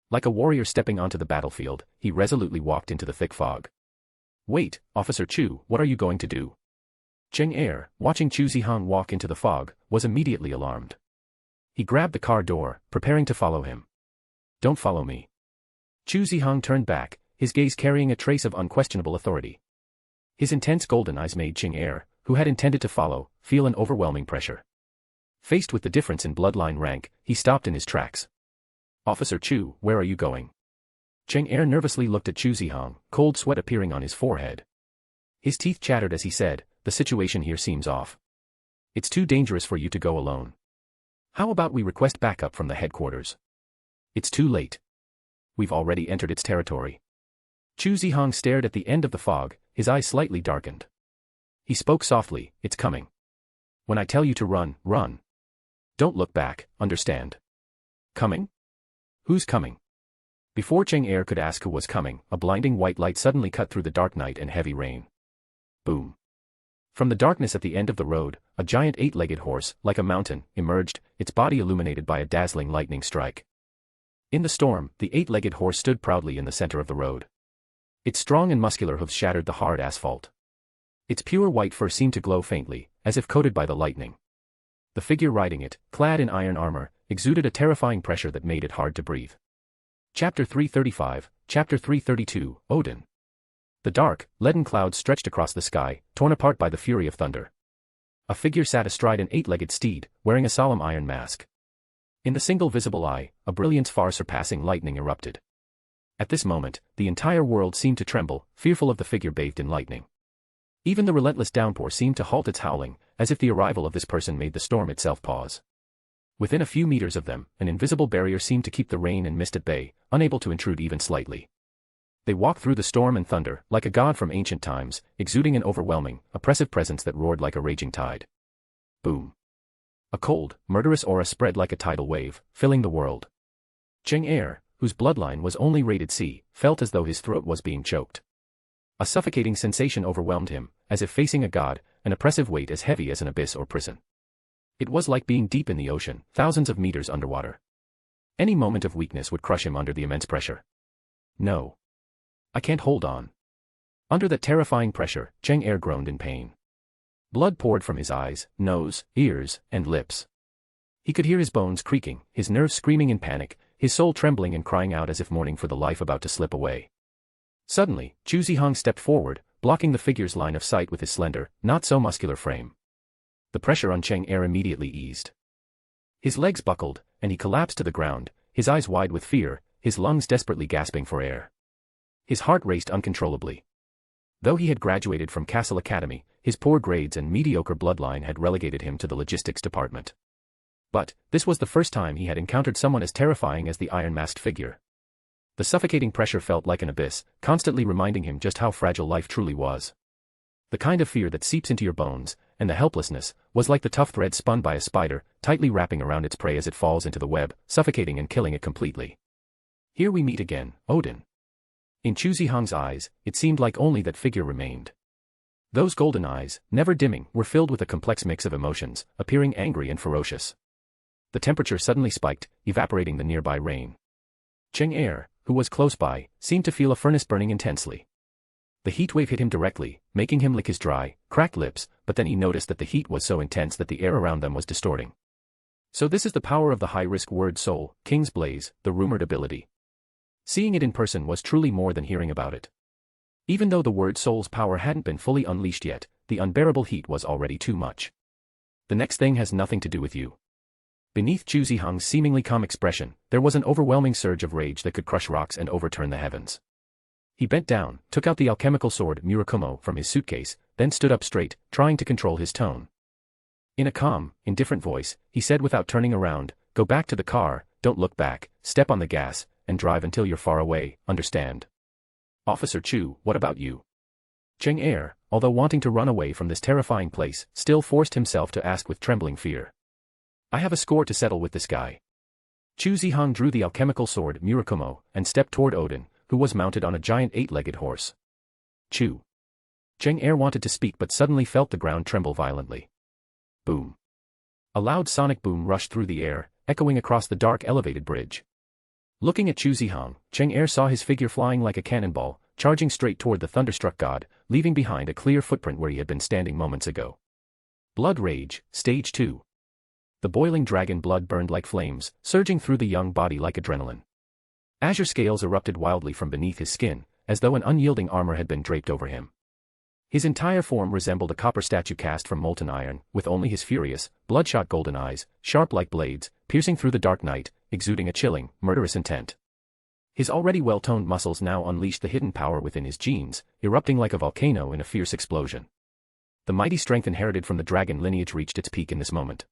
Like a warrior stepping onto the battlefield, he resolutely walked into the thick fog. Wait, Officer Chu, what are you going to do? Cheng Er, watching Chu Zihang walk into the fog, was immediately alarmed. He grabbed the car door, preparing to follow him. Don't follow me. Chu Zihang turned back, his gaze carrying a trace of unquestionable authority. His intense golden eyes made Cheng Er, who had intended to follow, feel an overwhelming pressure. Faced with the difference in bloodline rank, he stopped in his tracks. Officer Chu, where are you going? Cheng Er nervously looked at Chu Zihang, cold sweat appearing on his forehead. His teeth chattered as he said, the situation here seems off. It's too dangerous for you to go alone. How about we request backup from the headquarters? It's too late. We've already entered its territory. Chu Zihang stared at the end of the fog, his eyes slightly darkened. He spoke softly, it's coming. When I tell you to run, run. Don't look back, understand? Coming? Who's coming? Before Cheng Er could ask who was coming, a blinding white light suddenly cut through the dark night and heavy rain. Boom. From the darkness at the end of the road, a giant eight-legged horse, like a mountain, emerged, its body illuminated by a dazzling lightning strike. In the storm, the eight-legged horse stood proudly in the center of the road. Its strong and muscular hooves shattered the hard asphalt. Its pure white fur seemed to glow faintly, as if coated by the lightning. The figure riding it, clad in iron armor, exuded a terrifying pressure that made it hard to breathe. Chapter 335, Chapter 332, Odin. The dark, leaden clouds stretched across the sky, torn apart by the fury of thunder. A figure sat astride an eight-legged steed, wearing a solemn iron mask. In the single visible eye, a brilliance far surpassing lightning erupted. At this moment, the entire world seemed to tremble, fearful of the figure bathed in lightning. Even the relentless downpour seemed to halt its howling, as if the arrival of this person made the storm itself pause. Within a few meters of them, an invisible barrier seemed to keep the rain and mist at bay, unable to intrude even slightly. They walked through the storm and thunder, like a god from ancient times, exuding an overwhelming, oppressive presence that roared like a raging tide. Boom. A cold, murderous aura spread like a tidal wave, filling the world. Cheng Er, whose bloodline was only rated C, felt as though his throat was being choked. A suffocating sensation overwhelmed him, as if facing a god, an oppressive weight as heavy as an abyss or prison. It was like being deep in the ocean, thousands of meters underwater. Any moment of weakness would crush him under the immense pressure. No. I can't hold on. Under that terrifying pressure, Cheng Er groaned in pain. Blood poured from his eyes, nose, ears, and lips. He could hear his bones creaking, his nerves screaming in panic, his soul trembling and crying out as if mourning for the life about to slip away. Suddenly, Chu Zihang stepped forward, blocking the figure's line of sight with his slender, not-so-muscular frame. The pressure on Cheng Er immediately eased. His legs buckled, and he collapsed to the ground, his eyes wide with fear, his lungs desperately gasping for air. His heart raced uncontrollably. Though he had graduated from Castle Academy, his poor grades and mediocre bloodline had relegated him to the logistics department. But, this was the first time he had encountered someone as terrifying as the iron-masked figure. The suffocating pressure felt like an abyss, constantly reminding him just how fragile life truly was. The kind of fear that seeps into your bones, and the helplessness, was like the tough thread spun by a spider, tightly wrapping around its prey as it falls into the web, suffocating and killing it completely. Here we meet again, Odin. In Chu Zihang's eyes, it seemed like only that figure remained. Those golden eyes, never dimming, were filled with a complex mix of emotions, appearing angry and ferocious. The temperature suddenly spiked, evaporating the nearby rain. Cheng Er, who was close by, seemed to feel a furnace burning intensely. The heat wave hit him directly, making him lick his dry, cracked lips, but then he noticed that the heat was so intense that the air around them was distorting. So this is the power of the high-risk word soul, King's Blaze, the rumored ability. Seeing it in person was truly more than hearing about it. Even though the word soul's power hadn't been fully unleashed yet, the unbearable heat was already too much. The next thing has nothing to do with you. Beneath Chu Zihang's seemingly calm expression, there was an overwhelming surge of rage that could crush rocks and overturn the heavens. He bent down, took out the alchemical sword Murakumo from his suitcase, then stood up straight, trying to control his tone. In a calm, indifferent voice, he said without turning around, "Go back to the car, don't look back, step on the gas, and drive until you're far away, understand?" "Officer Chu, what about you?" Cheng Er, although wanting to run away from this terrifying place, still forced himself to ask with trembling fear. "I have a score to settle with this guy." Chu Zihang drew the alchemical sword Murakumo and stepped toward Odin, who was mounted on a giant 8-legged horse. "Chu." Cheng Er wanted to speak but suddenly felt the ground tremble violently. Boom. A loud sonic boom rushed through the air, echoing across the dark elevated bridge. Looking at Chu Zihang, Cheng Er saw his figure flying like a cannonball, charging straight toward the thunderstruck god, leaving behind a clear footprint where he had been standing moments ago. Blood Rage, Stage 2. The boiling dragon blood burned like flames, surging through the young body like adrenaline. Azure scales erupted wildly from beneath his skin, as though an unyielding armor had been draped over him. His entire form resembled a copper statue cast from molten iron, with only his furious, bloodshot golden eyes, sharp like blades, piercing through the dark night, exuding a chilling, murderous intent. His already well-toned muscles now unleashed the hidden power within his genes, erupting like a volcano in a fierce explosion. The mighty strength inherited from the dragon lineage reached its peak in this moment.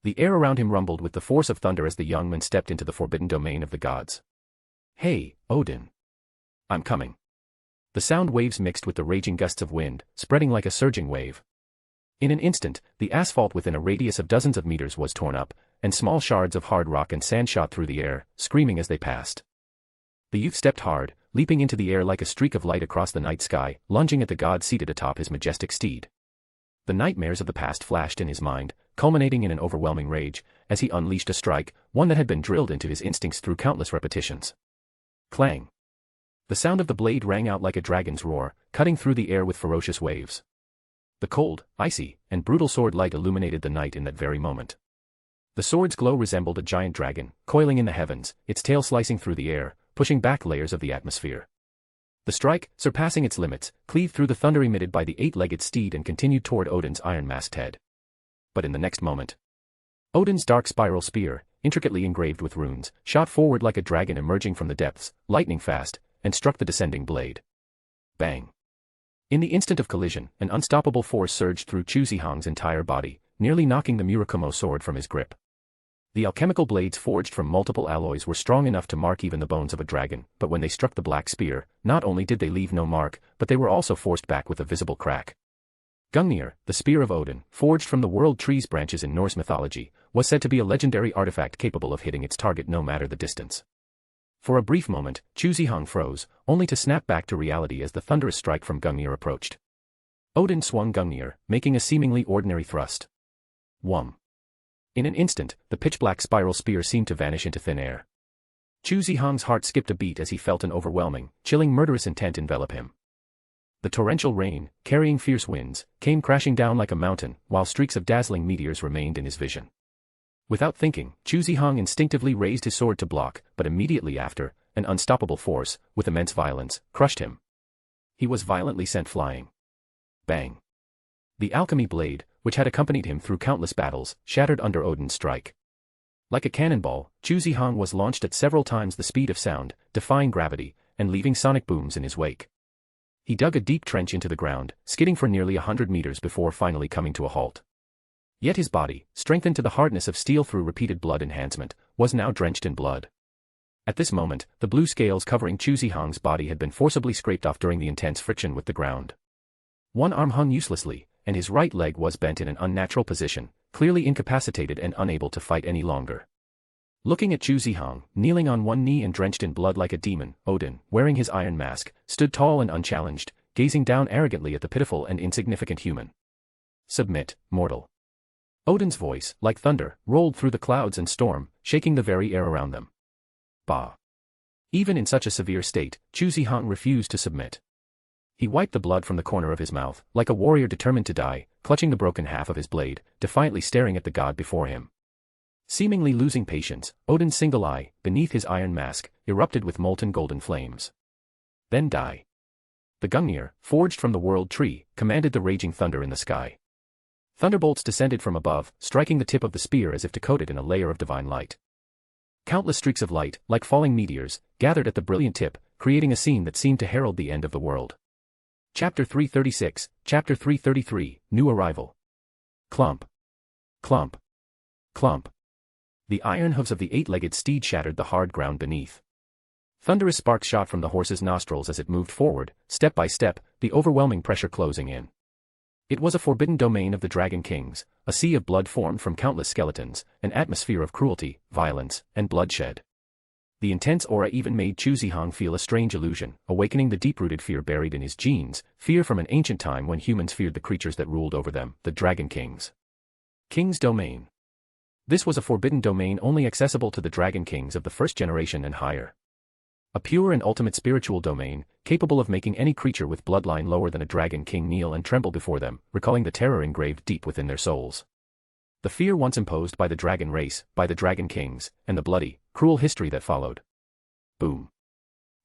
The air around him rumbled with the force of thunder as the young man stepped into the forbidden domain of the gods. "Hey, Odin. I'm coming." The sound waves mixed with the raging gusts of wind, spreading like a surging wave. In an instant, the asphalt within a radius of dozens of meters was torn up, and small shards of hard rock and sand shot through the air, screaming as they passed. The youth stepped hard, leaping into the air like a streak of light across the night sky, lunging at the god seated atop his majestic steed. The nightmares of the past flashed in his mind, culminating in an overwhelming rage, as he unleashed a strike, one that had been drilled into his instincts through countless repetitions. Clang. The sound of the blade rang out like a dragon's roar, cutting through the air with ferocious waves. The cold, icy, and brutal sword light illuminated the night in that very moment. The sword's glow resembled a giant dragon, coiling in the heavens, its tail slicing through the air, pushing back layers of the atmosphere. The strike, surpassing its limits, cleaved through the thunder emitted by the 8-legged steed and continued toward Odin's iron-masked head. But in the next moment, Odin's dark spiral spear, intricately engraved with runes, shot forward like a dragon emerging from the depths, lightning fast, and struck the descending blade. Bang. In the instant of collision, an unstoppable force surged through Chu Zihang's entire body, nearly knocking the Murakumo sword from his grip. The alchemical blades forged from multiple alloys were strong enough to mark even the bones of a dragon, but when they struck the black spear, not only did they leave no mark, but they were also forced back with a visible crack. Gungnir, the spear of Odin, forged from the world tree's branches in Norse mythology, was said to be a legendary artifact capable of hitting its target no matter the distance. For a brief moment, Chu Zihang froze, only to snap back to reality as the thunderous strike from Gungnir approached. Odin swung Gungnir, making a seemingly ordinary thrust. Whum. In an instant, the pitch-black spiral spear seemed to vanish into thin air. Chu Zihang's heart skipped a beat as he felt an overwhelming, chilling murderous intent envelop him. The torrential rain, carrying fierce winds, came crashing down like a mountain, while streaks of dazzling meteors remained in his vision. Without thinking, Chu Zihang instinctively raised his sword to block, but immediately after, an unstoppable force, with immense violence, crushed him. He was violently sent flying. Bang. The alchemy blade, which had accompanied him through countless battles, shattered under Odin's strike. Like a cannonball, Chu Zihang was launched at several times the speed of sound, defying gravity, and leaving sonic booms in his wake. He dug a deep trench into the ground, skidding for nearly 100 meters before finally coming to a halt. Yet his body, strengthened to the hardness of steel through repeated blood enhancement, was now drenched in blood. At this moment, the blue scales covering Chu Zihang's body had been forcibly scraped off during the intense friction with the ground. One arm hung uselessly, and his right leg was bent in an unnatural position, clearly incapacitated and unable to fight any longer. Looking at Chu Zihang, kneeling on one knee and drenched in blood like a demon, Odin, wearing his iron mask, stood tall and unchallenged, gazing down arrogantly at the pitiful and insignificant human. "Submit, mortal." Odin's voice, like thunder, rolled through the clouds and storm, shaking the very air around them. Bah. Even in such a severe state, Chu Zihang refused to submit. He wiped the blood from the corner of his mouth, like a warrior determined to die, clutching the broken half of his blade, defiantly staring at the god before him. Seemingly losing patience, Odin's single eye, beneath his iron mask, erupted with molten golden flames. Then die. The Gungnir, forged from the world tree, commanded the raging thunder in the sky. Thunderbolts descended from above, striking the tip of the spear as if to coat it in a layer of divine light. Countless streaks of light, like falling meteors, gathered at the brilliant tip, creating a scene that seemed to herald the end of the world. Chapter 336, Chapter 333, New Arrival. Clump. Clump. Clump. The iron hooves of the eight-legged steed shattered the hard ground beneath. Thunderous sparks shot from the horse's nostrils as it moved forward, step by step, the overwhelming pressure closing in. It was a forbidden domain of the Dragon Kings, a sea of blood formed from countless skeletons, an atmosphere of cruelty, violence, and bloodshed. The intense aura even made Chu Zihang feel a strange illusion, awakening the deep-rooted fear buried in his genes, fear from an ancient time when humans feared the creatures that ruled over them, the Dragon Kings. King's Domain. This was a forbidden domain only accessible to the Dragon Kings of the first generation and higher. A pure and ultimate spiritual domain, capable of making any creature with bloodline lower than a Dragon King kneel and tremble before them, recalling the terror engraved deep within their souls. The fear once imposed by the dragon race, by the Dragon Kings, and the bloody, cruel history that followed. Boom.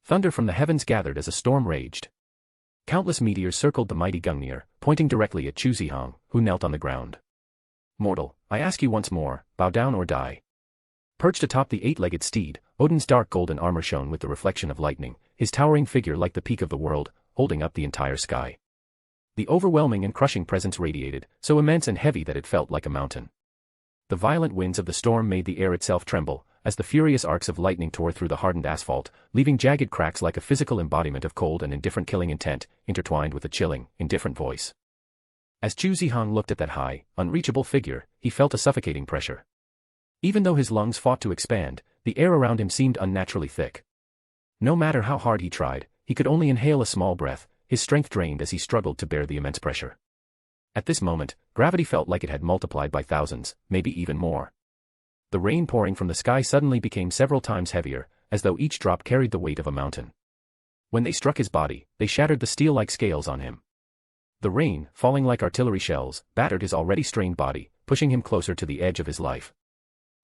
Thunder from the heavens gathered as a storm raged. Countless meteors circled the mighty Gungnir, pointing directly at Chu Zihang, who knelt on the ground. Mortal, I ask you once more, bow down or die. Perched atop the eight-legged steed, Odin's dark golden armor shone with the reflection of lightning, his towering figure like the peak of the world, holding up the entire sky. The overwhelming and crushing presence radiated, so immense and heavy that it felt like a mountain. The violent winds of the storm made the air itself tremble, as the furious arcs of lightning tore through the hardened asphalt, leaving jagged cracks like a physical embodiment of cold and indifferent killing intent, intertwined with a chilling, indifferent voice. As Chu Zihang looked at that high, unreachable figure, he felt a suffocating pressure. Even though his lungs fought to expand, the air around him seemed unnaturally thick. No matter how hard he tried, he could only inhale a small breath, his strength drained as he struggled to bear the immense pressure. At this moment, gravity felt like it had multiplied by thousands, maybe even more. The rain pouring from the sky suddenly became several times heavier, as though each drop carried the weight of a mountain. When they struck his body, they shattered the steel-like scales on him. The rain, falling like artillery shells, battered his already strained body, pushing him closer to the edge of his life.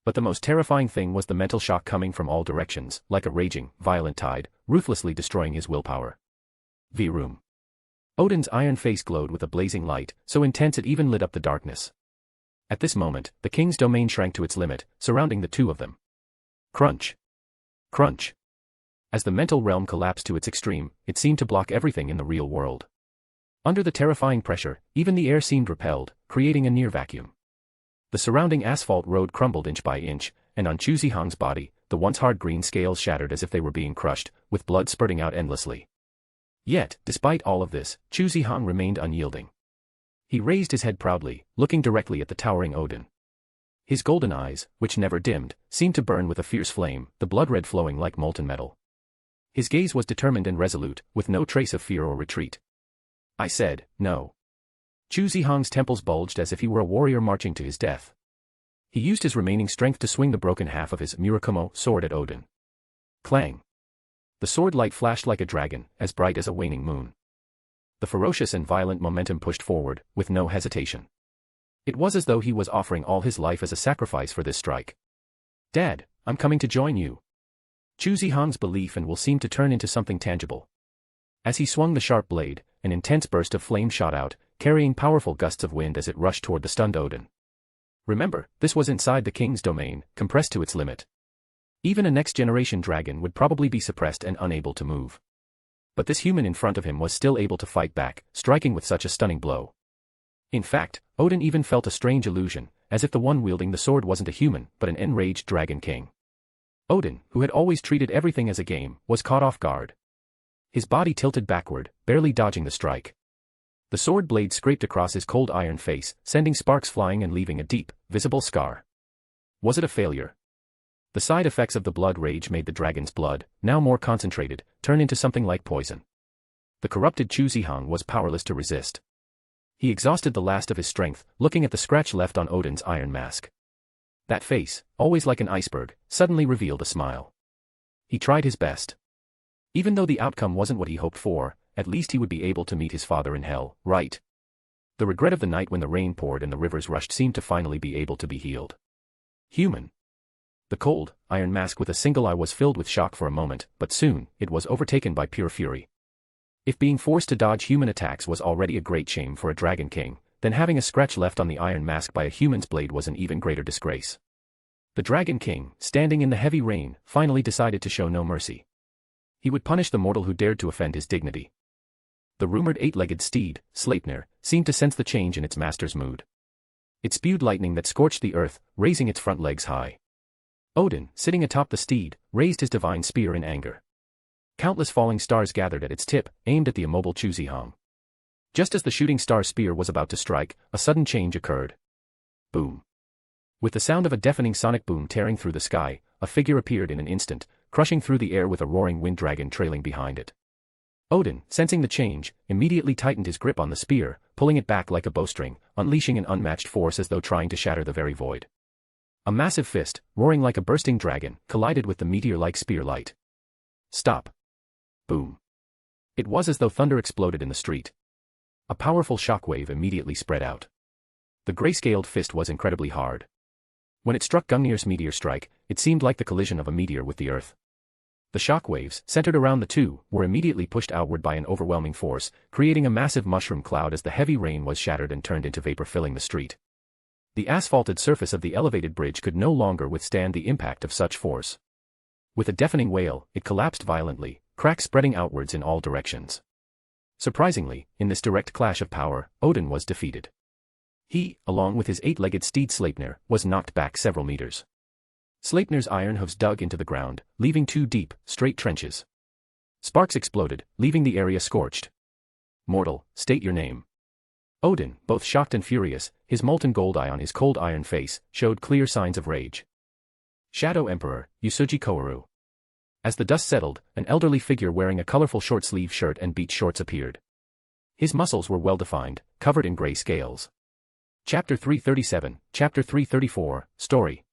But the most terrifying thing was the mental shock coming from all directions, like a raging, violent tide, ruthlessly destroying his willpower. V-Room. Odin's iron face glowed with a blazing light, so intense it even lit up the darkness. At this moment, the king's domain shrank to its limit, surrounding the two of them. Crunch. Crunch. As the mental realm collapsed to its extreme, it seemed to block everything in the real world. Under the terrifying pressure, even the air seemed repelled, creating a near vacuum. The surrounding asphalt road crumbled inch by inch, and on Chu Zihang's body, the once hard green scales shattered as if they were being crushed, with blood spurting out endlessly. Yet, despite all of this, Chu Zihang remained unyielding. He raised his head proudly, looking directly at the towering Odin. His golden eyes, which never dimmed, seemed to burn with a fierce flame, the blood red flowing like molten metal. His gaze was determined and resolute, with no trace of fear or retreat. I said, no. Chu Zihang's temples bulged as if he were a warrior marching to his death. He used his remaining strength to swing the broken half of his Murakumo sword at Odin. Clang. The sword light flashed like a dragon, as bright as a waning moon. The ferocious and violent momentum pushed forward, with no hesitation. It was as though he was offering all his life as a sacrifice for this strike. Dad, I'm coming to join you. Chu Zihang's belief and will seemed to turn into something tangible. As he swung the sharp blade, an intense burst of flame shot out, carrying powerful gusts of wind as it rushed toward the stunned Odin. Remember, this was inside the king's domain, compressed to its limit. Even a next-generation dragon would probably be suppressed and unable to move. But this human in front of him was still able to fight back, striking with such a stunning blow. In fact, Odin even felt a strange illusion, as if the one wielding the sword wasn't a human, but an enraged dragon king. Odin, who had always treated everything as a game, was caught off guard. His body tilted backward, barely dodging the strike. The sword blade scraped across his cold iron face, sending sparks flying and leaving a deep, visible scar. Was it a failure? The side effects of the blood rage made the dragon's blood, now more concentrated, turn into something like poison. The corrupted Chu Zihang was powerless to resist. He exhausted the last of his strength, looking at the scratch left on Odin's iron mask. That face, always like an iceberg, suddenly revealed a smile. He tried his best. Even though the outcome wasn't what he hoped for, at least he would be able to meet his father in hell, right? The regret of the night when the rain poured and the rivers rushed seemed to finally be able to be healed. Human. The cold, iron mask with a single eye was filled with shock for a moment, but soon, it was overtaken by pure fury. If being forced to dodge human attacks was already a great shame for a Dragon King, then having a scratch left on the iron mask by a human's blade was an even greater disgrace. The Dragon King, standing in the heavy rain, finally decided to show no mercy. He would punish the mortal who dared to offend his dignity. The rumored eight-legged steed, Sleipnir, seemed to sense the change in its master's mood. It spewed lightning that scorched the earth, raising its front legs high. Odin, sitting atop the steed, raised his divine spear in anger. Countless falling stars gathered at its tip, aimed at the immobile Chuzihong. Just as the shooting star spear was about to strike, a sudden change occurred. Boom. With the sound of a deafening sonic boom tearing through the sky, a figure appeared in an instant, crushing through the air with a roaring wind dragon trailing behind it. Odin, sensing the change, immediately tightened his grip on the spear, pulling it back like a bowstring, unleashing an unmatched force as though trying to shatter the very void. A massive fist, roaring like a bursting dragon, collided with the meteor-like spear light. Stop. Boom. It was as though thunder exploded in the street. A powerful shockwave immediately spread out. The gray-scaled fist was incredibly hard. When it struck Gungnir's meteor strike, it seemed like the collision of a meteor with the earth. The shockwaves, centered around the two, were immediately pushed outward by an overwhelming force, creating a massive mushroom cloud as the heavy rain was shattered and turned into vapor filling the street. The asphalted surface of the elevated bridge could no longer withstand the impact of such force. With a deafening wail, it collapsed violently, cracks spreading outwards in all directions. Surprisingly, in this direct clash of power, Odin was defeated. He, along with his eight-legged steed Sleipnir, was knocked back several meters. Sleipnir's iron hooves dug into the ground, leaving two deep, straight trenches. Sparks exploded, leaving the area scorched. Mortal, state your name. Odin, both shocked and furious, his molten gold eye on his cold iron face, showed clear signs of rage. Shadow Emperor, Usuji Koharu. As the dust settled, an elderly figure wearing a colorful short-sleeve shirt and beach shorts appeared. His muscles were well-defined, covered in gray scales. Chapter 337, Chapter 334, Story.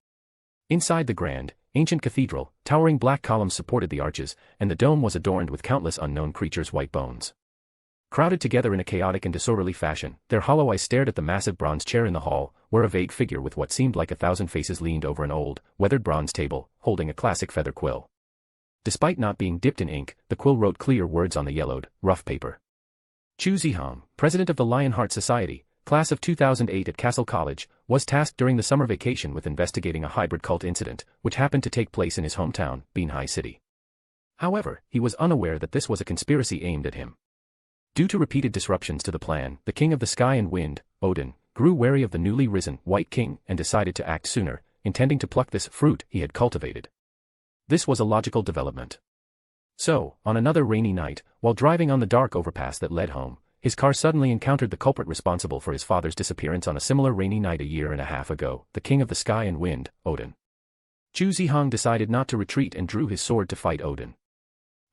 Inside the grand, ancient cathedral, towering black columns supported the arches, and the dome was adorned with countless unknown creatures' white bones. Crowded together in a chaotic and disorderly fashion, their hollow eyes stared at the massive bronze chair in the hall, where a vague figure with what seemed like 1,000 faces leaned over an old, weathered bronze table, holding a classic feather quill. Despite not being dipped in ink, the quill wrote clear words on the yellowed, rough paper. Chuzihong, president of the Lionheart Society, class of 2008 at Castle College, was tasked during the summer vacation with investigating a hybrid cult incident, which happened to take place in his hometown, Binhai City. However, he was unaware that this was a conspiracy aimed at him. Due to repeated disruptions to the plan, the King of the Sky and Wind, Odin, grew wary of the newly risen White King and decided to act sooner, intending to pluck this fruit he had cultivated. This was a logical development. So, on another rainy night, while driving on the dark overpass that led home, his car suddenly encountered the culprit responsible for his father's disappearance on a similar rainy night a year and a half ago, the King of the Sky and Wind, Odin. Chuzihong decided not to retreat and drew his sword to fight Odin.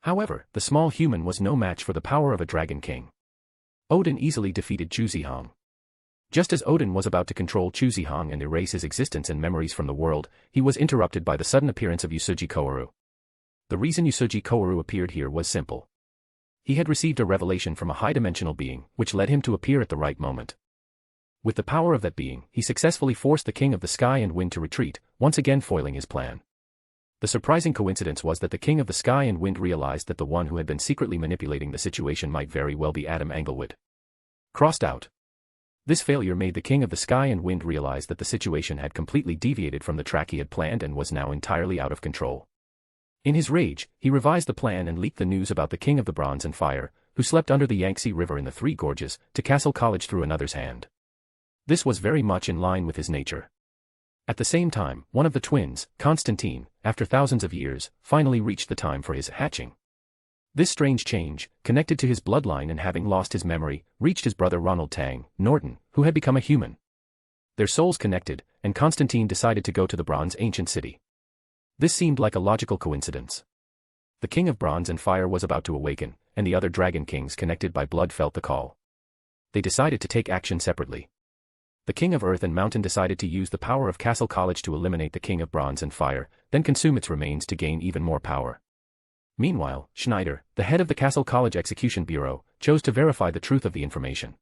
However, the small human was no match for the power of a Dragon King. Odin easily defeated Chuzihong. Just as Odin was about to control Chuzihong and erase his existence and memories from the world, he was interrupted by the sudden appearance of Usuji Koharu. The reason Usuji Koharu appeared here was simple. He had received a revelation from a high-dimensional being, which led him to appear at the right moment. With the power of that being, he successfully forced the King of the Sky and Wind to retreat, once again foiling his plan. The surprising coincidence was that the King of the Sky and Wind realized that the one who had been secretly manipulating the situation might very well be Adam Englewood. Crossed out. This failure made the King of the Sky and Wind realize that the situation had completely deviated from the track he had planned and was now entirely out of control. In his rage, he revised the plan and leaked the news about the King of the Bronze and Fire, who slept under the Yangtze River in the Three Gorges, to Castle College through another's hand. This was very much in line with his nature. At the same time, one of the twins, Constantine, after thousands of years, finally reached the time for his hatching. This strange change, connected to his bloodline and having lost his memory, reached his brother Ronald Tang, Norton, who had become a human. Their souls connected, and Constantine decided to go to the Bronze Ancient City. This seemed like a logical coincidence. The King of Bronze and Fire was about to awaken, and the other Dragon Kings connected by blood felt the call. They decided to take action separately. The King of Earth and Mountain decided to use the power of Castle College to eliminate the King of Bronze and Fire, then consume its remains to gain even more power. Meanwhile, Schneider, the head of the Castle College Execution Bureau, chose to verify the truth of the information.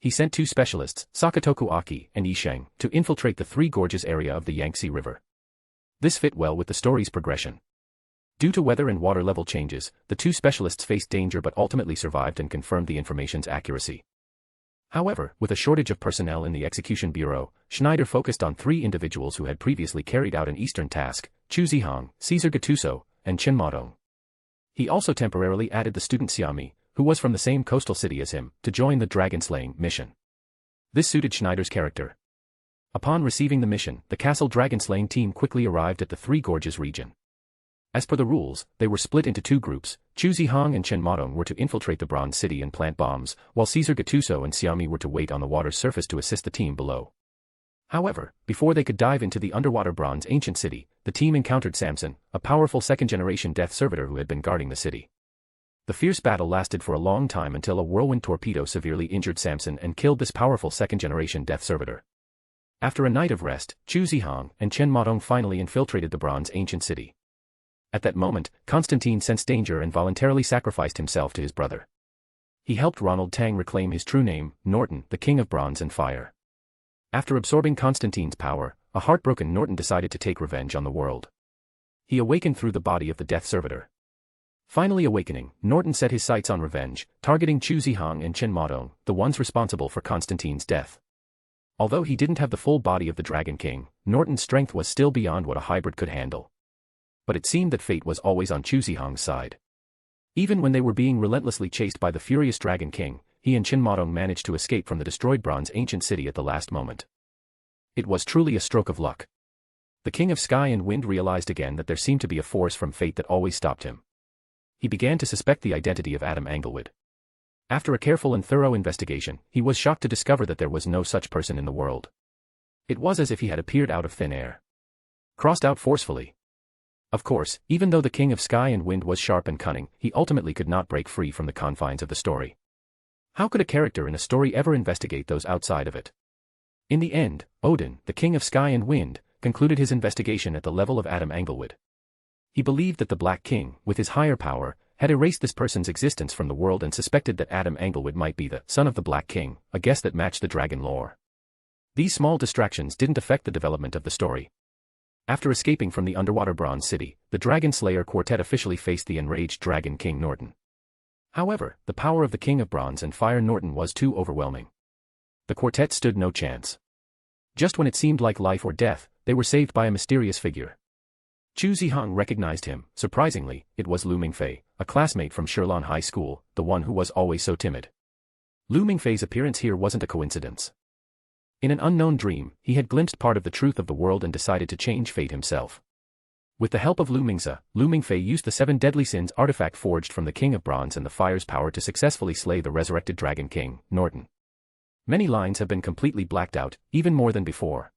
He sent two specialists, Sakatoku Aki and Yisheng, to infiltrate the Three Gorges area of the Yangtze River. This fit well with the story's progression. Due to weather and water level changes, the two specialists faced danger but ultimately survived and confirmed the information's accuracy. However, with a shortage of personnel in the Execution Bureau, Schneider focused on 3 individuals who had previously carried out an Eastern task: Chu Zihang, Caesar Gattuso, and Chen Madong. He also temporarily added the student Xiami, who was from the same coastal city as him, to join the dragon-slaying mission. This suited Schneider's character. Upon receiving the mission, the castle dragon-slaying team quickly arrived at the Three Gorges region. As per the rules, they were split into 2 groups. Chu Zihang and Chen Madong were to infiltrate the Bronze City and plant bombs, while Caesar Gattuso and Xiami were to wait on the water's surface to assist the team below. However, before they could dive into the underwater Bronze Ancient City, the team encountered Samson, a powerful second-generation death servitor who had been guarding the city. The fierce battle lasted for a long time until a whirlwind torpedo severely injured Samson and killed this powerful second-generation death servitor. After a night of rest, Chu Zihang and Chen Madong finally infiltrated the Bronze Ancient City. At that moment, Constantine sensed danger and voluntarily sacrificed himself to his brother. He helped Ronald Tang reclaim his true name, Norton, the King of Bronze and Fire. After absorbing Constantine's power, a heartbroken Norton decided to take revenge on the world. He awakened through the body of the death servitor. Finally awakening, Norton set his sights on revenge, targeting Chu Zihang and Chen Madong, the ones responsible for Constantine's death. Although he didn't have the full body of the Dragon King, Norton's strength was still beyond what a hybrid could handle. But it seemed that fate was always on Chu Zihang's side. Even when they were being relentlessly chased by the furious Dragon King, he and Chen Madong managed to escape from the destroyed Bronze Ancient City at the last moment. It was truly a stroke of luck. The King of Sky and Wind realized again that there seemed to be a force from fate that always stopped him. He began to suspect the identity of Adam Englewood. After a careful and thorough investigation, he was shocked to discover that there was no such person in the world. It was as if he had appeared out of thin air. Crossed out forcefully. Of course, even though the King of Sky and Wind was sharp and cunning, he ultimately could not break free from the confines of the story. How could a character in a story ever investigate those outside of it? In the end, Odin, the King of Sky and Wind, concluded his investigation at the level of Adam Englewood. He believed that the Black King, with his higher power, had erased this person's existence from the world and suspected that Adam Englewood might be the son of the Black King, a guess that matched the dragon lore. These small distractions didn't affect the development of the story. After escaping from the underwater Bronze City, the Dragon Slayer Quartet officially faced the enraged Dragon King Norton. However, the power of the King of Bronze and Fire Norton was too overwhelming. The quartet stood no chance. Just when it seemed like life or death, they were saved by a mysterious figure. Chu Zihang recognized him. Surprisingly, it was Lu Mingfei, a classmate from Shilin High School, the one who was always so timid. Lu Mingfei's appearance here wasn't a coincidence. In an unknown dream, he had glimpsed part of the truth of the world and decided to change fate himself. With the help of Lu Mingfei used the 7 deadly sins artifact forged from the King of Bronze and the Fire's power to successfully slay the resurrected Dragon King, Norton. Many lines have been completely blacked out, even more than before.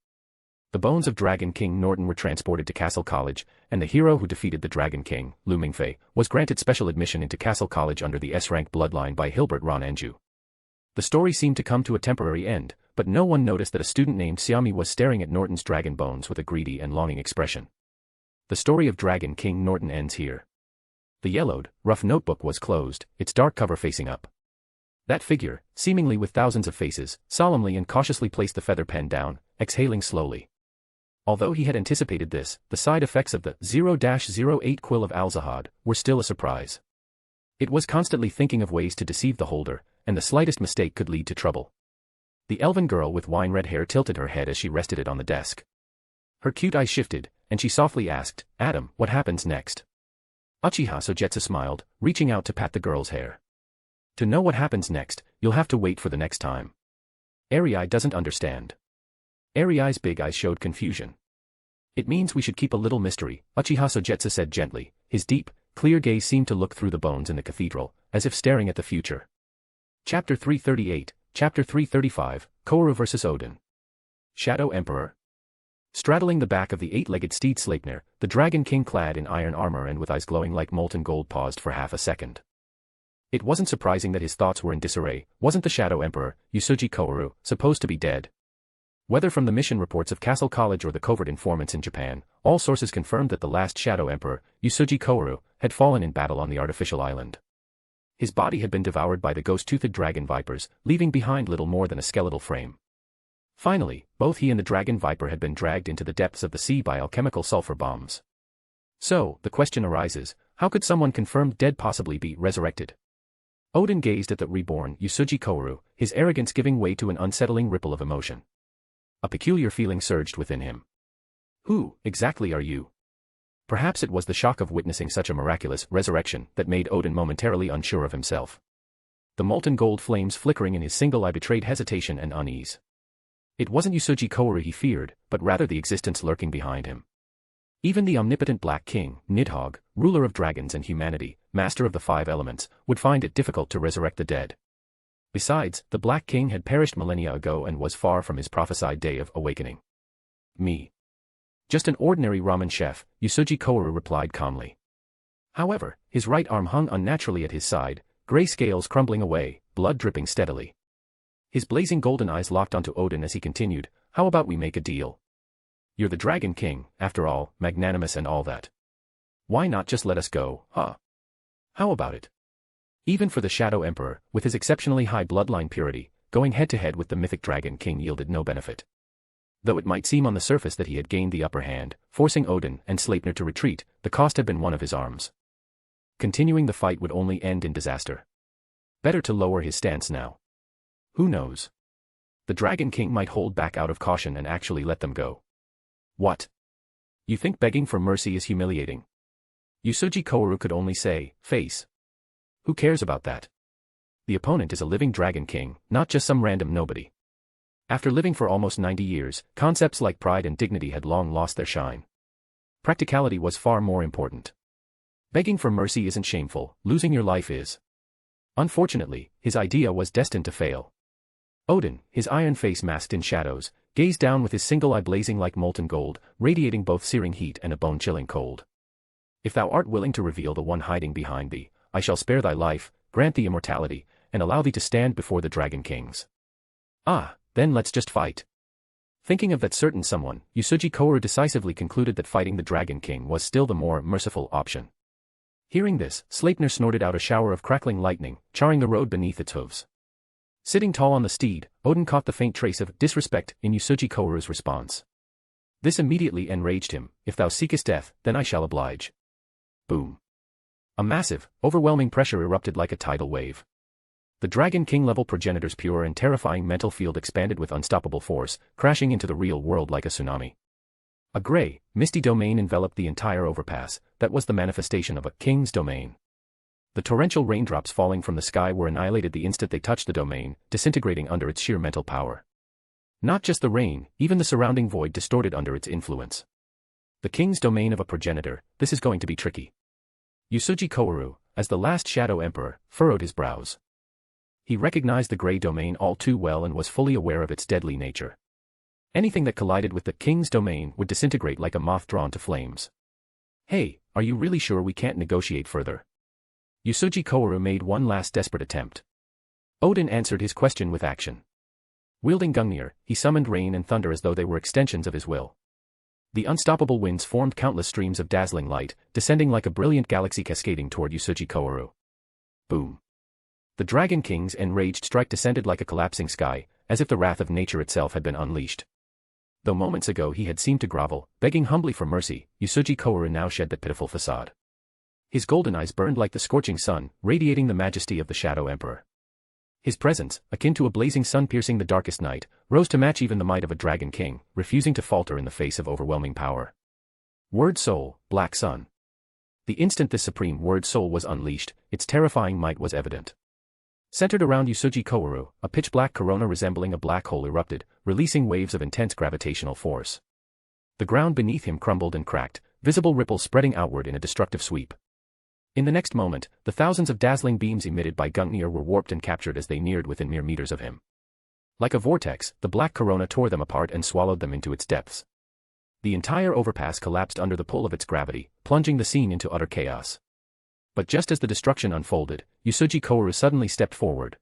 The bones of Dragon King Norton were transported to Castle College, and the hero who defeated the Dragon King, Lu Mingfei, was granted special admission into Castle College under the S-rank bloodline by Hilbert Ron Anju. The story seemed to come to a temporary end, but no one noticed that a student named Xiami was staring at Norton's dragon bones with a greedy and longing expression. The story of Dragon King Norton ends here. The yellowed, rough notebook was closed, its dark cover facing up. That figure, seemingly with thousands of faces, solemnly and cautiously placed the feather pen down, exhaling slowly. Although he had anticipated this, the side effects of the 0-08 quill of Al-Zahad were still a surprise. It was constantly thinking of ways to deceive the holder, and the slightest mistake could lead to trouble. The elven girl with wine-red hair tilted her head as she rested it on the desk. Her cute eyes shifted, and she softly asked, "Adam, what happens next?" Uchiha Sogetsu smiled, reaching out to pat the girl's hair. "To know what happens next, you'll have to wait for the next time." Arii doesn't understand. Arii's big eyes showed confusion. "It means we should keep a little mystery," Uchiha Sogetsu said gently. His deep, clear gaze seemed to look through the bones in the cathedral, as if staring at the future. Chapter 338, Chapter 335, Kouru vs. Odin. Shadow Emperor. Straddling the back of the 8-legged steed Sleipnir, the Dragon King clad in iron armor and with eyes glowing like molten gold paused for half a second. It wasn't surprising that his thoughts were in disarray. Wasn't the Shadow Emperor, Usuji Kouru, supposed to be dead? Whether from the mission reports of Castle College or the covert informants in Japan, all sources confirmed that the last Shadow Emperor, Usuji Kouru, had fallen in battle on the artificial island. His body had been devoured by the ghost-toothed dragon vipers, leaving behind little more than a skeletal frame. Finally, both he and the dragon viper had been dragged into the depths of the sea by alchemical sulfur bombs. So, the question arises, how could someone confirmed dead possibly be resurrected? Odin gazed at the reborn Usuji Kouru, his arrogance giving way to an unsettling ripple of emotion. A peculiar feeling surged within him. Who, exactly are you? Perhaps it was the shock of witnessing such a miraculous resurrection that made Odin momentarily unsure of himself. The molten gold flames flickering in his single eye betrayed hesitation and unease. It wasn't Usuji Kouru he feared, but rather the existence lurking behind him. Even the omnipotent Black King, Nidhogg, ruler of dragons and humanity, master of the five elements, would find it difficult to resurrect the dead. Besides, the Black King had perished millennia ago and was far from his prophesied day of awakening. Me. Just an ordinary ramen chef, Usuji Kouru replied calmly. However, his right arm hung unnaturally at his side, gray scales crumbling away, blood dripping steadily. His blazing golden eyes locked onto Odin as he continued, how about we make a deal? You're the Dragon King, after all, magnanimous and all that. Why not just let us go, huh? How about it? Even for the Shadow Emperor, with his exceptionally high bloodline purity, going head-to-head with the mythic Dragon King yielded no benefit. Though it might seem on the surface that he had gained the upper hand, forcing Odin and Sleipnir to retreat, the cost had been one of his arms. Continuing the fight would only end in disaster. Better to lower his stance now. Who knows? The Dragon King might hold back out of caution and actually let them go. What? You think begging for mercy is humiliating? Usuji Kouru could only say, face. Who cares about that? The opponent is a living Dragon King, not just some random nobody. After living for almost 90 years, concepts like pride and dignity had long lost their shine. Practicality was far more important. Begging for mercy isn't shameful, losing your life is. Unfortunately, his idea was destined to fail. Odin, his iron face masked in shadows, gazed down with his single eye blazing like molten gold, radiating both searing heat and a bone-chilling cold. If thou art willing to reveal the one hiding behind thee, I shall spare thy life, grant thee immortality, and allow thee to stand before the Dragon Kings. Ah, then let's just fight. Thinking of that certain someone, Usuji Kouru decisively concluded that fighting the Dragon King was still the more merciful option. Hearing this, Sleipnir snorted out a shower of crackling lightning, charring the road beneath its hooves. Sitting tall on the steed, Odin caught the faint trace of disrespect in Usuji Kouru's response. This immediately enraged him, if thou seekest death, then I shall oblige. Boom. A massive, overwhelming pressure erupted like a tidal wave. The Dragon King-level progenitor's pure and terrifying mental field expanded with unstoppable force, crashing into the real world like a tsunami. A gray, misty domain enveloped the entire overpass, that was the manifestation of a king's domain. The torrential raindrops falling from the sky were annihilated the instant they touched the domain, disintegrating under its sheer mental power. Not just the rain, even the surrounding void distorted under its influence. The king's domain of a progenitor, this is going to be tricky. Usuji Kouru, as the last Shadow Emperor, furrowed his brows. He recognized the gray domain all too well and was fully aware of its deadly nature. Anything that collided with the king's domain would disintegrate like a moth drawn to flames. Hey, are you really sure we can't negotiate further? Usuji Kouru made one last desperate attempt. Odin answered his question with action. Wielding Gungnir, he summoned rain and thunder as though they were extensions of his will. The unstoppable winds formed countless streams of dazzling light, descending like a brilliant galaxy cascading toward Usuji Kouru. Boom. The Dragon King's enraged strike descended like a collapsing sky, as if the wrath of nature itself had been unleashed. Though moments ago he had seemed to grovel, begging humbly for mercy, Usuji Kouru now shed that pitiful facade. His golden eyes burned like the scorching sun, radiating the majesty of the Shadow Emperor. His presence, akin to a blazing sun piercing the darkest night, rose to match even the might of a Dragon King, refusing to falter in the face of overwhelming power. Word Soul, Black Sun. The instant this supreme Word Soul was unleashed, its terrifying might was evident. Centered around Usuji Kouru, a pitch-black corona resembling a black hole erupted, releasing waves of intense gravitational force. The ground beneath him crumbled and cracked, visible ripples spreading outward in a destructive sweep. In the next moment, the thousands of dazzling beams emitted by Gungnir were warped and captured as they neared within mere meters of him. Like a vortex, the black corona tore them apart and swallowed them into its depths. The entire overpass collapsed under the pull of its gravity, plunging the scene into utter chaos. But just as the destruction unfolded, Usuji Kouru suddenly stepped forward.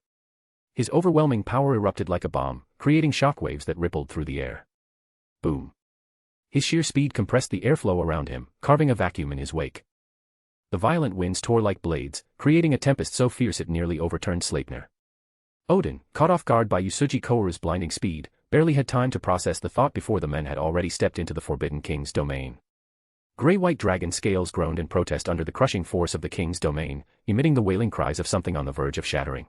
His overwhelming power erupted like a bomb, creating shockwaves that rippled through the air. Boom. His sheer speed compressed the airflow around him, carving a vacuum in his wake. The violent winds tore like blades, creating a tempest so fierce it nearly overturned Sleipnir. Odin, caught off guard by Usuji Kouru's blinding speed, barely had time to process the thought before the men had already stepped into the Forbidden King's domain. Gray-white dragon scales groaned in protest under the crushing force of the king's domain, emitting the wailing cries of something on the verge of shattering.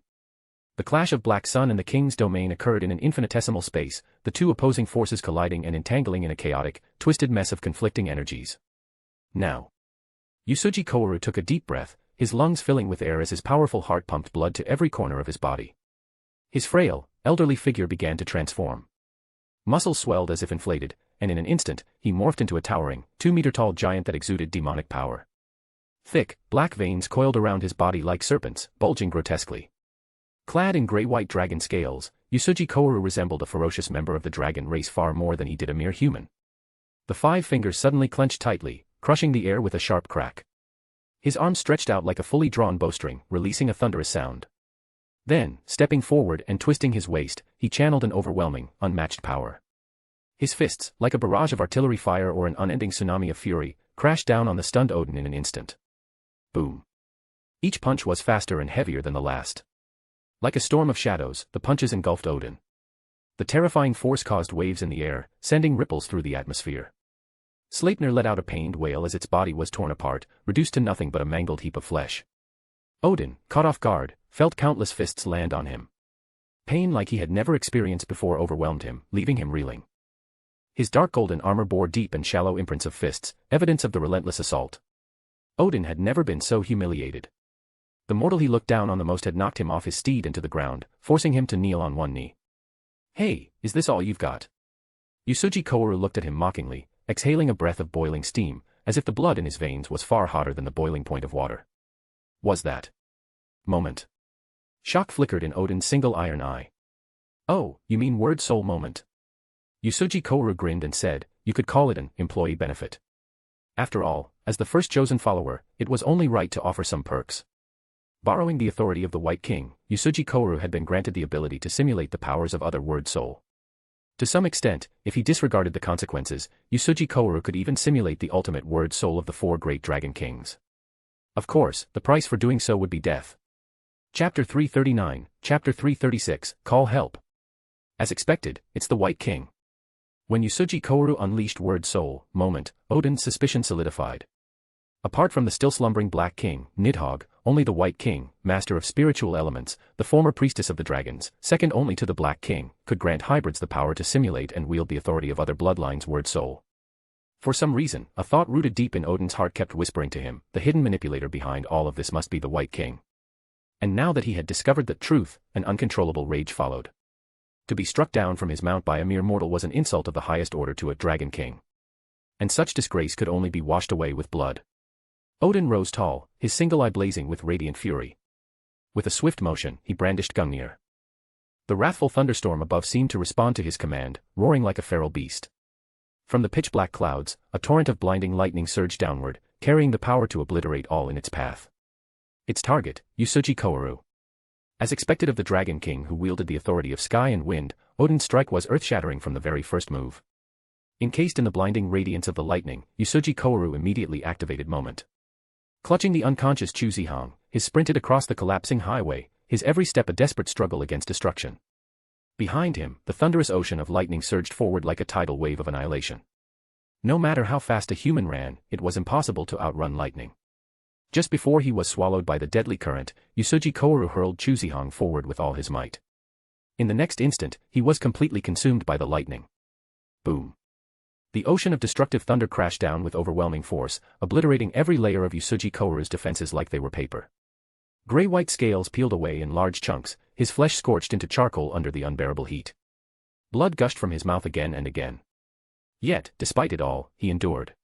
The clash of Black Sun and the king's domain occurred in an infinitesimal space, the two opposing forces colliding and entangling in a chaotic, twisted mess of conflicting energies. Now. Usuji Kouru took a deep breath, his lungs filling with air as his powerful heart pumped blood to every corner of his body. His frail, elderly figure began to transform. Muscles swelled as if inflated, and in an instant, he morphed into a towering, 2-meter-tall giant that exuded demonic power. Thick, black veins coiled around his body like serpents, bulging grotesquely. Clad in gray-white dragon scales, Usuji Kouru resembled a ferocious member of the dragon race far more than he did a mere human. The 5 fingers suddenly clenched tightly, crushing the air with a sharp crack. His arms stretched out like a fully drawn bowstring, releasing a thunderous sound. Then, stepping forward and twisting his waist, he channeled an overwhelming, unmatched power. His fists, like a barrage of artillery fire or an unending tsunami of fury, crashed down on the stunned Odin in an instant. Boom. Each punch was faster and heavier than the last. Like a storm of shadows, the punches engulfed Odin. The terrifying force caused waves in the air, sending ripples through the atmosphere. Sleipnir let out a pained wail as its body was torn apart, reduced to nothing but a mangled heap of flesh. Odin, caught off guard, felt countless fists land on him. Pain like he had never experienced before overwhelmed him, leaving him reeling. His dark golden armor bore deep and shallow imprints of fists, evidence of the relentless assault. Odin had never been so humiliated. The mortal he looked down on the most had knocked him off his steed into the ground, forcing him to kneel on one knee. "Hey, is this all you've got?" Usuji Kouru looked at him mockingly, exhaling a breath of boiling steam, as if the blood in his veins was far hotter than the boiling point of water. Was that moment? Shock flickered in Odin's single iron eye. "Oh, you mean word soul moment?" Usuji Kouru grinned and said, "You could call it an employee benefit. After all, as the first chosen follower, it was only right to offer some perks." Borrowing the authority of the White King, Usuji Kouru had been granted the ability to simulate the powers of other word soul. To some extent, if he disregarded the consequences, Usuji Kouru could even simulate the ultimate word soul of the 4 great dragon kings. Of course, the price for doing so would be death. Chapter 339, Chapter 336, Call Help. As expected, it's the White King. When Usuji Kouru unleashed word soul moment, Odin's suspicion solidified. Apart from the still slumbering Black King, Nidhogg, only the White King, master of spiritual elements, the former priestess of the dragons, second only to the Black King, could grant hybrids the power to simulate and wield the authority of other bloodlines' word soul. For some reason, a thought rooted deep in Odin's heart kept whispering to him, the hidden manipulator behind all of this must be the White King. And now that he had discovered the truth, an uncontrollable rage followed. To be struck down from his mount by a mere mortal was an insult of the highest order to a dragon king. And such disgrace could only be washed away with blood. Odin rose tall, his single eye blazing with radiant fury. With a swift motion, he brandished Gungnir. The wrathful thunderstorm above seemed to respond to his command, roaring like a feral beast. From the pitch-black clouds, a torrent of blinding lightning surged downward, carrying the power to obliterate all in its path. Its target, Usuji Kouru. As expected of the Dragon King who wielded the authority of sky and wind, Odin's strike was earth-shattering from the very first move. Encased in the blinding radiance of the lightning, Usuji Kouru immediately activated moment. Clutching the unconscious Chu Zihang, he sprinted across the collapsing highway, his every step a desperate struggle against destruction. Behind him, the thunderous ocean of lightning surged forward like a tidal wave of annihilation. No matter how fast a human ran, it was impossible to outrun lightning. Just before he was swallowed by the deadly current, Usuji Kouru hurled Chu Zihang forward with all his might. In the next instant, he was completely consumed by the lightning. Boom. The ocean of destructive thunder crashed down with overwhelming force, obliterating every layer of Usuji Kouru's defenses like they were paper. Gray-white scales peeled away in large chunks, his flesh scorched into charcoal under the unbearable heat. Blood gushed from his mouth again and again. Yet, despite it all, he endured.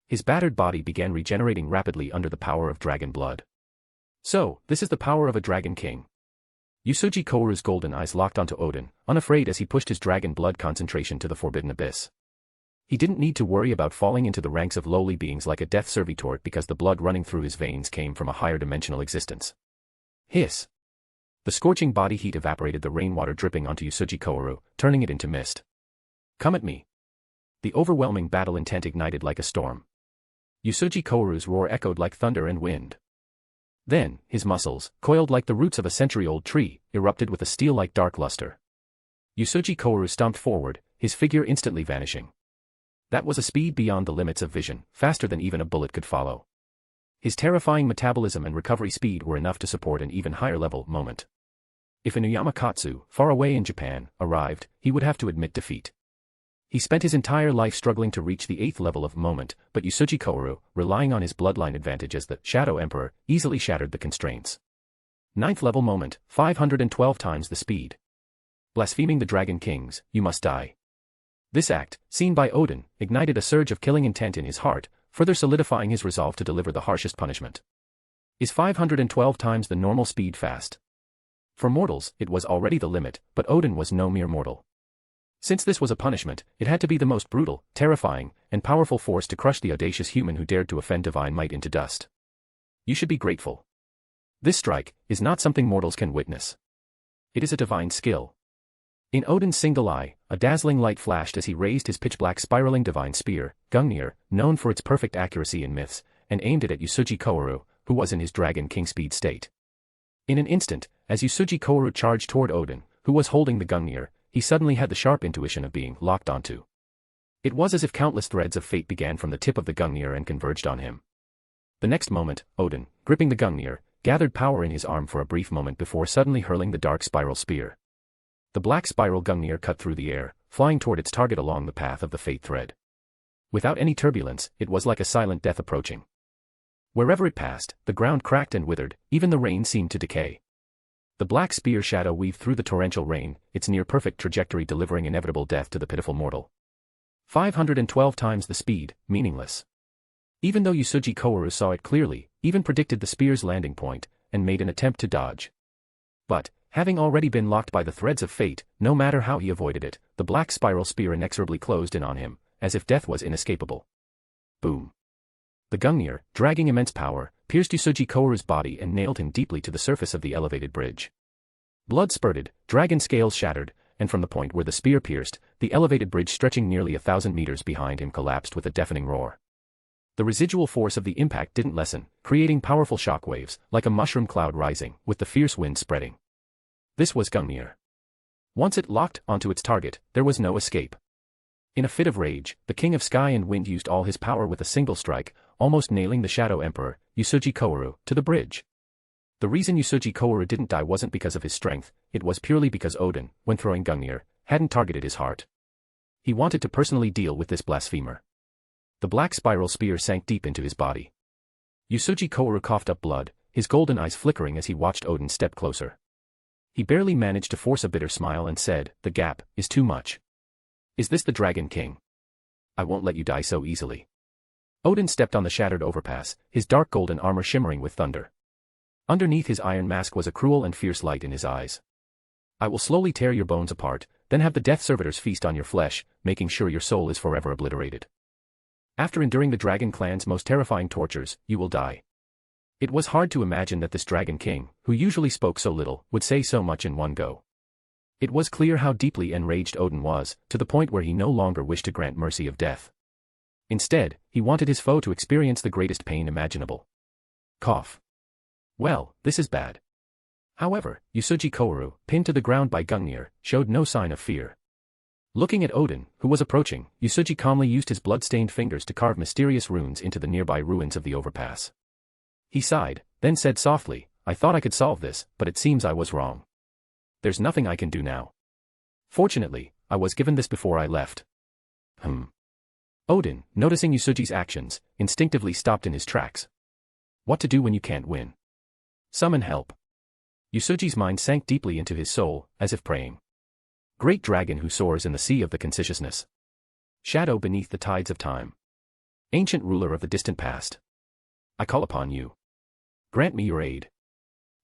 His battered body began regenerating rapidly under the power of dragon blood. So, this is the power of a dragon king. Usuji Kouru's golden eyes locked onto Odin, unafraid as he pushed his dragon blood concentration to the forbidden abyss. He didn't need to worry about falling into the ranks of lowly beings like a death servitor because the blood running through his veins came from a higher dimensional existence. Hiss! The scorching body heat evaporated the rainwater dripping onto Usuji Kouru, turning it into mist. Come at me! The overwhelming battle intent ignited like a storm. Usuji Kouru's roar echoed like thunder and wind. Then, his muscles, coiled like the roots of a century-old tree, erupted with a steel-like dark luster. Usuji Kouru stomped forward, his figure instantly vanishing. That was a speed beyond the limits of vision, faster than even a bullet could follow. His terrifying metabolism and recovery speed were enough to support an even higher level moment. If Inuyama Katsu, far away in Japan, arrived, he would have to admit defeat. He spent his entire life struggling to reach the 8th level of moment, but Yusuji Kouru, relying on his bloodline advantage as the Shadow Emperor, easily shattered the constraints. 9th level moment, 512 times the speed. Blaspheming the Dragon Kings, you must die. This act, seen by Odin, ignited a surge of killing intent in his heart, further solidifying his resolve to deliver the harshest punishment. Is 512 times the normal speed fast? For mortals, it was already the limit, but Odin was no mere mortal. Since this was a punishment, it had to be the most brutal, terrifying, and powerful force to crush the audacious human who dared to offend divine might into dust. You should be grateful. This strike is not something mortals can witness. It is a divine skill. In Odin's single eye, a dazzling light flashed as he raised his pitch-black spiraling divine spear, Gungnir, known for its perfect accuracy in myths, and aimed it at Yusuji Kouru, who was in his Dragon King speed state. In an instant, as Yusuji Kouru charged toward Odin, who was holding the Gungnir, he suddenly had the sharp intuition of being locked onto. It was as if countless threads of fate began from the tip of the Gungnir and converged on him. The next moment, Odin, gripping the Gungnir, gathered power in his arm for a brief moment before suddenly hurling the dark spiral spear. The black spiral Gungnir cut through the air, flying toward its target along the path of the fate thread. Without any turbulence, it was like a silent death approaching. Wherever it passed, the ground cracked and withered, even the rain seemed to decay. The black spear shadow weaved through the torrential rain, its near-perfect trajectory delivering inevitable death to the pitiful mortal. 512 times the speed, meaningless. Even though Yusuji Kouru saw it clearly, even predicted the spear's landing point, and made an attempt to dodge. But, having already been locked by the threads of fate, no matter how he avoided it, the black spiral spear inexorably closed in on him, as if death was inescapable. Boom. The Gungnir, dragging immense power, pierced Yusuji Kouru's body and nailed him deeply to the surface of the elevated bridge. Blood spurted, dragon scales shattered, and from the point where the spear pierced, the elevated bridge stretching nearly 1,000 meters behind him collapsed with a deafening roar. The residual force of the impact didn't lessen, creating powerful shockwaves, like a mushroom cloud rising, with the fierce wind spreading. This was Gungnir. Once it locked onto its target, there was no escape. In a fit of rage, the King of Sky and Wind used all his power with a single strike, almost nailing the Shadow Emperor, Yusuji Kouru, to the bridge. The reason Yusuji Kouru didn't die wasn't because of his strength, it was purely because Odin, when throwing Gungnir, hadn't targeted his heart. He wanted to personally deal with this blasphemer. The black spiral spear sank deep into his body. Yusuji Kouru coughed up blood, his golden eyes flickering as he watched Odin step closer. He barely managed to force a bitter smile and said, "The gap is too much. Is this the Dragon King? I won't let you die so easily." Odin stepped on the shattered overpass, his dark golden armor shimmering with thunder. Underneath his iron mask was a cruel and fierce light in his eyes. "I will slowly tear your bones apart, then have the death servitors feast on your flesh, making sure your soul is forever obliterated. After enduring the Dragon Clan's most terrifying tortures, you will die." It was hard to imagine that this Dragon King, who usually spoke so little, would say so much in one go. It was clear how deeply enraged Odin was, to the point where he no longer wished to grant mercy of death. Instead, he wanted his foe to experience the greatest pain imaginable. Cough. Well, this is bad. However, Yusuji Kouru, pinned to the ground by Gungnir, showed no sign of fear. Looking at Odin, who was approaching, Yusuji calmly used his blood-stained fingers to carve mysterious runes into the nearby ruins of the overpass. He sighed, then said softly, "I thought I could solve this, but it seems I was wrong. There's nothing I can do now. Fortunately, I was given this before I left." Odin, noticing Yusuji's actions, instinctively stopped in his tracks. What to do when you can't win? Summon help. Yusuji's mind sank deeply into his soul, as if praying. Great dragon who soars in the sea of the consciousness. Shadow beneath the tides of time. Ancient ruler of the distant past. I call upon you. Grant me your aid.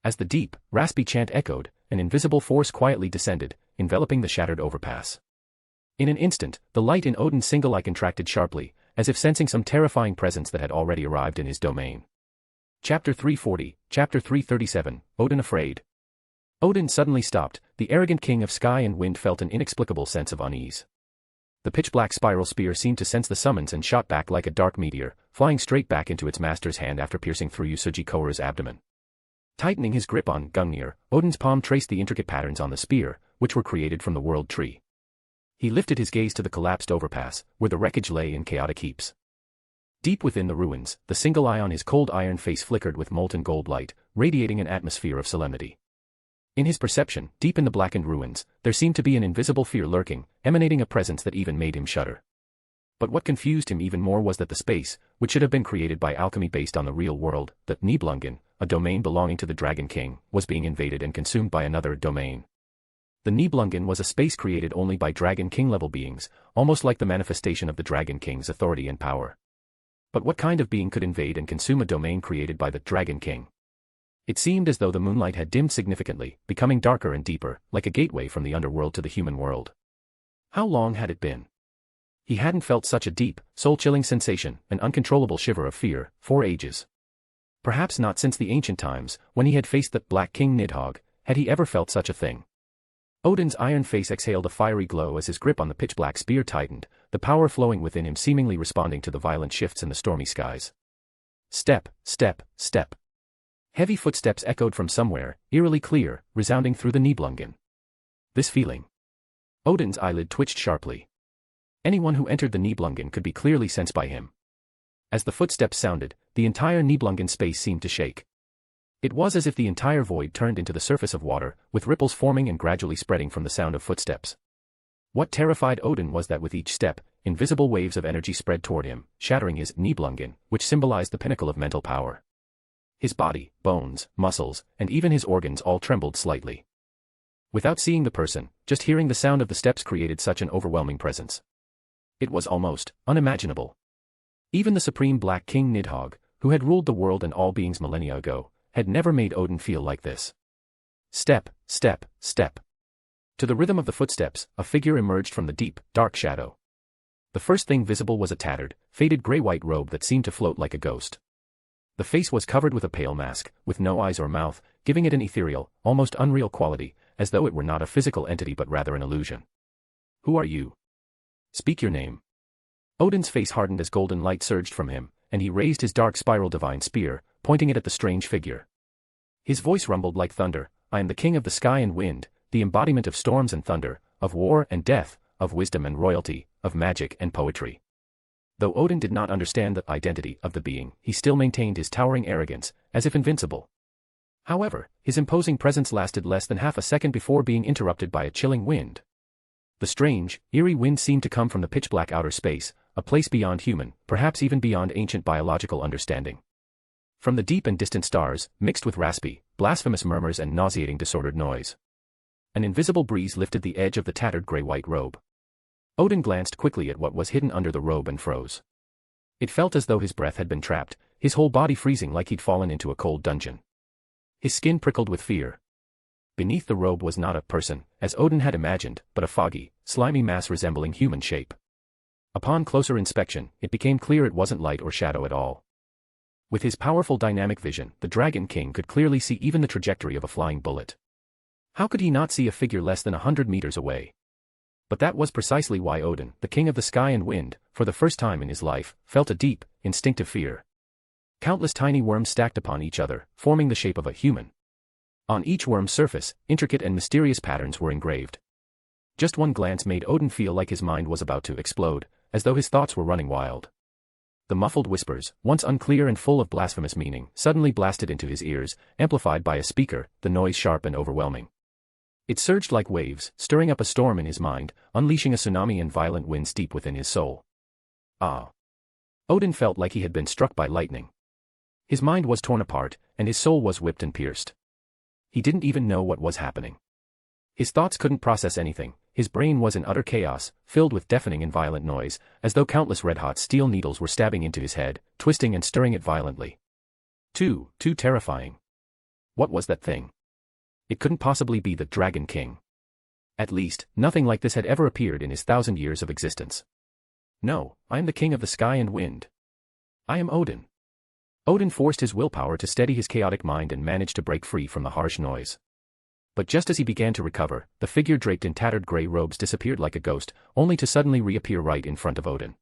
As the deep, raspy chant echoed, an invisible force quietly descended, enveloping the shattered overpass. In an instant, the light in Odin's single eye contracted sharply, as if sensing some terrifying presence that had already arrived in his domain. Chapter 340, Chapter 337, Odin Afraid. Odin suddenly stopped, the arrogant King of Sky and Wind felt an inexplicable sense of unease. The pitch-black spiral spear seemed to sense the summons and shot back like a dark meteor, flying straight back into its master's hand after piercing through Yusuji Kouru's abdomen. Tightening his grip on Gungnir, Odin's palm traced the intricate patterns on the spear, which were created from the world tree. He lifted his gaze to the collapsed overpass, where the wreckage lay in chaotic heaps. Deep within the ruins, the single eye on his cold iron face flickered with molten gold light, radiating an atmosphere of solemnity. In his perception, deep in the blackened ruins, there seemed to be an invisible fear lurking, emanating a presence that even made him shudder. But what confused him even more was that the space, which should have been created by alchemy based on the real world, the Nibelungen, a domain belonging to the Dragon King, was being invaded and consumed by another domain. The Nibelungen was a space created only by Dragon King-level beings, almost like the manifestation of the Dragon King's authority and power. But what kind of being could invade and consume a domain created by the Dragon King? It seemed as though the moonlight had dimmed significantly, becoming darker and deeper, like a gateway from the underworld to the human world. How long had it been? He hadn't felt such a deep, soul-chilling sensation, an uncontrollable shiver of fear, for ages. Perhaps not since the ancient times, when he had faced the Black King Nidhogg, had he ever felt such a thing. Odin's iron face exhaled a fiery glow as his grip on the pitch-black spear tightened, the power flowing within him seemingly responding to the violent shifts in the stormy skies. Step, step, step. Heavy footsteps echoed from somewhere, eerily clear, resounding through the Nibelungen. This feeling. Odin's eyelid twitched sharply. Anyone who entered the Nibelungen could be clearly sensed by him. As the footsteps sounded, the entire Nibelungen space seemed to shake. It was as if the entire void turned into the surface of water, with ripples forming and gradually spreading from the sound of footsteps. What terrified Odin was that with each step, invisible waves of energy spread toward him, shattering his Nibelungen, which symbolized the pinnacle of mental power. His body, bones, muscles, and even his organs all trembled slightly. Without seeing the person, just hearing the sound of the steps created such an overwhelming presence. It was almost unimaginable. Even the supreme Black King Nidhogg, who had ruled the world and all beings millennia ago, had never made Odin feel like this. Step, step, step. To the rhythm of the footsteps, a figure emerged from the deep, dark shadow. The first thing visible was a tattered, faded gray-white robe that seemed to float like a ghost. The face was covered with a pale mask, with no eyes or mouth, giving it an ethereal, almost unreal quality, as though it were not a physical entity but rather an illusion. Who are you? Speak your name. Odin's face hardened as golden light surged from him, and he raised his dark spiral divine spear, pointing it at the strange figure. His voice rumbled like thunder, I am the king of the sky and wind, the embodiment of storms and thunder, of war and death, of wisdom and royalty, of magic and poetry. Though Odin did not understand the identity of the being, he still maintained his towering arrogance, as if invincible. However, his imposing presence lasted less than half a second before being interrupted by a chilling wind. The strange, eerie wind seemed to come from the pitch-black outer space, a place beyond human, perhaps even beyond ancient biological understanding. From the deep and distant stars, mixed with raspy, blasphemous murmurs and nauseating disordered noise. An invisible breeze lifted the edge of the tattered gray-white robe. Odin glanced quickly at what was hidden under the robe and froze. It felt as though his breath had been trapped, his whole body freezing like he'd fallen into a cold dungeon. His skin prickled with fear. Beneath the robe was not a person, as Odin had imagined, but a foggy, slimy mass resembling human shape. Upon closer inspection, it became clear it wasn't light or shadow at all. With his powerful dynamic vision, the Dragon King could clearly see even the trajectory of a flying bullet. How could he not see a figure less than 100 meters away? But that was precisely why Odin, the king of the sky and wind, for the first time in his life, felt a deep, instinctive fear. Countless tiny worms stacked upon each other, forming the shape of a human. On each worm's surface, intricate and mysterious patterns were engraved. Just one glance made Odin feel like his mind was about to explode, as though his thoughts were running wild. The muffled whispers, once unclear and full of blasphemous meaning, suddenly blasted into his ears, amplified by a speaker, the noise sharp and overwhelming. It surged like waves, stirring up a storm in his mind, unleashing a tsunami and violent winds deep within his soul. Ah! Odin felt like he had been struck by lightning. His mind was torn apart, and his soul was whipped and pierced. He didn't even know what was happening. His thoughts couldn't process anything, his brain was in utter chaos, filled with deafening and violent noise, as though countless red-hot steel needles were stabbing into his head, twisting and stirring it violently. Too terrifying. What was that thing? It couldn't possibly be the Dragon King. At least, nothing like this had ever appeared in his 1,000 years of existence. No, I am the king of the sky and wind. I am Odin. Odin forced his willpower to steady his chaotic mind and managed to break free from the harsh noise. But just as he began to recover, the figure draped in tattered gray robes disappeared like a ghost, only to suddenly reappear right in front of Odin.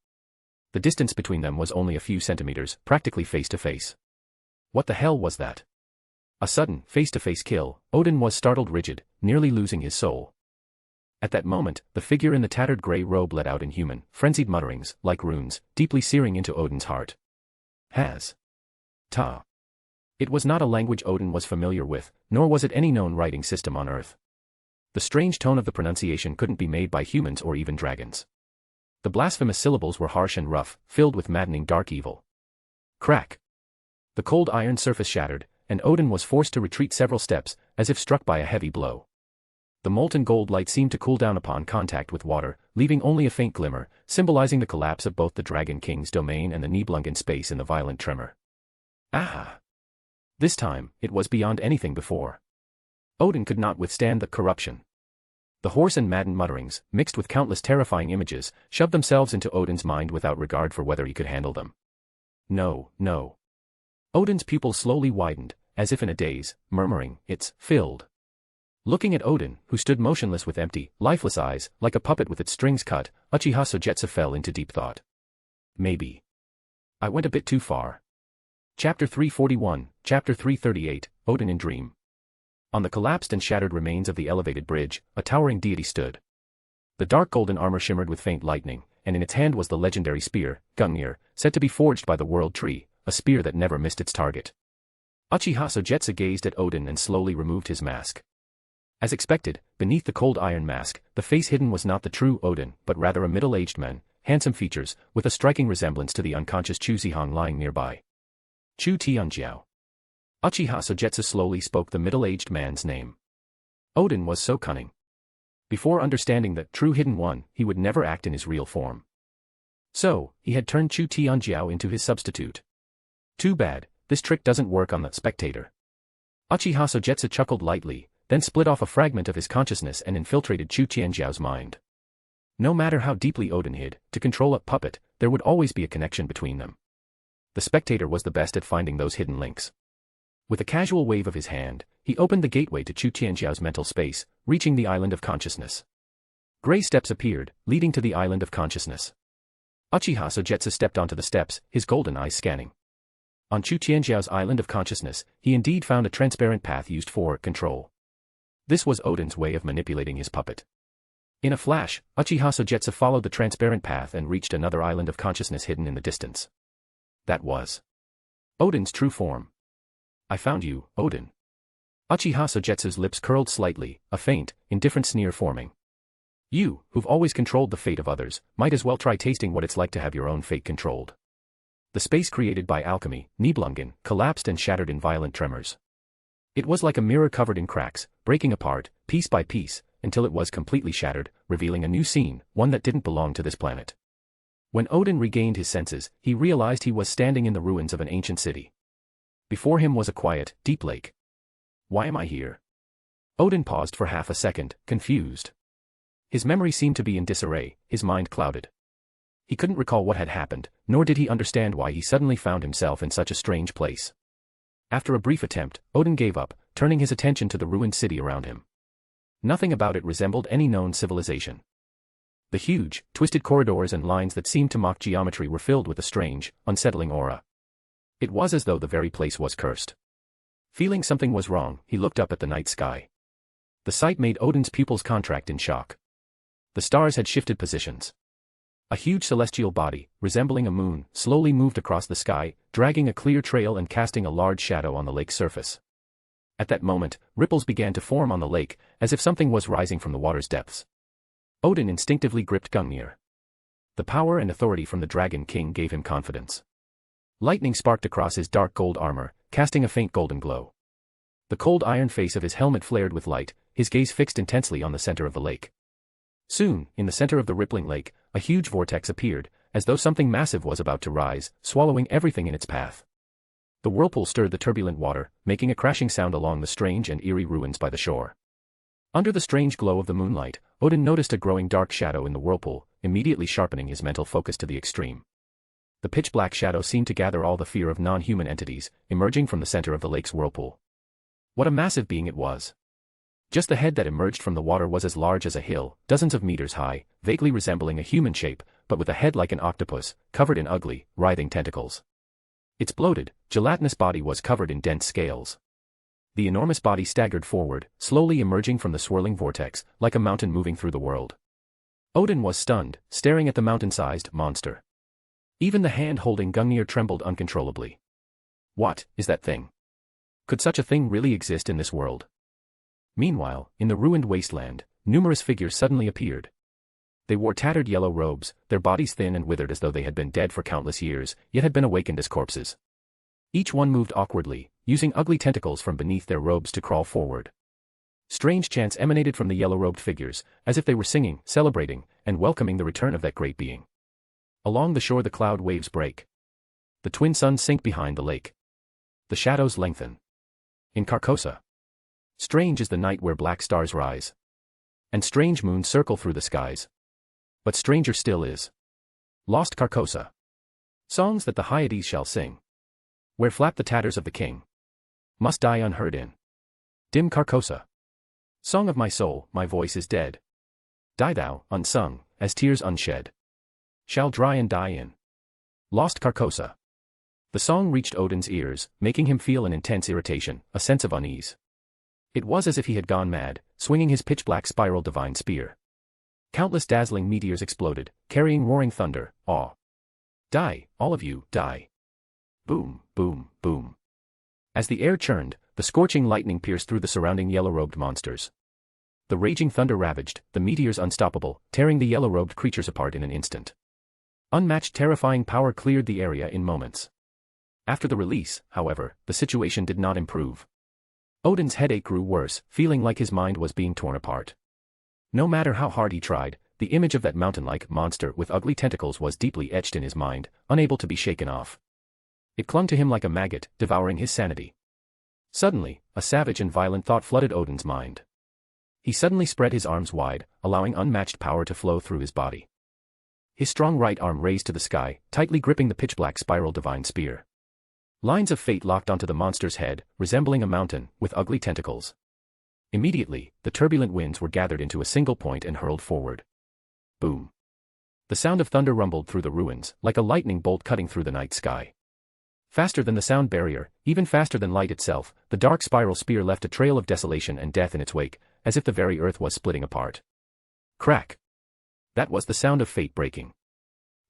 The distance between them was only a few centimeters, practically face to face. What the hell was that? A sudden, face-to-face kill. Odin was startled, rigid, nearly losing his soul. At that moment, the figure in the tattered grey robe let out inhuman, frenzied mutterings, like runes, deeply searing into Odin's heart. Has. Ta. It was not a language Odin was familiar with, nor was it any known writing system on Earth. The strange tone of the pronunciation couldn't be made by humans or even dragons. The blasphemous syllables were harsh and rough, filled with maddening dark evil. Crack. The cold iron surface shattered, and Odin was forced to retreat several steps, as if struck by a heavy blow. The molten gold light seemed to cool down upon contact with water, leaving only a faint glimmer, symbolizing the collapse of both the Dragon King's domain and the Nibelungen space in the violent tremor. Ah! This time, it was beyond anything before. Odin could not withstand the corruption. The hoarse and maddened mutterings, mixed with countless terrifying images, shoved themselves into Odin's mind without regard for whether he could handle them. No, no. Odin's pupils slowly widened, as if in a daze, murmuring, "It's filled." Looking at Odin, who stood motionless with empty, lifeless eyes, like a puppet with its strings cut, Uchiha Sogetsu fell into deep thought. Maybe I went a bit too far. Chapter 341, Chapter 338, Odin in Dream. On the collapsed and shattered remains of the elevated bridge, a towering deity stood. The dark golden armor shimmered with faint lightning, and in its hand was the legendary spear, Gungnir, said to be forged by the World Tree, a spear that never missed its target. Uchiha Sogetsu gazed at Odin and slowly removed his mask. As expected, beneath the cold iron mask, the face hidden was not the true Odin, but rather a middle-aged man, handsome features, with a striking resemblance to the unconscious Chu Zihong lying nearby. Chu Tianjiao. Uchiha Sogetsu slowly spoke the middle-aged man's name. Odin was so cunning. Before understanding the true hidden one, he would never act in his real form. So, he had turned Chu Tianjiao into his substitute. Too bad, this trick doesn't work on the spectator. Uchiha Sogetsu chuckled lightly, then split off a fragment of his consciousness and infiltrated Chu Tianjiao's mind. No matter how deeply Odin hid, to control a puppet, there would always be a connection between them. The spectator was the best at finding those hidden links. With a casual wave of his hand, he opened the gateway to Chu Tianjiao's mental space, reaching the island of consciousness. Gray steps appeared, leading to the island of consciousness. Uchiha Sogetsu stepped onto the steps, his golden eyes scanning. On Chu Tianjiao's island of consciousness, he indeed found a transparent path used for control. This was Odin's way of manipulating his puppet. In a flash, Uchiha Sogetsu followed the transparent path and reached another island of consciousness hidden in the distance. That was Odin's true form. I found you, Odin. Uchiha Sogetsu's lips curled slightly, a faint, indifferent sneer forming. You, who've always controlled the fate of others, might as well try tasting what it's like to have your own fate controlled. The space created by alchemy, Nibelungen, collapsed and shattered in violent tremors. It was like a mirror covered in cracks, breaking apart, piece by piece, until it was completely shattered, revealing a new scene, one that didn't belong to this planet. When Odin regained his senses, he realized he was standing in the ruins of an ancient city. Before him was a quiet, deep lake. Why am I here? Odin paused for half a second, confused. His memory seemed to be in disarray, his mind clouded. He couldn't recall what had happened, nor did he understand why he suddenly found himself in such a strange place. After a brief attempt, Odin gave up, turning his attention to the ruined city around him. Nothing about it resembled any known civilization. The huge, twisted corridors and lines that seemed to mock geometry were filled with a strange, unsettling aura. It was as though the very place was cursed. Feeling something was wrong, he looked up at the night sky. The sight made Odin's pupils contract in shock. The stars had shifted positions. A huge celestial body, resembling a moon, slowly moved across the sky, dragging a clear trail and casting a large shadow on the lake's surface. At that moment, ripples began to form on the lake, as if something was rising from the water's depths. Odin instinctively gripped Gungnir. The power and authority from the Dragon King gave him confidence. Lightning sparked across his dark gold armor, casting a faint golden glow. The cold iron face of his helmet flared with light, his gaze fixed intensely on the center of the lake. Soon, in the center of the rippling lake, a huge vortex appeared, as though something massive was about to rise, swallowing everything in its path. The whirlpool stirred the turbulent water, making a crashing sound along the strange and eerie ruins by the shore. Under the strange glow of the moonlight, Odin noticed a growing dark shadow in the whirlpool, immediately sharpening his mental focus to the extreme. The pitch-black shadow seemed to gather all the fear of non-human entities, emerging from the center of the lake's whirlpool. What a massive being it was. Just the head that emerged from the water was as large as a hill, dozens of meters high, vaguely resembling a human shape, but with a head like an octopus, covered in ugly, writhing tentacles. Its bloated, gelatinous body was covered in dense scales. The enormous body staggered forward, slowly emerging from the swirling vortex, like a mountain moving through the world. Odin was stunned, staring at the mountain-sized monster. Even the hand holding Gungnir trembled uncontrollably. What is that thing? Could such a thing really exist in this world? Meanwhile, in the ruined wasteland, numerous figures suddenly appeared. They wore tattered yellow robes, their bodies thin and withered as though they had been dead for countless years, yet had been awakened as corpses. Each one moved awkwardly, using ugly tentacles from beneath their robes to crawl forward. Strange chants emanated from the yellow-robed figures, as if they were singing, celebrating, and welcoming the return of that great being. Along the shore the cloud waves break. The twin suns sink behind the lake. The shadows lengthen. In Carcosa. Strange is the night where black stars rise. And strange moons circle through the skies. But stranger still is Lost Carcosa. Songs that the Hyades shall sing. Where flap the tatters of the king. Must die unheard in dim Carcosa. Song of my soul, my voice is dead. Die thou, unsung, as tears unshed. Shall dry and die in Lost Carcosa. The song reached Odin's ears, making him feel an intense irritation, a sense of unease. It was as if he had gone mad, swinging his pitch-black spiral divine spear. Countless dazzling meteors exploded, carrying roaring thunder, awe. Die, all of you, die. Boom, boom, boom. As the air churned, the scorching lightning pierced through the surrounding yellow-robed monsters. The raging thunder ravaged, the meteors unstoppable, tearing the yellow-robed creatures apart in an instant. Unmatched terrifying power cleared the area in moments. After the release, however, the situation did not improve. Odin's headache grew worse, feeling like his mind was being torn apart. No matter how hard he tried, the image of that mountain-like monster with ugly tentacles was deeply etched in his mind, unable to be shaken off. It clung to him like a maggot, devouring his sanity. Suddenly, a savage and violent thought flooded Odin's mind. He suddenly spread his arms wide, allowing unmatched power to flow through his body. His strong right arm raised to the sky, tightly gripping the pitch-black spiral divine spear. Lines of fate locked onto the monster's head, resembling a mountain, with ugly tentacles. Immediately, the turbulent winds were gathered into a single point and hurled forward. Boom. The sound of thunder rumbled through the ruins, like a lightning bolt cutting through the night sky. Faster than the sound barrier, even faster than light itself, the dark spiral spear left a trail of desolation and death in its wake, as if the very earth was splitting apart. Crack. That was the sound of fate breaking.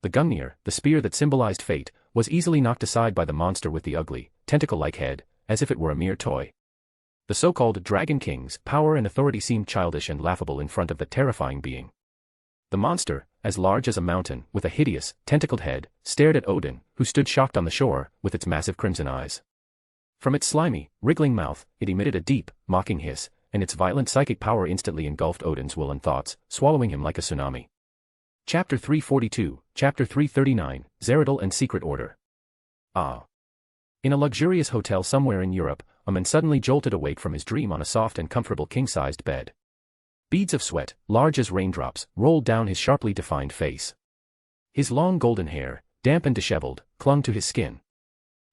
The Gungnir, the spear that symbolized fate, was easily knocked aside by the monster with the ugly, tentacle-like head, as if it were a mere toy. The so-called Dragon King's power and authority seemed childish and laughable in front of the terrifying being. The monster, as large as a mountain, with a hideous, tentacled head, stared at Odin, who stood shocked on the shore, with its massive crimson eyes. From its slimy, wriggling mouth, it emitted a deep, mocking hiss, and its violent psychic power instantly engulfed Odin's will and thoughts, swallowing him like a tsunami. Chapter 342, Chapter 339, Zeradal and Secret Order. Ah. In a luxurious hotel somewhere in Europe, a man suddenly jolted awake from his dream on a soft and comfortable king-sized bed. Beads of sweat, large as raindrops, rolled down his sharply defined face. His long golden hair, damp and disheveled, clung to his skin.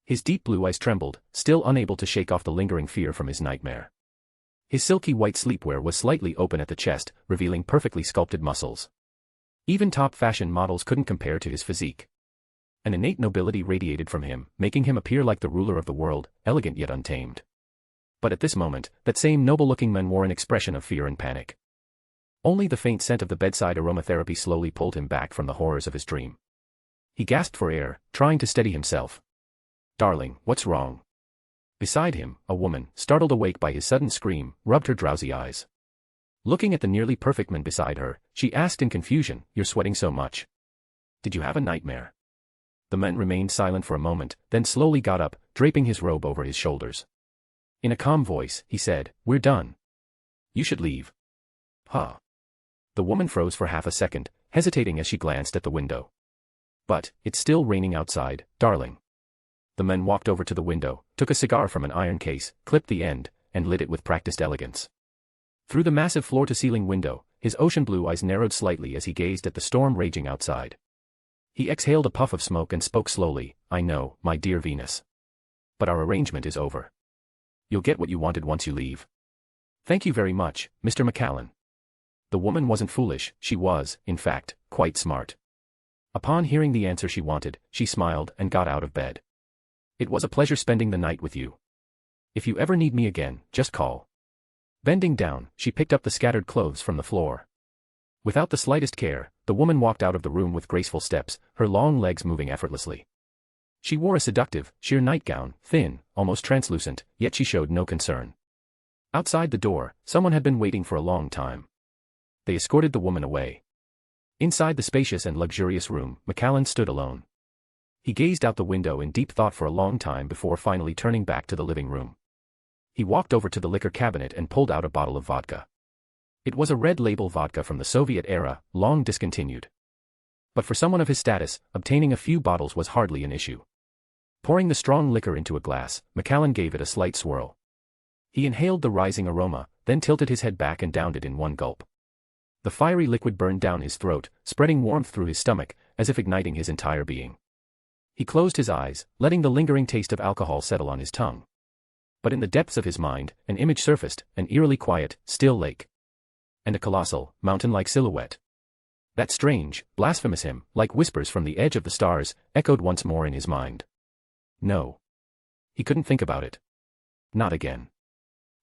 His deep blue eyes trembled, still unable to shake off the lingering fear from his nightmare. His silky white sleepwear was slightly open at the chest, revealing perfectly sculpted muscles. Even top fashion models couldn't compare to his physique. An innate nobility radiated from him, making him appear like the ruler of the world, elegant yet untamed. But at this moment, that same noble-looking man wore an expression of fear and panic. Only the faint scent of the bedside aromatherapy slowly pulled him back from the horrors of his dream. He gasped for air, trying to steady himself. "Darling, what's wrong?" Beside him, a woman, startled awake by his sudden scream, rubbed her drowsy eyes. Looking at the nearly perfect man beside her, she asked in confusion, "You're sweating so much. Did you have a nightmare?" The man remained silent for a moment, then slowly got up, draping his robe over his shoulders. In a calm voice, he said, "We're done. You should leave." Huh. The woman froze for half a second, hesitating as she glanced at the window. "But, it's still raining outside, darling." The man walked over to the window, took a cigar from an iron case, clipped the end, and lit it with practiced elegance. Through the massive floor-to-ceiling window, his ocean blue eyes narrowed slightly as he gazed at the storm raging outside. He exhaled a puff of smoke and spoke slowly, "I know, my dear Venus. But our arrangement is over. You'll get what you wanted once you leave." "Thank you very much, Mr. McCallan." The woman wasn't foolish, she was, in fact, quite smart. Upon hearing the answer she wanted, she smiled and got out of bed. "It was a pleasure spending the night with you." If you ever need me again, just call. Bending down, she picked up the scattered clothes from the floor. Without the slightest care, the woman walked out of the room with graceful steps, her long legs moving effortlessly. She wore a seductive, sheer nightgown, thin, almost translucent, yet she showed no concern. Outside the door, someone had been waiting for a long time. They escorted the woman away. Inside the spacious and luxurious room, Macallan stood alone. He gazed out the window in deep thought for a long time before finally turning back to the living room. He walked over to the liquor cabinet and pulled out a bottle of vodka. It was a red label vodka from the Soviet era, long discontinued. But for someone of his status, obtaining a few bottles was hardly an issue. Pouring the strong liquor into a glass, Macallan gave it a slight swirl. He inhaled the rising aroma, then tilted his head back and downed it in one gulp. The fiery liquid burned down his throat, spreading warmth through his stomach, as if igniting his entire being. He closed his eyes, letting the lingering taste of alcohol settle on his tongue. But in the depths of his mind, an image surfaced, an eerily quiet, still lake. And a colossal, mountain-like silhouette. That strange, blasphemous hymn, like whispers from the edge of the stars, echoed once more in his mind. No. He couldn't think about it. Not again.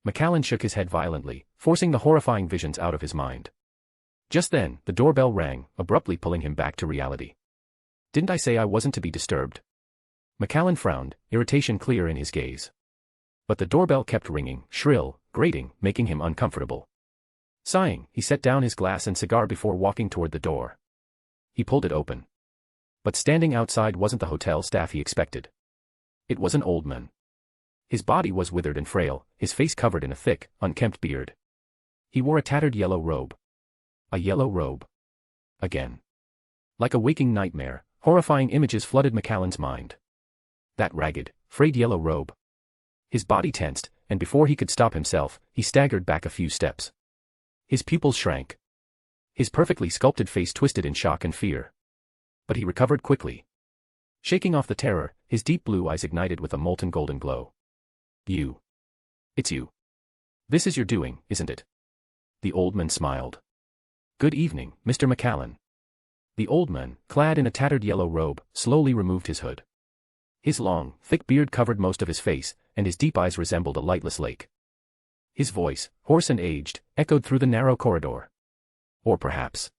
Macallan shook his head violently, forcing the horrifying visions out of his mind. Just then, the doorbell rang, abruptly pulling him back to reality. Didn't I say I wasn't to be disturbed? Macallan frowned, irritation clear in his gaze. But the doorbell kept ringing, shrill, grating, making him uncomfortable. Sighing, he set down his glass and cigar before walking toward the door. He pulled it open. But standing outside wasn't the hotel staff he expected. It was an old man. His body was withered and frail, his face covered in a thick, unkempt beard. He wore a tattered yellow robe. A yellow robe. Again. Like a waking nightmare, horrifying images flooded Macallan's mind. That ragged, frayed yellow robe. His body tensed, and before he could stop himself, he staggered back a few steps. His pupils shrank. His perfectly sculpted face twisted in shock and fear. But he recovered quickly. Shaking off the terror, his deep blue eyes ignited with a molten golden glow. You. It's you. This is your doing, isn't it? The old man smiled. Good evening, Mr. Macallan. The old man, clad in a tattered yellow robe, slowly removed his hood. His long, thick beard covered most of his face, and his deep eyes resembled a lightless lake. His voice, hoarse and aged, echoed through the narrow corridor. Or perhaps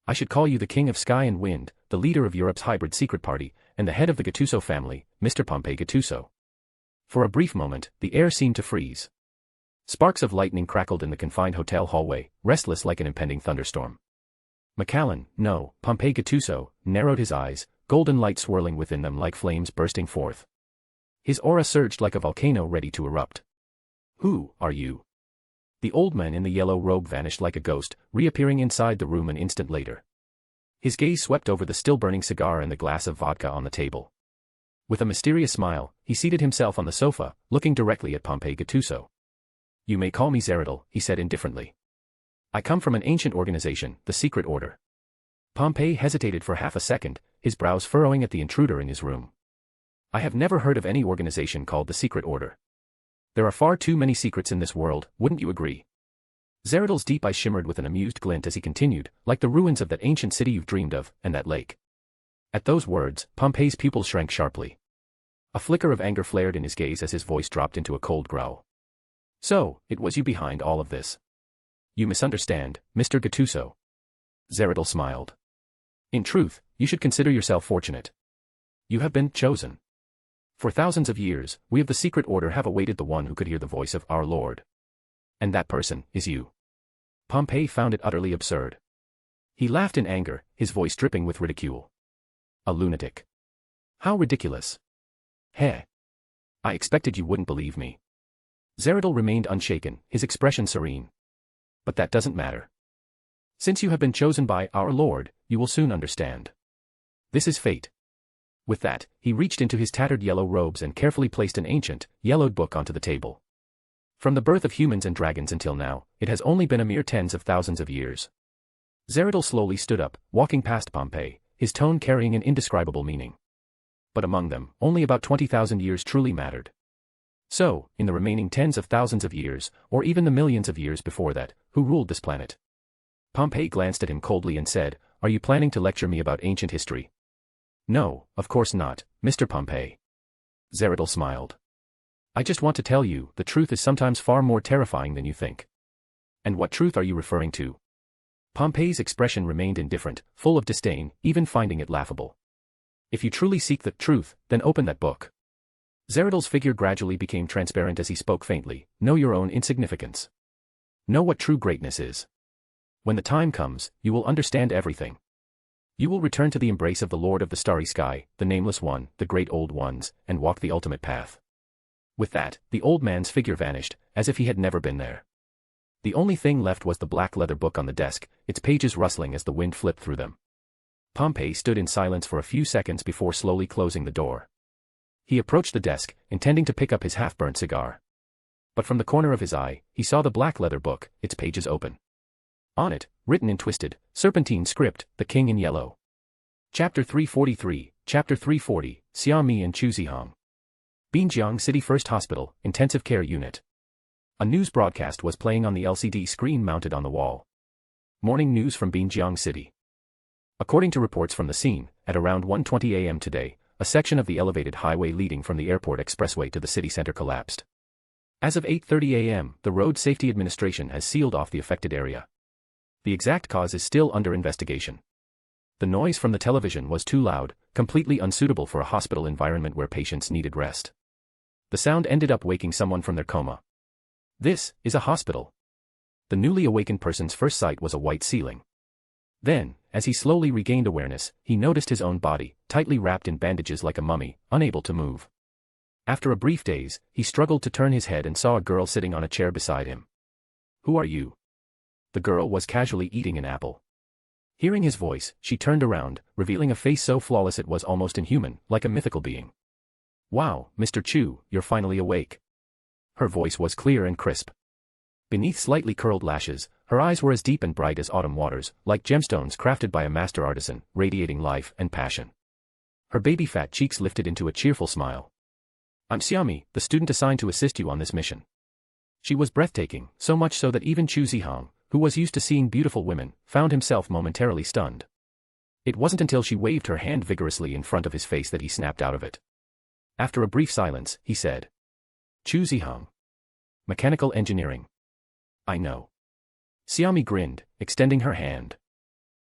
I should call you the king of sky and wind, the leader of Europe's hybrid secret party, and the head of the Gattuso family, Mr. Pompey Gattuso. For a brief moment, the air seemed to freeze. Sparks of lightning crackled in the confined hotel hallway, restless like an impending thunderstorm. Macallan, no, Pompey Gattuso, narrowed his eyes, golden light swirling within them like flames bursting forth. His aura surged like a volcano ready to erupt. Who are you? The old man in the yellow robe vanished like a ghost, reappearing inside the room an instant later. His gaze swept over the still-burning cigar and the glass of vodka on the table. With a mysterious smile, he seated himself on the sofa, looking directly at Pompey Gattuso. You may call me Zeradal, he said indifferently. I come from an ancient organization, the Secret Order. Pompey hesitated for half a second, his brows furrowing at the intruder in his room. I have never heard of any organization called the Secret Order. There are far too many secrets in this world, wouldn't you agree? Zeradal's deep eyes shimmered with an amused glint as he continued, like the ruins of that ancient city you've dreamed of, and that lake. At those words, Pompey's pupils shrank sharply. A flicker of anger flared in his gaze as his voice dropped into a cold growl. So, it was you behind all of this. You misunderstand, Mr. Gattuso. Zeradal smiled. In truth, you should consider yourself fortunate. You have been chosen. For thousands of years, we of the Secret Order have awaited the one who could hear the voice of our Lord. And that person is you. Pompey found it utterly absurd. He laughed in anger, his voice dripping with ridicule. A lunatic. How ridiculous. Heh. I expected you wouldn't believe me. Zeradal remained unshaken, his expression serene. But that doesn't matter. Since you have been chosen by our Lord, you will soon understand. This is fate. With that, he reached into his tattered yellow robes and carefully placed an ancient, yellowed book onto the table. From the birth of humans and dragons until now, it has only been a mere tens of thousands of years. Zeradal slowly stood up, walking past Pompey, his tone carrying an indescribable meaning. But among them, only about 20,000 years truly mattered. So, in the remaining tens of thousands of years, or even the millions of years before that, who ruled this planet? Pompey glanced at him coldly and said, Are you planning to lecture me about ancient history? No, of course not, Mr. Pompey. Zeradal smiled. I just want to tell you, the truth is sometimes far more terrifying than you think. And what truth are you referring to? Pompey's expression remained indifferent, full of disdain, even finding it laughable. If you truly seek the truth, then open that book. Zeradal's figure gradually became transparent as he spoke faintly. Know your own insignificance. Know what true greatness is. When the time comes, you will understand everything. You will return to the embrace of the Lord of the Starry Sky, the Nameless One, the Great Old Ones, and walk the ultimate path. With that, the old man's figure vanished, as if he had never been there. The only thing left was the black leather book on the desk, its pages rustling as the wind flipped through them. Pompey stood in silence for a few seconds before slowly closing the door. He approached the desk, intending to pick up his half-burnt cigar. But from the corner of his eye, he saw the black leather book, its pages open. On it, written in twisted, serpentine script, The King in Yellow. Chapter 343, Chapter 340, Xiaomi and Chuzihong. Binjiang City First Hospital, Intensive Care Unit. A news broadcast was playing on the LCD screen mounted on the wall. Morning news from Binjiang City. According to reports from the scene, at around 1:20 a.m. today, a section of the elevated highway leading from the airport expressway to the city center collapsed. As of 8:30 a.m., the Road Safety Administration has sealed off the affected area. The exact cause is still under investigation. The noise from the television was too loud, completely unsuitable for a hospital environment where patients needed rest. The sound ended up waking someone from their coma. This is a hospital. The newly awakened person's first sight was a white ceiling. Then, as he slowly regained awareness, he noticed his own body, tightly wrapped in bandages like a mummy, unable to move. After a brief daze, he struggled to turn his head and saw a girl sitting on a chair beside him. "Who are you?" The girl was casually eating an apple. Hearing his voice, she turned around, revealing a face so flawless it was almost inhuman, like a mythical being. "Wow, Mr. Chu, you're finally awake." Her voice was clear and crisp. Beneath slightly curled lashes, her eyes were as deep and bright as autumn waters, like gemstones crafted by a master artisan, radiating life and passion. Her baby fat cheeks lifted into a cheerful smile. "I'm Xiaomi, the student assigned to assist you on this mission." She was breathtaking, so much so that even Chu Zihang, who was used to seeing beautiful women, found himself momentarily stunned. It wasn't until she waved her hand vigorously in front of his face that he snapped out of it. After a brief silence, he said, "Chu Zihang. Mechanical engineering. I know." Xiaomi grinned, extending her hand.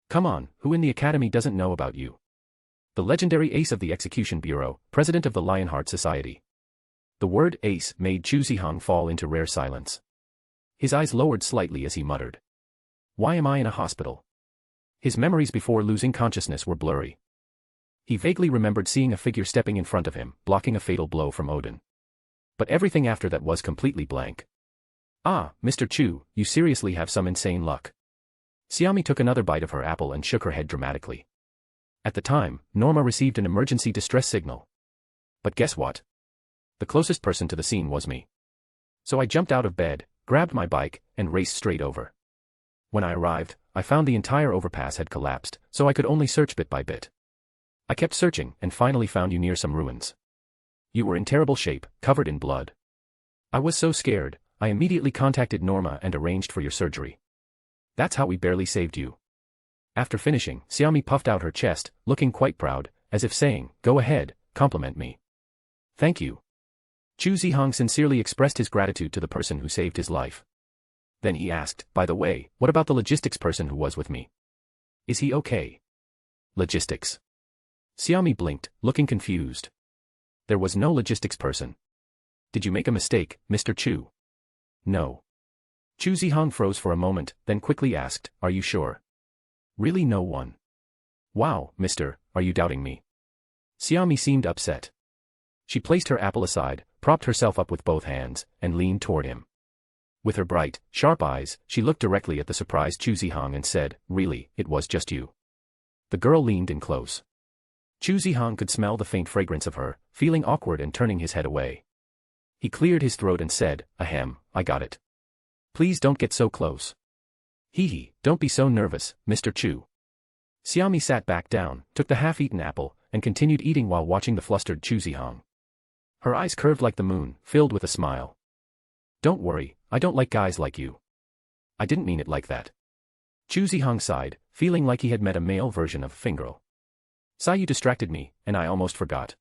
"Come on, who in the academy doesn't know about you? The legendary ace of the Execution Bureau, president of the Lionheart Society." The word ace made Chu Zihang fall into rare silence. His eyes lowered slightly as he muttered, "Why am I in a hospital?" His memories before losing consciousness were blurry. He vaguely remembered seeing a figure stepping in front of him, blocking a fatal blow from Odin. But everything after that was completely blank. "Ah, Mr. Chu, you seriously have some insane luck." Xiaomi took another bite of her apple and shook her head dramatically. At the time, Norma received an emergency distress signal. But guess what? The closest person to the scene was me. So I jumped out of bed, grabbed my bike, and raced straight over. When I arrived, I found the entire overpass had collapsed, so I could only search bit by bit. I kept searching and finally found you near some ruins. You were in terrible shape, covered in blood. I was so scared, I immediately contacted Norma and arranged for your surgery. That's how we barely saved you." After finishing, Xiaomi puffed out her chest, looking quite proud, as if saying, "Go ahead, compliment me." "Thank you." Chu Zihang sincerely expressed his gratitude to the person who saved his life. Then he asked, "By the way, what about the logistics person who was with me? Is he okay?" "Logistics?" Xiaomi blinked, looking confused. "There was no logistics person. Did you make a mistake, Mr. Chu?" "No." Chu Zihang froze for a moment, then quickly asked, "Are you sure? Really no one?" "Wow, mister, are you doubting me?" Xiaomi seemed upset. She placed her apple aside, propped herself up with both hands, and leaned toward him. With her bright, sharp eyes, she looked directly at the surprised Chu Zihang and said, "Really, it was just you." The girl leaned in close. Chu Zihang could smell the faint fragrance of her, feeling awkward and turning his head away. He cleared his throat and said, "Ahem, I got it. Please don't get so close." "Hee, don't be so nervous, Mr. Chu." Xiaomi sat back down, took the half-eaten apple, and continued eating while watching the flustered Chu Zihang. Her eyes curved like the moon, filled with a smile. "Don't worry, I don't like guys like you." "I didn't mean it like that." Chu Zihang sighed, feeling like he had met a male version of a fangirl. "Sai, you distracted me, and I almost forgot."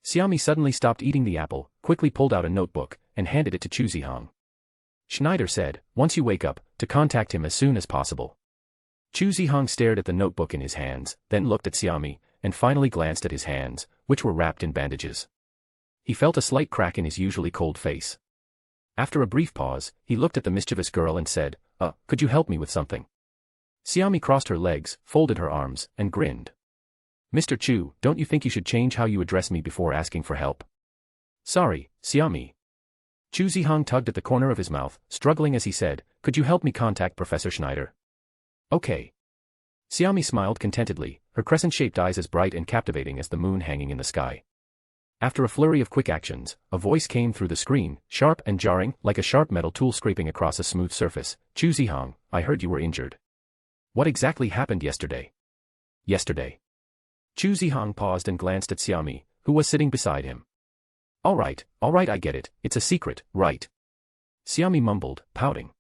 Xiaomi suddenly stopped eating the apple, quickly pulled out a notebook, and handed it to Chu Zihong. Schneider said, once you wake up, to contact him as soon as possible. Chu Zihong stared at the notebook in his hands, then looked at Xiaomi, and finally glanced at his hands, which were wrapped in bandages. He felt a slight crack in his usually cold face. After a brief pause, he looked at the mischievous girl and said, could you help me with something? Xiaomi crossed her legs, folded her arms, and grinned. Mr. Chu, don't you think you should change how you address me before asking for help? Sorry, Xiaomi. Chu Zihong tugged at the corner of his mouth, struggling as he said, could you help me contact Professor Schneider? Okay. Xiaomi smiled contentedly, her crescent-shaped eyes as bright and captivating as the moon hanging in the sky. After a flurry of quick actions, a voice came through the screen, sharp and jarring, like a sharp metal tool scraping across a smooth surface. Chu Zihong, I heard you were injured. What exactly happened yesterday? Yesterday. Chu Zihong paused and glanced at Xiaomi, who was sitting beside him. All right, I get it, it's a secret, right? Xiaomi mumbled, pouting.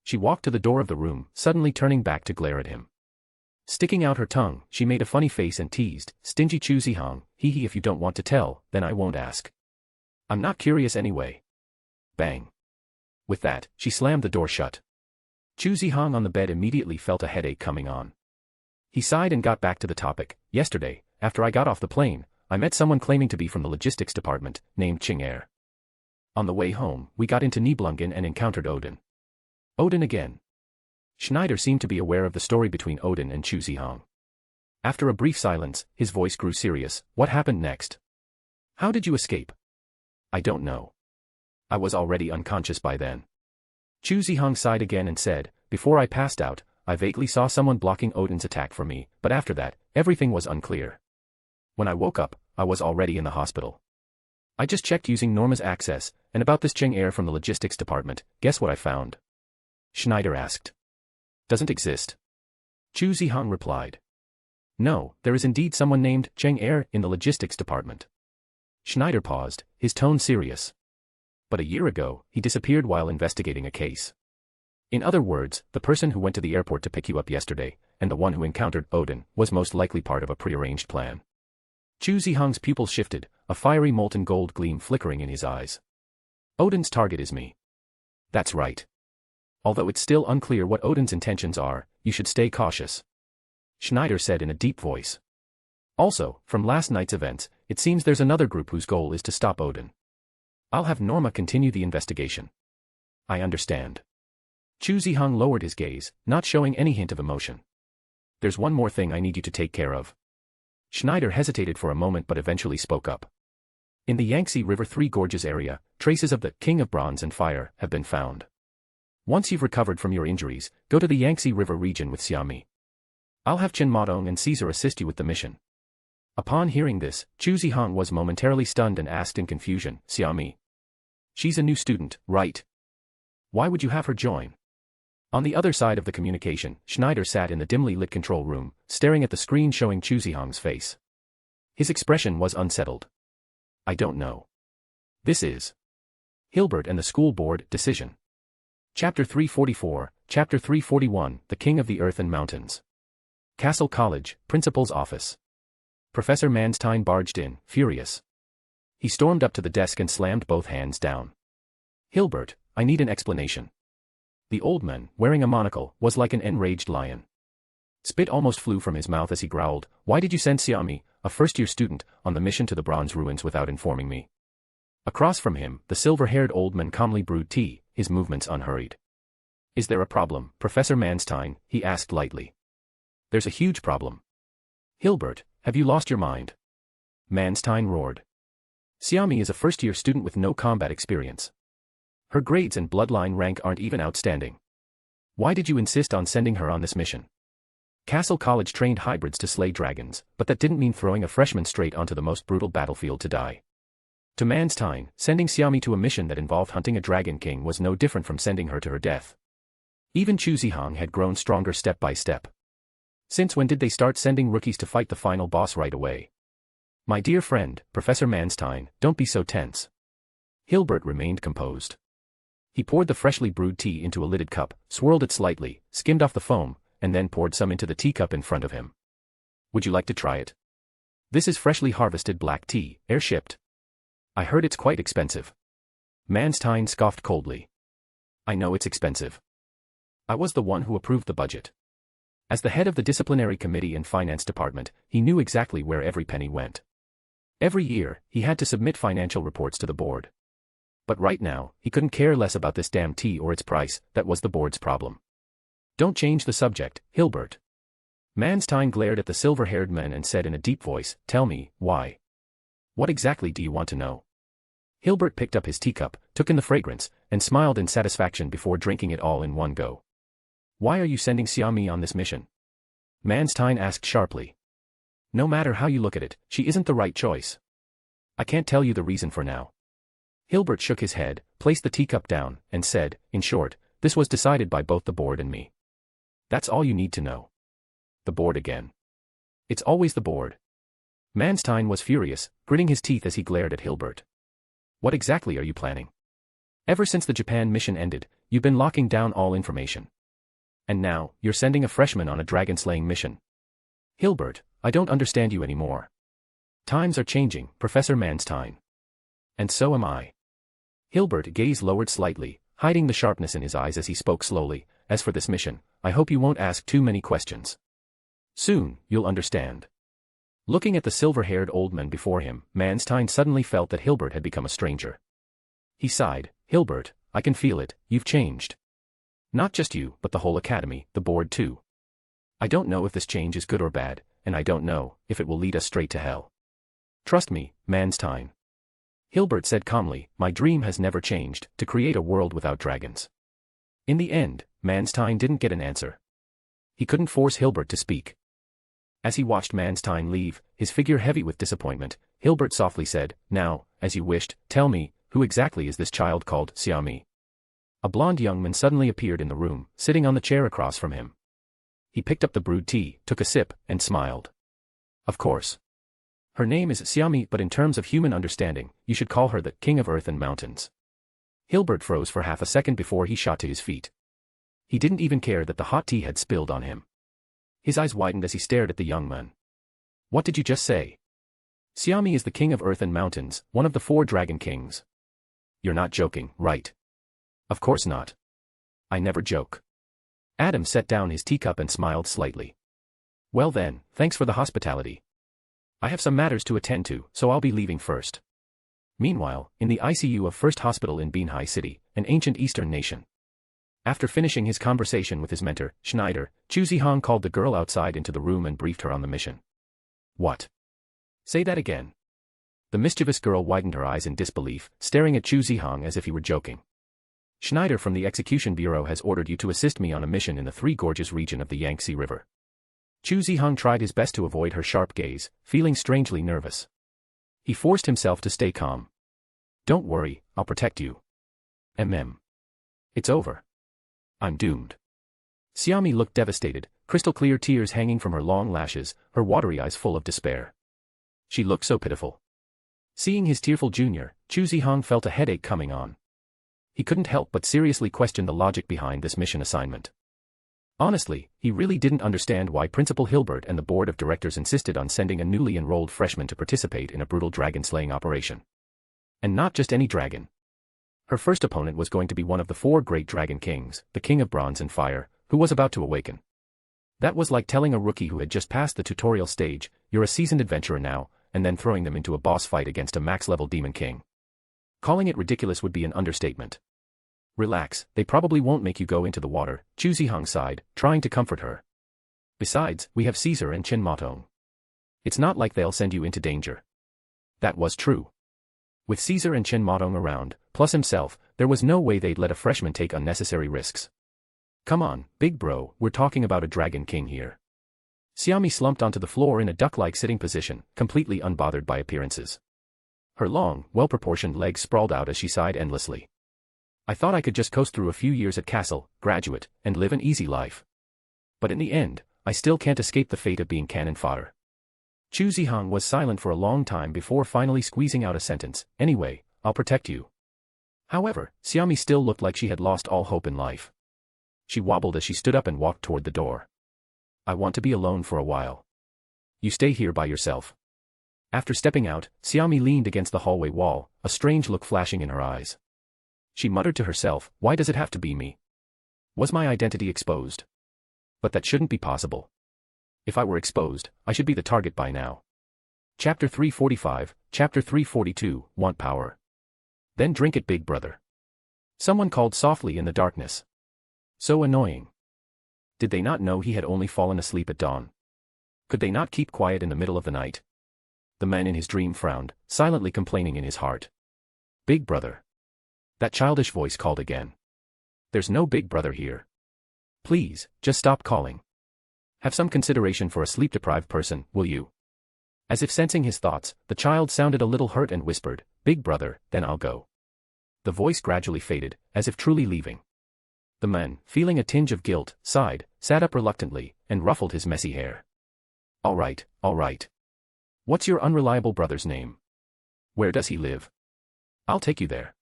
She walked to the door of the room, suddenly turning back to glare at him. Sticking out her tongue, she made a funny face and teased, stingy Chu Zihong, hee if you don't want to tell, then I won't ask. I'm not curious anyway. Bang. With that, she slammed the door shut. Chu Zihong on the bed immediately felt a headache coming on. He sighed and got back to the topic. Yesterday, after I got off the plane, I met someone claiming to be from the logistics department, named Ching-er. On the way home, we got into Nibelungen and encountered Odin. Odin again. Schneider seemed to be aware of the story between Odin and Chu Zihong. After a brief silence, his voice grew serious. What happened next? How did you escape? I don't know. I was already unconscious by then. Chu Zihong sighed again and said, before I passed out, I vaguely saw someone blocking Odin's attack from me, but after that, everything was unclear. When I woke up, I was already in the hospital. I just checked using Norma's access, and about this Ching-er from the logistics department, guess what I found? Schneider asked. Doesn't exist. Chu Zihong replied. No, there is indeed someone named Ching-er in the logistics department. Schneider paused, his tone serious. But a year ago, he disappeared while investigating a case. In other words, the person who went to the airport to pick you up yesterday, and the one who encountered Odin, was most likely part of a prearranged plan. Chu Zihong's pupils shifted, a fiery molten gold gleam flickering in his eyes. Odin's target is me. That's right. Although it's still unclear what Odin's intentions are, you should stay cautious. Schneider said in a deep voice. Also, from last night's events, it seems there's another group whose goal is to stop Odin. I'll have Norma continue the investigation. I understand. Chu Zihong lowered his gaze, not showing any hint of emotion. There's one more thing I need you to take care of. Schneider hesitated for a moment but eventually spoke up. In the Yangtze River Three Gorges area, traces of the King of Bronze and Fire have been found. Once you've recovered from your injuries, go to the Yangtze River region with Xiaomi. I'll have Chen Madong and Caesar assist you with the mission. Upon hearing this, Chu Zihong was momentarily stunned and asked in confusion, Xiaomi? She's a new student, right? Why would you have her join? On the other side of the communication, Schneider sat in the dimly lit control room, staring at the screen showing Chu Zihong's face. His expression was unsettled. I don't know. This is Hilbert and the School Board Decision. Chapter 344, Chapter 341, The King of the Earth and Mountains. Castle College, Principal's Office. Professor Manstein barged in, furious. He stormed up to the desk and slammed both hands down. Hilbert, I need an explanation. The old man, wearing a monocle, was like an enraged lion. Spit almost flew from his mouth as he growled, why did you send Xiaomi, a first-year student, on the mission to the Bronze Ruins without informing me? Across from him, the silver-haired old man calmly brewed tea, his movements unhurried. Is there a problem, Professor Manstein? He asked lightly. There's a huge problem. Hilbert, have you lost your mind? Manstein roared. Xiaomi is a first-year student with no combat experience. Her grades and bloodline rank aren't even outstanding. Why did you insist on sending her on this mission? Castle College trained hybrids to slay dragons, but that didn't mean throwing a freshman straight onto the most brutal battlefield to die. To Manstein, sending Xiaomi to a mission that involved hunting a dragon king was no different from sending her to her death. Even Chu Zihong had grown stronger step by step. Since when did they start sending rookies to fight the final boss right away? My dear friend, Professor Manstein, don't be so tense. Hilbert remained composed. He poured the freshly brewed tea into a lidded cup, swirled it slightly, skimmed off the foam, and then poured some into the teacup in front of him. Would you like to try it? This is freshly harvested black tea, air-shipped. I heard it's quite expensive. Manstein scoffed coldly. I know it's expensive. I was the one who approved the budget. As the head of the disciplinary committee and finance department, he knew exactly where every penny went. Every year, he had to submit financial reports to the board. But right now, he couldn't care less about this damn tea or its price. That was the board's problem. Don't change the subject, Hilbert. Manstein glared at the silver-haired man and said in a deep voice, tell me, why? What exactly do you want to know? Hilbert picked up his teacup, took in the fragrance, and smiled in satisfaction before drinking it all in one go. Why are you sending Xiaomi on this mission? Manstein asked sharply. No matter how you look at it, she isn't the right choice. I can't tell you the reason for now. Hilbert shook his head, placed the teacup down, and said, in short, this was decided by both the board and me. That's all you need to know. The board again. It's always the board. Manstein was furious, gritting his teeth as he glared at Hilbert. What exactly are you planning? Ever since the Japan mission ended, you've been locking down all information. And now, you're sending a freshman on a dragon-slaying mission. Hilbert, I don't understand you anymore. Times are changing, Professor Manstein. And so am I. Hilbert's gaze lowered slightly, hiding the sharpness in his eyes as he spoke slowly. As for this mission, I hope you won't ask too many questions. Soon, you'll understand. Looking at the silver-haired old man before him, Manstein suddenly felt that Hilbert had become a stranger. He sighed, Hilbert, I can feel it, you've changed. Not just you, but the whole academy, the board too. I don't know if this change is good or bad, and I don't know if it will lead us straight to hell. Trust me, Manstein. Hilbert said calmly, my dream has never changed, to create a world without dragons. In the end, Manstein didn't get an answer. He couldn't force Hilbert to speak. As he watched Manstein leave, his figure heavy with disappointment, Hilbert softly said, now, as you wished, tell me, who exactly is this child called Xiaomi? A blond young man suddenly appeared in the room, sitting on the chair across from him. He picked up the brewed tea, took a sip, and smiled. Of course. Her name is Xiaomi, but in terms of human understanding, you should call her the King of Earth and Mountains. Hilbert froze for half a second before he shot to his feet. He didn't even care that the hot tea had spilled on him. His eyes widened as he stared at the young man. What did you just say? Xiaomi is the King of Earth and Mountains, one of the 4 Dragon Kings. You're not joking, right? Of course not. I never joke. Adam set down his teacup and smiled slightly. Well then, thanks for the hospitality. I have some matters to attend to, so I'll be leaving first. Meanwhile, in the ICU of First Hospital in Binhai City, an ancient Eastern nation. After finishing his conversation with his mentor, Schneider, Chu Zihong called the girl outside into the room and briefed her on the mission. What? Say that again. The mischievous girl widened her eyes in disbelief, staring at Chu Zihong as if he were joking. Schneider from the Execution Bureau has ordered you to assist me on a mission in the Three Gorges region of the Yangtze River. Chu Zihong tried his best to avoid her sharp gaze, feeling strangely nervous. He forced himself to stay calm. Don't worry, I'll protect you. It's over. I'm doomed. Xiaomi looked devastated, crystal-clear tears hanging from her long lashes, her watery eyes full of despair. She looked so pitiful. Seeing his tearful junior, Chu Zihong felt a headache coming on. He couldn't help but seriously question the logic behind this mission assignment. Honestly, he really didn't understand why Principal Hilbert and the board of directors insisted on sending a newly enrolled freshman to participate in a brutal dragon-slaying operation. And not just any dragon. Her first opponent was going to be one of the 4 great dragon kings, the King of Bronze and Fire, who was about to awaken. That was like telling a rookie who had just passed the tutorial stage, you're a seasoned adventurer now, and then throwing them into a boss fight against a max-level demon king. Calling it ridiculous would be an understatement. Relax, they probably won't make you go into the water, Chu Zihong sighed, trying to comfort her. Besides, we have Caesar and Qin Matong. It's not like they'll send you into danger. That was true. With Caesar and Qin Matong around, plus himself, there was no way they'd let a freshman take unnecessary risks. Come on, big bro, we're talking about a dragon king here. Xiaomi slumped onto the floor in a duck-like sitting position, completely unbothered by appearances. Her long, well-proportioned legs sprawled out as she sighed endlessly. I thought I could just coast through a few years at Castle, graduate, and live an easy life. But in the end, I still can't escape the fate of being cannon fodder. Chu Zihong was silent for a long time before finally squeezing out a sentence, anyway, I'll protect you. However, Xiaomi still looked like she had lost all hope in life. She wobbled as she stood up and walked toward the door. I want to be alone for a while. You stay here by yourself. After stepping out, Xiaomi leaned against the hallway wall, a strange look flashing in her eyes. She muttered to herself, why does it have to be me? Was my identity exposed? But that shouldn't be possible. If I were exposed, I should be the target by now. Chapter 345, Chapter 342, Want Power. Then drink it, big brother. Someone called softly in the darkness. So annoying. Did they not know he had only fallen asleep at dawn? Could they not keep quiet in the middle of the night? The man in his dream frowned, silently complaining in his heart. Big brother. That childish voice called again. There's no big brother here. Please, just stop calling. Have some consideration for a sleep-deprived person, will you? As if sensing his thoughts, the child sounded a little hurt and whispered, Big brother, then I'll go. The voice gradually faded, as if truly leaving. The man, feeling a tinge of guilt, sighed, sat up reluctantly, and ruffled his messy hair. All right, all right. What's your unreliable brother's name? Where does he live? I'll take you there.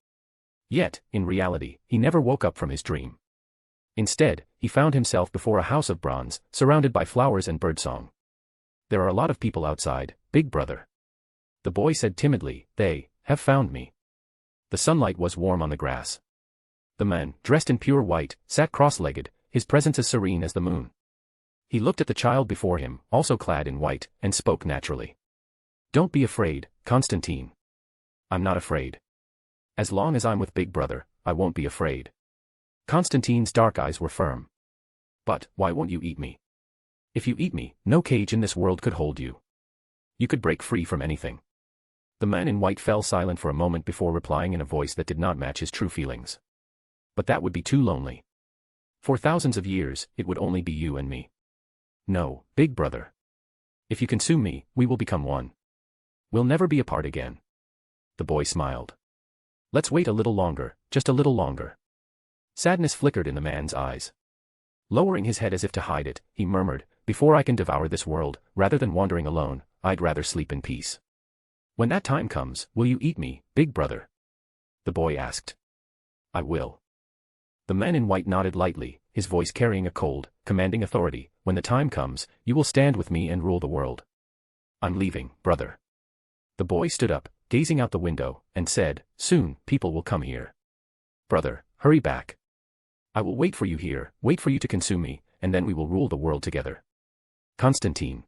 Yet, in reality, he never woke up from his dream. Instead, he found himself before a house of bronze, surrounded by flowers and birdsong. There are a lot of people outside, big brother. The boy said timidly, they have found me. The sunlight was warm on the grass. The man, dressed in pure white, sat cross-legged, his presence as serene as the moon. He looked at the child before him, also clad in white, and spoke naturally. Don't be afraid, Constantine. I'm not afraid. As long as I'm with big brother, I won't be afraid. Constantine's dark eyes were firm. But, why won't you eat me? If you eat me, no cage in this world could hold you. You could break free from anything. The man in white fell silent for a moment before replying in a voice that did not match his true feelings. But that would be too lonely. For thousands of years, it would only be you and me. No, big brother. If you consume me, we will become one. We'll never be apart again. The boy smiled. Let's wait a little longer, just a little longer. Sadness flickered in the man's eyes. Lowering his head as if to hide it, he murmured, before I can devour this world, rather than wandering alone, I'd rather sleep in peace. When that time comes, will you eat me, big brother? The boy asked. I will. The man in white nodded lightly, his voice carrying a cold, commanding authority. When the time comes, you will stand with me and rule the world. I'm leaving, brother. The boy stood up, gazing out the window, and said, soon, people will come here. Brother, hurry back. I will wait for you here, wait for you to consume me, and then we will rule the world together. Constantine.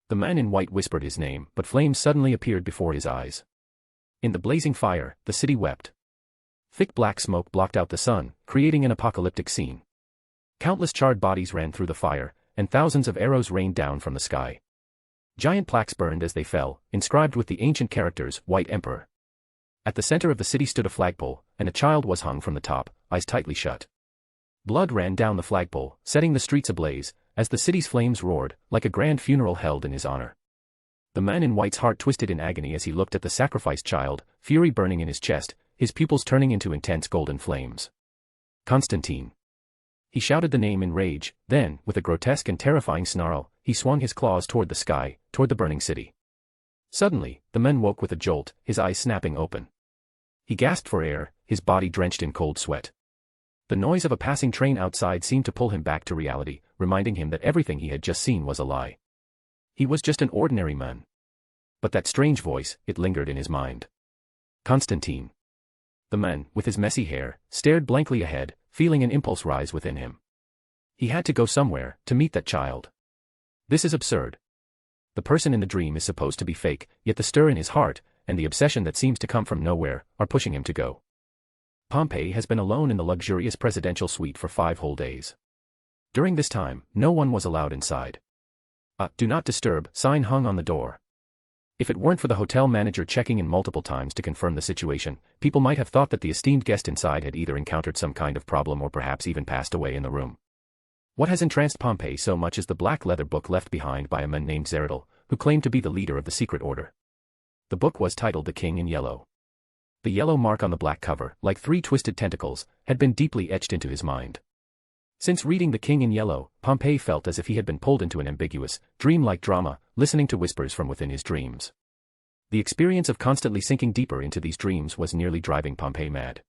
The man in white whispered his name, but flames suddenly appeared before his eyes. In the blazing fire, the city wept. Thick black smoke blocked out the sun, creating an apocalyptic scene. Countless charred bodies ran through the fire, and thousands of arrows rained down from the sky. Giant plaques burned as they fell, inscribed with the ancient characters, White Emperor. At the center of the city stood a flagpole, and a child was hung from the top, eyes tightly shut. Blood ran down the flagpole, setting the streets ablaze, as the city's flames roared, like a grand funeral held in his honor. The man in white's heart twisted in agony as he looked at the sacrificed child, fury burning in his chest, his pupils turning into intense golden flames. Constantine. He shouted the name in rage, then, with a grotesque and terrifying snarl, he swung his claws toward the sky, toward the burning city. Suddenly, the man woke with a jolt, his eyes snapping open. He gasped for air, his body drenched in cold sweat. The noise of a passing train outside seemed to pull him back to reality, reminding him that everything he had just seen was a lie. He was just an ordinary man. But that strange voice, it lingered in his mind. Constantine. The man, with his messy hair, stared blankly ahead, feeling an impulse rise within him. He had to go somewhere, to meet that child. This is absurd. The person in the dream is supposed to be fake, yet the stir in his heart, and the obsession that seems to come from nowhere, are pushing him to go. Pompey has been alone in the luxurious presidential suite for 5 whole days. During this time, no one was allowed inside. A "Do Not Disturb" sign hung on the door. If it weren't for the hotel manager checking in multiple times to confirm the situation, people might have thought that the esteemed guest inside had either encountered some kind of problem or perhaps even passed away in the room. What has entranced Pompey so much is the black leather book left behind by a man named Zeradal, who claimed to be the leader of the secret order. The book was titled The King in Yellow. The yellow mark on the black cover, like 3 twisted tentacles, had been deeply etched into his mind. Since reading The King in Yellow, Pompey felt as if he had been pulled into an ambiguous, dream-like drama, listening to whispers from within his dreams. The experience of constantly sinking deeper into these dreams was nearly driving Pompey mad.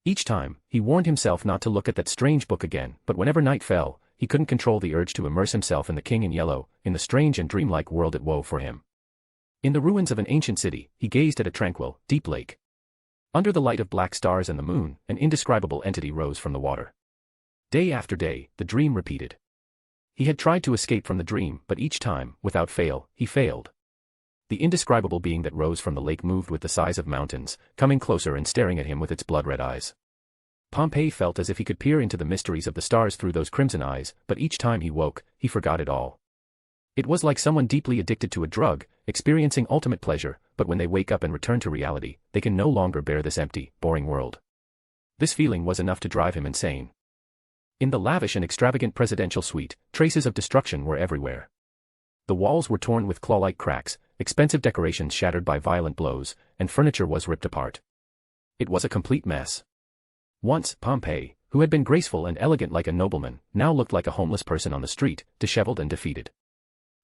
Each time, he warned himself not to look at that strange book again, but whenever night fell, he couldn't control the urge to immerse himself in The King in Yellow, in the strange and dreamlike world it wove for him. In the ruins of an ancient city, he gazed at a tranquil, deep lake. Under the light of black stars and the moon, an indescribable entity rose from the water. Day after day, the dream repeated. He had tried to escape from the dream, but each time, without fail, he failed. The indescribable being that rose from the lake moved with the size of mountains, coming closer and staring at him with its blood-red eyes. Pompey felt as if he could peer into the mysteries of the stars through those crimson eyes, but each time he woke, he forgot it all. It was like someone deeply addicted to a drug, experiencing ultimate pleasure, but when they wake up and return to reality, they can no longer bear this empty, boring world. This feeling was enough to drive him insane. In the lavish and extravagant presidential suite, traces of destruction were everywhere. The walls were torn with claw-like cracks, expensive decorations shattered by violent blows, and furniture was ripped apart. It was a complete mess. Once, Pompey, who had been graceful and elegant like a nobleman, now looked like a homeless person on the street, disheveled and defeated.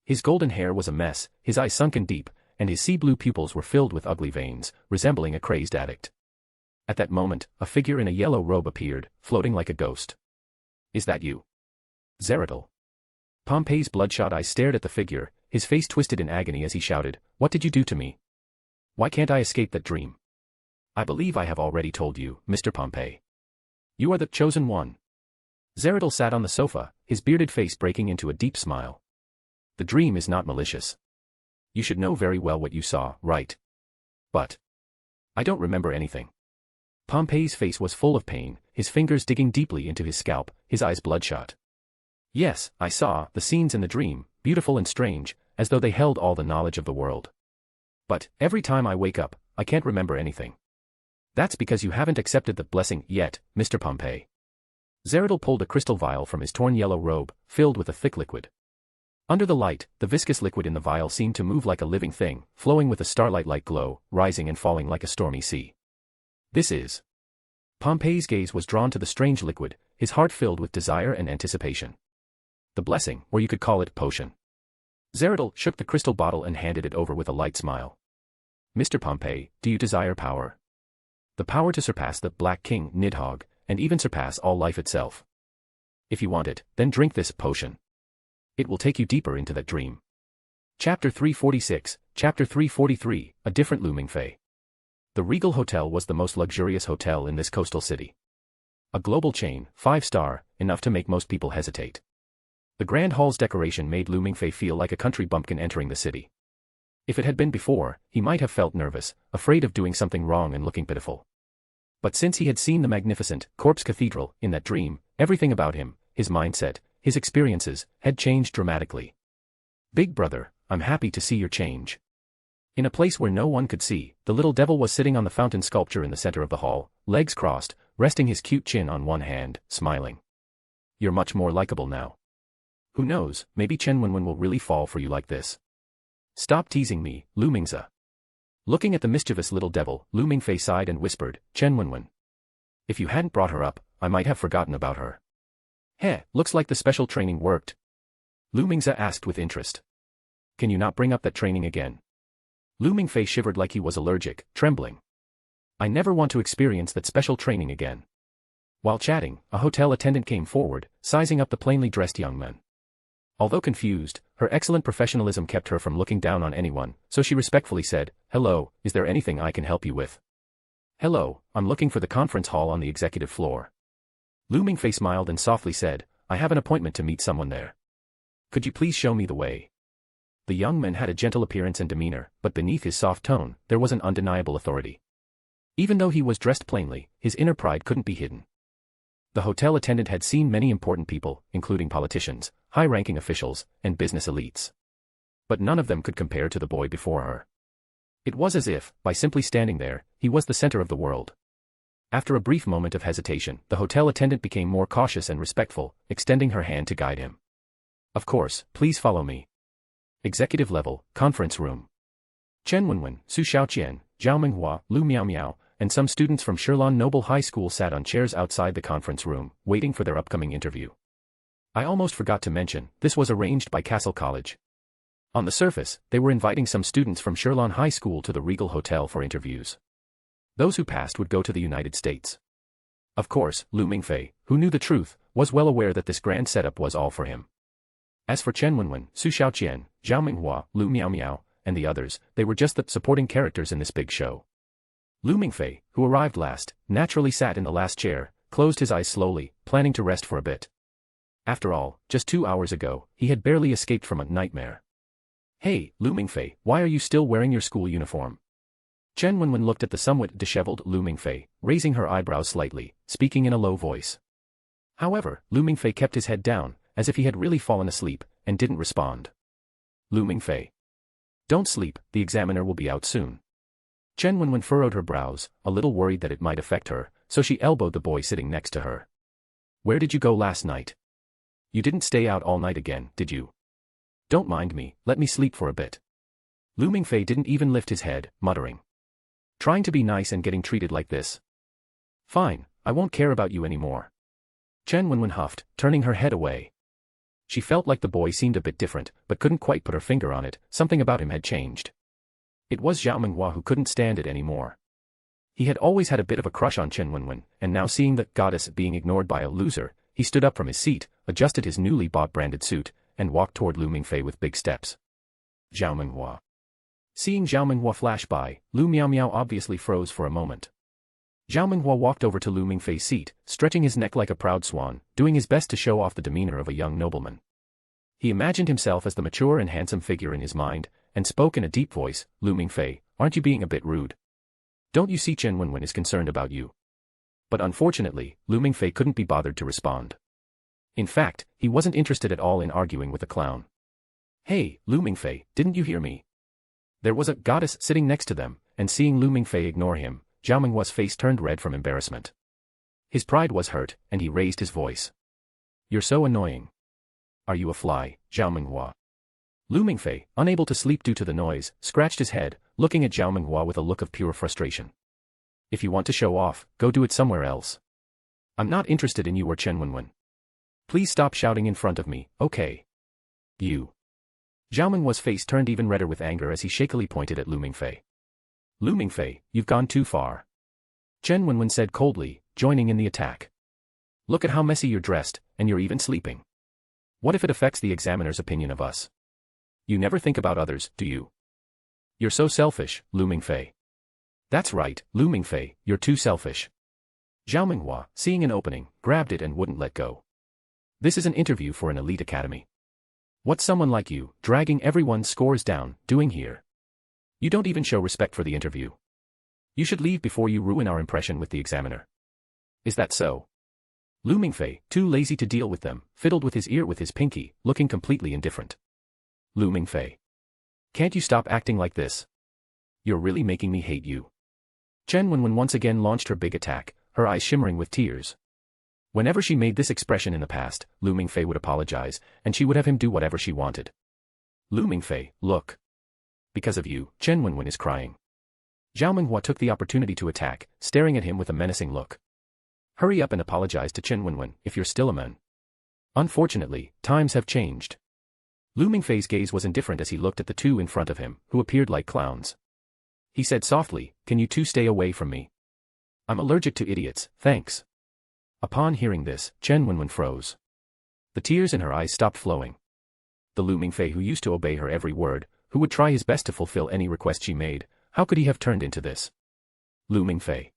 His golden hair was a mess, his eyes sunken deep, and his sea-blue pupils were filled with ugly veins, resembling a crazed addict. At that moment, a figure in a yellow robe appeared, floating like a ghost. "Is that you?" "Zetsu." Pompey's bloodshot eyes stared at the figure, his face twisted in agony as he shouted, "What did you do to me? Why can't I escape that dream?" "I believe I have already told you, Mr. Pompey. You are the chosen one." Zetsu sat on the sofa, his bearded face breaking into a deep smile. "The dream is not malicious. You should know very well what you saw, right? But I don't remember anything." Pompey's face was full of pain, his fingers digging deeply into his scalp, his eyes bloodshot. "Yes, I saw the scenes in the dream, beautiful and strange, as though they held all the knowledge of the world. But every time I wake up, I can't remember anything. That's because you haven't accepted the blessing yet, Mr. Pompey." Zetsu pulled a crystal vial from his torn yellow robe, filled with a thick liquid. Under the light, the viscous liquid in the vial seemed to move like a living thing, flowing with a starlight-like glow, rising and falling like a stormy sea. "This is..." Pompey's gaze was drawn to the strange liquid, his heart filled with desire and anticipation. "The blessing, or you could call it potion." Zetsu shook the crystal bottle and handed it over with a light smile. "Mr. Pompey, do you desire power? The power to surpass the Black King, Nidhogg, and even surpass all life itself. If you want it, then drink this potion. It will take you deeper into that dream." Chapter 346, Chapter 343, A Different Looming Fae. The Regal Hotel was the most luxurious hotel in this coastal city. A global chain, 5-star, enough to make most people hesitate. The Grand Hall's decoration made Looming Fae feel like a country bumpkin entering the city. If it had been before, he might have felt nervous, afraid of doing something wrong and looking pitiful. But since he had seen the magnificent corpse cathedral in that dream, everything about him, his mindset, his experiences, had changed dramatically. "Big brother, I'm happy to see your change." In a place where no one could see, the little devil was sitting on the fountain sculpture in the center of the hall, legs crossed, resting his cute chin on one hand, smiling. "You're much more likable now. Who knows, maybe Chen Wenwen will really fall for you like this." "Stop teasing me, Lu Mingzi." Looking at the mischievous little devil, Lu Mingfei sighed and whispered, "Chen Wenwen. If you hadn't brought her up, I might have forgotten about her." "Heh, looks like the special training worked." Lu Mingzi asked with interest. "Can you not bring up that training again?" Lu Mingfei shivered like he was allergic, trembling. "I never want to experience that special training again." While chatting, a hotel attendant came forward, sizing up the plainly dressed young man. Although confused, her excellent professionalism kept her from looking down on anyone, so she respectfully said, "Hello, is there anything I can help you with?" "Hello, I'm looking for the conference hall on the executive floor." Lu Mingfei smiled and softly said, "I have an appointment to meet someone there. Could you please show me the way?" The young man had a gentle appearance and demeanor, but beneath his soft tone, there was an undeniable authority. Even though he was dressed plainly, his inner pride couldn't be hidden. The hotel attendant had seen many important people, including politicians, high-ranking officials, and business elites. But none of them could compare to the boy before her. It was as if, by simply standing there, he was the center of the world. After a brief moment of hesitation, the hotel attendant became more cautious and respectful, extending her hand to guide him. "Of course, please follow me." Executive level, conference room. Chen Wenwen, Su Xiaoqian, Zhao Minghua, Lu Miaomiao, and some students from Shirlan Noble High School sat on chairs outside the conference room, waiting for their upcoming interview. I almost forgot to mention, this was arranged by Castle College. On the surface, they were inviting some students from Shirlan High School to the Regal Hotel for interviews. Those who passed would go to the United States. Of course, Lu Mingfei, who knew the truth, was well aware that this grand setup was all for him. As for Chen Wenwen, Su Xiaoqian, Zhao Minghua, Lu Miaomiao, and the others, they were just the supporting characters in this big show. Lu Mingfei, who arrived last, naturally sat in the last chair, closed his eyes slowly, planning to rest for a bit. After all, just 2 hours ago, he had barely escaped from a nightmare. Hey, Lu Mingfei, why are you still wearing your school uniform? Chen Wenwen looked at the somewhat disheveled Lu Mingfei, raising her eyebrows slightly, speaking in a low voice. However, Lu Mingfei kept his head down, as if he had really fallen asleep, and didn't respond. Lu Mingfei. Don't sleep, the examiner will be out soon. Chen Wenwen furrowed her brows, a little worried that it might affect her, so she elbowed the boy sitting next to her. Where did you go last night? You didn't stay out all night again, did you? Don't mind me, let me sleep for a bit. Lu Mingfei didn't even lift his head, muttering. Trying to be nice and getting treated like this. Fine, I won't care about you anymore. Chen Wenwen huffed, turning her head away. She felt like the boy seemed a bit different, but couldn't quite put her finger on it, something about him had changed. It was Zhao Minghua who couldn't stand it anymore. He had always had a bit of a crush on Chen Wenwen, and now seeing the goddess being ignored by a loser, he stood up from his seat, adjusted his newly bought branded suit, and walked toward Lu Mingfei with big steps. Zhao Minghua. Seeing Zhao Minghua flash by, Lu Miao obviously froze for a moment. Zhao Minghua walked over to Lu Mingfei's seat, stretching his neck like a proud swan, doing his best to show off the demeanor of a young nobleman. He imagined himself as the mature and handsome figure in his mind, and spoke in a deep voice, Lu Mingfei, aren't you being a bit rude? Don't you see Chen Wenwen is concerned about you? But unfortunately, Lu Mingfei couldn't be bothered to respond. In fact, he wasn't interested at all in arguing with the clown. Hey, Lu Mingfei, didn't you hear me? There was a goddess sitting next to them, and seeing Lu Mingfei ignore him, Zhao Minghua's face turned red from embarrassment. His pride was hurt, and he raised his voice. You're so annoying. Are you a fly, Zhao Minghua? Lu Mingfei, unable to sleep due to the noise, scratched his head, looking at Zhao Minghua with a look of pure frustration. If you want to show off, go do it somewhere else. I'm not interested in you or Chen Wenwen. Please stop shouting in front of me, okay? You. Zhao Minghua's face turned even redder with anger as he shakily pointed at Lu Mingfei. Lu Mingfei, you've gone too far. Chen Wenwen said coldly, joining in the attack. Look at how messy you're dressed, and you're even sleeping. What if it affects the examiner's opinion of us? You never think about others, do you? You're so selfish, Lu Mingfei. That's right, Lu Mingfei, you're too selfish. Zhao Minghua, seeing an opening, grabbed it and wouldn't let go. This is an interview for an elite academy. What's someone like you, dragging everyone's scores down, doing here? You don't even show respect for the interview. You should leave before you ruin our impression with the examiner. Is that so? Lu Mingfei, too lazy to deal with them, fiddled with his ear with his pinky, looking completely indifferent. Lu Mingfei. Can't you stop acting like this? You're really making me hate you. Chen Wenwen once again launched her big attack, her eyes shimmering with tears. Whenever she made this expression in the past, Lu Mingfei would apologize, and she would have him do whatever she wanted. Lu Mingfei, look. Because of you, Chen Wenwen is crying. Zhao Minghua took the opportunity to attack, staring at him with a menacing look. Hurry up and apologize to Chen Wenwen, if you're still a man. Unfortunately, times have changed. Lu Mingfei's gaze was indifferent as he looked at the two in front of him, who appeared like clowns. He said softly, can you two stay away from me? I'm allergic to idiots, thanks. Upon hearing this, Chen Wenwen froze. The tears in her eyes stopped flowing. The Lu Mingfei who used to obey her every word, who would try his best to fulfill any request she made, how could he have turned into this? Lu Mingfei.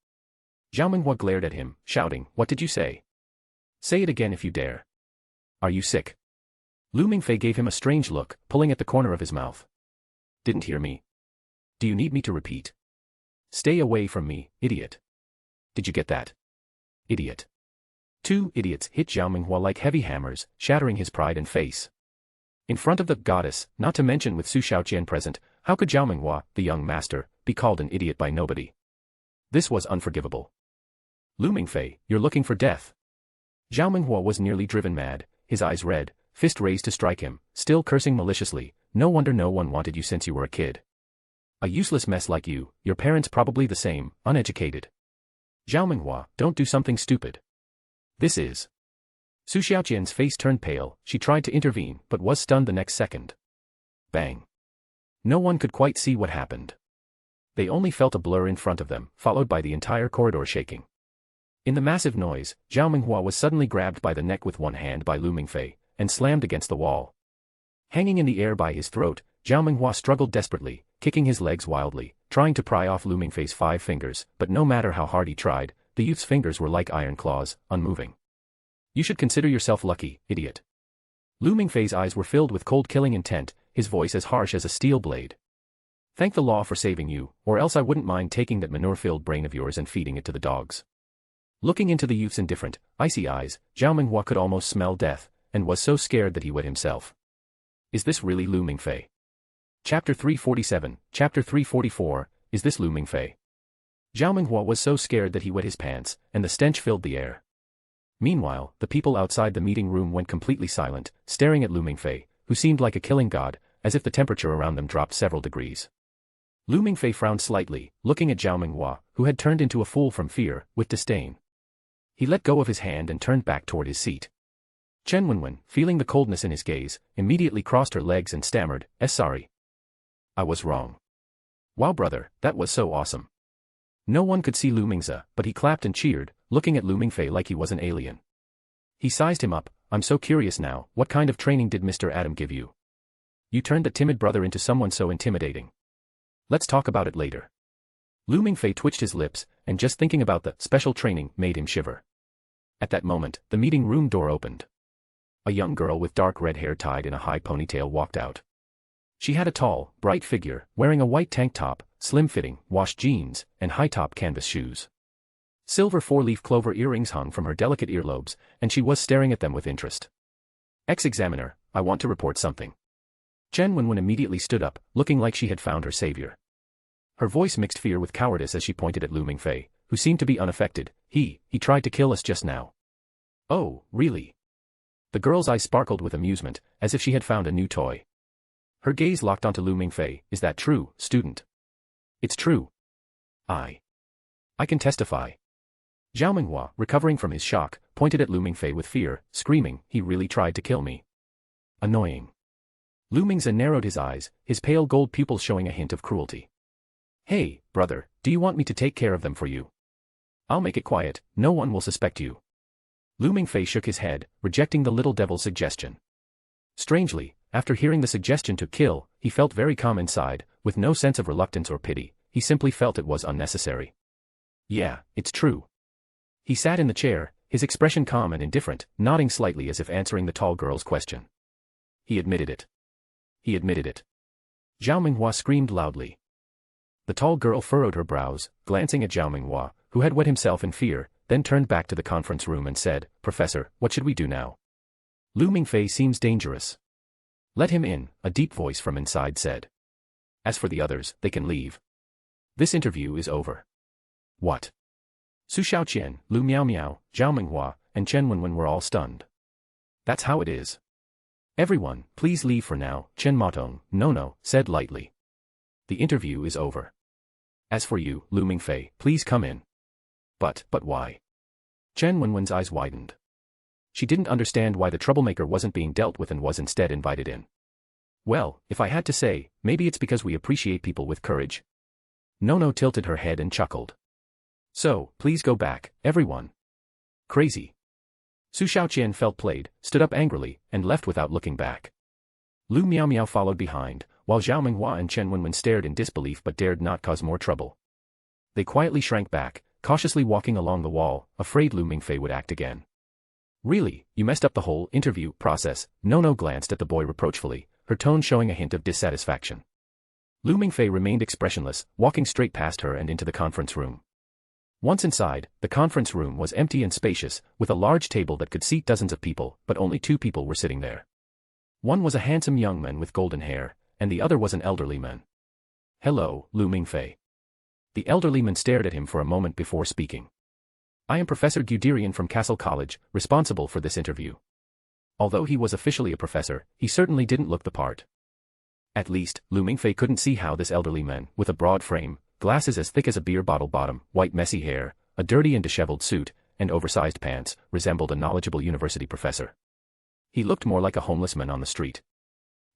Zhao Minghua glared at him, shouting, what did you say? Say it again if you dare. Are you sick? Lu Mingfei gave him a strange look, pulling at the corner of his mouth. Didn't hear me. Do you need me to repeat? Stay away from me, idiot. Did you get that? Idiot. Two idiots hit Zhao Minghua like heavy hammers, shattering his pride and face. In front of the goddess, not to mention with Su Shaoqian present, how could Zhao Minghua, the young master, be called an idiot by nobody? This was unforgivable. Lu Mingfei, you're looking for death. Zhao Minghua was nearly driven mad, his eyes red, fist raised to strike him, still cursing maliciously, no wonder no one wanted you since you were a kid. A useless mess like you, your parents probably the same, uneducated. Zhao Minghua, don't do something stupid. This is. Su Xiaoqian's face turned pale, she tried to intervene but was stunned the next second. Bang. No one could quite see what happened. They only felt a blur in front of them, followed by the entire corridor shaking. In the massive noise, Zhao Minghua was suddenly grabbed by the neck with one hand by Lu Mingfei, and slammed against the wall. Hanging in the air by his throat, Zhao Minghua struggled desperately, kicking his legs wildly, trying to pry off Lu Mingfei's 5 fingers, but no matter how hard he tried, the youth's fingers were like iron claws, unmoving. You should consider yourself lucky, idiot. Lu Mingfei's eyes were filled with cold killing intent, his voice as harsh as a steel blade. Thank the law for saving you, or else I wouldn't mind taking that manure-filled brain of yours and feeding it to the dogs. Looking into the youth's indifferent, icy eyes, Zhao Minghua could almost smell death, and was so scared that he wet himself. Is this really Lu Mingfei? Chapter 347, Chapter 344, is this Lu Mingfei? Zhao Minghua was so scared that he wet his pants, and the stench filled the air. Meanwhile, the people outside the meeting room went completely silent, staring at Lu Mingfei, who seemed like a killing god, as if the temperature around them dropped several degrees. Lu Mingfei frowned slightly, looking at Zhao Minghua, who had turned into a fool from fear, with disdain. He let go of his hand and turned back toward his seat. Chen Wenwen, feeling the coldness in his gaze, immediately crossed her legs and stammered, Sorry. I was wrong. Wow brother, that was so awesome. No one could see Lu Mingze, but he clapped and cheered, looking at Lu Mingfei like he was an alien. He sized him up. I'm so curious now, what kind of training did Mr. Adam give you? You turned the timid brother into someone so intimidating. Let's talk about it later. Lu Mingfei twitched his lips, and just thinking about the special training made him shiver. At that moment, the meeting room door opened. A young girl with dark red hair tied in a high ponytail walked out. She had a tall, bright figure, wearing a white tank top, slim-fitting, washed jeans, and high-top canvas shoes. Silver 4-leaf clover earrings hung from her delicate earlobes, and she was staring at them with interest. Ex-examiner, I want to report something. Chen Wenwen immediately stood up, looking like she had found her savior. Her voice mixed fear with cowardice as she pointed at Lu Mingfei, who seemed to be unaffected. He tried to kill us just now. Oh, really? The girl's eyes sparkled with amusement, as if she had found a new toy. Her gaze locked onto Lu Mingfei. Is that true, student? It's true. I can testify. Zhao Minghua, recovering from his shock, pointed at Lu Mingfei with fear, screaming, he really tried to kill me. Annoying. Lu Mingze narrowed his eyes, his pale gold pupils showing a hint of cruelty. Hey, brother, do you want me to take care of them for you? I'll make it quiet, no one will suspect you. Lu Mingfei shook his head, rejecting the little devil's suggestion. Strangely, after hearing the suggestion to kill, he felt very calm inside, with no sense of reluctance or pity, he simply felt it was unnecessary. Yeah, it's true. He sat in the chair, his expression calm and indifferent, nodding slightly as if answering the tall girl's question. He admitted it. He admitted it. Zhao Minghua screamed loudly. The tall girl furrowed her brows, glancing at Zhao Minghua, who had wet himself in fear, then turned back to the conference room and said, Professor, what should we do now? Lu Mingfei seems dangerous. Let him in, a deep voice from inside said. As for the others, they can leave. This interview is over. What? Su Xiaoqian, Lu Miaomiao, Zhao Minghua, and Chen Wenwen were all stunned. That's how it is. Everyone, please leave for now, Chen Matong, no, said lightly. The interview is over. As for you, Lu Mingfei, please come in. But why? Chen Wenwen's eyes widened. She didn't understand why the troublemaker wasn't being dealt with and was instead invited in. Well, if I had to say, maybe it's because we appreciate people with courage. No tilted her head and chuckled. So, please go back, everyone. Crazy. Su Xiaoqian felt played, stood up angrily, and left without looking back. Lu Miaomiao followed behind, while Zhao Minghua and Chen Wenwen stared in disbelief but dared not cause more trouble. They quietly shrank back, cautiously walking along the wall, afraid Lu Mingfei would act again. Really, you messed up the whole interview process. No glanced at the boy reproachfully, her tone showing a hint of dissatisfaction. Lu Mingfei remained expressionless, walking straight past her and into the conference room. Once inside, the conference room was empty and spacious, with a large table that could seat dozens of people, but only 2 people were sitting there. One was a handsome young man with golden hair, and the other was an elderly man. Hello, Lu Mingfei. The elderly man stared at him for a moment before speaking. I am Professor Guderian from Castle College, responsible for this interview. Although he was officially a professor, he certainly didn't look the part. At least, Lu Mingfei couldn't see how this elderly man, with a broad frame, glasses as thick as a beer bottle bottom, white messy hair, a dirty and disheveled suit, and oversized pants, resembled a knowledgeable university professor. He looked more like a homeless man on the street.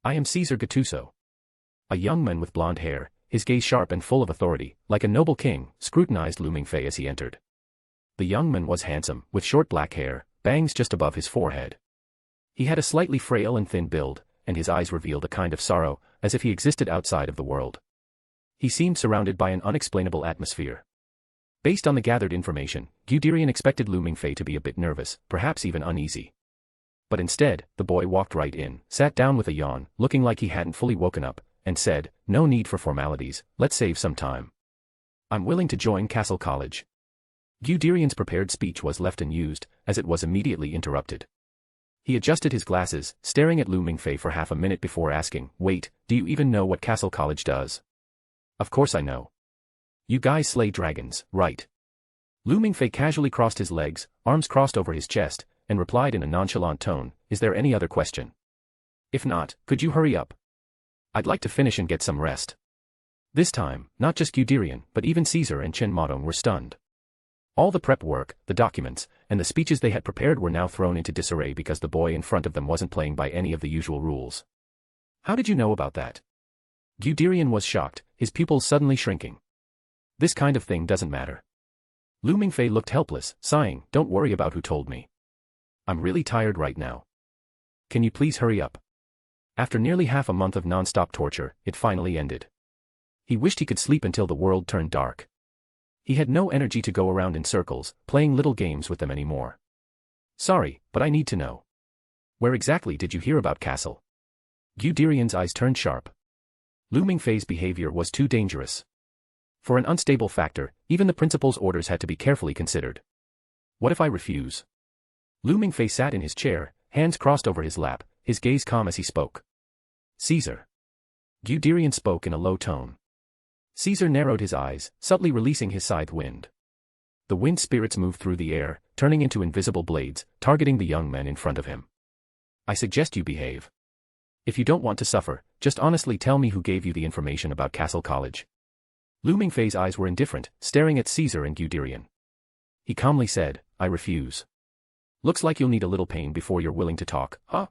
I am Caesar Gattuso. A young man with blonde hair, his gaze sharp and full of authority, like a noble king, scrutinized Lu Mingfei as he entered. The young man was handsome, with short black hair, bangs just above his forehead. He had a slightly frail and thin build, and his eyes revealed a kind of sorrow, as if he existed outside of the world. He seemed surrounded by an unexplainable atmosphere. Based on the gathered information, Guderian expected Lu Mingfei to be a bit nervous, perhaps even uneasy. But instead, the boy walked right in, sat down with a yawn, looking like he hadn't fully woken up, and said, "No need for formalities, let's save some time. I'm willing to join Castle College." Guderian's prepared speech was left unused, as it was immediately interrupted. He adjusted his glasses, staring at Lu Mingfei for half a minute before asking, "Wait, do you even know what Castle College does?" "Of course I know. You guys slay dragons, right?" Lu Mingfei casually crossed his legs, arms crossed over his chest, and replied in a nonchalant tone, "Is there any other question? If not, could you hurry up? I'd like to finish and get some rest." This time, not just Guderian, but even Caesar and Chen Modong were stunned. All the prep work, the documents, and the speeches they had prepared were now thrown into disarray because the boy in front of them wasn't playing by any of the usual rules. "How did you know about that?" Guderian was shocked, his pupils suddenly shrinking. "This kind of thing doesn't matter." Lu Mingfei looked helpless, sighing, "Don't worry about who told me. I'm really tired right now. Can you please hurry up?" After nearly half a month of non-stop torture, it finally ended. He wished he could sleep until the world turned dark. He had no energy to go around in circles, playing little games with them anymore. "Sorry, but I need to know. Where exactly did you hear about Castle?" Guderian's eyes turned sharp. Lu Mingfei's behavior was too dangerous. For an unstable factor, even the principal's orders had to be carefully considered. "What if I refuse?" Lu Mingfei sat in his chair, hands crossed over his lap, his gaze calm as he spoke. "Caesar." Guderian spoke in a low tone. Caesar narrowed his eyes, subtly releasing his scythe wind. The wind spirits moved through the air, turning into invisible blades, targeting the young men in front of him. "I suggest you behave. If you don't want to suffer, just honestly tell me who gave you the information about Castle College." Lu Mingfei's eyes were indifferent, staring at Caesar and Guderian. He calmly said, "I refuse." "Looks like you'll need a little pain before you're willing to talk, huh?"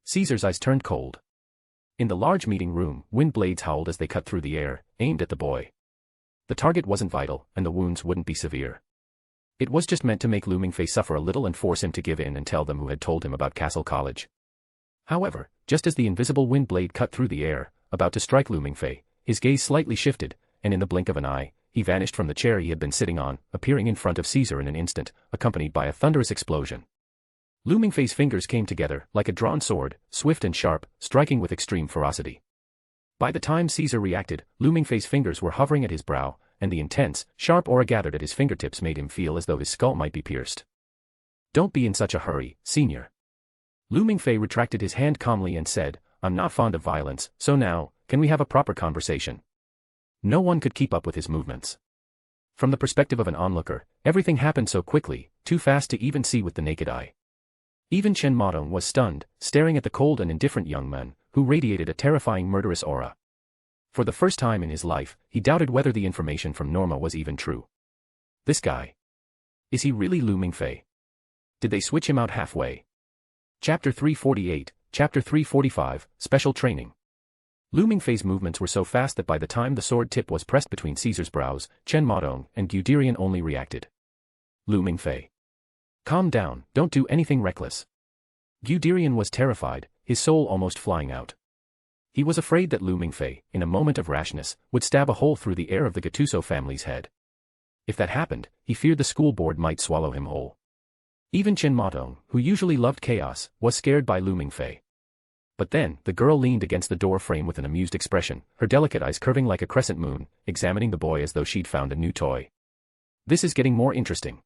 Caesar's eyes turned cold. In the large meeting room, wind blades howled as they cut through the air, aimed at the boy. The target wasn't vital, and the wounds wouldn't be severe. It was just meant to make Lu Mingfei suffer a little and force him to give in and tell them who had told him about Castle College. However, just as the invisible wind blade cut through the air, about to strike Lu Mingfei, his gaze slightly shifted, and in the blink of an eye, he vanished from the chair he had been sitting on, appearing in front of Caesar in an instant, accompanied by a thunderous explosion. Lu Mingfei's fingers came together, like a drawn sword, swift and sharp, striking with extreme ferocity. By the time Caesar reacted, Lu Mingfei's fingers were hovering at his brow, and the intense, sharp aura gathered at his fingertips made him feel as though his skull might be pierced. "Don't be in such a hurry, senior." Lu Mingfei retracted his hand calmly and said, "I'm not fond of violence, so now, can we have a proper conversation?" No one could keep up with his movements. From the perspective of an onlooker, everything happened so quickly, too fast to even see with the naked eye. Even Chen Modong was stunned, staring at the cold and indifferent young man, who radiated a terrifying murderous aura. For the first time in his life, he doubted whether the information from Norma was even true. This guy. Is he really Lu Mingfei? Did they switch him out halfway? Chapter 348, Chapter 345, Special Training. Lu Mingfei's movements were so fast that by the time the sword tip was pressed between Caesar's brows, Chen Modong and Guderian only reacted. "Lu Mingfei. Calm down, don't do anything reckless." Guderian was terrified, his soul almost flying out. He was afraid that Lu Mingfei, in a moment of rashness, would stab a hole through the heir of the Gattuso family's head. If that happened, he feared the school board might swallow him whole. Even Chen Modong, who usually loved chaos, was scared by Lu Mingfei. But then, the girl leaned against the door frame with an amused expression, her delicate eyes curving like a crescent moon, examining the boy as though she'd found a new toy. "This is getting more interesting.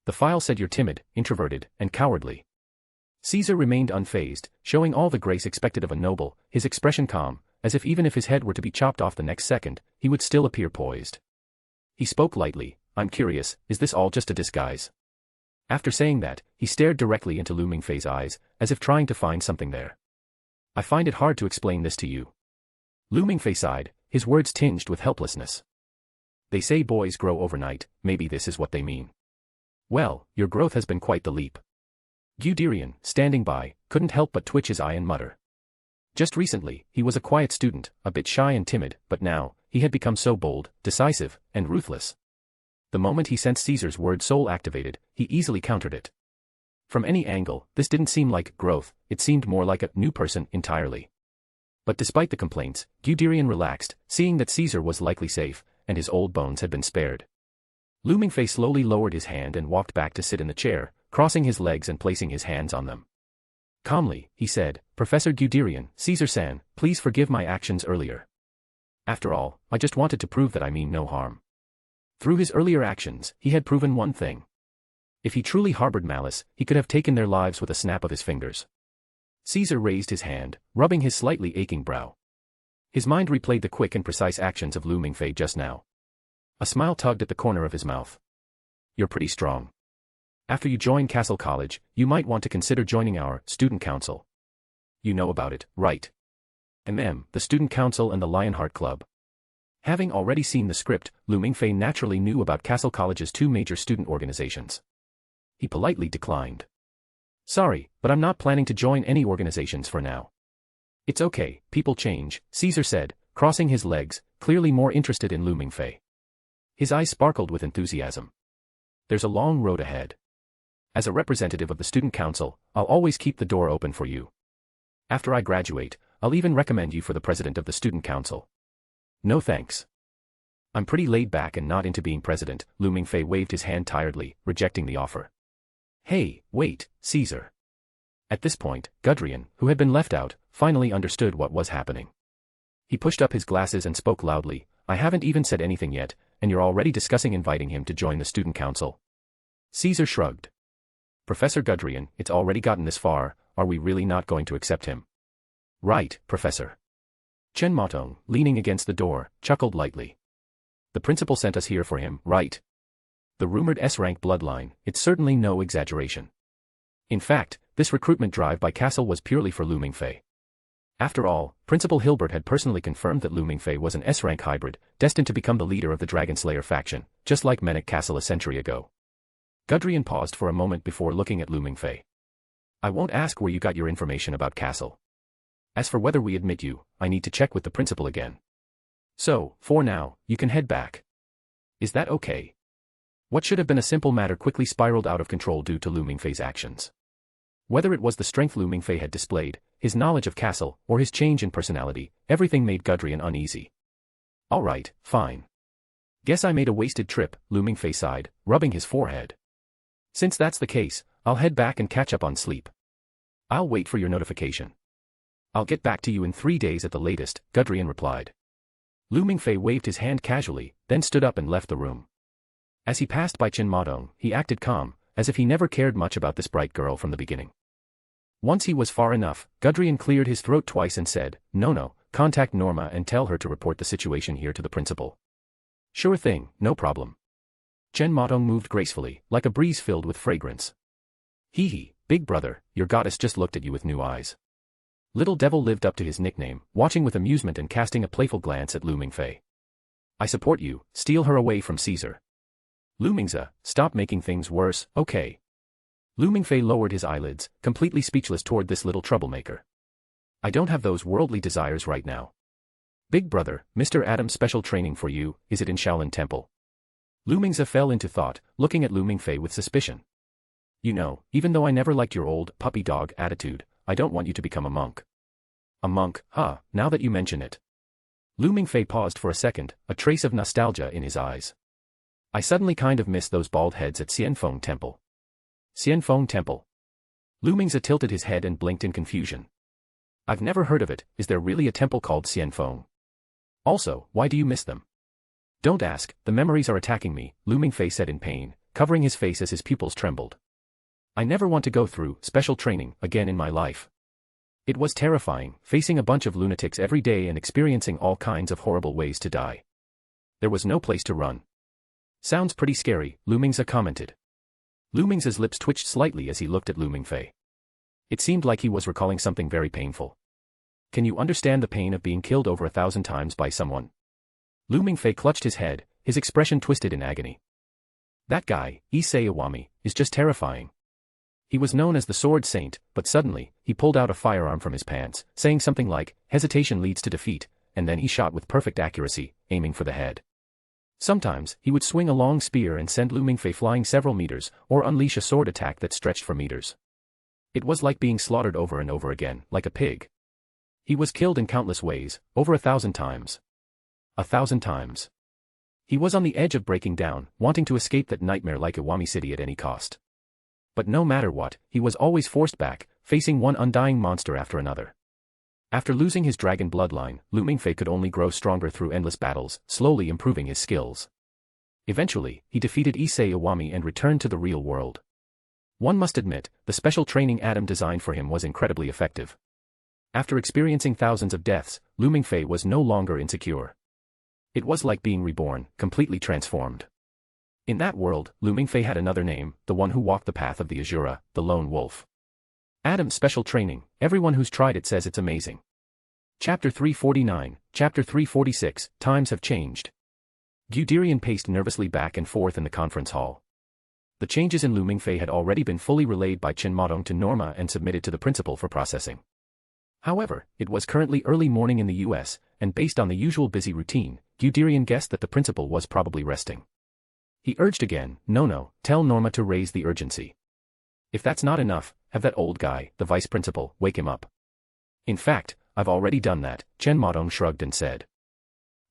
The file said you're timid, introverted, and cowardly." Caesar remained unfazed, showing all the grace expected of a noble, his expression calm, as if even if his head were to be chopped off the next second, he would still appear poised. He spoke lightly, "I'm curious, is this all just a disguise?" After saying that, he stared directly into Lu Mingfei's eyes, as if trying to find something there. "I find it hard to explain this to you." Lu Mingfei sighed, his words tinged with helplessness. "They say boys grow overnight, maybe this is what they mean." "Well, your growth has been quite the leap." Guderian, standing by, couldn't help but twitch his eye and mutter. Just recently, he was a quiet student, a bit shy and timid, but now, he had become so bold, decisive, and ruthless. The moment he sensed Caesar's word soul activated, he easily countered it. From any angle, this didn't seem like growth, it seemed more like a new person entirely. But despite the complaints, Guderian relaxed, seeing that Caesar was likely safe, and his old bones had been spared. Lu Mingfei slowly lowered his hand and walked back to sit in the chair, crossing his legs and placing his hands on them. Calmly, he said, "Professor Guderian, Caesar-san, please forgive my actions earlier. After all, I just wanted to prove that I mean no harm." Through his earlier actions, he had proven one thing. If he truly harbored malice, he could have taken their lives with a snap of his fingers. Caesar raised his hand, rubbing his slightly aching brow. His mind replayed the quick and precise actions of Lu Mingfei just now. A smile tugged at the corner of his mouth. "You're pretty strong. After you join Castle College, you might want to consider joining our student council. You know about it, right? The student council and the Lionheart Club." Having already seen the script, Lu Mingfei naturally knew about Castle College's two major student organizations. He politely declined. "Sorry, but I'm not planning to join any organizations for now." "It's okay, people change," Caesar said, crossing his legs, clearly more interested in Lu Mingfei. His eyes sparkled with enthusiasm. "There's a long road ahead. As a representative of the student council, I'll always keep the door open for you. After I graduate, I'll even recommend you for the president of the student council." "No thanks. I'm pretty laid back and not into being president." Lu Mingfei waved his hand tiredly, rejecting the offer. "Hey, wait, Caesar." At this point, Guderian, who had been left out, finally understood what was happening. He pushed up his glasses and spoke loudly, "I haven't even said anything yet, and you're already discussing inviting him to join the student council." Caesar shrugged. "Professor Guderian, it's already gotten this far, are we really not going to accept him?" "Right, Professor." Chen Motong, leaning against the door, chuckled lightly. "The principal sent us here for him, right? The rumored S-rank bloodline, it's certainly no exaggeration. In fact, this recruitment drive by Castle was purely for Lu Mingfei. After all, Principal Hilbert had personally confirmed that Lu Mingfei was an S-rank hybrid, destined to become the leader of the Dragon Slayer faction, just like Menek Castle a century ago." Guderian paused for a moment before looking at Lu Mingfei. "I won't ask where you got your information about Castle. As for whether we admit you, I need to check with the principal again. So, for now, you can head back. Is that okay?" What should have been a simple matter quickly spiraled out of control due to Lu Mingfei's actions. Whether it was the strength Lu Mingfei had displayed, his knowledge of Castle, or his change in personality, everything made Guderian uneasy. "All right, fine. Guess I made a wasted trip," Lu Mingfei sighed, rubbing his forehead. "Since that's the case, I'll head back and catch up on sleep. I'll wait for your notification." "I'll get back to you in 3 days at the latest," Guderian replied. Lu Mingfei waved his hand casually, then stood up and left the room. As he passed by Chen Modong, he acted calm, as if he never cared much about this bright girl from the beginning. Once he was far enough, Guderian cleared his throat twice and said, No, contact Norma and tell her to report the situation here to the principal." "Sure thing, no problem." Chen Modong moved gracefully, like a breeze filled with fragrance. "Hee, big brother, your goddess just looked at you with new eyes." Little Devil lived up to his nickname, watching with amusement and casting a playful glance at Lu Mingfei. "I support you, steal her away from Caesar." "Lu Mingza, stop making things worse, okay?" Lu Mingfei lowered his eyelids, completely speechless toward this little troublemaker. "I don't have those worldly desires right now." "Big brother, Mr. Adam's special training for you, is it in Shaolin Temple?" Lu Mingza fell into thought, looking at Lu Mingfei with suspicion. "You know, even though I never liked your old, puppy dog attitude, I don't want you to become a monk." "A monk, huh, now that you mention it." Lu Mingfei paused for a second, a trace of nostalgia in his eyes. "I suddenly kind of miss those bald heads at Xianfeng Temple." "Xianfeng Temple?" Lu Mingza tilted his head and blinked in confusion. "I've never heard of it, is there really a temple called Xianfeng? Also, why do you miss them?" "Don't ask, the memories are attacking me," Lu Mingfei said in pain, covering his face as his pupils trembled. "I never want to go through special training again in my life. It was terrifying, facing a bunch of lunatics every day and experiencing all kinds of horrible ways to die. There was no place to run." "Sounds pretty scary," Lu Mingza commented. Lu Mingza's lips twitched slightly as he looked at Lu Mingfei. It seemed like he was recalling something very painful. "Can you understand the pain of being killed over 1,000 times by someone?" Lu Mingfei clutched his head, his expression twisted in agony. "That guy, Issei Iwami, is just terrifying. He was known as the Sword Saint, but suddenly, he pulled out a firearm from his pants, saying something like, 'Hesitation leads to defeat,' and then he shot with perfect accuracy, aiming for the head. Sometimes, he would swing a long spear and send Lu Mingfei flying several meters, or unleash a sword attack that stretched for meters. It was like being slaughtered over and over again, like a pig. He was killed in countless ways, over 1,000 times. 1,000 times. He was on the edge of breaking down, wanting to escape that nightmare like Iwami City at any cost. But no matter what, he was always forced back, facing one undying monster after another. After losing his dragon bloodline, Lu Mingfei could only grow stronger through endless battles, slowly improving his skills. Eventually, he defeated Issei Iwami and returned to the real world. One must admit, the special training Adam designed for him was incredibly effective. After experiencing thousands of deaths, Lu Mingfei was no longer insecure. It was like being reborn, completely transformed. In that world, Lu Mingfei had another name, the one who walked the path of the Azura, the lone wolf. Adam's special training, everyone who's tried it says it's amazing. Chapter 349, Chapter 346, Times have changed. Guderian paced nervously back and forth in the conference hall. The changes in Lu Mingfei had already been fully relayed by Chen Modong to Norma and submitted to the principal for processing. However, it was currently early morning in the US, and based on the usual busy routine, Guderian guessed that the principal was probably resting. He urged again, no, tell Norma to raise the urgency. If that's not enough, have that old guy, the vice principal, wake him up. In fact, I've already done that, Chen Modong shrugged and said.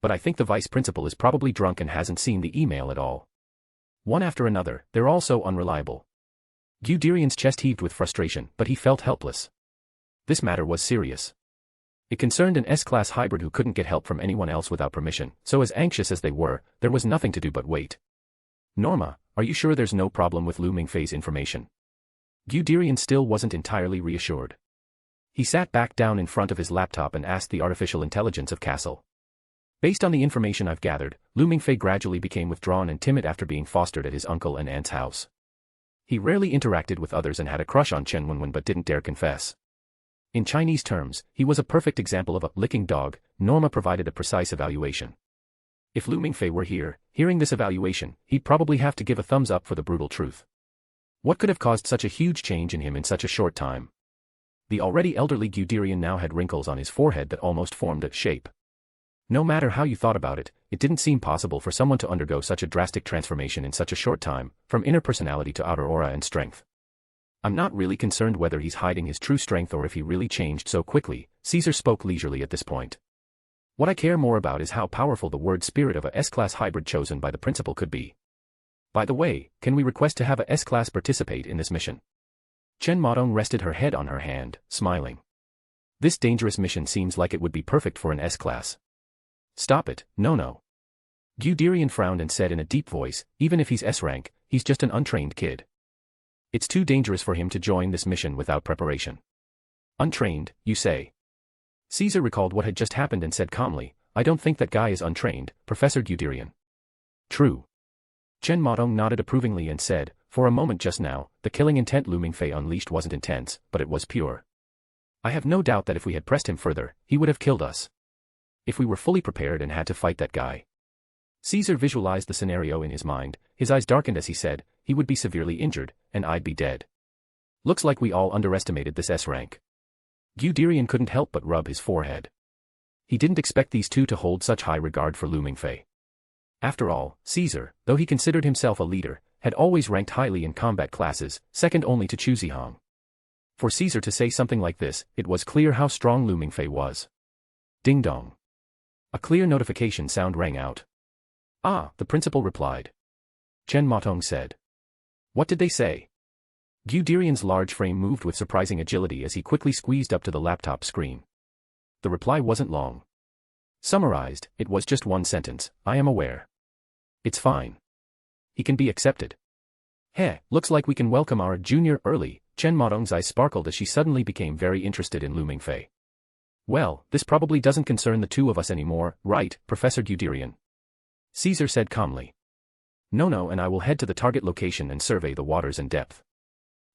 But I think the vice principal is probably drunk and hasn't seen the email at all. One after another, they're all so unreliable. Guderian's chest heaved with frustration, but he felt helpless. This matter was serious. It concerned an S-class hybrid who couldn't get help from anyone else without permission, so as anxious as they were, there was nothing to do but wait. Norma, are you sure there's no problem with Lu Mingfei's information? Guderian still wasn't entirely reassured. He sat back down in front of his laptop and asked the artificial intelligence of Castle. Based on the information I've gathered, Lu Mingfei gradually became withdrawn and timid after being fostered at his uncle and aunt's house. He rarely interacted with others and had a crush on Chen Wenwen but didn't dare confess. In Chinese terms, he was a perfect example of a licking dog. Norma provided a precise evaluation. If Lu Mingfei were here, hearing this evaluation, he'd probably have to give a thumbs up for the brutal truth. What could have caused such a huge change in him in such a short time? The already elderly Guderian now had wrinkles on his forehead that almost formed a shape. No matter how you thought about it, it didn't seem possible for someone to undergo such a drastic transformation in such a short time, from inner personality to outer aura and strength. I'm not really concerned whether he's hiding his true strength or if he really changed so quickly, Caesar spoke leisurely at this point. What I care more about is how powerful the word spirit of a S-class hybrid chosen by the principal could be. By the way, can we request to have a S-class participate in this mission? Chen Modong rested her head on her hand, smiling. This dangerous mission seems like it would be perfect for an S-class. Stop it, no. Guderian frowned and said in a deep voice, even if he's S-rank, he's just an untrained kid. It's too dangerous for him to join this mission without preparation. Untrained, you say? Caesar recalled what had just happened and said calmly, I don't think that guy is untrained, Professor Guderian. True. Chen Modong nodded approvingly and said, for a moment just now, the killing intent Lu Mingfei unleashed wasn't intense, but it was pure. I have no doubt that if we had pressed him further, he would have killed us. If we were fully prepared and had to fight that guy. Caesar visualized the scenario in his mind, his eyes darkened as he said, he would be severely injured, and I'd be dead. Looks like we all underestimated this S-rank. Guderian couldn't help but rub his forehead. He didn't expect these two to hold such high regard for Lu Mingfei. After all, Caesar, though he considered himself a leader, had always ranked highly in combat classes, second only to Chu Zihong. For Caesar to say something like this, it was clear how strong Lu Mingfei was. Ding dong. A clear notification sound rang out. Ah, the principal replied. Chen Modong said. What did they say? Guderian's large frame moved with surprising agility as he quickly squeezed up to the laptop screen. The reply wasn't long. Summarized, it was just one sentence, I am aware. It's fine. He can be accepted. Looks like we can welcome our junior early. Chen Modong's eyes sparkled as she suddenly became very interested in Lu Mingfei. Well, this probably doesn't concern the two of us anymore, right, Professor Guderian? Caesar said calmly. No, and I will head to the target location and survey the waters in depth.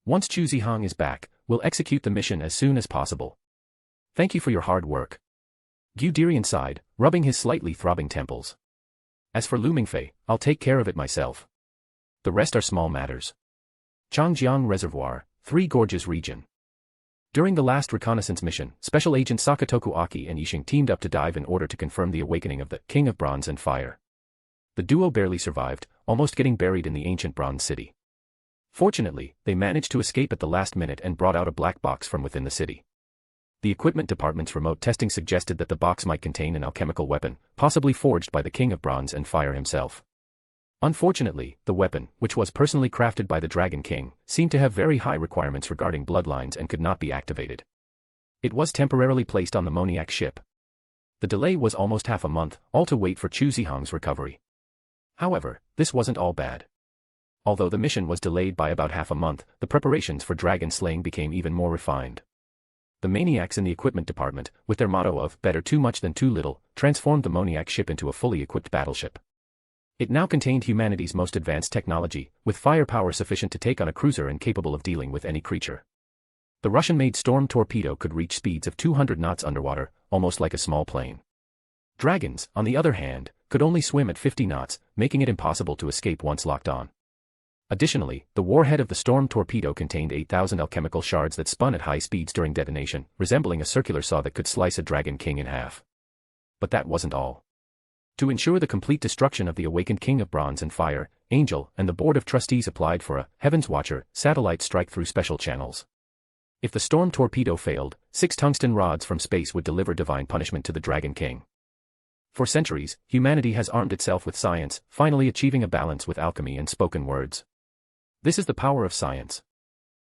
Once Chu Zihong is back, we'll execute the mission as soon as possible. Thank you for your hard work. Guderian sighed, rubbing his slightly throbbing temples. As for Lu Mingfei, I'll take care of it myself. The rest are small matters. Changjiang Reservoir, Three Gorges region. During the last reconnaissance mission, Special Agent Sakatoku Aki and Yixing teamed up to dive in order to confirm the awakening of the King of Bronze and Fire. The duo barely survived, almost getting buried in the ancient Bronze City. Fortunately, they managed to escape at the last minute and brought out a black box from within the city. the equipment department's remote testing suggested that the box might contain an alchemical weapon, possibly forged by the King of Bronze and Fire himself. Unfortunately, the weapon, which was personally crafted by the Dragon King, seemed to have very high requirements regarding bloodlines and could not be activated. It was temporarily placed on the Moniac ship. The delay was almost half a month, all to wait for Chu Zihang's recovery. However, this wasn't all bad. Although the mission was delayed by about half a month, the preparations for dragon slaying became even more refined. The maniacs in the equipment department, with their motto of better too much than too little, transformed the Moniac ship into a fully equipped battleship. It now contained humanity's most advanced technology, with firepower sufficient to take on a cruiser and capable of dealing with any creature. The Russian-made Storm torpedo could reach speeds of 200 knots underwater, almost like a small plane. Dragons, on the other hand, could only swim at 50 knots, making it impossible to escape once locked on. Additionally, the warhead of the Storm torpedo contained 8,000 alchemical shards that spun at high speeds during detonation, resembling a circular saw that could slice a Dragon King in half. But that wasn't all. To ensure the complete destruction of the awakened King of Bronze and Fire, Angel and the Board of Trustees applied for a Heaven's Watcher satellite strike through special channels. If the Storm torpedo failed, 6 tungsten rods from space would deliver divine punishment to the Dragon King. For centuries, humanity has armed itself with science, finally achieving a balance with alchemy and spoken words. This is the power of science.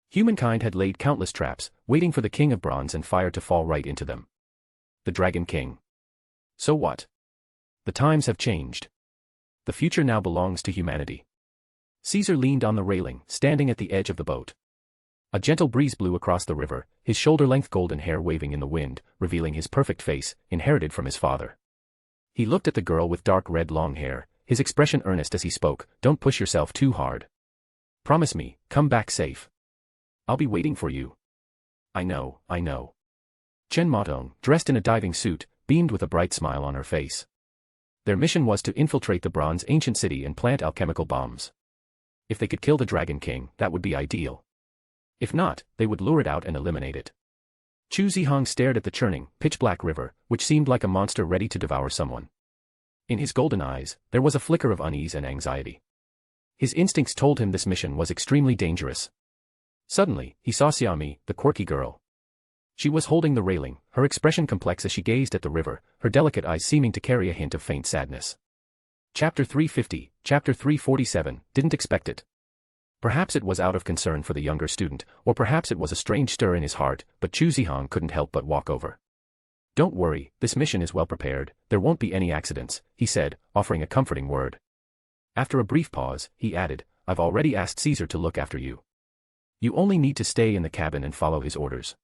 Humankind had laid countless traps, waiting for the King of Bronze and Fire to fall right into them. The Dragon King. So what? The times have changed. The future now belongs to humanity. Caesar leaned on the railing, standing at the edge of the boat. A gentle breeze blew across the river, his shoulder-length golden hair waving in the wind, revealing his perfect face, inherited from his father. He looked at the girl with dark red long hair, his expression earnest as he spoke, "Don't push yourself too hard. Promise me, come back safe. I'll be waiting for you." I know. Chen Motong, dressed in a diving suit, beamed with a bright smile on her face. Their mission was to infiltrate the Bronze Ancient City and plant alchemical bombs. If they could kill the Dragon King, that would be ideal. If not, they would lure it out and eliminate it. Chu Zihang stared at the churning, pitch-black river, which seemed like a monster ready to devour someone. In his golden eyes, there was a flicker of unease and anxiety. His instincts told him this mission was extremely dangerous. Suddenly, he saw Xiaomi, the quirky girl. She was holding the railing, her expression complex as she gazed at the river, her delicate eyes seeming to carry a hint of faint sadness. Chapter 350, Chapter 347, didn't expect it. Perhaps it was out of concern for the younger student, or perhaps it was a strange stir in his heart, but Chu Zihang couldn't help but walk over. "Don't worry, this mission is well prepared, there won't be any accidents," he said, offering a comforting word. After a brief pause, he added, "I've already asked Caesar to look after you. You only need to stay in the cabin and follow his orders."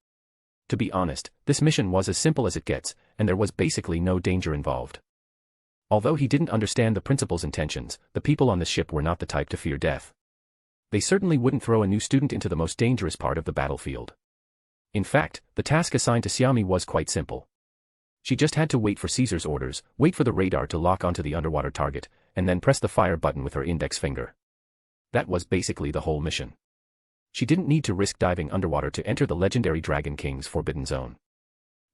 To be honest, this mission was as simple as it gets, and there was basically no danger involved. Although he didn't understand the principal's intentions, the people on the ship were not the type to fear death. They certainly wouldn't throw a new student into the most dangerous part of the battlefield. In fact, the task assigned to Xiaomi was quite simple. She just had to wait for Caesar's orders, wait for the radar to lock onto the underwater target, and then press the fire button with her index finger. That was basically the whole mission. She didn't need to risk diving underwater to enter the legendary Dragon King's forbidden zone.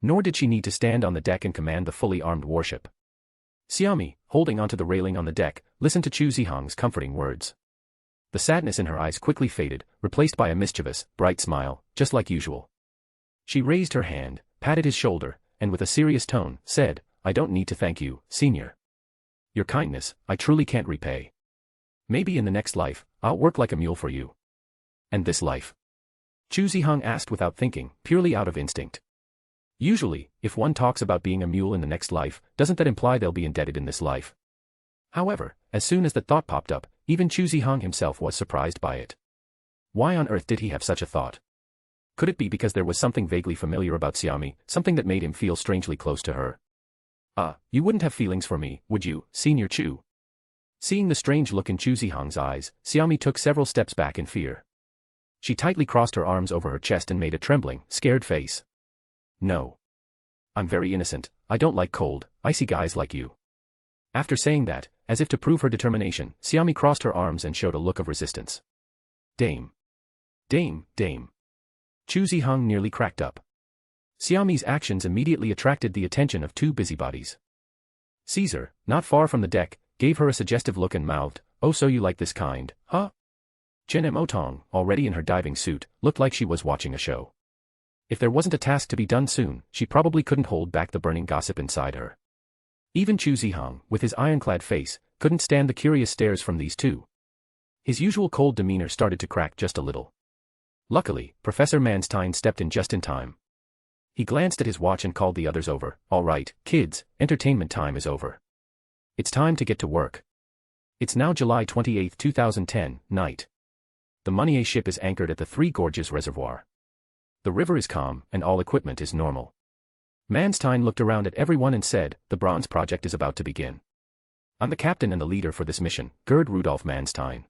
Nor did she need to stand on the deck and command the fully armed warship. Xiaomi, holding onto the railing on the deck, listened to Chu Zihang's comforting words. The sadness in her eyes quickly faded, replaced by a mischievous, bright smile, just like usual. She raised her hand, patted his shoulder, and with a serious tone, said, "I don't need to thank you, Senior. Your kindness, I truly can't repay. Maybe in the next life, I'll work like a mule for you." "And this life?" Chu Zihang asked without thinking, purely out of instinct. Usually, if one talks about being a mule in the next life, doesn't that imply they'll be indebted in this life? However, as soon as the thought popped up, even Chu Zihang himself was surprised by it. Why on earth did he have such a thought? Could it be because there was something vaguely familiar about Xiaomi, something that made him feel strangely close to her? You wouldn't have feelings for me, would you, Senior Chu?" Seeing the strange look in Chu Zihang's eyes, Xiaomi took several steps back in fear. She tightly crossed her arms over her chest and made a trembling, scared face. "No. I'm very innocent, I don't like cold, icy guys like you." After saying that, as if to prove her determination, Xiaomi crossed her arms and showed a look of resistance. Dame. Chu Zihang nearly cracked up. Xiaomi's actions immediately attracted the attention of 2 busybodies. Caesar, not far from the deck, gave her a suggestive look and mouthed, "Oh, so you like this kind, huh?" Chen Motong, already in her diving suit, looked like she was watching a show. If there wasn't a task to be done soon, she probably couldn't hold back the burning gossip inside her. Even Chu Zihang, with his ironclad face, couldn't stand the curious stares from these two. His usual cold demeanor started to crack just a little. Luckily, Professor Manstein stepped in just in time. He glanced at his watch and called the others over. "All right, kids, entertainment time is over. It's time to get to work." It's now July 28, 2010, night. The Meunier ship is anchored at the Three Gorges Reservoir. The river is calm, and all equipment is normal. Manstein looked around at everyone and said, "The Bronze Project is about to begin. I'm the captain and the leader for this mission, Gerd Rudolf Manstein.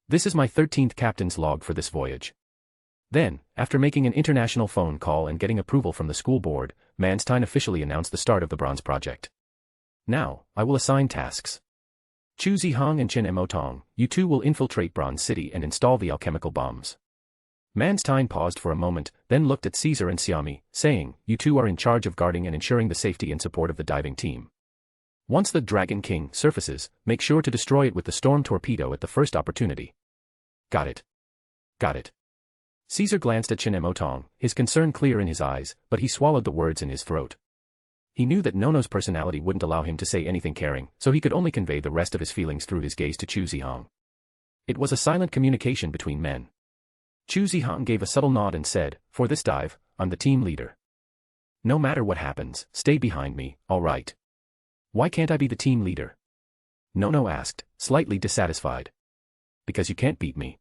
This is my 13th captain's log for this voyage." Then, after making an international phone call and getting approval from the school board, Manstein officially announced the start of the Bronze Project. "Now, I will assign tasks. Chu Zihang and Chen Emotong, you two will infiltrate Bronze City and install the alchemical bombs." Manstein paused for a moment, then looked at Caesar and Xiaomi, saying, "You two are in charge of guarding and ensuring the safety and support of the diving team. Once the Dragon King surfaces, make sure to destroy it with the storm torpedo at the first opportunity." "Got it. Got it." Caesar glanced at Chen Emotong, his concern clear in his eyes, but he swallowed the words in his throat. He knew that Nono's personality wouldn't allow him to say anything caring, so he could only convey the rest of his feelings through his gaze to Chu Zihang. It was a silent communication between men. Chu Zihang gave a subtle nod and said, "For this dive, I'm the team leader. No matter what happens, stay behind me, all right?" "Why can't I be the team leader?" Nono asked, slightly dissatisfied. "Because you can't beat me."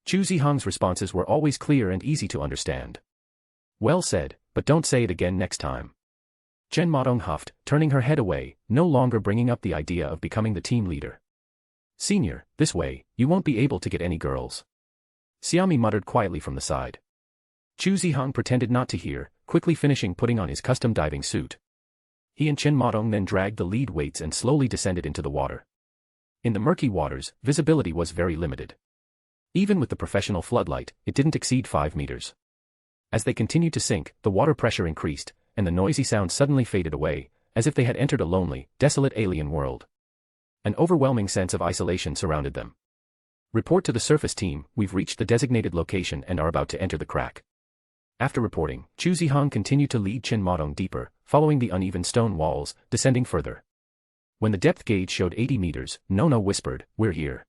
Chu Zihang's responses were always clear and easy to understand. "Well said, but don't say it again next time." Chen Modong huffed, turning her head away, no longer bringing up the idea of becoming the team leader. "Senior, this way, you won't be able to get any girls." Xiaomi muttered quietly from the side. Chu Zihang pretended not to hear, quickly finishing putting on his custom diving suit. He and Chen Modong then dragged the lead weights and slowly descended into the water. In the murky waters, visibility was very limited. Even with the professional floodlight, it didn't exceed 5 meters. As they continued to sink, the water pressure increased, and the noisy sound suddenly faded away, as if they had entered a lonely, desolate alien world. An overwhelming sense of isolation surrounded them. "Report to the surface team, we've reached the designated location and are about to enter the crack." After reporting, Chu Zihang continued to lead Chen Modong deeper, following the uneven stone walls, descending further. When the depth gauge showed 80 meters, Nono whispered, "We're here."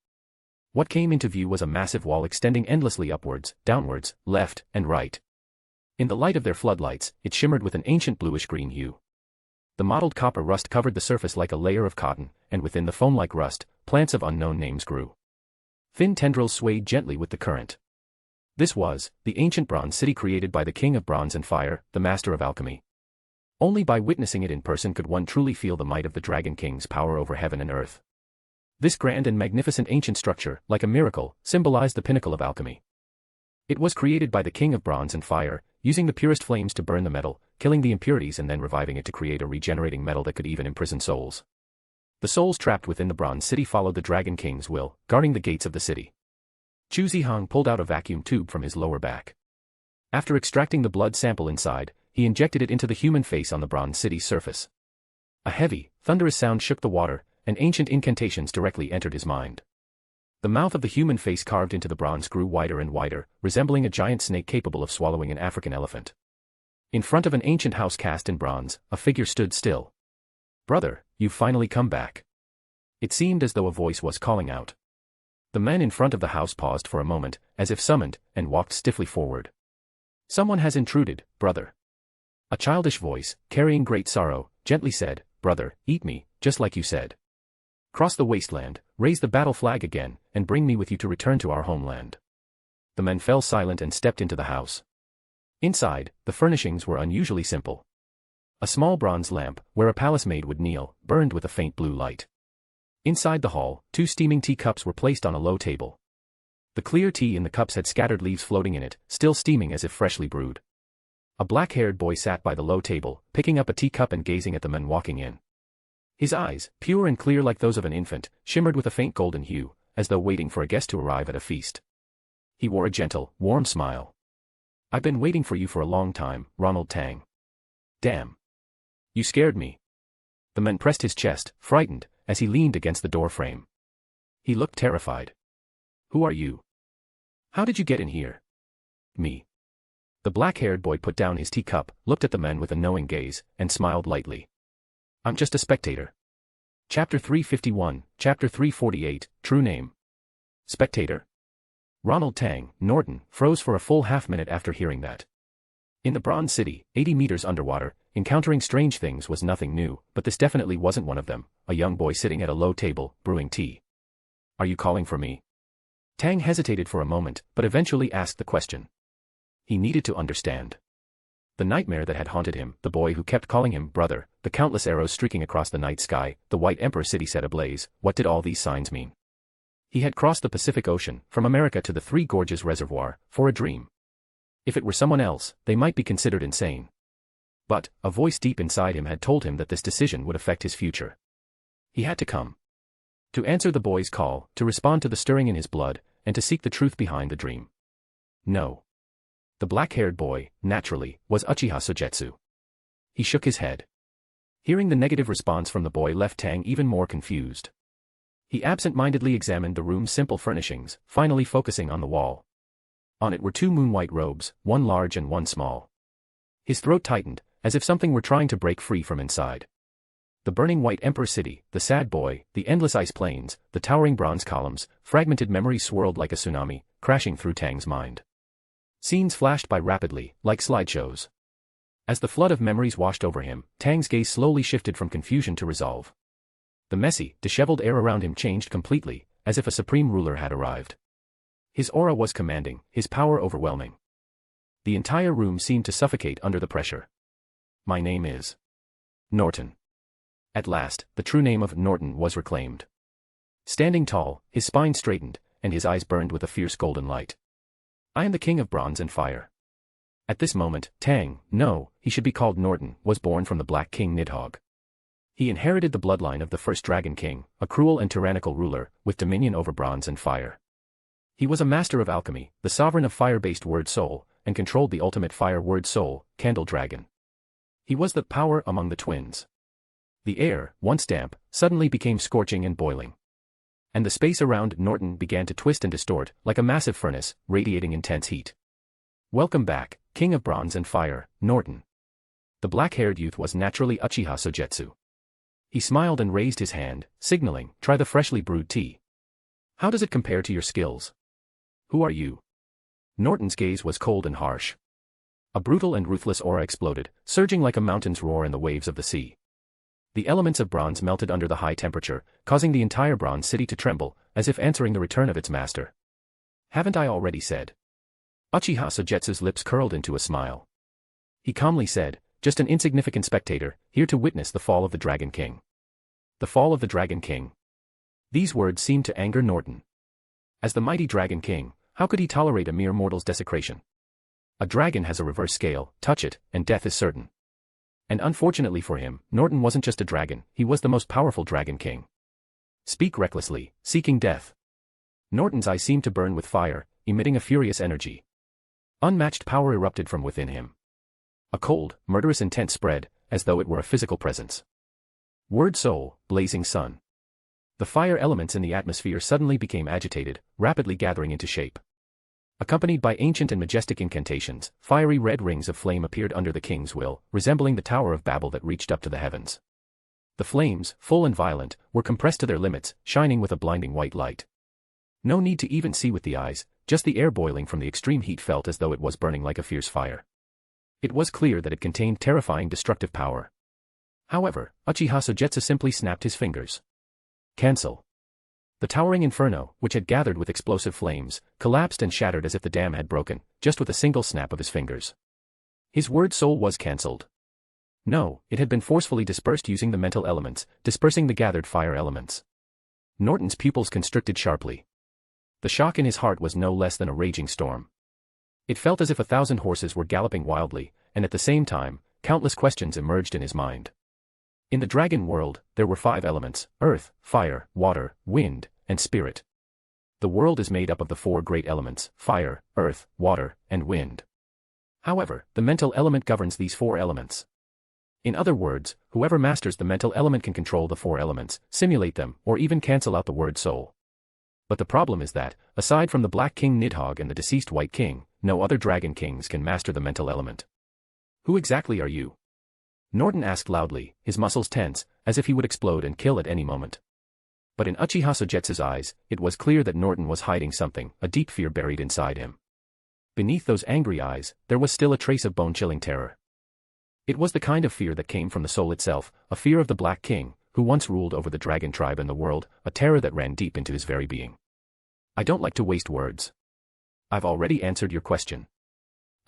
What came into view was a massive wall extending endlessly upwards, downwards, left, and right. In the light of their floodlights, it shimmered with an ancient bluish-green hue. The mottled copper rust covered the surface like a layer of cotton, and within the foam-like rust, plants of unknown names grew. Thin tendrils swayed gently with the current. This was the ancient bronze city created by the King of Bronze and Fire, the Master of Alchemy. Only by witnessing it in person could one truly feel the might of the Dragon King's power over heaven and earth. This grand and magnificent ancient structure, like a miracle, symbolized the pinnacle of alchemy. It was created by the King of Bronze and Fire, using the purest flames to burn the metal, killing the impurities and then reviving it to create a regenerating metal that could even imprison souls. The souls trapped within the Bronze City followed the Dragon King's will, guarding the gates of the city. Chu Zihang pulled out a vacuum tube from his lower back. After extracting the blood sample inside, he injected it into the human face on the Bronze City's surface. A heavy, thunderous sound shook the water, and ancient incantations directly entered his mind. The mouth of the human face carved into the bronze grew wider and wider, resembling a giant snake capable of swallowing an African elephant. In front of an ancient house cast in bronze, a figure stood still. "Brother, you've finally come back." It seemed as though a voice was calling out. The men in front of the house paused for a moment, as if summoned, and walked stiffly forward. "Someone has intruded, brother." A childish voice, carrying great sorrow, gently said, "Brother, eat me, just like you said. Cross the wasteland, raise the battle flag again, and bring me with you to return to our homeland." The men fell silent and stepped into the house. Inside, the furnishings were unusually simple. A small bronze lamp, where a palace maid would kneel, burned with a faint blue light. Inside the hall, 2 steaming teacups were placed on a low table. The clear tea in the cups had scattered leaves floating in it, still steaming as if freshly brewed. A black-haired boy sat by the low table, picking up a teacup and gazing at the men walking in. His eyes, pure and clear like those of an infant, shimmered with a faint golden hue, as though waiting for a guest to arrive at a feast. He wore a gentle, warm smile. "I've been waiting for you for a long time, Ronald Tang." "Damn. You scared me." The man pressed his chest, frightened, as he leaned against the door frame. He looked terrified. "Who are you? How did you get in here?" "Me. The black-haired boy put down his teacup, looked at the men with a knowing gaze, and smiled lightly. I'm just a spectator. Chapter 351, Chapter 348, True Name. Spectator. Ronald Tang, Norton, froze for a full half-minute after hearing that. In the Bronze City, 80 meters underwater, encountering strange things was nothing new, but this definitely wasn't one of them, a young boy sitting at a low table, brewing tea. Are you calling for me? Tang hesitated for a moment, but eventually asked the question. He needed to understand. The nightmare that had haunted him, the boy who kept calling him brother, the countless arrows streaking across the night sky, the White Emperor city set ablaze, what did all these signs mean? He had crossed the Pacific Ocean, from America to the Three Gorges Reservoir, for a dream. If it were someone else, they might be considered insane. But, a voice deep inside him had told him that this decision would affect his future. He had to come. To answer the boy's call, to respond to the stirring in his blood, and to seek the truth behind the dream. No. The black-haired boy, naturally, was Uchiha Sogetsu. He shook his head. Hearing the negative response from the boy left Tang even more confused. He absent-mindedly examined the room's simple furnishings, finally focusing on the wall. On it were two moon-white robes, one large and one small. His throat tightened, as if something were trying to break free from inside. The burning White Emperor city, the sad boy, the endless ice plains, the towering bronze columns, fragmented memories swirled like a tsunami, crashing through Tang's mind. Scenes flashed by rapidly, like slideshows. As the flood of memories washed over him, Tang's gaze slowly shifted from confusion to resolve. The messy, disheveled air around him changed completely, as if a supreme ruler had arrived. His aura was commanding, his power overwhelming. The entire room seemed to suffocate under the pressure. My name is Norton. At last, the true name of Norton was reclaimed. Standing tall, his spine straightened, and his eyes burned with a fierce golden light. I am the king of bronze and fire. At this moment, Tang, no, he should be called Norton, was born from the Black King Nidhogg. He inherited the bloodline of the first Dragon King, a cruel and tyrannical ruler, with dominion over bronze and fire. He was a master of alchemy, the sovereign of fire-based word soul, and controlled the ultimate fire word soul, Candle Dragon. He was the power among the twins. The air, once damp, suddenly became scorching and boiling. And the space around Norton began to twist and distort, like a massive furnace, radiating intense heat. Welcome back, King of Bronze and Fire, Norton. The black-haired youth was naturally Uchiha Sogetsu. He smiled and raised his hand, signaling, try the freshly brewed tea. How does it compare to your skills? Who are you? Norton's gaze was cold and harsh. A brutal and ruthless aura exploded, surging like a mountain's roar in the waves of the sea. The elements of bronze melted under the high temperature, causing the entire bronze city to tremble, as if answering the return of its master. Haven't I already said? Uchiha Sogetsu's lips curled into a smile. He calmly said, just an insignificant spectator, here to witness the fall of the Dragon King. The fall of the Dragon King. These words seemed to anger Norton. As the mighty Dragon King, how could he tolerate a mere mortal's desecration? A dragon has a reverse scale, touch it, and death is certain. And unfortunately for him, Norton wasn't just a dragon, he was the most powerful Dragon King. Speak recklessly, seeking death. Norton's eyes seemed to burn with fire, emitting a furious energy. Unmatched power erupted from within him. A cold, murderous intent spread, as though it were a physical presence. Word soul, blazing sun. The fire elements in the atmosphere suddenly became agitated, rapidly gathering into shape. Accompanied by ancient and majestic incantations, fiery red rings of flame appeared under the king's will, resembling the Tower of Babel that reached up to the heavens. The flames, full and violent, were compressed to their limits, shining with a blinding white light. No need to even see with the eyes, just the air boiling from the extreme heat felt as though it was burning like a fierce fire. It was clear that it contained terrifying destructive power. However, Uchiha Sogetsu simply snapped his fingers. Cancel. The towering inferno, which had gathered with explosive flames, collapsed and shattered as if the dam had broken, just with a single snap of his fingers. His word soul was cancelled. No, it had been forcefully dispersed using the mental elements, dispersing the gathered fire elements. Norton's pupils constricted sharply. The shock in his heart was no less than a raging storm. It felt as if 1,000 horses were galloping wildly, and at the same time, countless questions emerged in his mind. In the dragon world, there were 5 elements: earth, fire, water, wind, and spirit. The world is made up of the 4 great elements: fire, earth, water, and wind. However, the mental element governs these 4 elements. In other words, whoever masters the mental element can control the 4 elements, simulate them, or even cancel out the word soul. But the problem is that, aside from the Black King Nidhogg and the deceased White King, no other Dragon Kings can master the mental element. Who exactly are you? Norton asked loudly, his muscles tense, as if he would explode and kill at any moment. But in Uchiha Sogetsu's eyes, it was clear that Norton was hiding something, a deep fear buried inside him. Beneath those angry eyes, there was still a trace of bone-chilling terror. It was the kind of fear that came from the soul itself, a fear of the Black King, who once ruled over the dragon tribe and the world, a terror that ran deep into his very being. I don't like to waste words. I've already answered your question.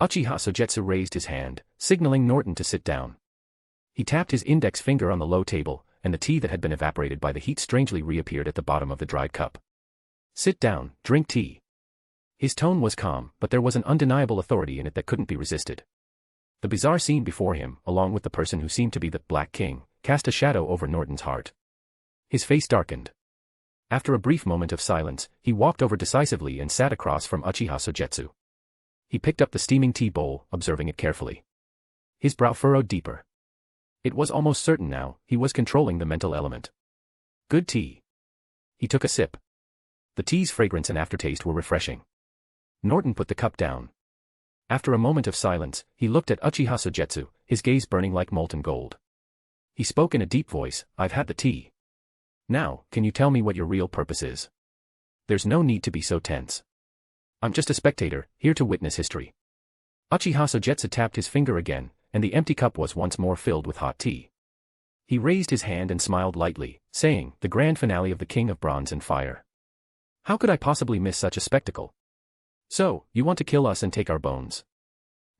Uchiha Sogetsu raised his hand, signaling Norton to sit down. He tapped his index finger on the low table, and the tea that had been evaporated by the heat strangely reappeared at the bottom of the dried cup. Sit down, drink tea. His tone was calm, but there was an undeniable authority in it that couldn't be resisted. The bizarre scene before him, along with the person who seemed to be the Black King, cast a shadow over Norton's heart. His face darkened. After a brief moment of silence, he walked over decisively and sat across from Uchiha Sogetsu. He picked up the steaming tea bowl, observing it carefully. His brow furrowed deeper. It was almost certain now, he was controlling the mental element. Good tea. He took a sip. The tea's fragrance and aftertaste were refreshing. Norton put the cup down. After a moment of silence, he looked at Uchiha Sogetsu, his gaze burning like molten gold. He spoke in a deep voice, I've had the tea. Now, can you tell me what your real purpose is? There's no need to be so tense. I'm just a spectator, here to witness history. Uchiha Sogetsu tapped his finger again, and the empty cup was once more filled with hot tea. He raised his hand and smiled lightly, saying, the grand finale of the King of Bronze and Fire. How could I possibly miss such a spectacle? So, you want to kill us and take our bones?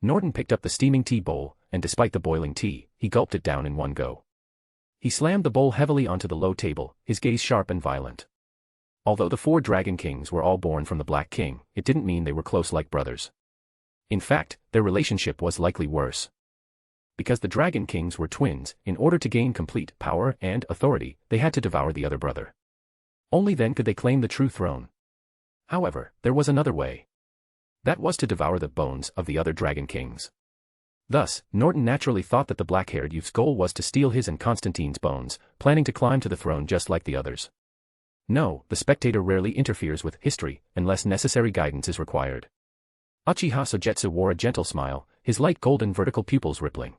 Norton picked up the steaming tea bowl, and despite the boiling tea, he gulped it down in one go. He slammed the bowl heavily onto the low table, his gaze sharp and violent. Although the 4 Dragon Kings were all born from the Black King, it didn't mean they were close like brothers. In fact, their relationship was likely worse. Because the Dragon Kings were twins, in order to gain complete power and authority, they had to devour the other brother. Only then could they claim the true throne. However, there was another way. That was to devour the bones of the other Dragon Kings. Thus, Norton naturally thought that the black-haired youth's goal was to steal his and Constantine's bones, planning to climb to the throne just like the others. No, the spectator rarely interferes with history, unless necessary guidance is required. Uchiha Sogetsu wore a gentle smile, his light golden vertical pupils rippling.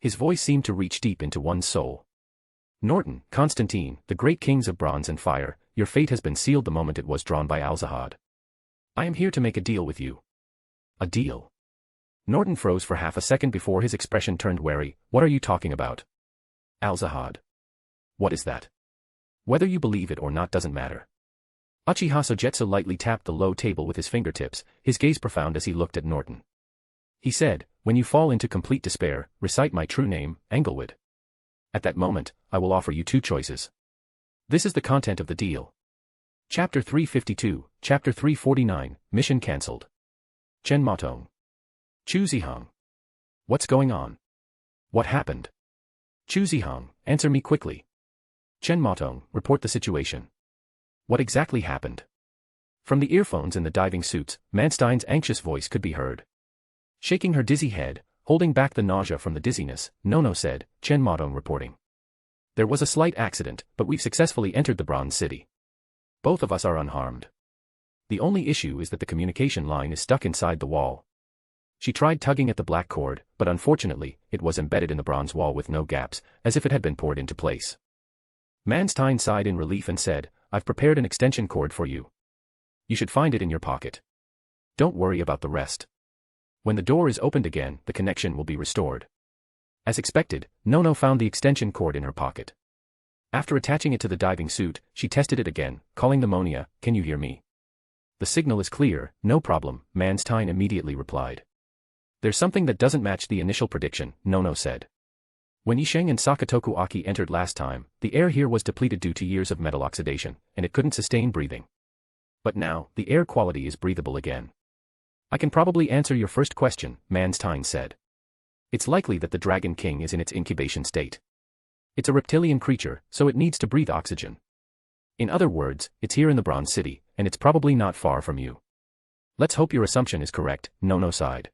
His voice seemed to reach deep into one's soul. Norton, Constantine, the great kings of bronze and fire, your fate has been sealed the moment it was drawn by Alzahad. I am here to make a deal with you. A deal? Norton froze for half a second before his expression turned wary. What are you talking about? Alzahad. What is that? Whether you believe it or not doesn't matter. Uchiha Sogetsu lightly tapped the low table with his fingertips, his gaze profound as he looked at Norton. He said, when you fall into complete despair, recite my true name, Englewood. At that moment, I will offer you 2 choices. This is the content of the deal. Chapter 352, Chapter 349, Mission Cancelled. Chen Matong. Chu Zihang. What's going on? What happened? Chu Zihang, answer me quickly. Chen Matong, report the situation. What exactly happened? From the earphones in the diving suits, Manstein's anxious voice could be heard. Shaking her dizzy head, holding back the nausea from the dizziness, Nono said, Chen Matong reporting. There was a slight accident, but we've successfully entered the Bronze City. Both of us are unharmed. The only issue is that the communication line is stuck inside the wall. She tried tugging at the black cord, but unfortunately, it was embedded in the bronze wall with no gaps, as if it had been poured into place. Manstein sighed in relief and said, I've prepared an extension cord for you. You should find it in your pocket. Don't worry about the rest. When the door is opened again, the connection will be restored. As expected, Nono found the extension cord in her pocket. After attaching it to the diving suit, she tested it again, calling the Monia, can you hear me? The signal is clear, no problem, Manstein immediately replied. There's something that doesn't match the initial prediction, Nono said. When Yisheng and Sakatoku Aki entered last time, the air here was depleted due to years of metal oxidation, and it couldn't sustain breathing. But now, the air quality is breathable again. I can probably answer your first question, Manstein said. It's likely that the Dragon King is in its incubation state. It's a reptilian creature, so it needs to breathe oxygen. In other words, it's here in the Bronze City, and it's probably not far from you. Let's hope your assumption is correct, Nono sighed.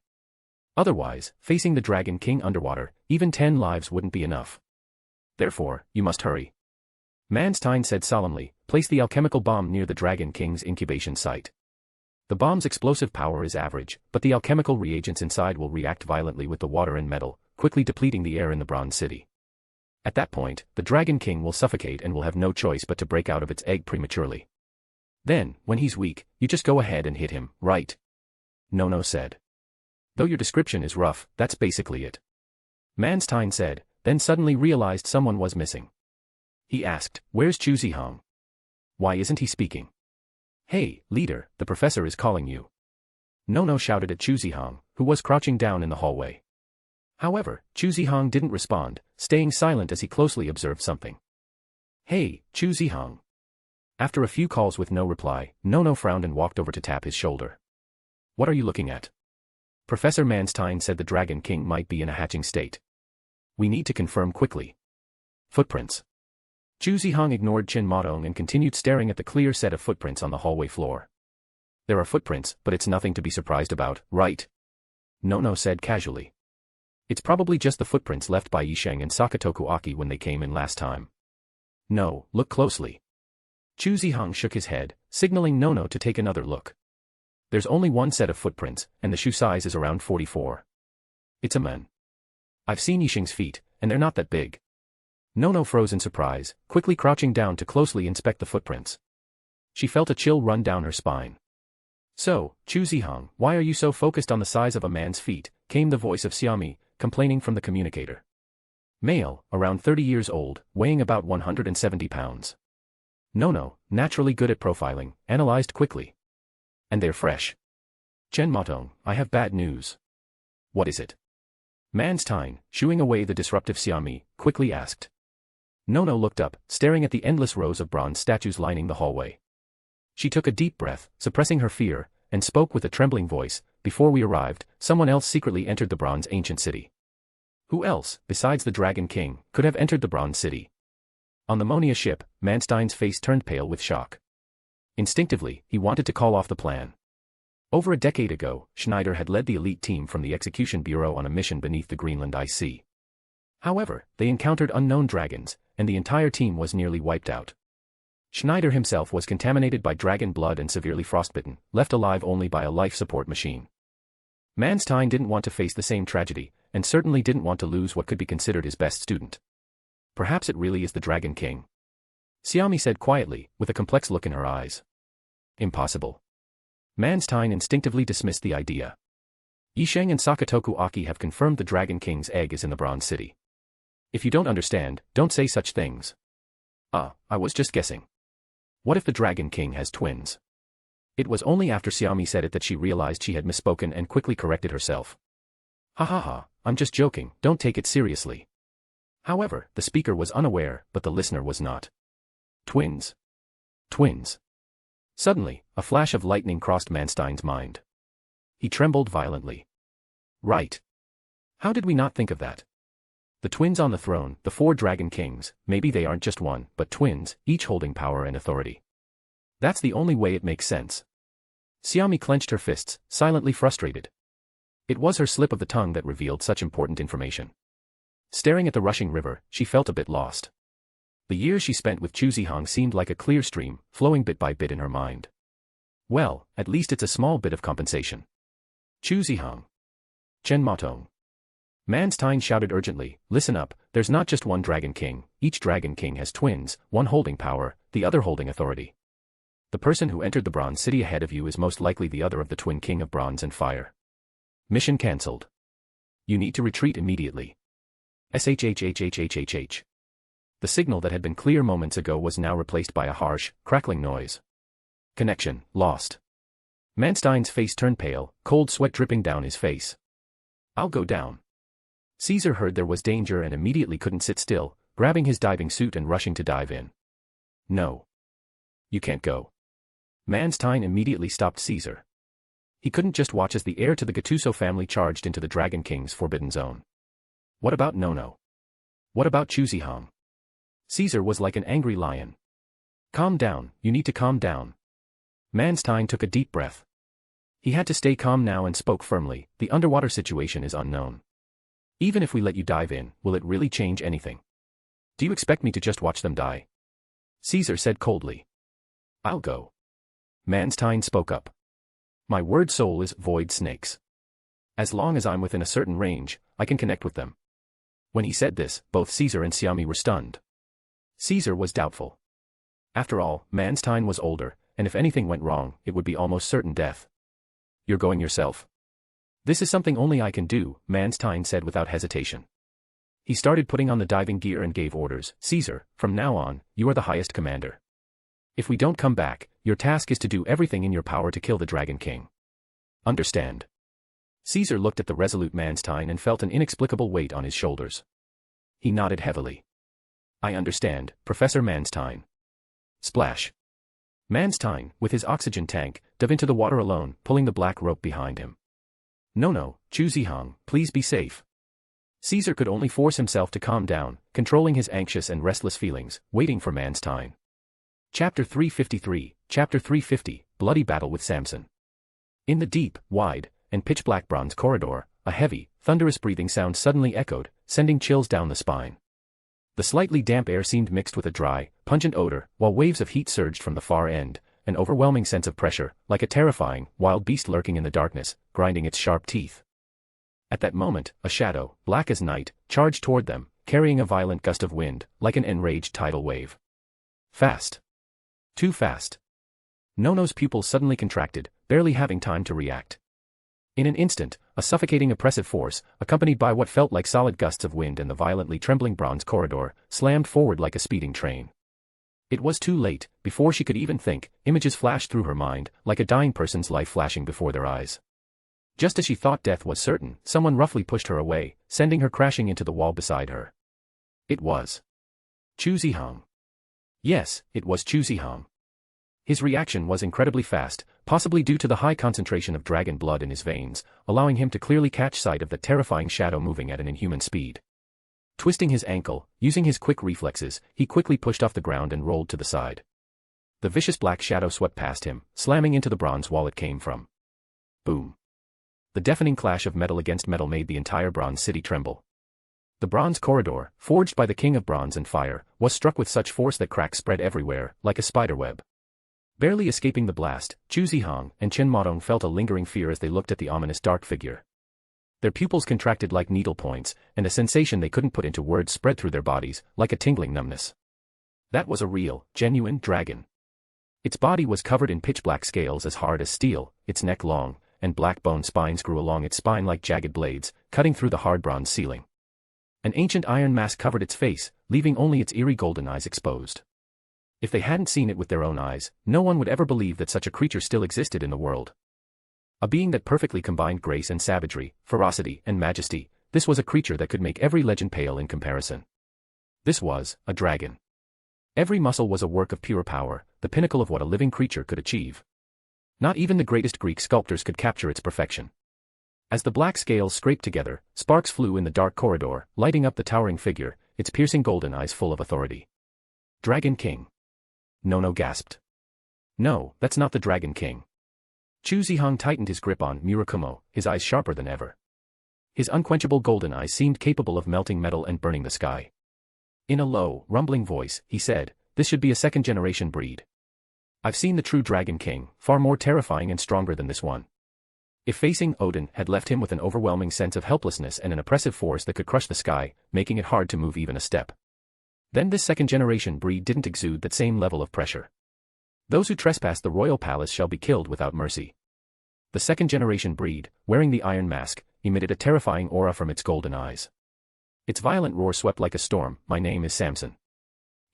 Otherwise, facing the Dragon King underwater, even 10 lives wouldn't be enough. Therefore, you must hurry. Manstein said solemnly, place the alchemical bomb near the Dragon King's incubation site. The bomb's explosive power is average, but the alchemical reagents inside will react violently with the water and metal, quickly depleting the air in the Bronze City. At that point, the Dragon King will suffocate and will have no choice but to break out of its egg prematurely. Then, when he's weak, you just go ahead and hit him, right? Nono said. Though your description is rough, that's basically it. Manstein said, then suddenly realized someone was missing. He asked, where's Chu Zihong? Why isn't he speaking? Hey, leader, the professor is calling you. Nono shouted at Chu Zihong, who was crouching down in the hallway. However, Chu Zihong didn't respond, staying silent as he closely observed something. Hey, Chu Zihong. After a few calls with no reply, Nono frowned and walked over to tap his shoulder. What are you looking at? Professor Manstein said the Dragon King might be in a hatching state. We need to confirm quickly. Footprints. Chu Zihong ignored Chen Matong and continued staring at the clear set of footprints on the hallway floor. There are footprints, but it's nothing to be surprised about, right? Nono said casually. It's probably just the footprints left by Yisheng and Sakatoku Aki when they came in last time. No, look closely. Chu Zihong shook his head, signaling Nono to take another look. There's only one set of footprints, and the shoe size is around 44. It's a man. I've seen Yisheng's feet, and they're not that big. Nono froze in surprise, quickly crouching down to closely inspect the footprints. She felt a chill run down her spine. So, Chu Zihong, why are you so focused on the size of a man's feet? Came the voice of Xiaomi, complaining from the communicator. Male, around 30 years old, weighing about 170 pounds. Nono, naturally good at profiling, analyzed quickly. And they're fresh. Chen Matong, I have bad news. What is it? Manstein, shooing away the disruptive Xiaomi, quickly asked. Nono looked up, staring at the endless rows of bronze statues lining the hallway. She took a deep breath, suppressing her fear, and spoke with a trembling voice, before we arrived, someone else secretly entered the Bronze Ancient City. Who else, besides the Dragon King, could have entered the Bronze City? On the Monia ship, Manstein's face turned pale with shock. Instinctively, he wanted to call off the plan. Over a decade ago, Schneider had led the elite team from the Execution Bureau on a mission beneath the Greenland Ice Sea. However, they encountered unknown dragons, and the entire team was nearly wiped out. Schneider himself was contaminated by dragon blood and severely frostbitten, left alive only by a life support machine. Manstein didn't want to face the same tragedy, and certainly didn't want to lose what could be considered his best student. Perhaps it really is the Dragon King. Xiaomi said quietly, with a complex look in her eyes. Impossible. Manstein instinctively dismissed the idea. Yisheng and Sakatoku Aki have confirmed the Dragon King's egg is in the Bronze City. If you don't understand, don't say such things. I was just guessing. What if the Dragon King has twins? It was only after Xiaomi said it that she realized she had misspoken and quickly corrected herself. Ha ha ha, I'm just joking, don't take it seriously. However, the speaker was unaware, but the listener was not. Twins. Twins. Suddenly, a flash of lightning crossed Manstein's mind. He trembled violently. Right. How did we not think of that? The twins on the throne, the 4 Dragon Kings, maybe they aren't just one, but twins, each holding power and authority. That's the only way it makes sense. Xiaomi clenched her fists, silently frustrated. It was her slip of the tongue that revealed such important information. Staring at the rushing river, she felt a bit lost. The years she spent with Chu Zihong seemed like a clear stream, flowing bit by bit in her mind. Well, at least it's a small bit of compensation. Chu Zihong. Chen Matong. Manstein shouted urgently, listen up, there's not just one Dragon King, each Dragon King has twins, one holding power, the other holding authority. The person who entered the Bronze City ahead of you is most likely the other of the twin king of bronze and fire. Mission cancelled. You need to retreat immediately. SHHHHHHH. The signal that had been clear moments ago was now replaced by a harsh, crackling noise. Connection, lost. Manstein's face turned pale, cold sweat dripping down his face. I'll go down. Caesar heard there was danger and immediately couldn't sit still, grabbing his diving suit and rushing to dive in. No. You can't go. Manstein immediately stopped Caesar. He couldn't just watch as the heir to the Gattuso family charged into the Dragon King's forbidden zone. What about Nono? What about Chu Zihong? Caesar was like an angry lion. Calm down, you need to calm down. Manstein took a deep breath. He had to stay calm now and spoke firmly, the underwater situation is unknown. Even if we let you dive in, will it really change anything? Do you expect me to just watch them die? Caesar said coldly. I'll go. Manstein spoke up. My word soul is void snakes. As long as I'm within a certain range, I can connect with them. When he said this, both Caesar and Xiami were stunned. Caesar was doubtful. After all, Manstein was older, and if anything went wrong, it would be almost certain death. You're going yourself. This is something only I can do, Manstein said without hesitation. He started putting on the diving gear and gave orders. Caesar, from now on, you are the highest commander. If we don't come back, your task is to do everything in your power to kill the Dragon King. Understand? Caesar looked at the resolute Manstein and felt an inexplicable weight on his shoulders. He nodded heavily. I understand, Professor Manstein. Splash. Manstein, with his oxygen tank, dove into the water alone, pulling the black rope behind him. No, Chu Zihang, please be safe. Caesar could only force himself to calm down, controlling his anxious and restless feelings, waiting for Manstein. Chapter 353, Chapter 350, Bloody Battle with Samson. In the deep, wide, and pitch-black bronze corridor, a heavy, thunderous breathing sound suddenly echoed, sending chills down the spine. The slightly damp air seemed mixed with a dry, pungent odor, while waves of heat surged from the far end, an overwhelming sense of pressure, like a terrifying, wild beast lurking in the darkness, grinding its sharp teeth. At that moment, a shadow, black as night, charged toward them, carrying a violent gust of wind, like an enraged tidal wave. Fast. Too fast. Nono's pupils suddenly contracted, barely having time to react. In an instant, a suffocating oppressive force, accompanied by what felt like solid gusts of wind and the violently trembling bronze corridor, slammed forward like a speeding train. It was too late. Before she could even think, images flashed through her mind, like a dying person's life flashing before their eyes. Just as she thought death was certain, someone roughly pushed her away, sending her crashing into the wall beside her. It was Chu Zihang. Yes, it was Chu Zihang. His reaction was incredibly fast, possibly due to the high concentration of dragon blood in his veins, allowing him to clearly catch sight of the terrifying shadow moving at an inhuman speed. Twisting his ankle, using his quick reflexes, he quickly pushed off the ground and rolled to the side. The vicious black shadow swept past him, slamming into the bronze wall it came from. Boom. The deafening clash of metal against metal made the entire bronze city tremble. The bronze corridor, forged by the king of bronze and fire, was struck with such force that cracks spread everywhere, like a spiderweb. Barely escaping the blast, Chu Zihang and Chen Modong felt a lingering fear as they looked at the ominous dark figure. Their pupils contracted like needle points, and a sensation they couldn't put into words spread through their bodies, like a tingling numbness. That was a real, genuine dragon. Its body was covered in pitch-black scales as hard as steel, its neck long, and black bone spines grew along its spine like jagged blades, cutting through the hard bronze ceiling. An ancient iron mask covered its face, leaving only its eerie golden eyes exposed. If they hadn't seen it with their own eyes, no one would ever believe that such a creature still existed in the world. A being that perfectly combined grace and savagery, ferocity and majesty, this was a creature that could make every legend pale in comparison. This was a dragon. Every muscle was a work of pure power, the pinnacle of what a living creature could achieve. Not even the greatest Greek sculptors could capture its perfection. As the black scales scraped together, sparks flew in the dark corridor, lighting up the towering figure, its piercing golden eyes full of authority. Dragon King. Nono gasped. No, that's not the Dragon King. Chu Zihang tightened his grip on Murakumo, his eyes sharper than ever. His unquenchable golden eyes seemed capable of melting metal and burning the sky. In a low, rumbling voice, he said, "This should be a second-generation breed. I've seen the true Dragon King, far more terrifying and stronger than this one." If facing Odin had left him with an overwhelming sense of helplessness and an oppressive force that could crush the sky, making it hard to move even a step, then this second-generation breed didn't exude that same level of pressure. Those who trespass the royal palace shall be killed without mercy. The second-generation breed, wearing the iron mask, emitted a terrifying aura from its golden eyes. Its violent roar swept like a storm. "My name is Samson.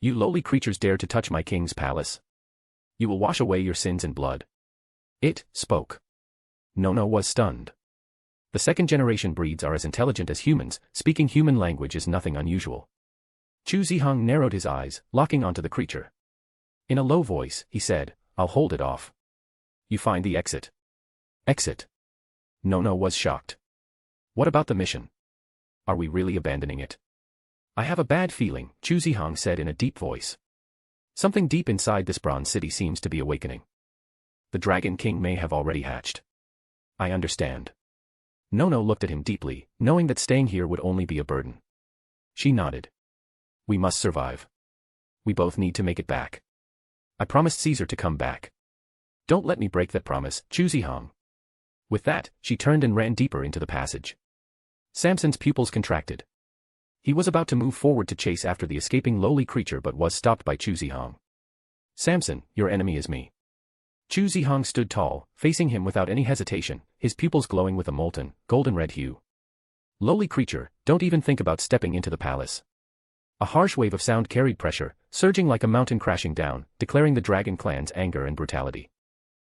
You lowly creatures dare to touch my king's palace? You will wash away your sins in blood." It spoke. Nono was stunned. The second-generation breeds are as intelligent as humans, speaking human language is nothing unusual. Chu Zihang narrowed his eyes, locking onto the creature. In a low voice, he said, "I'll hold it off. You find the exit." Exit? Nono was shocked. What about the mission? Are we really abandoning it? "I have a bad feeling," Chu Zihang said in a deep voice. "Something deep inside this bronze city seems to be awakening. The Dragon King may have already hatched." "I understand." Nono looked at him deeply, knowing that staying here would only be a burden. She nodded. "We must survive. We both need to make it back. I promised Caesar to come back. Don't let me break that promise, Chuzihong. With that, she turned and ran deeper into the passage. Samson's pupils contracted. He was about to move forward to chase after the escaping lowly creature but was stopped by Chuzihong. Samson, your enemy is me. Chuzihong stood tall, facing him without any hesitation, his pupils glowing with a molten, golden-red hue. Lowly creature, don't even think about stepping into the palace. A harsh wave of sound carried pressure, surging like a mountain crashing down, declaring the dragon clan's anger and brutality.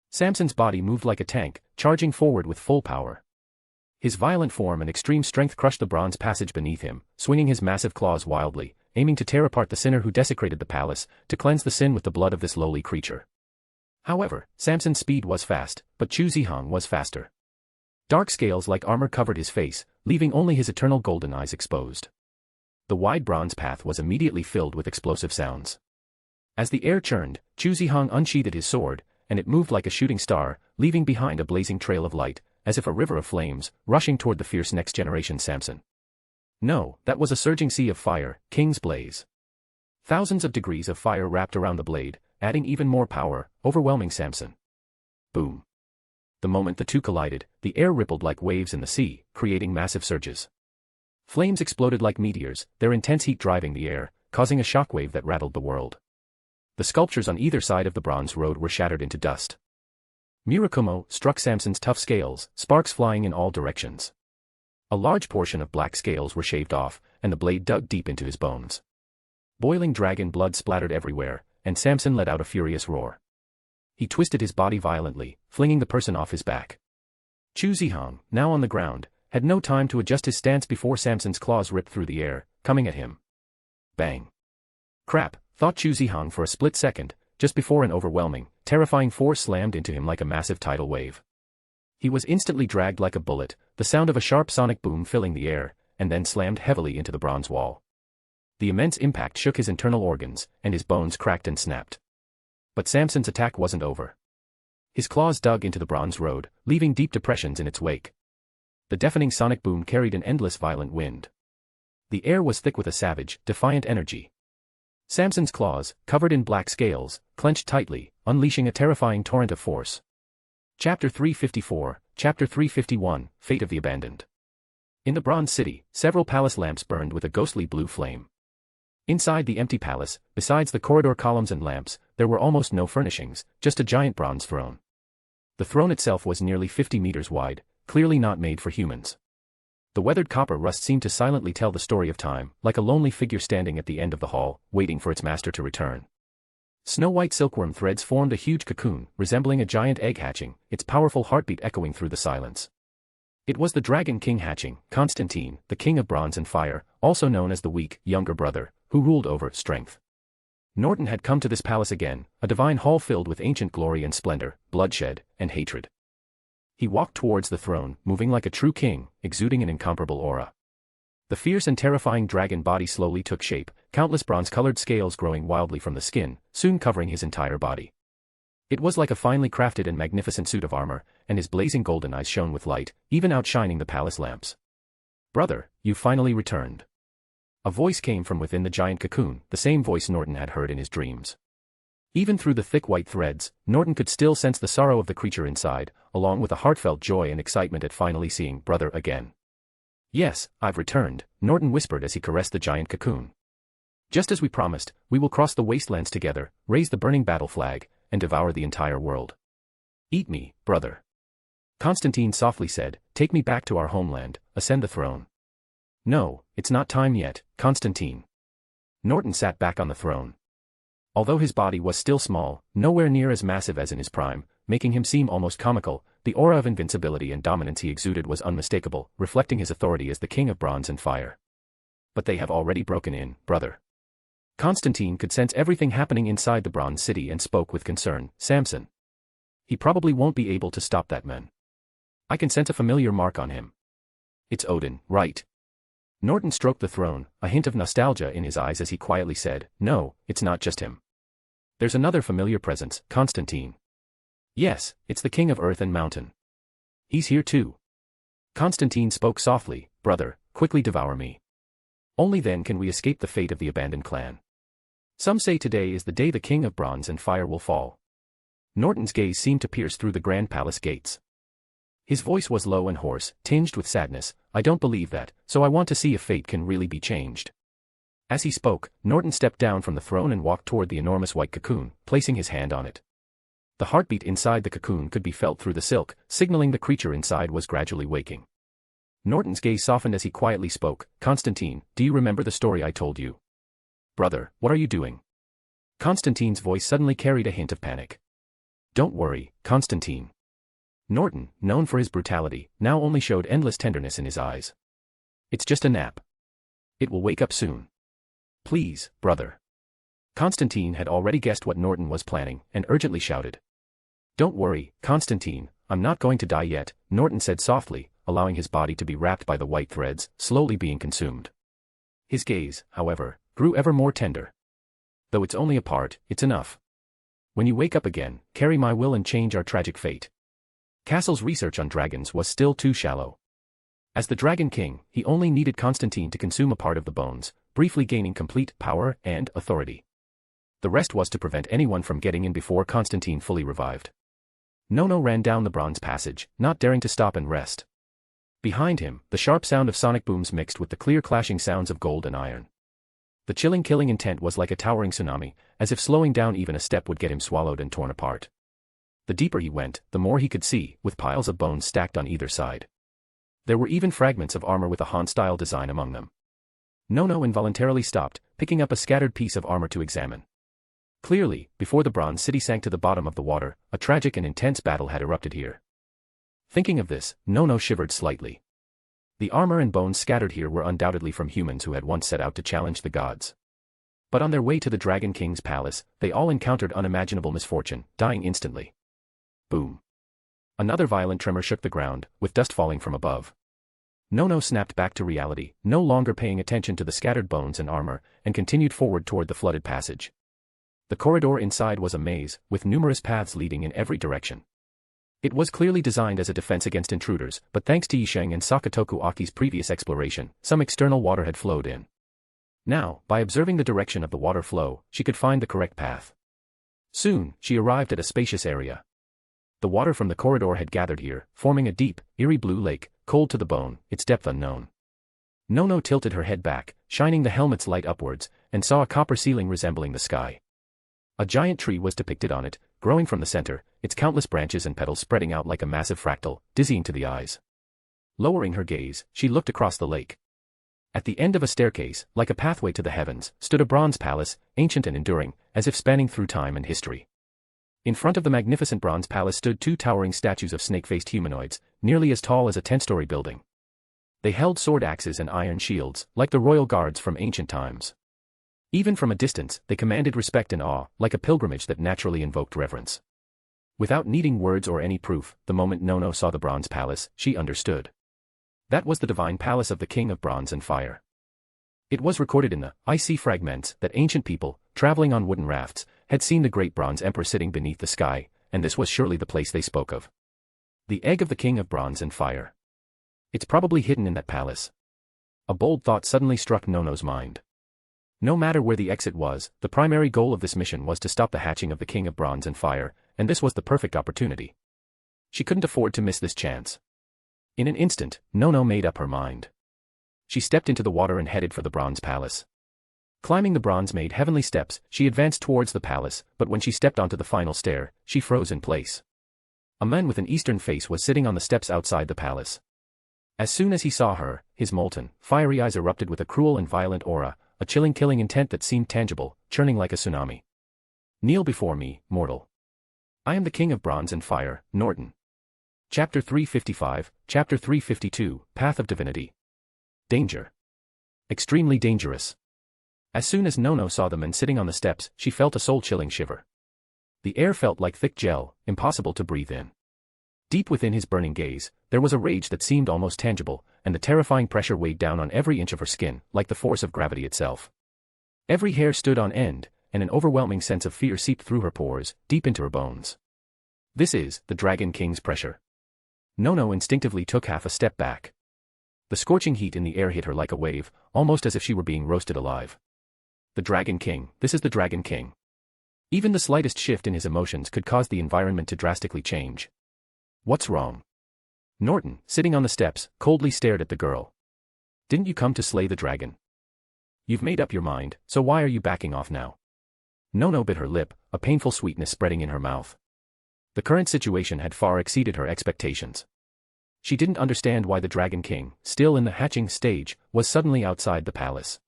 Samson's body moved like a tank, charging forward with full power. His violent form and extreme strength crushed the bronze passage beneath him, swinging his massive claws wildly, aiming to tear apart the sinner who desecrated the palace, to cleanse the sin with the blood of this lowly creature. However, Samson's speed was fast, but Chuzihong was faster. Dark scales like armor covered his face, leaving only his eternal golden eyes exposed. The wide bronze path was immediately filled with explosive sounds. As the air churned, Chuzihong unsheathed his sword, and it moved like a shooting star, leaving behind a blazing trail of light, as if a river of flames, rushing toward the fierce next-generation Samson. No, that was a surging sea of fire, King's Blaze. Thousands of degrees of fire wrapped around the blade, adding even more power, overwhelming Samson. Boom. The moment the two collided, the air rippled like waves in the sea, creating massive surges. Flames exploded like meteors, their intense heat driving the air, causing a shockwave that rattled the world. The sculptures on either side of the bronze road were shattered into dust. Murakumo struck Samson's tough scales, sparks flying in all directions. A large portion of black scales were shaved off, and the blade dug deep into his bones. Boiling dragon blood splattered everywhere, and Samson let out a furious roar. He twisted his body violently, flinging the person off his back. Chuzihong, now on the ground, had no time to adjust his stance before Samson's claws ripped through the air, coming at him. Bang. Crap, thought Chuzihong for a split second, just before an overwhelming, terrifying force slammed into him like a massive tidal wave. He was instantly dragged like a bullet, the sound of a sharp sonic boom filling the air, and then slammed heavily into the bronze wall. The immense impact shook his internal organs, and his bones cracked and snapped. But Samson's attack wasn't over. His claws dug into the bronze road, leaving deep depressions in its wake. The deafening sonic boom carried an endless violent wind. The air was thick with a savage, defiant energy. Samson's claws, covered in black scales, clenched tightly, unleashing a terrifying torrent of force. Chapter 354, Chapter 351, Fate of the Abandoned. In the Bronze City, several palace lamps burned with a ghostly blue flame. Inside the empty palace, besides the corridor columns and lamps, there were almost no furnishings, just a giant bronze throne. The throne itself was nearly 50 meters wide, clearly not made for humans. The weathered copper rust seemed to silently tell the story of time, like a lonely figure standing at the end of the hall, waiting for its master to return. Snow-white silkworm threads formed a huge cocoon, resembling a giant egg hatching, its powerful heartbeat echoing through the silence. It was the Dragon King hatching, Constantine, the King of Bronze and Fire, also known as the weak, younger brother, who ruled over strength. Norton had come to this palace again, a divine hall filled with ancient glory and splendor, bloodshed, and hatred. He walked towards the throne, moving like a true king, exuding an incomparable aura. The fierce and terrifying dragon body slowly took shape, countless bronze-colored scales growing wildly from the skin, soon covering his entire body. It was like a finely crafted and magnificent suit of armor, and his blazing golden eyes shone with light, even outshining the palace lamps. "Brother, you finally returned." A voice came from within the giant cocoon, the same voice Norton had heard in his dreams. Even through the thick white threads, Norton could still sense the sorrow of the creature inside, along with a heartfelt joy and excitement at finally seeing brother again. "Yes, I've returned," Norton whispered as he caressed the giant cocoon. "Just as we promised, we will cross the wastelands together, raise the burning battle flag, and devour the entire world. Eat me, brother." Constantine softly said, "Take me back to our homeland, ascend the throne." "No, it's not time yet, Constantine." Norton sat back on the throne. Although his body was still small, nowhere near as massive as in his prime, making him seem almost comical, the aura of invincibility and dominance he exuded was unmistakable, reflecting his authority as the King of Bronze and Fire. "But they have already broken in, brother." Constantine could sense everything happening inside the Bronze City and spoke with concern. "Samson. He probably won't be able to stop that man. I can sense a familiar mark on him. It's Odin, right?" Norton stroked the throne, a hint of nostalgia in his eyes as he quietly said, "No, it's not just him. There's another familiar presence, Constantine." "Yes, it's the King of Earth and Mountain. He's here too." Constantine spoke softly, "Brother, quickly devour me. Only then can we escape the fate of the abandoned clan." Some say today is the day the King of Bronze and Fire will fall. Norton's gaze seemed to pierce through the grand palace gates. His voice was low and hoarse, tinged with sadness. I don't believe that, so I want to see if fate can really be changed. As he spoke, Norton stepped down from the throne and walked toward the enormous white cocoon, placing his hand on it. The heartbeat inside the cocoon could be felt through the silk, signaling the creature inside was gradually waking. Norton's gaze softened as he quietly spoke. Constantine, do you remember the story I told you? Brother, what are you doing? Constantine's voice suddenly carried a hint of panic. Don't worry, Constantine. Norton, known for his brutality, now only showed endless tenderness in his eyes. It's just a nap. It will wake up soon. Please, brother. Constantine had already guessed what Norton was planning, and urgently shouted. Don't worry, Constantine, I'm not going to die yet, Norton said softly, allowing his body to be wrapped by the white threads, slowly being consumed. His gaze, however, grew ever more tender. Though it's only a part, it's enough. When you wake up again, carry my will and change our tragic fate. Castle's research on dragons was still too shallow. As the Dragon King, he only needed Constantine to consume a part of the bones, briefly gaining complete power and authority. The rest was to prevent anyone from getting in before Constantine fully revived. Nono ran down the bronze passage, not daring to stop and rest. Behind him, the sharp sound of sonic booms mixed with the clear clashing sounds of gold and iron. The chilling killing intent was like a towering tsunami, as if slowing down even a step would get him swallowed and torn apart. The deeper he went, the more he could see, with piles of bones stacked on either side. There were even fragments of armor with a Han-style design among them. Nono involuntarily stopped, picking up a scattered piece of armor to examine. Clearly, before the bronze city sank to the bottom of the water, a tragic and intense battle had erupted here. Thinking of this, Nono shivered slightly. The armor and bones scattered here were undoubtedly from humans who had once set out to challenge the gods. But on their way to the Dragon King's palace, they all encountered unimaginable misfortune, dying instantly. Boom. Another violent tremor shook the ground, with dust falling from above. Nono snapped back to reality, no longer paying attention to the scattered bones and armor, and continued forward toward the flooded passage. The corridor inside was a maze, with numerous paths leading in every direction. It was clearly designed as a defense against intruders, but thanks to Yisheng and Sakatoku Aki's previous exploration, some external water had flowed in. Now, by observing the direction of the water flow, she could find the correct path. Soon, she arrived at a spacious area. The water from the corridor had gathered here, forming a deep, eerie blue lake, cold to the bone, its depth unknown. Nono tilted her head back, shining the helmet's light upwards, and saw a copper ceiling resembling the sky. A giant tree was depicted on it, growing from the center, its countless branches and petals spreading out like a massive fractal, dizzying to the eyes. Lowering her gaze, she looked across the lake. At the end of a staircase, like a pathway to the heavens, stood a bronze palace, ancient and enduring, as if spanning through time and history. In front of the magnificent bronze palace stood two towering statues of snake-faced humanoids, nearly as tall as a 10-story building. They held sword axes and iron shields, like the royal guards from ancient times. Even from a distance, they commanded respect and awe, like a pilgrimage that naturally invoked reverence. Without needing words or any proof, the moment Nono saw the bronze palace, she understood. That was the divine palace of the King of Bronze and Fire. It was recorded in the icy fragments that ancient people, traveling on wooden rafts, had seen the great bronze emperor sitting beneath the sky, and this was surely the place they spoke of. The egg of the King of Bronze and Fire. It's probably hidden in that palace. A bold thought suddenly struck Nono's mind. No matter where the exit was, the primary goal of this mission was to stop the hatching of the King of Bronze and Fire, and this was the perfect opportunity. She couldn't afford to miss this chance. In an instant, Nono made up her mind. She stepped into the water and headed for the bronze palace. Climbing the bronze-made heavenly steps, she advanced towards the palace, but when she stepped onto the final stair, she froze in place. A man with an eastern face was sitting on the steps outside the palace. As soon as he saw her, his molten, fiery eyes erupted with a cruel and violent aura, a chilling killing intent that seemed tangible, churning like a tsunami. Kneel before me, mortal. I am the King of Bronze and Fire, Norton. Chapter 355, Chapter 352, Path of Divinity. Danger. Extremely dangerous. As soon as Nono saw the man sitting on the steps, she felt a soul-chilling shiver. The air felt like thick gel, impossible to breathe in. Deep within his burning gaze, there was a rage that seemed almost tangible, and the terrifying pressure weighed down on every inch of her skin, like the force of gravity itself. Every hair stood on end, and an overwhelming sense of fear seeped through her pores, deep into her bones. This is the Dragon King's pressure. Nono instinctively took half a step back. The scorching heat in the air hit her like a wave, almost as if she were being roasted alive. The Dragon King, this is the Dragon King. Even the slightest shift in his emotions could cause the environment to drastically change. What's wrong? Norton, sitting on the steps, coldly stared at the girl. Didn't you come to slay the dragon? You've made up your mind, so why are you backing off now? Nono bit her lip, a painful sweetness spreading in her mouth. The current situation had far exceeded her expectations. She didn't understand why the Dragon King, still in the hatching stage, was suddenly outside the palace.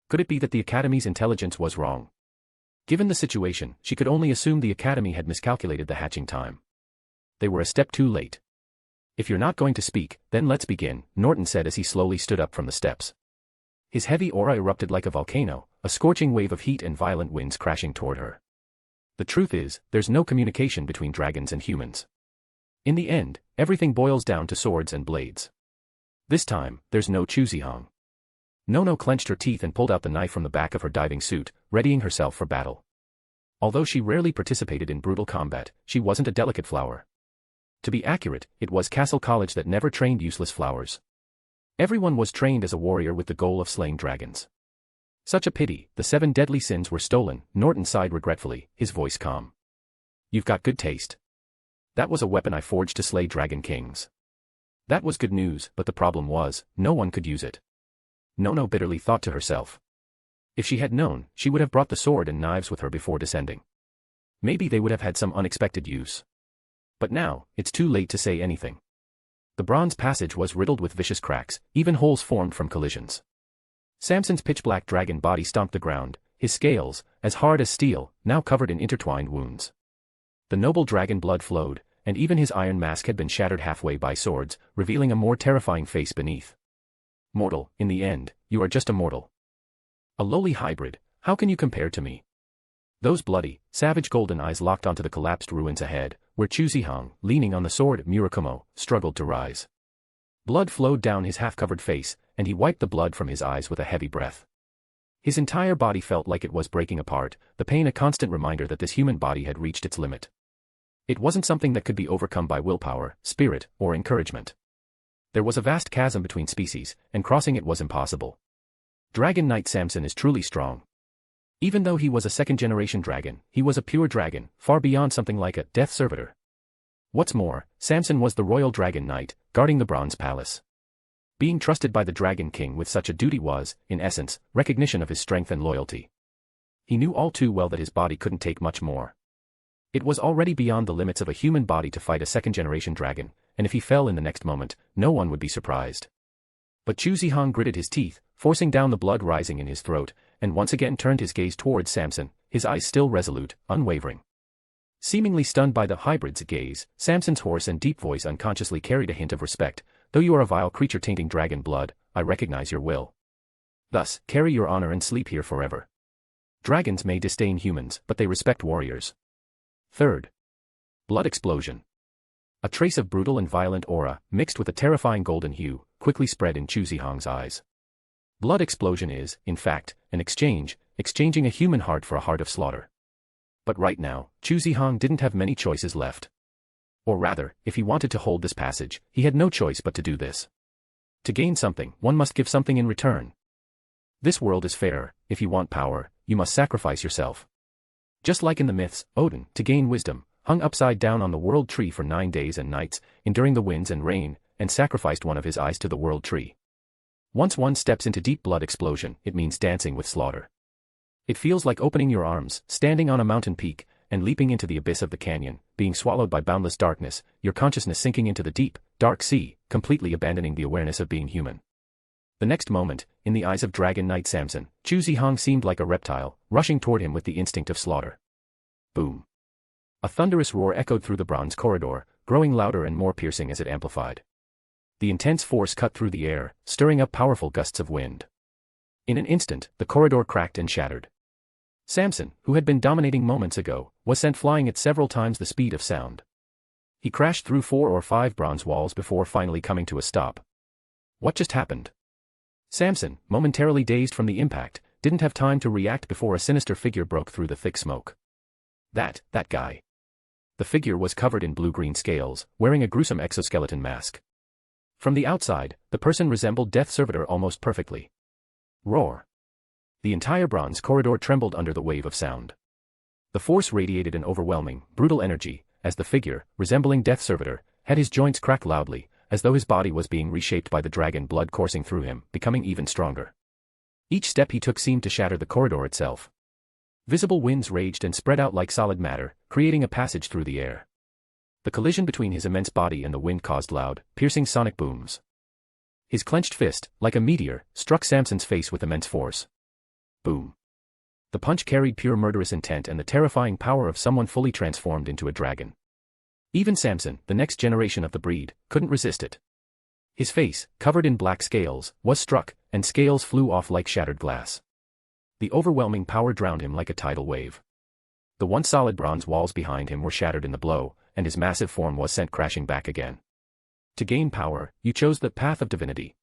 Could it be that the Academy's intelligence was wrong? Given the situation, she could only assume the Academy had miscalculated the hatching time. They were a step too late. If you're not going to speak, then let's begin, Norton said as he slowly stood up from the steps. His heavy aura erupted like a volcano, a scorching wave of heat and violent winds crashing toward her. The truth is, there's no communication between dragons and humans. In the end, everything boils down to swords and blades. This time, there's no Chuzihong. Nono clenched her teeth and pulled out the knife from the back of her diving suit, readying herself for battle. Although she rarely participated in brutal combat, she wasn't a delicate flower. To be accurate, it was Castle College that never trained useless flowers. Everyone was trained as a warrior with the goal of slaying dragons. Such a pity, the 7 deadly sins were stolen, Norton sighed regretfully, his voice calm. You've got good taste. That was a weapon I forged to slay dragon kings. That was good news, but the problem was, no one could use it. Nono bitterly thought to herself. If she had known, she would have brought the sword and knives with her before descending. Maybe they would have had some unexpected use. But now, it's too late to say anything. The bronze passage was riddled with vicious cracks, even holes formed from collisions. Samson's pitch-black dragon body stomped the ground, his scales, as hard as steel, now covered in intertwined wounds. The noble dragon blood flowed, and even his iron mask had been shattered halfway by swords, revealing a more terrifying face beneath. Mortal, in the end, you are just a mortal. A lowly hybrid, how can you compare to me? Those bloody, savage golden eyes locked onto the collapsed ruins ahead, where Chuzihong, leaning on the sword Murakumo, struggled to rise. Blood flowed down his half-covered face, and he wiped the blood from his eyes with a heavy breath. His entire body felt like it was breaking apart, the pain a constant reminder that this human body had reached its limit. It wasn't something that could be overcome by willpower, spirit, or encouragement. There was a vast chasm between species, and crossing it was impossible. Dragon Knight Samson is truly strong. Even though he was a second-generation dragon, he was a pure dragon, far beyond something like a death servitor. What's more, Samson was the royal dragon knight, guarding the bronze palace. Being trusted by the Dragon King with such a duty was, in essence, recognition of his strength and loyalty. He knew all too well that his body couldn't take much more. It was already beyond the limits of a human body to fight a second-generation dragon, and if he fell in the next moment, no one would be surprised. But Chuzihong gritted his teeth, forcing down the blood rising in his throat, and once again turned his gaze towards Samson, his eyes still resolute, unwavering. Seemingly stunned by the hybrid's gaze, Samson's hoarse and deep voice unconsciously carried a hint of respect. Though you are a vile creature tainting dragon blood, I recognize your will. Thus, carry your honor and sleep here forever. Dragons may disdain humans, but they respect warriors. Third. Blood explosion. A trace of brutal and violent aura, mixed with a terrifying golden hue, quickly spread in Chuzihong's eyes. Blood explosion is, in fact, an exchanging a human heart for a heart of slaughter. But right now, Chuzihong didn't have many choices left. Or rather, if he wanted to hold this passage, he had no choice but to do this. To gain something, one must give something in return. This world is fair. If you want power, you must sacrifice yourself. Just like in the myths, Odin, to gain wisdom, hung upside down on the world tree for 9 days and nights, enduring the winds and rain, and sacrificed one of his eyes to the world tree. Once one steps into deep blood explosion, it means dancing with slaughter. It feels like opening your arms, standing on a mountain peak, and leaping into the abyss of the canyon, being swallowed by boundless darkness, your consciousness sinking into the deep, dark sea, completely abandoning the awareness of being human. The next moment, in the eyes of Dragon Knight Samson, Chuzihong seemed like a reptile, rushing toward him with the instinct of slaughter. Boom. A thunderous roar echoed through the bronze corridor, growing louder and more piercing as it amplified. The intense force cut through the air, stirring up powerful gusts of wind. In an instant, the corridor cracked and shattered. Samson, who had been dominating moments ago, was sent flying at several times the speed of sound. He crashed through 4 or 5 bronze walls before finally coming to a stop. What just happened? Samson, momentarily dazed from the impact, didn't have time to react before a sinister figure broke through the thick smoke. That guy. The figure was covered in blue-green scales, wearing a gruesome exoskeleton mask. From the outside, the person resembled Death Servitor almost perfectly. Roar. The entire bronze corridor trembled under the wave of sound. The force radiated an overwhelming, brutal energy, as the figure, resembling Death Servitor, had his joints crack loudly, as though his body was being reshaped by the dragon blood coursing through him, becoming even stronger. Each step he took seemed to shatter the corridor itself. Visible winds raged and spread out like solid matter, creating a passage through the air. The collision between his immense body and the wind caused loud, piercing sonic booms. His clenched fist, like a meteor, struck Samson's face with immense force. Boom. The punch carried pure murderous intent and the terrifying power of someone fully transformed into a dragon. Even Samson, the next generation of the breed, couldn't resist it. His face, covered in black scales, was struck, and scales flew off like shattered glass. The overwhelming power drowned him like a tidal wave. The once solid bronze walls behind him were shattered in the blow, and his massive form was sent crashing back again. To gain power, you chose the path of divinity.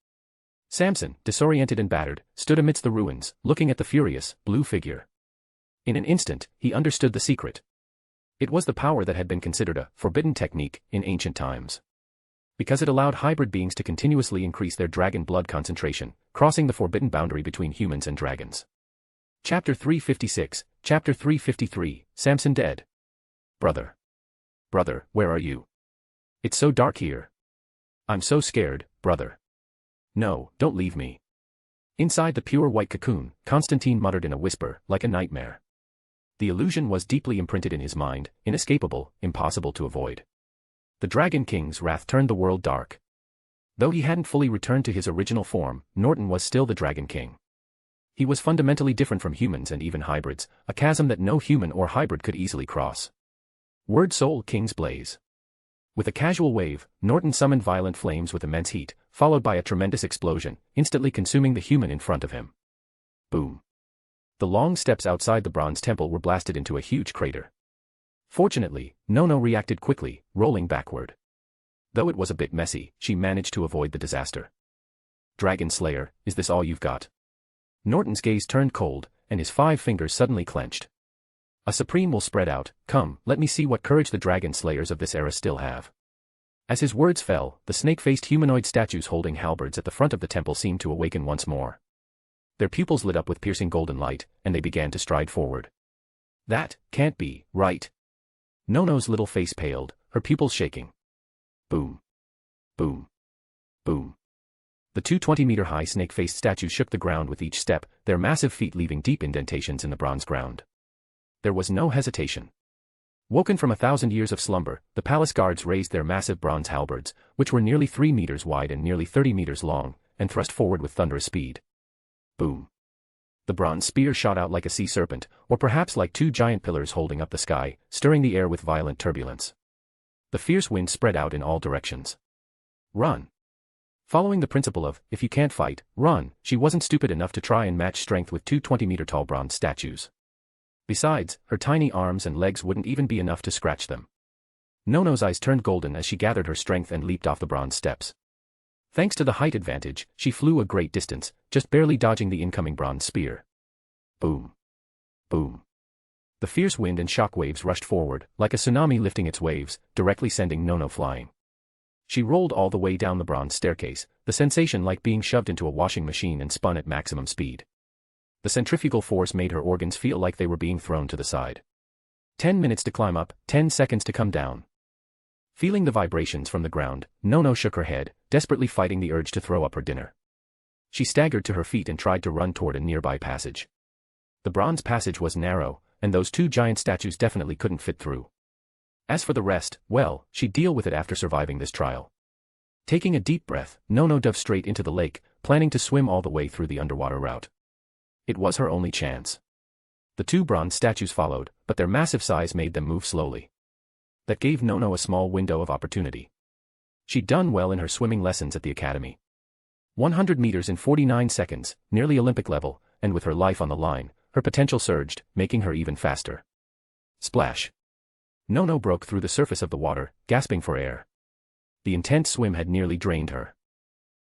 Samson, disoriented and battered, stood amidst the ruins, looking at the furious, blue figure. In an instant, he understood the secret. It was the power that had been considered a forbidden technique in ancient times. Because it allowed hybrid beings to continuously increase their dragon blood concentration, crossing the forbidden boundary between humans and dragons. Chapter 356, Chapter 353, Samson dead. Brother. Brother, where are you? It's so dark here. I'm so scared, brother. No, don't leave me. Inside the pure white cocoon, Constantine muttered in a whisper, like a nightmare. The illusion was deeply imprinted in his mind, inescapable, impossible to avoid. The Dragon King's wrath turned the world dark. Though he hadn't fully returned to his original form, Norton was still the Dragon King. He was fundamentally different from humans and even hybrids, a chasm that no human or hybrid could easily cross. Word Soul King's Blaze. With a casual wave, Norton summoned violent flames with immense heat, followed by a tremendous explosion, instantly consuming the human in front of him. Boom. The long steps outside the bronze temple were blasted into a huge crater. Fortunately, Nono reacted quickly, rolling backward. Though it was a bit messy, she managed to avoid the disaster. Dragon Slayer, is this all you've got? Norton's gaze turned cold, and his 5 fingers suddenly clenched. A supreme will spread out, come, let me see what courage the Dragon Slayers of this era still have. As his words fell, the snake-faced humanoid statues holding halberds at the front of the temple seemed to awaken once more. Their pupils lit up with piercing golden light, and they began to stride forward. That can't be right. Nono's little face paled, her pupils shaking. Boom. Boom. Boom. The 2 20-meter-high snake-faced statues shook the ground with each step, their massive feet leaving deep indentations in the bronze ground. There was no hesitation. Woken from 1,000 years of slumber, the palace guards raised their massive bronze halberds, which were nearly 3 meters wide and nearly 30 meters long, and thrust forward with thunderous speed. Boom. The bronze spear shot out like a sea serpent, or perhaps like 2 giant pillars holding up the sky, stirring the air with violent turbulence. The fierce wind spread out in all directions. Run. Following the principle of, if you can't fight, run, she wasn't stupid enough to try and match strength with 2 20-meter-tall bronze statues. Besides, her tiny arms and legs wouldn't even be enough to scratch them. Nono's eyes turned golden as she gathered her strength and leaped off the bronze steps. Thanks to the height advantage, she flew a great distance, just barely dodging the incoming bronze spear. Boom. Boom. The fierce wind and shock waves rushed forward, like a tsunami lifting its waves, directly sending Nono flying. She rolled all the way down the bronze staircase, the sensation like being shoved into a washing machine and spun at maximum speed. The centrifugal force made her organs feel like they were being thrown to the side. 10 minutes to climb up, 10 seconds to come down. Feeling the vibrations from the ground, Nono shook her head, desperately fighting the urge to throw up her dinner. She staggered to her feet and tried to run toward a nearby passage. The bronze passage was narrow, and those 2 giant statues definitely couldn't fit through. As for the rest, well, she'd deal with it after surviving this trial. Taking a deep breath, Nono dove straight into the lake, planning to swim all the way through the underwater route. It was her only chance. The 2 bronze statues followed, but their massive size made them move slowly. That gave Nono a small window of opportunity. She'd done well in her swimming lessons at the academy. 100 meters in 49 seconds, nearly Olympic level, and with her life on the line, her potential surged, making her even faster. Splash. Nono broke through the surface of the water, gasping for air. The intense swim had nearly drained her.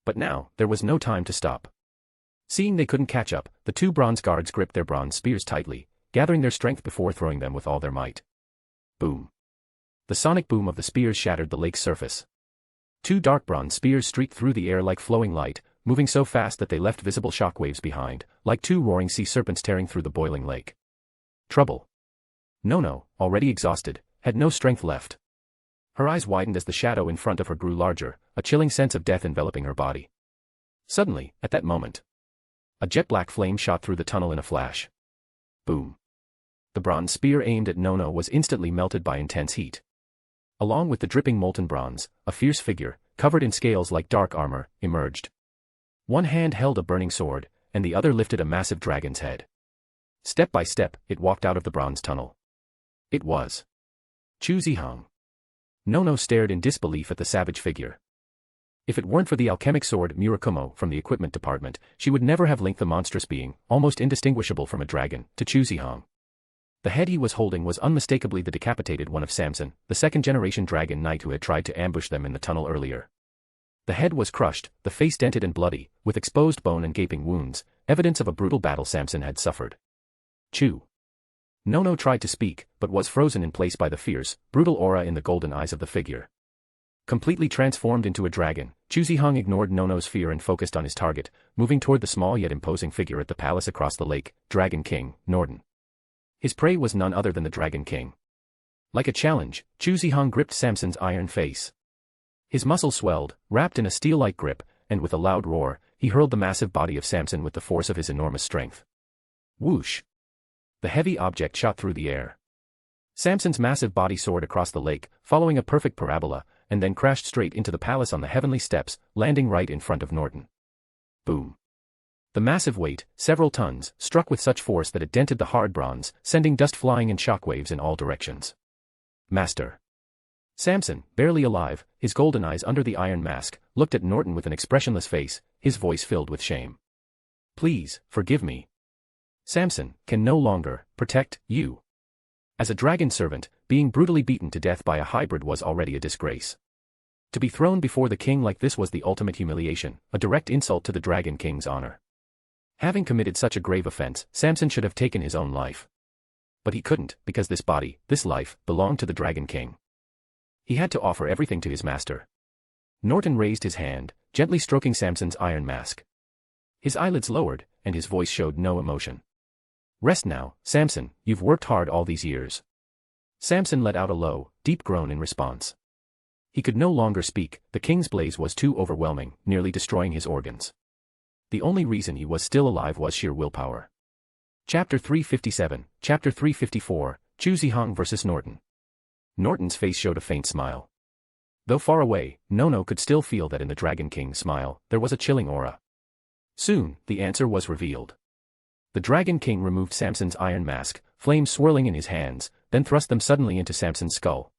But now, there was no time to stop. Seeing they couldn't catch up, the 2 bronze guards gripped their bronze spears tightly, gathering their strength before throwing them with all their might. Boom. The sonic boom of the spears shattered the lake's surface. 2 dark bronze spears streaked through the air like flowing light, moving so fast that they left visible shockwaves behind, like two roaring sea serpents tearing through the boiling lake. Trouble. Nono, already exhausted, had no strength left. Her eyes widened as the shadow in front of her grew larger, a chilling sense of death enveloping her body. Suddenly, at that moment, a jet-black flame shot through the tunnel in a flash. Boom. The bronze spear aimed at Nono was instantly melted by intense heat. Along with the dripping molten bronze, a fierce figure, covered in scales like dark armor, emerged. One hand held a burning sword, and the other lifted a massive dragon's head. Step by step, it walked out of the bronze tunnel. It was Uchiha. Nono stared in disbelief at the savage figure. If it weren't for the alchemic sword Murakumo from the equipment department, she would never have linked the monstrous being, almost indistinguishable from a dragon, to Uchiha. The head he was holding was unmistakably the decapitated one of Samson, the second-generation dragon knight who had tried to ambush them in the tunnel earlier. The head was crushed, the face dented and bloody, with exposed bone and gaping wounds, evidence of a brutal battle Samson had suffered. Chew. Nono tried to speak, but was frozen in place by the fierce, brutal aura in the golden eyes of the figure. Completely transformed into a dragon, Uchiha ignored Nono's fear and focused on his target, moving toward the small yet imposing figure at the palace across the lake, Dragon King, Norton. His prey was none other than the Dragon King. Like a challenge, Uchiha gripped Samson's iron face. His muscles swelled, wrapped in a steel-like grip, and with a loud roar, he hurled the massive body of Samson with the force of his enormous strength. Whoosh! The heavy object shot through the air. Samson's massive body soared across the lake, following a perfect parabola, and then crashed straight into the palace on the heavenly steps, landing right in front of Norton. Boom. The massive weight, several tons, struck with such force that it dented the hard bronze, sending dust flying in shockwaves in all directions. Master. Samson, barely alive, his golden eyes under the iron mask, looked at Norton with an expressionless face, his voice filled with shame. Please, forgive me. Samson can no longer protect you. As a dragon servant, being brutally beaten to death by a hybrid was already a disgrace. To be thrown before the king like this was the ultimate humiliation, a direct insult to the Dragon King's honor. Having committed such a grave offense, Samson should have taken his own life. But he couldn't, because this body, this life, belonged to the Dragon King. He had to offer everything to his master. Norton raised his hand, gently stroking Samson's iron mask. His eyelids lowered, and his voice showed no emotion. Rest now, Samson, you've worked hard all these years. Samson let out a low, deep groan in response. He could no longer speak, the king's blaze was too overwhelming, nearly destroying his organs. The only reason he was still alive was sheer willpower. Chapter 357, Chapter 354, Uchiha vs. Norton. Norton's face showed a faint smile. Though far away, Nono could still feel that in the Dragon King's smile, there was a chilling aura. Soon, the answer was revealed. The Dragon King removed Samson's iron mask, flames swirling in his hands, then thrust them suddenly into Samson's skull.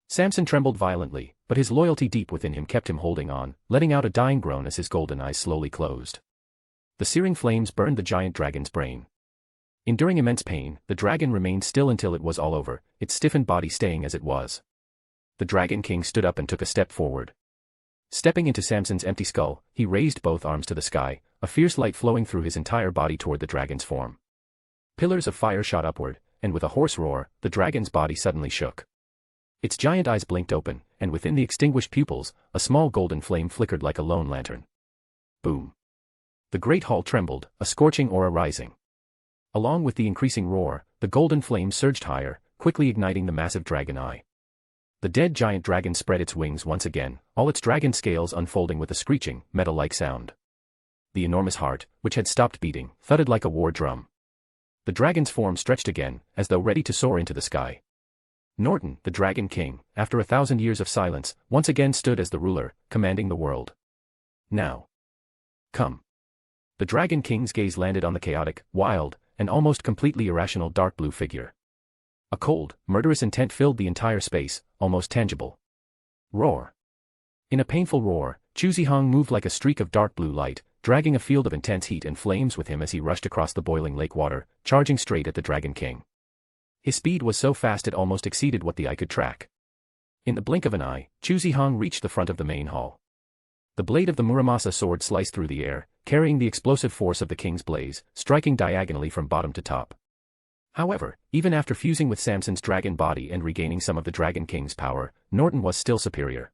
Samson trembled violently, but his loyalty deep within him kept him holding on, letting out a dying groan as his golden eyes slowly closed. The searing flames burned the giant dragon's brain. Enduring immense pain, the dragon remained still until it was all over, its stiffened body staying as it was. The Dragon King stood up and took a step forward. Stepping into Samson's empty skull, he raised both arms to the sky, a fierce light flowing through his entire body toward the dragon's form. Pillars of fire shot upward, and with a hoarse roar, the dragon's body suddenly shook. Its giant eyes blinked open, and within the extinguished pupils, a small golden flame flickered like a lone lantern. Boom. The great hall trembled, a scorching aura rising. Along with the increasing roar, the golden flame surged higher, quickly igniting the massive dragon eye. The dead giant dragon spread its wings once again, all its dragon scales unfolding with a screeching, metal-like sound. The enormous heart, which had stopped beating, thudded like a war drum. The dragon's form stretched again, as though ready to soar into the sky. Norton, the Dragon King, after 1,000 years of silence, once again stood as the ruler, commanding the world. Now. Come. The Dragon King's gaze landed on the chaotic, wild, and almost completely irrational dark blue figure. A cold, murderous intent filled the entire space, almost tangible. Roar. In a painful roar, Uchiha moved like a streak of dark blue light, dragging a field of intense heat and flames with him as he rushed across the boiling lake water, charging straight at the Dragon King. His speed was so fast it almost exceeded what the eye could track. In the blink of an eye, Uchiha reached the front of the main hall. The blade of the Muramasa sword sliced through the air, carrying the explosive force of the king's blaze, striking diagonally from bottom to top. However, even after fusing with Samson's dragon body and regaining some of the Dragon King's power, Norton was still superior.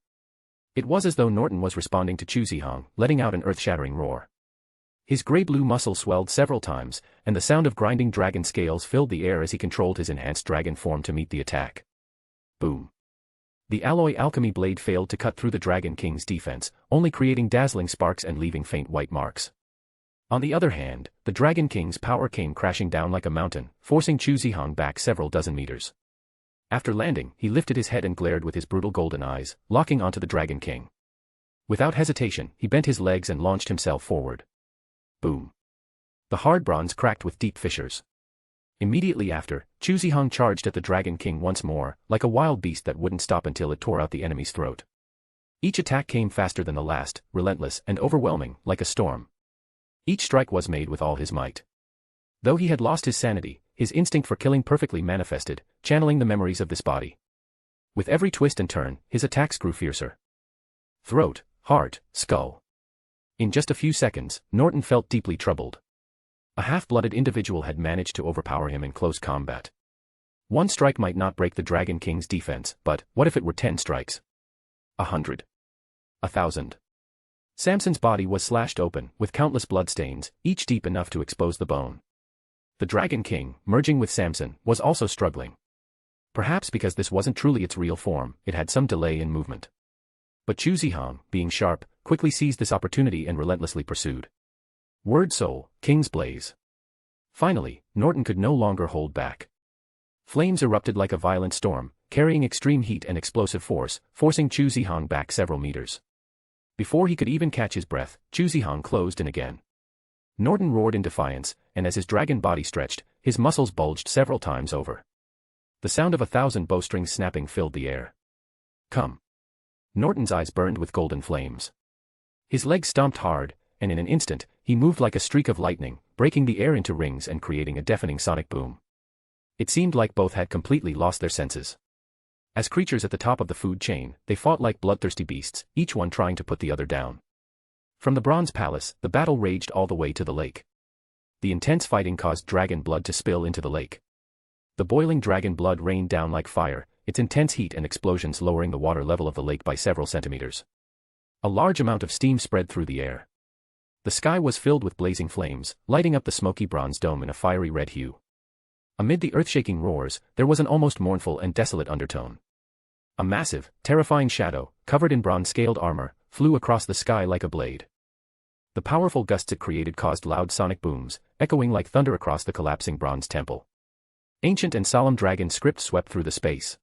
It was as though Norton was responding to Uchiha, letting out an earth-shattering roar. His gray-blue muscle swelled several times, and the sound of grinding dragon scales filled the air as he controlled his enhanced dragon form to meet the attack. Boom. The alloy alchemy blade failed to cut through the Dragon King's defense, only creating dazzling sparks and leaving faint white marks. On the other hand, the Dragon King's power came crashing down like a mountain, forcing Chu Zihong back several dozen meters. After landing, he lifted his head and glared with his brutal golden eyes, locking onto the Dragon King. Without hesitation, he bent his legs and launched himself forward. Boom. The hard bronze cracked with deep fissures. Immediately after, Chu Zihong charged at the Dragon King once more, like a wild beast that wouldn't stop until it tore out the enemy's throat. Each attack came faster than the last, relentless and overwhelming, like a storm. Each strike was made with all his might. Though he had lost his sanity, his instinct for killing perfectly manifested, channeling the memories of this body. With every twist and turn, his attacks grew fiercer. Throat, heart, skull. In just a few seconds, Norton felt deeply troubled. A half-blooded individual had managed to overpower him in close combat. One strike might not break the Dragon King's defense, but what if it were 10 strikes? 100. 1,000. Samson's body was slashed open, with countless bloodstains, each deep enough to expose the bone. The Dragon King, merging with Samson, was also struggling. Perhaps because this wasn't truly its real form, it had some delay in movement. But Chu Zihong, being sharp, quickly seized this opportunity and relentlessly pursued. Word Soul, King's Blaze. Finally, Norton could no longer hold back. Flames erupted like a violent storm, carrying extreme heat and explosive force, forcing Chu Zihong back several meters. Before he could even catch his breath, Chu Zihong closed in again. Norton roared in defiance, and as his dragon body stretched, his muscles bulged several times over. The sound of 1,000 bowstrings snapping filled the air. Come. Norton's eyes burned with golden flames. His legs stomped hard, and in an instant, he moved like a streak of lightning, breaking the air into rings and creating a deafening sonic boom. It seemed like both had completely lost their senses. As creatures at the top of the food chain, they fought like bloodthirsty beasts, each one trying to put the other down. From the Bronze Palace, the battle raged all the way to the lake. The intense fighting caused dragon blood to spill into the lake. The boiling dragon blood rained down like fire, its intense heat and explosions lowering the water level of the lake by several centimeters. A large amount of steam spread through the air. The sky was filled with blazing flames, lighting up the smoky bronze dome in a fiery red hue. Amid the earth-shaking roars, there was an almost mournful and desolate undertone. A massive, terrifying shadow, covered in bronze-scaled armor, flew across the sky like a blade. The powerful gusts it created caused loud sonic booms, echoing like thunder across the collapsing bronze temple. Ancient and solemn dragon script swept through the space.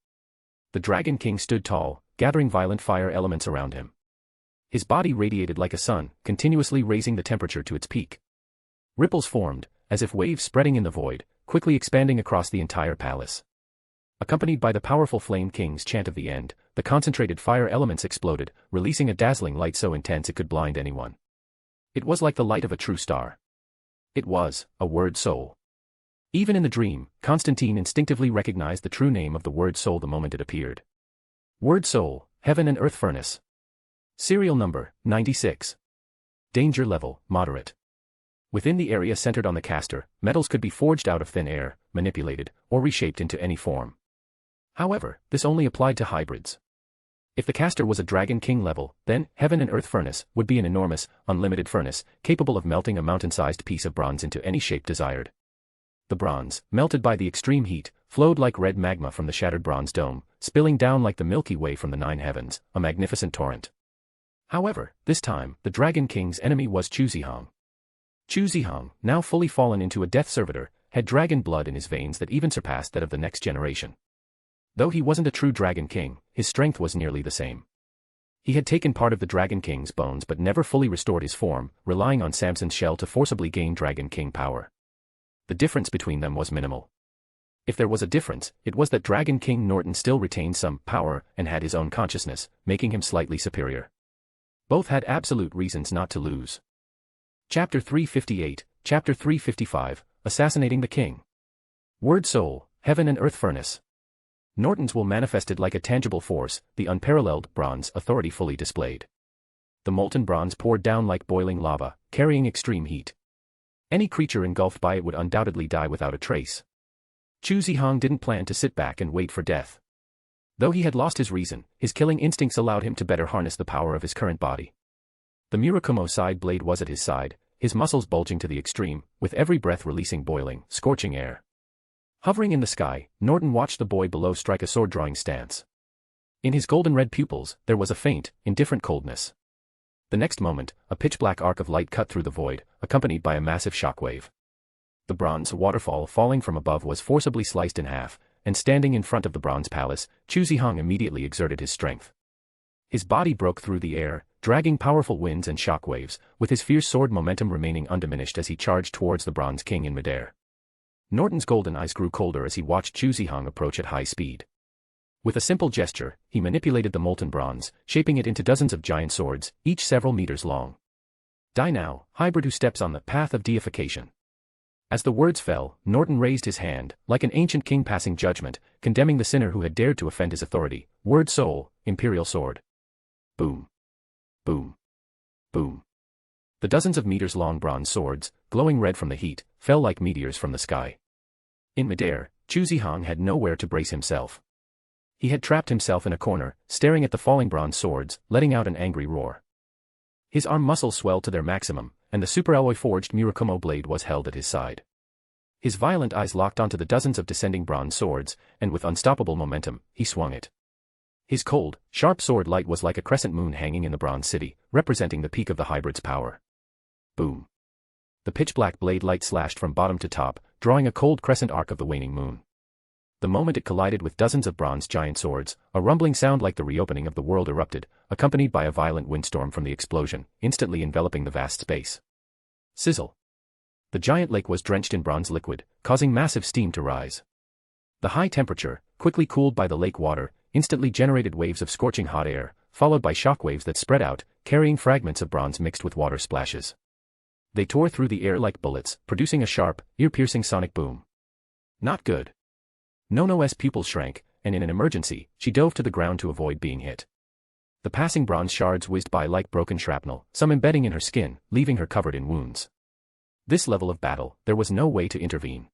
The Dragon King stood tall, gathering violent fire elements around him. His body radiated like a sun, continuously raising the temperature to its peak. Ripples formed, as if waves spreading in the void, quickly expanding across the entire palace. Accompanied by the powerful Flame King's chant of the end, the concentrated fire elements exploded, releasing a dazzling light so intense it could blind anyone. It was like the light of a true star. It was a Word Soul. Even in the dream, Constantine instinctively recognized the true name of the Word Soul the moment it appeared. Word Soul, Heaven and Earth Furnace. Serial number, 96. Danger level, moderate. Within the area centered on the caster, metals could be forged out of thin air, manipulated, or reshaped into any form. However, this only applied to hybrids. If the caster was a Dragon King level, then Heaven and Earth Furnace would be an enormous, unlimited furnace, capable of melting a mountain-sized piece of bronze into any shape desired. The bronze, melted by the extreme heat, flowed like red magma from the shattered bronze dome, spilling down like the Milky Way from the 9 heavens, a magnificent torrent. However, this time, the Dragon King's enemy was Chu Zihong. Chu Zihong, now fully fallen into a death servitor, had dragon blood in his veins that even surpassed that of the next generation. Though he wasn't a true Dragon King, his strength was nearly the same. He had taken part of the Dragon King's bones but never fully restored his form, relying on Samson's shell to forcibly gain Dragon King power. The difference between them was minimal. If there was a difference, it was that Dragon King Norton still retained some power and had his own consciousness, making him slightly superior. Both had absolute reasons not to lose. Chapter 358, Chapter 355, Assassinating the King. Word Soul, Heaven and Earth Furnace. Norton's will manifested like a tangible force, the unparalleled bronze authority fully displayed. The molten bronze poured down like boiling lava, carrying extreme heat. Any creature engulfed by it would undoubtedly die without a trace. Chu Zihong didn't plan to sit back and wait for death. Though he had lost his reason, his killing instincts allowed him to better harness the power of his current body. The Murakumo side blade was at his side, his muscles bulging to the extreme, with every breath releasing boiling, scorching air. Hovering in the sky, Norton watched the boy below strike a sword-drawing stance. In his golden-red pupils, there was a faint, indifferent coldness. The next moment, a pitch-black arc of light cut through the void, accompanied by a massive shockwave. The bronze waterfall falling from above was forcibly sliced in half, and standing in front of the bronze palace, Chu Zihong immediately exerted his strength. His body broke through the air, dragging powerful winds and shockwaves, with his fierce sword momentum remaining undiminished as he charged towards the Bronze King in midair. Norton's golden eyes grew colder as he watched Chu Zihong approach at high speed. With a simple gesture, he manipulated the molten bronze, shaping it into dozens of giant swords, each several meters long. Die now, hybrid who steps on the path of deification. As the words fell, Norton raised his hand, like an ancient king passing judgment, condemning the sinner who had dared to offend his authority. Word soul, imperial sword. Boom. Boom. Boom. The dozens of meters-long bronze swords, glowing red from the heat, fell like meteors from the sky. In midair, Chu Zihong had nowhere to brace himself. He had trapped himself in a corner, staring at the falling bronze swords, letting out an angry roar. His arm muscles swelled to their maximum, and the superalloy-forged Murakumo blade was held at his side. His violent eyes locked onto the dozens of descending bronze swords, and with unstoppable momentum, he swung it. His cold, sharp sword light was like a crescent moon hanging in the bronze city, representing the peak of the hybrid's power. Boom. The pitch-black blade light slashed from bottom to top, drawing a cold crescent arc of the waning moon. The moment it collided with dozens of bronze giant swords, a rumbling sound like the reopening of the world erupted, accompanied by a violent windstorm from the explosion, instantly enveloping the vast space. Sizzle. The giant lake was drenched in bronze liquid, causing massive steam to rise. The high temperature, quickly cooled by the lake water, instantly generated waves of scorching hot air, followed by shockwaves that spread out, carrying fragments of bronze mixed with water splashes. They tore through the air like bullets, producing a sharp, ear-piercing sonic boom. Not good. Nono's pupils shrank, and in an emergency, she dove to the ground to avoid being hit. The passing bronze shards whizzed by like broken shrapnel, some embedding in her skin, leaving her covered in wounds. This level of battle, there was no way to intervene.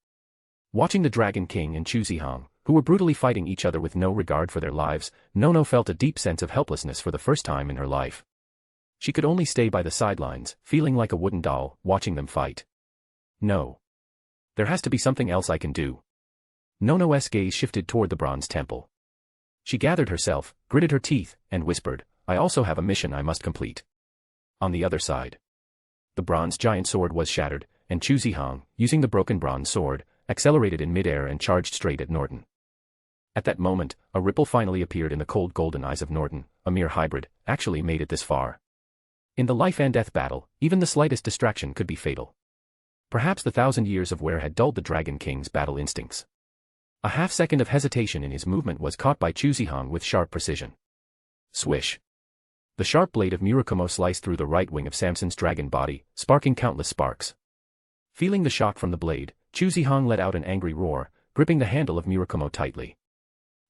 Watching the Dragon King and Chu Zihong, who were brutally fighting each other with no regard for their lives, Nono felt a deep sense of helplessness for the first time in her life. She could only stay by the sidelines, feeling like a wooden doll, watching them fight. No. There has to be something else I can do. Nono's gaze shifted toward the bronze temple. She gathered herself, gritted her teeth, and whispered, I also have a mission I must complete. On the other side. The bronze giant sword was shattered, and Chu Zihong, using the broken bronze sword, accelerated in midair and charged straight at Norton. At that moment, a ripple finally appeared in the cold golden eyes of Norton. A mere hybrid, actually made it this far. In the life-and-death battle, even the slightest distraction could be fatal. Perhaps the 1,000 years of wear had dulled the Dragon King's battle instincts. A half-second of hesitation in his movement was caught by Chu Zihong with sharp precision. Swish. The sharp blade of Murakumo sliced through the right wing of Samson's dragon body, sparking countless sparks. Feeling the shock from the blade, Chu Zihong let out an angry roar, gripping the handle of Murakumo tightly.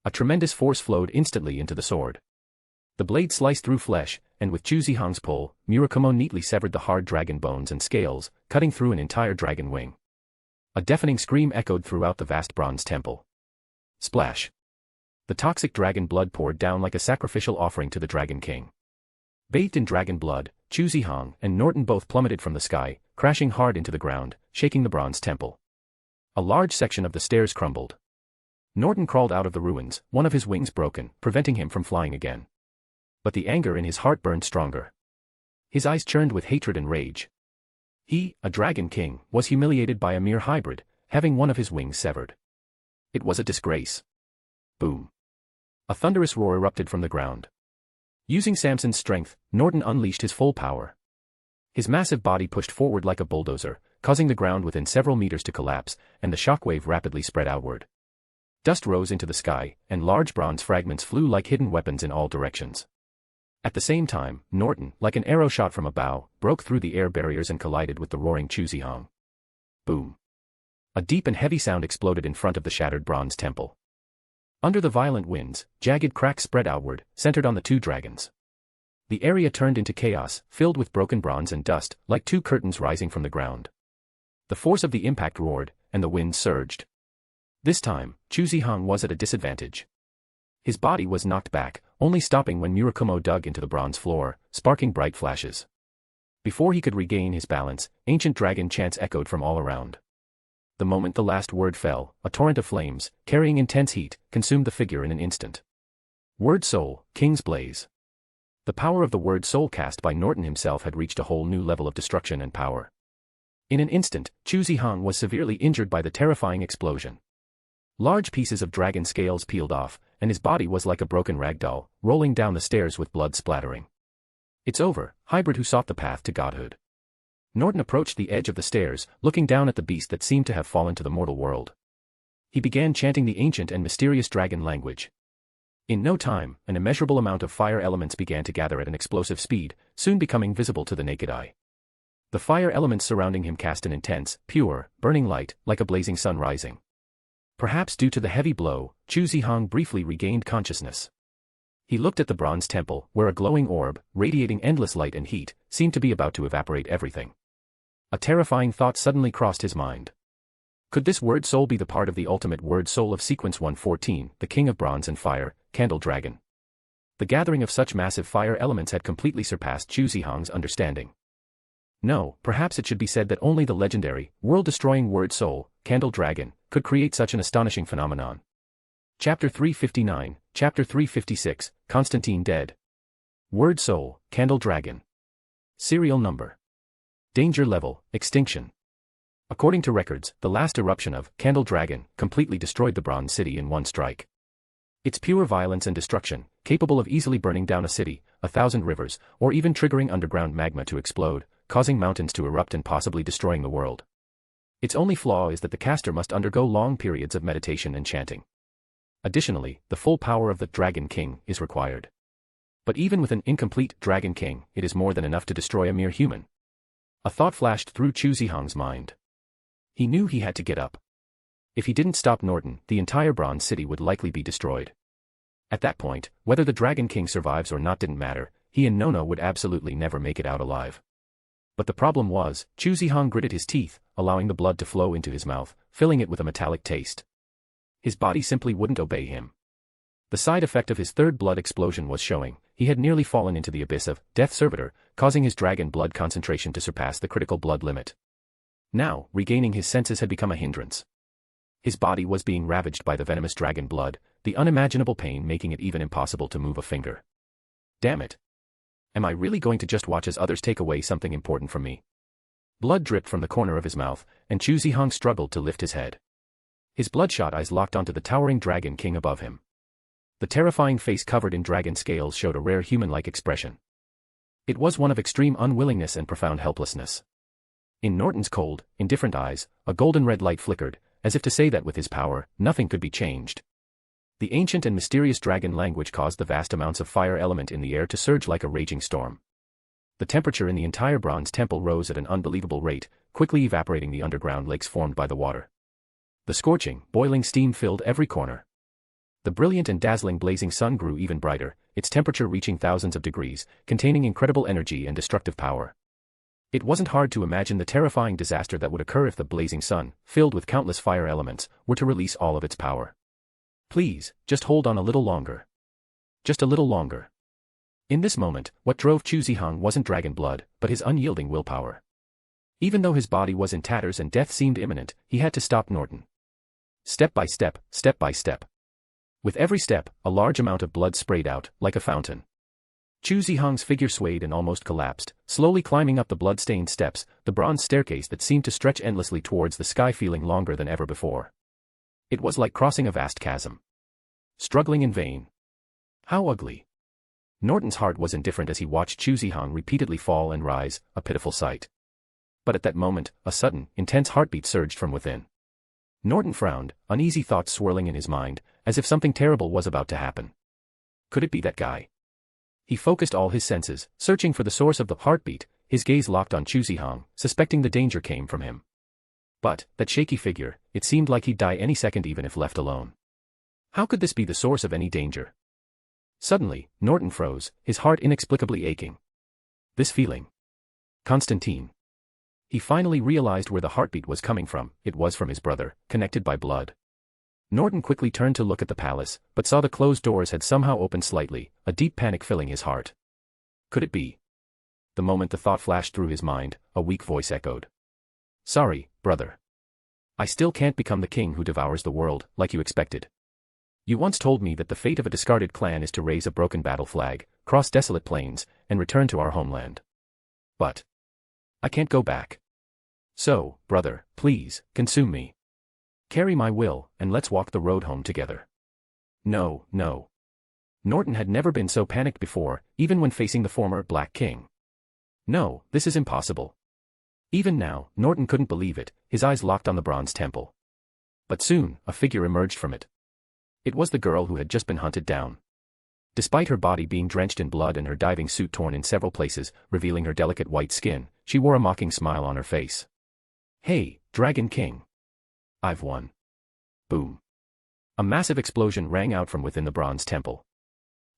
A tremendous force flowed instantly into the sword. The blade sliced through flesh, and with Chu Zihong's pull, Murakumo neatly severed the hard dragon bones and scales, cutting through an entire dragon wing. A deafening scream echoed throughout the vast bronze temple. Splash. The toxic dragon blood poured down like a sacrificial offering to the Dragon King. Bathed in dragon blood, Chu Zihong and Norton both plummeted from the sky, crashing hard into the ground, shaking the bronze temple. A large section of the stairs crumbled. Norton crawled out of the ruins, one of his wings broken, preventing him from flying again. But the anger in his heart burned stronger. His eyes churned with hatred and rage. He, a Dragon King, was humiliated by a mere hybrid, having one of his wings severed. It was a disgrace. Boom. A thunderous roar erupted from the ground. Using Samson's strength, Norton unleashed his full power. His massive body pushed forward like a bulldozer, causing the ground within several meters to collapse, and the shockwave rapidly spread outward. Dust rose into the sky, and large bronze fragments flew like hidden weapons in all directions. At the same time, Norton, like an arrow shot from a bow, broke through the air barriers and collided with the roaring Chu Zihong. Boom. A deep and heavy sound exploded in front of the shattered bronze temple. Under the violent winds, jagged cracks spread outward, centered on the two dragons. The area turned into chaos, filled with broken bronze and dust, like two curtains rising from the ground. The force of the impact roared, and the winds surged. This time, Chu Zihong was at a disadvantage. His body was knocked back, only stopping when Murakumo dug into the bronze floor, sparking bright flashes. Before he could regain his balance, ancient dragon chants echoed from all around. The moment the last word fell, a torrent of flames, carrying intense heat, consumed the figure in an instant. Word Soul, King's Blaze. The power of the Word Soul cast by Norton himself had reached a whole new level of destruction and power. In an instant, Chu Zihang was severely injured by the terrifying explosion. Large pieces of dragon scales peeled off, and his body was like a broken rag doll, rolling down the stairs with blood splattering. It's over, hybrid who sought the path to godhood. Norton approached the edge of the stairs, looking down at the beast that seemed to have fallen to the mortal world. He began chanting the ancient and mysterious dragon language. In no time, an immeasurable amount of fire elements began to gather at an explosive speed, soon becoming visible to the naked eye. The fire elements surrounding him cast an intense, pure, burning light, like a blazing sun rising. Perhaps due to the heavy blow, Chu Zihang briefly regained consciousness. He looked at the bronze temple, where a glowing orb, radiating endless light and heat, seemed to be about to evaporate everything. A terrifying thought suddenly crossed his mind. Could this Word Soul be the part of the ultimate Word Soul of Sequence 114, the King of Bronze and Fire, Candle Dragon? The gathering of such massive fire elements had completely surpassed Chu Zihang's understanding. No, perhaps it should be said that only the legendary, world-destroying Word Soul, Candle Dragon, could create such an astonishing phenomenon. Chapter 359, Chapter 356, Constantine dead. Word Soul, Candle Dragon. Serial number. Danger level, extinction. According to records, the last eruption of Candle Dragon completely destroyed the Bronze City in one strike. Its pure violence and destruction, capable of easily burning down a city, 1,000 rivers, or even triggering underground magma to explode, causing mountains to erupt and possibly destroying the world. Its only flaw is that the caster must undergo long periods of meditation and chanting. Additionally, the full power of the Dragon King is required. But even with an incomplete Dragon King, it is more than enough to destroy a mere human. A thought flashed through Chu Zihang's mind. He knew he had to get up. If he didn't stop Norton, the entire Bronze City would likely be destroyed. At that point, whether the Dragon King survives or not didn't matter, he and Nono would absolutely never make it out alive. But the problem was, Chu Zihang gritted his teeth, allowing the blood to flow into his mouth, filling it with a metallic taste. His body simply wouldn't obey him. The side effect of his third blood explosion was showing. He had nearly fallen into the abyss of Death Servitor, causing his dragon blood concentration to surpass the critical blood limit. Now, regaining his senses had become a hindrance. His body was being ravaged by the venomous dragon blood, the unimaginable pain making it even impossible to move a finger. Damn it. Am I really going to just watch as others take away something important from me? Blood dripped from the corner of his mouth, and Chu Zihang struggled to lift his head. His bloodshot eyes locked onto the towering Dragon King above him. The terrifying face covered in dragon scales showed a rare human-like expression. It was one of extreme unwillingness and profound helplessness. In Norton's cold, indifferent eyes, a golden red light flickered, as if to say that with his power, nothing could be changed. The ancient and mysterious dragon language caused the vast amounts of fire element in the air to surge like a raging storm. The temperature in the entire bronze temple rose at an unbelievable rate, quickly evaporating the underground lakes formed by the water. The scorching, boiling steam filled every corner. The brilliant and dazzling blazing sun grew even brighter, its temperature reaching thousands of degrees, containing incredible energy and destructive power. It wasn't hard to imagine the terrifying disaster that would occur if the blazing sun, filled with countless fire elements, were to release all of its power. Please, just hold on a little longer. Just a little longer. In this moment, what drove Chu Zihang wasn't dragon blood, but his unyielding willpower. Even though his body was in tatters and death seemed imminent, he had to stop Norton. Step by step, step by step. With every step, a large amount of blood sprayed out, like a fountain. Chu Zihang's figure swayed and almost collapsed, slowly climbing up the blood-stained steps, the bronze staircase that seemed to stretch endlessly towards the sky feeling longer than ever before. It was like crossing a vast chasm. Struggling in vain. How ugly. Norton's heart was indifferent as he watched Chu Zihang repeatedly fall and rise, a pitiful sight. But at that moment, a sudden, intense heartbeat surged from within. Norton frowned, uneasy thoughts swirling in his mind, as if something terrible was about to happen. Could it be that guy? He focused all his senses, searching for the source of the heartbeat, his gaze locked on Chu Zihang, suspecting the danger came from him. But, that shaky figure, it seemed like he'd die any second even if left alone. How could this be the source of any danger? Suddenly, Norton froze, his heart inexplicably aching. This feeling. Constantine. He finally realized where the heartbeat was coming from. It was from his brother, connected by blood. Norton quickly turned to look at the palace, but saw the closed doors had somehow opened slightly, a deep panic filling his heart. Could it be? the moment the thought flashed through his mind, a weak voice echoed. Sorry, brother. I still can't become the king who devours the world, like you expected. You once told me that the fate of a discarded clan is to raise a broken battle flag, cross desolate plains, and return to our homeland. But I can't go back. So, brother, please, consume me. Carry my will, and let's walk the road home together. No, no. Norton had never been so panicked before, even when facing the former Black King. No, this is impossible. Even now, Norton couldn't believe it, his eyes locked on the bronze temple. But soon, a figure emerged from it. It was the girl who had just been hunted down. Despite her body being drenched in blood and her diving suit torn in several places, revealing her delicate white skin, she wore a mocking smile on her face. Hey, Dragon King. I've won. Boom. A massive explosion rang out from within the bronze temple.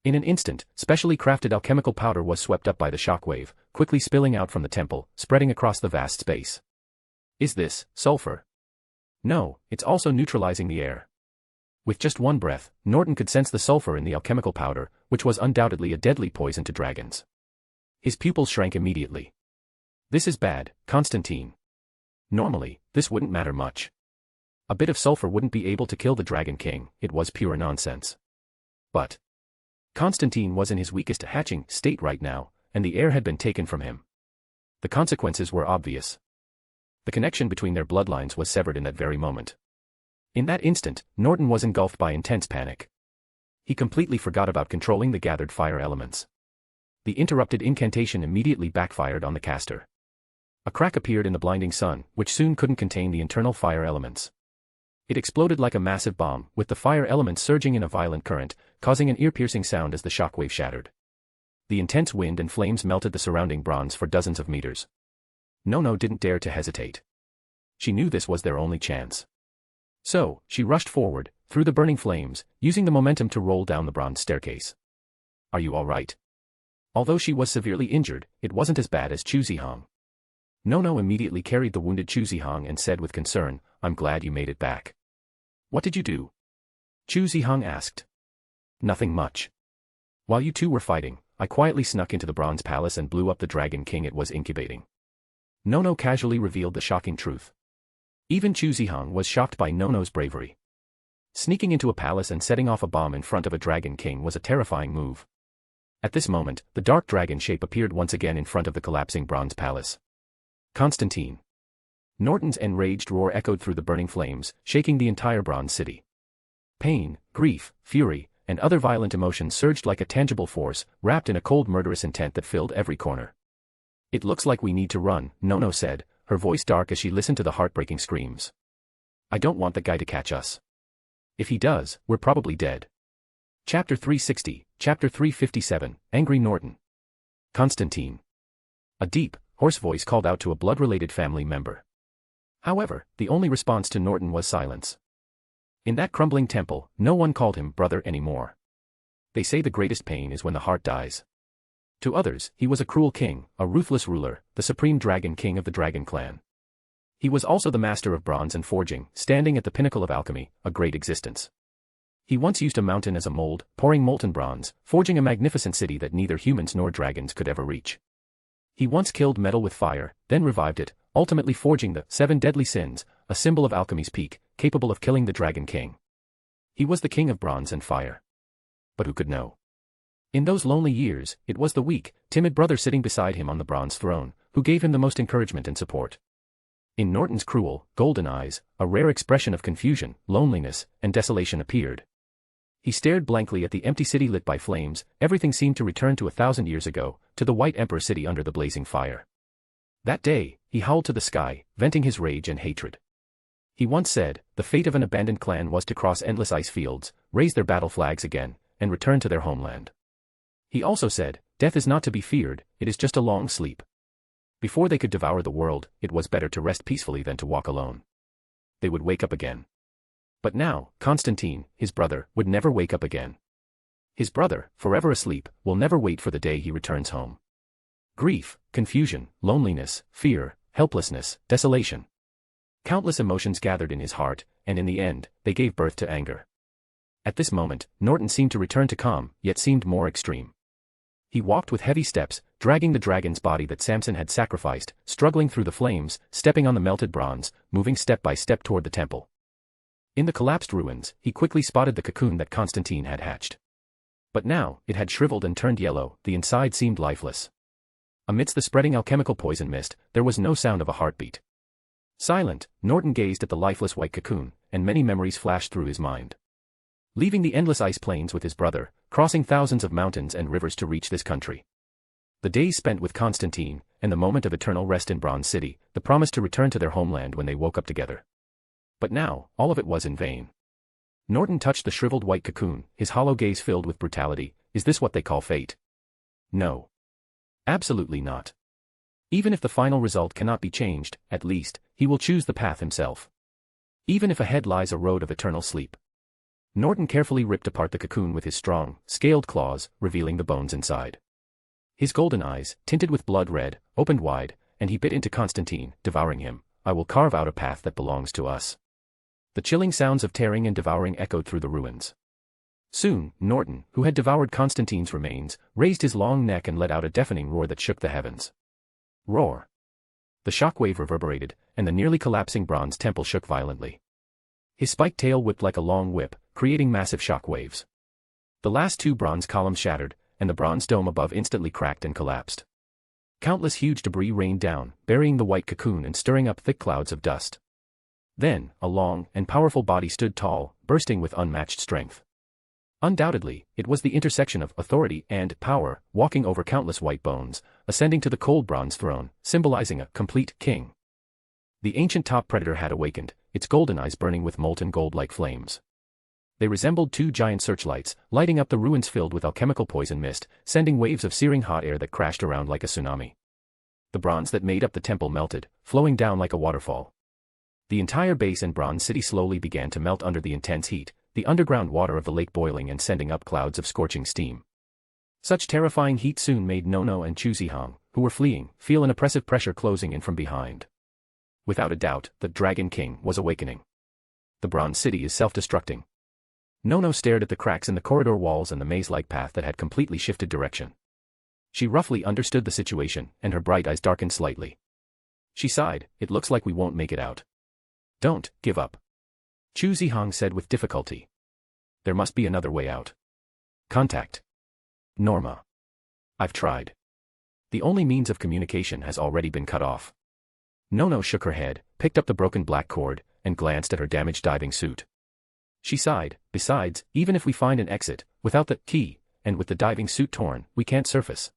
In an instant, specially crafted alchemical powder was swept up by the shockwave, quickly spilling out from the temple, spreading across the vast space. Is this sulfur? No, it's also neutralizing the air. With just one breath, Norton could sense the sulfur in the alchemical powder, which was undoubtedly a deadly poison to dragons. His pupils shrank immediately. This is bad, Constantine. Normally, this wouldn't matter much. A bit of sulfur wouldn't be able to kill the Dragon King, it was pure nonsense. But Constantine was in his weakest hatching state right now, and the heir had been taken from him. The consequences were obvious. The connection between their bloodlines was severed in that very moment. In that instant, Norton was engulfed by intense panic. He completely forgot about controlling the gathered fire elements. The interrupted incantation immediately backfired on the caster. A crack appeared in the blinding sun, which soon couldn't contain the internal fire elements. It exploded like a massive bomb, with the fire elements surging in a violent current, causing an ear-piercing sound as the shockwave shattered. The intense wind and flames melted the surrounding bronze for dozens of meters. Nono didn't dare to hesitate. She knew this was their only chance. So, she rushed forward, through the burning flames, using the momentum to roll down the bronze staircase. Are you all right? Although she was severely injured, it wasn't as bad as Chuzihong. Nono immediately carried the wounded Chuzihong and said with concern, I'm glad you made it back. What did you do? Chuzihong asked. Nothing much. While you two were fighting, I quietly snuck into the bronze palace and blew up the Dragon King it was incubating. Nono casually revealed the shocking truth. Even Chuzihong was shocked by Nono's bravery. Sneaking into a palace and setting off a bomb in front of a Dragon King was a terrifying move. At this moment, the dark dragon shape appeared once again in front of the collapsing bronze palace. Constantine. Norton's enraged roar echoed through the burning flames, shaking the entire bronze city. Pain, grief, fury, and other violent emotions surged like a tangible force, wrapped in a cold murderous intent that filled every corner. It looks like we need to run, Nono said, her voice dark as she listened to the heartbreaking screams. I don't want that guy to catch us. If he does, we're probably dead. Chapter 360, Chapter 357, Angry Norton. Constantine. A deep, hoarse voice called out to a blood-related family member. However, the only response to Norton was silence. In that crumbling temple, no one called him brother anymore. They say the greatest pain is when the heart dies. To others, he was a cruel king, a ruthless ruler, the supreme Dragon King of the Dragon Clan. He was also the master of bronze and forging, standing at the pinnacle of alchemy, a great existence. He once used a mountain as a mold, pouring molten bronze, forging a magnificent city that neither humans nor dragons could ever reach. He once killed metal with fire, then revived it, ultimately forging the 7 deadly sins, a symbol of alchemy's peak, capable of killing the Dragon King. He was the king of bronze and fire. But who could know? In those lonely years, it was the weak, timid brother sitting beside him on the bronze throne, who gave him the most encouragement and support. In Norton's cruel, golden eyes, a rare expression of confusion, loneliness, and desolation appeared. He stared blankly at the empty city lit by flames, everything seemed to return to 1,000 years ago, to the White Emperor city under the blazing fire. That day, he howled to the sky, venting his rage and hatred. He once said, the fate of an abandoned clan was to cross endless ice fields, raise their battle flags again, and return to their homeland. He also said, death is not to be feared, it is just a long sleep. Before they could devour the world, it was better to rest peacefully than to walk alone. They would wake up again. But now, Constantine, his brother, would never wake up again. His brother, forever asleep, will never wait for the day he returns home. Grief, confusion, loneliness, fear, helplessness, desolation. Countless emotions gathered in his heart, and in the end, they gave birth to anger. At this moment, Norton seemed to return to calm, yet seemed more extreme. He walked with heavy steps, dragging the dragon's body that Samson had sacrificed, struggling through the flames, stepping on the melted bronze, moving step by step toward the temple. In the collapsed ruins, he quickly spotted the cocoon that Constantine had hatched. But now, it had shriveled and turned yellow, the inside seemed lifeless. Amidst the spreading alchemical poison mist, there was no sound of a heartbeat. Silent, Norton gazed at the lifeless white cocoon, and many memories flashed through his mind. Leaving the endless ice plains with his brother, crossing thousands of mountains and rivers to reach this country. The days spent with Constantine, and the moment of eternal rest in Bronze City, the promise to return to their homeland when they woke up together. But now, all of it was in vain. Norton touched the shriveled white cocoon, his hollow gaze filled with brutality. Is this what they call fate? No. Absolutely not. Even if the final result cannot be changed, at least, he will choose the path himself. Even if ahead lies a road of eternal sleep. Norton carefully ripped apart the cocoon with his strong, scaled claws, revealing the bones inside. His golden eyes, tinted with blood red, opened wide, and he bit into Constantine, devouring him. I will carve out a path that belongs to us. The chilling sounds of tearing and devouring echoed through the ruins. Soon, Norton, who had devoured Constantine's remains, raised his long neck and let out a deafening roar that shook the heavens. Roar. The shockwave reverberated, and the nearly collapsing bronze temple shook violently. His spiked tail whipped like a long whip, creating massive shock waves. The last two bronze columns shattered, and the bronze dome above instantly cracked and collapsed. Countless huge debris rained down, burying the white cocoon and stirring up thick clouds of dust. Then, a long and powerful body stood tall, bursting with unmatched strength. Undoubtedly, it was the intersection of authority and power, walking over countless white bones, ascending to the cold bronze throne, symbolizing a complete king. The ancient top predator had awakened, its golden eyes burning with molten gold-like flames. They resembled two giant searchlights, lighting up the ruins filled with alchemical poison mist, sending waves of searing hot air that crashed around like a tsunami. The bronze that made up the temple melted, flowing down like a waterfall. The entire base and Bronze City slowly began to melt under the intense heat, the underground water of the lake boiling and sending up clouds of scorching steam. Such terrifying heat soon made Nono and Chuzihang, who were fleeing, feel an oppressive pressure closing in from behind. Without a doubt, the Dragon King was awakening. The Bronze City is self-destructing. Nono stared at the cracks in the corridor walls and the maze-like path that had completely shifted direction. She roughly understood the situation, and her bright eyes darkened slightly. She sighed, it looks like we won't make it out. Don't give up. Chuzihang said with difficulty. There must be another way out. Contact Norma. I've tried. The only means of communication has already been cut off. Nono shook her head, picked up the broken black cord, and glanced at her damaged diving suit. She sighed, besides, even if we find an exit, without the key, and with the diving suit torn, we can't surface.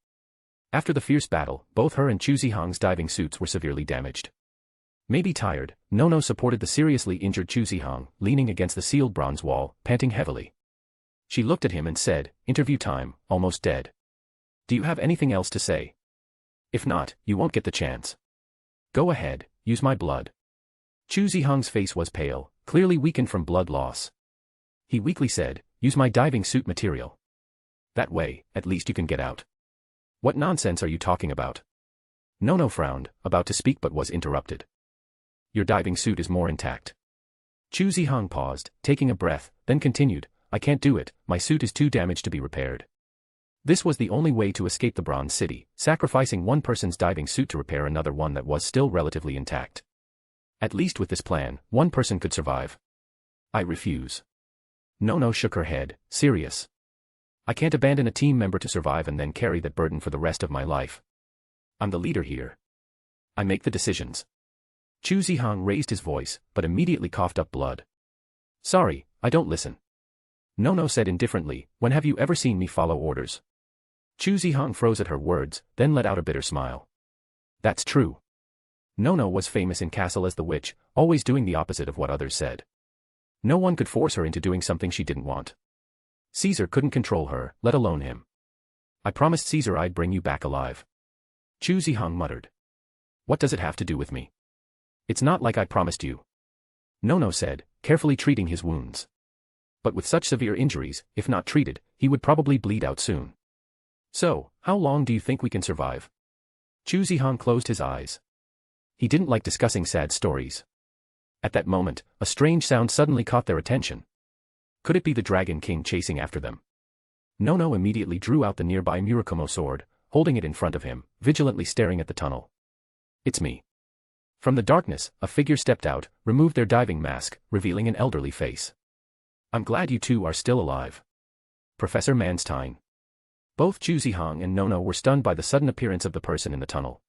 After the fierce battle, both her and Chuzihang's diving suits were severely damaged. Maybe tired, Nono supported the seriously injured Chuzihang, leaning against the sealed bronze wall, panting heavily. She looked at him and said, interview time, almost dead. Do you have anything else to say? If not, you won't get the chance. Go ahead, use my blood. Chuzihang's face was pale, clearly weakened from blood loss. He weakly said, use my diving suit material. That way, at least you can get out. What nonsense are you talking about? Nono frowned, about to speak but was interrupted. Your diving suit is more intact. Chuzihang paused, taking a breath, then continued, I can't do it, my suit is too damaged to be repaired. This was the only way to escape the Bronze City, sacrificing one person's diving suit to repair another one that was still relatively intact. At least with this plan, one person could survive. I refuse. Nono shook her head, serious. I can't abandon a team member to survive and then carry that burden for the rest of my life. I'm the leader here. I make the decisions. Chuzihang raised his voice, but immediately coughed up blood. Sorry, I don't listen. Nono said indifferently, when have you ever seen me follow orders? Chuzihang froze at her words, then let out a bitter smile. That's true. Nono was famous in Castle as the witch, always doing the opposite of what others said. No one could force her into doing something she didn't want. Caesar couldn't control her, let alone him. I promised Caesar I'd bring you back alive. Chuzihang muttered. What does it have to do with me? It's not like I promised you. Nono said, carefully treating his wounds. But with such severe injuries, if not treated, he would probably bleed out soon. So, how long do you think we can survive? Chuzihang closed his eyes. He didn't like discussing sad stories. At that moment, a strange sound suddenly caught their attention. Could it be the Dragon King chasing after them? Nono immediately drew out the nearby Murakumo sword, holding it in front of him, vigilantly staring at the tunnel. "It's me." From the darkness, a figure stepped out, removed their diving mask, revealing an elderly face. "I'm glad you two are still alive. Professor Manstein." Both Chu Zihang and Nono were stunned by the sudden appearance of the person in the tunnel.